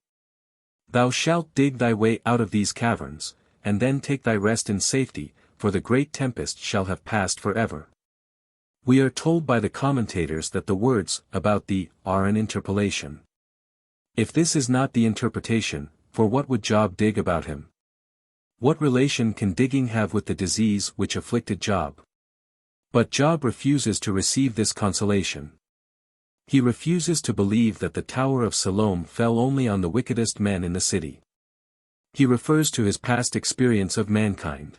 Thou shalt dig thy way out of these caverns, and then take thy rest in safety, for the great tempest shall have passed forever. We are told by the commentators that the words, about thee, are an interpolation. If this is not the interpretation, for what would Job dig about him? What relation can digging have with the disease which afflicted Job? But Job refuses to receive this consolation. He refuses to believe that the Tower of Siloam fell only on the wickedest men in the city. He refers to his past experience of mankind.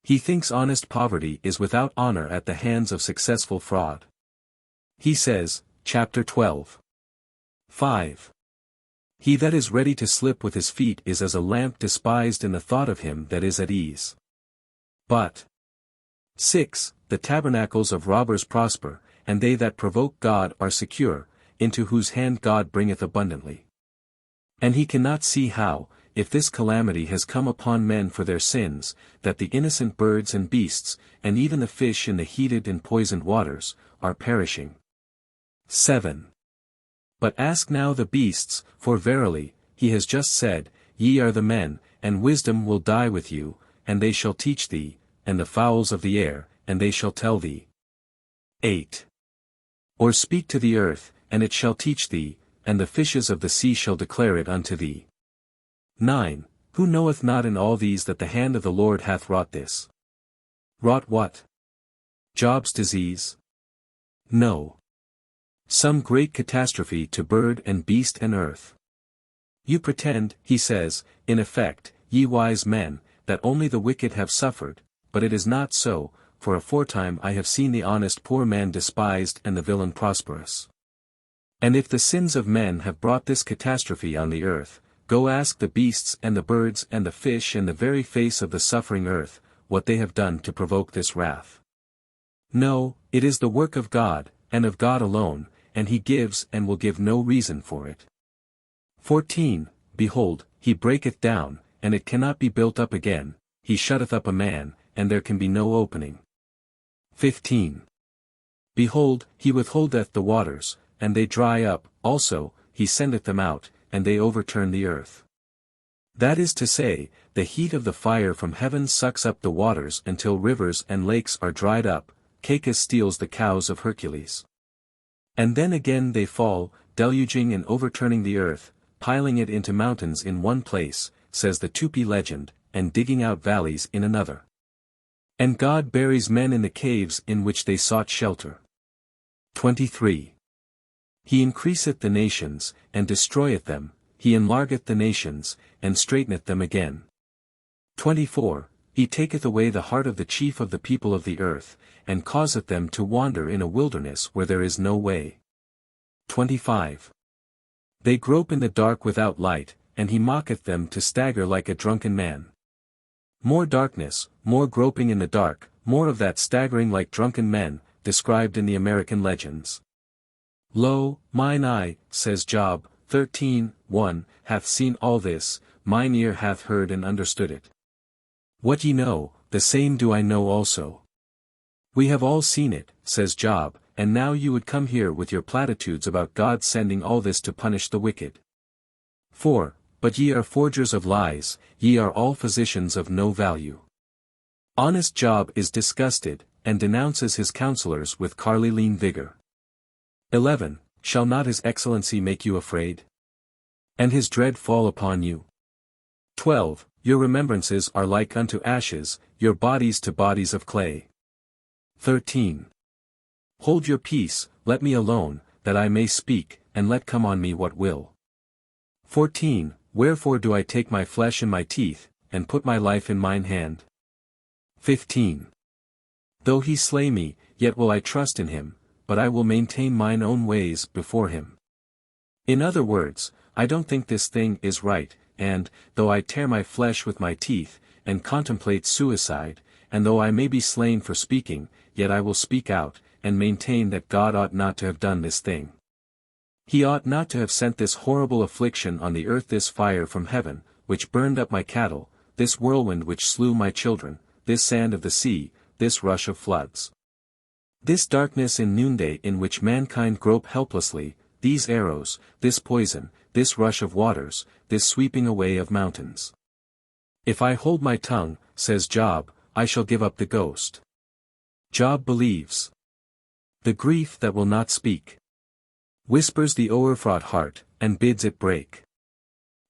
He thinks honest poverty is without honor at the hands of successful fraud. He says, chapter 12. 5. He that is ready to slip with his feet is as a lamp despised in the thought of him that is at ease. But 6. The tabernacles of robbers prosper, and they that provoke God are secure, into whose hand God bringeth abundantly. And he cannot see how, if this calamity has come upon men for their sins, that the innocent birds and beasts, and even the fish in the heated and poisoned waters, are perishing. 7. But ask now the beasts, for verily, he has just said, Ye are the men, and wisdom will die with you, and they shall teach thee, and the fowls of the air, and they shall tell thee. 8. Or speak to the earth, and it shall teach thee, and the fishes of the sea shall declare it unto thee. 9. Who knoweth not in all these that the hand of the Lord hath wrought this? Wrought what? Job's disease? No. Some great catastrophe to bird and beast and earth. You pretend, he says, in effect, ye wise men, that only the wicked have suffered, but it is not so, for aforetime I have seen the honest poor man despised and the villain prosperous. And if the sins of men have brought this catastrophe on the earth, go ask the beasts and the birds and the fish and the very face of the suffering earth, what they have done to provoke this wrath. No, it is the work of God, and of God alone, and he gives and will give no reason for it. 14. Behold, he breaketh down, and it cannot be built up again, he shutteth up a man, and there can be no opening. 15. Behold, he withholdeth the waters, and they dry up, also, he sendeth them out, and they overturn the earth. That is to say, the heat of the fire from heaven sucks up the waters until rivers and lakes are dried up, Cacus steals the cows of Hercules. And then again they fall, deluging and overturning the earth, piling it into mountains in one place, says the Tupi legend, and digging out valleys in another. And God buries men in the caves in which they sought shelter. 23. He increaseth the nations, and destroyeth them, he enlargeth the nations, and straighteneth them again. 24. He taketh away the heart of the chief of the people of the earth, and causeth them to wander in a wilderness where there is no way. 25. They grope in the dark without light, and he mocketh them to stagger like a drunken man. More darkness, more groping in the dark, more of that staggering like drunken men, described in the American legends. Lo, mine eye, says Job, 13:1, hath seen all this, mine ear hath heard and understood it. What ye know, the same do I know also. We have all seen it, says Job, and now you would come here with your platitudes about God sending all this to punish the wicked. 4. But ye are forgers of lies, ye are all physicians of no value. Honest Job is disgusted, and denounces his counselors with Carlylean vigor. 11. Shall not his excellency make you afraid? And his dread fall upon you? 12. Your remembrances are like unto ashes, your bodies to bodies of clay. 13. Hold your peace, let me alone, that I may speak, and let come on me what will. 14. Wherefore do I take my flesh in my teeth, and put my life in mine hand? 15. Though he slay me, yet will I trust in him, but I will maintain mine own ways before him. In other words, I don't think this thing is right, and, though I tear my flesh with my teeth, and contemplate suicide, and though I may be slain for speaking, yet I will speak out, and maintain that God ought not to have done this thing. He ought not to have sent this horrible affliction on the earth, this fire from heaven, which burned up my cattle, this whirlwind which slew my children, this sand of the sea, this rush of floods. This darkness in noonday in which mankind grope helplessly, these arrows, this poison, this rush of waters, this sweeping away of mountains. If I hold my tongue, says Job, I shall give up the ghost. Job believes. The grief that will not speak. Whispers the o'erfraught heart, and bids it break.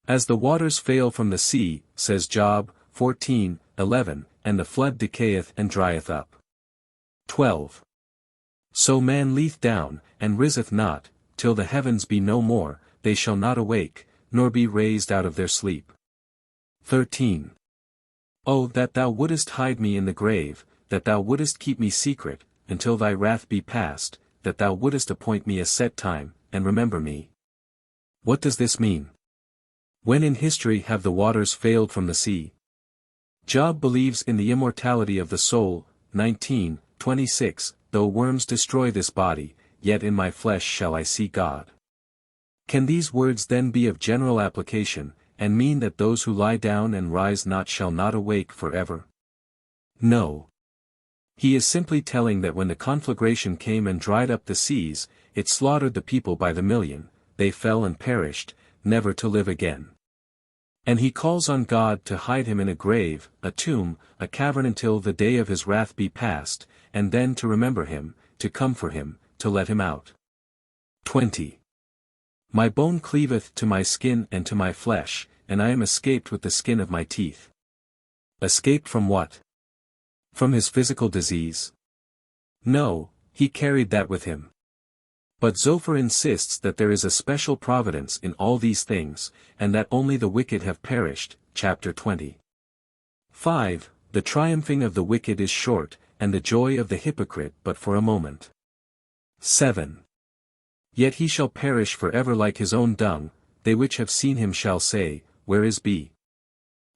As the waters fail from the sea, says Job, 14:11, and the flood decayeth and drieth up. 12. So man leeth down, and riseth not, till the heavens be no more, they shall not awake, nor be raised out of their sleep. 13. Oh, that thou wouldest hide me in the grave, that thou wouldest keep me secret, until thy wrath be past, that thou wouldest appoint me a set time, and remember me. What does this mean? When in history have the waters failed from the sea? Job believes in the immortality of the soul, 19:26, though worms destroy this body, yet in my flesh shall I see God. Can these words then be of general application, and mean that those who lie down and rise not shall not awake forever? No. He is simply telling that when the conflagration came and dried up the seas, it slaughtered the people by the million, they fell and perished, never to live again. And he calls on God to hide him in a grave, a tomb, a cavern until the day of his wrath be past, and then to remember him, to come for him, to let him out. 20. My bone cleaveth to my skin and to my flesh, and I am escaped with the skin of my teeth. Escaped from what? From his physical disease? No, he carried that with him. But Zophar insists that there is a special providence in all these things, and that only the wicked have perished, chapter 20. 5. The triumphing of the wicked is short, and the joy of the hypocrite but for a moment. 7. Yet he shall perish forever like his own dung, they which have seen him shall say, Where is B?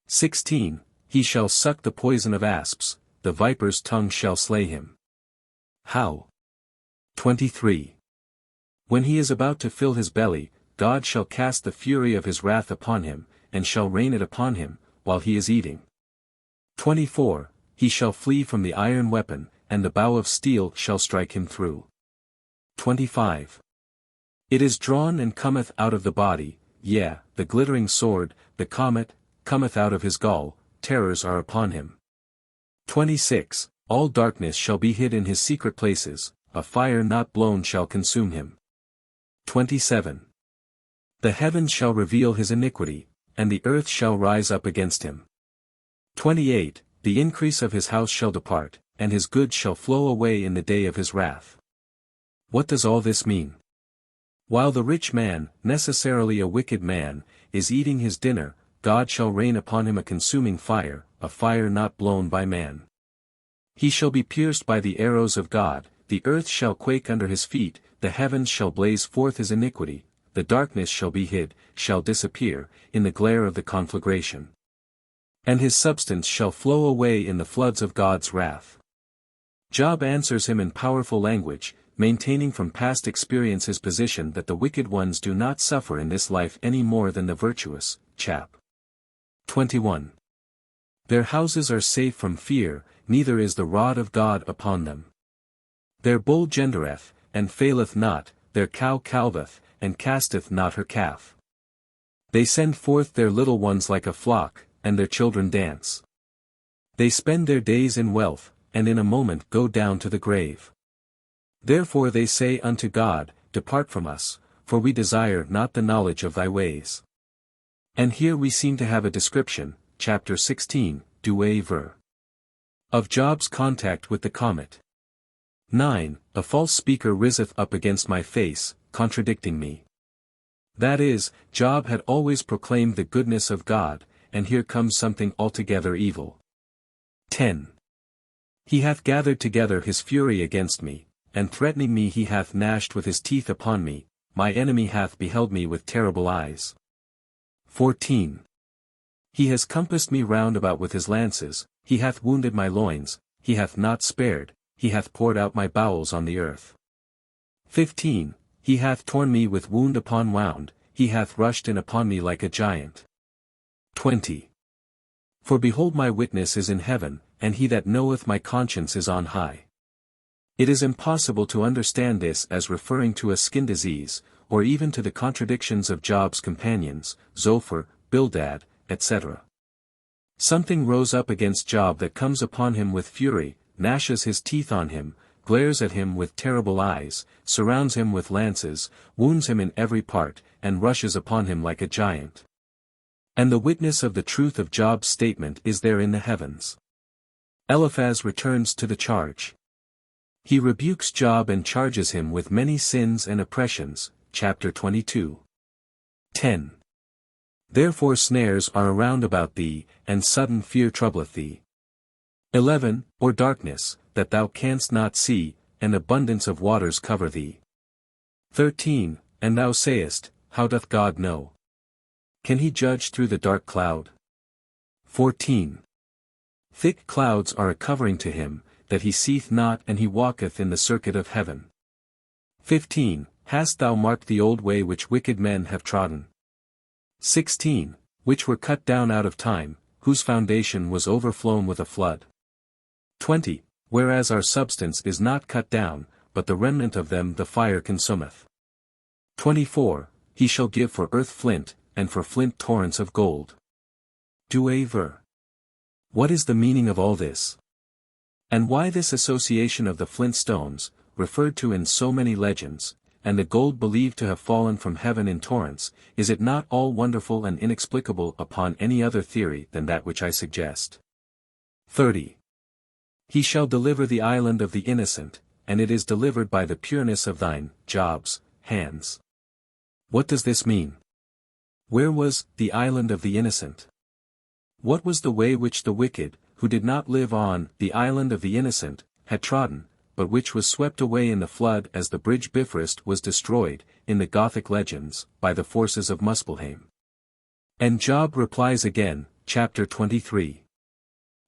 16. He shall suck the poison of asps, the viper's tongue shall slay him. How? 23. When he is about to fill his belly, God shall cast the fury of his wrath upon him, and shall rain it upon him, while he is eating. 24. He shall flee from the iron weapon, and the bow of steel shall strike him through. 25. It is drawn and cometh out of the body, yea, the glittering sword, the comet, cometh out of his gall, terrors are upon him. 26. All darkness shall be hid in his secret places, a fire not blown shall consume him. 27. The heavens shall reveal his iniquity, and the earth shall rise up against him. 28. The increase of his house shall depart, and his goods shall flow away in the day of his wrath. What does all this mean? While the rich man, necessarily a wicked man, is eating his dinner, God shall rain upon him a consuming fire, a fire not blown by man. He shall be pierced by the arrows of God, the earth shall quake under his feet, the heavens shall blaze forth his iniquity, the darkness shall be hid, shall disappear, in the glare of the conflagration. And his substance shall flow away in the floods of God's wrath. Job answers him in powerful language, maintaining from past experience his position that the wicked ones do not suffer in this life any more than the virtuous, chap. 21. Their houses are safe from fear, neither is the rod of God upon them. Their bull gendereth, and faileth not, their cow calveth, and casteth not her calf. They send forth their little ones like a flock, and their children dance. They spend their days in wealth, and in a moment go down to the grave. Therefore they say unto God, Depart from us, for we desire not the knowledge of thy ways. And here we seem to have a description, chapter 16, Douay ver. Of Job's contact with the comet. 9. A false speaker riseth up against my face, contradicting me. That is, Job had always proclaimed the goodness of God, and here comes something altogether evil. 10. He hath gathered together his fury against me, and threatening me he hath gnashed with his teeth upon me, my enemy hath beheld me with terrible eyes. 14. He has compassed me round about with his lances, he hath wounded my loins, he hath not spared, he hath poured out my bowels on the earth. 15. He hath torn me with wound upon wound, he hath rushed in upon me like a giant. 20. For behold my witness is in heaven, and he that knoweth my conscience is on high. It is impossible to understand this as referring to a skin disease, or even to the contradictions of Job's companions, Zophar, Bildad, etc. Something rose up against Job that comes upon him with fury, gnashes his teeth on him, glares at him with terrible eyes, surrounds him with lances, wounds him in every part, and rushes upon him like a giant. And the witness of the truth of Job's statement is there in the heavens. Eliphaz returns to the charge. He rebukes Job and charges him with many sins and oppressions, chapter 22. 10. Therefore snares are around about thee, and sudden fear troubleth thee. 11. Or darkness, that thou canst not see, and abundance of waters cover thee. 13. And thou sayest, How doth God know? Can he judge through the dark cloud? 14. Thick clouds are a covering to him, that he seeth not and he walketh in the circuit of heaven. 15. Hast thou marked the old way which wicked men have trodden? 16. Which were cut down out of time, whose foundation was overflown with a flood. 20. Whereas our substance is not cut down, but the remnant of them the fire consumeth. 24. He shall give for earth flint, and for flint torrents of gold. Douay ver. What is the meaning of all this? And why this association of the flint stones, referred to in so many legends, and the gold believed to have fallen from heaven in torrents, is it not all wonderful and inexplicable upon any other theory than that which I suggest? 30. He shall deliver the island of the innocent, and it is delivered by the pureness of thine, Job's, hands. What does this mean? Where was the island of the innocent? What was the way which the wicked, who did not live on the island of the innocent, had trodden, but which was swept away in the flood as the bridge Bifrost was destroyed, in the Gothic legends, by the forces of Muspelheim? And Job replies again, chapter 23.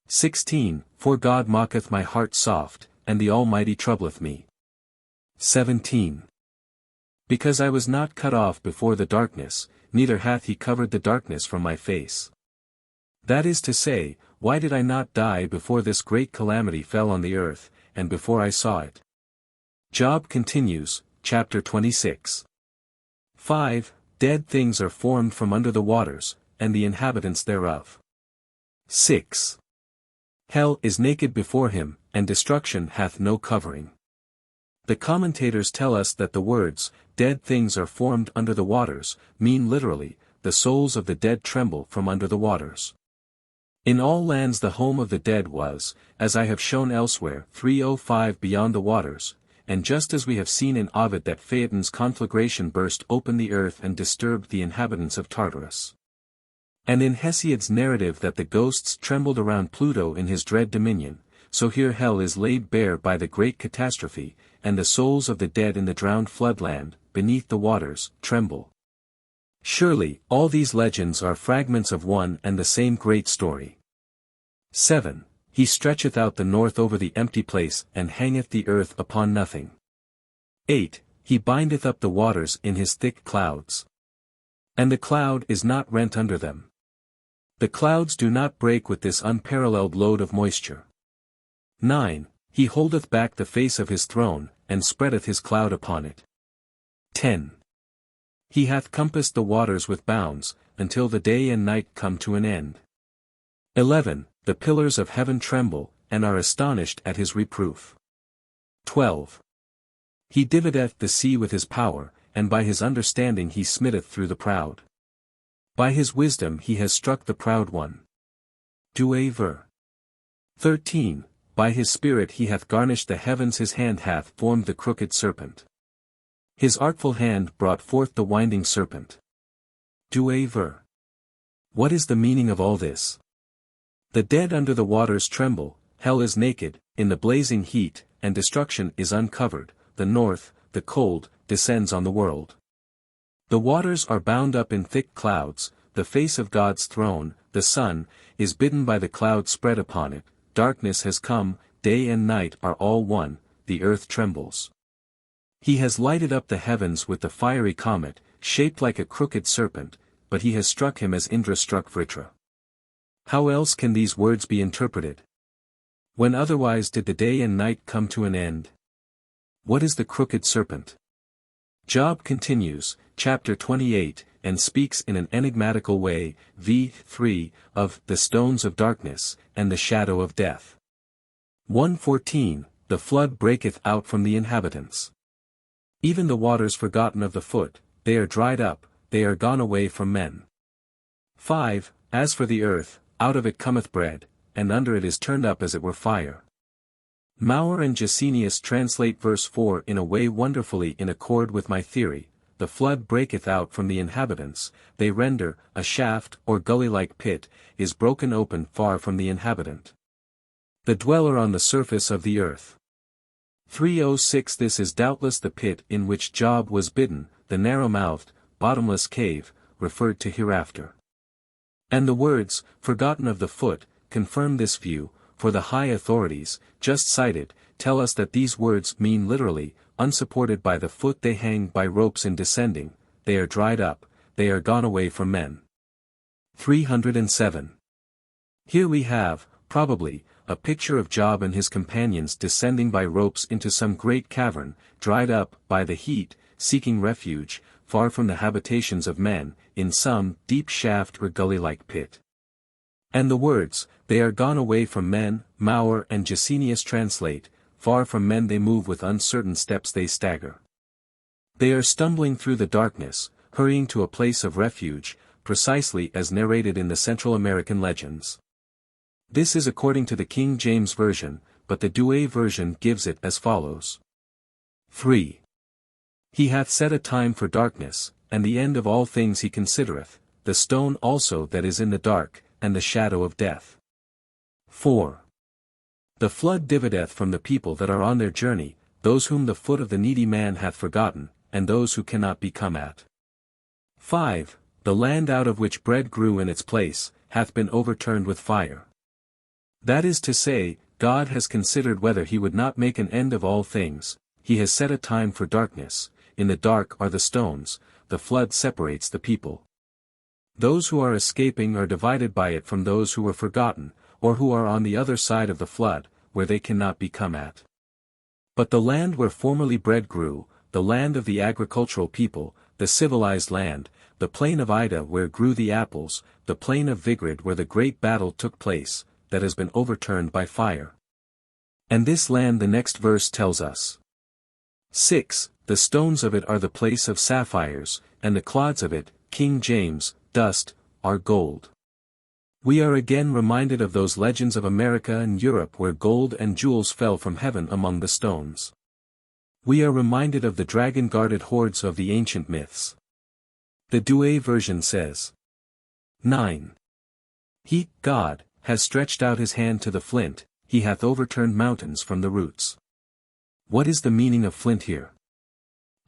16, For God mocketh my heart soft, and the Almighty troubleth me. 17. Because I was not cut off before the darkness, neither hath he covered the darkness from my face. That is to say, why did I not die before this great calamity fell on the earth, and before I saw it? Job continues, chapter 26. 5, Dead things are formed from under the waters, and the inhabitants thereof. 6. Hell is naked before him, and destruction hath no covering. The commentators tell us that the words, dead things are formed under the waters, mean literally, the souls of the dead tremble from under the waters. In all lands the home of the dead was, as I have shown elsewhere 305 beyond the waters, and just as we have seen in Ovid that Phaeton's conflagration burst open the earth and disturbed the inhabitants of Tartarus. And in Hesiod's narrative that the ghosts trembled around Pluto in his dread dominion, so here hell is laid bare by the great catastrophe, and the souls of the dead in the drowned floodland, beneath the waters, tremble. Surely, all these legends are fragments of one and the same great story. 7. He stretcheth out the north over the empty place and hangeth the earth upon nothing. 8. He bindeth up the waters in his thick clouds. And the cloud is not rent under them. The clouds do not break with this unparalleled load of moisture. 9. He holdeth back the face of his throne, and spreadeth his cloud upon it. 10. He hath compassed the waters with bounds, until the day and night come to an end. 11. The pillars of heaven tremble, and are astonished at his reproof. 12. He divideth the sea with his power, and by his understanding he smitteth through the proud. By his wisdom he has struck the proud one. 2 13. By his spirit he hath garnished the heavens, his hand hath formed the crooked serpent. His artful hand brought forth the winding serpent. 2 What is the meaning of all this? The dead under the waters tremble, hell is naked, in the blazing heat, and destruction is uncovered, the north, the cold, descends on the world. The waters are bound up in thick clouds, the face of God's throne, the sun, is bidden by the cloud spread upon it, darkness has come, day and night are all one, the earth trembles. He has lighted up the heavens with the fiery comet, shaped like a crooked serpent, but he has struck him as Indra struck Vritra. How else can these words be interpreted? When otherwise did the day and night come to an end? What is the crooked serpent? Job continues, chapter 28, and speaks in an enigmatical way, v. 3, of the stones of darkness, and the shadow of death. 1:14, the flood breaketh out from the inhabitants. Even the waters forgotten of the foot, they are dried up, they are gone away from men. 5, as for the earth, out of it cometh bread, and under it is turned up as it were fire. Maurer and Gesenius translate verse 4 in a way wonderfully in accord with my theory. The flood breaketh out from the inhabitants, they render, a shaft or gully-like pit, is broken open far from the inhabitant. The dweller on the surface of the earth. 306 This is doubtless the pit in which Job was bidden, the narrow-mouthed, bottomless cave, referred to hereafter. And the words, forgotten of the foot, confirm this view, for the high authorities, just cited, tell us that these words mean literally, unsupported by the foot they hang by ropes in descending, they are dried up, they are gone away from men. 307. Here we have, probably, a picture of Job and his companions descending by ropes into some great cavern, dried up by the heat, seeking refuge, far from the habitations of men, in some deep shaft or gully-like pit. And the words, they are gone away from men, Maurer and Gesenius translate, far from men they move with uncertain steps they stagger. They are stumbling through the darkness, hurrying to a place of refuge, precisely as narrated in the Central American legends. This is according to the King James Version, but the Douay version gives it as follows. 3. He hath set a time for darkness, and the end of all things he considereth, the stone also that is in the dark, and the shadow of death. 4. The flood divideth from the people that are on their journey, those whom the foot of the needy man hath forgotten, and those who cannot be come at. 5. The land out of which bread grew in its place, hath been overturned with fire. That is to say, God has considered whether he would not make an end of all things, he has set a time for darkness, in the dark are the stones, the flood separates the people. Those who are escaping are divided by it from those who were forgotten, or who are on the other side of the flood, where they cannot be come at. But the land where formerly bread grew, the land of the agricultural people, the civilized land, the plain of Ida where grew the apples, the plain of Vigrid where the great battle took place, that has been overturned by fire. And this land the next verse tells us. 6. The stones of it are the place of sapphires, and the clods of it, King James, dust, are gold. We are again reminded of those legends of America and Europe where gold and jewels fell from heaven among the stones. We are reminded of the dragon-guarded hoards of the ancient myths. The Douay version says. 9. He, God, has stretched out his hand to the flint, he hath overturned mountains from the roots. What is the meaning of flint here?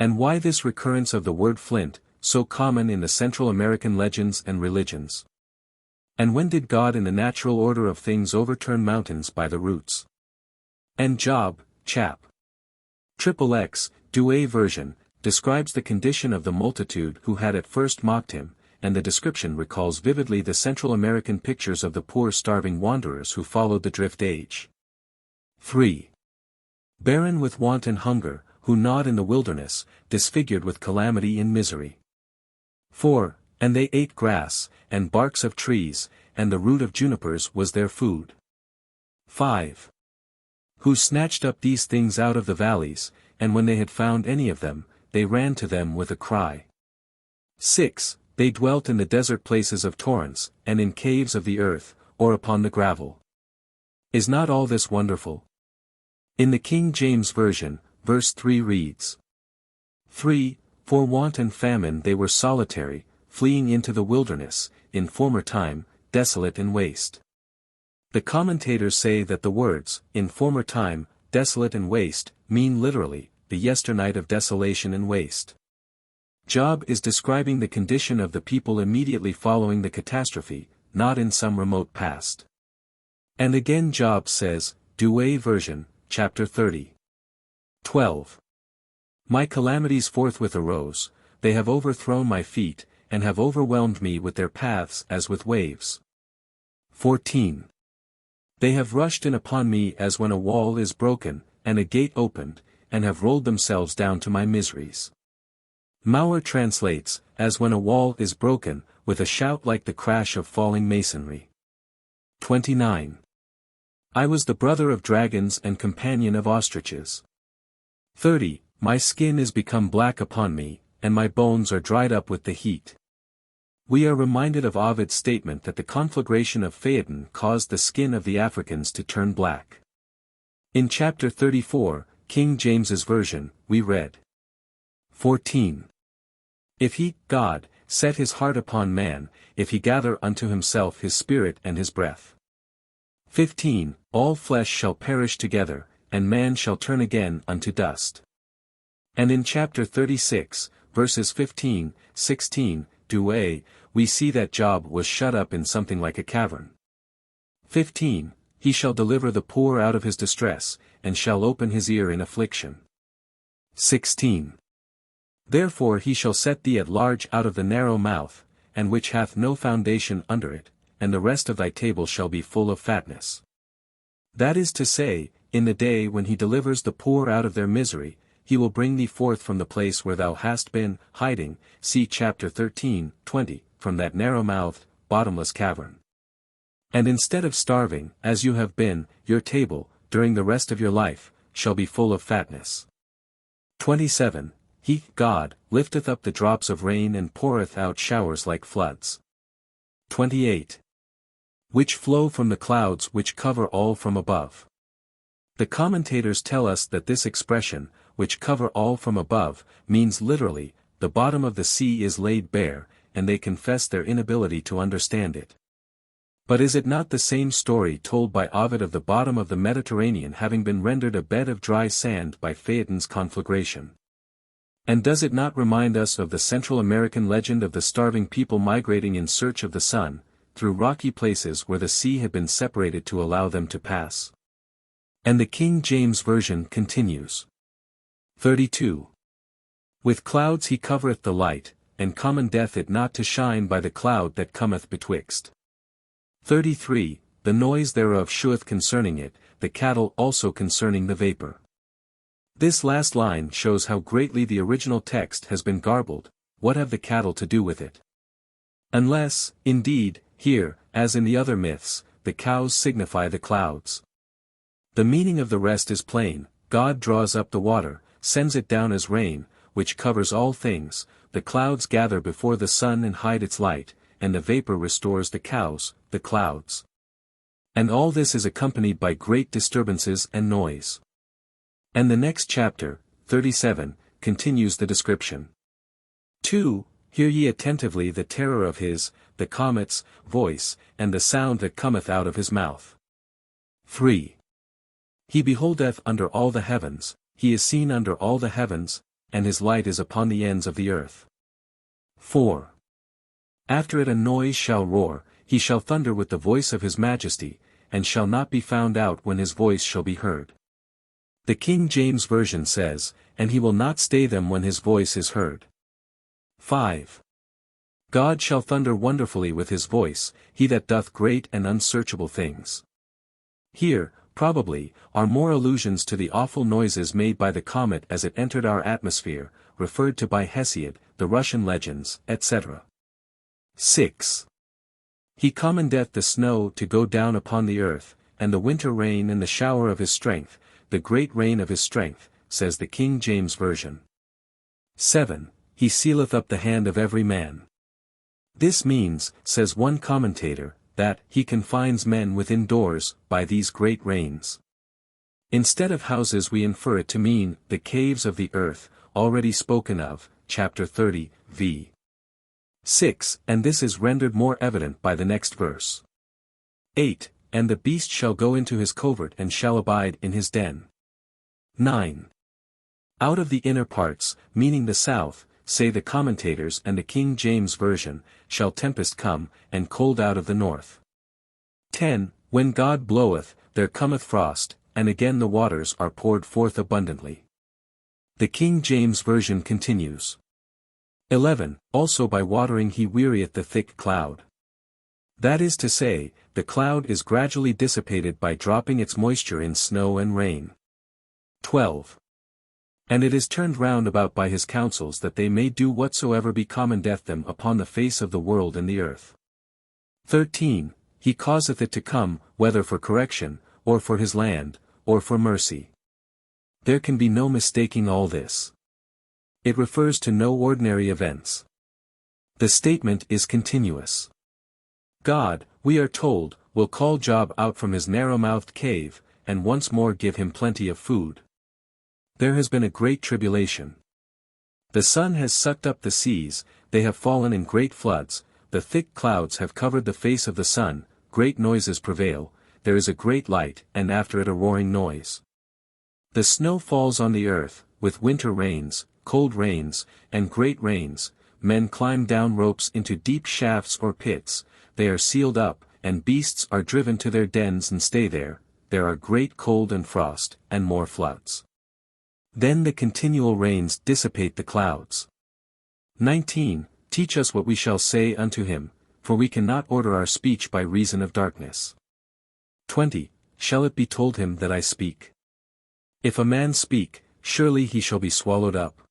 And why this recurrence of the word flint, so common in the Central American legends and religions? And when did God in the natural order of things overturn mountains by the roots? And Job, chap. XXX, Douay version, describes the condition of the multitude who had at first mocked him, and the description recalls vividly the Central American pictures of the poor starving wanderers who followed the drift age. 3. Barren with want and hunger, who gnawed in the wilderness, disfigured with calamity and misery. 4. And they ate grass, and barks of trees, and the root of junipers was their food. 5. Who snatched up these things out of the valleys, and when they had found any of them, they ran to them with a cry. 6. They dwelt in the desert places of torrents, and in caves of the earth, or upon the gravel. Is not all this wonderful? In the King James Version, verse 3 reads. 3. For want and famine they were solitary, fleeing into the wilderness, in former time, desolate and waste. The commentators say that the words, in former time, desolate and waste, mean literally, the yesternight of desolation and waste. Job is describing the condition of the people immediately following the catastrophe, not in some remote past. And again Job says, Douay version, chapter 30. 12. My calamities forthwith arose, they have overthrown my feet, and have overwhelmed me with their paths as with waves. 14. They have rushed in upon me as when a wall is broken, and a gate opened, and have rolled themselves down to my miseries. Maurer translates, as when a wall is broken, with a shout like the crash of falling masonry. 29. I was the brother of dragons and companion of ostriches. 30. My skin is become black upon me, and my bones are dried up with the heat. We are reminded of Ovid's statement that the conflagration of Phaeton caused the skin of the Africans to turn black. In chapter 34, King James's Version, we read. 14. If he, God, set his heart upon man, if he gather unto himself his spirit and his breath. 15. All flesh shall perish together, and man shall turn again unto dust. And in chapter 36, verses 15, 16, Douay, we see that Job was shut up in something like a cavern. 15. He shall deliver the poor out of his distress, and shall open his ear in affliction. 16. Therefore he shall set thee at large out of the narrow mouth, and which hath no foundation under it, and the rest of thy table shall be full of fatness. That is to say, in the day when he delivers the poor out of their misery, he will bring thee forth from the place where thou hast been hiding, see chapter 13, 20, from that narrow-mouthed, bottomless cavern. And instead of starving, as you have been, your table, during the rest of your life, shall be full of fatness. 27. He, God, lifteth up the drops of rain and poureth out showers like floods. 28. Which flow from the clouds which cover all from above. The commentators tell us that this expression, which cover all from above, means literally, the bottom of the sea is laid bare, and they confess their inability to understand it. But is it not the same story told by Ovid of the bottom of the Mediterranean having been rendered a bed of dry sand by Phaeton's conflagration? And does it not remind us of the Central American legend of the starving people migrating in search of the sun, through rocky places where the sea had been separated to allow them to pass? And the King James Version continues. 32. With clouds he covereth the light, and commandeth it not to shine by the cloud that cometh betwixt. 33. The noise thereof sheweth concerning it, the cattle also concerning the vapor. This last line shows how greatly the original text has been garbled. What have the cattle to do with it? Unless, indeed, here, as in the other myths, the cows signify the clouds. The meaning of the rest is plain. God draws up the water, sends it down as rain, which covers all things, the clouds gather before the sun and hide its light, and the vapor restores the cows, the clouds. And all this is accompanied by great disturbances and noise. And the next chapter, 37, continues the description. 2. Hear ye attentively the terror of his, the comet's, voice, and the sound that cometh out of his mouth. 3. He beholdeth under all the heavens, he is seen under all the heavens, and his light is upon the ends of the earth. 4. After it a noise shall roar, he shall thunder with the voice of his majesty, and shall not be found out when his voice shall be heard. The King James Version says, and he will not stay them when his voice is heard. 5. God shall thunder wonderfully with his voice, he that doth great and unsearchable things. Here, probably, are more allusions to the awful noises made by the comet as it entered our atmosphere, referred to by Hesiod, the Russian legends, etc. 6. He commandeth the snow to go down upon the earth, and the winter rain and the shower of his strength, the great rain of his strength, says the King James Version. 7. He sealeth up the hand of every man. This means, says one commentator, that he confines men within doors by these great rains. Instead of houses we infer it to mean the caves of the earth, already spoken of, chapter 30, v. 6, and this is rendered more evident by the next verse. 8. And the beast shall go into his covert and shall abide in his den. 9. Out of the inner parts, meaning the south, say the commentators and the King James Version, shall tempest come, and cold out of the north. 10. When God bloweth, there cometh frost, and again the waters are poured forth abundantly. The King James Version continues. 11. Also by watering he wearieth the thick cloud. That is to say, the cloud is gradually dissipated by dropping its moisture in snow and rain. 12. And it is turned round about by his counsels that they may do whatsoever becommandeth them upon the face of the world and the earth. 13. He causeth it to come, whether for correction, or for his land, or for mercy. There can be no mistaking all this. It refers to no ordinary events. The statement is continuous. God, we are told, will call Job out from his narrow-mouthed cave, and once more give him plenty of food. There has been a great tribulation. The sun has sucked up the seas, they have fallen in great floods, the thick clouds have covered the face of the sun, great noises prevail, there is a great light, and after it a roaring noise. The snow falls on the earth, with winter rains, cold rains, and great rains, men climb down ropes into deep shafts or pits, they are sealed up, and beasts are driven to their dens and stay there are great cold and frost, and more floods. Then the continual rains dissipate the clouds. 19. Teach us what we shall say unto him, for we cannot order our speech by reason of darkness. 20. Shall it be told him that I speak? If a man speak, surely he shall be swallowed up.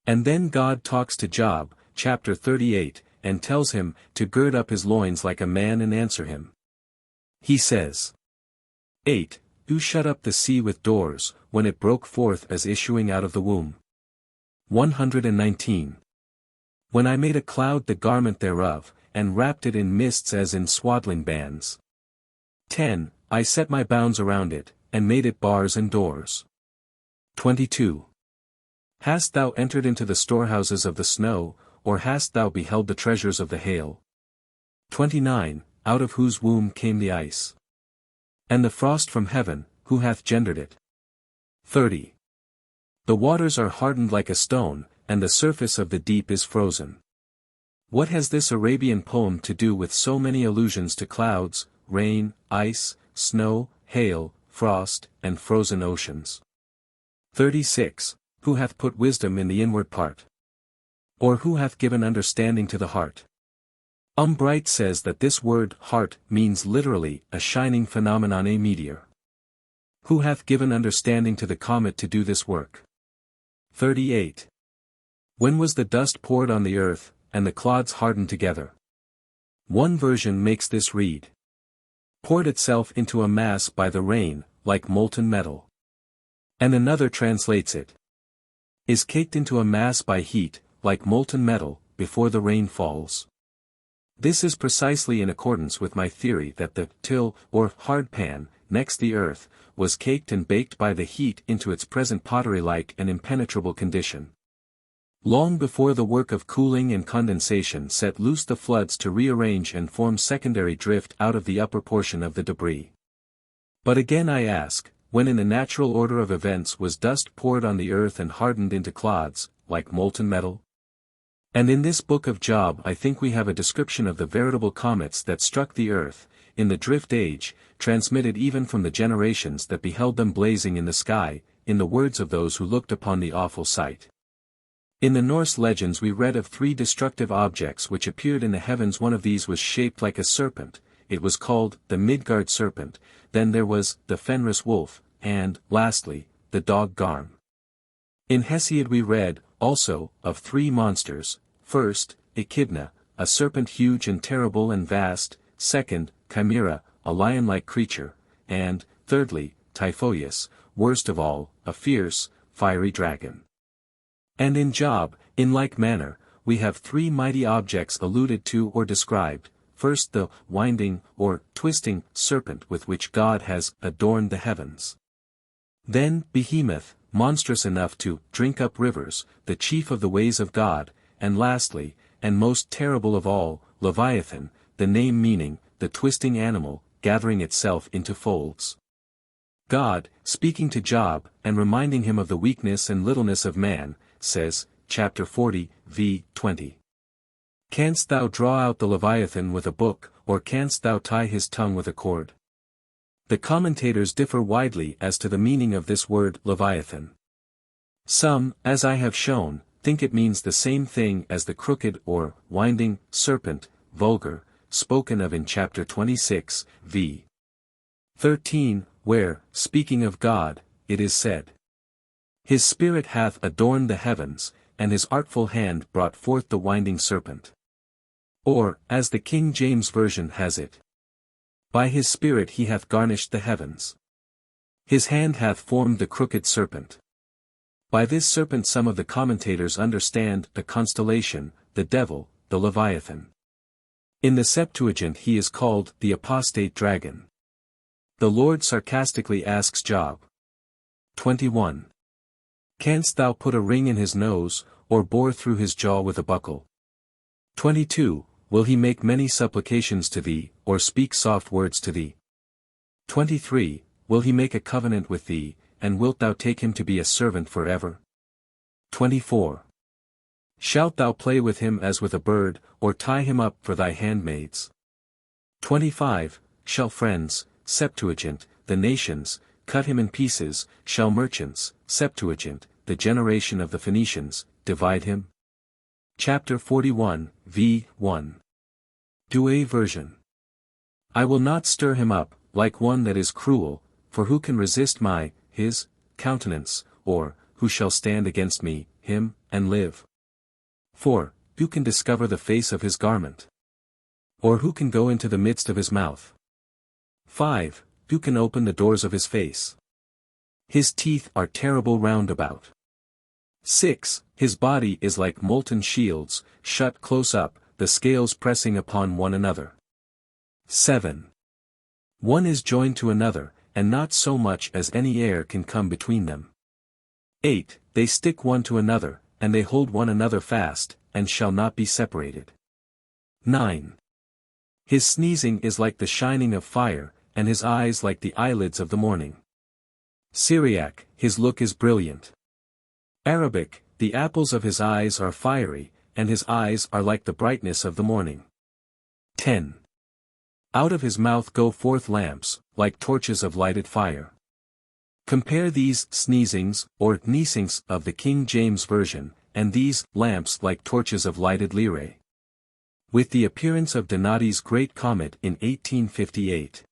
And then God talks to Job, chapter 38, and tells him to gird up his loins like a man and answer him. He says. 8. Who shut up the sea with doors, when it broke forth as issuing out of the womb? 119. When I made a cloud the garment thereof, and wrapped it in mists as in swaddling bands. 10. I set my bounds around it, and made it bars and doors. 22. Hast thou entered into the storehouses of the snow, or hast thou beheld the treasures of the hail? 29. Out of whose womb came the ice? And the frost from heaven, who hath gendered it? 30. The waters are hardened like a stone, and the surface of the deep is frozen. What has this Arabian poem to do with so many allusions to clouds, rain, ice, snow, hail, frost, and frozen oceans? 36. Who hath put wisdom in the inward part? Or who hath given understanding to the heart? Bright says that this word heart means literally a shining phenomenon, a meteor. Who hath given understanding to the comet to do this work? 38. When was the dust poured on the earth, and the clods hardened together? One version makes this read: poured itself into a mass by the rain, like molten metal. And another translates it: is caked into a mass by heat, like molten metal, before the rain falls. This is precisely in accordance with my theory that the till, or hard pan, next the earth, was caked and baked by the heat into its present pottery-like and impenetrable condition. Long before the work of cooling and condensation set loose the floods to rearrange and form secondary drift out of the upper portion of the debris. But again I ask, when in the natural order of events was dust poured on the earth and hardened into clods, like molten metal? And in this book of Job I think we have a description of the veritable comets that struck the earth, in the drift age, transmitted even from the generations that beheld them blazing in the sky, in the words of those who looked upon the awful sight. In the Norse legends we read of 3 destructive objects which appeared in the heavens. One of these was shaped like a serpent, it was called the Midgard serpent, then there was the Fenris wolf, and, lastly, the dog Garm. In Hesiod we read, also, of 3 monsters: first, Echidna, a serpent huge and terrible and vast; second, Chimera, a lion-like creature; and, thirdly, Typhoeus, worst of all, a fierce, fiery dragon. And in Job, in like manner, we have 3 mighty objects alluded to or described: first the winding, or twisting, serpent with which God has adorned the heavens. Then Behemoth, monstrous enough to drink up rivers, the chief of the ways of God; and lastly, and most terrible of all, Leviathan, the name meaning, the twisting animal, gathering itself into folds. God, speaking to Job, and reminding him of the weakness and littleness of man, says, chapter 40, v. 20. Canst thou draw out the Leviathan with a book, or canst thou tie his tongue with a cord? The commentators differ widely as to the meaning of this word Leviathan. Some, as I have shown, think it means the same thing as the crooked or winding serpent, vulgar, spoken of in chapter 26, v. 13, where, speaking of God, it is said, His spirit hath adorned the heavens, and his artful hand brought forth the winding serpent. Or, as the King James Version has it, by his spirit he hath garnished the heavens. His hand hath formed the crooked serpent. By this serpent some of the commentators understand the constellation, the devil, the Leviathan. In the Septuagint he is called the apostate dragon. The Lord sarcastically asks Job. 21. Canst thou put a ring in his nose, or bore through his jaw with a buckle? 22. Will he make many supplications to thee, or speak soft words to thee? 23. Will he make a covenant with thee, and wilt thou take him to be a servant forever? 24. Shalt thou play with him as with a bird, or tie him up for thy handmaids? 25. Shall friends, Septuagint, the nations, cut him in pieces; shall merchants, Septuagint, the generation of the Phoenicians, divide him? Chapter 41, v. 1. Douay version. I will not stir him up, like one that is cruel, for who can resist his countenance, or, who shall stand against me, him, and live? 4. Who can discover the face of his garment? Or who can go into the midst of his mouth? 5. Who can open the doors of his face? His teeth are terrible round about. 6. His body is like molten shields, shut close up, the scales pressing upon one another. 7. One is joined to another, and not so much as any air can come between them. 8. They stick one to another, and they hold one another fast, and shall not be separated. 9. His sneezing is like the shining of fire, and his eyes like the eyelids of the morning. Syriac, his look is brilliant. Arabic, the apples of his eyes are fiery, and his eyes are like the brightness of the morning. 10. Out of his mouth go forth lamps, like torches of lighted fire. Compare these sneezings, or neesings of the King James Version, and these lamps like torches of lighted lyrae, with the appearance of Donati's great comet in 1858.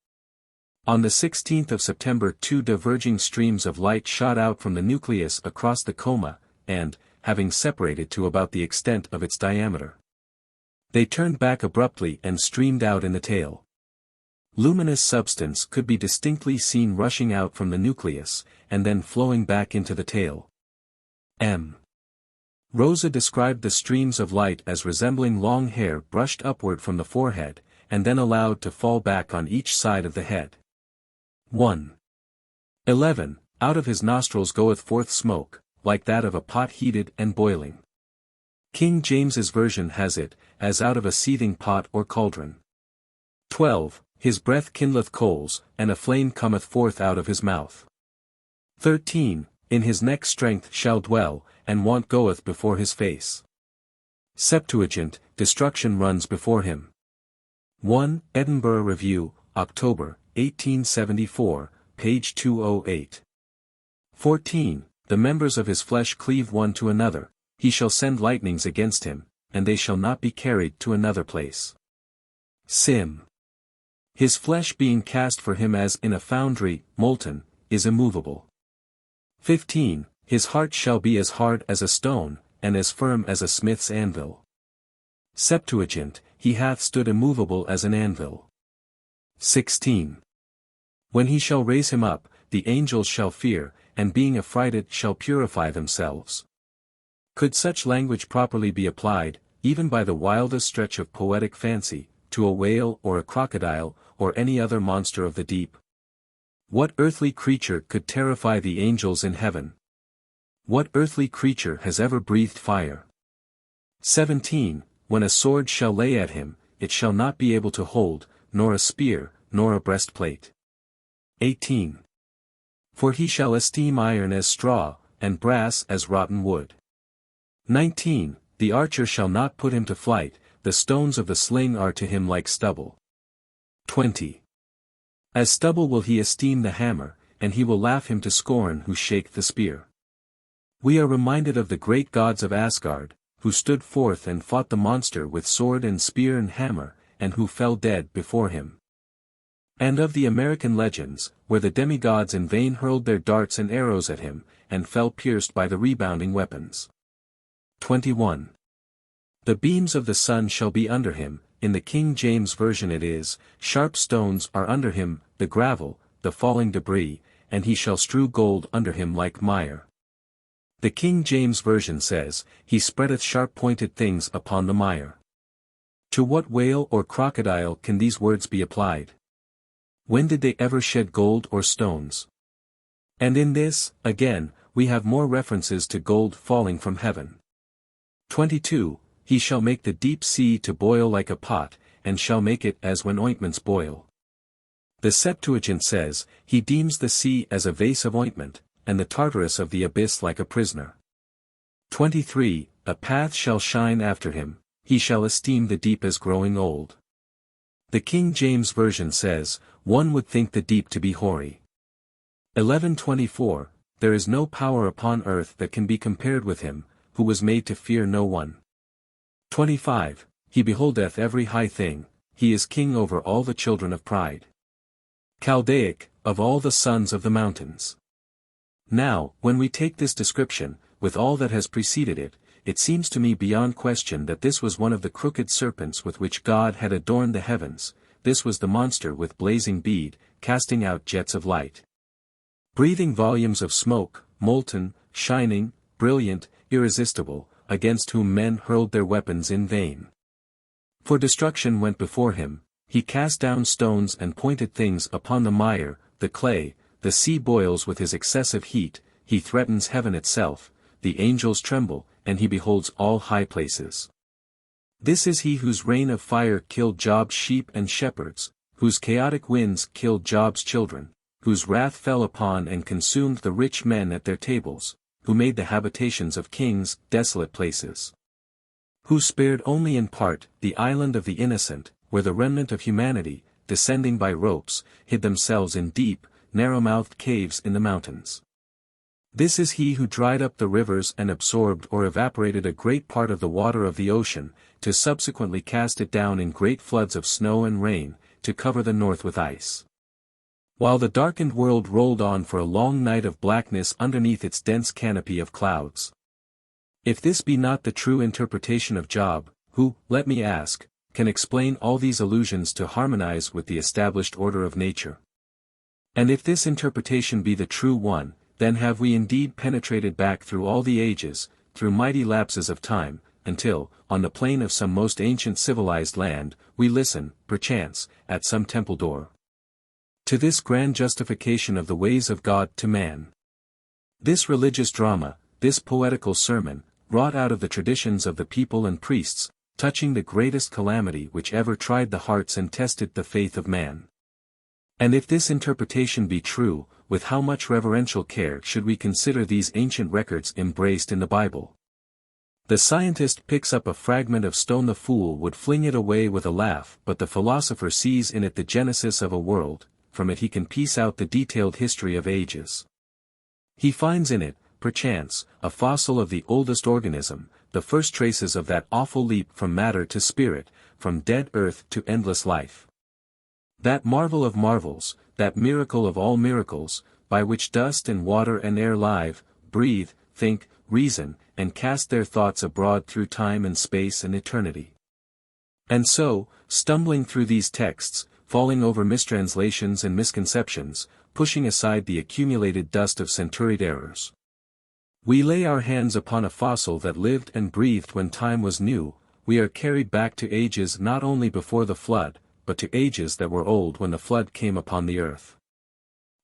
On the 16th of September 2 diverging streams of light shot out from the nucleus across the coma, and, having separated to about the extent of its diameter, they turned back abruptly and streamed out in the tail. Luminous substance could be distinctly seen rushing out from the nucleus, and then flowing back into the tail. M. Rosa described the streams of light as resembling long hair brushed upward from the forehead, and then allowed to fall back on each side of the head. 1. 11. Out of his nostrils goeth forth smoke, like that of a pot heated and boiling. King James's version has it, as out of a seething pot or cauldron. 12. His breath kindleth coals, and a flame cometh forth out of his mouth. 13. In his neck strength shall dwell, and want goeth before his face. Septuagint, destruction runs before him. 1. Edinburgh Review, October, 1874, page 208. 14. The members of his flesh cleave one to another, he shall send lightnings against him, and they shall not be carried to another place. Sim. His flesh being cast for him as in a foundry, molten, is immovable. 15. His heart shall be as hard as a stone, and as firm as a smith's anvil. Septuagint, he hath stood immovable as an anvil. 16. When he shall raise him up, the angels shall fear, and being affrighted shall purify themselves. Could such language properly be applied, even by the wildest stretch of poetic fancy, to a whale or a crocodile, or any other monster of the deep? What earthly creature could terrify the angels in heaven? What earthly creature has ever breathed fire? 17. When a sword shall lay at him, it shall not be able to hold, nor a spear, nor a breastplate. 18. For he shall esteem iron as straw, and brass as rotten wood. 19. The archer shall not put him to flight, the stones of the sling are to him like stubble. 20. As stubble will he esteem the hammer, and he will laugh him to scorn who shake the spear. We are reminded of the great gods of Asgard, who stood forth and fought the monster with sword and spear and hammer, and who fell dead before him. And of the American legends, where the demigods in vain hurled their darts and arrows at him, and fell pierced by the rebounding weapons. 21. The beams of the sun shall be under him, in the King James Version it is, sharp stones are under him, the gravel, the falling debris, and he shall strew gold under him like mire. The King James Version says, he spreadeth sharp-pointed things upon the mire. To what whale or crocodile can these words be applied? When did they ever shed gold or stones? And in this, again, we have more references to gold falling from heaven. 22. He shall make the deep sea to boil like a pot, and shall make it as when ointments boil. The Septuagint says, he deems the sea as a vase of ointment, and the Tartarus of the abyss like a prisoner. 23. A path shall shine after him, he shall esteem the deep as growing old. The King James Version says, one would think the deep to be hoary. 11:24. There is no power upon earth that can be compared with him, who was made to fear no one. 25. He beholdeth every high thing, he is king over all the children of pride. Chaldaic, of all the sons of the mountains. Now, when we take this description, with all that has preceded it, it seems to me beyond question that this was one of the crooked serpents with which God had adorned the heavens, this was the monster with blazing bead, casting out jets of light. Breathing volumes of smoke, molten, shining, brilliant, irresistible, against whom men hurled their weapons in vain. For destruction went before him, he cast down stones and pointed things upon the mire, the clay, the sea boils with his excessive heat, he threatens heaven itself, the angels tremble, and he beholds all high places. This is he whose rain of fire killed Job's sheep and shepherds, whose chaotic winds killed Job's children, whose wrath fell upon and consumed the rich men at their tables, who made the habitations of kings desolate places. Who spared only in part the island of the innocent, where the remnant of humanity, descending by ropes, hid themselves in deep, narrow-mouthed caves in the mountains. This is he who dried up the rivers and absorbed or evaporated a great part of the water of the ocean, to subsequently cast it down in great floods of snow and rain, to cover the north with ice. While the darkened world rolled on for a long night of blackness underneath its dense canopy of clouds. If this be not the true interpretation of Job, who, let me ask, can explain all these illusions to harmonize with the established order of nature? And if this interpretation be the true one, then have we indeed penetrated back through all the ages, through mighty lapses of time, until, on the plain of some most ancient civilized land, we listen, perchance, at some temple door. To this grand justification of the ways of God to man. This religious drama, this poetical sermon, wrought out of the traditions of the people and priests, touching the greatest calamity which ever tried the hearts and tested the faith of man. And if this interpretation be true, with how much reverential care should we consider these ancient records embraced in the Bible? The scientist picks up a fragment of stone, the fool would fling it away with a laugh, but the philosopher sees in it the genesis of a world, from it he can piece out the detailed history of ages. He finds in it, perchance, a fossil of the oldest organism, the first traces of that awful leap from matter to spirit, from dead earth to endless life. That marvel of marvels, that miracle of all miracles, by which dust and water and air live, breathe, think, reason, and cast their thoughts abroad through time and space and eternity. And so, stumbling through these texts, falling over mistranslations and misconceptions, pushing aside the accumulated dust of centuried errors, we lay our hands upon a fossil that lived and breathed when time was new. We are carried back to ages not only before the flood, but to ages that were old when the flood came upon the earth.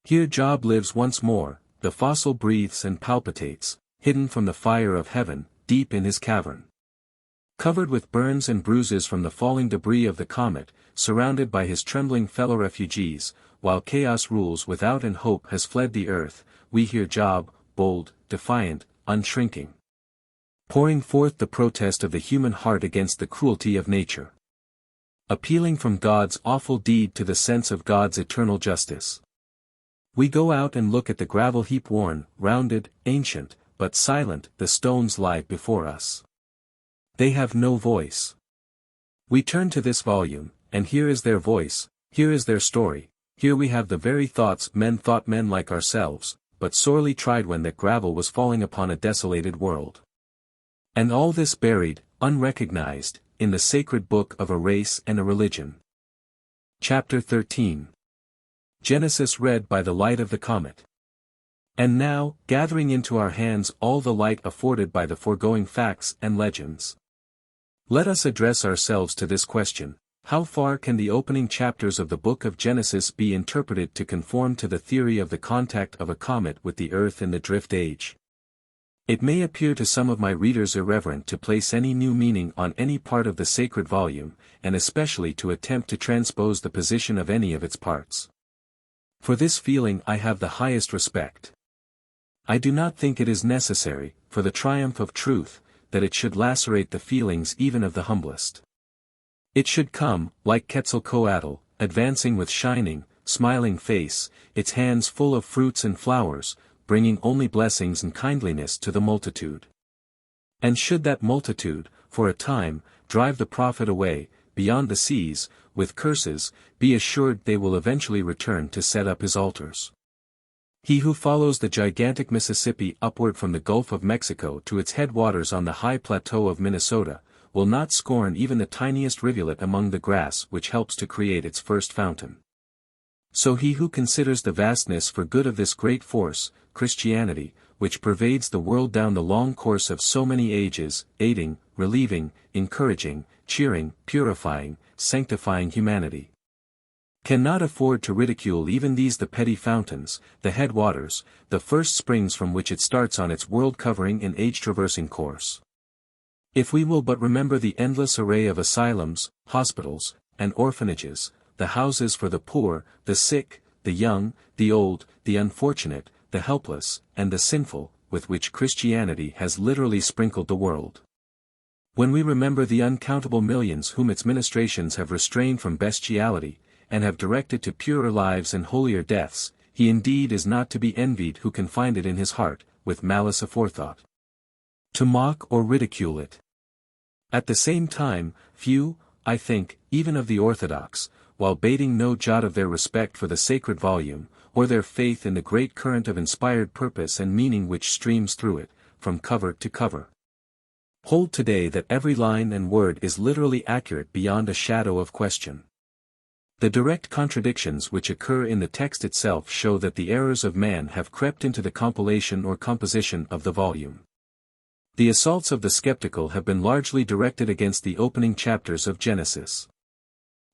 Here Job lives once more, the fossil breathes and palpitates, hidden from the fire of heaven, deep in his cavern. Covered with burns and bruises from the falling debris of the comet, surrounded by his trembling fellow refugees, while chaos rules without and hope has fled the earth, we hear Job, bold, defiant, unshrinking, pouring forth the protest of the human heart against the cruelty of nature. Appealing from God's awful deed to the sense of God's eternal justice. We go out and look at the gravel heap, worn, rounded, ancient, but silent. The stones lie before us. They have no voice. We turn to this volume, and here is their voice, here is their story, here we have the very thoughts men thought, men like ourselves, but sorely tried when that gravel was falling upon a desolated world. And all this buried, unrecognized, in the sacred book of a race and a religion. Chapter 13. Genesis read by the light of the comet. And now, gathering into our hands all the light afforded by the foregoing facts and legends, let us address ourselves to this question: how far can the opening chapters of the book of Genesis be interpreted to conform to the theory of the contact of a comet with the earth in the drift age? It may appear to some of my readers irreverent to place any new meaning on any part of the sacred volume, and especially to attempt to transpose the position of any of its parts. For this feeling I have the highest respect. I do not think it is necessary, for the triumph of truth, that it should lacerate the feelings even of the humblest. It should come, like Quetzalcoatl, advancing with shining, smiling face, its hands full of fruits and flowers, bringing only blessings and kindliness to the multitude. And should that multitude, for a time, drive the prophet away, beyond the seas, with curses, be assured they will eventually return to set up his altars. He who follows the gigantic Mississippi upward from the Gulf of Mexico to its headwaters on the high plateau of Minnesota, will not scorn even the tiniest rivulet among the grass which helps to create its first fountain. So he who considers the vastness for good of this great force, Christianity, which pervades the world down the long course of so many ages, aiding, relieving, encouraging, cheering, purifying, sanctifying humanity. Cannot afford to ridicule even these the petty fountains, the headwaters, the first springs from which it starts on its world-covering and age-traversing course. If we will but remember the endless array of asylums, hospitals, and orphanages, the houses for the poor, the sick, the young, the old, the unfortunate, the helpless, and the sinful, with which Christianity has literally sprinkled the world. When we remember the uncountable millions whom its ministrations have restrained from bestiality, and have directed to purer lives and holier deaths, he indeed is not to be envied who can find it in his heart, with malice aforethought, to mock or ridicule it. At the same time, few, I think, even of the orthodox, while bating no jot of their respect for the sacred volume, or their faith in the great current of inspired purpose and meaning which streams through it, from cover to cover, hold today that every line and word is literally accurate beyond a shadow of question. The direct contradictions which occur in the text itself show that the errors of man have crept into the compilation or composition of the volume. The assaults of the skeptical have been largely directed against the opening chapters of Genesis.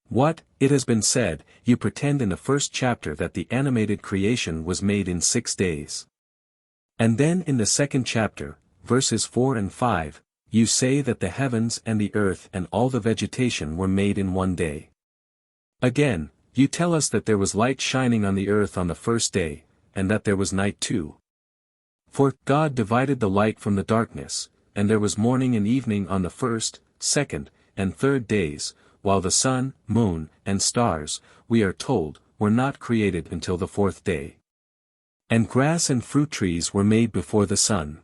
What, it has been said, you pretend in the first chapter that the animated creation was made in 6 days. And then in the second chapter, verses 4 and 5, you say that the heavens and the earth and all the vegetation were made in 1 day. Again, you tell us that there was light shining on the earth on the first day, and that there was night too. For God divided the light from the darkness, and there was morning and evening on the first, second, and third days, while the sun, moon, and stars, we are told, were not created until the 4th day. And grass and fruit trees were made before the sun.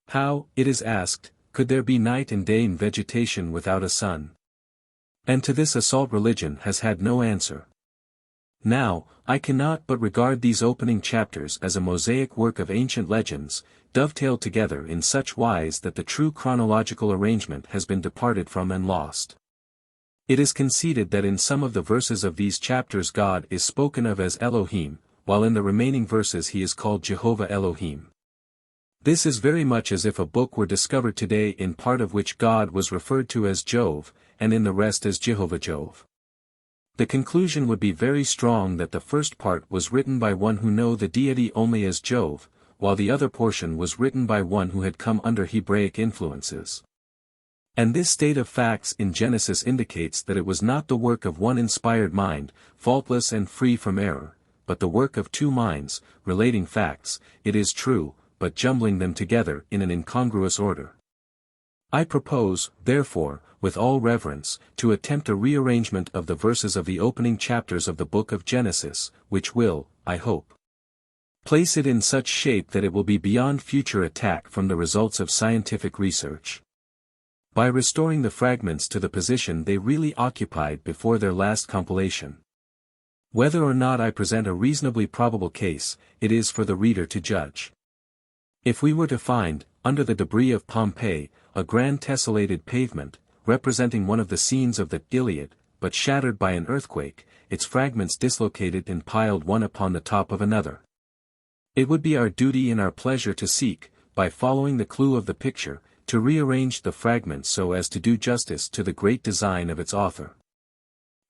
How, it is asked, could there be night and day in vegetation without a sun? And to this assault religion has had no answer. Now, I cannot but regard these opening chapters as a mosaic work of ancient legends, dovetailed together in such wise that the true chronological arrangement has been departed from and lost. It is conceded that in some of the verses of these chapters God is spoken of as Elohim, while in the remaining verses he is called Jehovah Elohim. This is very much as if a book were discovered today in part of which God was referred to as Jove, and in the rest as Jehovah Jove. The conclusion would be very strong that the first part was written by one who knew the deity only as Jove, while the other portion was written by one who had come under Hebraic influences. And this state of facts in Genesis indicates that it was not the work of one inspired mind, faultless and free from error, but the work of 2 minds, relating facts, it is true, but jumbling them together in an incongruous order. I propose, therefore, with all reverence, to attempt a rearrangement of the verses of the opening chapters of the book of Genesis, which will, I hope, place it in such shape that it will be beyond future attack from the results of scientific research. By restoring the fragments to the position they really occupied before their last compilation. Whether or not I present a reasonably probable case, it is for the reader to judge. If we were to find, under the debris of Pompeii, a grand tessellated pavement, representing one of the scenes of the Iliad, but shattered by an earthquake, its fragments dislocated and piled one upon the top of another, it would be our duty and our pleasure to seek, by following the clue of the picture, to rearrange the fragments so as to do justice to the great design of its author.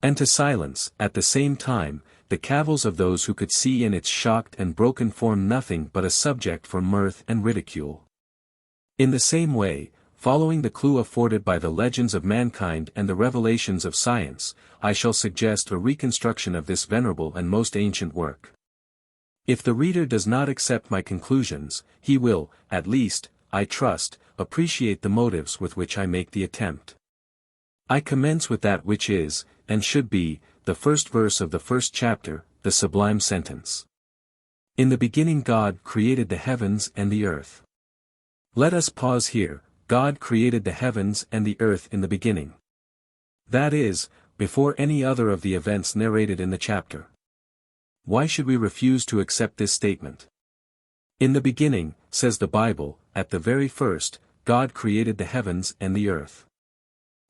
And to silence, at the same time, the cavils of those who could see in its shocked and broken form nothing but a subject for mirth and ridicule. In the same way, following the clue afforded by the legends of mankind and the revelations of science, I shall suggest a reconstruction of this venerable and most ancient work. If the reader does not accept my conclusions, he will, at least, I trust, appreciate the motives with which I make the attempt. I commence with that which is, and should be, the first verse of the first chapter, the sublime sentence. In the beginning God created the heavens and the earth. Let us pause here. God created the heavens and the earth in the beginning. That is, before any other of the events narrated in the chapter. Why should we refuse to accept this statement? In the beginning, says the Bible, at the very first, God created the heavens and the earth.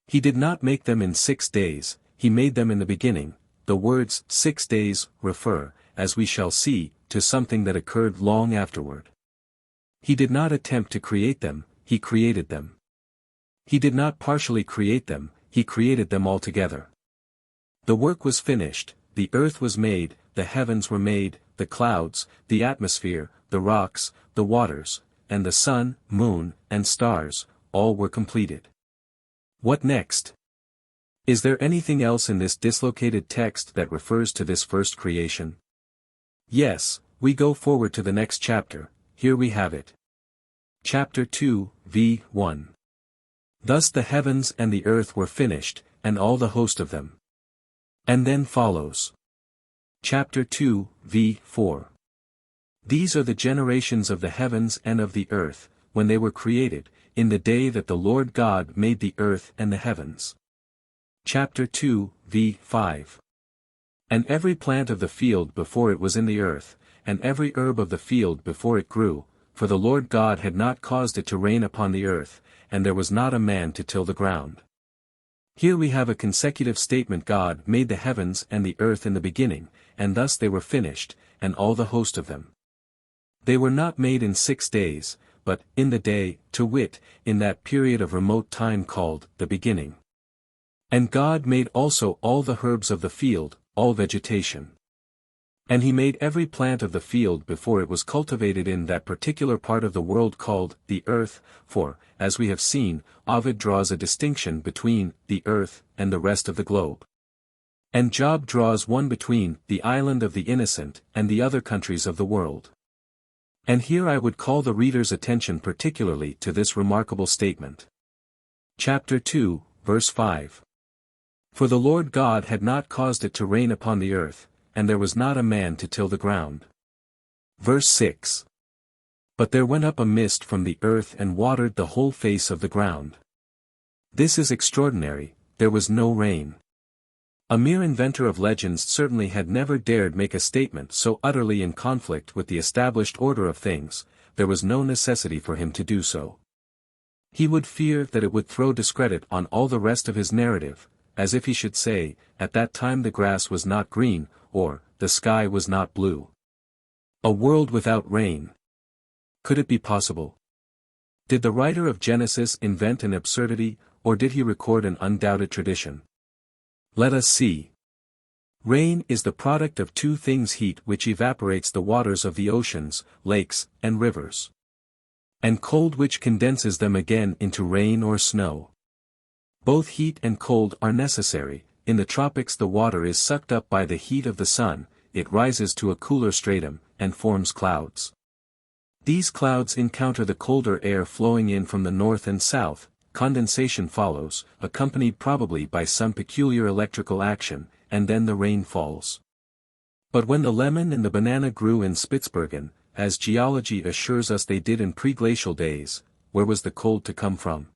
He did not make them in 6 days, he made them in the beginning. The words 6 days refer, as we shall see, to something that occurred long afterward. He did not attempt to create them, he created them. He did not partially create them, he created them altogether. The work was finished, the earth was made, the heavens were made, the clouds, the atmosphere, the rocks, the waters, and the sun, moon, and stars, all were completed. What next? Is there anything else in this dislocated text that refers to this first creation? Yes, we go forward to the next chapter, here we have it. Chapter 2, v. 1. Thus the heavens and the earth were finished, and all the host of them. And then follows. Chapter 2, v. 4. These are the generations of the heavens and of the earth, when they were created, in the day that the Lord God made the earth and the heavens. Chapter 2, v. 5. And every plant of the field before it was in the earth, and every herb of the field before it grew, for the Lord God had not caused it to rain upon the earth, and there was not a man to till the ground. Here we have a consecutive statement: God made the heavens and the earth in the beginning, and thus they were finished, and all the host of them. They were not made in 6 days, but, in the day, to wit, in that period of remote time called, the beginning. And God made also all the herbs of the field, all vegetation. And he made every plant of the field before it was cultivated in that particular part of the world called, the earth, for, as we have seen, Ovid draws a distinction between, the earth, and the rest of the globe. And Job draws one between, the island of the innocent, and the other countries of the world. And here I would call the reader's attention particularly to this remarkable statement. Chapter 2, verse 5. For the Lord God had not caused it to rain upon the earth, and there was not a man to till the ground. Verse 6. But there went up a mist from the earth and watered the whole face of the ground. This is extraordinary, there was no rain. A mere inventor of legends certainly had never dared make a statement so utterly in conflict with the established order of things, there was no necessity for him to do so. He would fear that it would throw discredit on all the rest of his narrative, as if he should say, at that time the grass was not green, or, the sky was not blue. A world without rain. Could it be possible? Did the writer of Genesis invent an absurdity, or did he record an undoubted tradition? Let us see. Rain is the product of two things: heat which evaporates the waters of the oceans, lakes, and rivers. And cold which condenses them again into rain or snow. Both heat and cold are necessary. In the tropics the water is sucked up by the heat of the sun, it rises to a cooler stratum, and forms clouds. These clouds encounter the colder air flowing in from the north and south, condensation follows, accompanied probably by some peculiar electrical action, and then the rain falls. But when the lemon and the banana grew in Spitzbergen, as geology assures us they did in pre-glacial days, where was the cold to come from?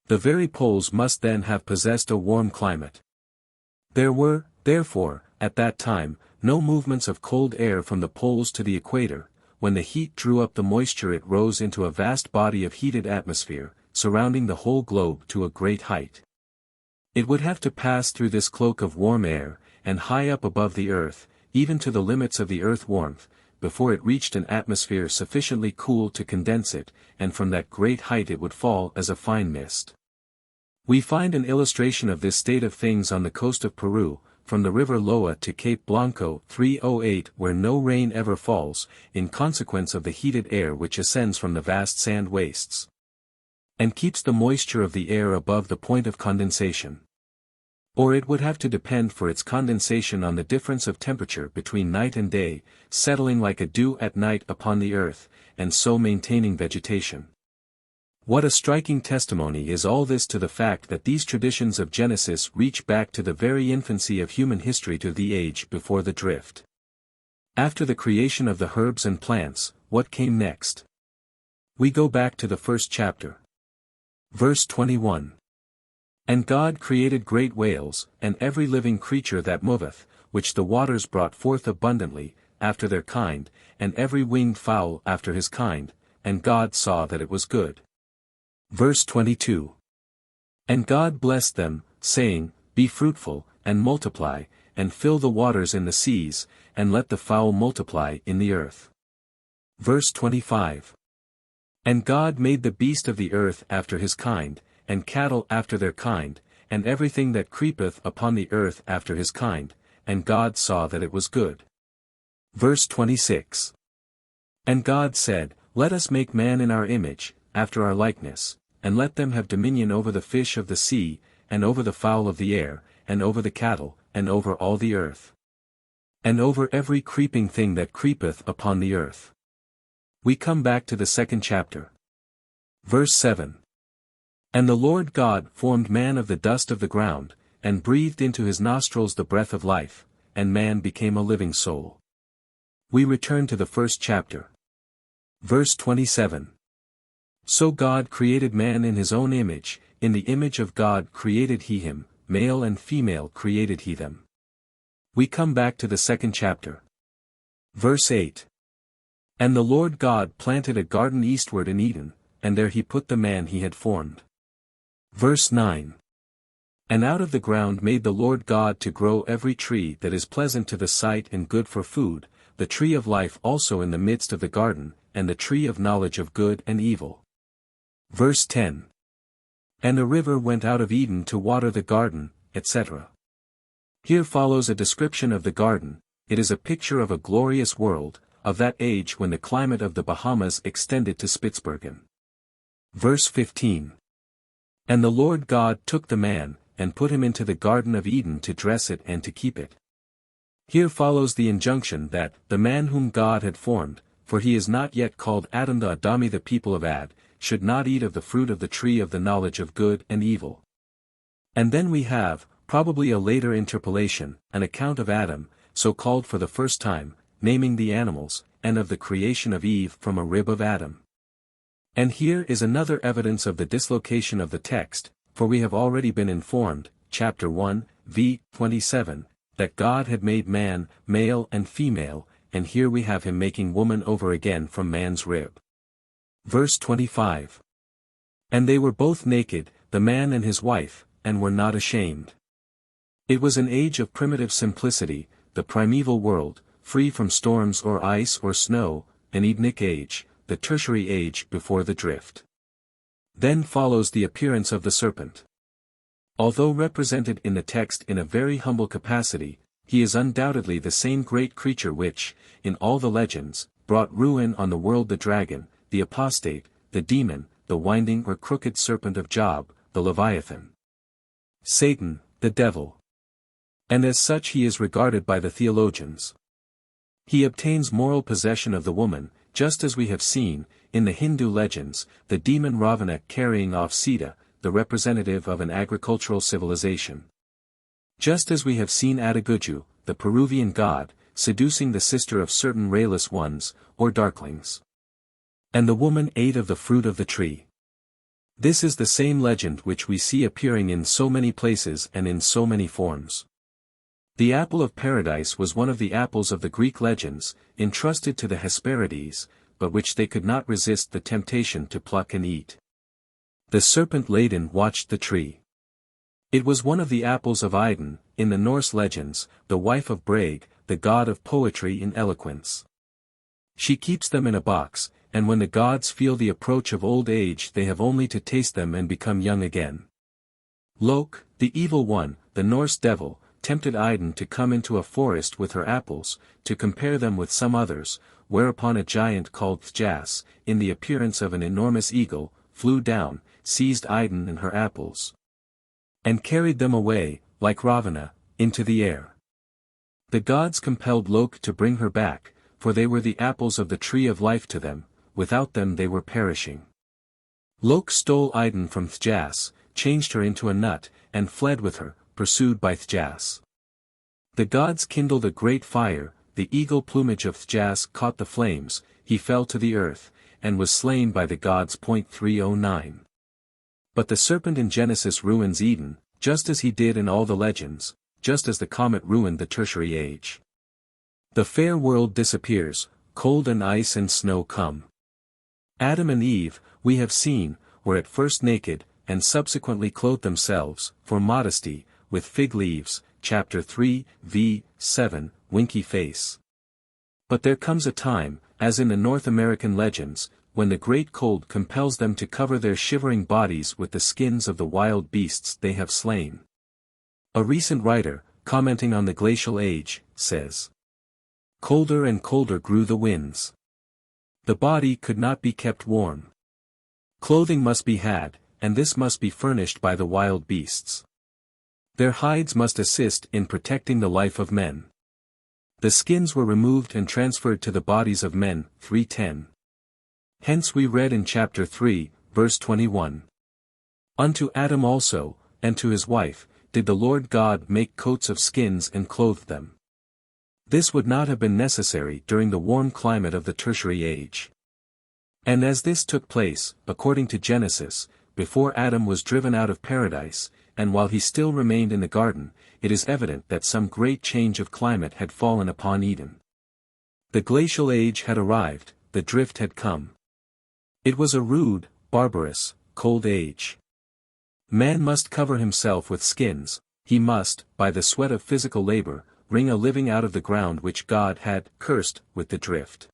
The very poles must then have possessed a warm climate. There were, therefore, at that time, no movements of cold air from the poles to the equator. When the heat drew up the moisture it rose into a vast body of heated atmosphere, surrounding the whole globe to a great height. It would have to pass through this cloak of warm air, and high up above the earth, even to the limits of the earth warmth, before it reached an atmosphere sufficiently cool to condense it, and from that great height it would fall as a fine mist. We find an illustration of this state of things on the coast of Peru, from the river Loa to Cape Blanco 308, where no rain ever falls, in consequence of the heated air which ascends from the vast sand wastes, and keeps the moisture of the air above the point of condensation. Or it would have to depend for its condensation on the difference of temperature between night and day, settling like a dew at night upon the earth, and so maintaining vegetation. What a striking testimony is all this to the fact that these traditions of Genesis reach back to the very infancy of human history, to the age before the drift. After the creation of the herbs and plants, what came next? We go back to the first chapter. Verse 21. And God created great whales, and every living creature that moveth, which the waters brought forth abundantly, after their kind, and every winged fowl after his kind, and God saw that it was good. Verse 22. And God blessed them, saying, Be fruitful, and multiply, and fill the waters in the seas, and let the fowl multiply in the earth. Verse 25. And God made the beast of the earth after his kind, and cattle after their kind, and everything that creepeth upon the earth after his kind, and God saw that it was good. Verse 26. And God said, Let us make man in our image, after our likeness, and let them have dominion over the fish of the sea, and over the fowl of the air, and over the cattle, and over all the earth. And over every creeping thing that creepeth upon the earth. We come back to the second chapter. Verse 7. And the Lord God formed man of the dust of the ground, and breathed into his nostrils the breath of life, and man became a living soul. We return to the first chapter. Verse 27. So God created man in his own image, in the image of God created he him, male and female created he them. We come back to the second chapter. Verse 8. And the Lord God planted a garden eastward in Eden, and there he put the man he had formed. Verse 9. And out of the ground made the Lord God to grow every tree that is pleasant to the sight and good for food, the tree of life also in the midst of the garden, and the tree of knowledge of good and evil. Verse 10. And a river went out of Eden to water the garden, etc. Here follows a description of the garden. It is a picture of a glorious world, of that age when the climate of the Bahamas extended to Spitsbergen. Verse 15. And the Lord God took the man, and put him into the Garden of Eden to dress it and to keep it. Here follows the injunction that, the man whom God had formed, for he is not yet called Adam the Adami the people of Ad, should not eat of the fruit of the tree of the knowledge of good and evil. And then we have, probably a later interpolation, an account of Adam, so called for the first time, naming the animals, and of the creation of Eve from a rib of Adam. And here is another evidence of the dislocation of the text, for we have already been informed, chapter 1, v. 27, that God had made man, male and female, and here we have him making woman over again from man's rib. Verse 25. And they were both naked, the man and his wife, and were not ashamed. It was an age of primitive simplicity, the primeval world, free from storms or ice or snow, an Edenic age, the tertiary age before the drift. Then follows the appearance of the serpent. Although represented in the text in a very humble capacity, he is undoubtedly the same great creature which, in all the legends, brought ruin on the world: the dragon, the apostate, the demon, the winding or crooked serpent of Job, the Leviathan. Satan, the devil. And as such he is regarded by the theologians. He obtains moral possession of the woman, just as we have seen, in the Hindu legends, the demon Ravana carrying off Sita, the representative of an agricultural civilization. Just as we have seen Ataguju, the Peruvian god, seducing the sister of certain rayless ones, or darklings. And the woman ate of the fruit of the tree. This is the same legend which we see appearing in so many places and in so many forms. The apple of paradise was one of the apples of the Greek legends, entrusted to the Hesperides, but which they could not resist the temptation to pluck and eat. The serpent-laden watched the tree. It was one of the apples of Idun, in the Norse legends, the wife of Brage, the god of poetry and eloquence. She keeps them in a box, and when the gods feel the approach of old age they have only to taste them and become young again. Lok, the evil one, the Norse devil, tempted Idun to come into a forest with her apples, to compare them with some others, whereupon a giant called Thjas, in the appearance of an enormous eagle, flew down, seized Idun and her apples, and carried them away, like Ravana, into the air. The gods compelled Lok to bring her back, for they were the apples of the tree of life to them, without them they were perishing. Lok stole Idun from Thjas, changed her into a nut, and fled with her, pursued by Thjas. The gods kindled a great fire, the eagle plumage of Thjas caught the flames, he fell to the earth, and was slain by the gods. 309. But the serpent in Genesis ruins Eden, just as he did in all the legends, just as the comet ruined the tertiary age. The fair world disappears, cold and ice and snow come. Adam and Eve, we have seen, were at first naked, and subsequently clothed themselves, for modesty, with fig leaves, chapter 3, v. 7, winky face. But there comes a time, as in the North American legends, when the great cold compels them to cover their shivering bodies with the skins of the wild beasts they have slain. A recent writer, commenting on the glacial age, says, "Colder and colder grew the winds. The body could not be kept warm. Clothing must be had, and this must be furnished by the wild beasts. Their hides must assist in protecting the life of men. The skins were removed and transferred to the bodies of men." 3:10. Hence we read in chapter 3, verse 21. "Unto Adam also, and to his wife, did the Lord God make coats of skins and clothed them." This would not have been necessary during the warm climate of the Tertiary Age. And as this took place, according to Genesis, before Adam was driven out of paradise, and while he still remained in the garden, it is evident that some great change of climate had fallen upon Eden. The glacial age had arrived, the drift had come. It was a rude, barbarous, cold age. Man must cover himself with skins, he must, by the sweat of physical labor, wring a living out of the ground which God had cursed with the drift.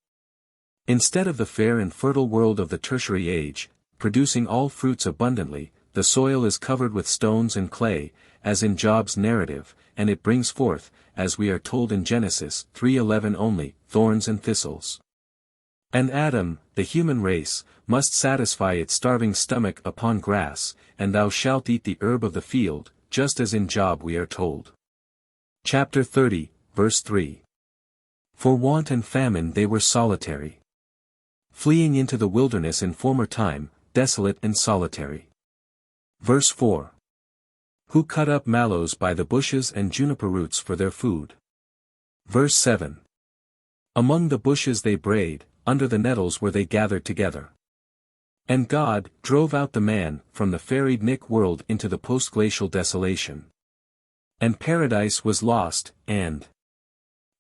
Instead of the fair and fertile world of the Tertiary Age, producing all fruits abundantly, the soil is covered with stones and clay, as in Job's narrative, and it brings forth, as we are told in Genesis 3:11 only, thorns and thistles. And Adam, the human race, must satisfy its starving stomach upon grass, and thou shalt eat the herb of the field, just as in Job we are told. Chapter 30, verse 3. For want and famine they were solitary. Fleeing into the wilderness in former time, desolate and solitary. Verse 4. Who cut up mallows by the bushes and juniper roots for their food. Verse 7. Among the bushes they brayed, under the nettles were they gathered together. And God drove out the man from the fair Edenic world into the post-glacial desolation. And paradise was lost, and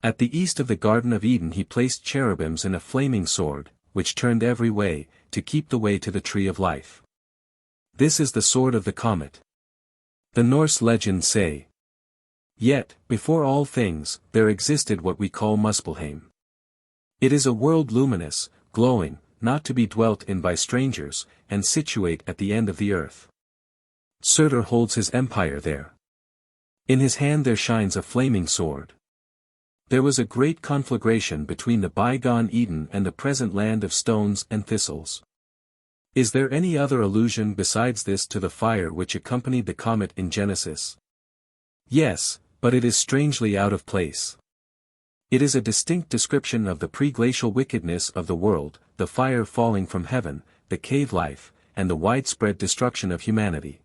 at the east of the Garden of Eden he placed cherubims and a flaming sword, which turned every way, to keep the way to the tree of life. This is the sword of the comet. The Norse legends say, "Yet, before all things, there existed what we call Muspelheim. It is a world luminous, glowing, not to be dwelt in by strangers, and situate at the end of the earth. Surtur holds his empire there. In his hand there shines a flaming sword." There was a great conflagration between the bygone Eden and the present land of stones and thistles. Is there any other allusion besides this to the fire which accompanied the comet in Genesis? Yes, but it is strangely out of place. It is a distinct description of the pre-glacial wickedness of the world, the fire falling from heaven, the cave life, and the widespread destruction of humanity.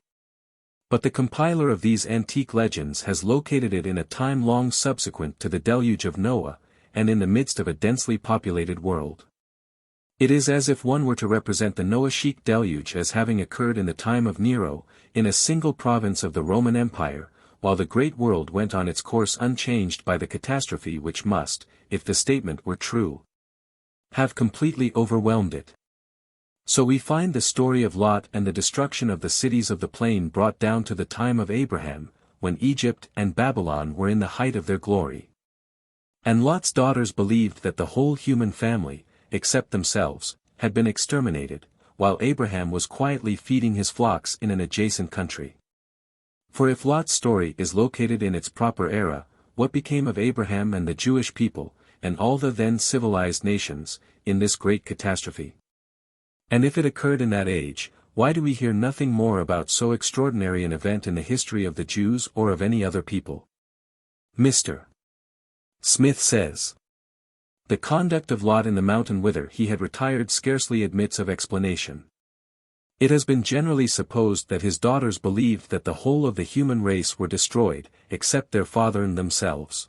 But the compiler of these antique legends has located it in a time long subsequent to the deluge of Noah, and in the midst of a densely populated world. It is as if one were to represent the Noachic deluge as having occurred in the time of Nero, in a single province of the Roman Empire, while the great world went on its course unchanged by the catastrophe which must, if the statement were true, have completely overwhelmed it. So we find the story of Lot and the destruction of the cities of the plain brought down to the time of Abraham, when Egypt and Babylon were in the height of their glory. And Lot's daughters believed that the whole human family, except themselves, had been exterminated, while Abraham was quietly feeding his flocks in an adjacent country. For if Lot's story is located in its proper era, what became of Abraham and the Jewish people, and all the then civilized nations, in this great catastrophe? And if it occurred in that age, why do we hear nothing more about so extraordinary an event in the history of the Jews or of any other people? Mr. Smith says, the conduct of Lot in the mountain whither he had retired scarcely admits of explanation. It has been generally supposed that his daughters believed that the whole of the human race were destroyed, except their father and themselves.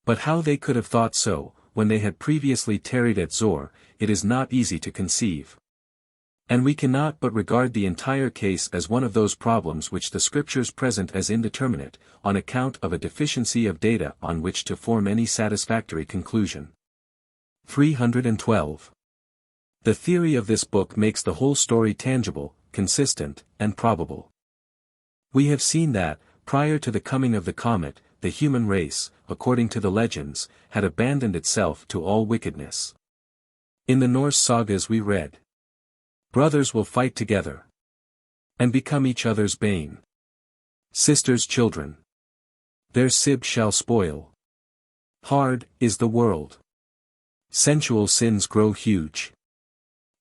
But how they could have thought so, when they had previously tarried at Zor, it is not easy to conceive. And we cannot but regard the entire case as one of those problems which the Scriptures present as indeterminate, on account of a deficiency of data on which to form any satisfactory conclusion. 312. The theory of this book makes the whole story tangible, consistent, and probable. We have seen that, prior to the coming of the comet, the human race, according to the legends, had abandoned itself to all wickedness. In the Norse sagas we read, brothers will fight together and become each other's bane. Sisters' children, their sib shall spoil. Hard is the world. Sensual sins grow huge.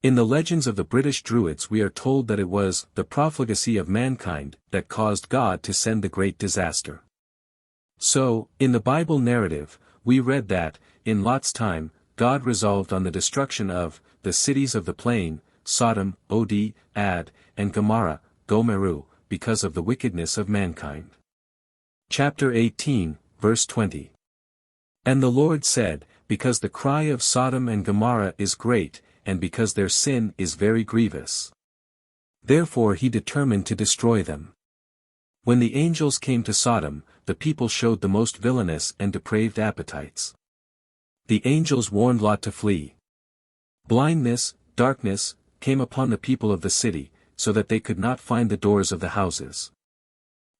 In the legends of the British Druids we are told that it was the profligacy of mankind that caused God to send the great disaster. So, in the Bible narrative, we read that, in Lot's time, God resolved on the destruction of the cities of the plain, Sodom, Od, Ad, and Gomorrah, Gomeru, because of the wickedness of mankind. Chapter 18, verse 20. And the Lord said, because the cry of Sodom and Gomorrah is great, and because their sin is very grievous. Therefore he determined to destroy them. When the angels came to Sodom, the people showed the most villainous and depraved appetites. The angels warned Lot to flee. Blindness, darkness, came upon the people of the city, so that they could not find the doors of the houses.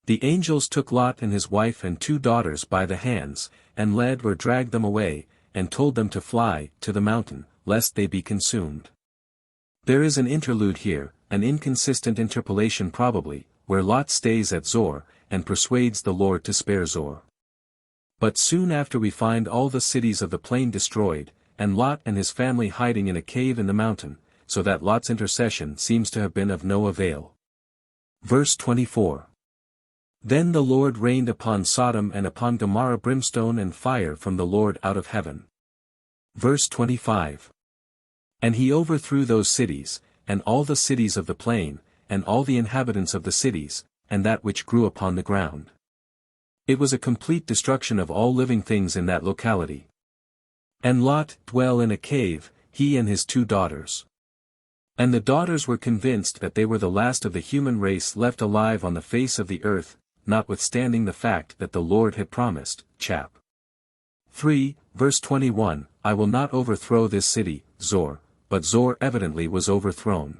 The angels took Lot and his wife and 2 daughters by the hands, and led or dragged them away, and told them to fly to the mountain, lest they be consumed. There is an interlude here, an inconsistent interpolation probably, where Lot stays at Zor, and persuades the Lord to spare Zor. But soon after we find all the cities of the plain destroyed, and Lot and his family hiding in a cave in the mountain, so that Lot's intercession seems to have been of no avail. Verse 24. Then the Lord rained upon Sodom and upon Gomorrah brimstone and fire from the Lord out of heaven. Verse 25. And he overthrew those cities, and all the cities of the plain, and all the inhabitants of the cities, and that which grew upon the ground. It was a complete destruction of all living things in that locality. And Lot dwelt in a cave, he and his 2 daughters. And the daughters were convinced that they were the last of the human race left alive on the face of the earth, notwithstanding the fact that the Lord had promised, chap. 3, verse 21, I will not overthrow this city, Zor, but Zor evidently was overthrown.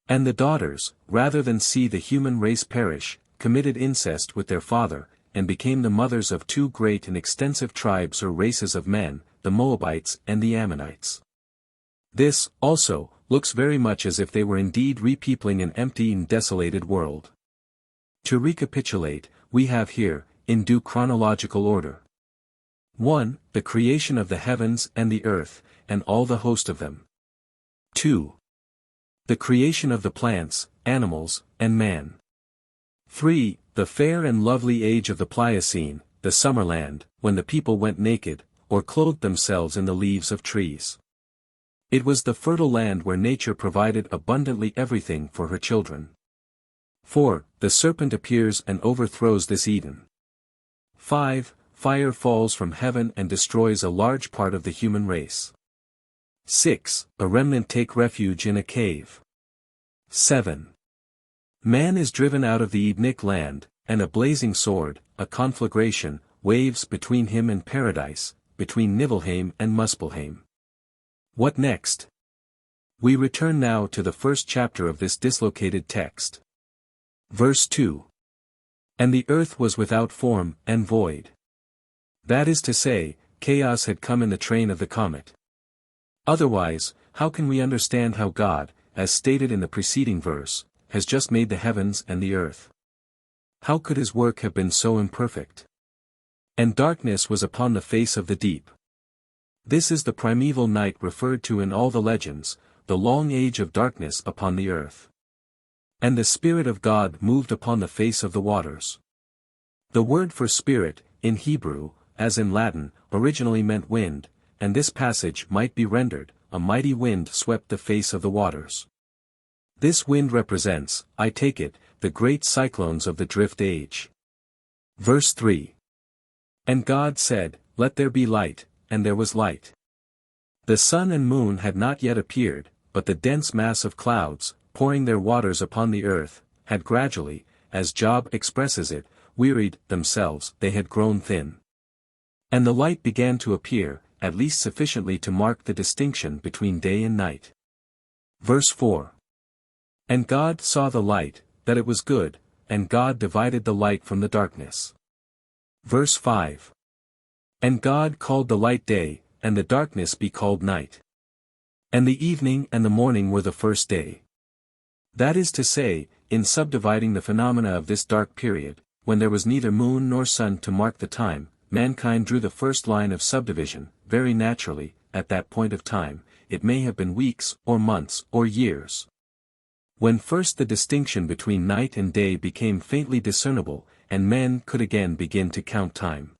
And the daughters, rather than see the human race perish, committed incest with their father, and became the mothers of 2 great and extensive tribes or races of men, the Moabites and the Ammonites. This, also, looks very much as if they were indeed repeopling an empty and desolated world. To recapitulate, we have here, in due chronological order. 1. The creation of the heavens and the earth, and all the host of them. 2. The creation of the plants, animals, and man. 3. The fair and lovely age of the Pliocene, the summerland, when the people went naked, or clothed themselves in the leaves of trees. It was the fertile land where nature provided abundantly everything for her children. 4. The serpent appears and overthrows this Eden. 5. Fire falls from heaven and destroys a large part of the human race. 6. A remnant take refuge in a cave. 7. Man is driven out of the Edenic land, and a blazing sword, a conflagration, waves between him and paradise, between Nibelheim and Muspelheim. What next? We return now to the first chapter of this dislocated text. Verse 2. And the earth was without form and void. That is to say, chaos had come in the train of the comet. Otherwise, how can we understand how God, as stated in the preceding verse, has just made the heavens and the earth? How could his work have been so imperfect? And darkness was upon the face of the deep. This is the primeval night referred to in all the legends, the long age of darkness upon the earth. And the Spirit of God moved upon the face of the waters. The word for spirit, in Hebrew, as in Latin, originally meant wind, and this passage might be rendered, a mighty wind swept the face of the waters. This wind represents, I take it, the great cyclones of the drift age. Verse 3. And God said, Let there be light, and there was light. The sun and moon had not yet appeared, but the dense mass of clouds, pouring their waters upon the earth, had gradually, as Job expresses it, wearied themselves, they had grown thin. And the light began to appear, at least sufficiently to mark the distinction between day and night. Verse 4. And God saw the light, that it was good, and God divided the light from the darkness. Verse 5. And God called the light day, and the darkness be called night. And the evening and the morning were the first day. That is to say, in subdividing the phenomena of this dark period, when there was neither moon nor sun to mark the time, mankind drew the first line of subdivision. Very naturally, at that point of time, it may have been weeks, or months, or years. When first the distinction between night and day became faintly discernible, and men could again begin to count time.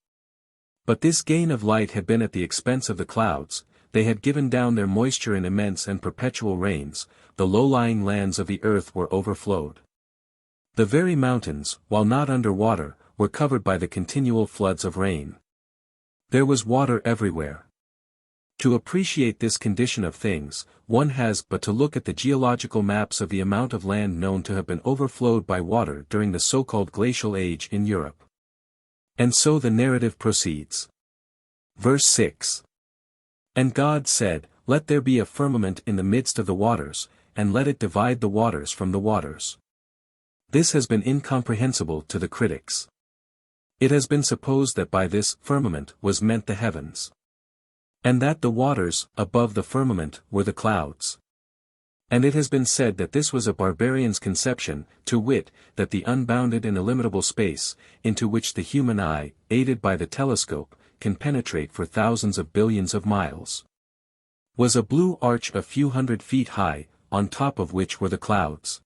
But this gain of light had been at the expense of the clouds. They had given down their moisture in immense and perpetual rains, the low-lying lands of the earth were overflowed. The very mountains, while not under water, were covered by the continual floods of rain. There was water everywhere. To appreciate this condition of things, one has but to look at the geological maps of the amount of land known to have been overflowed by water during the so-called glacial age in Europe. And so the narrative proceeds. Verse 6. And God said, Let there be a firmament in the midst of the waters, and let it divide the waters from the waters. This has been incomprehensible to the critics. It has been supposed that by this firmament was meant the heavens. And that the waters, above the firmament, were the clouds. And it has been said that this was a barbarian's conception, to wit, that the unbounded and illimitable space, into which the human eye, aided by the telescope, can penetrate for thousands of billions of miles, was a blue arch a few hundred feet high, on top of which were the clouds.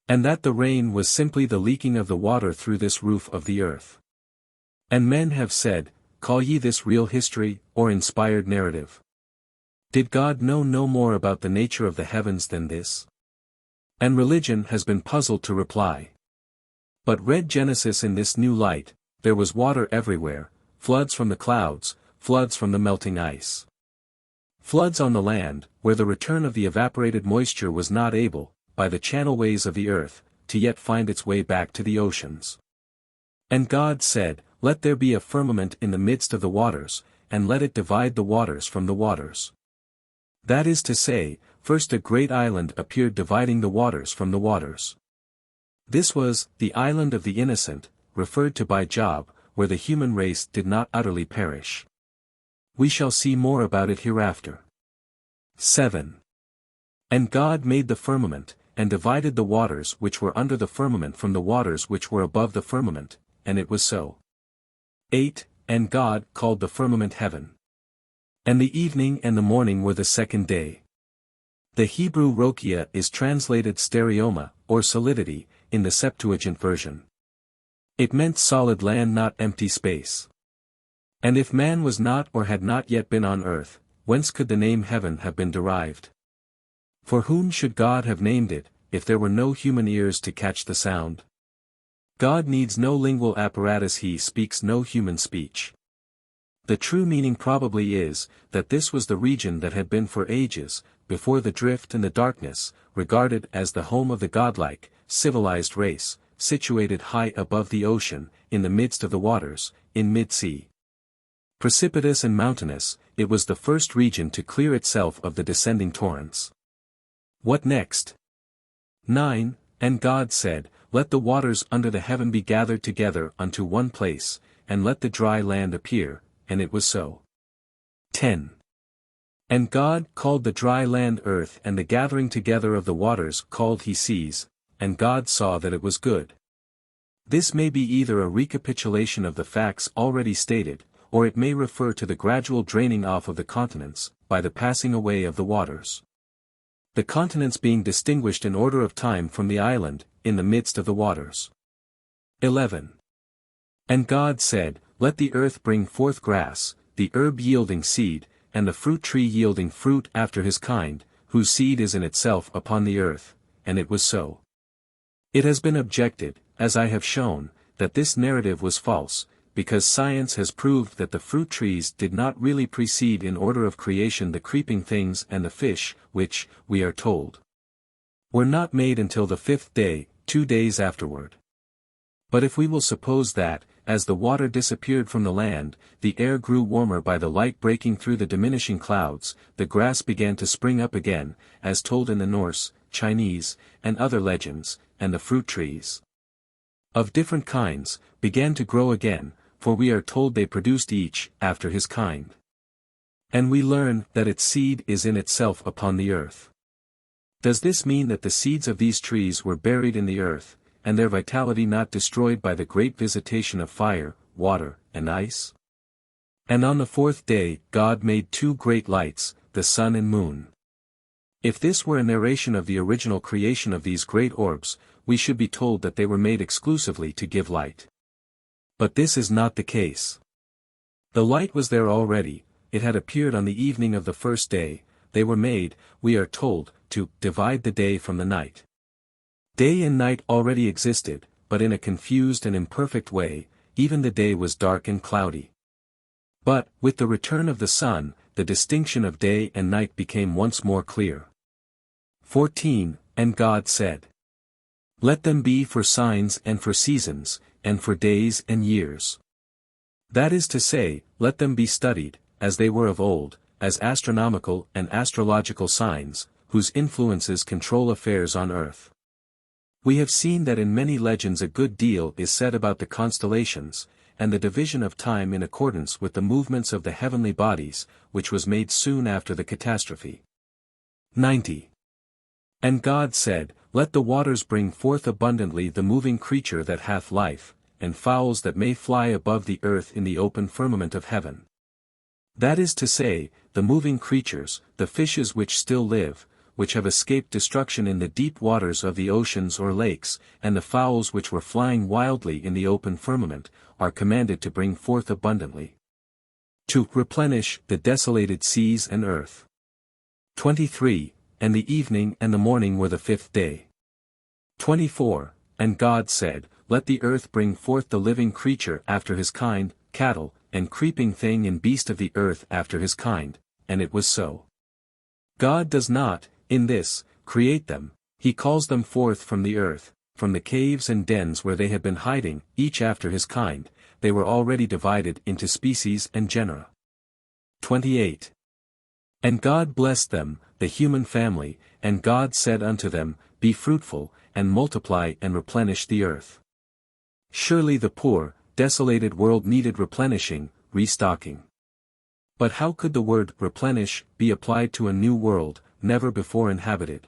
And that the rain was simply the leaking of the water through this roof of the earth. And men have said, Call ye this real history, or inspired narrative? Did God know no more about the nature of the heavens than this? And religion has been puzzled to reply. But read Genesis in this new light, there was water everywhere, floods from the clouds, floods from the melting ice. Floods on the land, where the return of the evaporated moisture was not able, by the channelways of the earth, to yet find its way back to the oceans. And God said, Let there be a firmament in the midst of the waters, and let it divide the waters from the waters. That is to say, first a great island appeared dividing the waters from the waters. This was the island of the innocent, referred to by Job, where the human race did not utterly perish. We shall see more about it hereafter. 7. And God made the firmament, and divided the waters which were under the firmament from the waters which were above the firmament, and it was so. 8. And God called the firmament heaven. And the evening and the morning were the second day. The Hebrew rokia is translated stereoma, or solidity, in the Septuagint version. It meant solid land, not empty space. And if man was not or had not yet been on earth, whence could the name heaven have been derived? For whom should God have named it, if there were no human ears to catch the sound? God needs no lingual apparatus, he speaks no human speech. The true meaning probably is, that this was the region that had been for ages, before the drift and the darkness, regarded as the home of the godlike, civilized race, situated high above the ocean, in the midst of the waters, in mid-sea. Precipitous and mountainous, it was the first region to clear itself of the descending torrents. What next? 9. And God said, Let the waters under the heaven be gathered together unto one place, and let the dry land appear, and it was so. 10. And God called the dry land earth, and the gathering together of the waters called he seas, and God saw that it was good. This may be either a recapitulation of the facts already stated, or it may refer to the gradual draining off of the continents, by the passing away of the waters. The continents being distinguished in order of time from the island, in the midst of the waters. 11. And God said, Let the earth bring forth grass, the herb yielding seed, and the fruit tree yielding fruit after his kind, whose seed is in itself upon the earth, and it was so. It has been objected, as I have shown, that this narrative was false, because science has proved that the fruit trees did not really precede in order of creation the creeping things and the fish, which, we are told, were not made until the 5th day, 2 days afterward. But if we will suppose that, as the water disappeared from the land, the air grew warmer by the light breaking through the diminishing clouds, the grass began to spring up again, as told in the Norse, Chinese, and other legends, and the fruit trees, of different kinds, began to grow again, for we are told they produced each after his kind. And we learn that its seed is in itself upon the earth. Does this mean that the seeds of these trees were buried in the earth, and their vitality not destroyed by the great visitation of fire, water, and ice? And on the fourth day God made two great lights, the sun and moon. If this were a narration of the original creation of these great orbs, we should be told that they were made exclusively to give light. But this is not the case. The light was there already, it had appeared on the evening of the first day, they were made, we are told, to divide the day from the night. Day and night already existed, but in a confused and imperfect way, even the day was dark and cloudy. But, with the return of the sun, the distinction of day and night became once more clear. 14. And God said, "Let them be for signs and for seasons, and for days and years." That is to say, let them be studied, as they were of old, as astronomical and astrological signs, whose influences control affairs on earth. We have seen that in many legends a good deal is said about the constellations, and the division of time in accordance with the movements of the heavenly bodies, which was made soon after the catastrophe. 90. And God said, "Let the waters bring forth abundantly the moving creature that hath life, and fowls that may fly above the earth in the open firmament of heaven." That is to say, the moving creatures, the fishes which still live, which have escaped destruction in the deep waters of the oceans or lakes, and the fowls which were flying wildly in the open firmament, are commanded to bring forth abundantly. To replenish the desolated seas and earth. 23. And the evening and the morning were the fifth day. 24. And God said, "Let the earth bring forth the living creature after his kind, cattle, and creeping thing and beast of the earth after his kind," and it was so. God does not, in this, create them, he calls them forth from the earth, from the caves and dens where they had been hiding, each after his kind, they were already divided into species and genera. 28. And God blessed them, the human family, and God said unto them, "Be fruitful, and multiply and replenish the earth." Surely the poor, desolated world needed replenishing, restocking. But how could the word replenish be applied to a new world, never before inhabited?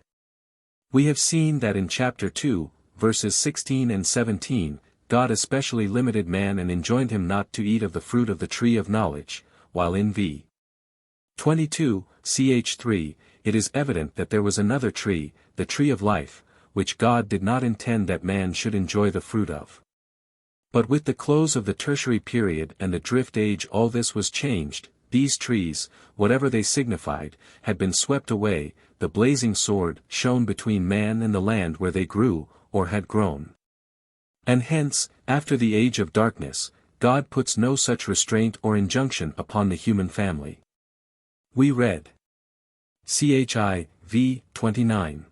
We have seen that in chapter 2, verses 16 and 17, God especially limited man and enjoined him not to eat of the fruit of the tree of knowledge, while in v. 22, ch. 3, it is evident that there was another tree, the tree of life, which God did not intend that man should enjoy the fruit of. But with the close of the tertiary period and the drift age all this was changed. These trees, whatever they signified, had been swept away, the blazing sword shone between man and the land where they grew, or had grown. And hence, after the age of darkness, God puts no such restraint or injunction upon the human family. We read. Chi. v. 29.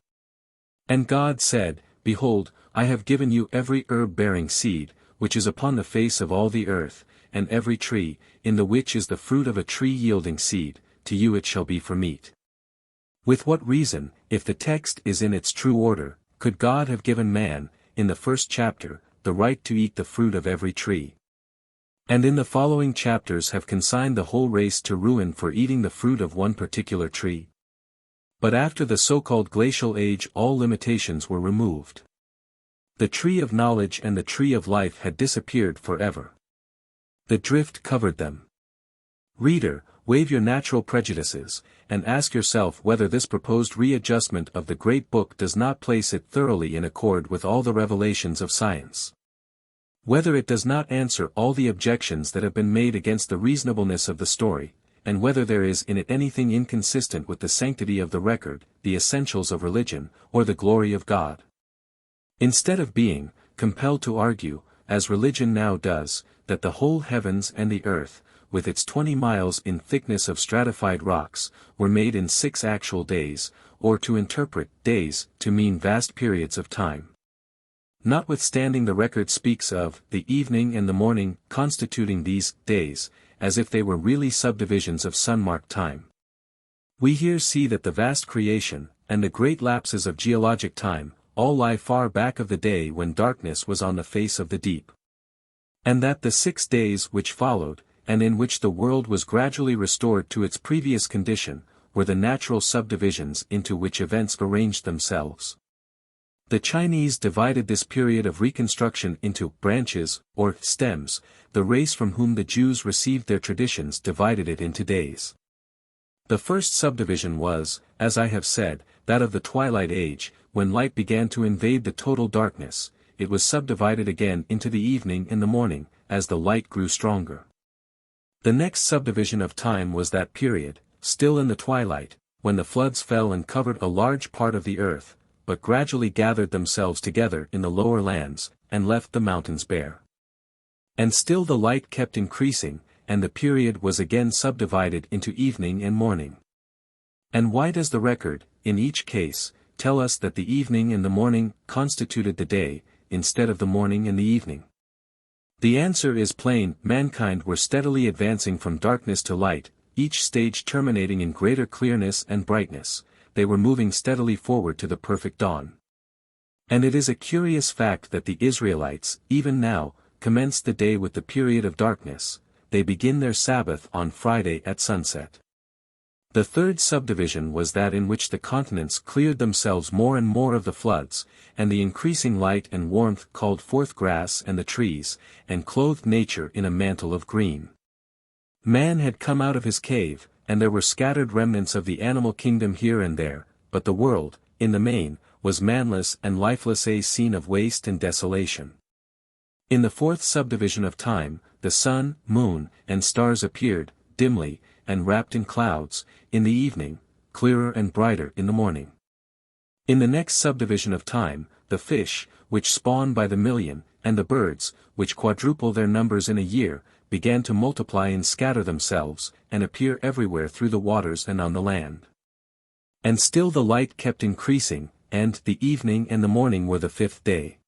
And God said, "Behold, I have given you every herb-bearing seed, which is upon the face of all the earth, and every tree, in the which is the fruit of a tree yielding seed, to you it shall be for meat." With what reason, if the text is in its true order, could God have given man, in the first chapter, the right to eat the fruit of every tree? And in the following chapters have consigned the whole race to ruin for eating the fruit of one particular tree? But after the so-called glacial age all limitations were removed. The tree of knowledge and the tree of life had disappeared forever. The drift covered them. Reader, waive your natural prejudices, and ask yourself whether this proposed readjustment of the great book does not place it thoroughly in accord with all the revelations of science. Whether it does not answer all the objections that have been made against the reasonableness of the story, and whether there is in it anything inconsistent with the sanctity of the record, the essentials of religion, or the glory of God. Instead of being compelled to argue, as religion now does, that the whole heavens and the earth, with its 20 miles in thickness of stratified rocks, were made in 6 actual days, or to interpret days to mean vast periods of time. Notwithstanding the record speaks of the evening and the morning constituting these days, as if they were really subdivisions of sun-marked time. We here see that the vast creation, and the great lapses of geologic time, all lie far back of the day when darkness was on the face of the deep. And that the 6 days which followed, and in which the world was gradually restored to its previous condition, were the natural subdivisions into which events arranged themselves. The Chinese divided this period of reconstruction into branches, or stems. The race from whom the Jews received their traditions divided it into days. The first subdivision was, as I have said, that of the Twilight Age, when light began to invade the total darkness. It was subdivided again into the evening and the morning, as the light grew stronger. The next subdivision of time was that period, still in the twilight, when the floods fell and covered a large part of the earth, but gradually gathered themselves together in the lower lands, and left the mountains bare. And still the light kept increasing, and the period was again subdivided into evening and morning. And why does the record, in each case, tell us that the evening and the morning constituted the day, instead of the morning and the evening? The answer is plain: mankind were steadily advancing from darkness to light, each stage terminating in greater clearness and brightness. They were moving steadily forward to the perfect dawn. And it is a curious fact that the Israelites, even now, commence the day with the period of darkness. They begin their Sabbath on Friday at sunset. The third subdivision was that in which the continents cleared themselves more and more of the floods, and the increasing light and warmth called forth grass and the trees, and clothed nature in a mantle of green. Man had come out of his cave, and there were scattered remnants of the animal kingdom here and there, but the world, in the main, was manless and lifeless, a scene of waste and desolation. In the fourth subdivision of time, the sun, moon, and stars appeared, dimly, and wrapped in clouds, in the evening, clearer and brighter in the morning. In the next subdivision of time, the fish, which spawn by the million, and the birds, which quadruple their numbers in a year, began to multiply and scatter themselves, and appear everywhere through the waters and on the land. And still the light kept increasing, and the evening and the morning were the fifth day.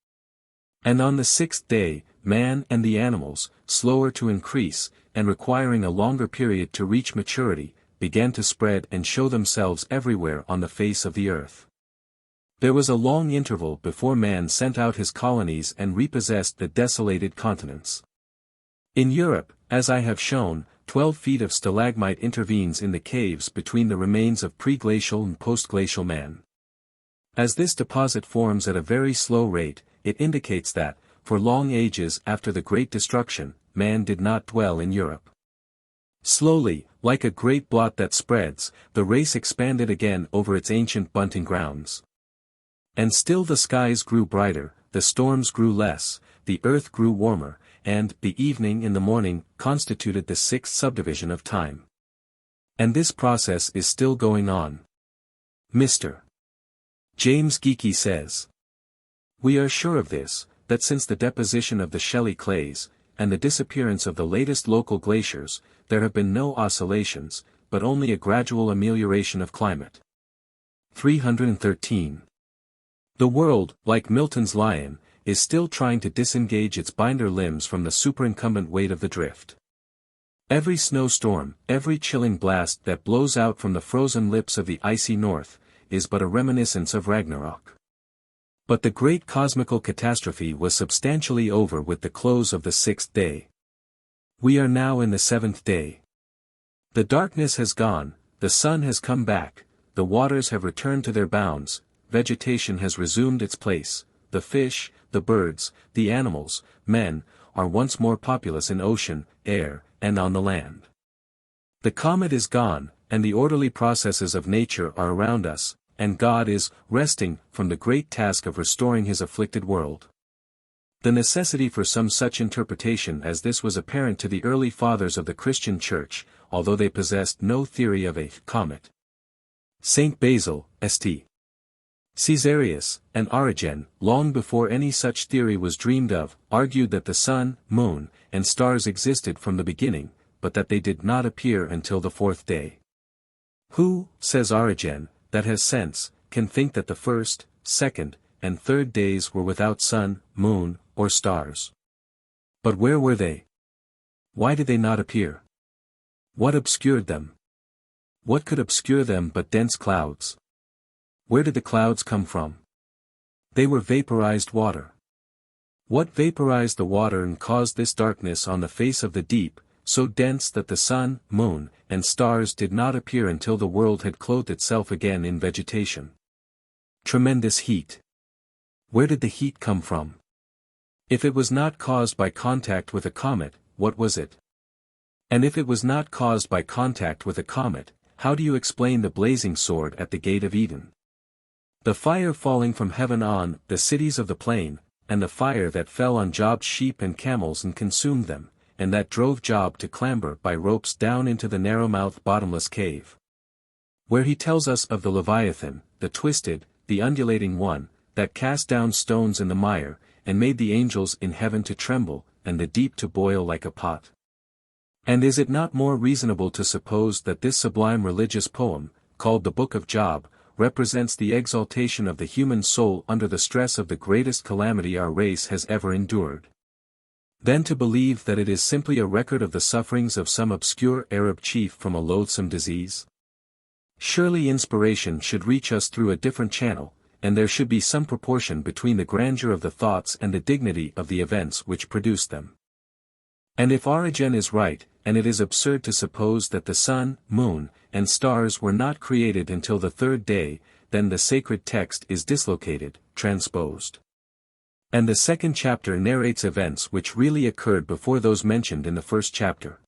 And on the sixth day, man and the animals, slower to increase, and requiring a longer period to reach maturity, began to spread and show themselves everywhere on the face of the earth. There was a long interval before man sent out his colonies and repossessed the desolated continents. In Europe, as I have shown, 12 feet of stalagmite intervenes in the caves between the remains of pre-glacial and post-glacial man. As this deposit forms at a very slow rate, it indicates that, for long ages after the Great Destruction, man did not dwell in Europe. Slowly, like a great blot that spreads, the race expanded again over its ancient bunting grounds. And still the skies grew brighter, the storms grew less, the earth grew warmer, and the evening and the morning constituted the sixth subdivision of time. And this process is still going on. Mr. James Geeky says, "We are sure of this, that since the deposition of the Shelly clays, and the disappearance of the latest local glaciers, there have been no oscillations, but only a gradual amelioration of climate." 313. The world, like Milton's lion, is still trying to disengage its binder limbs from the superincumbent weight of the drift. Every snowstorm, every chilling blast that blows out from the frozen lips of the icy north, is but a reminiscence of Ragnarok. But the great cosmical catastrophe was substantially over with the close of the sixth day. We are now in the seventh day. The darkness has gone, the sun has come back, the waters have returned to their bounds, vegetation has resumed its place, the fish, the birds, the animals, men, are once more populous in ocean, air, and on the land. The comet is gone, and the orderly processes of nature are around us, and God is resting from the great task of restoring his afflicted world. The necessity for some such interpretation as this was apparent to the early fathers of the Christian Church, although they possessed no theory of a comet. Saint Basil, St. Caesarius, and Origen, long before any such theory was dreamed of, argued that the sun, moon, and stars existed from the beginning, but that they did not appear until the fourth day. Who, says Origen, that has sense, can think that the first, second, and third days were without sun, moon, or stars? But where were they? Why did they not appear? What obscured them? What could obscure them but dense clouds? Where did the clouds come from? They were vaporized water. What vaporized the water and caused this darkness on the face of the deep, so dense that the sun, moon, and stars did not appear until the world had clothed itself again in vegetation. Tremendous heat. Where did the heat come from? If it was not caused by contact with a comet, what was it? And if it was not caused by contact with a comet, how do you explain the blazing sword at the gate of Eden? The fire falling from heaven on the cities of the plain, and the fire that fell on Job's sheep and camels and consumed them, and that drove Job to clamber by ropes down into the narrow-mouthed bottomless cave. Where he tells us of the Leviathan, the twisted, the undulating one, that cast down stones in the mire, and made the angels in heaven to tremble, and the deep to boil like a pot. And is it not more reasonable to suppose that this sublime religious poem, called the Book of Job, represents the exaltation of the human soul under the stress of the greatest calamity our race has ever endured? Than to believe that it is simply a record of the sufferings of some obscure Arab chief from a loathsome disease? Surely inspiration should reach us through a different channel, and there should be some proportion between the grandeur of the thoughts and the dignity of the events which produced them. And if Origen is right, and it is absurd to suppose that the sun, moon, and stars were not created until the third day, then the sacred text is dislocated, transposed. And the second chapter narrates events which really occurred before those mentioned in the first chapter.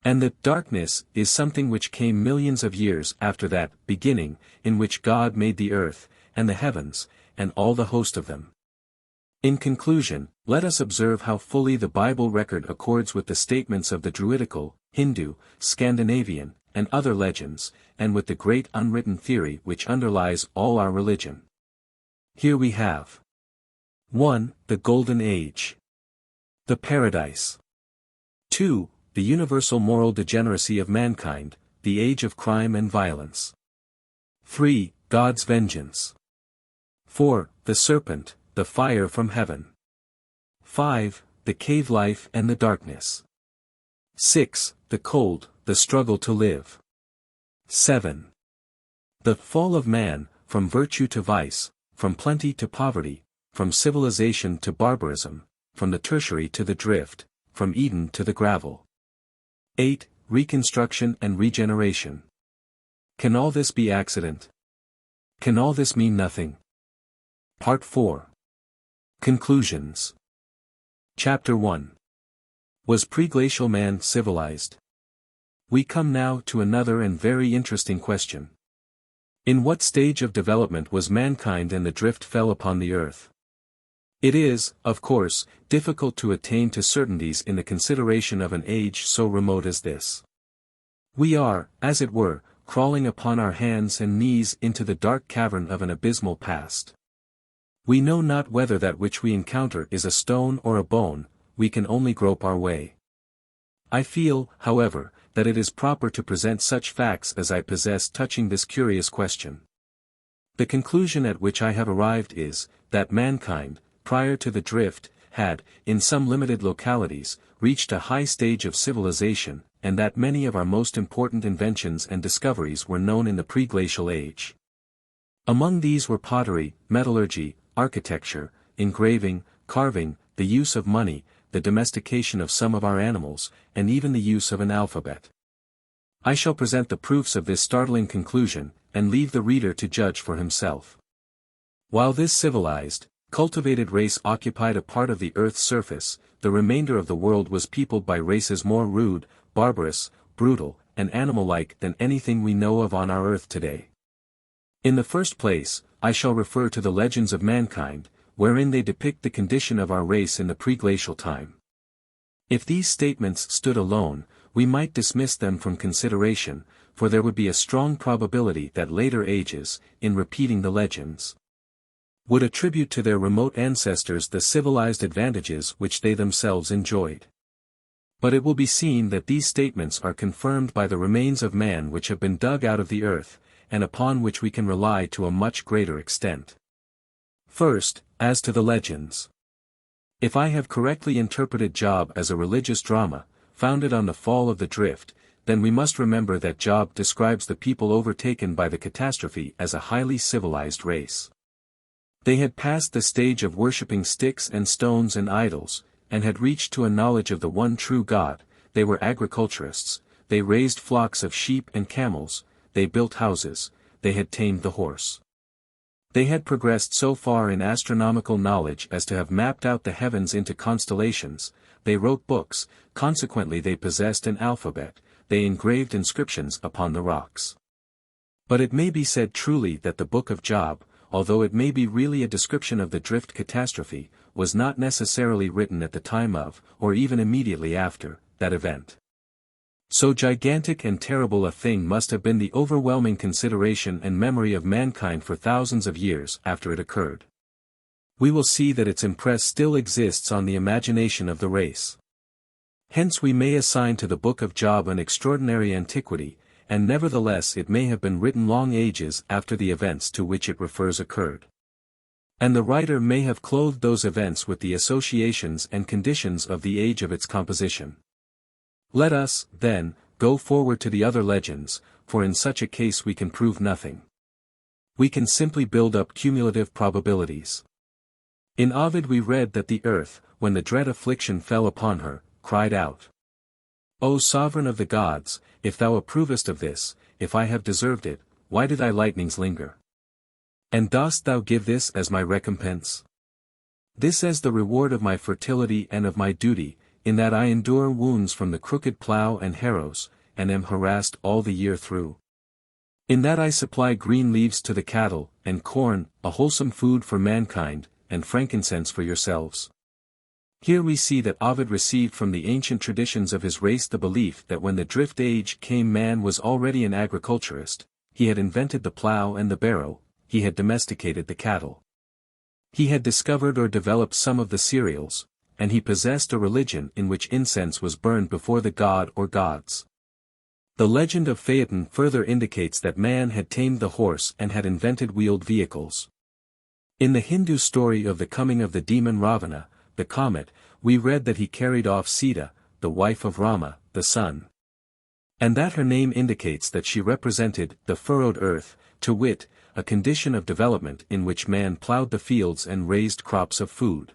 And the darkness is something which came millions of years after that beginning, in which God made the earth, and the heavens, and all the host of them. In conclusion, let us observe how fully the Bible record accords with the statements of the Druidical, Hindu, Scandinavian, and other legends, and with the great unwritten theory which underlies all our religion. Here we have 1. The Golden Age. The Paradise. 2. The universal moral degeneracy of mankind, the age of crime and violence. 3. God's vengeance. 4. The serpent, the fire from heaven. 5. The cave life and the darkness. 6. The cold, the struggle to live. 7. The fall of man, from virtue to vice, from plenty to poverty, from civilization to barbarism, from the tertiary to the drift, from Eden to the gravel. 8. Reconstruction and regeneration. Can all this be accident? Can all this mean nothing? Part 4. Conclusions. Chapter 1. Was pre-glacial man civilized? We come now to another and very interesting question. In what stage of development was mankind and the drift fell upon the earth? It is, of course, difficult to attain to certainties in the consideration of an age so remote as this. We are, as it were, crawling upon our hands and knees into the dark cavern of an abysmal past. We know not whether that which we encounter is a stone or a bone, we can only grope our way. I feel, however, that it is proper to present such facts as I possess touching this curious question. The conclusion at which I have arrived is, that mankind, prior to the drift, had, in some limited localities, reached a high stage of civilization, and that many of our most important inventions and discoveries were known in the pre-glacial age. Among these were pottery, metallurgy, architecture, engraving, carving, the use of money, the domestication of some of our animals, and even the use of an alphabet. I shall present the proofs of this startling conclusion, and leave the reader to judge for himself. While this civilized, cultivated race occupied a part of the earth's surface, the remainder of the world was peopled by races more rude, barbarous, brutal, and animal-like than anything we know of on our earth today. In the first place, I shall refer to the legends of mankind, wherein they depict the condition of our race in the pre-glacial time. If these statements stood alone, we might dismiss them from consideration, for there would be a strong probability that later ages, in repeating the legends, would attribute to their remote ancestors the civilized advantages which they themselves enjoyed. But it will be seen that these statements are confirmed by the remains of man which have been dug out of the earth, and upon which we can rely to a much greater extent. First, as to the legends. If I have correctly interpreted Job as a religious drama, founded on the fall of the drift, then we must remember that Job describes the people overtaken by the catastrophe as a highly civilized race. They had passed the stage of worshipping sticks and stones and idols, and had reached to a knowledge of the one true God, they were agriculturists, they raised flocks of sheep and camels, they built houses, they had tamed the horse. They had progressed so far in astronomical knowledge as to have mapped out the heavens into constellations, they wrote books, consequently they possessed an alphabet, they engraved inscriptions upon the rocks. But it may be said truly that the Book of Job, although it may be really a description of the drift catastrophe, was not necessarily written at the time of, or even immediately after, that event. So gigantic and terrible a thing must have been the overwhelming consideration and memory of mankind for thousands of years after it occurred. We will see that its impress still exists on the imagination of the race. Hence we may assign to the Book of Job an extraordinary antiquity, and nevertheless it may have been written long ages after the events to which it refers occurred. And the writer may have clothed those events with the associations and conditions of the age of its composition. Let us, then, go forward to the other legends, for in such a case we can prove nothing. We can simply build up cumulative probabilities. In Ovid we read that the earth, when the dread affliction fell upon her, cried out, O sovereign of the gods, if thou approvest of this, if I have deserved it, why do thy lightnings linger? And dost thou give this as my recompense? This as the reward of my fertility and of my duty, in that I endure wounds from the crooked plough and harrows, and am harassed all the year through. In that I supply green leaves to the cattle, and corn, a wholesome food for mankind, and frankincense for yourselves. Here we see that Ovid received from the ancient traditions of his race the belief that when the drift age came man was already an agriculturist, he had invented the plough and the barrow, he had domesticated the cattle. He had discovered or developed some of the cereals, and he possessed a religion in which incense was burned before the god or gods. The legend of Phaeton further indicates that man had tamed the horse and had invented wheeled vehicles. In the Hindu story of the coming of the demon Ravana, the Comet, we read that he carried off Sita, the wife of Rama, the sun. And that her name indicates that she represented the furrowed earth, to wit, a condition of development in which man plowed the fields and raised crops of food.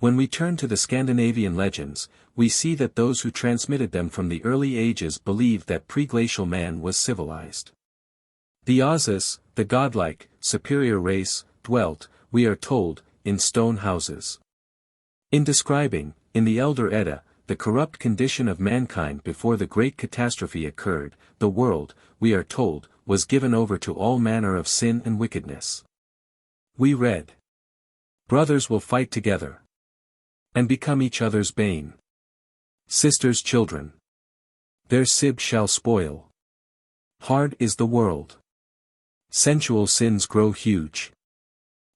When we turn to the Scandinavian legends, we see that those who transmitted them from the early ages believed that pre-glacial man was civilized. The Auses, the godlike, superior race, dwelt, we are told, in stone houses. In describing, in the Elder Edda, the corrupt condition of mankind before the great catastrophe occurred, the world, we are told, was given over to all manner of sin and wickedness. We read, brothers will fight together, and become each other's bane. Sisters' children, their sib shall spoil. Hard is the world. Sensual sins grow huge.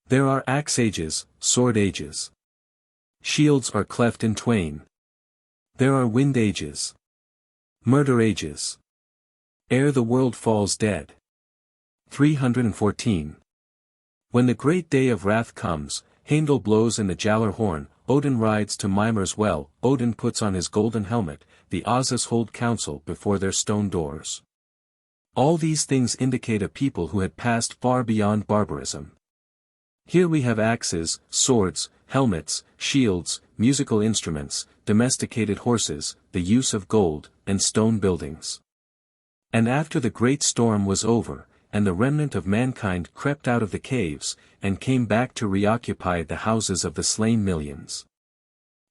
There are axe ages, sword ages. Shields are cleft in twain. There are wind ages. Murder ages. Ere the world falls dead. 314. When the great day of wrath comes, Heimdall blows in the Jallar horn, Odin rides to Mimir's well, Odin puts on his golden helmet, the Auses hold council before their stone doors. All these things indicate a people who had passed far beyond barbarism. Here we have axes, swords, helmets, shields, musical instruments, domesticated horses, the use of gold, and stone buildings. And after the great storm was over, and the remnant of mankind crept out of the caves, and came back to reoccupy the houses of the slain millions.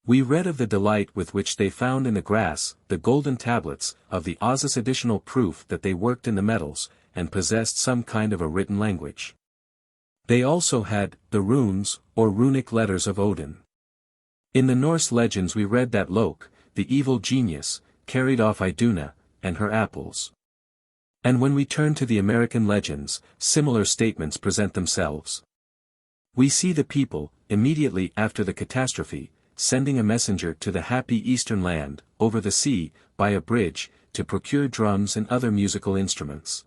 We read of the delight with which they found in the grass, the golden tablets, of the Auses, additional proof that they worked in the metals, and possessed some kind of a written language. They also had, the runes, or runic letters of Odin. In the Norse legends we read that Loke, the evil genius, carried off Iduna, and her apples. And when we turn to the American legends, similar statements present themselves. We see the people, immediately after the catastrophe, sending a messenger to the happy eastern land, over the sea, by a bridge, to procure drums and other musical instruments.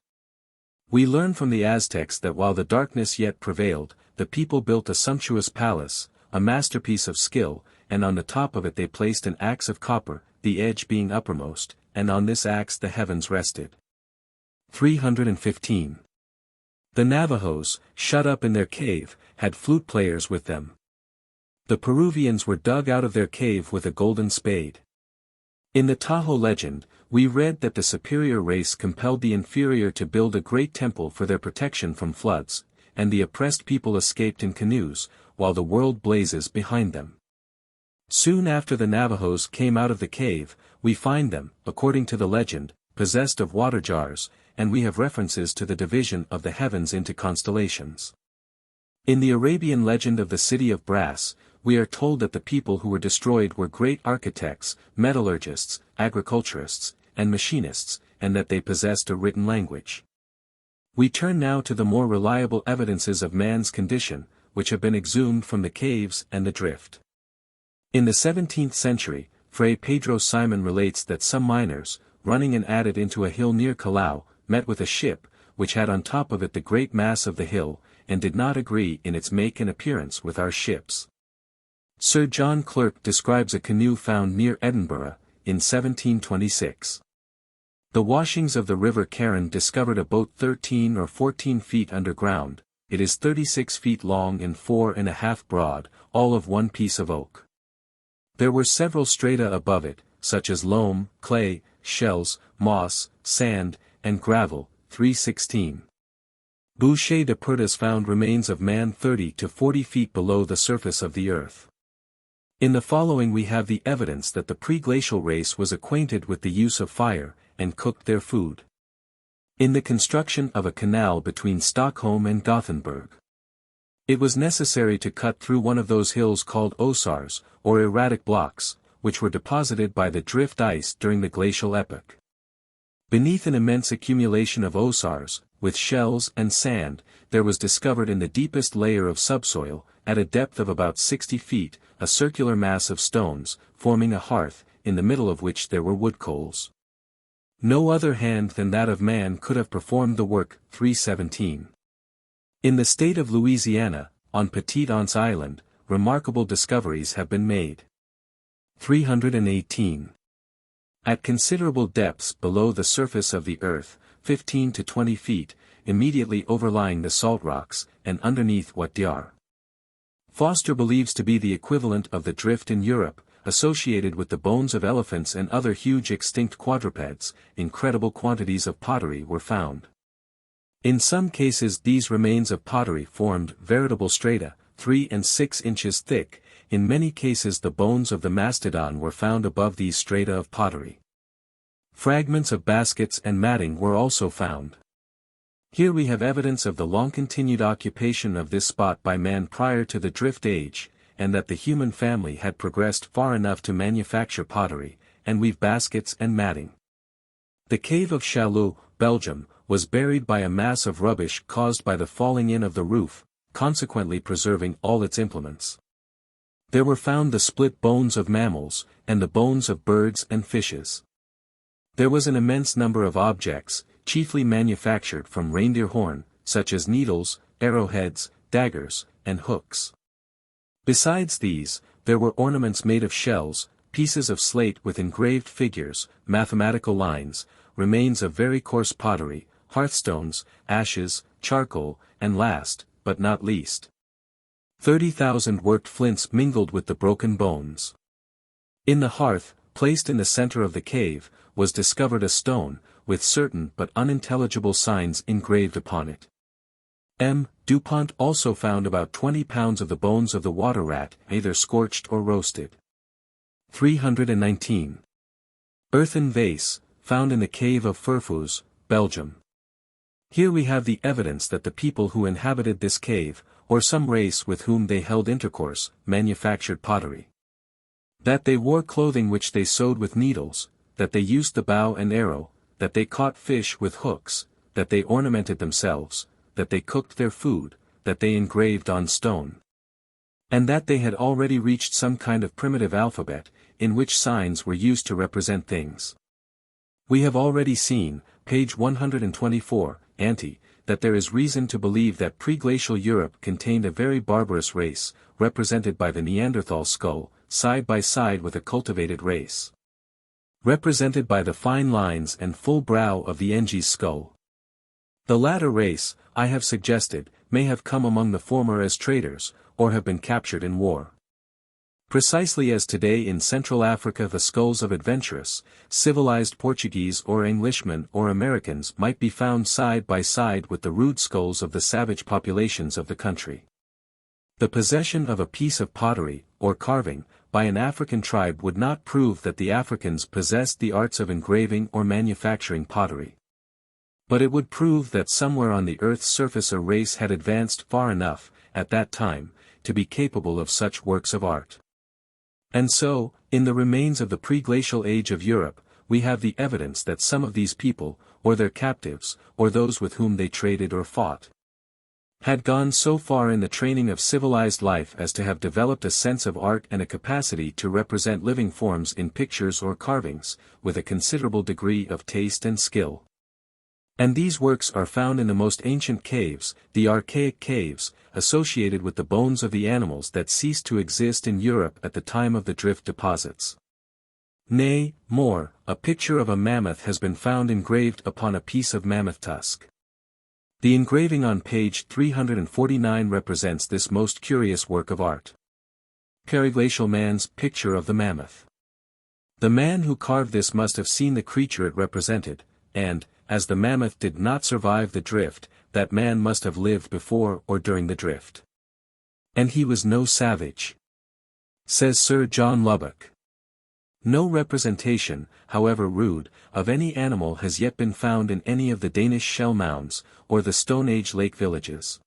We learn from the Aztecs that while the darkness yet prevailed, the people built a sumptuous palace, a masterpiece of skill, and on the top of it they placed an axe of copper, the edge being uppermost, and on this axe the heavens rested. 315. The Navajos, shut up in their cave, had flute players with them. The Peruvians were dug out of their cave with a golden spade. In the Tahoe legend, we read that the superior race compelled the inferior to build a great temple for their protection from floods, and the oppressed people escaped in canoes, while the world blazes behind them. Soon after the Navajos came out of the cave, we find them, according to the legend, possessed of water jars, and we have references to the division of the heavens into constellations. In the Arabian legend of the city of brass, we are told that the people who were destroyed were great architects, metallurgists, agriculturists, and machinists, and that they possessed a written language. We turn now to the more reliable evidences of man's condition, which have been exhumed from the caves and the drift. In the 17th century, Fray Pedro Simon relates that some miners, running an adit into a hill near Callao, met with a ship, which had on top of it the great mass of the hill, and did not agree in its make and appearance with our ships. Sir John Clerk describes a canoe found near Edinburgh, in 1726. The washings of the River Carron discovered a boat 13 or 14 feet underground. It is 36 feet long and 4.5 broad, all of one piece of oak. There were several strata above it, such as loam, clay, shells, moss, sand, and gravel. 316. Boucher de Pertas found remains of man 30 to 40 feet below the surface of the earth. In the following we have the evidence that the pre-glacial race was acquainted with the use of fire, and cooked their food. In the construction of a canal between Stockholm and Gothenburg, it was necessary to cut through one of those hills called osars, or erratic blocks, which were deposited by the drift ice during the glacial epoch. Beneath an immense accumulation of osars, with shells and sand, there was discovered in the deepest layer of subsoil, at a depth of about 60 feet, a circular mass of stones, forming a hearth, in the middle of which there were wood coals. No other hand than that of man could have performed the work. 317. In the state of Louisiana, on Petite Anse Island, remarkable discoveries have been made. 318. At considerable depths below the surface of the earth, 15 to 20 feet, immediately overlying the salt rocks, and underneath what Dr. Foster believes to be the equivalent of the drift in Europe, associated with the bones of elephants and other huge extinct quadrupeds, incredible quantities of pottery were found. In some cases these remains of pottery formed veritable strata, 3 and 6 inches thick. In many cases the bones of the mastodon were found above these strata of pottery. Fragments of baskets and matting were also found. Here we have evidence of the long-continued occupation of this spot by man prior to the drift age, and that the human family had progressed far enough to manufacture pottery, and weave baskets and matting. The cave of Chaillot, Belgium, was buried by a mass of rubbish caused by the falling in of the roof, consequently preserving all its implements. There were found the split bones of mammals, and the bones of birds and fishes. There was an immense number of objects, chiefly manufactured from reindeer horn, such as needles, arrowheads, daggers, and hooks. Besides these, there were ornaments made of shells, pieces of slate with engraved figures, mathematical lines, remains of very coarse pottery, hearthstones, ashes, charcoal, and last, but not least, 30,000 worked flints mingled with the broken bones. In the hearth, placed in the center of the cave, was discovered a stone, with certain but unintelligible signs engraved upon it. M. Dupont also found about 20 pounds of the bones of the water rat, either scorched or roasted. 319. Earthen vase, found in the cave of Furfus, Belgium. Here we have the evidence that the people who inhabited this cave, or some race with whom they held intercourse, manufactured pottery. That they wore clothing which they sewed with needles, that they used the bow and arrow, that they caught fish with hooks, that they ornamented themselves, that they cooked their food, that they engraved on stone. And that they had already reached some kind of primitive alphabet, in which signs were used to represent things. We have already seen, page 124, ante, that there is reason to believe that pre-glacial Europe contained a very barbarous race, represented by the Neanderthal skull, side by side with a cultivated race, represented by the fine lines and full brow of the Engis skull. The latter race, I have suggested, may have come among the former as traders, or have been captured in war. Precisely as today in Central Africa the skulls of adventurous, civilized Portuguese or Englishmen or Americans might be found side by side with the rude skulls of the savage populations of the country. The possession of a piece of pottery, or carving, by an African tribe would not prove that the Africans possessed the arts of engraving or manufacturing pottery. But it would prove that somewhere on the Earth's surface a race had advanced far enough, at that time, to be capable of such works of art. And so, in the remains of the pre-glacial age of Europe, we have the evidence that some of these people, or their captives, or those with whom they traded or fought, had gone so far in the training of civilized life as to have developed a sense of art and a capacity to represent living forms in pictures or carvings, with a considerable degree of taste and skill. And these works are found in the most ancient caves, the archaic caves, associated with the bones of the animals that ceased to exist in Europe at the time of the drift deposits. Nay, more, a picture of a mammoth has been found engraved upon a piece of mammoth tusk. The engraving on page 349 represents this most curious work of art. Pre-Glacial man's picture of the mammoth. The man who carved this must have seen the creature it represented, and, as the mammoth did not survive the drift, that man must have lived before or during the drift. And he was no savage, says Sir John Lubbock. No representation, however rude, of any animal has yet been found in any of the Danish shell mounds, or the Stone Age lake villages.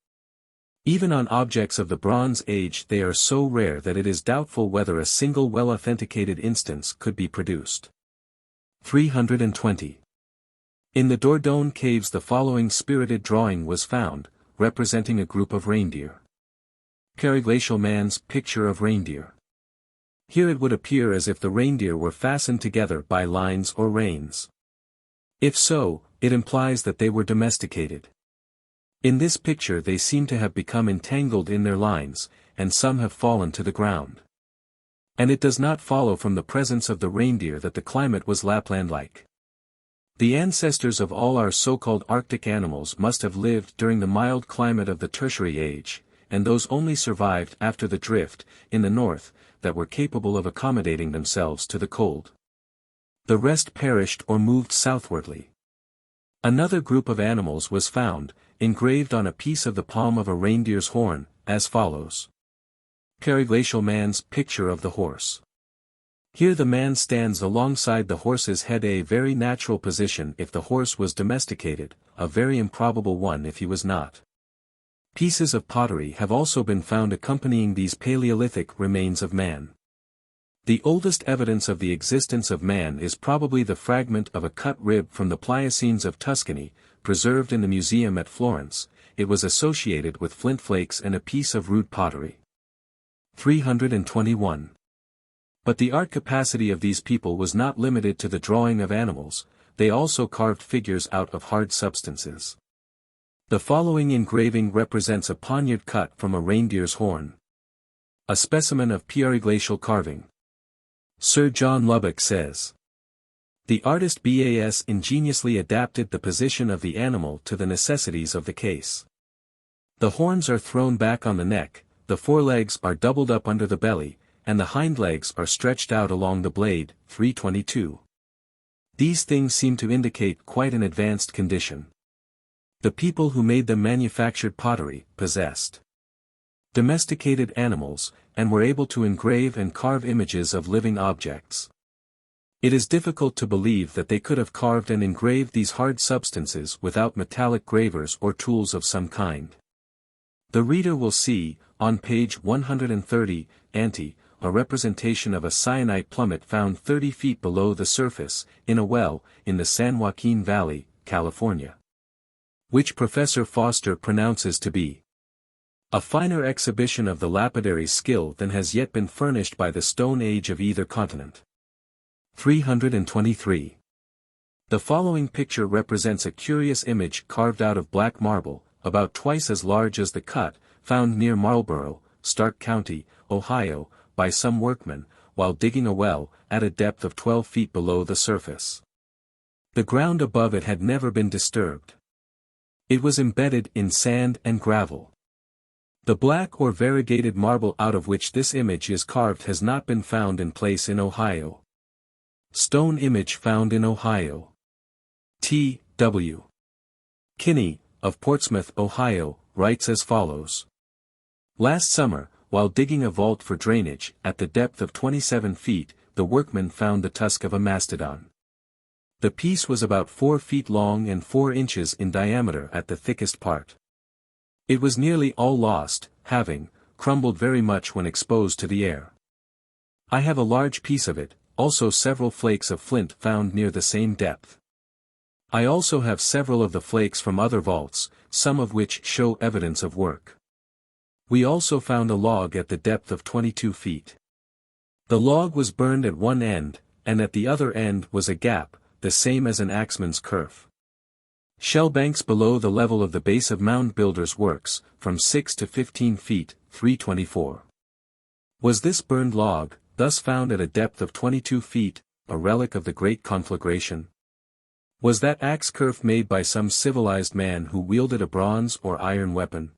Even on objects of the Bronze Age they are so rare that it is doubtful whether a single well-authenticated instance could be produced. 320. In the Dordogne caves the following spirited drawing was found, representing a group of reindeer. Pre-Glacial man's picture of reindeer. Here it would appear as if the reindeer were fastened together by lines or reins. If so, it implies that they were domesticated. In this picture they seem to have become entangled in their lines, and some have fallen to the ground. And it does not follow from the presence of the reindeer that the climate was Lapland-like. The ancestors of all our so-called Arctic animals must have lived during the mild climate of the Tertiary Age, and those only survived after the drift, in the north, that were capable of accommodating themselves to the cold. The rest perished or moved southwardly. Another group of animals was found, engraved on a piece of the palm of a reindeer's horn, as follows. Pre-Glacial man's picture of the horse. Here the man stands alongside the horse's head, a very natural position if the horse was domesticated, a very improbable one if he was not. Pieces of pottery have also been found accompanying these Paleolithic remains of man. The oldest evidence of the existence of man is probably the fragment of a cut rib from the Pliocene of Tuscany, preserved in the museum at Florence. It was associated with flint flakes and a piece of rude pottery. 321. But the art capacity of these people was not limited to the drawing of animals, they also carved figures out of hard substances. The following engraving represents a poniard cut from a reindeer's horn. A specimen of pre-glacial carving. Sir John Lubbock says, the artist Bas ingeniously adapted the position of the animal to the necessities of the case. The horns are thrown back on the neck, the forelegs are doubled up under the belly, and the hind legs are stretched out along the blade. 322. These things seem to indicate quite an advanced condition. The people who made them manufactured pottery, possessed domesticated animals, and were able to engrave and carve images of living objects. It is difficult to believe that they could have carved and engraved these hard substances without metallic gravers or tools of some kind. The reader will see, on page 130, a representation of a syenite plummet found 30 feet below the surface, in a well, in the San Joaquin Valley, California, which Professor Foster pronounces to be a finer exhibition of the lapidary's skill than has yet been furnished by the Stone Age of either continent. 323. The following picture represents a curious image carved out of black marble, about twice as large as the cut, found near Marlborough, Stark County, Ohio, by some workmen, while digging a well, at a depth of 12 feet below the surface. The ground above it had never been disturbed. It was embedded in sand and gravel. The black or variegated marble out of which this image is carved has not been found in place in Ohio. Stone image found in Ohio. T. W. Kinney, of Portsmouth, Ohio, writes as follows. Last summer, while digging a vault for drainage, at the depth of 27 feet, the workmen found the tusk of a mastodon. The piece was about 4 feet long and 4 inches in diameter at the thickest part. It was nearly all lost, having crumbled very much when exposed to the air. I have a large piece of it, also several flakes of flint found near the same depth. I also have several of the flakes from other vaults, some of which show evidence of work. We also found a log at the depth of 22 feet. The log was burned at one end, and at the other end was a gap, the same as an axeman's kerf. Shell banks below the level of the base of mound builders' works, from 6 to 15 feet, 324. Was this burned log, thus found at a depth of 22 feet, a relic of the great conflagration? Was that axe kerf made by some civilized man who wielded a bronze or iron weapon?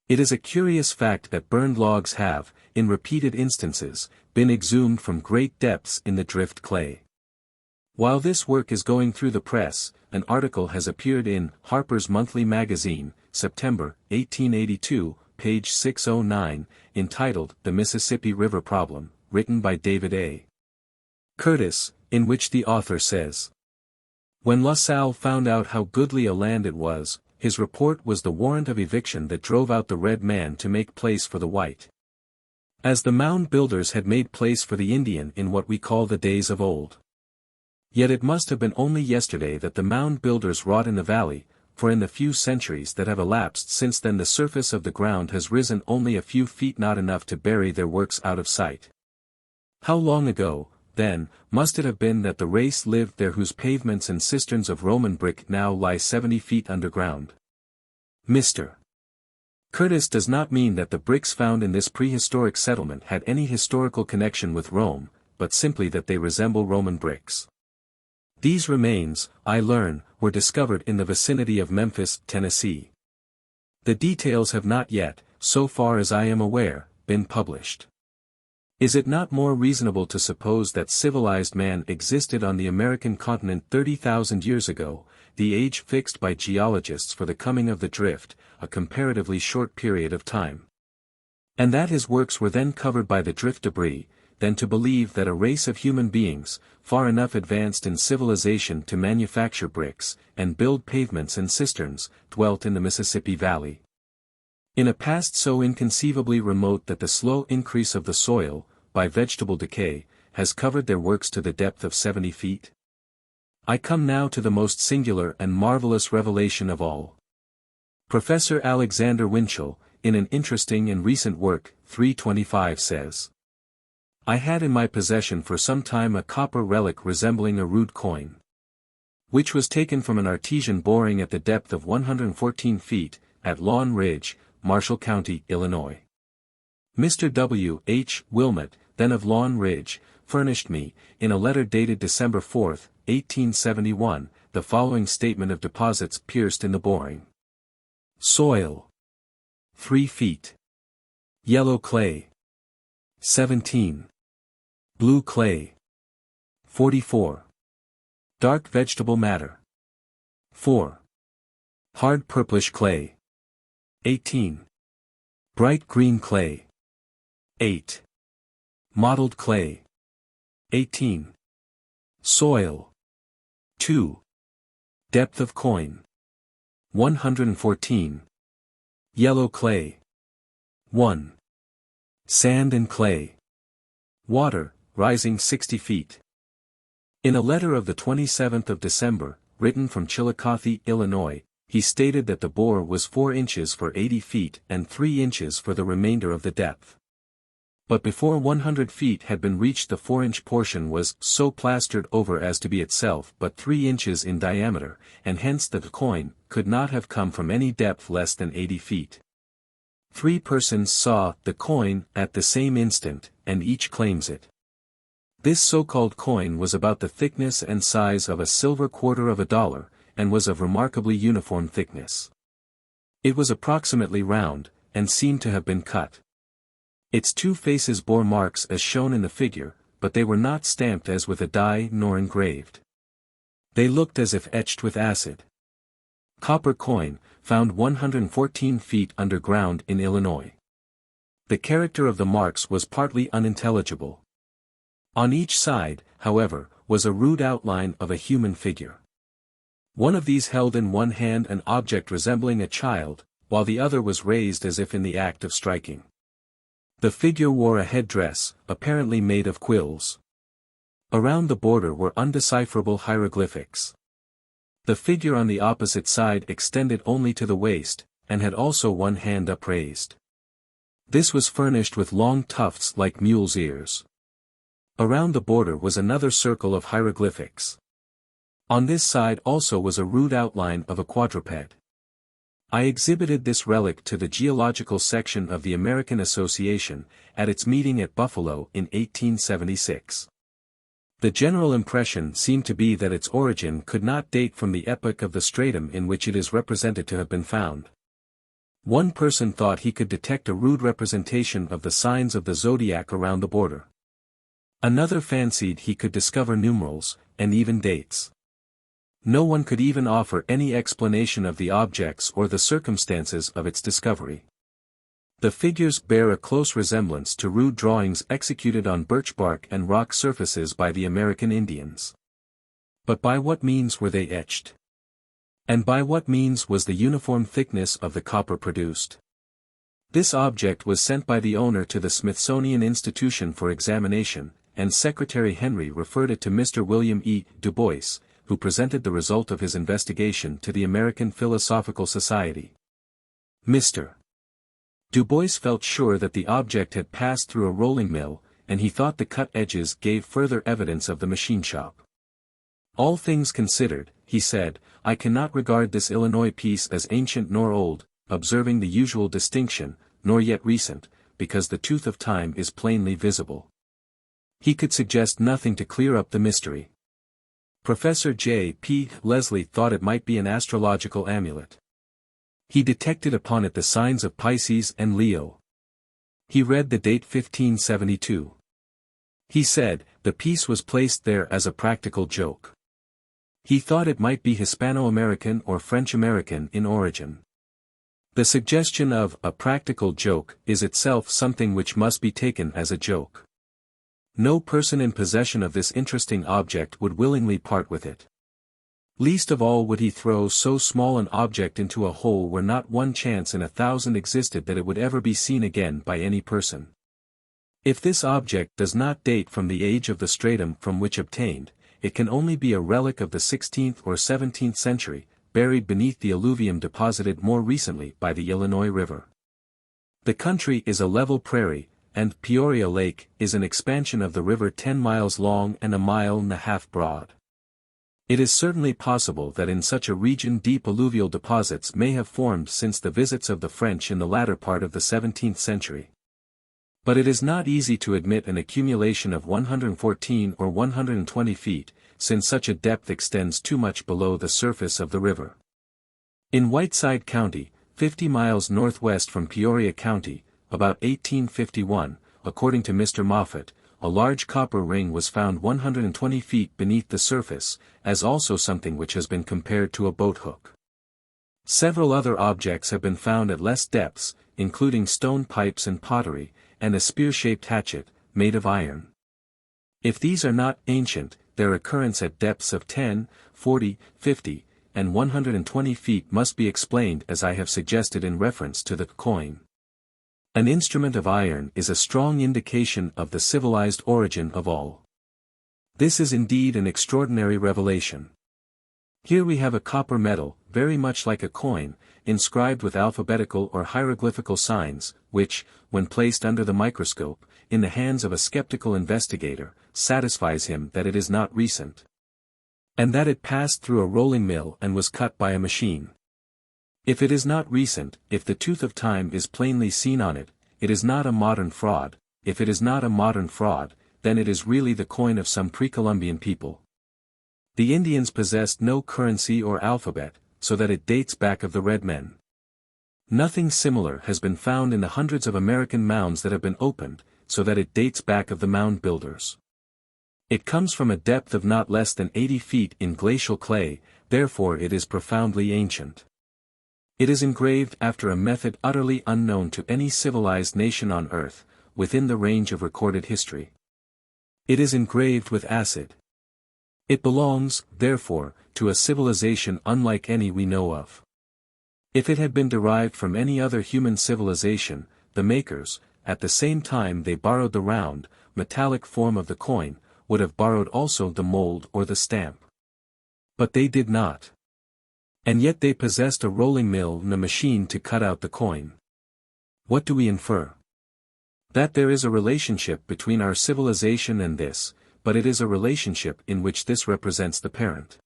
It is a curious fact that burned logs have, in repeated instances, been exhumed from great depths in the drift clay. While this work is going through the press, an article has appeared in Harper's Monthly Magazine, September, 1882, page 609, entitled The Mississippi River Problem, written by David A. Curtis, in which the author says, when La Salle found out how goodly a land it was, his report was the warrant of eviction that drove out the red man to make place for the white. As the mound builders had made place for the Indian in what we call the days of old. Yet it must have been only yesterday that the mound builders wrought in the valley, for in the few centuries that have elapsed since then the surface of the ground has risen only a few feet, not enough to bury their works out of sight. How long ago, then, must it have been that the race lived there whose pavements and cisterns of Roman brick now lie 70 feet underground? Mr. Curtis does not mean that the bricks found in this prehistoric settlement had any historical connection with Rome, but simply that they resemble Roman bricks. These remains, I learn, were discovered in the vicinity of Memphis, Tennessee. The details have not yet, so far as I am aware, been published. Is it not more reasonable to suppose that civilized man existed on the American continent 30,000 years ago, the age fixed by geologists for the coming of the drift, a comparatively short period of time? And that his works were then covered by the drift debris, than to believe that a race of human beings, far enough advanced in civilization to manufacture bricks, and build pavements and cisterns, dwelt in the Mississippi Valley. In a past so inconceivably remote that the slow increase of the soil, by vegetable decay, has covered their works to the depth of 70 feet? I come now to the most singular and marvelous revelation of all. Professor Alexander Winchell, in an interesting and recent work, 325 says, I had in my possession for some time a copper relic resembling a rude coin, which was taken from an artesian boring at the depth of 114 feet, at Lawn Ridge, Marshall County, Illinois. Mr. W. H. Wilmot, then of Lawn Ridge, furnished me, in a letter dated December 4, 1871, the following statement of deposits pierced in the boring. Soil: 3 feet. Yellow clay: 17. Blue clay: 44. Dark vegetable matter: 4. Hard purplish clay: 18. Bright green clay: 8. Mottled clay: 18. Soil: 2. Depth of coin: 114. Yellow clay: 1. Sand and clay. Water, rising 60 feet. In a letter of the 27th of December, written from Chillicothe, Illinois, he stated that the bore was 4 inches for 80 feet and 3 inches for the remainder of the depth. But before 100 feet had been reached the 4-inch portion was so plastered over as to be itself but 3 inches in diameter, and hence the coin could not have come from any depth less than 80 feet. 3 persons saw the coin at the same instant, and each claims it. This so-called coin was about the thickness and size of a silver $0.25, and was of remarkably uniform thickness. It was approximately round, and seemed to have been cut. Its two faces bore marks as shown in the figure, but they were not stamped as with a die nor engraved. They looked as if etched with acid. Copper coin, found 114 feet underground in Illinois. The character of the marks was partly unintelligible. On each side, however, was a rude outline of a human figure. One of these held in one hand an object resembling a child, while the other was raised as if in the act of striking. The figure wore a headdress, apparently made of quills. Around the border were undecipherable hieroglyphics. The figure on the opposite side extended only to the waist, and had also one hand upraised. This was furnished with long tufts like mule's ears. Around the border was another circle of hieroglyphics. On this side also was a rude outline of a quadruped. I exhibited this relic to the Geological Section of the American Association, at its meeting at Buffalo in 1876. The general impression seemed to be that its origin could not date from the epoch of the stratum in which it is represented to have been found. One person thought he could detect a rude representation of the signs of the zodiac around the border. Another fancied he could discover numerals, and even dates. No one could even offer any explanation of the objects or the circumstances of its discovery. The figures bear a close resemblance to rude drawings executed on birch bark and rock surfaces by the American Indians. But by what means were they etched? And by what means was the uniform thickness of the copper produced? This object was sent by the owner to the Smithsonian Institution for examination, and Secretary Henry referred it to Mr. William E. Du Bois, who presented the result of his investigation to the American Philosophical Society. Mr. Du Bois felt sure that the object had passed through a rolling mill, and he thought the cut edges gave further evidence of the machine shop. All things considered, he said, I cannot regard this Illinois piece as ancient nor old, observing the usual distinction, nor yet recent, because the tooth of time is plainly visible. He could suggest nothing to clear up the mystery. Professor J. P. Leslie thought it might be an astrological amulet. He detected upon it the signs of Pisces and Leo. He read the date 1572. He said, the piece was placed there as a practical joke. He thought it might be Hispano-American or French-American in origin. The suggestion of a practical joke is itself something which must be taken as a joke. No person in possession of this interesting object would willingly part with it. Least of all would he throw so small an object into a hole where not one chance in 1,000 existed that it would ever be seen again by any person. If this object does not date from the age of the stratum from which obtained, it can only be a relic of the 16th or 17th century, buried beneath the alluvium deposited more recently by the Illinois River. The country is a level prairie, and Peoria Lake is an expansion of the river 10 miles long and 1.5 miles broad. It is certainly possible that in such a region deep alluvial deposits may have formed since the visits of the French in the latter part of the 17th century. But it is not easy to admit an accumulation of 114 or 120 feet, since such a depth extends too much below the surface of the river. In Whiteside County, 50 miles northwest from Peoria County, about 1851, according to Mr. Moffat, a large copper ring was found 120 feet beneath the surface, as also something which has been compared to a boat hook. Several other objects have been found at less depths, including stone pipes and pottery, and a spear-shaped hatchet, made of iron. If these are not ancient, their occurrence at depths of 10, 40, 50, and 120 feet must be explained as I have suggested in reference to the coin. An instrument of iron is a strong indication of the civilized origin of all. This is indeed an extraordinary revelation. Here we have a copper metal, very much like a coin, inscribed with alphabetical or hieroglyphical signs, which, when placed under the microscope, in the hands of a skeptical investigator, satisfies him that it is not recent. And that it passed through a rolling mill and was cut by a machine. If it is not recent, if the tooth of time is plainly seen on it, it is not a modern fraud. If it is not a modern fraud, then it is really the coin of some pre-Columbian people. The Indians possessed no currency or alphabet, so that it dates back of the red men. Nothing similar has been found in the hundreds of American mounds that have been opened, so that it dates back of the mound builders. It comes from a depth of not less than 80 feet in glacial clay, therefore it is profoundly ancient. It is engraved after a method utterly unknown to any civilized nation on Earth, within the range of recorded history. It is engraved with acid. It belongs, therefore, to a civilization unlike any we know of. If it had been derived from any other human civilization, the makers, at the same time they borrowed the round, metallic form of the coin, would have borrowed also the mold or the stamp. But they did not. And yet they possessed a rolling mill and a machine to cut out the coin. What do we infer? That there is a relationship between our civilization and this, but it is a relationship in which this represents the parent.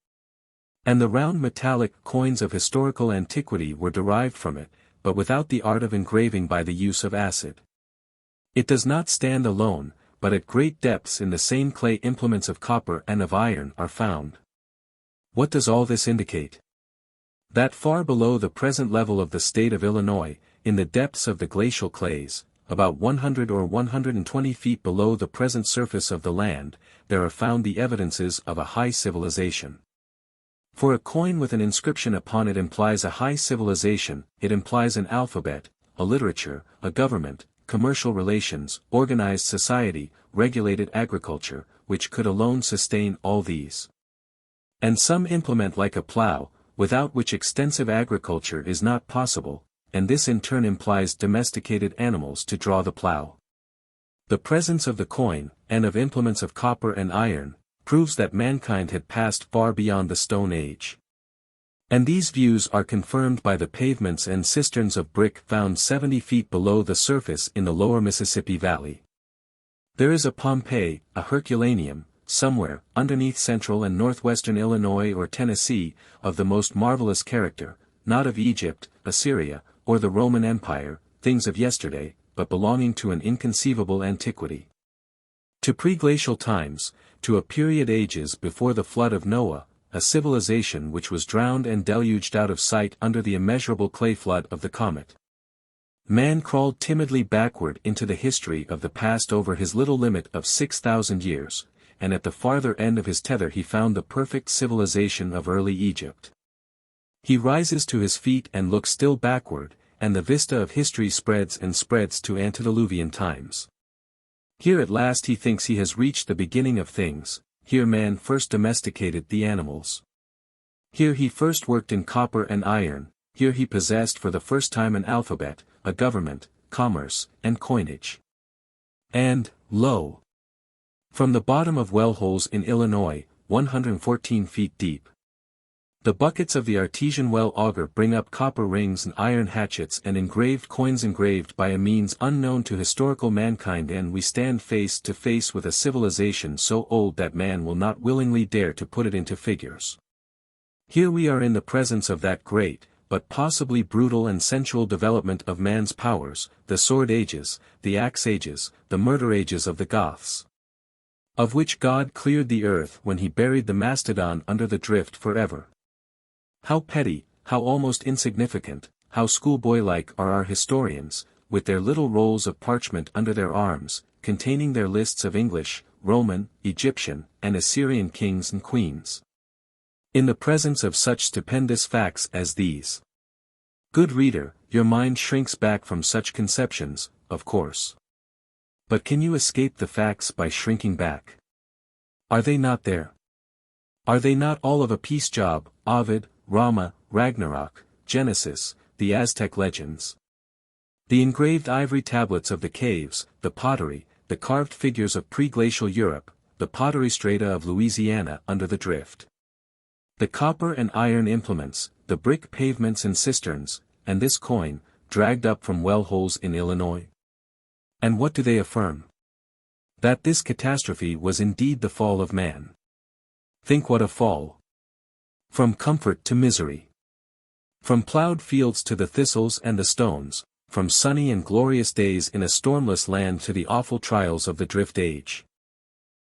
And the round metallic coins of historical antiquity were derived from it, but without the art of engraving by the use of acid. It does not stand alone, but at great depths in the same clay implements of copper and of iron are found. What does all this indicate? That far below the present level of the state of Illinois, in the depths of the glacial clays, about 100 or 120 feet below the present surface of the land, there are found the evidences of a high civilization. For a coin with an inscription upon it implies a high civilization, it implies an alphabet, a literature, a government, commercial relations, organized society, regulated agriculture, which could alone sustain all these. And some implement like a plow, without which extensive agriculture is not possible, and this in turn implies domesticated animals to draw the plow. The presence of the coin, and of implements of copper and iron, proves that mankind had passed far beyond the Stone Age. And these views are confirmed by the pavements and cisterns of brick found 70 feet below the surface in the lower Mississippi Valley. There is a Pompeii, a Herculaneum, somewhere, underneath central and northwestern Illinois or Tennessee, of the most marvelous character, not of Egypt, Assyria, or the Roman Empire, things of yesterday, but belonging to an inconceivable antiquity. To pre-glacial times, to a period ages before the flood of Noah, a civilization which was drowned and deluged out of sight under the immeasurable clay flood of the comet. Man crawled timidly backward into the history of the past over his little limit of 6,000 years, and at the farther end of his tether he found the perfect civilization of early Egypt. He rises to his feet and looks still backward, and the vista of history spreads and spreads to antediluvian times. Here at last he thinks he has reached the beginning of things. Here man first domesticated the animals. Here he first worked in copper and iron, here he possessed for the first time an alphabet, a government, commerce, and coinage. And, lo! From the bottom of well holes in Illinois, 114 feet deep, the buckets of the artesian well auger bring up copper rings and iron hatchets and engraved coins engraved by a means unknown to historical mankind, and we stand face to face with a civilization so old that man will not willingly dare to put it into figures. Here we are in the presence of that great, but possibly brutal and sensual development of man's powers, the sword ages, the axe ages, the murder ages of the Goths, of which God cleared the earth when he buried the mastodon under the drift forever. How petty, how almost insignificant, how schoolboy-like are our historians, with their little rolls of parchment under their arms, containing their lists of English, Roman, Egyptian, and Assyrian kings and queens. In the presence of such stupendous facts as these, good reader, your mind shrinks back from such conceptions, of course. But can you escape the facts by shrinking back? Are they not there? Are they not all of a piece job, Ovid, Rama, Ragnarok, Genesis, the Aztec legends? The engraved ivory tablets of the caves, the pottery, the carved figures of pre-glacial Europe, the pottery strata of Louisiana under the drift. The copper and iron implements, the brick pavements and cisterns, and this coin, dragged up from well holes in Illinois. And what do they affirm? That this catastrophe was indeed the fall of man. Think what a fall! From comfort to misery. From plowed fields to the thistles and the stones, from sunny and glorious days in a stormless land to the awful trials of the drift age.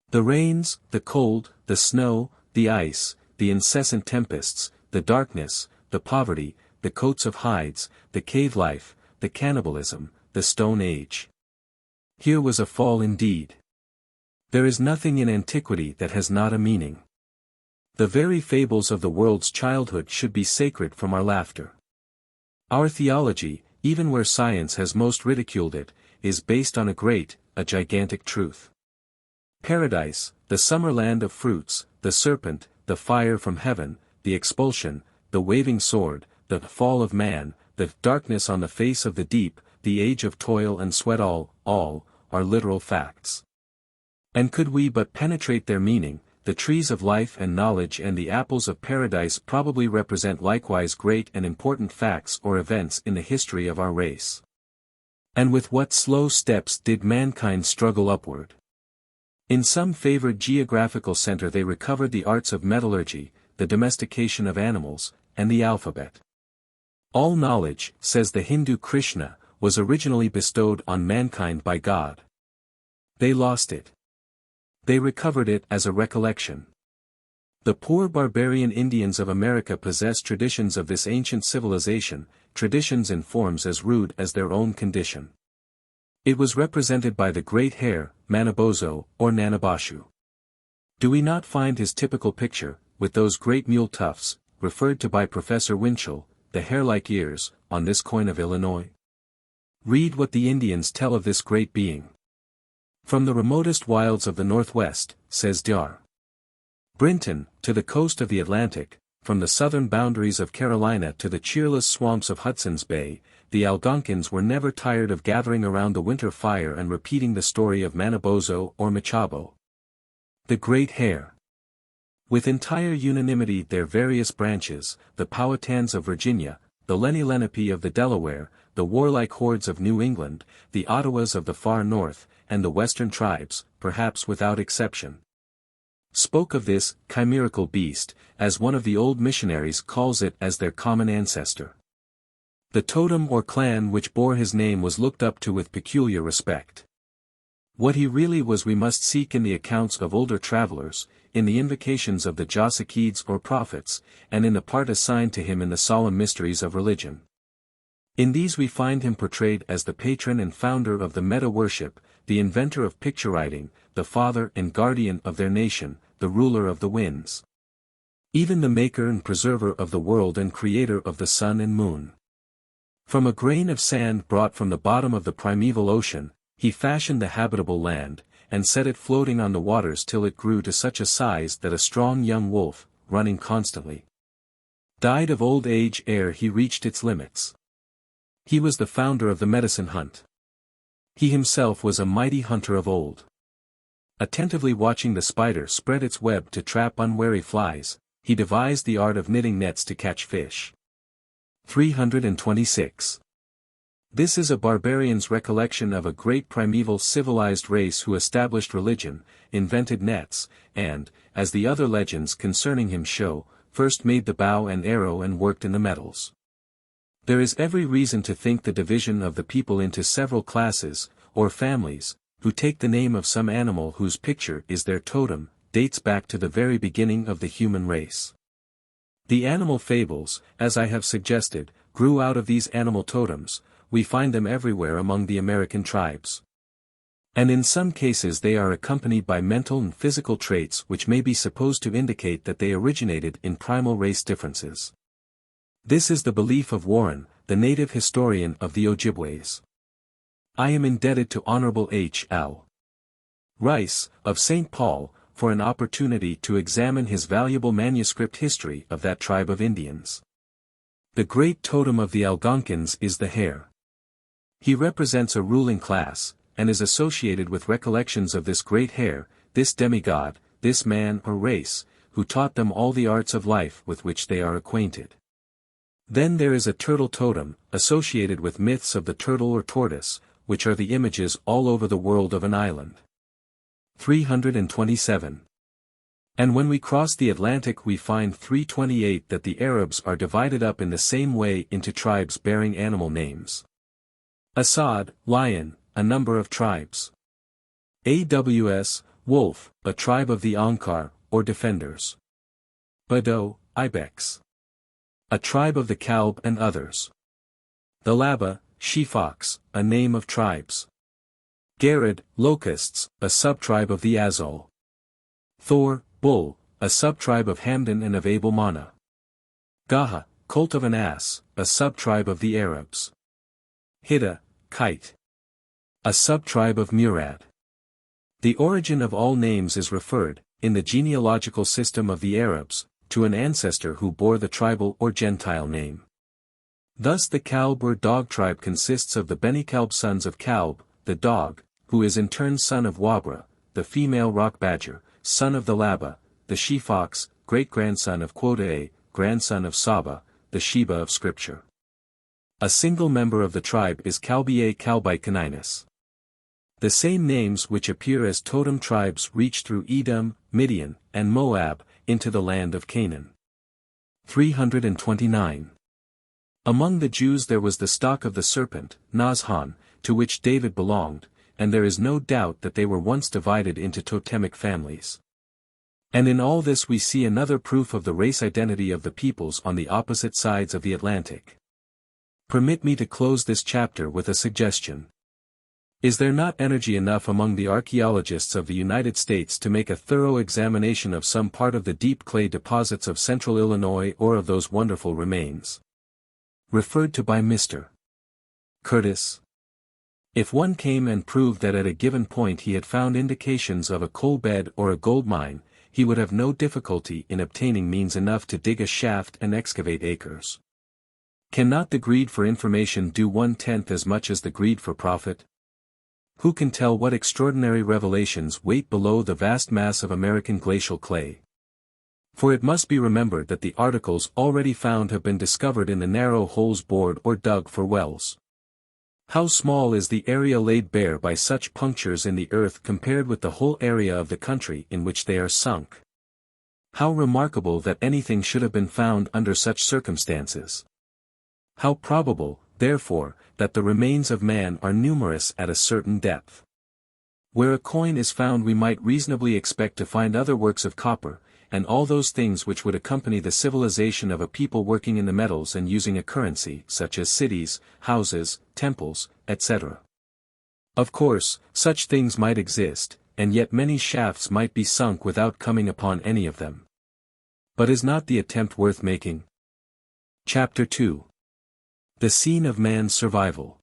The rains, the cold, the snow, the ice, the incessant tempests, the darkness, the poverty, the coats of hides, the cave life, the cannibalism, the Stone Age. Here was a fall indeed. There is nothing in antiquity that has not a meaning. The very fables of the world's childhood should be sacred from our laughter. Our theology, even where science has most ridiculed it, is based on a gigantic truth. Paradise, the summer land of fruits, the serpent, the fire from heaven, the expulsion, the waving sword, the fall of man, the darkness on the face of the deep, the age of toil and sweat, all are literal facts. And could we but penetrate their meaning, the trees of life and knowledge and the apples of paradise probably represent likewise great and important facts or events in the history of our race. And with what slow steps did mankind struggle upward? In some favored geographical center they recovered the arts of metallurgy, the domestication of animals, and the alphabet. All knowledge, says the Hindu Krishna, was originally bestowed on mankind by God. They lost it. They recovered it as a recollection. The poor barbarian Indians of America possess traditions of this ancient civilization, traditions in forms as rude as their own condition. It was represented by the great hare, Manabozho, or Nanabashu. Do we not find his typical picture, with those great mule tufts, referred to by Professor Winchell, the hair-like ears, on this coin of Illinois? Read what the Indians tell of this great being. From the remotest wilds of the Northwest, says Dr. Brinton, to the coast of the Atlantic, from the southern boundaries of Carolina to the cheerless swamps of Hudson's Bay, the Algonquins were never tired of gathering around the winter fire and repeating the story of Manabozho or Machabo. The Great Hare. With entire unanimity their various branches, the Powhatans of Virginia, the Lenni Lenape of the Delaware, the warlike hordes of New England, the Ottawas of the far north, and the western tribes, perhaps without exception, spoke of this chimerical beast, as one of the old missionaries calls it, as their common ancestor. The totem or clan which bore his name was looked up to with peculiar respect. What he really was we must seek in the accounts of older travelers, in the invocations of the Josikids or prophets, and in the part assigned to him in the solemn mysteries of religion. In these we find him portrayed as the patron and founder of the meta-worship, the inventor of picture writing, the father and guardian of their nation, the ruler of the winds. Even the maker and preserver of the world and creator of the sun and moon. From a grain of sand brought from the bottom of the primeval ocean, he fashioned the habitable land, and set it floating on the waters till it grew to such a size that a strong young wolf, running constantly, died of old age ere he reached its limits. He was the founder of the medicine hunt. He himself was a mighty hunter of old. Attentively watching the spider spread its web to trap unwary flies, he devised the art of knitting nets to catch fish. 326. This is a barbarian's recollection of a great primeval civilized race who established religion, invented nets, and, as the other legends concerning him show, first made the bow and arrow and worked in the metals. There is every reason to think the division of the people into several classes, or families, who take the name of some animal whose picture is their totem, dates back to the very beginning of the human race. The animal fables, as I have suggested, grew out of these animal totems. We find them everywhere among the American tribes. And in some cases they are accompanied by mental and physical traits which may be supposed to indicate that they originated in primal race differences. This is the belief of Warren, the native historian of the Ojibways. I am indebted to Honorable H.L. Rice, of St. Paul, for an opportunity to examine his valuable manuscript history of that tribe of Indians. The great totem of the Algonquins is the hare. He represents a ruling class, and is associated with recollections of this great hare, this demigod, this man or race, who taught them all the arts of life with which they are acquainted. Then there is a turtle totem, associated with myths of the turtle or tortoise, which are the images all over the world of an island. 327. And when we cross the Atlantic we find 328 that the Arabs are divided up in the same way into tribes bearing animal names. Assad, lion, a number of tribes. Aws, wolf, a tribe of the Ankar, or defenders. Bado, ibex. A tribe of the Kalb and others. The Laba, she-fox, a name of tribes. Garad, locusts, a subtribe of the Azul. Thor, bull, a subtribe of Hamdan and of Abel Mana. Gaha, cult of an ass, a subtribe of the Arabs. Hida, kite. A subtribe of Murad. The origin of all names is referred, in the genealogical system of the Arabs, to an ancestor who bore the tribal or Gentile name. Thus the Kalb or dog tribe consists of the Beni Kalb sons of Kalb, the dog, who is in turn son of Wabra, the female rock badger, son of the Laba, the she-fox, great-grandson of Quotae, grandson of Saba, the Sheba of Scripture. A single member of the tribe is Kalbiae Kalbikaninus. The same names which appear as totem tribes reach through Edom, Midian, and Moab, into the land of Canaan. 329. Among the Jews there was the stock of the serpent, Nazhan, to which David belonged, and there is no doubt that they were once divided into totemic families. And in all this we see another proof of the race identity of the peoples on the opposite sides of the Atlantic. Permit me to close this chapter with a suggestion. Is there not energy enough among the archaeologists of the United States to make a thorough examination of some part of the deep clay deposits of central Illinois or of those wonderful remains? Referred to by Mr. Curtis. If one came and proved that at a given point he had found indications of a coal bed or a gold mine, he would have no difficulty in obtaining means enough to dig a shaft and excavate acres. Cannot the greed for information do 1/10 as much as the greed for profit? Who can tell what extraordinary revelations wait below the vast mass of American glacial clay? For it must be remembered that the articles already found have been discovered in the narrow holes bored or dug for wells. How small is the area laid bare by such punctures in the earth compared with the whole area of the country in which they are sunk? How remarkable that anything should have been found under such circumstances! How probable, therefore, that the remains of man are numerous at a certain depth. Where a coin is found we might reasonably expect to find other works of copper, and all those things which would accompany the civilization of a people working in the metals and using a currency, such as cities, houses, temples, etc. Of course, such things might exist, and yet many shafts might be sunk without coming upon any of them. But is not the attempt worth making? Chapter 2. The scene of man's survival.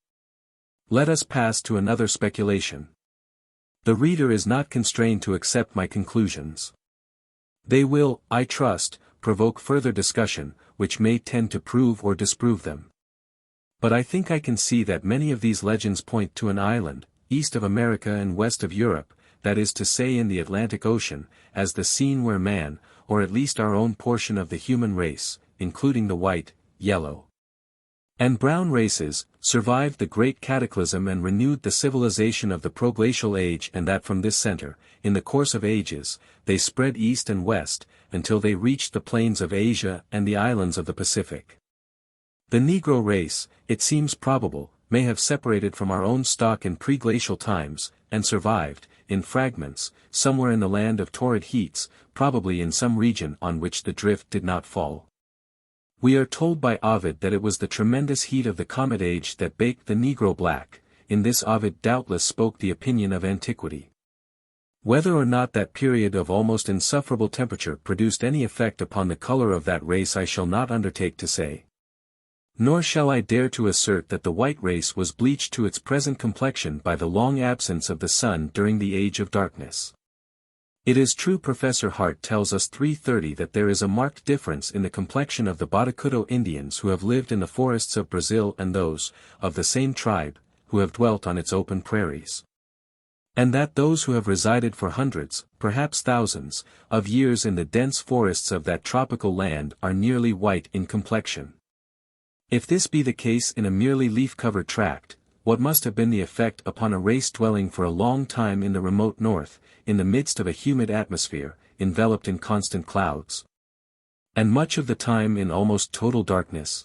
Let us pass to another speculation. The reader is not constrained to accept my conclusions. They will, I trust, provoke further discussion, which may tend to prove or disprove them. But I think I can see that many of these legends point to an island, east of America and west of Europe, that is to say in the Atlantic Ocean, as the scene where man, or at least our own portion of the human race, including the white, yellow, and brown races, survived the great cataclysm and renewed the civilization of the Pre-Glacial age, and that from this center, in the course of ages, they spread east and west, until they reached the plains of Asia and the islands of the Pacific. The Negro race, it seems probable, may have separated from our own stock in pre-glacial times, and survived, in fragments, somewhere in the land of torrid heats, probably in some region on which the drift did not fall. We are told by Ovid that it was the tremendous heat of the Comet age that baked the Negro black. In this Ovid doubtless spoke the opinion of antiquity. Whether or not that period of almost insufferable temperature produced any effect upon the color of that race I shall not undertake to say. Nor shall I dare to assert that the white race was bleached to its present complexion by the long absence of the sun during the age of darkness. It is true Professor Hart tells us 330 that there is a marked difference in the complexion of the Botocudo Indians who have lived in the forests of Brazil and those, of the same tribe, who have dwelt on its open prairies. And that those who have resided for hundreds, perhaps thousands, of years in the dense forests of that tropical land are nearly white in complexion. If this be the case in a merely leaf-covered tract, what must have been the effect upon a race dwelling for a long time in the remote north, in the midst of a humid atmosphere, enveloped in constant clouds, and much of the time in almost total darkness?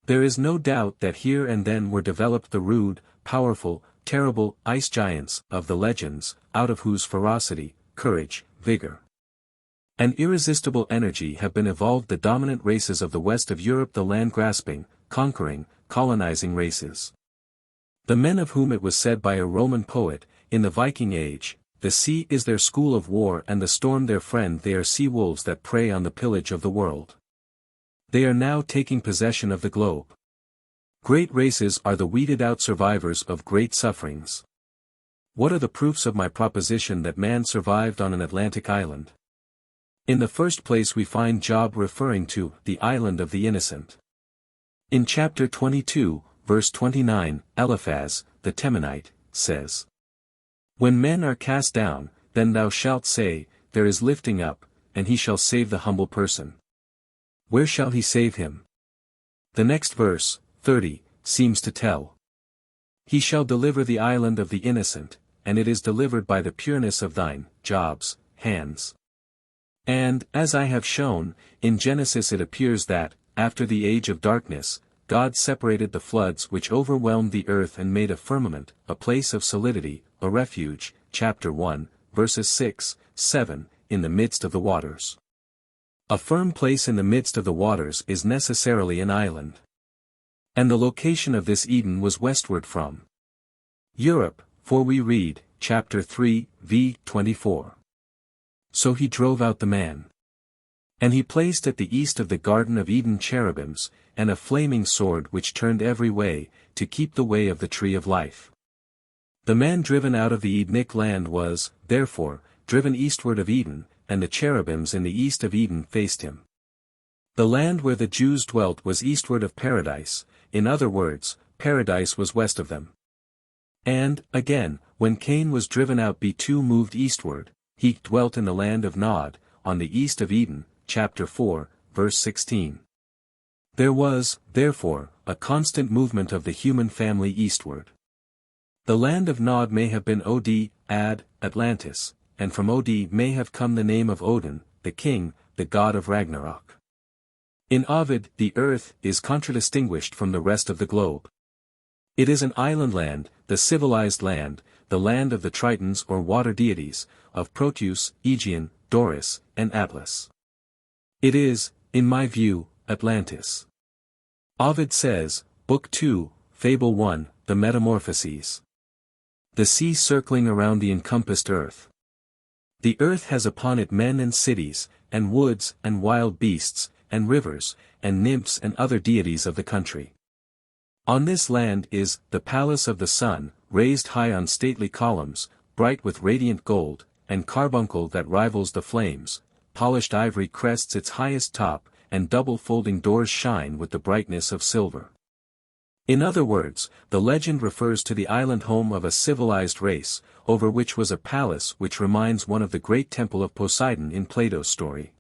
There is no doubt that here and then were developed the rude, powerful, terrible ice giants of the legends, out of whose ferocity, courage, vigor, An irresistible energy have been evolved the dominant races of the west of Europe, the land-grasping, conquering, colonizing races. The men of whom it was said by a Roman poet, in the Viking age, the sea is their school of war and the storm their friend, they are sea wolves that prey on the pillage of the world. They are now taking possession of the globe. Great races are the weeded-out survivors of great sufferings. What are the proofs of my proposition that man survived on an Atlantic island? In the first place we find Job referring to the island of the innocent. In chapter 22, verse 29, Eliphaz, the Temanite, says, "When men are cast down, then thou shalt say, there is lifting up, and he shall save the humble person. Where shall he save him?" The next verse, 30, seems to tell. He shall deliver the island of the innocent, and it is delivered by the pureness of thine, Job's, hands. And, as I have shown, in Genesis it appears that, after the age of darkness, God separated the floods which overwhelmed the earth and made a firmament, a place of solidity, a refuge, chapter 1, verses 6, 7, in the midst of the waters. A firm place in the midst of the waters is necessarily an island. And the location of this Eden was westward from Europe, for we read, chapter 3, v. 24. So he drove out the man. And he placed at the east of the Garden of Eden cherubims, and a flaming sword which turned every way, to keep the way of the tree of life. The man driven out of the Edenic land was, therefore, driven eastward of Eden, and the cherubims in the east of Eden faced him. The land where the Jews dwelt was eastward of paradise, in other words, paradise was west of them. And, again, when Cain was driven out, B2 moved eastward, he dwelt in the land of Nod, on the east of Eden, chapter 4, verse 16. There was, therefore, a constant movement of the human family eastward. The land of Nod may have been Atlantis, and from Od may have come the name of Odin, the king, the god of Ragnarok. In Ovid, the earth is contradistinguished from the rest of the globe. It is an island land, the civilized land, the land of the Tritons or water deities, of Proteus, Aegean, Doris, and Atlas. It is, in my view, Atlantis. Ovid says, Book 2, Fable 1, the Metamorphoses. The sea circling around the encompassed earth. The earth has upon it men and cities, and woods, and wild beasts, and rivers, and nymphs and other deities of the country. On this land is, the palace of the sun, raised high on stately columns, bright with radiant gold, and carbuncle that rivals the flames, polished ivory crests its highest top, and double folding doors shine with the brightness of silver. In other words, the legend refers to the island home of a civilized race, over which was a palace which reminds one of the great temple of Poseidon in Plato's story.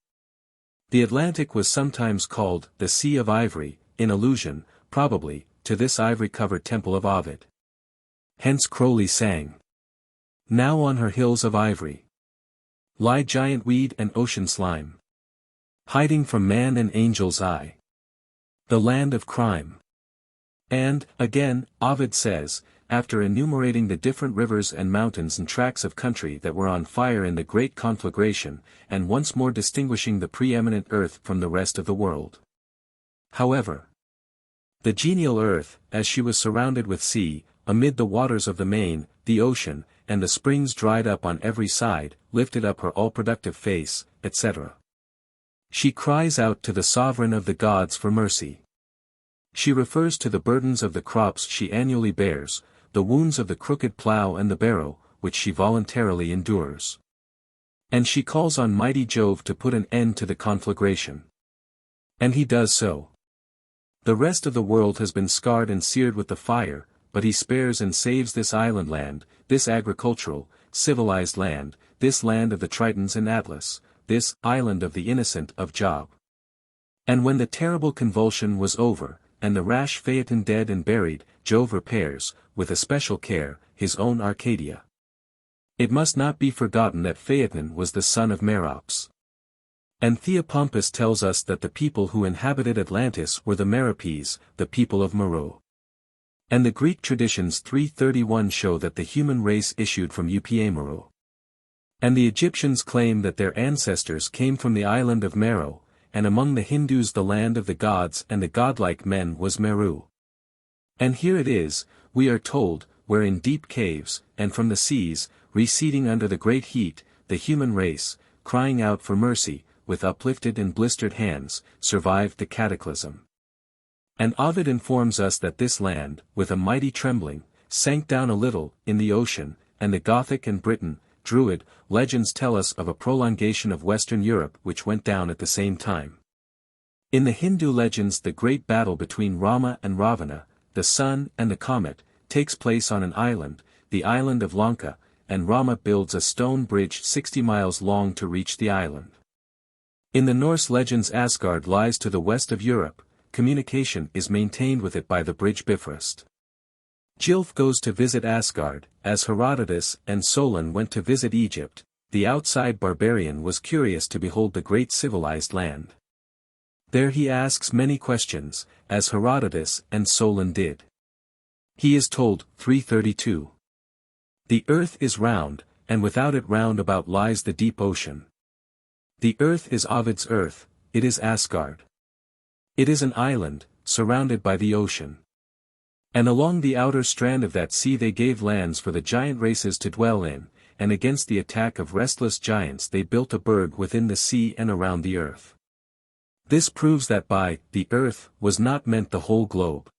The Atlantic was sometimes called the Sea of Ivory, in allusion, probably, to this ivory-covered temple of Ovid. Hence Crowley sang, "Now on her hills of ivory lie giant weed and ocean slime, hiding from man and angel's eye, the land of crime." And, again, Ovid says, after enumerating the different rivers and mountains and tracts of country that were on fire in the great conflagration, and once more distinguishing the preeminent earth from the rest of the world. However, the genial earth, as she was surrounded with sea, amid the waters of the main, the ocean, and the springs dried up on every side, lifted up her all-productive face, etc. She cries out to the sovereign of the gods for mercy. She refers to the burdens of the crops she annually bears, the wounds of the crooked plough and the barrow, which she voluntarily endures. And she calls on mighty Jove to put an end to the conflagration. And he does so. The rest of the world has been scarred and seared with the fire, but he spares and saves this island land, this agricultural, civilized land, this land of the Tritons and Atlas, this island of the innocent of Job. And when the terrible convulsion was over, and the rash Phaeton dead and buried, Jove repairs, with especial care, his own Arcadia. It must not be forgotten that Phaeton was the son of Merops. And Theopompus tells us that the people who inhabited Atlantis were the Meropes, the people of Meroe. And the Greek traditions 331 show that the human race issued from Meroe. And the Egyptians claim that their ancestors came from the island of Meru, and among the Hindus the land of the gods and the godlike men was Meru. And here it is, we are told, where in deep caves, and from the seas, receding under the great heat, the human race, crying out for mercy, with uplifted and blistered hands, survived the cataclysm. And Ovid informs us that this land, with a mighty trembling, sank down a little, in the ocean, and the Gothic and Briton, Druid, legends tell us of a prolongation of Western Europe which went down at the same time. In the Hindu legends the great battle between Rama and Ravana, the sun and the comet, takes place on an island, the island of Lanka, and Rama builds a stone bridge 60 miles long to reach the island. In the Norse legends Asgard lies to the west of Europe, communication is maintained with it by the bridge Bifrost. Gylf goes to visit Asgard, as Herodotus and Solon went to visit Egypt. The outside barbarian was curious to behold the great civilized land. There he asks many questions, as Herodotus and Solon did. He is told, 332. The earth is round, and without it round about lies the deep ocean. The earth is Ovid's earth, it is Asgard. It is an island, surrounded by the ocean. And along the outer strand of that sea they gave lands for the giant races to dwell in, and against the attack of restless giants they built a burg within the sea and around the earth. This proves that by the earth was not meant the whole globe.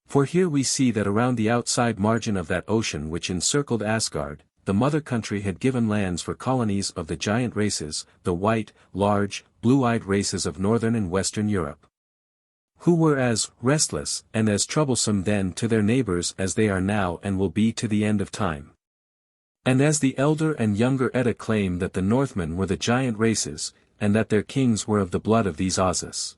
For here we see that around the outside margin of that ocean which encircled Asgard, the mother country had given lands for colonies of the giant races, the white, large, blue-eyed races of northern and western Europe, who were as restless and as troublesome then to their neighbors as they are now and will be to the end of time. And as the elder and younger Edda claim that the Northmen were the giant races, and that their kings were of the blood of these Ozus.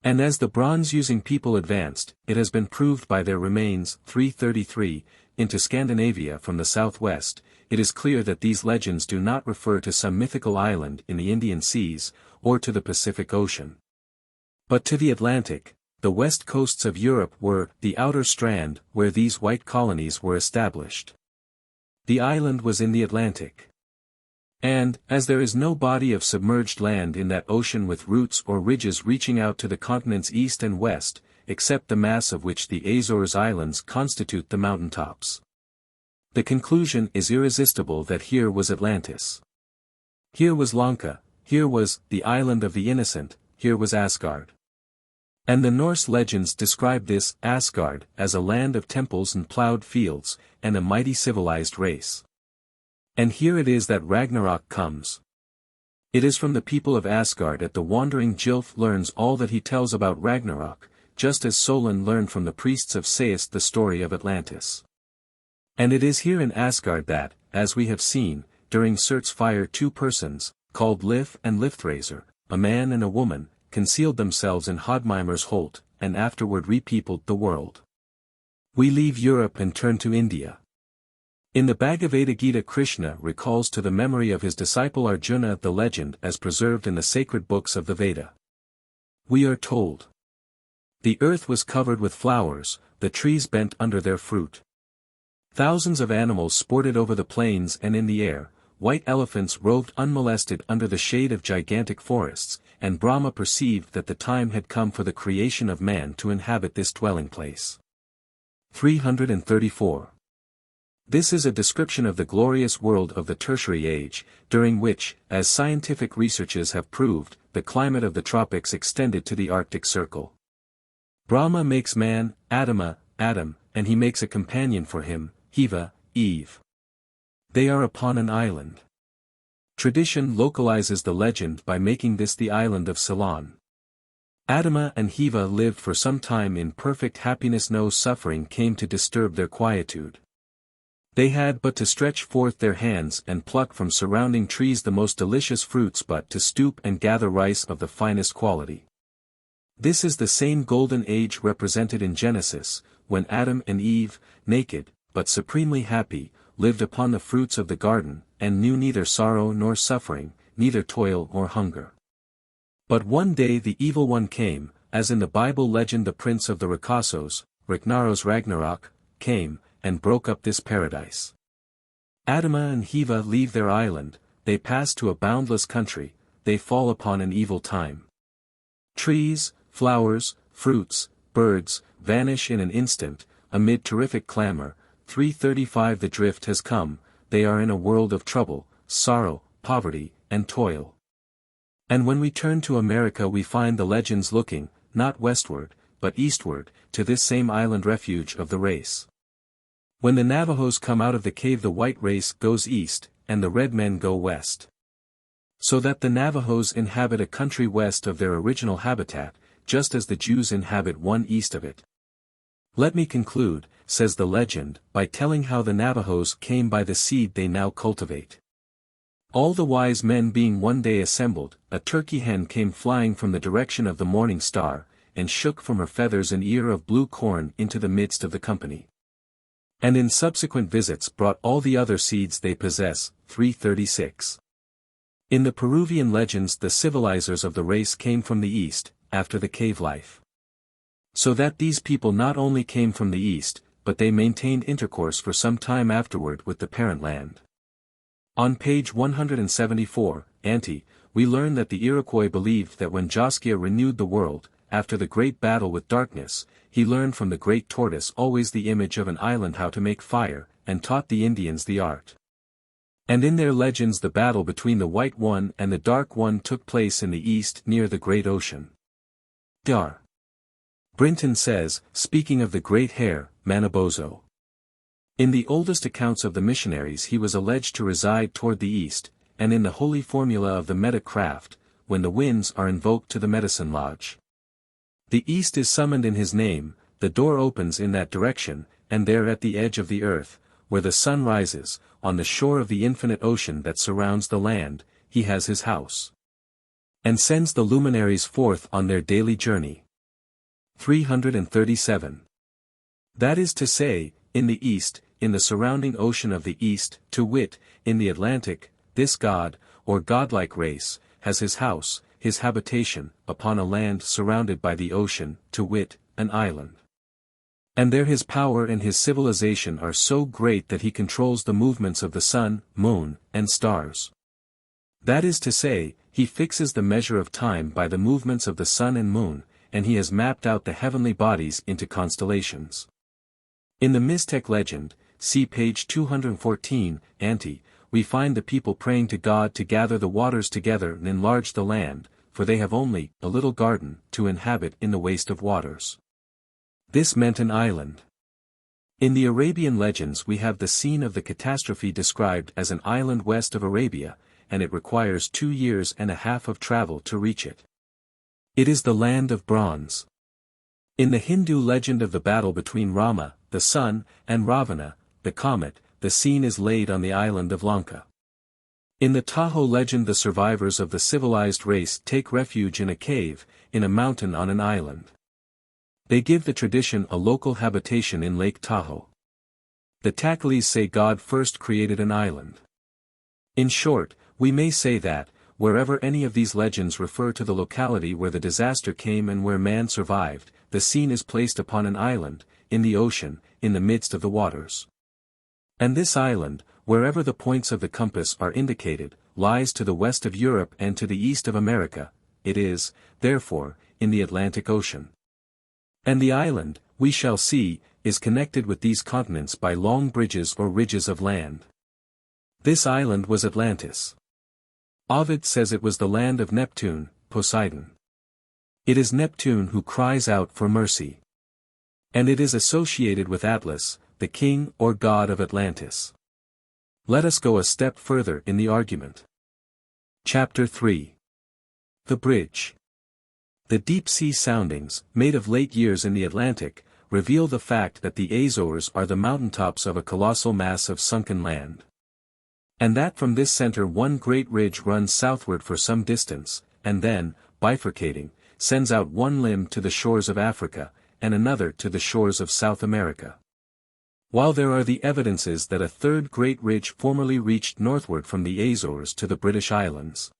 And as the bronze-using people advanced, it has been proved by their remains, 333, into Scandinavia from the southwest, it is clear that these legends do not refer to some mythical island in the Indian Seas, or to the Pacific Ocean, but to the Atlantic. The west coasts of Europe were the outer strand where these white colonies were established. The island was in the Atlantic. And, as there is no body of submerged land in that ocean with roots or ridges reaching out to the continents east and west, except the mass of which the Azores Islands constitute the mountaintops, the conclusion is irresistible that here was Atlantis. Here was Lanka, here was the island of the innocent, here was Asgard. And the Norse legends describe this Asgard as a land of temples and plowed fields, and a mighty civilized race. And here it is that Ragnarok comes. It is from the people of Asgard that the wandering Gylf learns all that he tells about Ragnarok, just as Solon learned from the priests of Sais the story of Atlantis. And it is here in Asgard that, as we have seen, during Surt's fire 2 persons, called Lif and Lifthrasir, a man and a woman, concealed themselves in Hodmimer's Holt, and afterward repeopled the world. We leave Europe and turn to India. In the Bhagavad Gita Krishna recalls to the memory of his disciple Arjuna the legend as preserved in the sacred books of the Veda. We are told, the earth was covered with flowers, the trees bent under their fruit. Thousands of animals sported over the plains and in the air, white elephants roved unmolested under the shade of gigantic forests, and Brahma perceived that the time had come for the creation of man to inhabit this dwelling place. 334. This is a description of the glorious world of the Tertiary Age, during which, as scientific researches have proved, the climate of the tropics extended to the Arctic Circle. Brahma makes man, Adama, Adam, and he makes a companion for him, Hiva, Eve. They are upon an island. Tradition localizes the legend by making this the island of Ceylon. Adama and Hiva lived for some time in perfect happiness. No suffering came to disturb their quietude. They had but to stretch forth their hands and pluck from surrounding trees the most delicious fruits, but to stoop and gather rice of the finest quality. This is the same golden age represented in Genesis, when Adam and Eve, naked, but supremely happy, lived upon the fruits of the garden, and knew neither sorrow nor suffering, neither toil nor hunger. But one day the evil one came, as in the Bible legend the prince of the Rakassos, Ragnarok, came, and broke up this paradise. Adama and Hiva leave their island, they pass to a boundless country, they fall upon an evil time. Trees, flowers, fruits, birds, vanish in an instant, amid terrific clamor. 335 The drift has come, they are in a world of trouble, sorrow, poverty, and toil. And when we turn to America we find the legends looking, not westward, but eastward, to this same island refuge of the race. When the Navajos come out of the cave the white race goes east, and the red men go west. So that the Navajos inhabit a country west of their original habitat, just as the Jews inhabit one east of it. Let me conclude, says the legend, by telling how the Navajos came by the seed they now cultivate. All the wise men being one day assembled, a turkey hen came flying from the direction of the morning star, and shook from her feathers an ear of blue corn into the midst of the company. And in subsequent visits brought all the other seeds they possess. 336. In the Peruvian legends the civilizers of the race came from the east, after the cave life. So that these people not only came from the east, but they maintained intercourse for some time afterward with the parent land. On page 174, we learn that the Iroquois believed that when Josquia renewed the world, after the great battle with darkness, he learned from the great tortoise always the image of an island how to make fire, and taught the Indians the art. And in their legends the battle between the White One and the Dark One took place in the east near the great ocean. Dar. Brinton says, speaking of the great hare, Manabozho. In the oldest accounts of the missionaries he was alleged to reside toward the east, and in the holy formula of the Meta craft, when the winds are invoked to the medicine lodge. The east is summoned in his name, the door opens in that direction, and there at the edge of the earth, where the sun rises, on the shore of the infinite ocean that surrounds the land, he has his house. And sends the luminaries forth on their daily journey. 337. That is to say, in the east, in the surrounding ocean of the east, to wit, in the Atlantic, this god, or godlike race, has his house, his habitation, upon a land surrounded by the ocean, to wit, an island. And there his power and his civilization are so great that he controls the movements of the sun, moon, and stars. That is to say, he fixes the measure of time by the movements of the sun and moon, and he has mapped out the heavenly bodies into constellations. In the Miztec legend, see page 214, we find the people praying to God to gather the waters together and enlarge the land, for they have only a little garden to inhabit in the waste of waters. This meant an island. In the Arabian legends we have the scene of the catastrophe described as an island west of Arabia, and it requires 2 years and a half of travel to reach it. It is the land of bronze. In the Hindu legend of the battle between Rama, the sun, and Ravana, the comet, the scene is laid on the island of Lanka. In the Tahoe legend the survivors of the civilized race take refuge in a cave, in a mountain on an island. They give the tradition a local habitation in Lake Tahoe. The Takalis say God first created an island. In short, we may say that, wherever any of these legends refer to the locality where the disaster came and where man survived, the scene is placed upon an island, in the ocean, in the midst of the waters. And this island, wherever the points of the compass are indicated, lies to the west of Europe and to the east of America. It is, therefore, in the Atlantic Ocean. And the island, we shall see, is connected with these continents by long bridges or ridges of land. This island was Atlantis. Ovid says it was the land of Neptune, Poseidon. It is Neptune who cries out for mercy. And it is associated with Atlas, the king or god of Atlantis. Let us go a step further in the argument. Chapter 3. The Bridge. The deep-sea soundings, made of late years in the Atlantic, reveal the fact that the Azores are the mountaintops of a colossal mass of sunken land. And that from this center one great ridge runs southward for some distance, and then, bifurcating, sends out one limb to the shores of Africa, and another to the shores of South America. While there are the evidences that a third great ridge formerly reached northward from the Azores to the British Islands.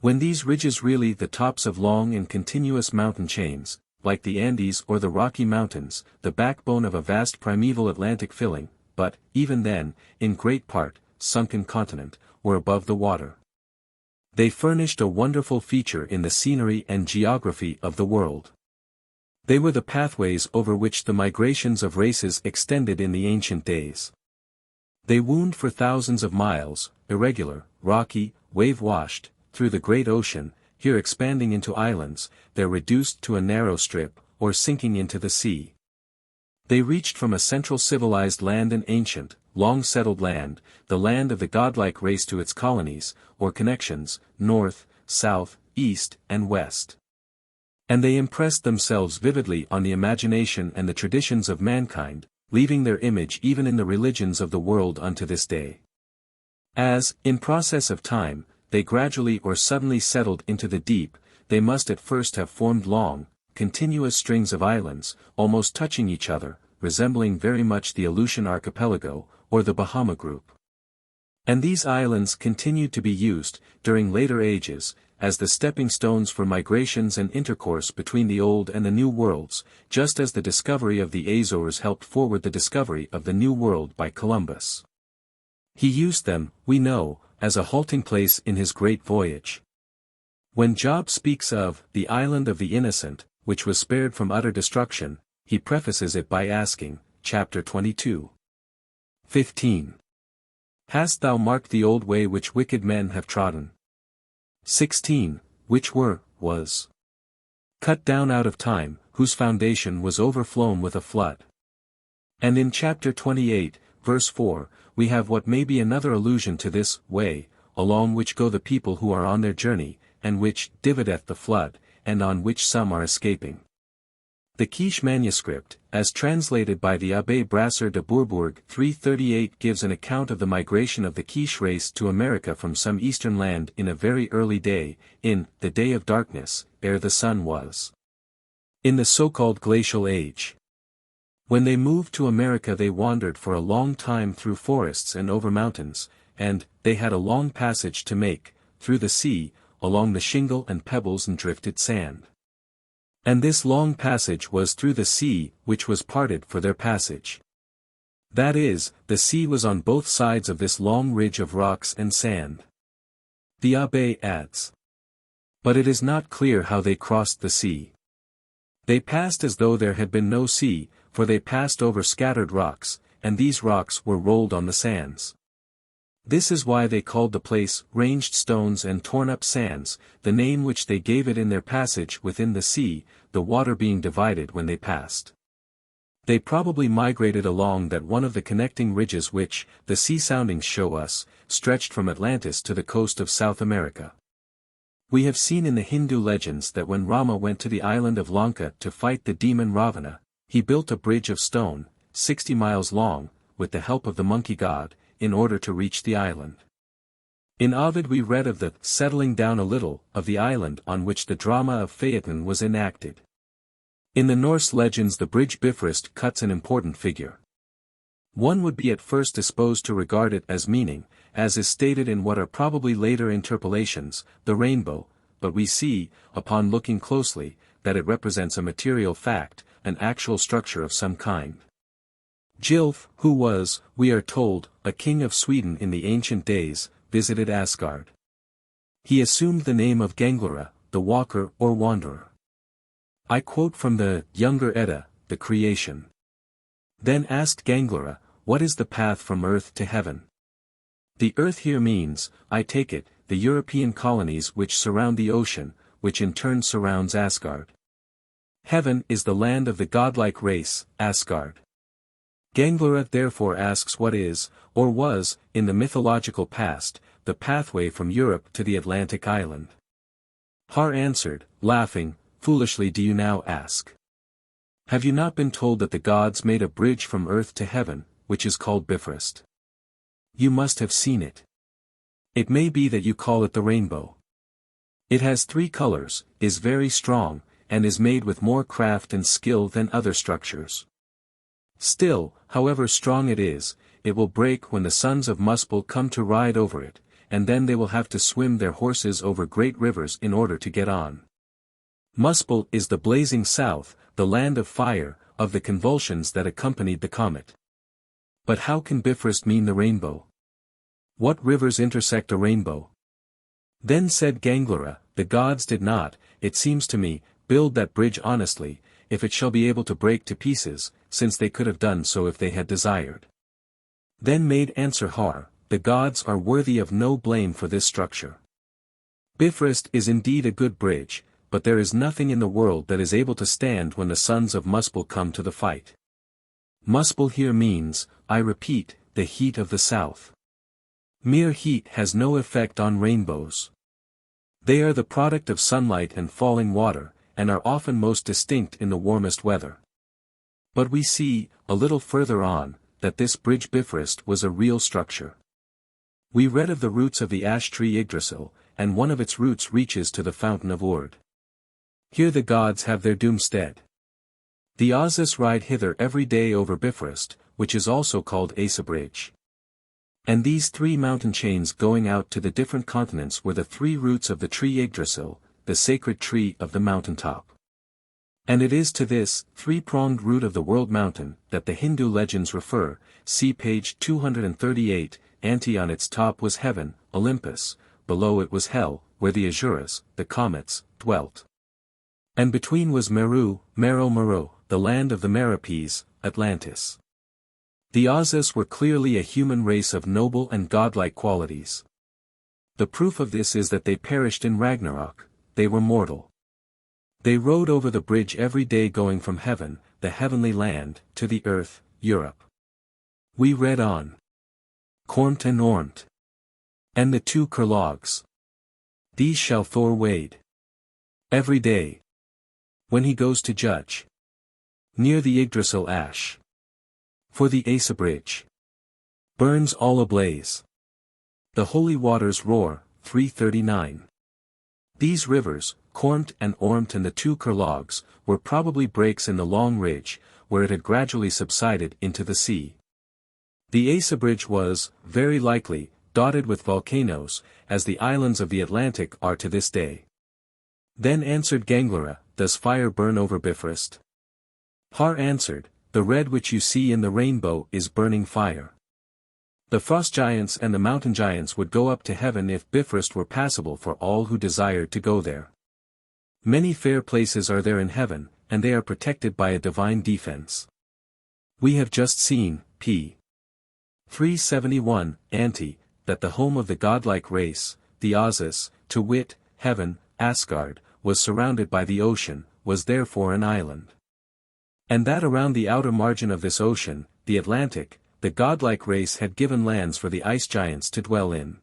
When these ridges really the tops of long and continuous mountain chains, like the Andes or the Rocky Mountains, the backbone of a vast primeval Atlantic filling, but, even then, in great part, sunken continent, were above the water. They furnished a wonderful feature in the scenery and geography of the world. They were the pathways over which the migrations of races extended in the ancient days. They wound for thousands of miles, irregular, rocky, wave-washed, through the great ocean, here expanding into islands, there reduced to a narrow strip, or sinking into the sea. They reached from a central civilized land an ancient, long-settled land, the land of the godlike race to its colonies, or connections, north, south, east, and west. And they impressed themselves vividly on the imagination and the traditions of mankind, leaving their image even in the religions of the world unto this day. As, in process of time, they gradually or suddenly settled into the deep, they must at first have formed long, continuous strings of islands, almost touching each other, resembling very much the Aleutian archipelago, or the Bahama group. And these islands continued to be used, during later ages, as the stepping stones for migrations and intercourse between the Old and the New Worlds, just as the discovery of the Azores helped forward the discovery of the New World by Columbus. He used them, we know, as a halting place in his great voyage. When Job speaks of the island of the innocent, which was spared from utter destruction, he prefaces it by asking, chapter 22. 15. Hast thou marked the old way which wicked men have trodden? 16. Which was cut down out of time, whose foundation was overflown with a flood. And in chapter 28, verse 4, we have what may be another allusion to this way, along which go the people who are on their journey, and which divideth the flood, and on which some are escaping. The Quiche manuscript, as translated by the Abbé Brasseur de Bourbourg 338, gives an account of the migration of the Quiche race to America from some eastern land in a very early day, in the day of darkness, ere the sun was. In the so-called Glacial Age. When they moved to America they wandered for a long time through forests and over mountains, and they had a long passage to make, through the sea, along the shingle and pebbles and drifted sand. And this long passage was through the sea, which was parted for their passage. That is, the sea was on both sides of this long ridge of rocks and sand. The Abbé adds. But it is not clear how they crossed the sea. They passed as though there had been no sea, for they passed over scattered rocks, and these rocks were rolled on the sands. This is why they called the place Ranged Stones and Torn Up Sands, the name which they gave it in their passage within the sea, the water being divided when they passed. They probably migrated along that one of the connecting ridges which, the sea soundings show us, stretched from Atlantis to the coast of South America. We have seen in the Hindu legends that when Rama went to the island of Lanka to fight the demon Ravana, he built a bridge of stone, 60 miles long, with the help of the monkey god, in order to reach the island. In Ovid we read of the settling down a little of the island on which the drama of Phaeton was enacted. In the Norse legends the bridge Bifrost cuts an important figure. One would be at first disposed to regard it as meaning, as is stated in what are probably later interpolations, the rainbow, but we see, upon looking closely, that it represents a material fact, an actual structure of some kind. Gylf, who was, we are told, a king of Sweden in the ancient days, visited Asgard. He assumed the name of Ganglera, the walker or wanderer. I quote from the Younger Edda, the Creation. Then asked Ganglera, what is the path from earth to heaven? The earth here means, I take it, the European colonies which surround the ocean, which in turn surrounds Asgard. Heaven is the land of the godlike race, Asgard. Ganglera therefore asks what is, or was, in the mythological past, the pathway from Europe to the Atlantic island. Har answered, laughing, foolishly do you now ask? Have you not been told that the gods made a bridge from earth to heaven, which is called Bifrost? You must have seen it. It may be that you call it the rainbow. It has 3 colors, is very strong, and is made with more craft and skill than other structures. Still, however strong it is, it will break when the sons of Muspel come to ride over it, and then they will have to swim their horses over great rivers in order to get on. Muspel is the blazing south, the land of fire, of the convulsions that accompanied the comet. But how can Bifrost mean the rainbow? What rivers intersect a rainbow? Then said Ganglera, the gods did not, it seems to me, build that bridge honestly, if it shall be able to break to pieces, since they could have done so if they had desired. Then made answer Har, the gods are worthy of no blame for this structure. Bifrost is indeed a good bridge, but there is nothing in the world that is able to stand when the sons of Muspel come to the fight. Muspel here means, I repeat, the heat of the south. Mere heat has no effect on rainbows. They are the product of sunlight and falling water, and are often most distinct in the warmest weather. But we see, a little further on, that this bridge Bifrost was a real structure. We read of the roots of the ash tree Yggdrasil, and one of its roots reaches to the fountain of Ord. Here the gods have their doomstead. The Ozus ride hither every day over Bifrost, which is also called Asa Bridge. And these three mountain chains going out to the different continents were the three roots of the tree Yggdrasil, the sacred tree of the mountaintop. And it is to this three-pronged root of the world mountain that the Hindu legends refer, see page 238, ante on its top was heaven, Olympus, below it was hell, where the Asuras, the comets, dwelt. And between was Meru, Meru, the land of the Meripes, Atlantis. The Ozus were clearly a human race of noble and godlike qualities. The proof of this is that they perished in Ragnarok, they were mortal. They rode over the bridge every day going from heaven, the heavenly land, to the earth, Europe. We read on. Kormt and Ormt. And the two Kurlogs. These shall Thor wade. Every day. When he goes to judge. Near the Yggdrasil ash. For the Asa Bridge. Burns all ablaze. The holy waters roar, 339. These rivers, Kormt and Ormt and the two Kurlogs, were probably breaks in the long ridge, where it had gradually subsided into the sea. The Asa Bridge was, very likely, dotted with volcanoes, as the islands of the Atlantic are to this day. Then answered Ganglera, does fire burn over Bifrost? Har answered, the red which you see in the rainbow is burning fire. The frost giants and the mountain giants would go up to heaven if Bifrost were passable for all who desired to go there. Many fair places are there in heaven, and they are protected by a divine defense. We have just seen, p. 371, ante, that the home of the godlike race, the Ozus, to wit, heaven, Asgard, was surrounded by the ocean, was therefore an island. And that around the outer margin of this ocean, the Atlantic, the godlike race had given lands for the ice giants to dwell in.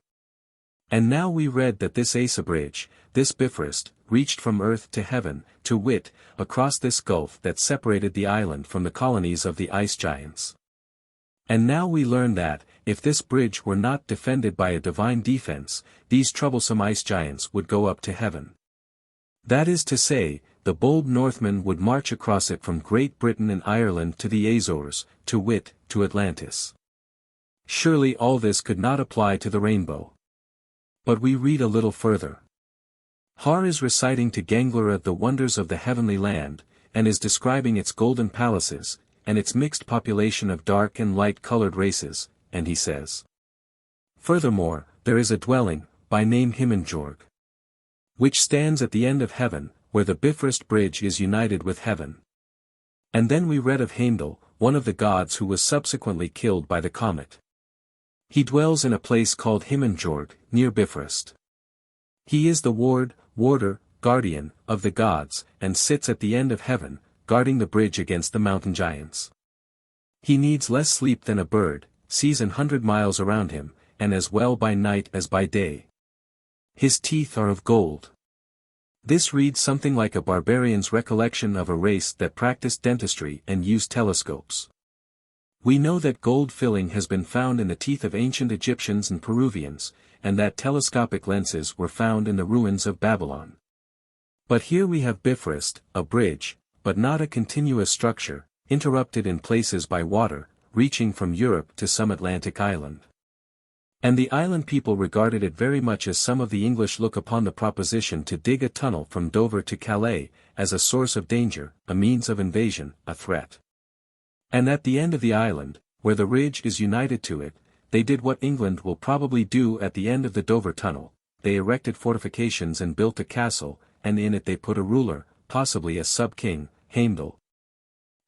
And now we read that this Asa Bridge, this Bifrost, reached from earth to heaven, to wit, across this gulf that separated the island from the colonies of the ice giants. And now we learn that, if this bridge were not defended by a divine defense, these troublesome ice giants would go up to heaven. That is to say, the bold Northmen would march across it from Great Britain and Ireland to the Azores, to wit, to Atlantis. Surely all this could not apply to the rainbow. But we read a little further. Har is reciting to Ganglera the wonders of the heavenly land, and is describing its golden palaces, and its mixed population of dark and light-colored races, and he says. Furthermore, there is a dwelling, by name Himinjorg, which stands at the end of heaven, where the Bifrost bridge is united with heaven. And then we read of Heimdall, one of the gods who was subsequently killed by the comet. He dwells in a place called Himinjorg, near Bifrost. He is the warder, guardian, of the gods, and sits at the end of heaven, guarding the bridge against the mountain giants. He needs less sleep than a bird, sees 100 miles around him, and as well by night as by day. His teeth are of gold. This reads something like a barbarian's recollection of a race that practiced dentistry and used telescopes. We know that gold filling has been found in the teeth of ancient Egyptians and Peruvians, and that telescopic lenses were found in the ruins of Babylon. But here we have Bifrost, a bridge, but not a continuous structure, interrupted in places by water, reaching from Europe to some Atlantic island. And the island people regarded it very much as some of the English look upon the proposition to dig a tunnel from Dover to Calais, as a source of danger, a means of invasion, a threat. And at the end of the island, where the ridge is united to it, they did what England will probably do at the end of the Dover Tunnel. They erected fortifications and built a castle, and in it they put a ruler, possibly a sub-king, Heimdall,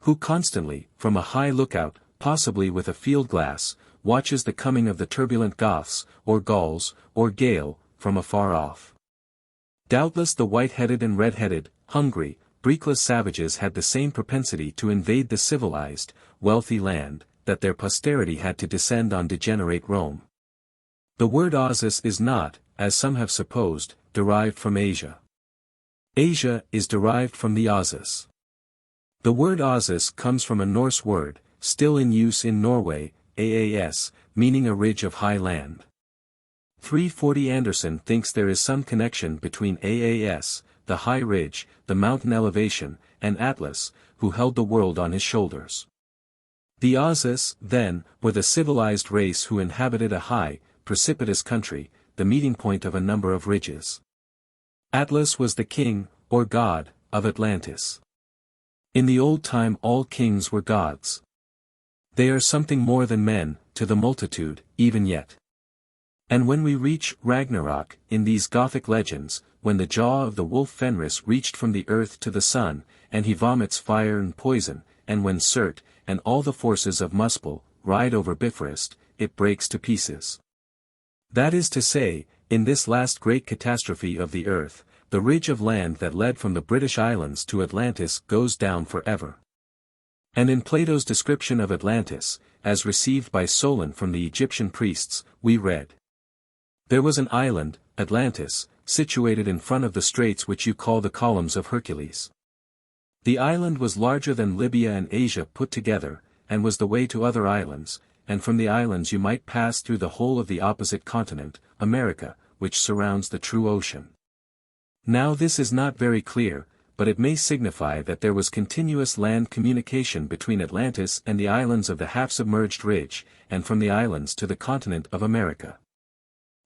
who constantly, from a high lookout, possibly with a field glass, watches the coming of the turbulent Goths, or Gauls, or Gael, from afar off. Doubtless the white-headed and red-headed, hungry, breekless savages had the same propensity to invade the civilized, wealthy land, that their posterity had to descend on degenerate Rome. The word Osis is not, as some have supposed, derived from Asia. Asia is derived from the Osis. The word Osis comes from a Norse word, still in use in Norway, Aas, meaning a ridge of high land. 340 Anderson thinks there is some connection between Aas, the high ridge, the mountain elevation, and Atlas, who held the world on his shoulders. The Osis, then, were the civilized race who inhabited a high, precipitous country, the meeting point of a number of ridges. Atlas was the king, or god, of Atlantis. In the old time all kings were gods. They are something more than men, to the multitude, even yet. And when we reach Ragnarok, in these Gothic legends, when the jaw of the wolf Fenris reached from the earth to the sun, and he vomits fire and poison, and when Surt, and all the forces of Muspel, ride over Bifrost, it breaks to pieces. That is to say, in this last great catastrophe of the earth, the ridge of land that led from the British Islands to Atlantis goes down forever. And in Plato's description of Atlantis, as received by Solon from the Egyptian priests, we read: "There was an island, Atlantis, situated in front of the straits which you call the columns of Hercules. The island was larger than Libya and Asia put together, and was the way to other islands, and from the islands you might pass through the whole of the opposite continent, America, which surrounds the true ocean." Now this is not very clear, but it may signify that there was continuous land communication between Atlantis and the islands of the half-submerged ridge, and from the islands to the continent of America.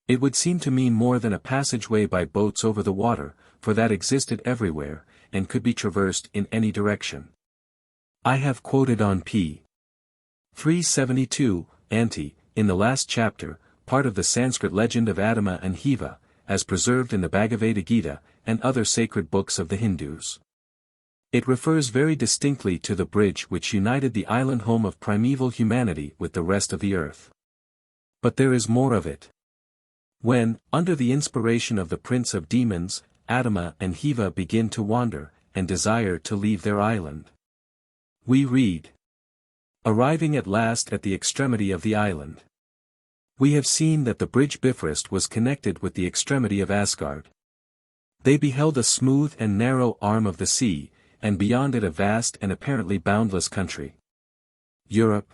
It would seem to mean more than a passageway by boats over the water, for that existed everywhere, and could be traversed in any direction. I have quoted on p. 372, in the last chapter, part of the Sanskrit legend of Adama and Hiva, as preserved in the Bhagavad Gita, and other sacred books of the Hindus. It refers very distinctly to the bridge which united the island home of primeval humanity with the rest of the earth. But there is more of it. When, under the inspiration of the prince of demons, Adama and Hiva begin to wander, and desire to leave their island. We read: "Arriving at last at the extremity of the island. We have seen that the bridge Bifrost was connected with the extremity of Asgard. They beheld a smooth and narrow arm of the sea, and beyond it a vast and apparently boundless country. Europe.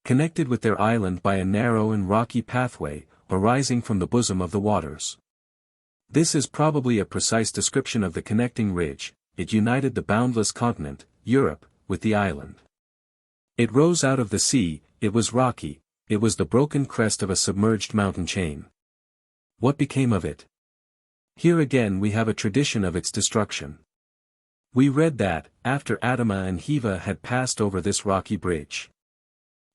Connected with their island by a narrow and rocky pathway, arising from the bosom of the waters. This is probably a precise description of the connecting ridge. It united the boundless continent, Europe, with the island. It rose out of the sea, it was rocky, it was the broken crest of a submerged mountain chain. What became of it? Here again we have a tradition of its destruction. We read that, after Adama and Hiva had passed over this rocky bridge,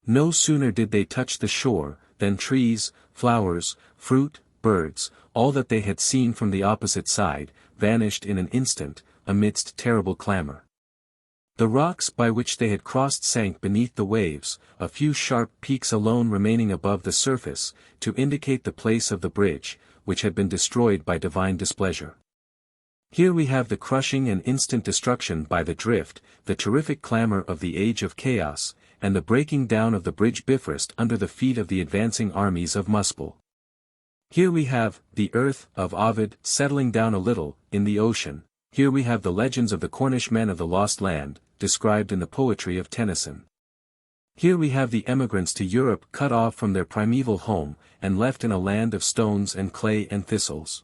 no sooner did they touch the shore, than trees, flowers, fruit, birds, all that they had seen from the opposite side, vanished in an instant, amidst terrible clamor. The rocks by which they had crossed sank beneath the waves, a few sharp peaks alone remaining above the surface, to indicate the place of the bridge, which had been destroyed by divine displeasure. Here we have the crushing and instant destruction by the drift, the terrific clamor of the age of chaos, and the breaking down of the bridge Bifrost under the feet of the advancing armies of Muspel. Here we have the earth of Ovid settling down a little in the ocean. Here we have the legends of the Cornish men of the lost land, described in the poetry of Tennyson. Here we have the emigrants to Europe cut off from their primeval home, and left in a land of stones and clay and thistles.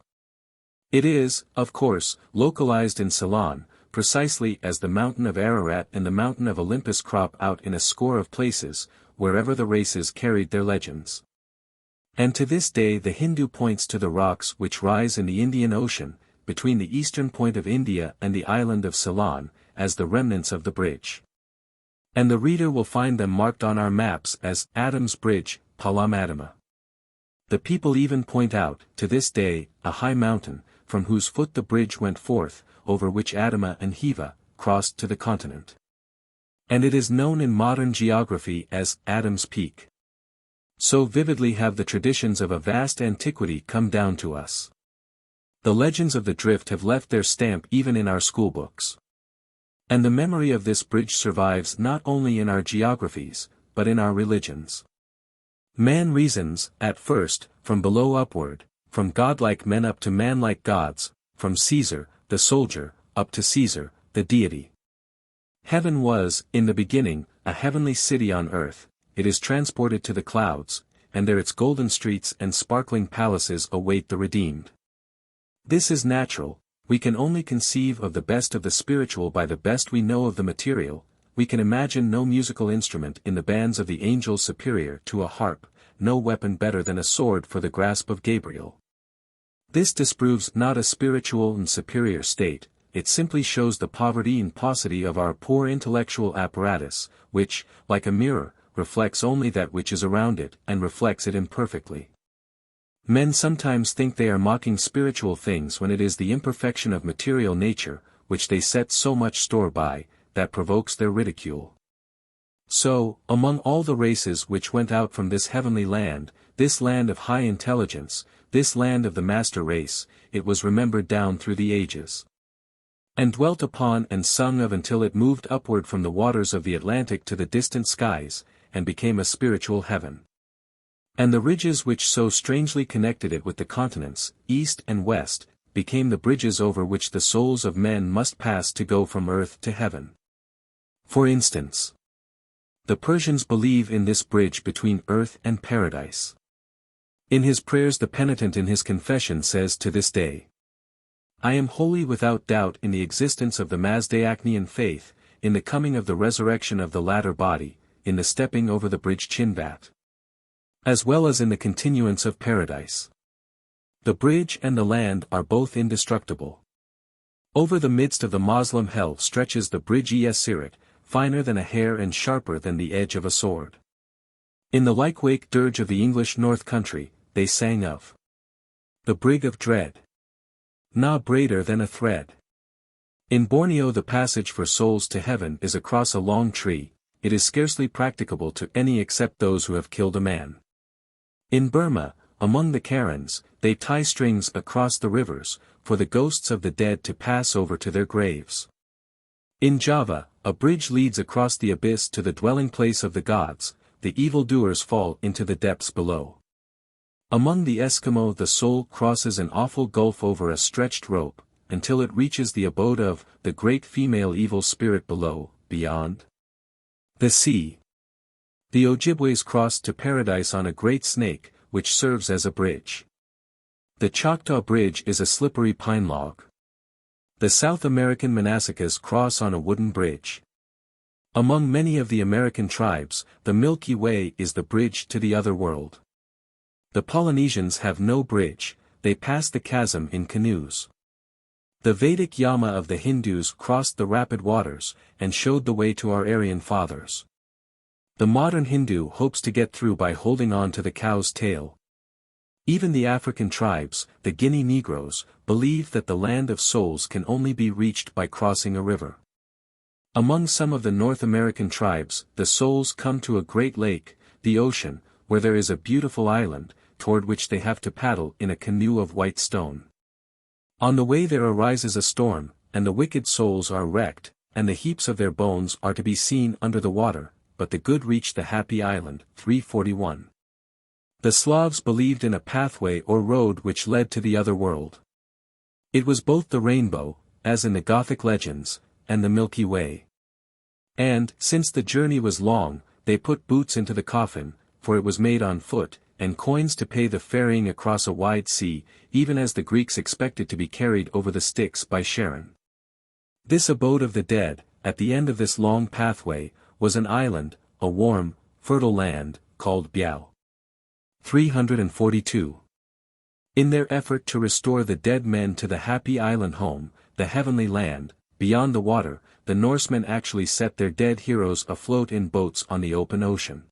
It is, of course, localized in Ceylon, precisely as the mountain of Ararat and the mountain of Olympus crop out in a score of places, wherever the races carried their legends. And to this day the Hindu points to the rocks which rise in the Indian Ocean, between the eastern point of India and the island of Ceylon, as the remnants of the bridge. And the reader will find them marked on our maps as Adam's Bridge, Palam Adama. The people even point out, to this day, a high mountain, from whose foot the bridge went forth, over which Adama and Hiva crossed to the continent. And it is known in modern geography as Adam's Peak. So vividly have the traditions of a vast antiquity come down to us. The legends of the drift have left their stamp even in our schoolbooks. And the memory of this bridge survives not only in our geographies, but in our religions. Man reasons, at first, from below upward, from godlike men up to manlike gods, from Caesar, the soldier, up to Caesar, the deity. Heaven was, in the beginning, a heavenly city on earth. It is transported to the clouds, and there its golden streets and sparkling palaces await the redeemed. This is natural. We can only conceive of the best of the spiritual by the best we know of the material. We can imagine no musical instrument in the bands of the angels superior to a harp, no weapon better than a sword for the grasp of Gabriel. This disproves not a spiritual and superior state, it simply shows the poverty and paucity of our poor intellectual apparatus, which, like a mirror, reflects only that which is around it, and reflects it imperfectly. Men sometimes think they are mocking spiritual things when it is the imperfection of material nature, which they set so much store by, that provokes their ridicule. So, among all the races which went out from this heavenly land, this land of high intelligence, this land of the master race, it was remembered down through the ages. And dwelt upon and sung of until it moved upward from the waters of the Atlantic to the distant skies, and became a spiritual heaven. And the ridges which so strangely connected it with the continents, east and west, became the bridges over which the souls of men must pass to go from earth to heaven. For instance, the Persians believe in this bridge between earth and paradise. In his prayers the penitent in his confession says to this day, I am wholly without doubt in the existence of the Mazdaeacnian faith, in the coming of the resurrection of the latter body, in the stepping over the bridge Chinvat, as well as in the continuance of paradise. The bridge and the land are both indestructible. Over the midst of the Moslem hell stretches the bridge Sirat, finer than a hair and sharper than the edge of a sword. In the Likewake dirge of the English North Country, they sang of the brig of dread, na braider than a thread. In Borneo the passage for souls to heaven is across a long tree, it is scarcely practicable to any except those who have killed a man. In Burma, among the Karens, they tie strings across the rivers, for the ghosts of the dead to pass over to their graves. In Java, a bridge leads across the abyss to the dwelling place of the gods, the evildoers fall into the depths below. Among the Eskimo the soul crosses an awful gulf over a stretched rope, until it reaches the abode of the great female evil spirit below, beyond the sea. The Ojibways crossed to paradise on a great snake, which serves as a bridge. The Choctaw Bridge is a slippery pine log. The South American Manassacas cross on a wooden bridge. Among many of the American tribes, the Milky Way is the bridge to the other world. The Polynesians have no bridge, they pass the chasm in canoes. The Vedic Yama of the Hindus crossed the rapid waters, and showed the way to our Aryan fathers. The modern Hindu hopes to get through by holding on to the cow's tail. Even the African tribes, the Guinea Negroes, believe that the land of souls can only be reached by crossing a river. Among some of the North American tribes, the souls come to a great lake, the ocean, where there is a beautiful island, toward which they have to paddle in a canoe of white stone. On the way there arises a storm, and the wicked souls are wrecked, and the heaps of their bones are to be seen under the water, but the good reach the happy island. 341. The Slavs believed in a pathway or road which led to the other world. It was both the rainbow, as in the Gothic legends, and the Milky Way. And, since the journey was long, they put boots into the coffin, for it was made on foot, and coins to pay the ferrying across a wide sea, even as the Greeks expected to be carried over the Styx by Charon. This abode of the dead, at the end of this long pathway, was an island, a warm, fertile land, called Biela. 342. In their effort to restore the dead men to the happy island home, the heavenly land, beyond the water, the Norsemen actually set their dead heroes afloat in boats on the open ocean.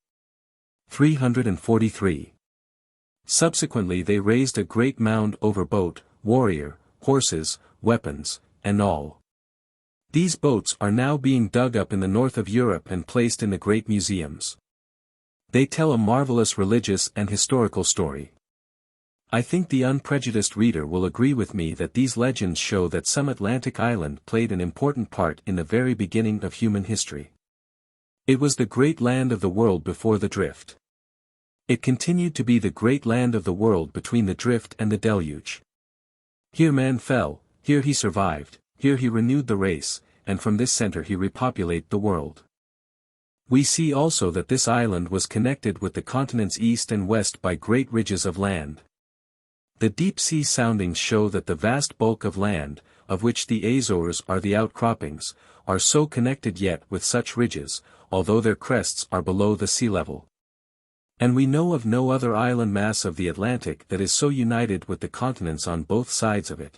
343. Subsequently they raised a great mound over boat, warrior, horses, weapons, and all. These boats are now being dug up in the north of Europe and placed in the great museums. They tell a marvelous religious and historical story. I think the unprejudiced reader will agree with me that these legends show that some Atlantic island played an important part in the very beginning of human history. It was the great land of the world before the drift. It continued to be the great land of the world between the drift and the deluge. Here man fell, here he survived, here he renewed the race, and from this center he repopulated the world. We see also that this island was connected with the continents east and west by great ridges of land. The deep-sea soundings show that the vast bulk of land, of which the Azores are the outcroppings, are so connected yet with such ridges, although their crests are below the sea level. And we know of no other island mass of the Atlantic that is so united with the continents on both sides of it.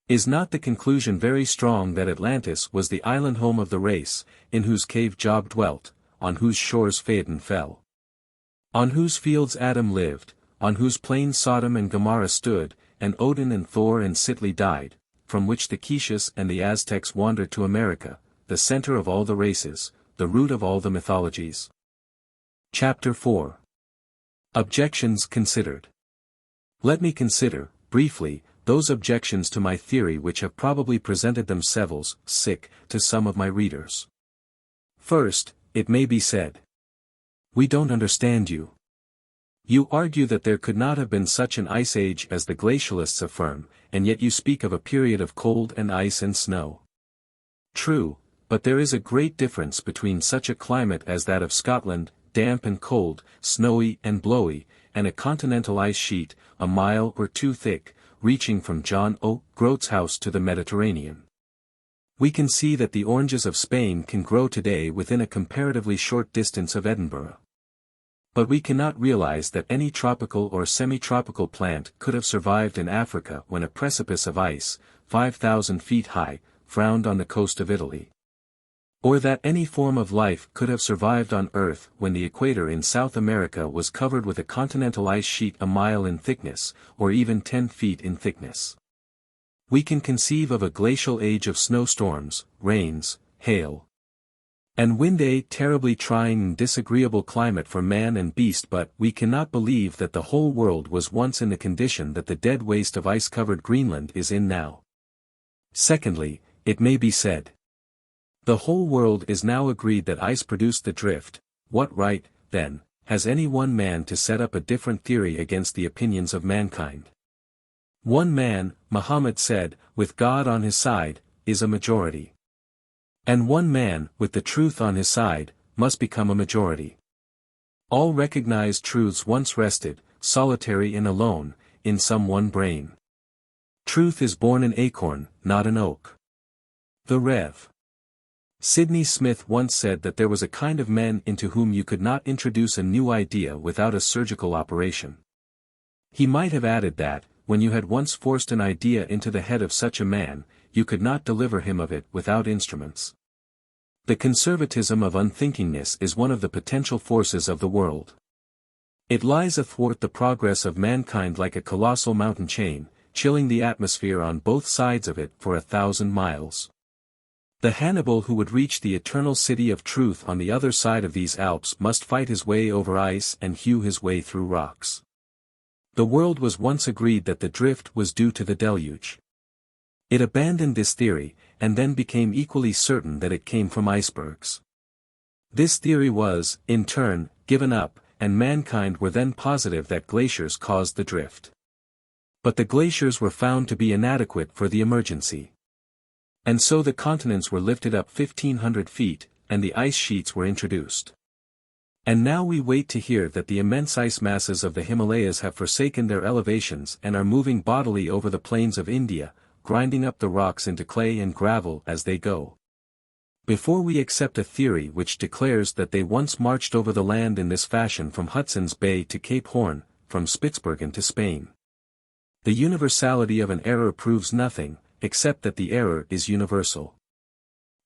Is not the conclusion very strong that Atlantis was the island home of the race, in whose cave Job dwelt, on whose shores Phaeton fell, on whose fields Adam lived, on whose plains Sodom and Gomorrah stood, and Odin and Thor and Sitli died, from which the Quiches and the Aztecs wandered to America, the center of all the races, the root of all the mythologies. Chapter 4. Objections considered. Let me consider, briefly, those objections to my theory which have probably presented themselves, to some of my readers. First, it may be said, "We don't understand you. You argue that there could not have been such an ice age as the glacialists affirm, and yet you speak of a period of cold and ice and snow." True, but there is a great difference between such a climate as that of Scotland, damp and cold, snowy and blowy, and a continental ice sheet, a mile or two thick, reaching from John O. Grote's house to the Mediterranean. We can see that the oranges of Spain can grow today within a comparatively short distance of Edinburgh. But we cannot realize that any tropical or semi-tropical plant could have survived in Africa when a precipice of ice, 5,000 feet high, frowned on the coast of Italy. Or that any form of life could have survived on Earth when the equator in South America was covered with a continental ice sheet a mile in thickness, or even 10 feet in thickness. We can conceive of a glacial age of snowstorms, rains, hail, and wind, a terribly trying and disagreeable climate for man and beast, but we cannot believe that the whole world was once in the condition that the dead waste of ice-covered Greenland is in now. Secondly, it may be said, the whole world is now agreed that ice produced the drift. What right, then, has any one man to set up a different theory against the opinions of mankind? One man, Muhammad said, with God on his side, is a majority. And one man, with the truth on his side, must become a majority. All recognized truths once rested, solitary and alone, in some one brain. Truth is born an acorn, not an oak. The Rev. Sidney Smith once said that there was a kind of men into whom you could not introduce a new idea without a surgical operation. He might have added that, when you had once forced an idea into the head of such a man, you could not deliver him of it without instruments. The conservatism of unthinkingness is one of the potential forces of the world. It lies athwart the progress of mankind like a colossal mountain chain, chilling the atmosphere on both sides of it for 1,000 miles. The Hannibal who would reach the eternal city of truth on the other side of these Alps must fight his way over ice and hew his way through rocks. The world was once agreed that the drift was due to the deluge. It abandoned this theory, and then became equally certain that it came from icebergs. This theory was, in turn, given up, and mankind were then positive that glaciers caused the drift. But the glaciers were found to be inadequate for the emergency. And so the continents were lifted up 1,500 feet, and the ice sheets were introduced. And now we wait to hear that the immense ice masses of the Himalayas have forsaken their elevations and are moving bodily over the plains of India, grinding up the rocks into clay and gravel as they go. Before we accept a theory which declares that they once marched over the land in this fashion from Hudson's Bay to Cape Horn, from Spitsbergen to Spain, the universality of an error proves nothing, except that the error is universal.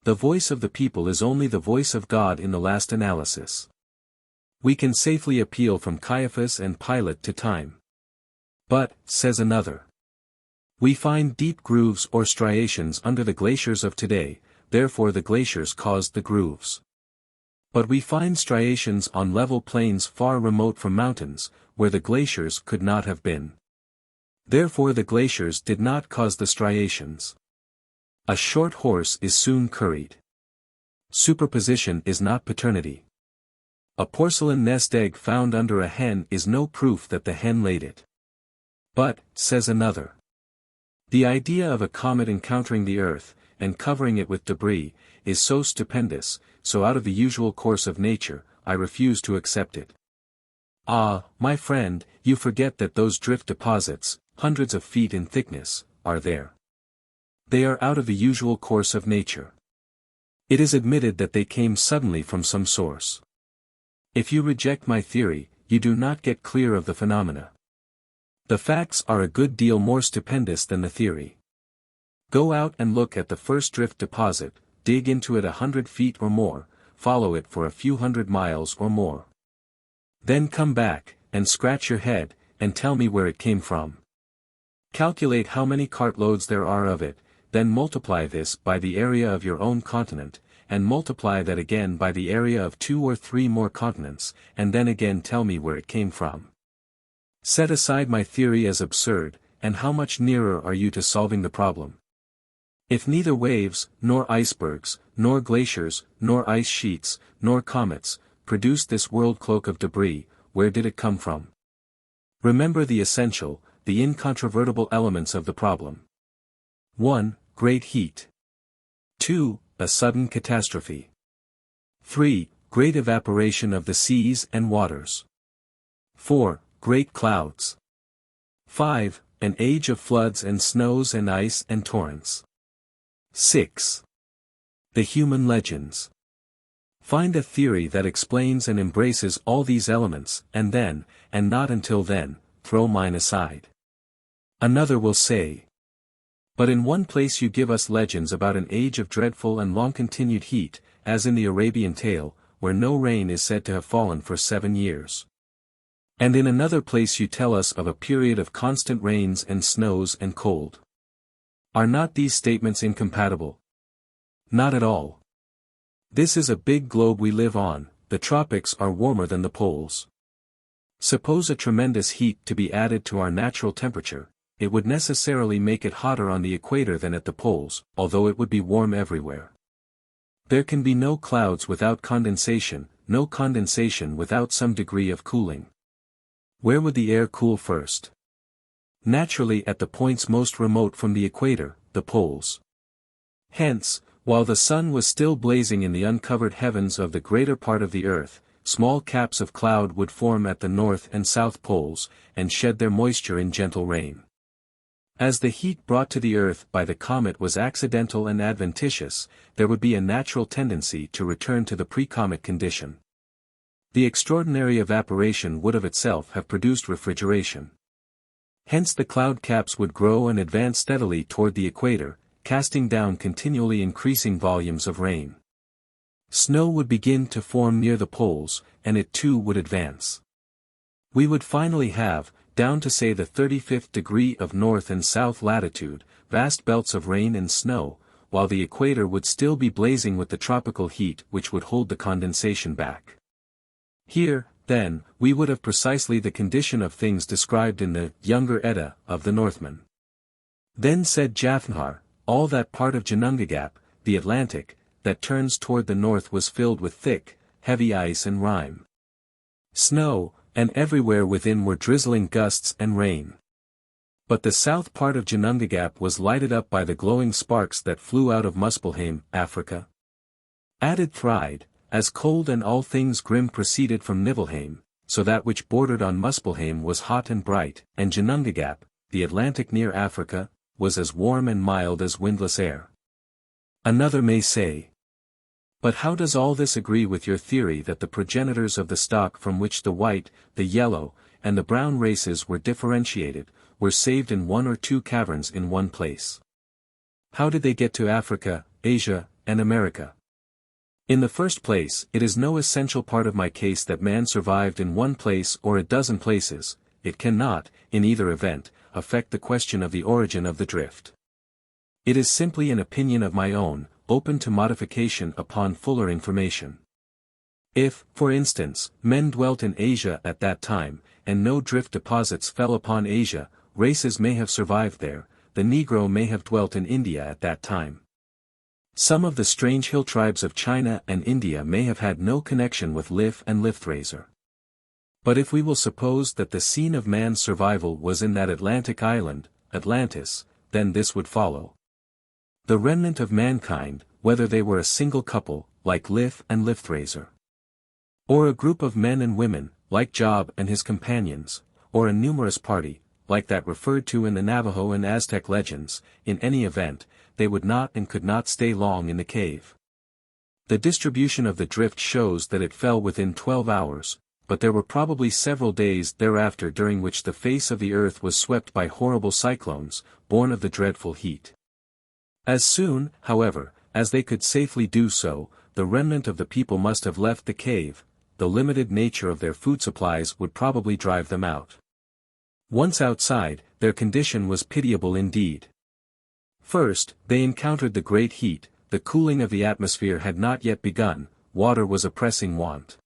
The voice of the people is only the voice of God in the last analysis. We can safely appeal from Caiaphas and Pilate to time. But, says another, we find deep grooves or striations under the glaciers of today, therefore the glaciers caused the grooves. But we find striations on level plains far remote from mountains, where the glaciers could not have been. Therefore the glaciers did not cause the striations. A short horse is soon curried. Superposition is not paternity. A porcelain nest egg found under a hen is no proof that the hen laid it. But, says another, the idea of a comet encountering the Earth, and covering it with debris, is so stupendous, so out of the usual course of nature, I refuse to accept it. Ah, my friend, you forget that those drift deposits, hundreds of feet in thickness, are there. They are out of the usual course of nature. It is admitted that they came suddenly from some source. If you reject my theory, you do not get clear of the phenomena. The facts are a good deal more stupendous than the theory. Go out and look at the first drift deposit, dig into it 100 feet or more, follow it for a few hundred miles or more. Then come back, and scratch your head, and tell me where it came from. Calculate how many cartloads there are of it, then multiply this by the area of your own continent, and multiply that again by the area of 2 or 3 more continents, and then again tell me where it came from. Set aside my theory as absurd, and how much nearer are you to solving the problem? If neither waves, nor icebergs, nor glaciers, nor ice sheets, nor comets, produced this world cloak of debris, where did it come from? Remember the essential, the incontrovertible elements of the problem. 1. Great heat. 2. A sudden catastrophe. 3. Great evaporation of the seas and waters. 4. Great clouds. 5. An age of floods and snows and ice and torrents. 6. The human legends. Find a theory that explains and embraces all these elements, and then, and not until then, throw mine aside. Another will say, but in one place you give us legends about an age of dreadful and long-continued heat, as in the Arabian tale, where no rain is said to have fallen for 7 years. And in another place you tell us of a period of constant rains and snows and cold. Are not these statements incompatible? Not at all. This is a big globe we live on, the tropics are warmer than the poles. Suppose a tremendous heat to be added to our natural temperature, it would necessarily make it hotter on the equator than at the poles, although it would be warm everywhere. There can be no clouds without condensation, no condensation without some degree of cooling. Where would the air cool first? Naturally at the points most remote from the equator, the poles. Hence, while the sun was still blazing in the uncovered heavens of the greater part of the earth, small caps of cloud would form at the north and south poles, and shed their moisture in gentle rain. As the heat brought to the earth by the comet was accidental and adventitious, there would be a natural tendency to return to the pre-comet condition. The extraordinary evaporation would of itself have produced refrigeration. Hence the cloud caps would grow and advance steadily toward the equator, casting down continually increasing volumes of rain. Snow would begin to form near the poles, and it too would advance. We would finally have, down to say the 35th degree of north and south latitude, vast belts of rain and snow, while the equator would still be blazing with the tropical heat which would hold the condensation back. Here, then, we would have precisely the condition of things described in the Younger Edda of the Northmen. Then said Jafnhar, all that part of Ginnungagap, the Atlantic, that turns toward the north was filled with thick, heavy ice and rime. Snow, and everywhere within were drizzling gusts and rain. But the south part of Ginnungagap was lighted up by the glowing sparks that flew out of Muspelheim, Africa. Added Thryde, as cold and all things grim proceeded from Niflheim, so that which bordered on Muspelheim was hot and bright, and Ginnungagap, the Atlantic near Africa, was as warm and mild as windless air. Another may say, but how does all this agree with your theory that the progenitors of the stock from which the white, the yellow, and the brown races were differentiated, were saved in 1 or 2 caverns in one place? How did they get to Africa, Asia, and America. In the first place, it is no essential part of my case that man survived in one place or a dozen places. It cannot, in either event, affect the question of the origin of the drift. It is simply an opinion of my own, open to modification upon fuller information. If, for instance, men dwelt in Asia at that time, and no drift deposits fell upon Asia, races may have survived there. The Negro may have dwelt in India at that time. Some of the strange hill tribes of China and India may have had no connection with Lith and Lithraiser. But if we will suppose that the scene of man's survival was in that Atlantic island, Atlantis, then this would follow. The remnant of mankind, whether they were a single couple, like Lith and Lithraiser, or a group of men and women, like Job and his companions, or a numerous party, like that referred to in the Navajo and Aztec legends, in any event, they would not and could not stay long in the cave. The distribution of the drift shows that it fell within 12 hours, but there were probably several days thereafter during which the face of the earth was swept by horrible cyclones, born of the dreadful heat. As soon, however, as they could safely do so, the remnant of the people must have left the cave. The limited nature of their food supplies would probably drive them out. Once outside, their condition was pitiable indeed. First, they encountered the great heat. The cooling of the atmosphere had not yet begun. Water was a pressing want.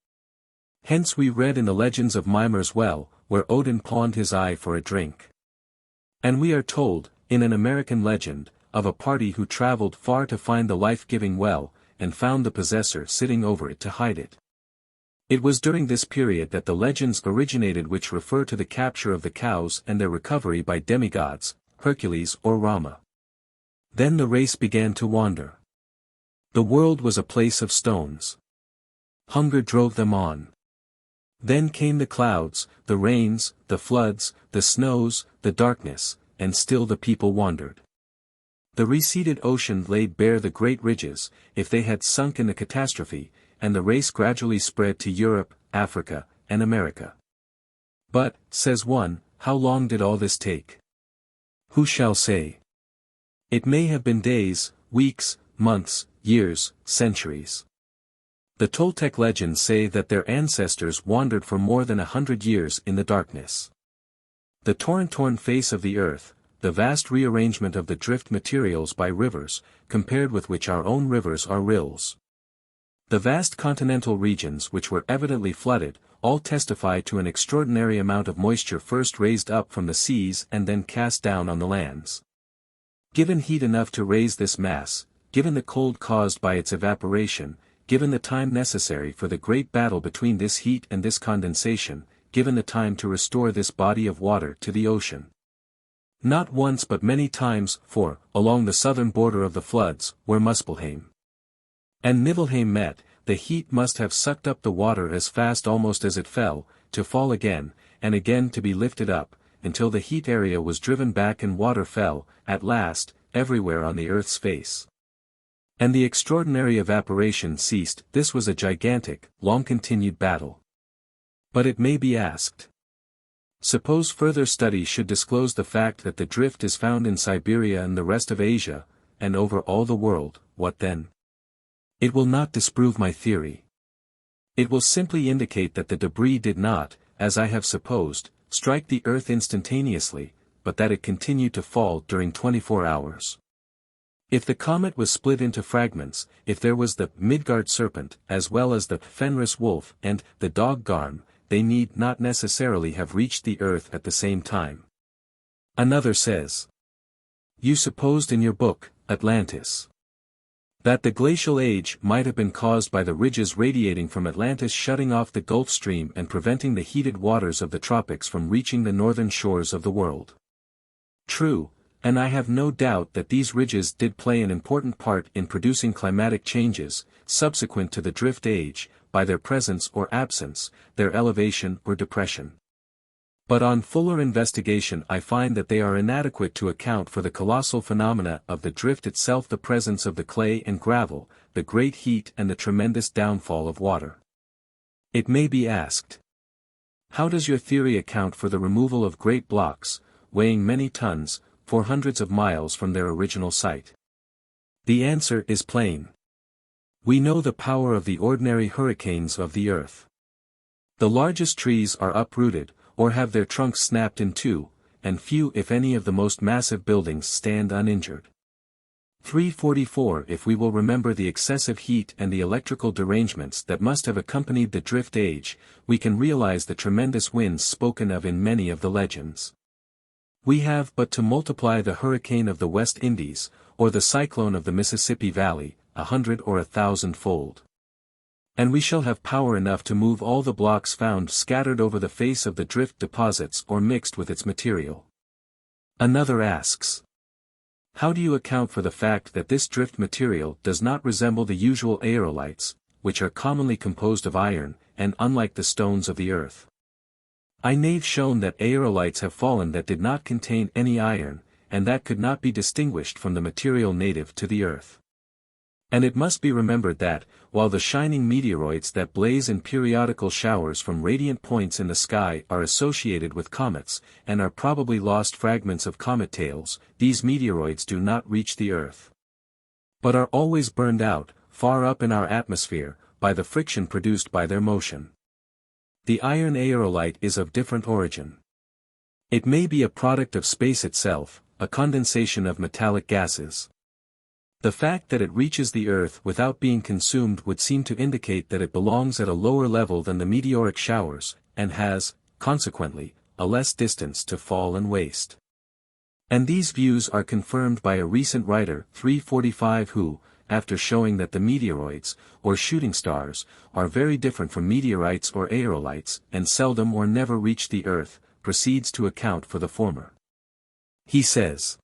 Hence we read in the legends of Mimer's well, where Odin pawned his eye for a drink. And we are told, in an American legend, of a party who traveled far to find the life-giving well, and found the possessor sitting over it to hide it. It was during this period that the legends originated which refer to the capture of the cows and their recovery by demigods, Hercules or Rama. Then the race began to wander. The world was a place of stones. Hunger drove them on. Then came the clouds, the rains, the floods, the snows, the darkness, and still the people wandered. The receded ocean laid bare the great ridges, if they had sunk in the catastrophe, and the race gradually spread to Europe, Africa, and America. But, says one, how long did all this take? Who shall say? It may have been days, weeks, months, years, centuries. The Toltec legends say that their ancestors wandered for more than 100 years in the darkness. The torn face of the earth, the vast rearrangement of the drift materials by rivers, compared with which our own rivers are rills. The vast continental regions which were evidently flooded, all testify to an extraordinary amount of moisture first raised up from the seas and then cast down on the lands. Given heat enough to raise this mass, given the cold caused by its evaporation, given the time necessary for the great battle between this heat and this condensation, given the time to restore this body of water to the ocean. Not once but many times, for, along the southern border of the floods, where Muspelheim and Niflheim met, the heat must have sucked up the water as fast almost as it fell, to fall again, and again to be lifted up, until the heat area was driven back and water fell, at last, everywhere on the earth's face. And the extraordinary evaporation ceased. This was a gigantic, long-continued battle. But it may be asked, suppose further study should disclose the fact that the drift is found in Siberia and the rest of Asia, and over all the world, what then? It will not disprove my theory. It will simply indicate that the debris did not, as I have supposed, strike the earth instantaneously, but that it continued to fall during 24 hours. If the comet was split into fragments, if there was the Midgard serpent, as well as the Fenris wolf and the dog Garm, they need not necessarily have reached the earth at the same time. Another says, you supposed in your book, Atlantis, that the glacial age might have been caused by the ridges radiating from Atlantis shutting off the Gulf Stream and preventing the heated waters of the tropics from reaching the northern shores of the world. True, and I have no doubt that these ridges did play an important part in producing climatic changes, subsequent to the drift age, by their presence or absence, their elevation or depression. But on fuller investigation I find that they are inadequate to account for the colossal phenomena of the drift itself, the presence of the clay and gravel, the great heat and the tremendous downfall of water. It may be asked, how does your theory account for the removal of great blocks, weighing many tons, for hundreds of miles from their original site? The answer is plain. We know the power of the ordinary hurricanes of the earth. The largest trees are uprooted, or have their trunks snapped in two, and few if any of the most massive buildings stand uninjured. 344 If we will remember the excessive heat and the electrical derangements that must have accompanied the drift age, we can realize the tremendous winds spoken of in many of the legends. We have but to multiply the hurricane of the West Indies, or the cyclone of the Mississippi Valley, 100 or 1,000-fold. And we shall have power enough to move all the blocks found scattered over the face of the drift deposits or mixed with its material. Another asks, how do you account for the fact that this drift material does not resemble the usual aerolites, which are commonly composed of iron, and unlike the stones of the earth? I've shown that aerolites have fallen that did not contain any iron, and that could not be distinguished from the material native to the earth. And it must be remembered that, while the shining meteoroids that blaze in periodical showers from radiant points in the sky are associated with comets, and are probably lost fragments of comet tails, these meteoroids do not reach the earth, but are always burned out, far up in our atmosphere, by the friction produced by their motion. The iron aerolite is of different origin. It may be a product of space itself, a condensation of metallic gases. The fact that it reaches the earth without being consumed would seem to indicate that it belongs at a lower level than the meteoric showers, and has, consequently, a less distance to fall and waste. And these views are confirmed by a recent writer, 345, who, after showing that the meteoroids, or shooting stars, are very different from meteorites or aerolites, and seldom or never reach the earth, proceeds to account for the former. He says,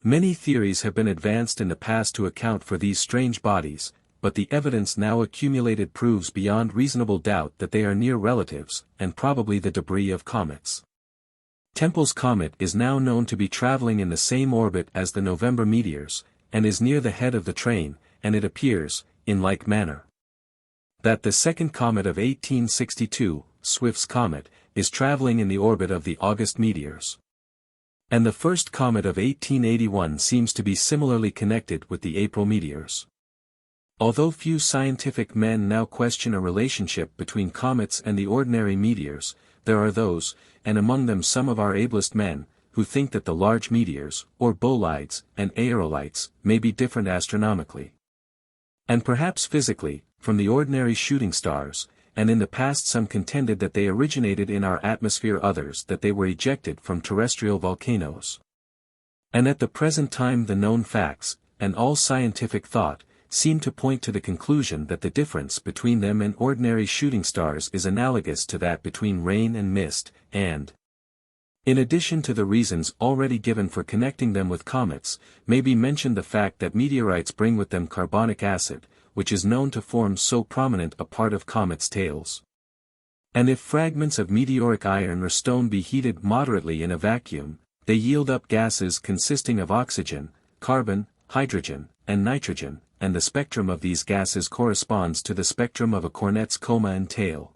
many theories have been advanced in the past to account for these strange bodies, but the evidence now accumulated proves beyond reasonable doubt that they are near relatives, and probably the debris of comets. Tempel's comet is now known to be traveling in the same orbit as the November meteors, and is near the head of the train, and it appears, in like manner, that the second comet of 1862, Swift's comet, is traveling in the orbit of the August meteors. And the first comet of 1881 seems to be similarly connected with the April meteors. Although few scientific men now question a relationship between comets and the ordinary meteors, there are those, and among them some of our ablest men, who think that the large meteors, or bolides, and aerolites, may be different astronomically, and perhaps physically, from the ordinary shooting stars, and in the past some contended that they originated in our atmosphere, others that they were ejected from terrestrial volcanoes. And at the present time the known facts, and all scientific thought, seem to point to the conclusion that the difference between them and ordinary shooting stars is analogous to that between rain and mist, and, in addition to the reasons already given for connecting them with comets, may be mentioned the fact that meteorites bring with them carbonic acid, which is known to form so prominent a part of comets' tails. And if fragments of meteoric iron or stone be heated moderately in a vacuum, they yield up gases consisting of oxygen, carbon, hydrogen, and nitrogen, and the spectrum of these gases corresponds to the spectrum of a cornet's coma and tail.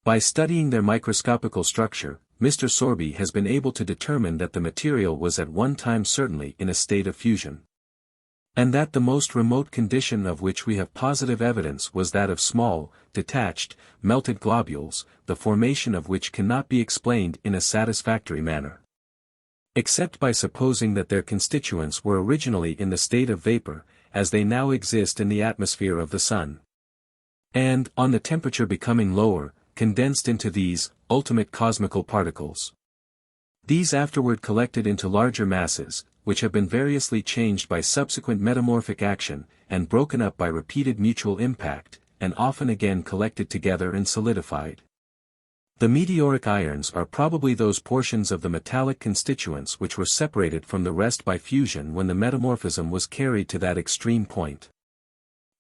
By studying their microscopical structure, Mr. Sorby has been able to determine that the material was at one time certainly in a state of fusion, and that the most remote condition of which we have positive evidence was that of small, detached, melted globules, the formation of which cannot be explained in a satisfactory manner, except by supposing that their constituents were originally in the state of vapor, as they now exist in the atmosphere of the sun, and, on the temperature becoming lower, condensed into these, ultimate cosmical particles. These afterward collected into larger masses, which have been variously changed by subsequent metamorphic action, and broken up by repeated mutual impact, and often again collected together and solidified. The meteoric irons are probably those portions of the metallic constituents which were separated from the rest by fusion when the metamorphism was carried to that extreme point.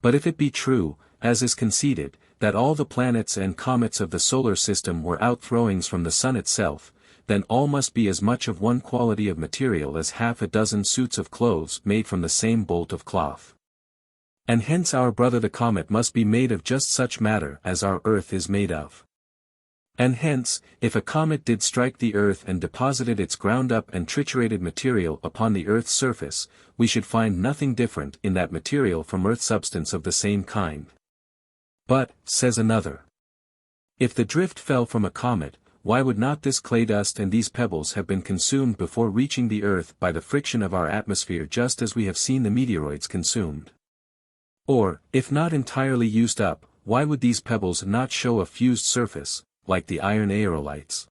But if it be true, as is conceded, that all the planets and comets of the solar system were outthrowings from the sun itself, then all must be as much of one quality of material as half a dozen suits of clothes made from the same bolt of cloth. And hence our brother the comet must be made of just such matter as our earth is made of. And hence, if a comet did strike the Earth and deposited its ground-up and triturated material upon the Earth's surface, we should find nothing different in that material from Earth substance of the same kind. But, says another, if the drift fell from a comet, why would not this clay dust and these pebbles have been consumed before reaching the Earth by the friction of our atmosphere, just as we have seen the meteoroids consumed? Or, if not entirely used up, why would these pebbles not show a fused surface, like the iron aerolites?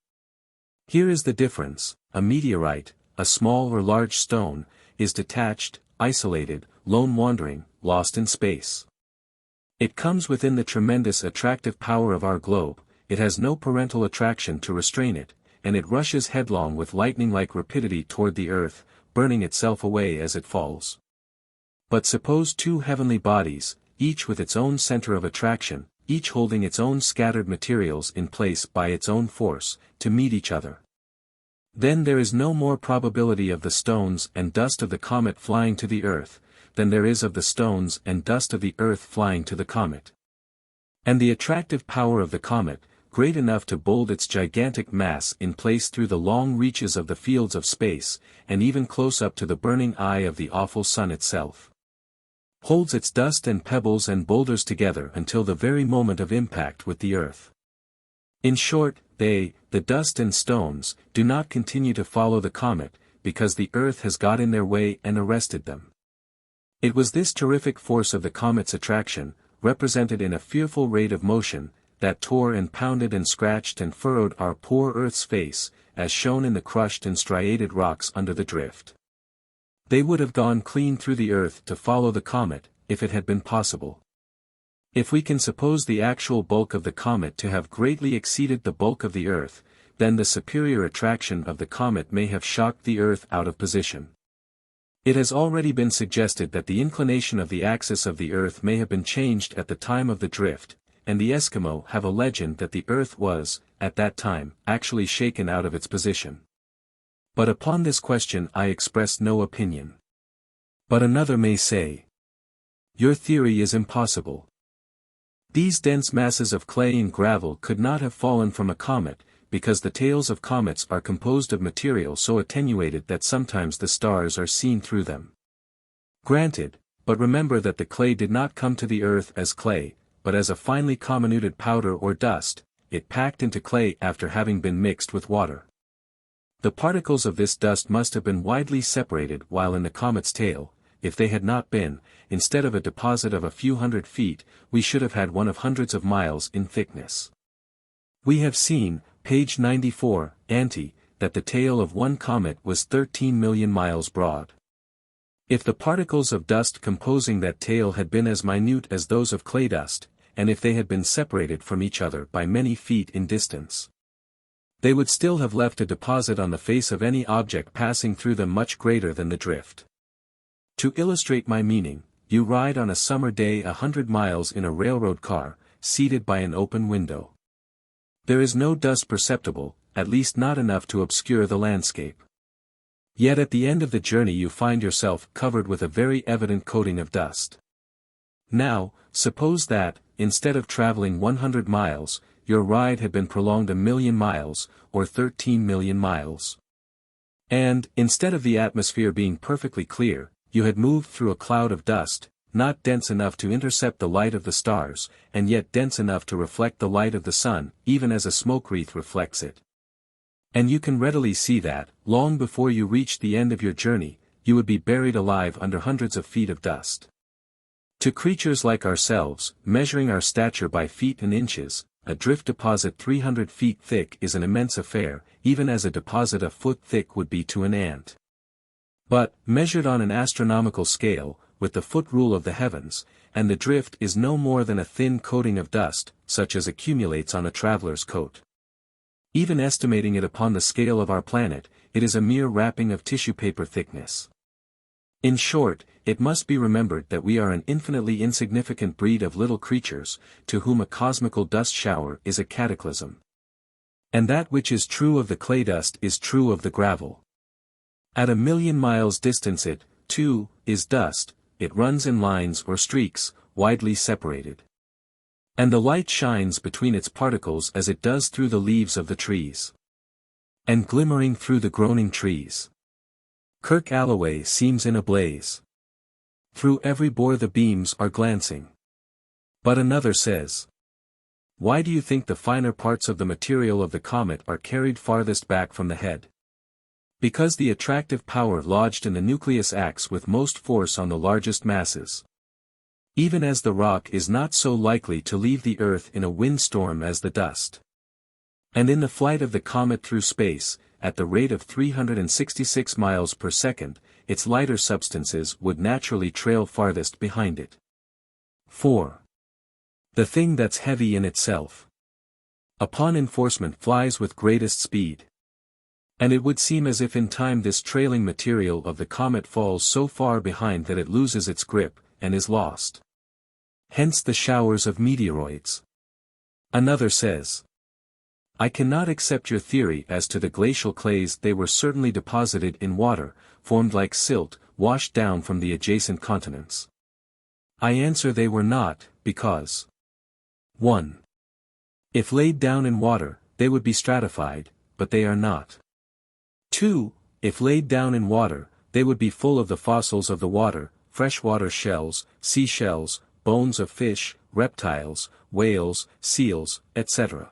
Here is the difference: a meteorite, a small or large stone, is detached, isolated, lone wandering, lost in space. It comes within the tremendous attractive power of our globe, it has no parental attraction to restrain it, and it rushes headlong with lightning-like rapidity toward the Earth, burning itself away as it falls. But suppose two heavenly bodies, each with its own center of attraction, each holding its own scattered materials in place by its own force, to meet each other. Then there is no more probability of the stones and dust of the comet flying to the Earth, than there is of the stones and dust of the Earth flying to the comet. And the attractive power of the comet, great enough to bold its gigantic mass in place through the long reaches of the fields of space, and even close up to the burning eye of the awful sun itself, holds its dust and pebbles and boulders together until the very moment of impact with the Earth. In short, they, the dust and stones, do not continue to follow the comet, because the Earth has got in their way and arrested them. It was this terrific force of the comet's attraction, represented in a fearful rate of motion, that tore and pounded and scratched and furrowed our poor Earth's face, as shown in the crushed and striated rocks under the drift. They would have gone clean through the Earth to follow the comet, if it had been possible. If we can suppose the actual bulk of the comet to have greatly exceeded the bulk of the Earth, then the superior attraction of the comet may have shocked the Earth out of position. It has already been suggested that the inclination of the axis of the Earth may have been changed at the time of the drift, and the Eskimo have a legend that the Earth was, at that time, actually shaken out of its position. But upon this question I express no opinion. But another may say, your theory is impossible. These dense masses of clay and gravel could not have fallen from a comet, because the tails of comets are composed of material so attenuated that sometimes the stars are seen through them. Granted, but remember that the clay did not come to the Earth as clay, but as a finely comminuted powder or dust, it packed into clay after having been mixed with water. The particles of this dust must have been widely separated while in the comet's tail. If they had not been, instead of a deposit of a few hundred feet, we should have had one of hundreds of miles in thickness. We have seen, page 94, that the tail of one comet was 13 million miles broad. If the particles of dust composing that tail had been as minute as those of clay dust, and if they had been separated from each other by many feet in distance, they would still have left a deposit on the face of any object passing through them much greater than the drift. To illustrate my meaning, you ride on a summer day 100 miles in a railroad car, seated by an open window. There is no dust perceptible, at least not enough to obscure the landscape. Yet at the end of the journey you find yourself covered with a very evident coating of dust. Now, suppose that, instead of traveling 100 miles, your ride had been prolonged 1,000,000 miles, or 13 million miles. And, instead of the atmosphere being perfectly clear, you had moved through a cloud of dust, not dense enough to intercept the light of the stars, and yet dense enough to reflect the light of the sun, even as a smoke wreath reflects it. And you can readily see that, long before you reached the end of your journey, you would be buried alive under hundreds of feet of dust. To creatures like ourselves, measuring our stature by feet and inches, a drift deposit 300 feet thick is an immense affair, even as a deposit a foot thick would be to an ant. But, measured on an astronomical scale, with the foot rule of the heavens, and the drift is no more than a thin coating of dust, such as accumulates on a traveler's coat. Even estimating it upon the scale of our planet, it is a mere wrapping of tissue paper thickness. In short, it must be remembered that we are an infinitely insignificant breed of little creatures, to whom a cosmical dust shower is a cataclysm. And that which is true of the clay dust is true of the gravel. At 1,000,000 miles distance it, too, is dust, it runs in lines or streaks, widely separated. And the light shines between its particles as it does through the leaves of the trees. And glimmering through the groaning trees. Kirk Alloway seems in a blaze. Through every bore the beams are glancing. But another says, why do you think the finer parts of the material of the comet are carried farthest back from the head? Because the attractive power lodged in the nucleus acts with most force on the largest masses. Even as the rock is not so likely to leave the Earth in a windstorm as the dust. And in the flight of the comet through space, at the rate of 366 miles per second, its lighter substances would naturally trail farthest behind it. 4. The thing that's heavy in itself. Upon enforcement flies with greatest speed. And it would seem as if in time this trailing material of the comet falls so far behind that it loses its grip, and is lost. Hence the showers of meteoroids. Another says, I cannot accept your theory as to the glacial clays. They were certainly deposited in water, formed like silt, washed down from the adjacent continents. I answer they were not, because 1. If laid down in water, they would be stratified, but they are not. 2. If laid down in water, they would be full of the fossils of the water, freshwater shells, seashells, bones of fish, reptiles, whales, seals, etc.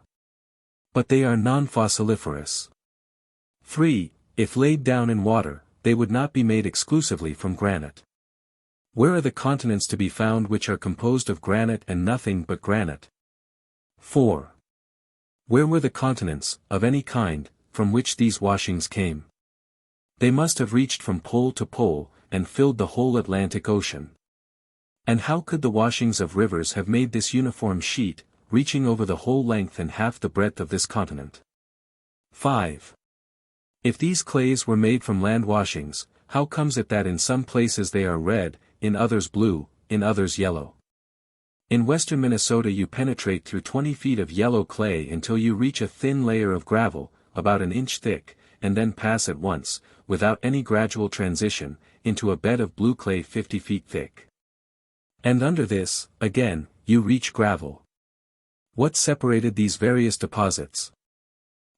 But they are non-fossiliferous. 3. If laid down in water, they would not be made exclusively from granite. Where are the continents to be found which are composed of granite and nothing but granite? 4. Where were the continents, of any kind, from which these washings came? They must have reached from pole to pole, and filled the whole Atlantic Ocean. And how could the washings of rivers have made this uniform sheet, reaching over the whole length and half the breadth of this continent? 5. If these clays were made from land washings, how comes it that in some places they are red, in others blue, in others yellow? In western Minnesota you penetrate through 20 feet of yellow clay until you reach a thin layer of gravel, about an inch thick, and then pass at once, without any gradual transition, into a bed of blue clay 50 feet thick. And under this, again, you reach gravel. What separated these various deposits?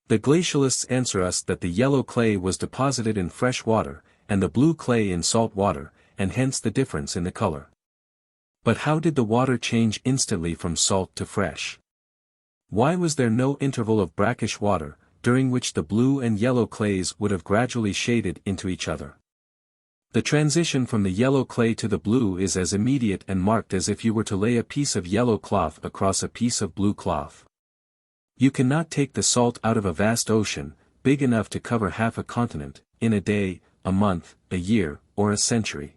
The glacialists answer us that the yellow clay was deposited in fresh water, and the blue clay in salt water, and hence the difference in the color. But how did the water change instantly from salt to fresh? Why was there no interval of brackish water, during which the blue and yellow clays would have gradually shaded into each other? The transition from the yellow clay to the blue is as immediate and marked as if you were to lay a piece of yellow cloth across a piece of blue cloth. You cannot take the salt out of a vast ocean, big enough to cover half a continent, in a day, a month, a year, or a century.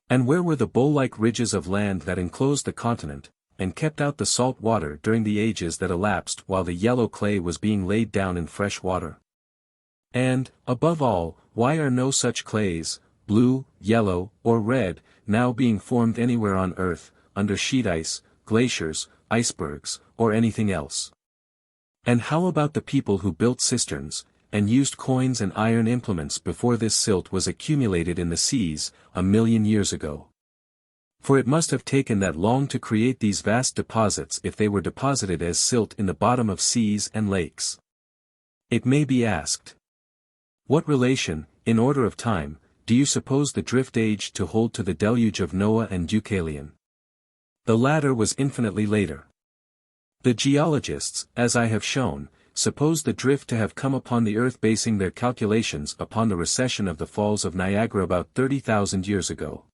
And where were the bowl-like ridges of land that enclosed the continent, and kept out the salt water during the ages that elapsed while the yellow clay was being laid down in fresh water? And, above all, why are no such clays, blue, yellow, or red, now being formed anywhere on Earth, under sheet ice, glaciers, icebergs, or anything else? And how about the people who built cisterns, and used coins and iron implements before this silt was accumulated in the seas, 1,000,000 years ago? For it must have taken that long to create these vast deposits if they were deposited as silt in the bottom of seas and lakes. It may be asked, what relation, in order of time, do you suppose the drift age to hold to the deluge of Noah and Deucalion? The latter was infinitely later. The geologists, as I have shown, suppose the drift to have come upon the earth basing their calculations upon the recession of the Falls of Niagara about 30,000 years ago.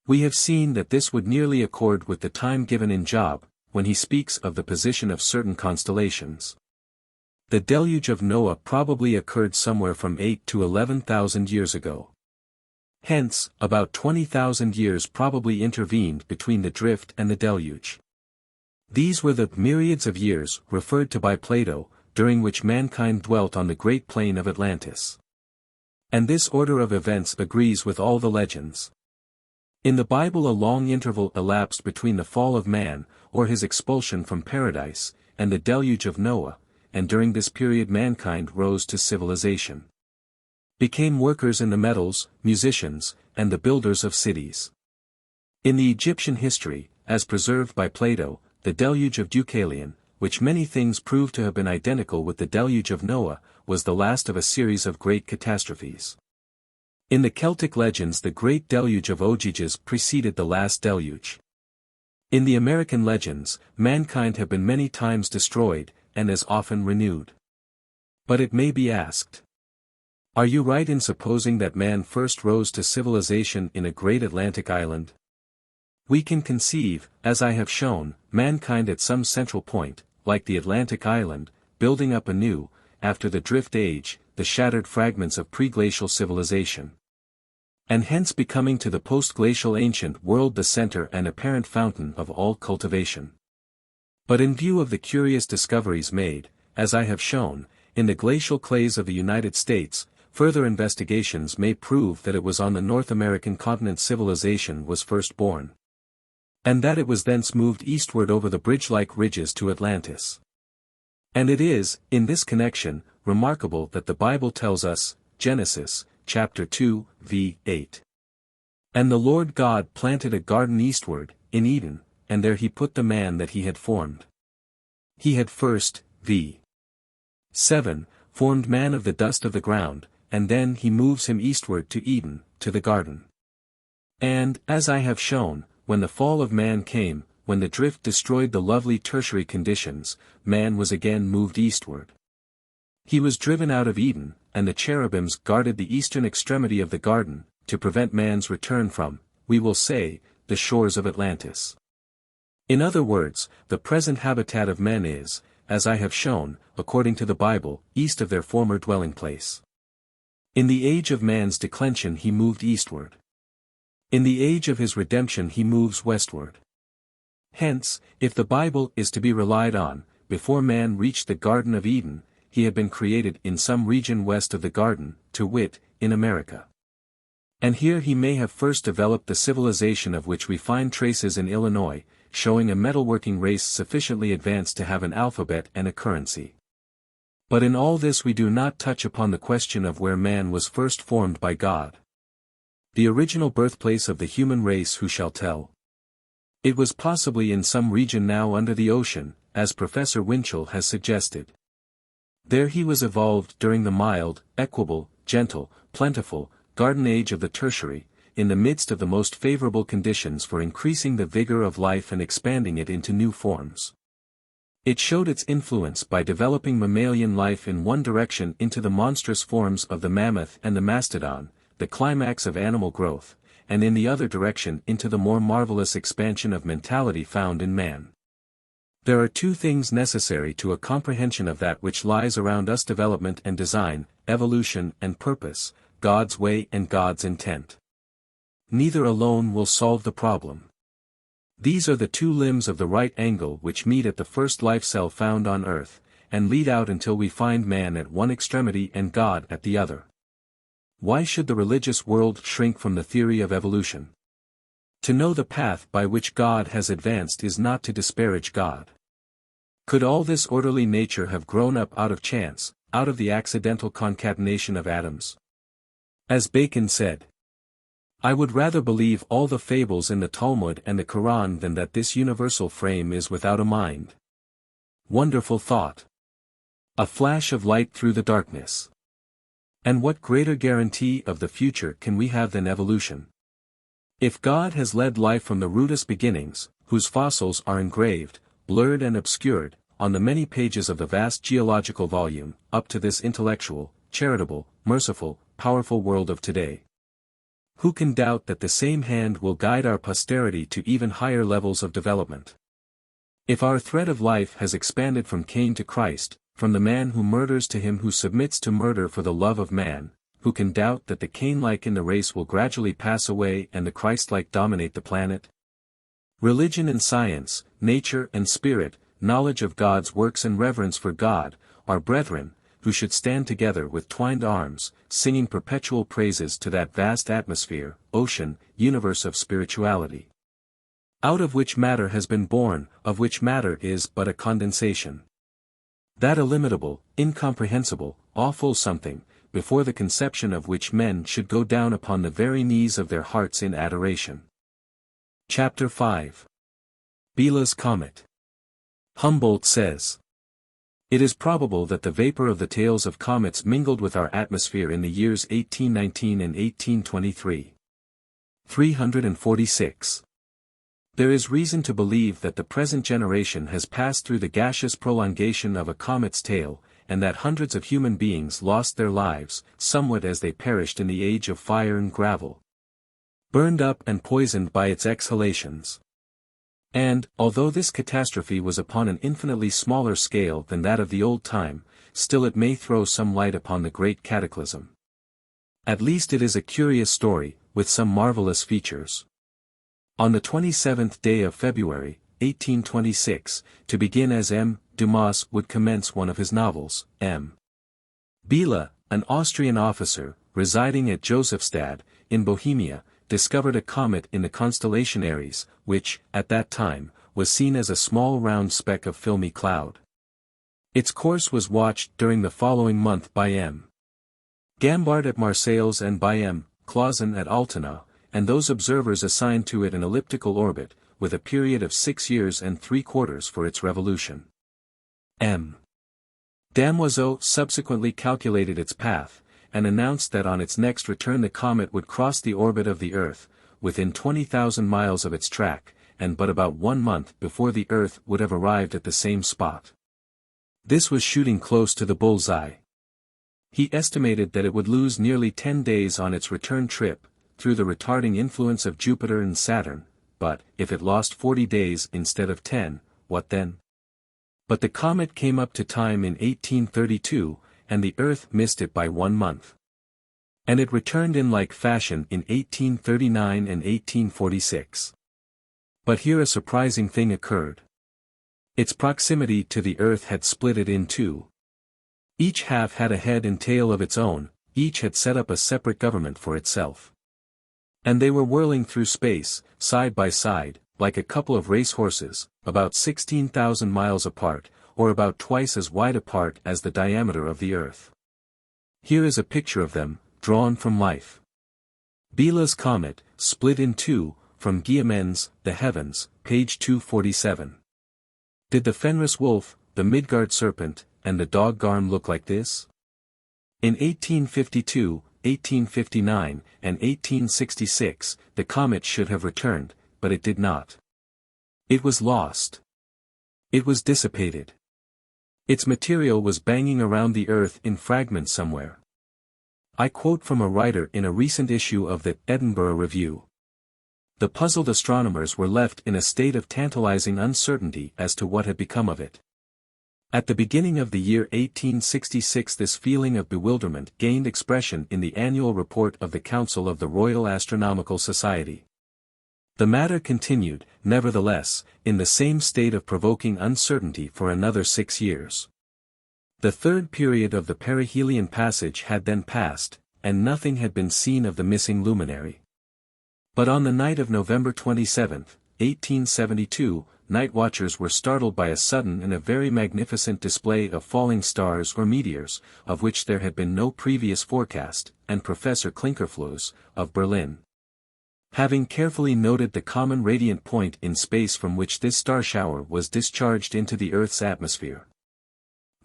We have seen that this would nearly accord with the time given in Job, when he speaks of the position of certain constellations. The deluge of Noah probably occurred somewhere from 8 to 11,000 years ago. Hence, about 20,000 years probably intervened between the drift and the deluge. These were the myriads of years referred to by Plato, during which mankind dwelt on the great plain of Atlantis. And this order of events agrees with all the legends. In the Bible a long interval elapsed between the fall of man, or his expulsion from paradise, and the deluge of Noah, and during this period mankind rose to civilization. Became workers in the metals, musicians, and the builders of cities. In the Egyptian history, as preserved by Plato, the deluge of Deucalion, which many things prove to have been identical with the deluge of Noah, was the last of a series of great catastrophes. In the Celtic legends the great deluge of Ogyges preceded the last deluge. In the American legends, mankind have been many times destroyed, and as often renewed. But it may be asked, are you right in supposing that man first rose to civilization in a great Atlantic island? We can conceive, as I have shown, mankind at some central point, like the Atlantic island, building up anew, after the drift age, the shattered fragments of pre-glacial civilization. And hence becoming to the post-glacial ancient world the center and apparent fountain of all cultivation. But in view of the curious discoveries made, as I have shown, in the glacial clays of the United States, further investigations may prove that it was on the North American continent civilization was first born. And that it was thence moved eastward over the bridge-like ridges to Atlantis. And it is, in this connection, remarkable that the Bible tells us, Genesis, chapter 2, v. 8. And the Lord God planted a garden eastward, in Eden, and there he put the man that he had formed. He had first, v. 7, formed man of the dust of the ground, and then he moves him eastward to Eden, to the garden. And, as I have shown, when the fall of man came, when the drift destroyed the lovely tertiary conditions, man was again moved eastward. He was driven out of Eden, and the cherubims guarded the eastern extremity of the garden, to prevent man's return from, we will say, the shores of Atlantis. In other words, the present habitat of men is, as I have shown, according to the Bible, east of their former dwelling place. In the age of man's declension he moved eastward. In the age of his redemption he moves westward. Hence, if the Bible is to be relied on, before man reached the Garden of Eden, he had been created in some region west of the garden, to wit, in America. And here he may have first developed the civilization of which we find traces in Illinois, showing a metalworking race sufficiently advanced to have an alphabet and a currency. But in all this we do not touch upon the question of where man was first formed by God. The original birthplace of the human race who shall tell? It was possibly in some region now under the ocean, as Professor Winchell has suggested. There he was evolved during the mild, equable, gentle, plentiful, garden age of the tertiary, in the midst of the most favorable conditions for increasing the vigor of life and expanding it into new forms. It showed its influence by developing mammalian life in one direction into the monstrous forms of the mammoth and the mastodon, the climax of animal growth, and in the other direction into the more marvelous expansion of mentality found in man. There are two things necessary to a comprehension of that which lies around us: development and design, evolution and purpose, God's way and God's intent. Neither alone will solve the problem. These are the two limbs of the right angle which meet at the first life cell found on earth, and lead out until we find man at one extremity and God at the other. Why should the religious world shrink from the theory of evolution? To know the path by which God has advanced is not to disparage God. Could all this orderly nature have grown up out of chance, out of the accidental concatenation of atoms? As Bacon said, I would rather believe all the fables in the Talmud and the Quran than that this universal frame is without a mind. Wonderful thought! A flash of light through the darkness. And what greater guarantee of the future can we have than evolution? If God has led life from the rudest beginnings, whose fossils are engraved, blurred and obscured, on the many pages of the vast geological volume, up to this intellectual, charitable, merciful, powerful world of today, who can doubt that the same hand will guide our posterity to even higher levels of development? If our thread of life has expanded from Cain to Christ, from the man who murders to him who submits to murder for the love of man, who can doubt that the Cain-like in the race will gradually pass away and the Christ-like dominate the planet? Religion and science, nature and spirit, knowledge of God's works and reverence for God, are brethren, who should stand together with twined arms, singing perpetual praises to that vast atmosphere, ocean, universe of spirituality, out of which matter has been born, of which matter is but a condensation. That illimitable, incomprehensible, awful something, before the conception of which men should go down upon the very knees of their hearts in adoration. Chapter 5. Biela's Comet. Humboldt says, "It is probable that the vapor of the tails of comets mingled with our atmosphere in the years 1819 and 1823. 346. There is reason to believe that the present generation has passed through the gaseous prolongation of a comet's tail, and that hundreds of human beings lost their lives, somewhat as they perished in the age of fire and gravel, burned up and poisoned by its exhalations. And, although this catastrophe was upon an infinitely smaller scale than that of the old time, still it may throw some light upon the great cataclysm. At least it is a curious story, with some marvelous features." On the 27th day of February, 1826, to begin as M. Dumas would commence one of his novels, M. Biela, an Austrian officer, residing at Josephstadt, in Bohemia, discovered a comet in the constellation Aries, which, at that time, was seen as a small round speck of filmy cloud. Its course was watched during the following month by M. Gambart at Marseilles and by M. Clausen at Altona, and those observers assigned to it an elliptical orbit, with a period of 6 years and 3/4 for its revolution. M. Damoiseau subsequently calculated its path, and announced that on its next return the comet would cross the orbit of the Earth, within 20,000 miles of its track, and but about 1 month before the Earth would have arrived at the same spot. This was shooting close to the bull's-eye. He estimated that it would lose nearly 10 days on its return trip, through the retarding influence of Jupiter and Saturn, but, if it lost 40 days instead of 10, what then? But the comet came up to time in 1832, and the Earth missed it by 1 month. And it returned in like fashion in 1839 and 1846. But here a surprising thing occurred. Its proximity to the Earth had split it in two. Each half had a head and tail of its own, each had set up a separate government for itself. And they were whirling through space, side by side, like a couple of racehorses, about 16,000 miles apart, or about twice as wide apart as the diameter of the Earth. Here is a picture of them, drawn from life. Biela's comet, split in two, from Guillemin's The Heavens, page 247. Did the Fenris wolf, the Midgard serpent, and the dog Garm look like this? In 1852, 1859, and 1866, the comet should have returned, but it did not. It was lost. It was dissipated. Its material was banging around the Earth in fragments somewhere. I quote from a writer in a recent issue of the Edinburgh Review. The puzzled astronomers were left in a state of tantalizing uncertainty as to what had become of it. At the beginning of the year 1866 this feeling of bewilderment gained expression in the annual report of the Council of the Royal Astronomical Society. The matter continued, nevertheless, in the same state of provoking uncertainty for another 6 years. The third period of the perihelion passage had then passed, and nothing had been seen of the missing luminary. But on the night of November 27, 1872, night watchers were startled by a sudden and a very magnificent display of falling stars or meteors, of which there had been no previous forecast, and Professor Klinkerflues, of Berlin, having carefully noted the common radiant point in space from which this star shower was discharged into the Earth's atmosphere,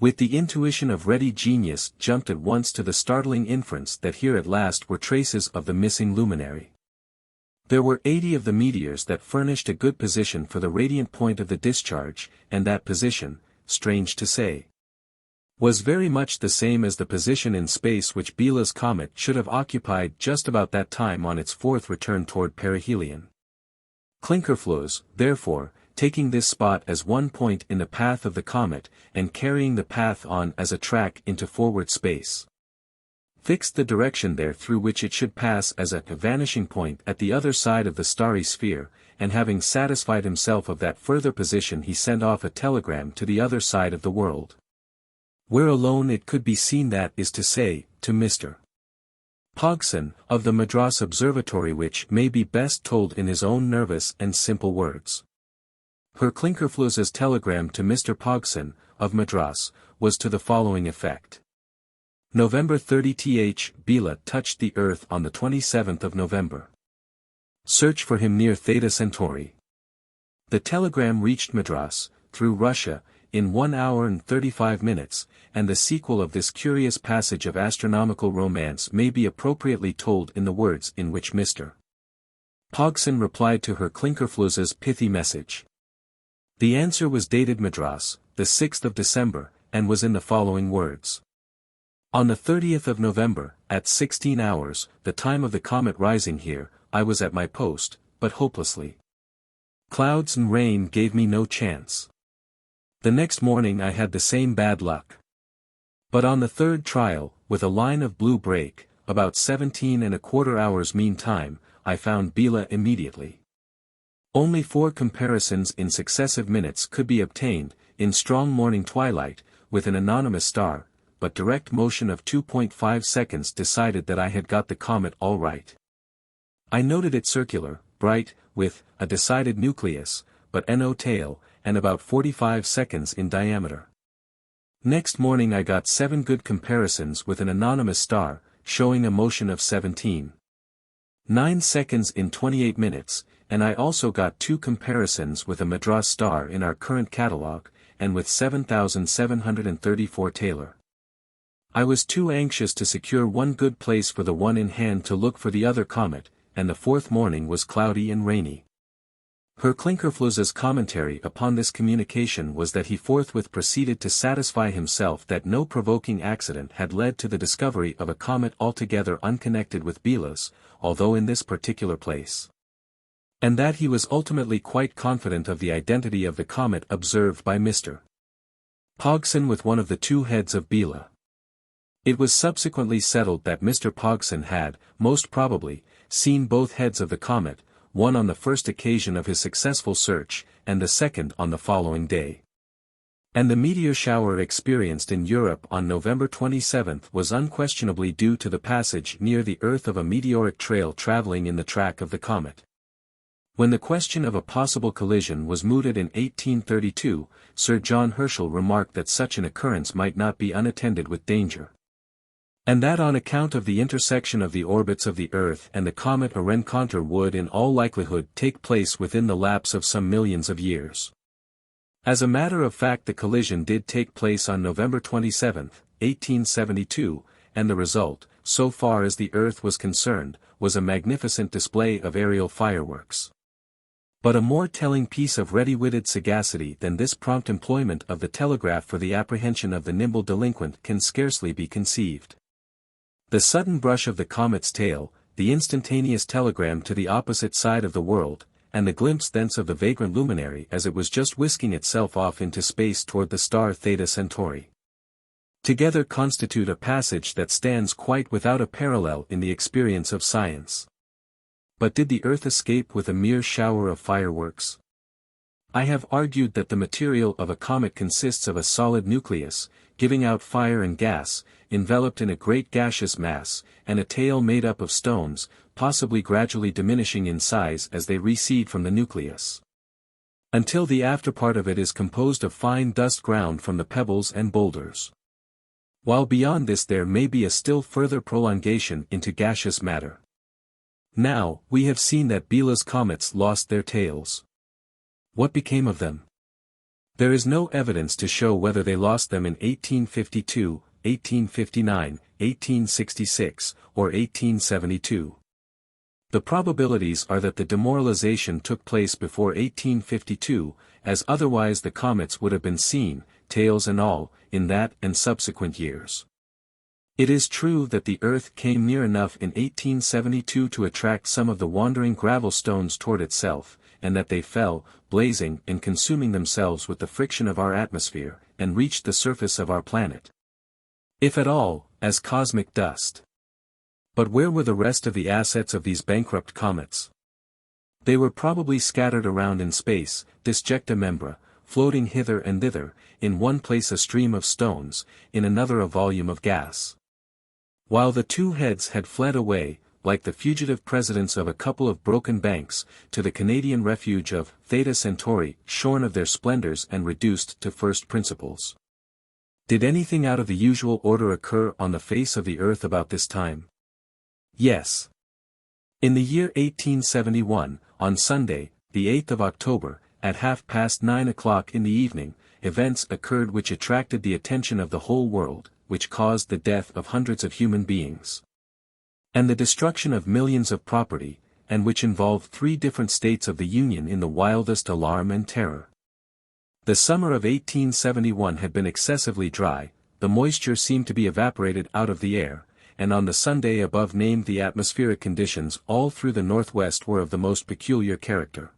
with the intuition of ready genius jumped at once to the startling inference that here at last were traces of the missing luminary. There were 80 of the meteors that furnished a good position for the radiant point of the discharge, and that position, strange to say, was very much the same as the position in space which Biela's comet should have occupied just about that time on its fourth return toward perihelion. Klinkerflues, therefore, taking this spot as one point in the path of the comet, and carrying the path on as a track into forward space, fixed the direction there through which it should pass as a vanishing point at the other side of the starry sphere, and having satisfied himself of that further position he sent off a telegram to the other side of the world, where alone it could be seen, that is to say, to Mr. Pogson, of the Madras Observatory, which may be best told in his own nervous and simple words. Her Klinkerflues's telegram to Mr. Pogson, of Madras, was to the following effect. November 30 th. Biela touched the Earth on the 27th of November. Search for him near Theta Centauri. The telegram reached Madras, through Russia, in 1 hour and 35 minutes, and the sequel of this curious passage of astronomical romance may be appropriately told in the words in which Mr. Pogson replied to her Klinkerfluse's pithy message. The answer was dated Madras, the 6th of December, and was in the following words. On the 30th of November, at 16 hours, the time of the comet rising here, I was at my post, but hopelessly. Clouds and rain gave me no chance. The next morning I had the same bad luck. But on the third trial, with a line of blue break, about 17¼ hours mean time, I found Biela immediately. Only 4 comparisons in successive minutes could be obtained, in strong morning twilight, with an anonymous star, but direct motion of 2.5 seconds decided that I had got the comet all right. I noted it circular, bright, with a decided nucleus, but no tail, and about 45 seconds in diameter. Next morning I got 7 good comparisons with an anonymous star, showing a motion of 17.9 seconds in 28 minutes, and I also got 2 comparisons with a Madras star in our current catalogue, and with 7,734 Taylor. I was too anxious to secure one good place for the one in hand to look for the other comet, and the 4th morning was cloudy and rainy. Herr Klinkerfluse's commentary upon this communication was that he forthwith proceeded to satisfy himself that no provoking accident had led to the discovery of a comet altogether unconnected with Biela's, although in this particular place. And that he was ultimately quite confident of the identity of the comet observed by Mr. Pogson with one of the 2 heads of Biela. It was subsequently settled that Mr. Pogson had, most probably, seen both heads of the comet, one on the first occasion of his successful search, and the second on the following day. And the meteor shower experienced in Europe on November 27 was unquestionably due to the passage near the Earth of a meteoric trail traveling in the track of the comet. When the question of a possible collision was mooted in 1832, Sir John Herschel remarked that such an occurrence might not be unattended with danger. And that on account of the intersection of the orbits of the Earth and the comet a rencontre would in all likelihood take place within the lapse of some millions of years. As a matter of fact the collision did take place on November 27, 1872, and the result, so far as the Earth was concerned, was a magnificent display of aerial fireworks. But a more telling piece of ready-witted sagacity than this prompt employment of the telegraph for the apprehension of the nimble delinquent can scarcely be conceived. The sudden brush of the comet's tail, the instantaneous telegram to the opposite side of the world, and the glimpse thence of the vagrant luminary as it was just whisking itself off into space toward the star Theta Centauri, together constitute a passage that stands quite without a parallel in the experience of science. But did the Earth escape with a mere shower of fireworks? I have argued that the material of a comet consists of a solid nucleus, giving out fire and gas, enveloped in a great gaseous mass, and a tail made up of stones, possibly gradually diminishing in size as they recede from the nucleus, until the afterpart of it is composed of fine dust ground from the pebbles and boulders. While beyond this there may be a still further prolongation into gaseous matter. Now, we have seen that Biela's comets lost their tails. What became of them? There is no evidence to show whether they lost them in 1852, 1859, 1866, or 1872. The probabilities are that the demoralization took place before 1852, as otherwise the comets would have been seen, tails and all, in that and subsequent years. It is true that the Earth came near enough in 1872 to attract some of the wandering gravel stones toward itself, and that they fell, blazing and consuming themselves with the friction of our atmosphere, and reached the surface of our planet, if at all, as cosmic dust. But where were the rest of the assets of these bankrupt comets? They were probably scattered around in space, disjecta membra, floating hither and thither, in one place a stream of stones, in another a volume of gas. While the 2 heads had fled away, like the fugitive presidents of a couple of broken banks, to the Canadian refuge of Theta Centauri, shorn of their splendors and reduced to first principles. Did anything out of the usual order occur on the face of the Earth about this time? Yes. In the year 1871, on Sunday, the 8th of October, at 9:30 in the evening, events occurred which attracted the attention of the whole world, which caused the death of hundreds of human beings, and the destruction of millions of property, and which involved 3 different states of the Union in the wildest alarm and terror. The summer of 1871 had been excessively dry, the moisture seemed to be evaporated out of the air, and on the Sunday above named the atmospheric conditions all through the Northwest were of the most peculiar character.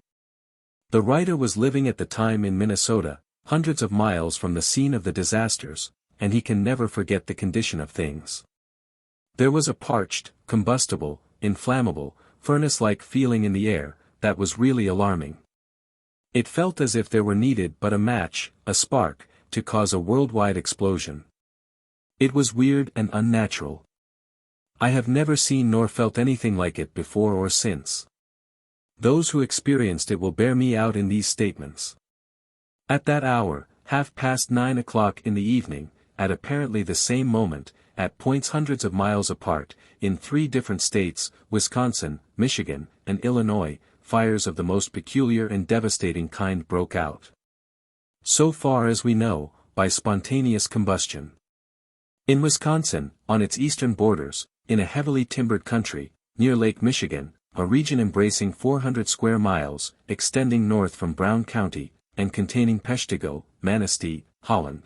The writer was living at the time in Minnesota, hundreds of miles from the scene of the disasters, and he can never forget the condition of things. There was a parched, combustible, inflammable, furnace-like feeling in the air, that was really alarming. It felt as if there were needed but a match, a spark, to cause a worldwide explosion. It was weird and unnatural. I have never seen nor felt anything like it before or since. Those who experienced it will bear me out in these statements. At that hour, 9:30 in the evening, at apparently the same moment, at points hundreds of miles apart, in 3 different states, Wisconsin, Michigan, and Illinois, fires of the most peculiar and devastating kind broke out. So far as we know, by spontaneous combustion. In Wisconsin, on its eastern borders, in a heavily timbered country, near Lake Michigan, a region embracing 400 square miles, extending north from Brown County, and containing Peshtigo, Manistee, Holland,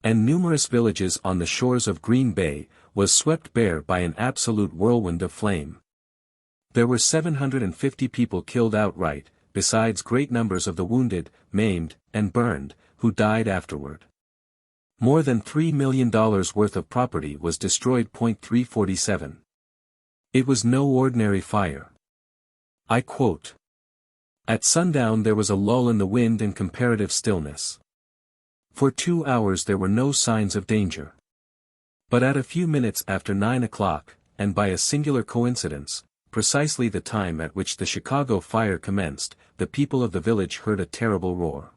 and numerous villages on the shores of Green Bay, was swept bare by an absolute whirlwind of flame. There were 750 people killed outright, besides great numbers of the wounded, maimed, and burned, who died afterward. More than $3 million worth of property was destroyed. 347. It was no ordinary fire. I quote. At sundown there was a lull in the wind and comparative stillness. For 2 hours there were no signs of danger. But at a few minutes after 9 o'clock, and by a singular coincidence, precisely the time at which the Chicago fire commenced, the people of the village heard a terrible roar.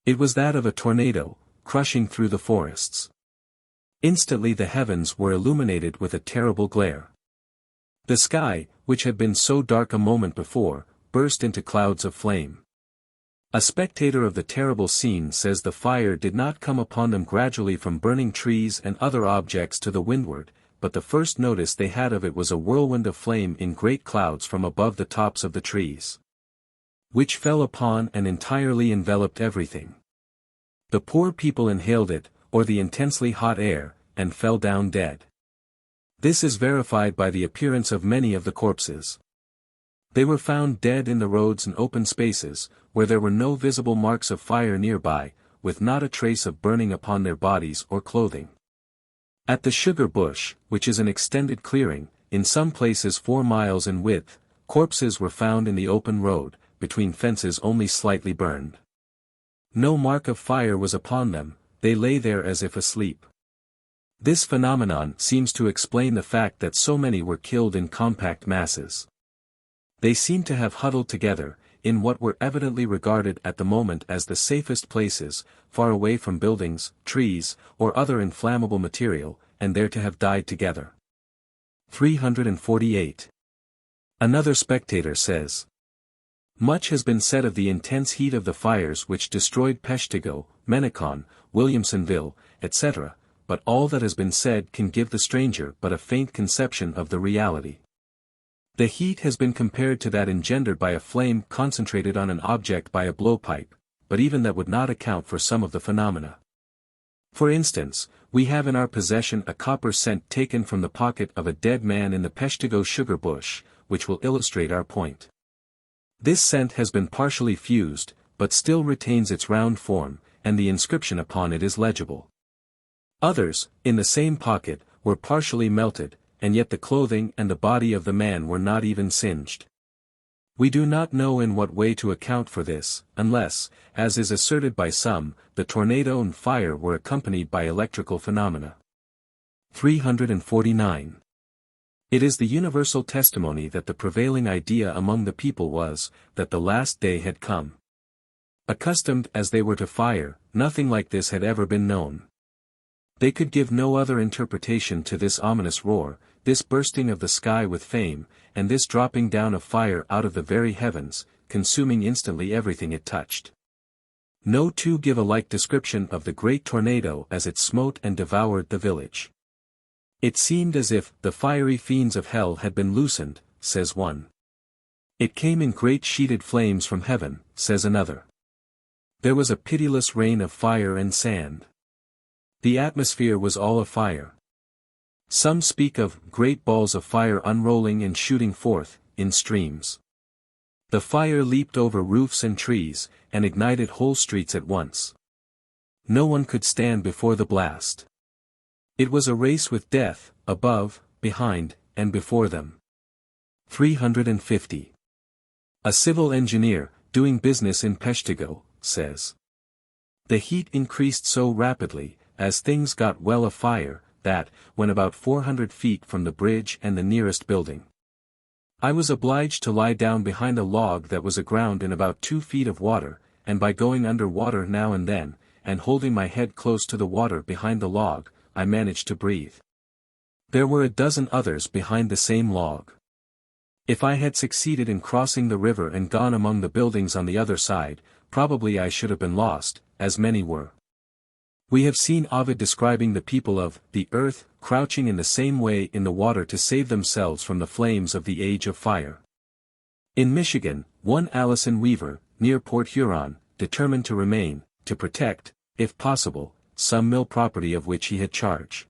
It was that of a tornado, crushing through the forests. Instantly the heavens were illuminated with a terrible glare. The sky, which had been so dark a moment before, burst into clouds of flame. A spectator of the terrible scene says the fire did not come upon them gradually from burning trees and other objects to the windward, but the first notice they had of it was a whirlwind of flame in great clouds from above the tops of the trees, which fell upon and entirely enveloped everything. The poor people inhaled it, or the intensely hot air, and fell down dead. This is verified by the appearance of many of the corpses. They were found dead in the roads and open spaces, where there were no visible marks of fire nearby, with not a trace of burning upon their bodies or clothing. At the Sugar Bush, which is an extended clearing, in some places 4 miles in width, corpses were found in the open road, between fences only slightly burned. No mark of fire was upon them, they lay there as if asleep. This phenomenon seems to explain the fact that so many were killed in compact masses. They seem to have huddled together, in what were evidently regarded at the moment as the safest places, far away from buildings, trees, or other inflammable material, and there to have died together. 348. Another spectator says, much has been said of the intense heat of the fires which destroyed Peshtigo, Menacon, Williamsonville, etc., but all that has been said can give the stranger but a faint conception of the reality. The heat has been compared to that engendered by a flame concentrated on an object by a blowpipe, but even that would not account for some of the phenomena. For instance, we have in our possession a copper cent taken from the pocket of a dead man in the Peshtigo sugar bush, which will illustrate our point. This cent has been partially fused, but still retains its round form, and the inscription upon it is legible. Others, in the same pocket, were partially melted, and yet the clothing and the body of the man were not even singed. We do not know in what way to account for this, unless, as is asserted by some, the tornado and fire were accompanied by electrical phenomena. 349. It is the universal testimony that the prevailing idea among the people was, that the last day had come. Accustomed as they were to fire, nothing like this had ever been known. They could give no other interpretation to this ominous roar, this bursting of the sky with flame, and this dropping down of fire out of the very heavens, consuming instantly everything it touched. No two give a like description of the great tornado as it smote and devoured the village. It seemed as if the fiery fiends of hell had been loosened, says one. It came in great sheeted flames from heaven, says another. There was a pitiless rain of fire and sand. The atmosphere was all afire. Some speak of great balls of fire unrolling and shooting forth, in streams. The fire leaped over roofs and trees, and ignited whole streets at once. No one could stand before the blast. It was a race with death, above, behind, and before them. 350. A civil engineer, doing business in Peshtigo, says. The heat increased so rapidly, as things got well afire, that, when about 400 feet from the bridge and the nearest building, I was obliged to lie down behind a log that was aground in about 2 feet of water, and by going under water now and then, and holding my head close to the water behind the log, I managed to breathe. There were a dozen others behind the same log. If I had succeeded in crossing the river and gone among the buildings on the other side, probably I should have been lost, as many were. We have seen Ovid describing the people of the earth, crouching in the same way in the water to save themselves from the flames of the age of fire. In Michigan, one Allison Weaver, near Port Huron, determined to remain, to protect, if possible, some mill property of which he had charge.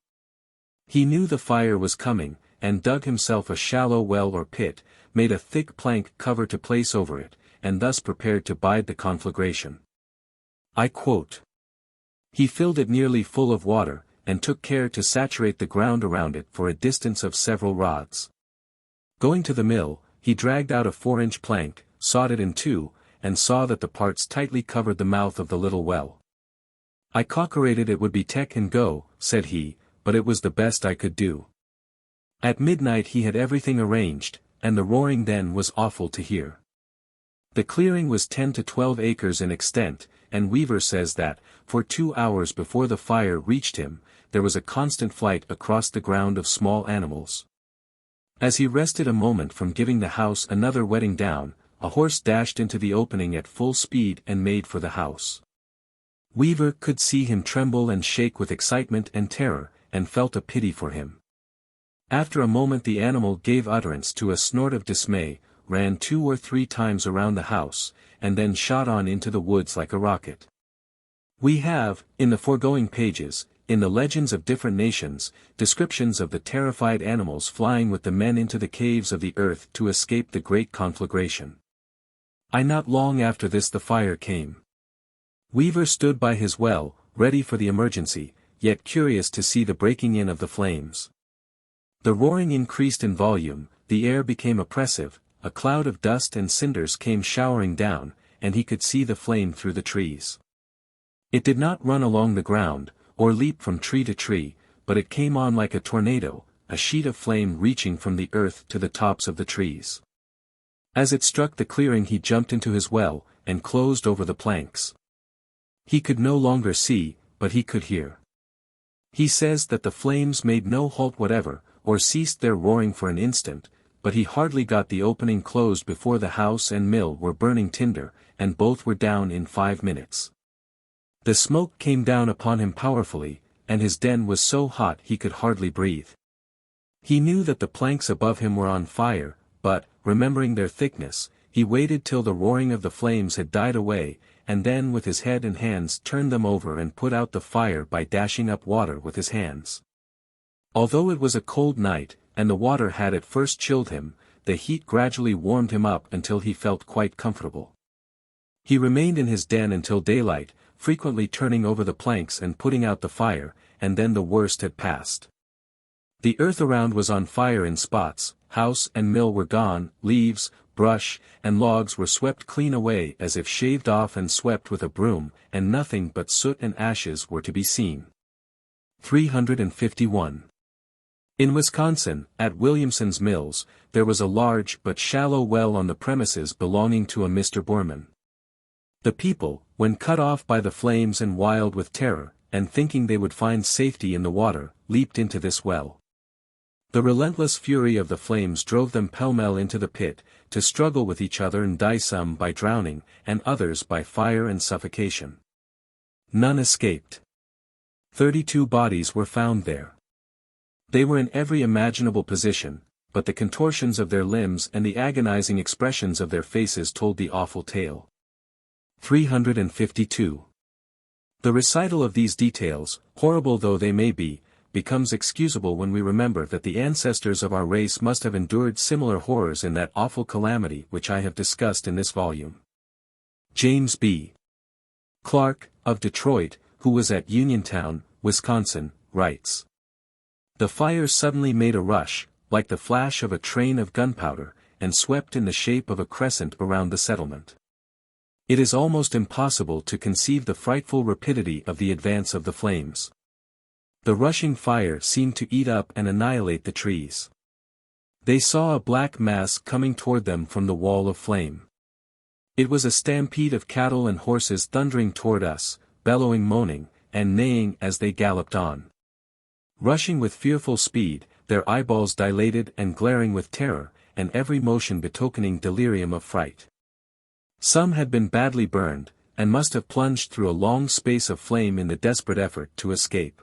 He knew the fire was coming, and dug himself a shallow well or pit, made a thick plank cover to place over it, and thus prepared to bide the conflagration. I quote. He filled it nearly full of water, and took care to saturate the ground around it for a distance of several rods. Going to the mill, he dragged out a 4-inch plank, sawed it in two, and saw that the parts tightly covered the mouth of the little well. I calculated it would be take and go, said he, but it was the best I could do. At midnight he had everything arranged, and the roaring then was awful to hear. The clearing was 10 to 12 acres in extent, and Weaver says that, for 2 hours before the fire reached him, there was a constant flight across the ground of small animals. As he rested a moment from giving the house another wetting down, a horse dashed into the opening at full speed and made for the house. Weaver could see him tremble and shake with excitement and terror, and felt a pity for him. After a moment the animal gave utterance to a snort of dismay, ran 2 or 3 times around the house, and then shot on into the woods like a rocket. We have, in the foregoing pages, in the legends of different nations, descriptions of the terrified animals flying with the men into the caves of the earth to escape the great conflagration. Not long after this the fire came. Weaver stood by his well, ready for the emergency, yet curious to see the breaking in of the flames. The roaring increased in volume, the air became oppressive, a cloud of dust and cinders came showering down, and he could see the flame through the trees. It did not run along the ground, or leap from tree to tree, but it came on like a tornado, a sheet of flame reaching from the earth to the tops of the trees. As it struck the clearing he jumped into his well, and closed over the planks. He could no longer see, but he could hear. He says that the flames made no halt whatever, or ceased their roaring for an instant, but he hardly got the opening closed before the house and mill were burning tinder, and both were down in 5 minutes. The smoke came down upon him powerfully, and his den was so hot he could hardly breathe. He knew that the planks above him were on fire, but, remembering their thickness, he waited till the roaring of the flames had died away, and then with his head and hands turned them over and put out the fire by dashing up water with his hands. Although it was a cold night, and the water had at first chilled him, the heat gradually warmed him up until he felt quite comfortable. He remained in his den until daylight, frequently turning over the planks and putting out the fire, and then the worst had passed. The earth around was on fire in spots, house and mill were gone, leaves, brush, and logs were swept clean away as if shaved off and swept with a broom, and nothing but soot and ashes were to be seen. 351. In Wisconsin, at Williamson's Mills, there was a large but shallow well on the premises belonging to a Mr. Borman. The people, when cut off by the flames and wild with terror, and thinking they would find safety in the water, leaped into this well. The relentless fury of the flames drove them pell-mell into the pit, to struggle with each other and die, some by drowning, and others by fire and suffocation. None escaped. 32 bodies were found there. They were in every imaginable position, but the contortions of their limbs and the agonizing expressions of their faces told the awful tale. 352. The recital of these details, horrible though they may be, becomes excusable when we remember that the ancestors of our race must have endured similar horrors in that awful calamity which I have discussed in this volume. James B. Clark, of Detroit, who was at Uniontown, Wisconsin, writes: "The fire suddenly made a rush, like the flash of a train of gunpowder, and swept in the shape of a crescent around the settlement. It is almost impossible to conceive the frightful rapidity of the advance of the flames. The rushing fire seemed to eat up and annihilate the trees. They saw a black mass coming toward them from the wall of flame. It was a stampede of cattle and horses thundering toward us, bellowing, moaning, and neighing as they galloped on. Rushing with fearful speed, their eyeballs dilated and glaring with terror, and every motion betokening delirium of fright. Some had been badly burned, and must have plunged through a long space of flame in the desperate effort to escape.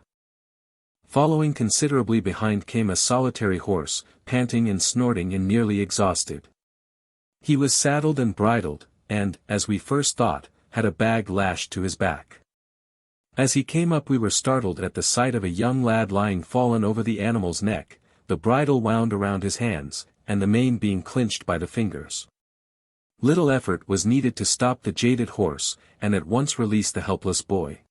Following considerably behind came a solitary horse, panting and snorting and nearly exhausted. He was saddled and bridled, and, as we first thought, had a bag lashed to his back. As he came up we were startled at the sight of a young lad lying fallen over the animal's neck, the bridle wound around his hands, and the mane being clinched by the fingers. Little effort was needed to stop the jaded horse, and at once release the helpless boy.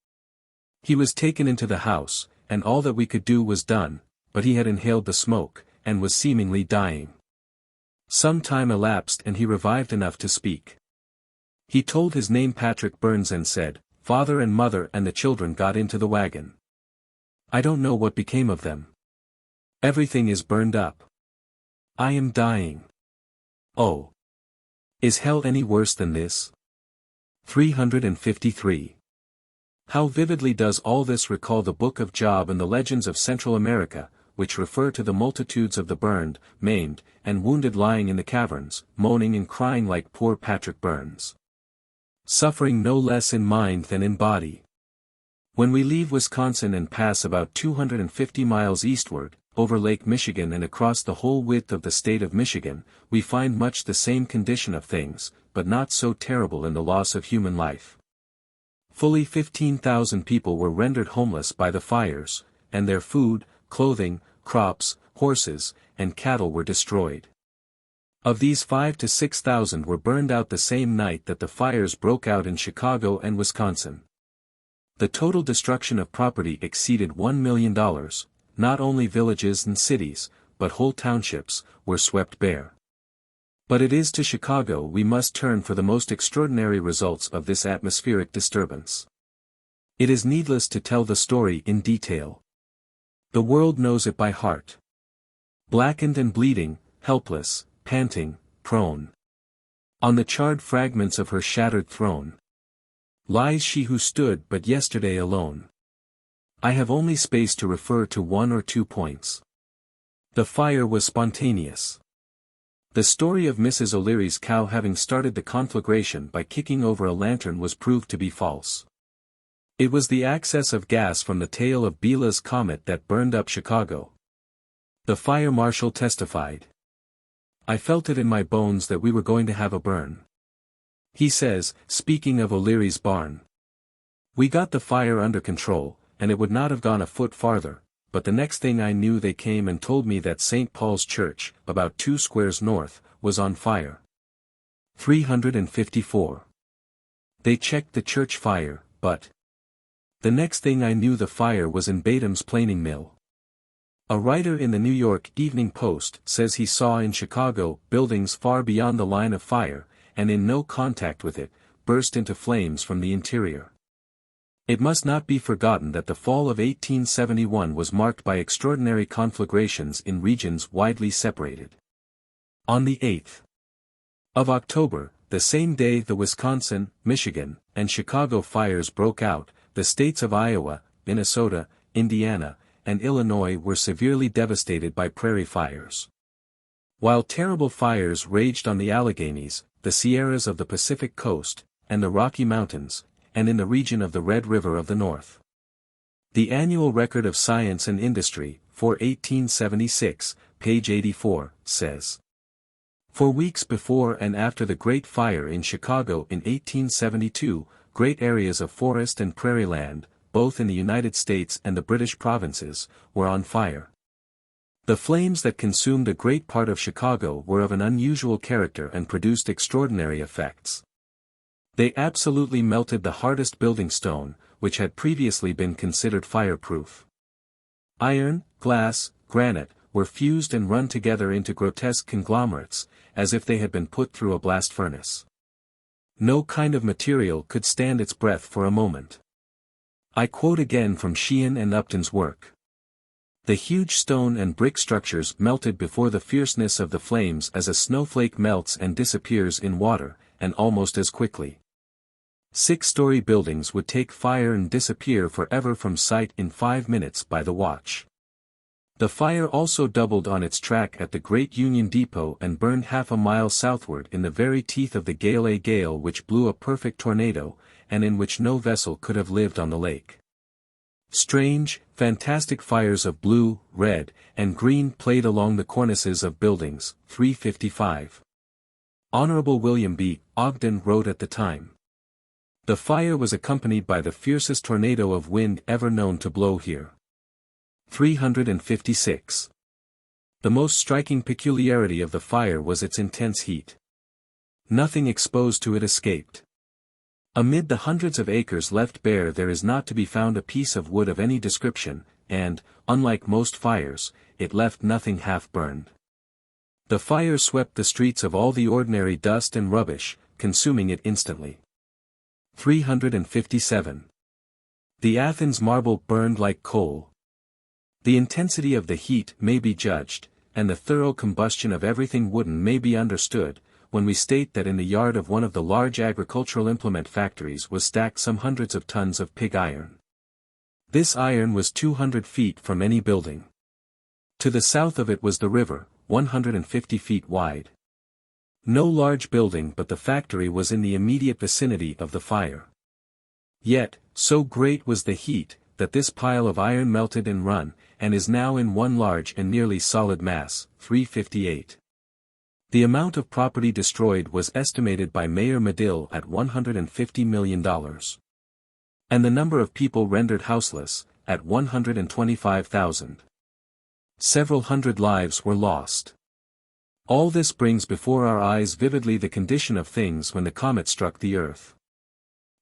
He was taken into the house, and all that we could do was done, but he had inhaled the smoke, and was seemingly dying. Some time elapsed and he revived enough to speak. He told his name Patrick Burns and said, "Father and mother and the children got into the wagon. I don't know what became of them. Everything is burned up. I am dying. Oh. Is hell any worse than this?" 353. How vividly does all this recall the Book of Job and the legends of Central America, which refer to the multitudes of the burned, maimed, and wounded lying in the caverns, moaning and crying like poor Patrick Burns. Suffering no less in mind than in body. When we leave Wisconsin and pass about 250 miles eastward, over Lake Michigan and across the whole width of the state of Michigan, we find much the same condition of things, but not so terrible in the loss of human life. Fully 15,000 people were rendered homeless by the fires, and their food, clothing, crops, horses, and cattle were destroyed. Of these 5,000 to 6,000 were burned out the same night that the fires broke out in Chicago and Wisconsin. The total destruction of property exceeded $1 million, not only villages and cities, but whole townships, were swept bare. But it is to Chicago we must turn for the most extraordinary results of this atmospheric disturbance. It is needless to tell the story in detail. The world knows it by heart. Blackened and bleeding, helpless, panting, prone. On the charred fragments of her shattered throne lies she who stood but yesterday alone. I have only space to refer to 1 or 2 points. The fire was spontaneous. The story of Mrs. O'Leary's cow having started the conflagration by kicking over a lantern was proved to be false. It was the access of gas from the tail of Biela's comet that burned up Chicago. The fire marshal testified. "I felt it in my bones that we were going to have a burn." He says, speaking of O'Leary's barn. "We got the fire under control, and it would not have gone a foot farther, but the next thing I knew they came and told me that St. Paul's Church, about 2 squares north, was on fire." 354. They checked the church fire, but the next thing I knew the fire was in Baitam's planing mill. A writer in the New York Evening Post says he saw in Chicago buildings far beyond the line of fire, and in no contact with it, burst into flames from the interior. It must not be forgotten that the fall of 1871 was marked by extraordinary conflagrations in regions widely separated. On the 8th of October, the same day the Wisconsin, Michigan, and Chicago fires broke out, the states of Iowa, Minnesota, Indiana, and Illinois were severely devastated by prairie fires. While terrible fires raged on the Alleghenies, the Sierras of the Pacific coast, and the Rocky Mountains, and in the region of the Red River of the North. The Annual Record of Science and Industry, for 1876, page 84, says, "For weeks before and after the Great Fire in Chicago in 1872, great areas of forest and prairie land, both in the United States and the British provinces, were on fire. The flames that consumed a great part of Chicago were of an unusual character and produced extraordinary effects. They absolutely melted the hardest building stone, which had previously been considered fireproof. Iron, glass, granite, were fused and run together into grotesque conglomerates, as if they had been put through a blast furnace. No kind of material could stand its breath for a moment." I quote again from Sheehan and Upton's work. "The huge stone and brick structures melted before the fierceness of the flames as a snowflake melts and disappears in water, and almost as quickly. 6-story buildings would take fire and disappear forever from sight in 5 minutes by the watch. The fire also doubled on its track at the Great Union Depot and burned half a mile southward in the very teeth of the a gale which blew a perfect tornado, and in which no vessel could have lived on the lake. Strange, fantastic fires of blue, red, and green played along the cornices of buildings." 355. Honorable William B. Ogden wrote at the time, "The fire was accompanied by the fiercest tornado of wind ever known to blow here." 356. The most striking peculiarity of the fire was its intense heat. Nothing exposed to it escaped. Amid the hundreds of acres left bare there is not to be found a piece of wood of any description, and, unlike most fires, it left nothing half burned. The fire swept the streets of all the ordinary dust and rubbish, consuming it instantly. 357. The Athens marble burned like coal. The intensity of the heat may be judged, and the thorough combustion of everything wooden may be understood, when we state that in the yard of one of the large agricultural implement factories was stacked some hundreds of tons of pig iron. This iron was 200 feet from any building. To the south of it was the river, 150 feet wide. No large building but the factory was in the immediate vicinity of the fire. Yet, so great was the heat, that this pile of iron melted and run, and is now in one large and nearly solid mass. 358. The amount of property destroyed was estimated by Mayor Medill at $150 million. And the number of people rendered houseless, at 125,000. Several hundred lives were lost. All this brings before our eyes vividly the condition of things when the comet struck the Earth.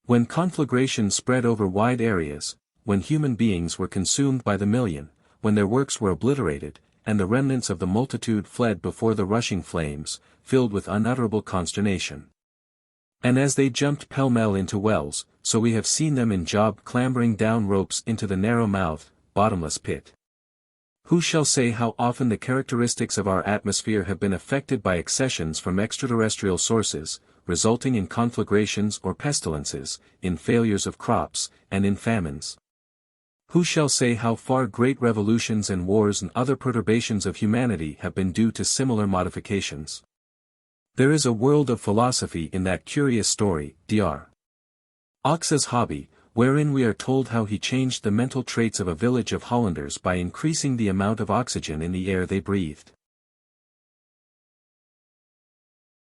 When conflagration spread over wide areas, when human beings were consumed by the million, when their works were obliterated, and the remnants of the multitude fled before the rushing flames, filled with unutterable consternation. And as they jumped pell-mell into wells, so we have seen them in Job clambering down ropes into the narrow-mouthed, bottomless pit. Who shall say how often the characteristics of our atmosphere have been affected by accessions from extraterrestrial sources, resulting in conflagrations or pestilences, in failures of crops, and in famines? Who shall say how far great revolutions and wars and other perturbations of humanity have been due to similar modifications? There is a world of philosophy in that curious story, Dr. Ox's Hobby, wherein we are told how he changed the mental traits of a village of Hollanders by increasing the amount of oxygen in the air they breathed.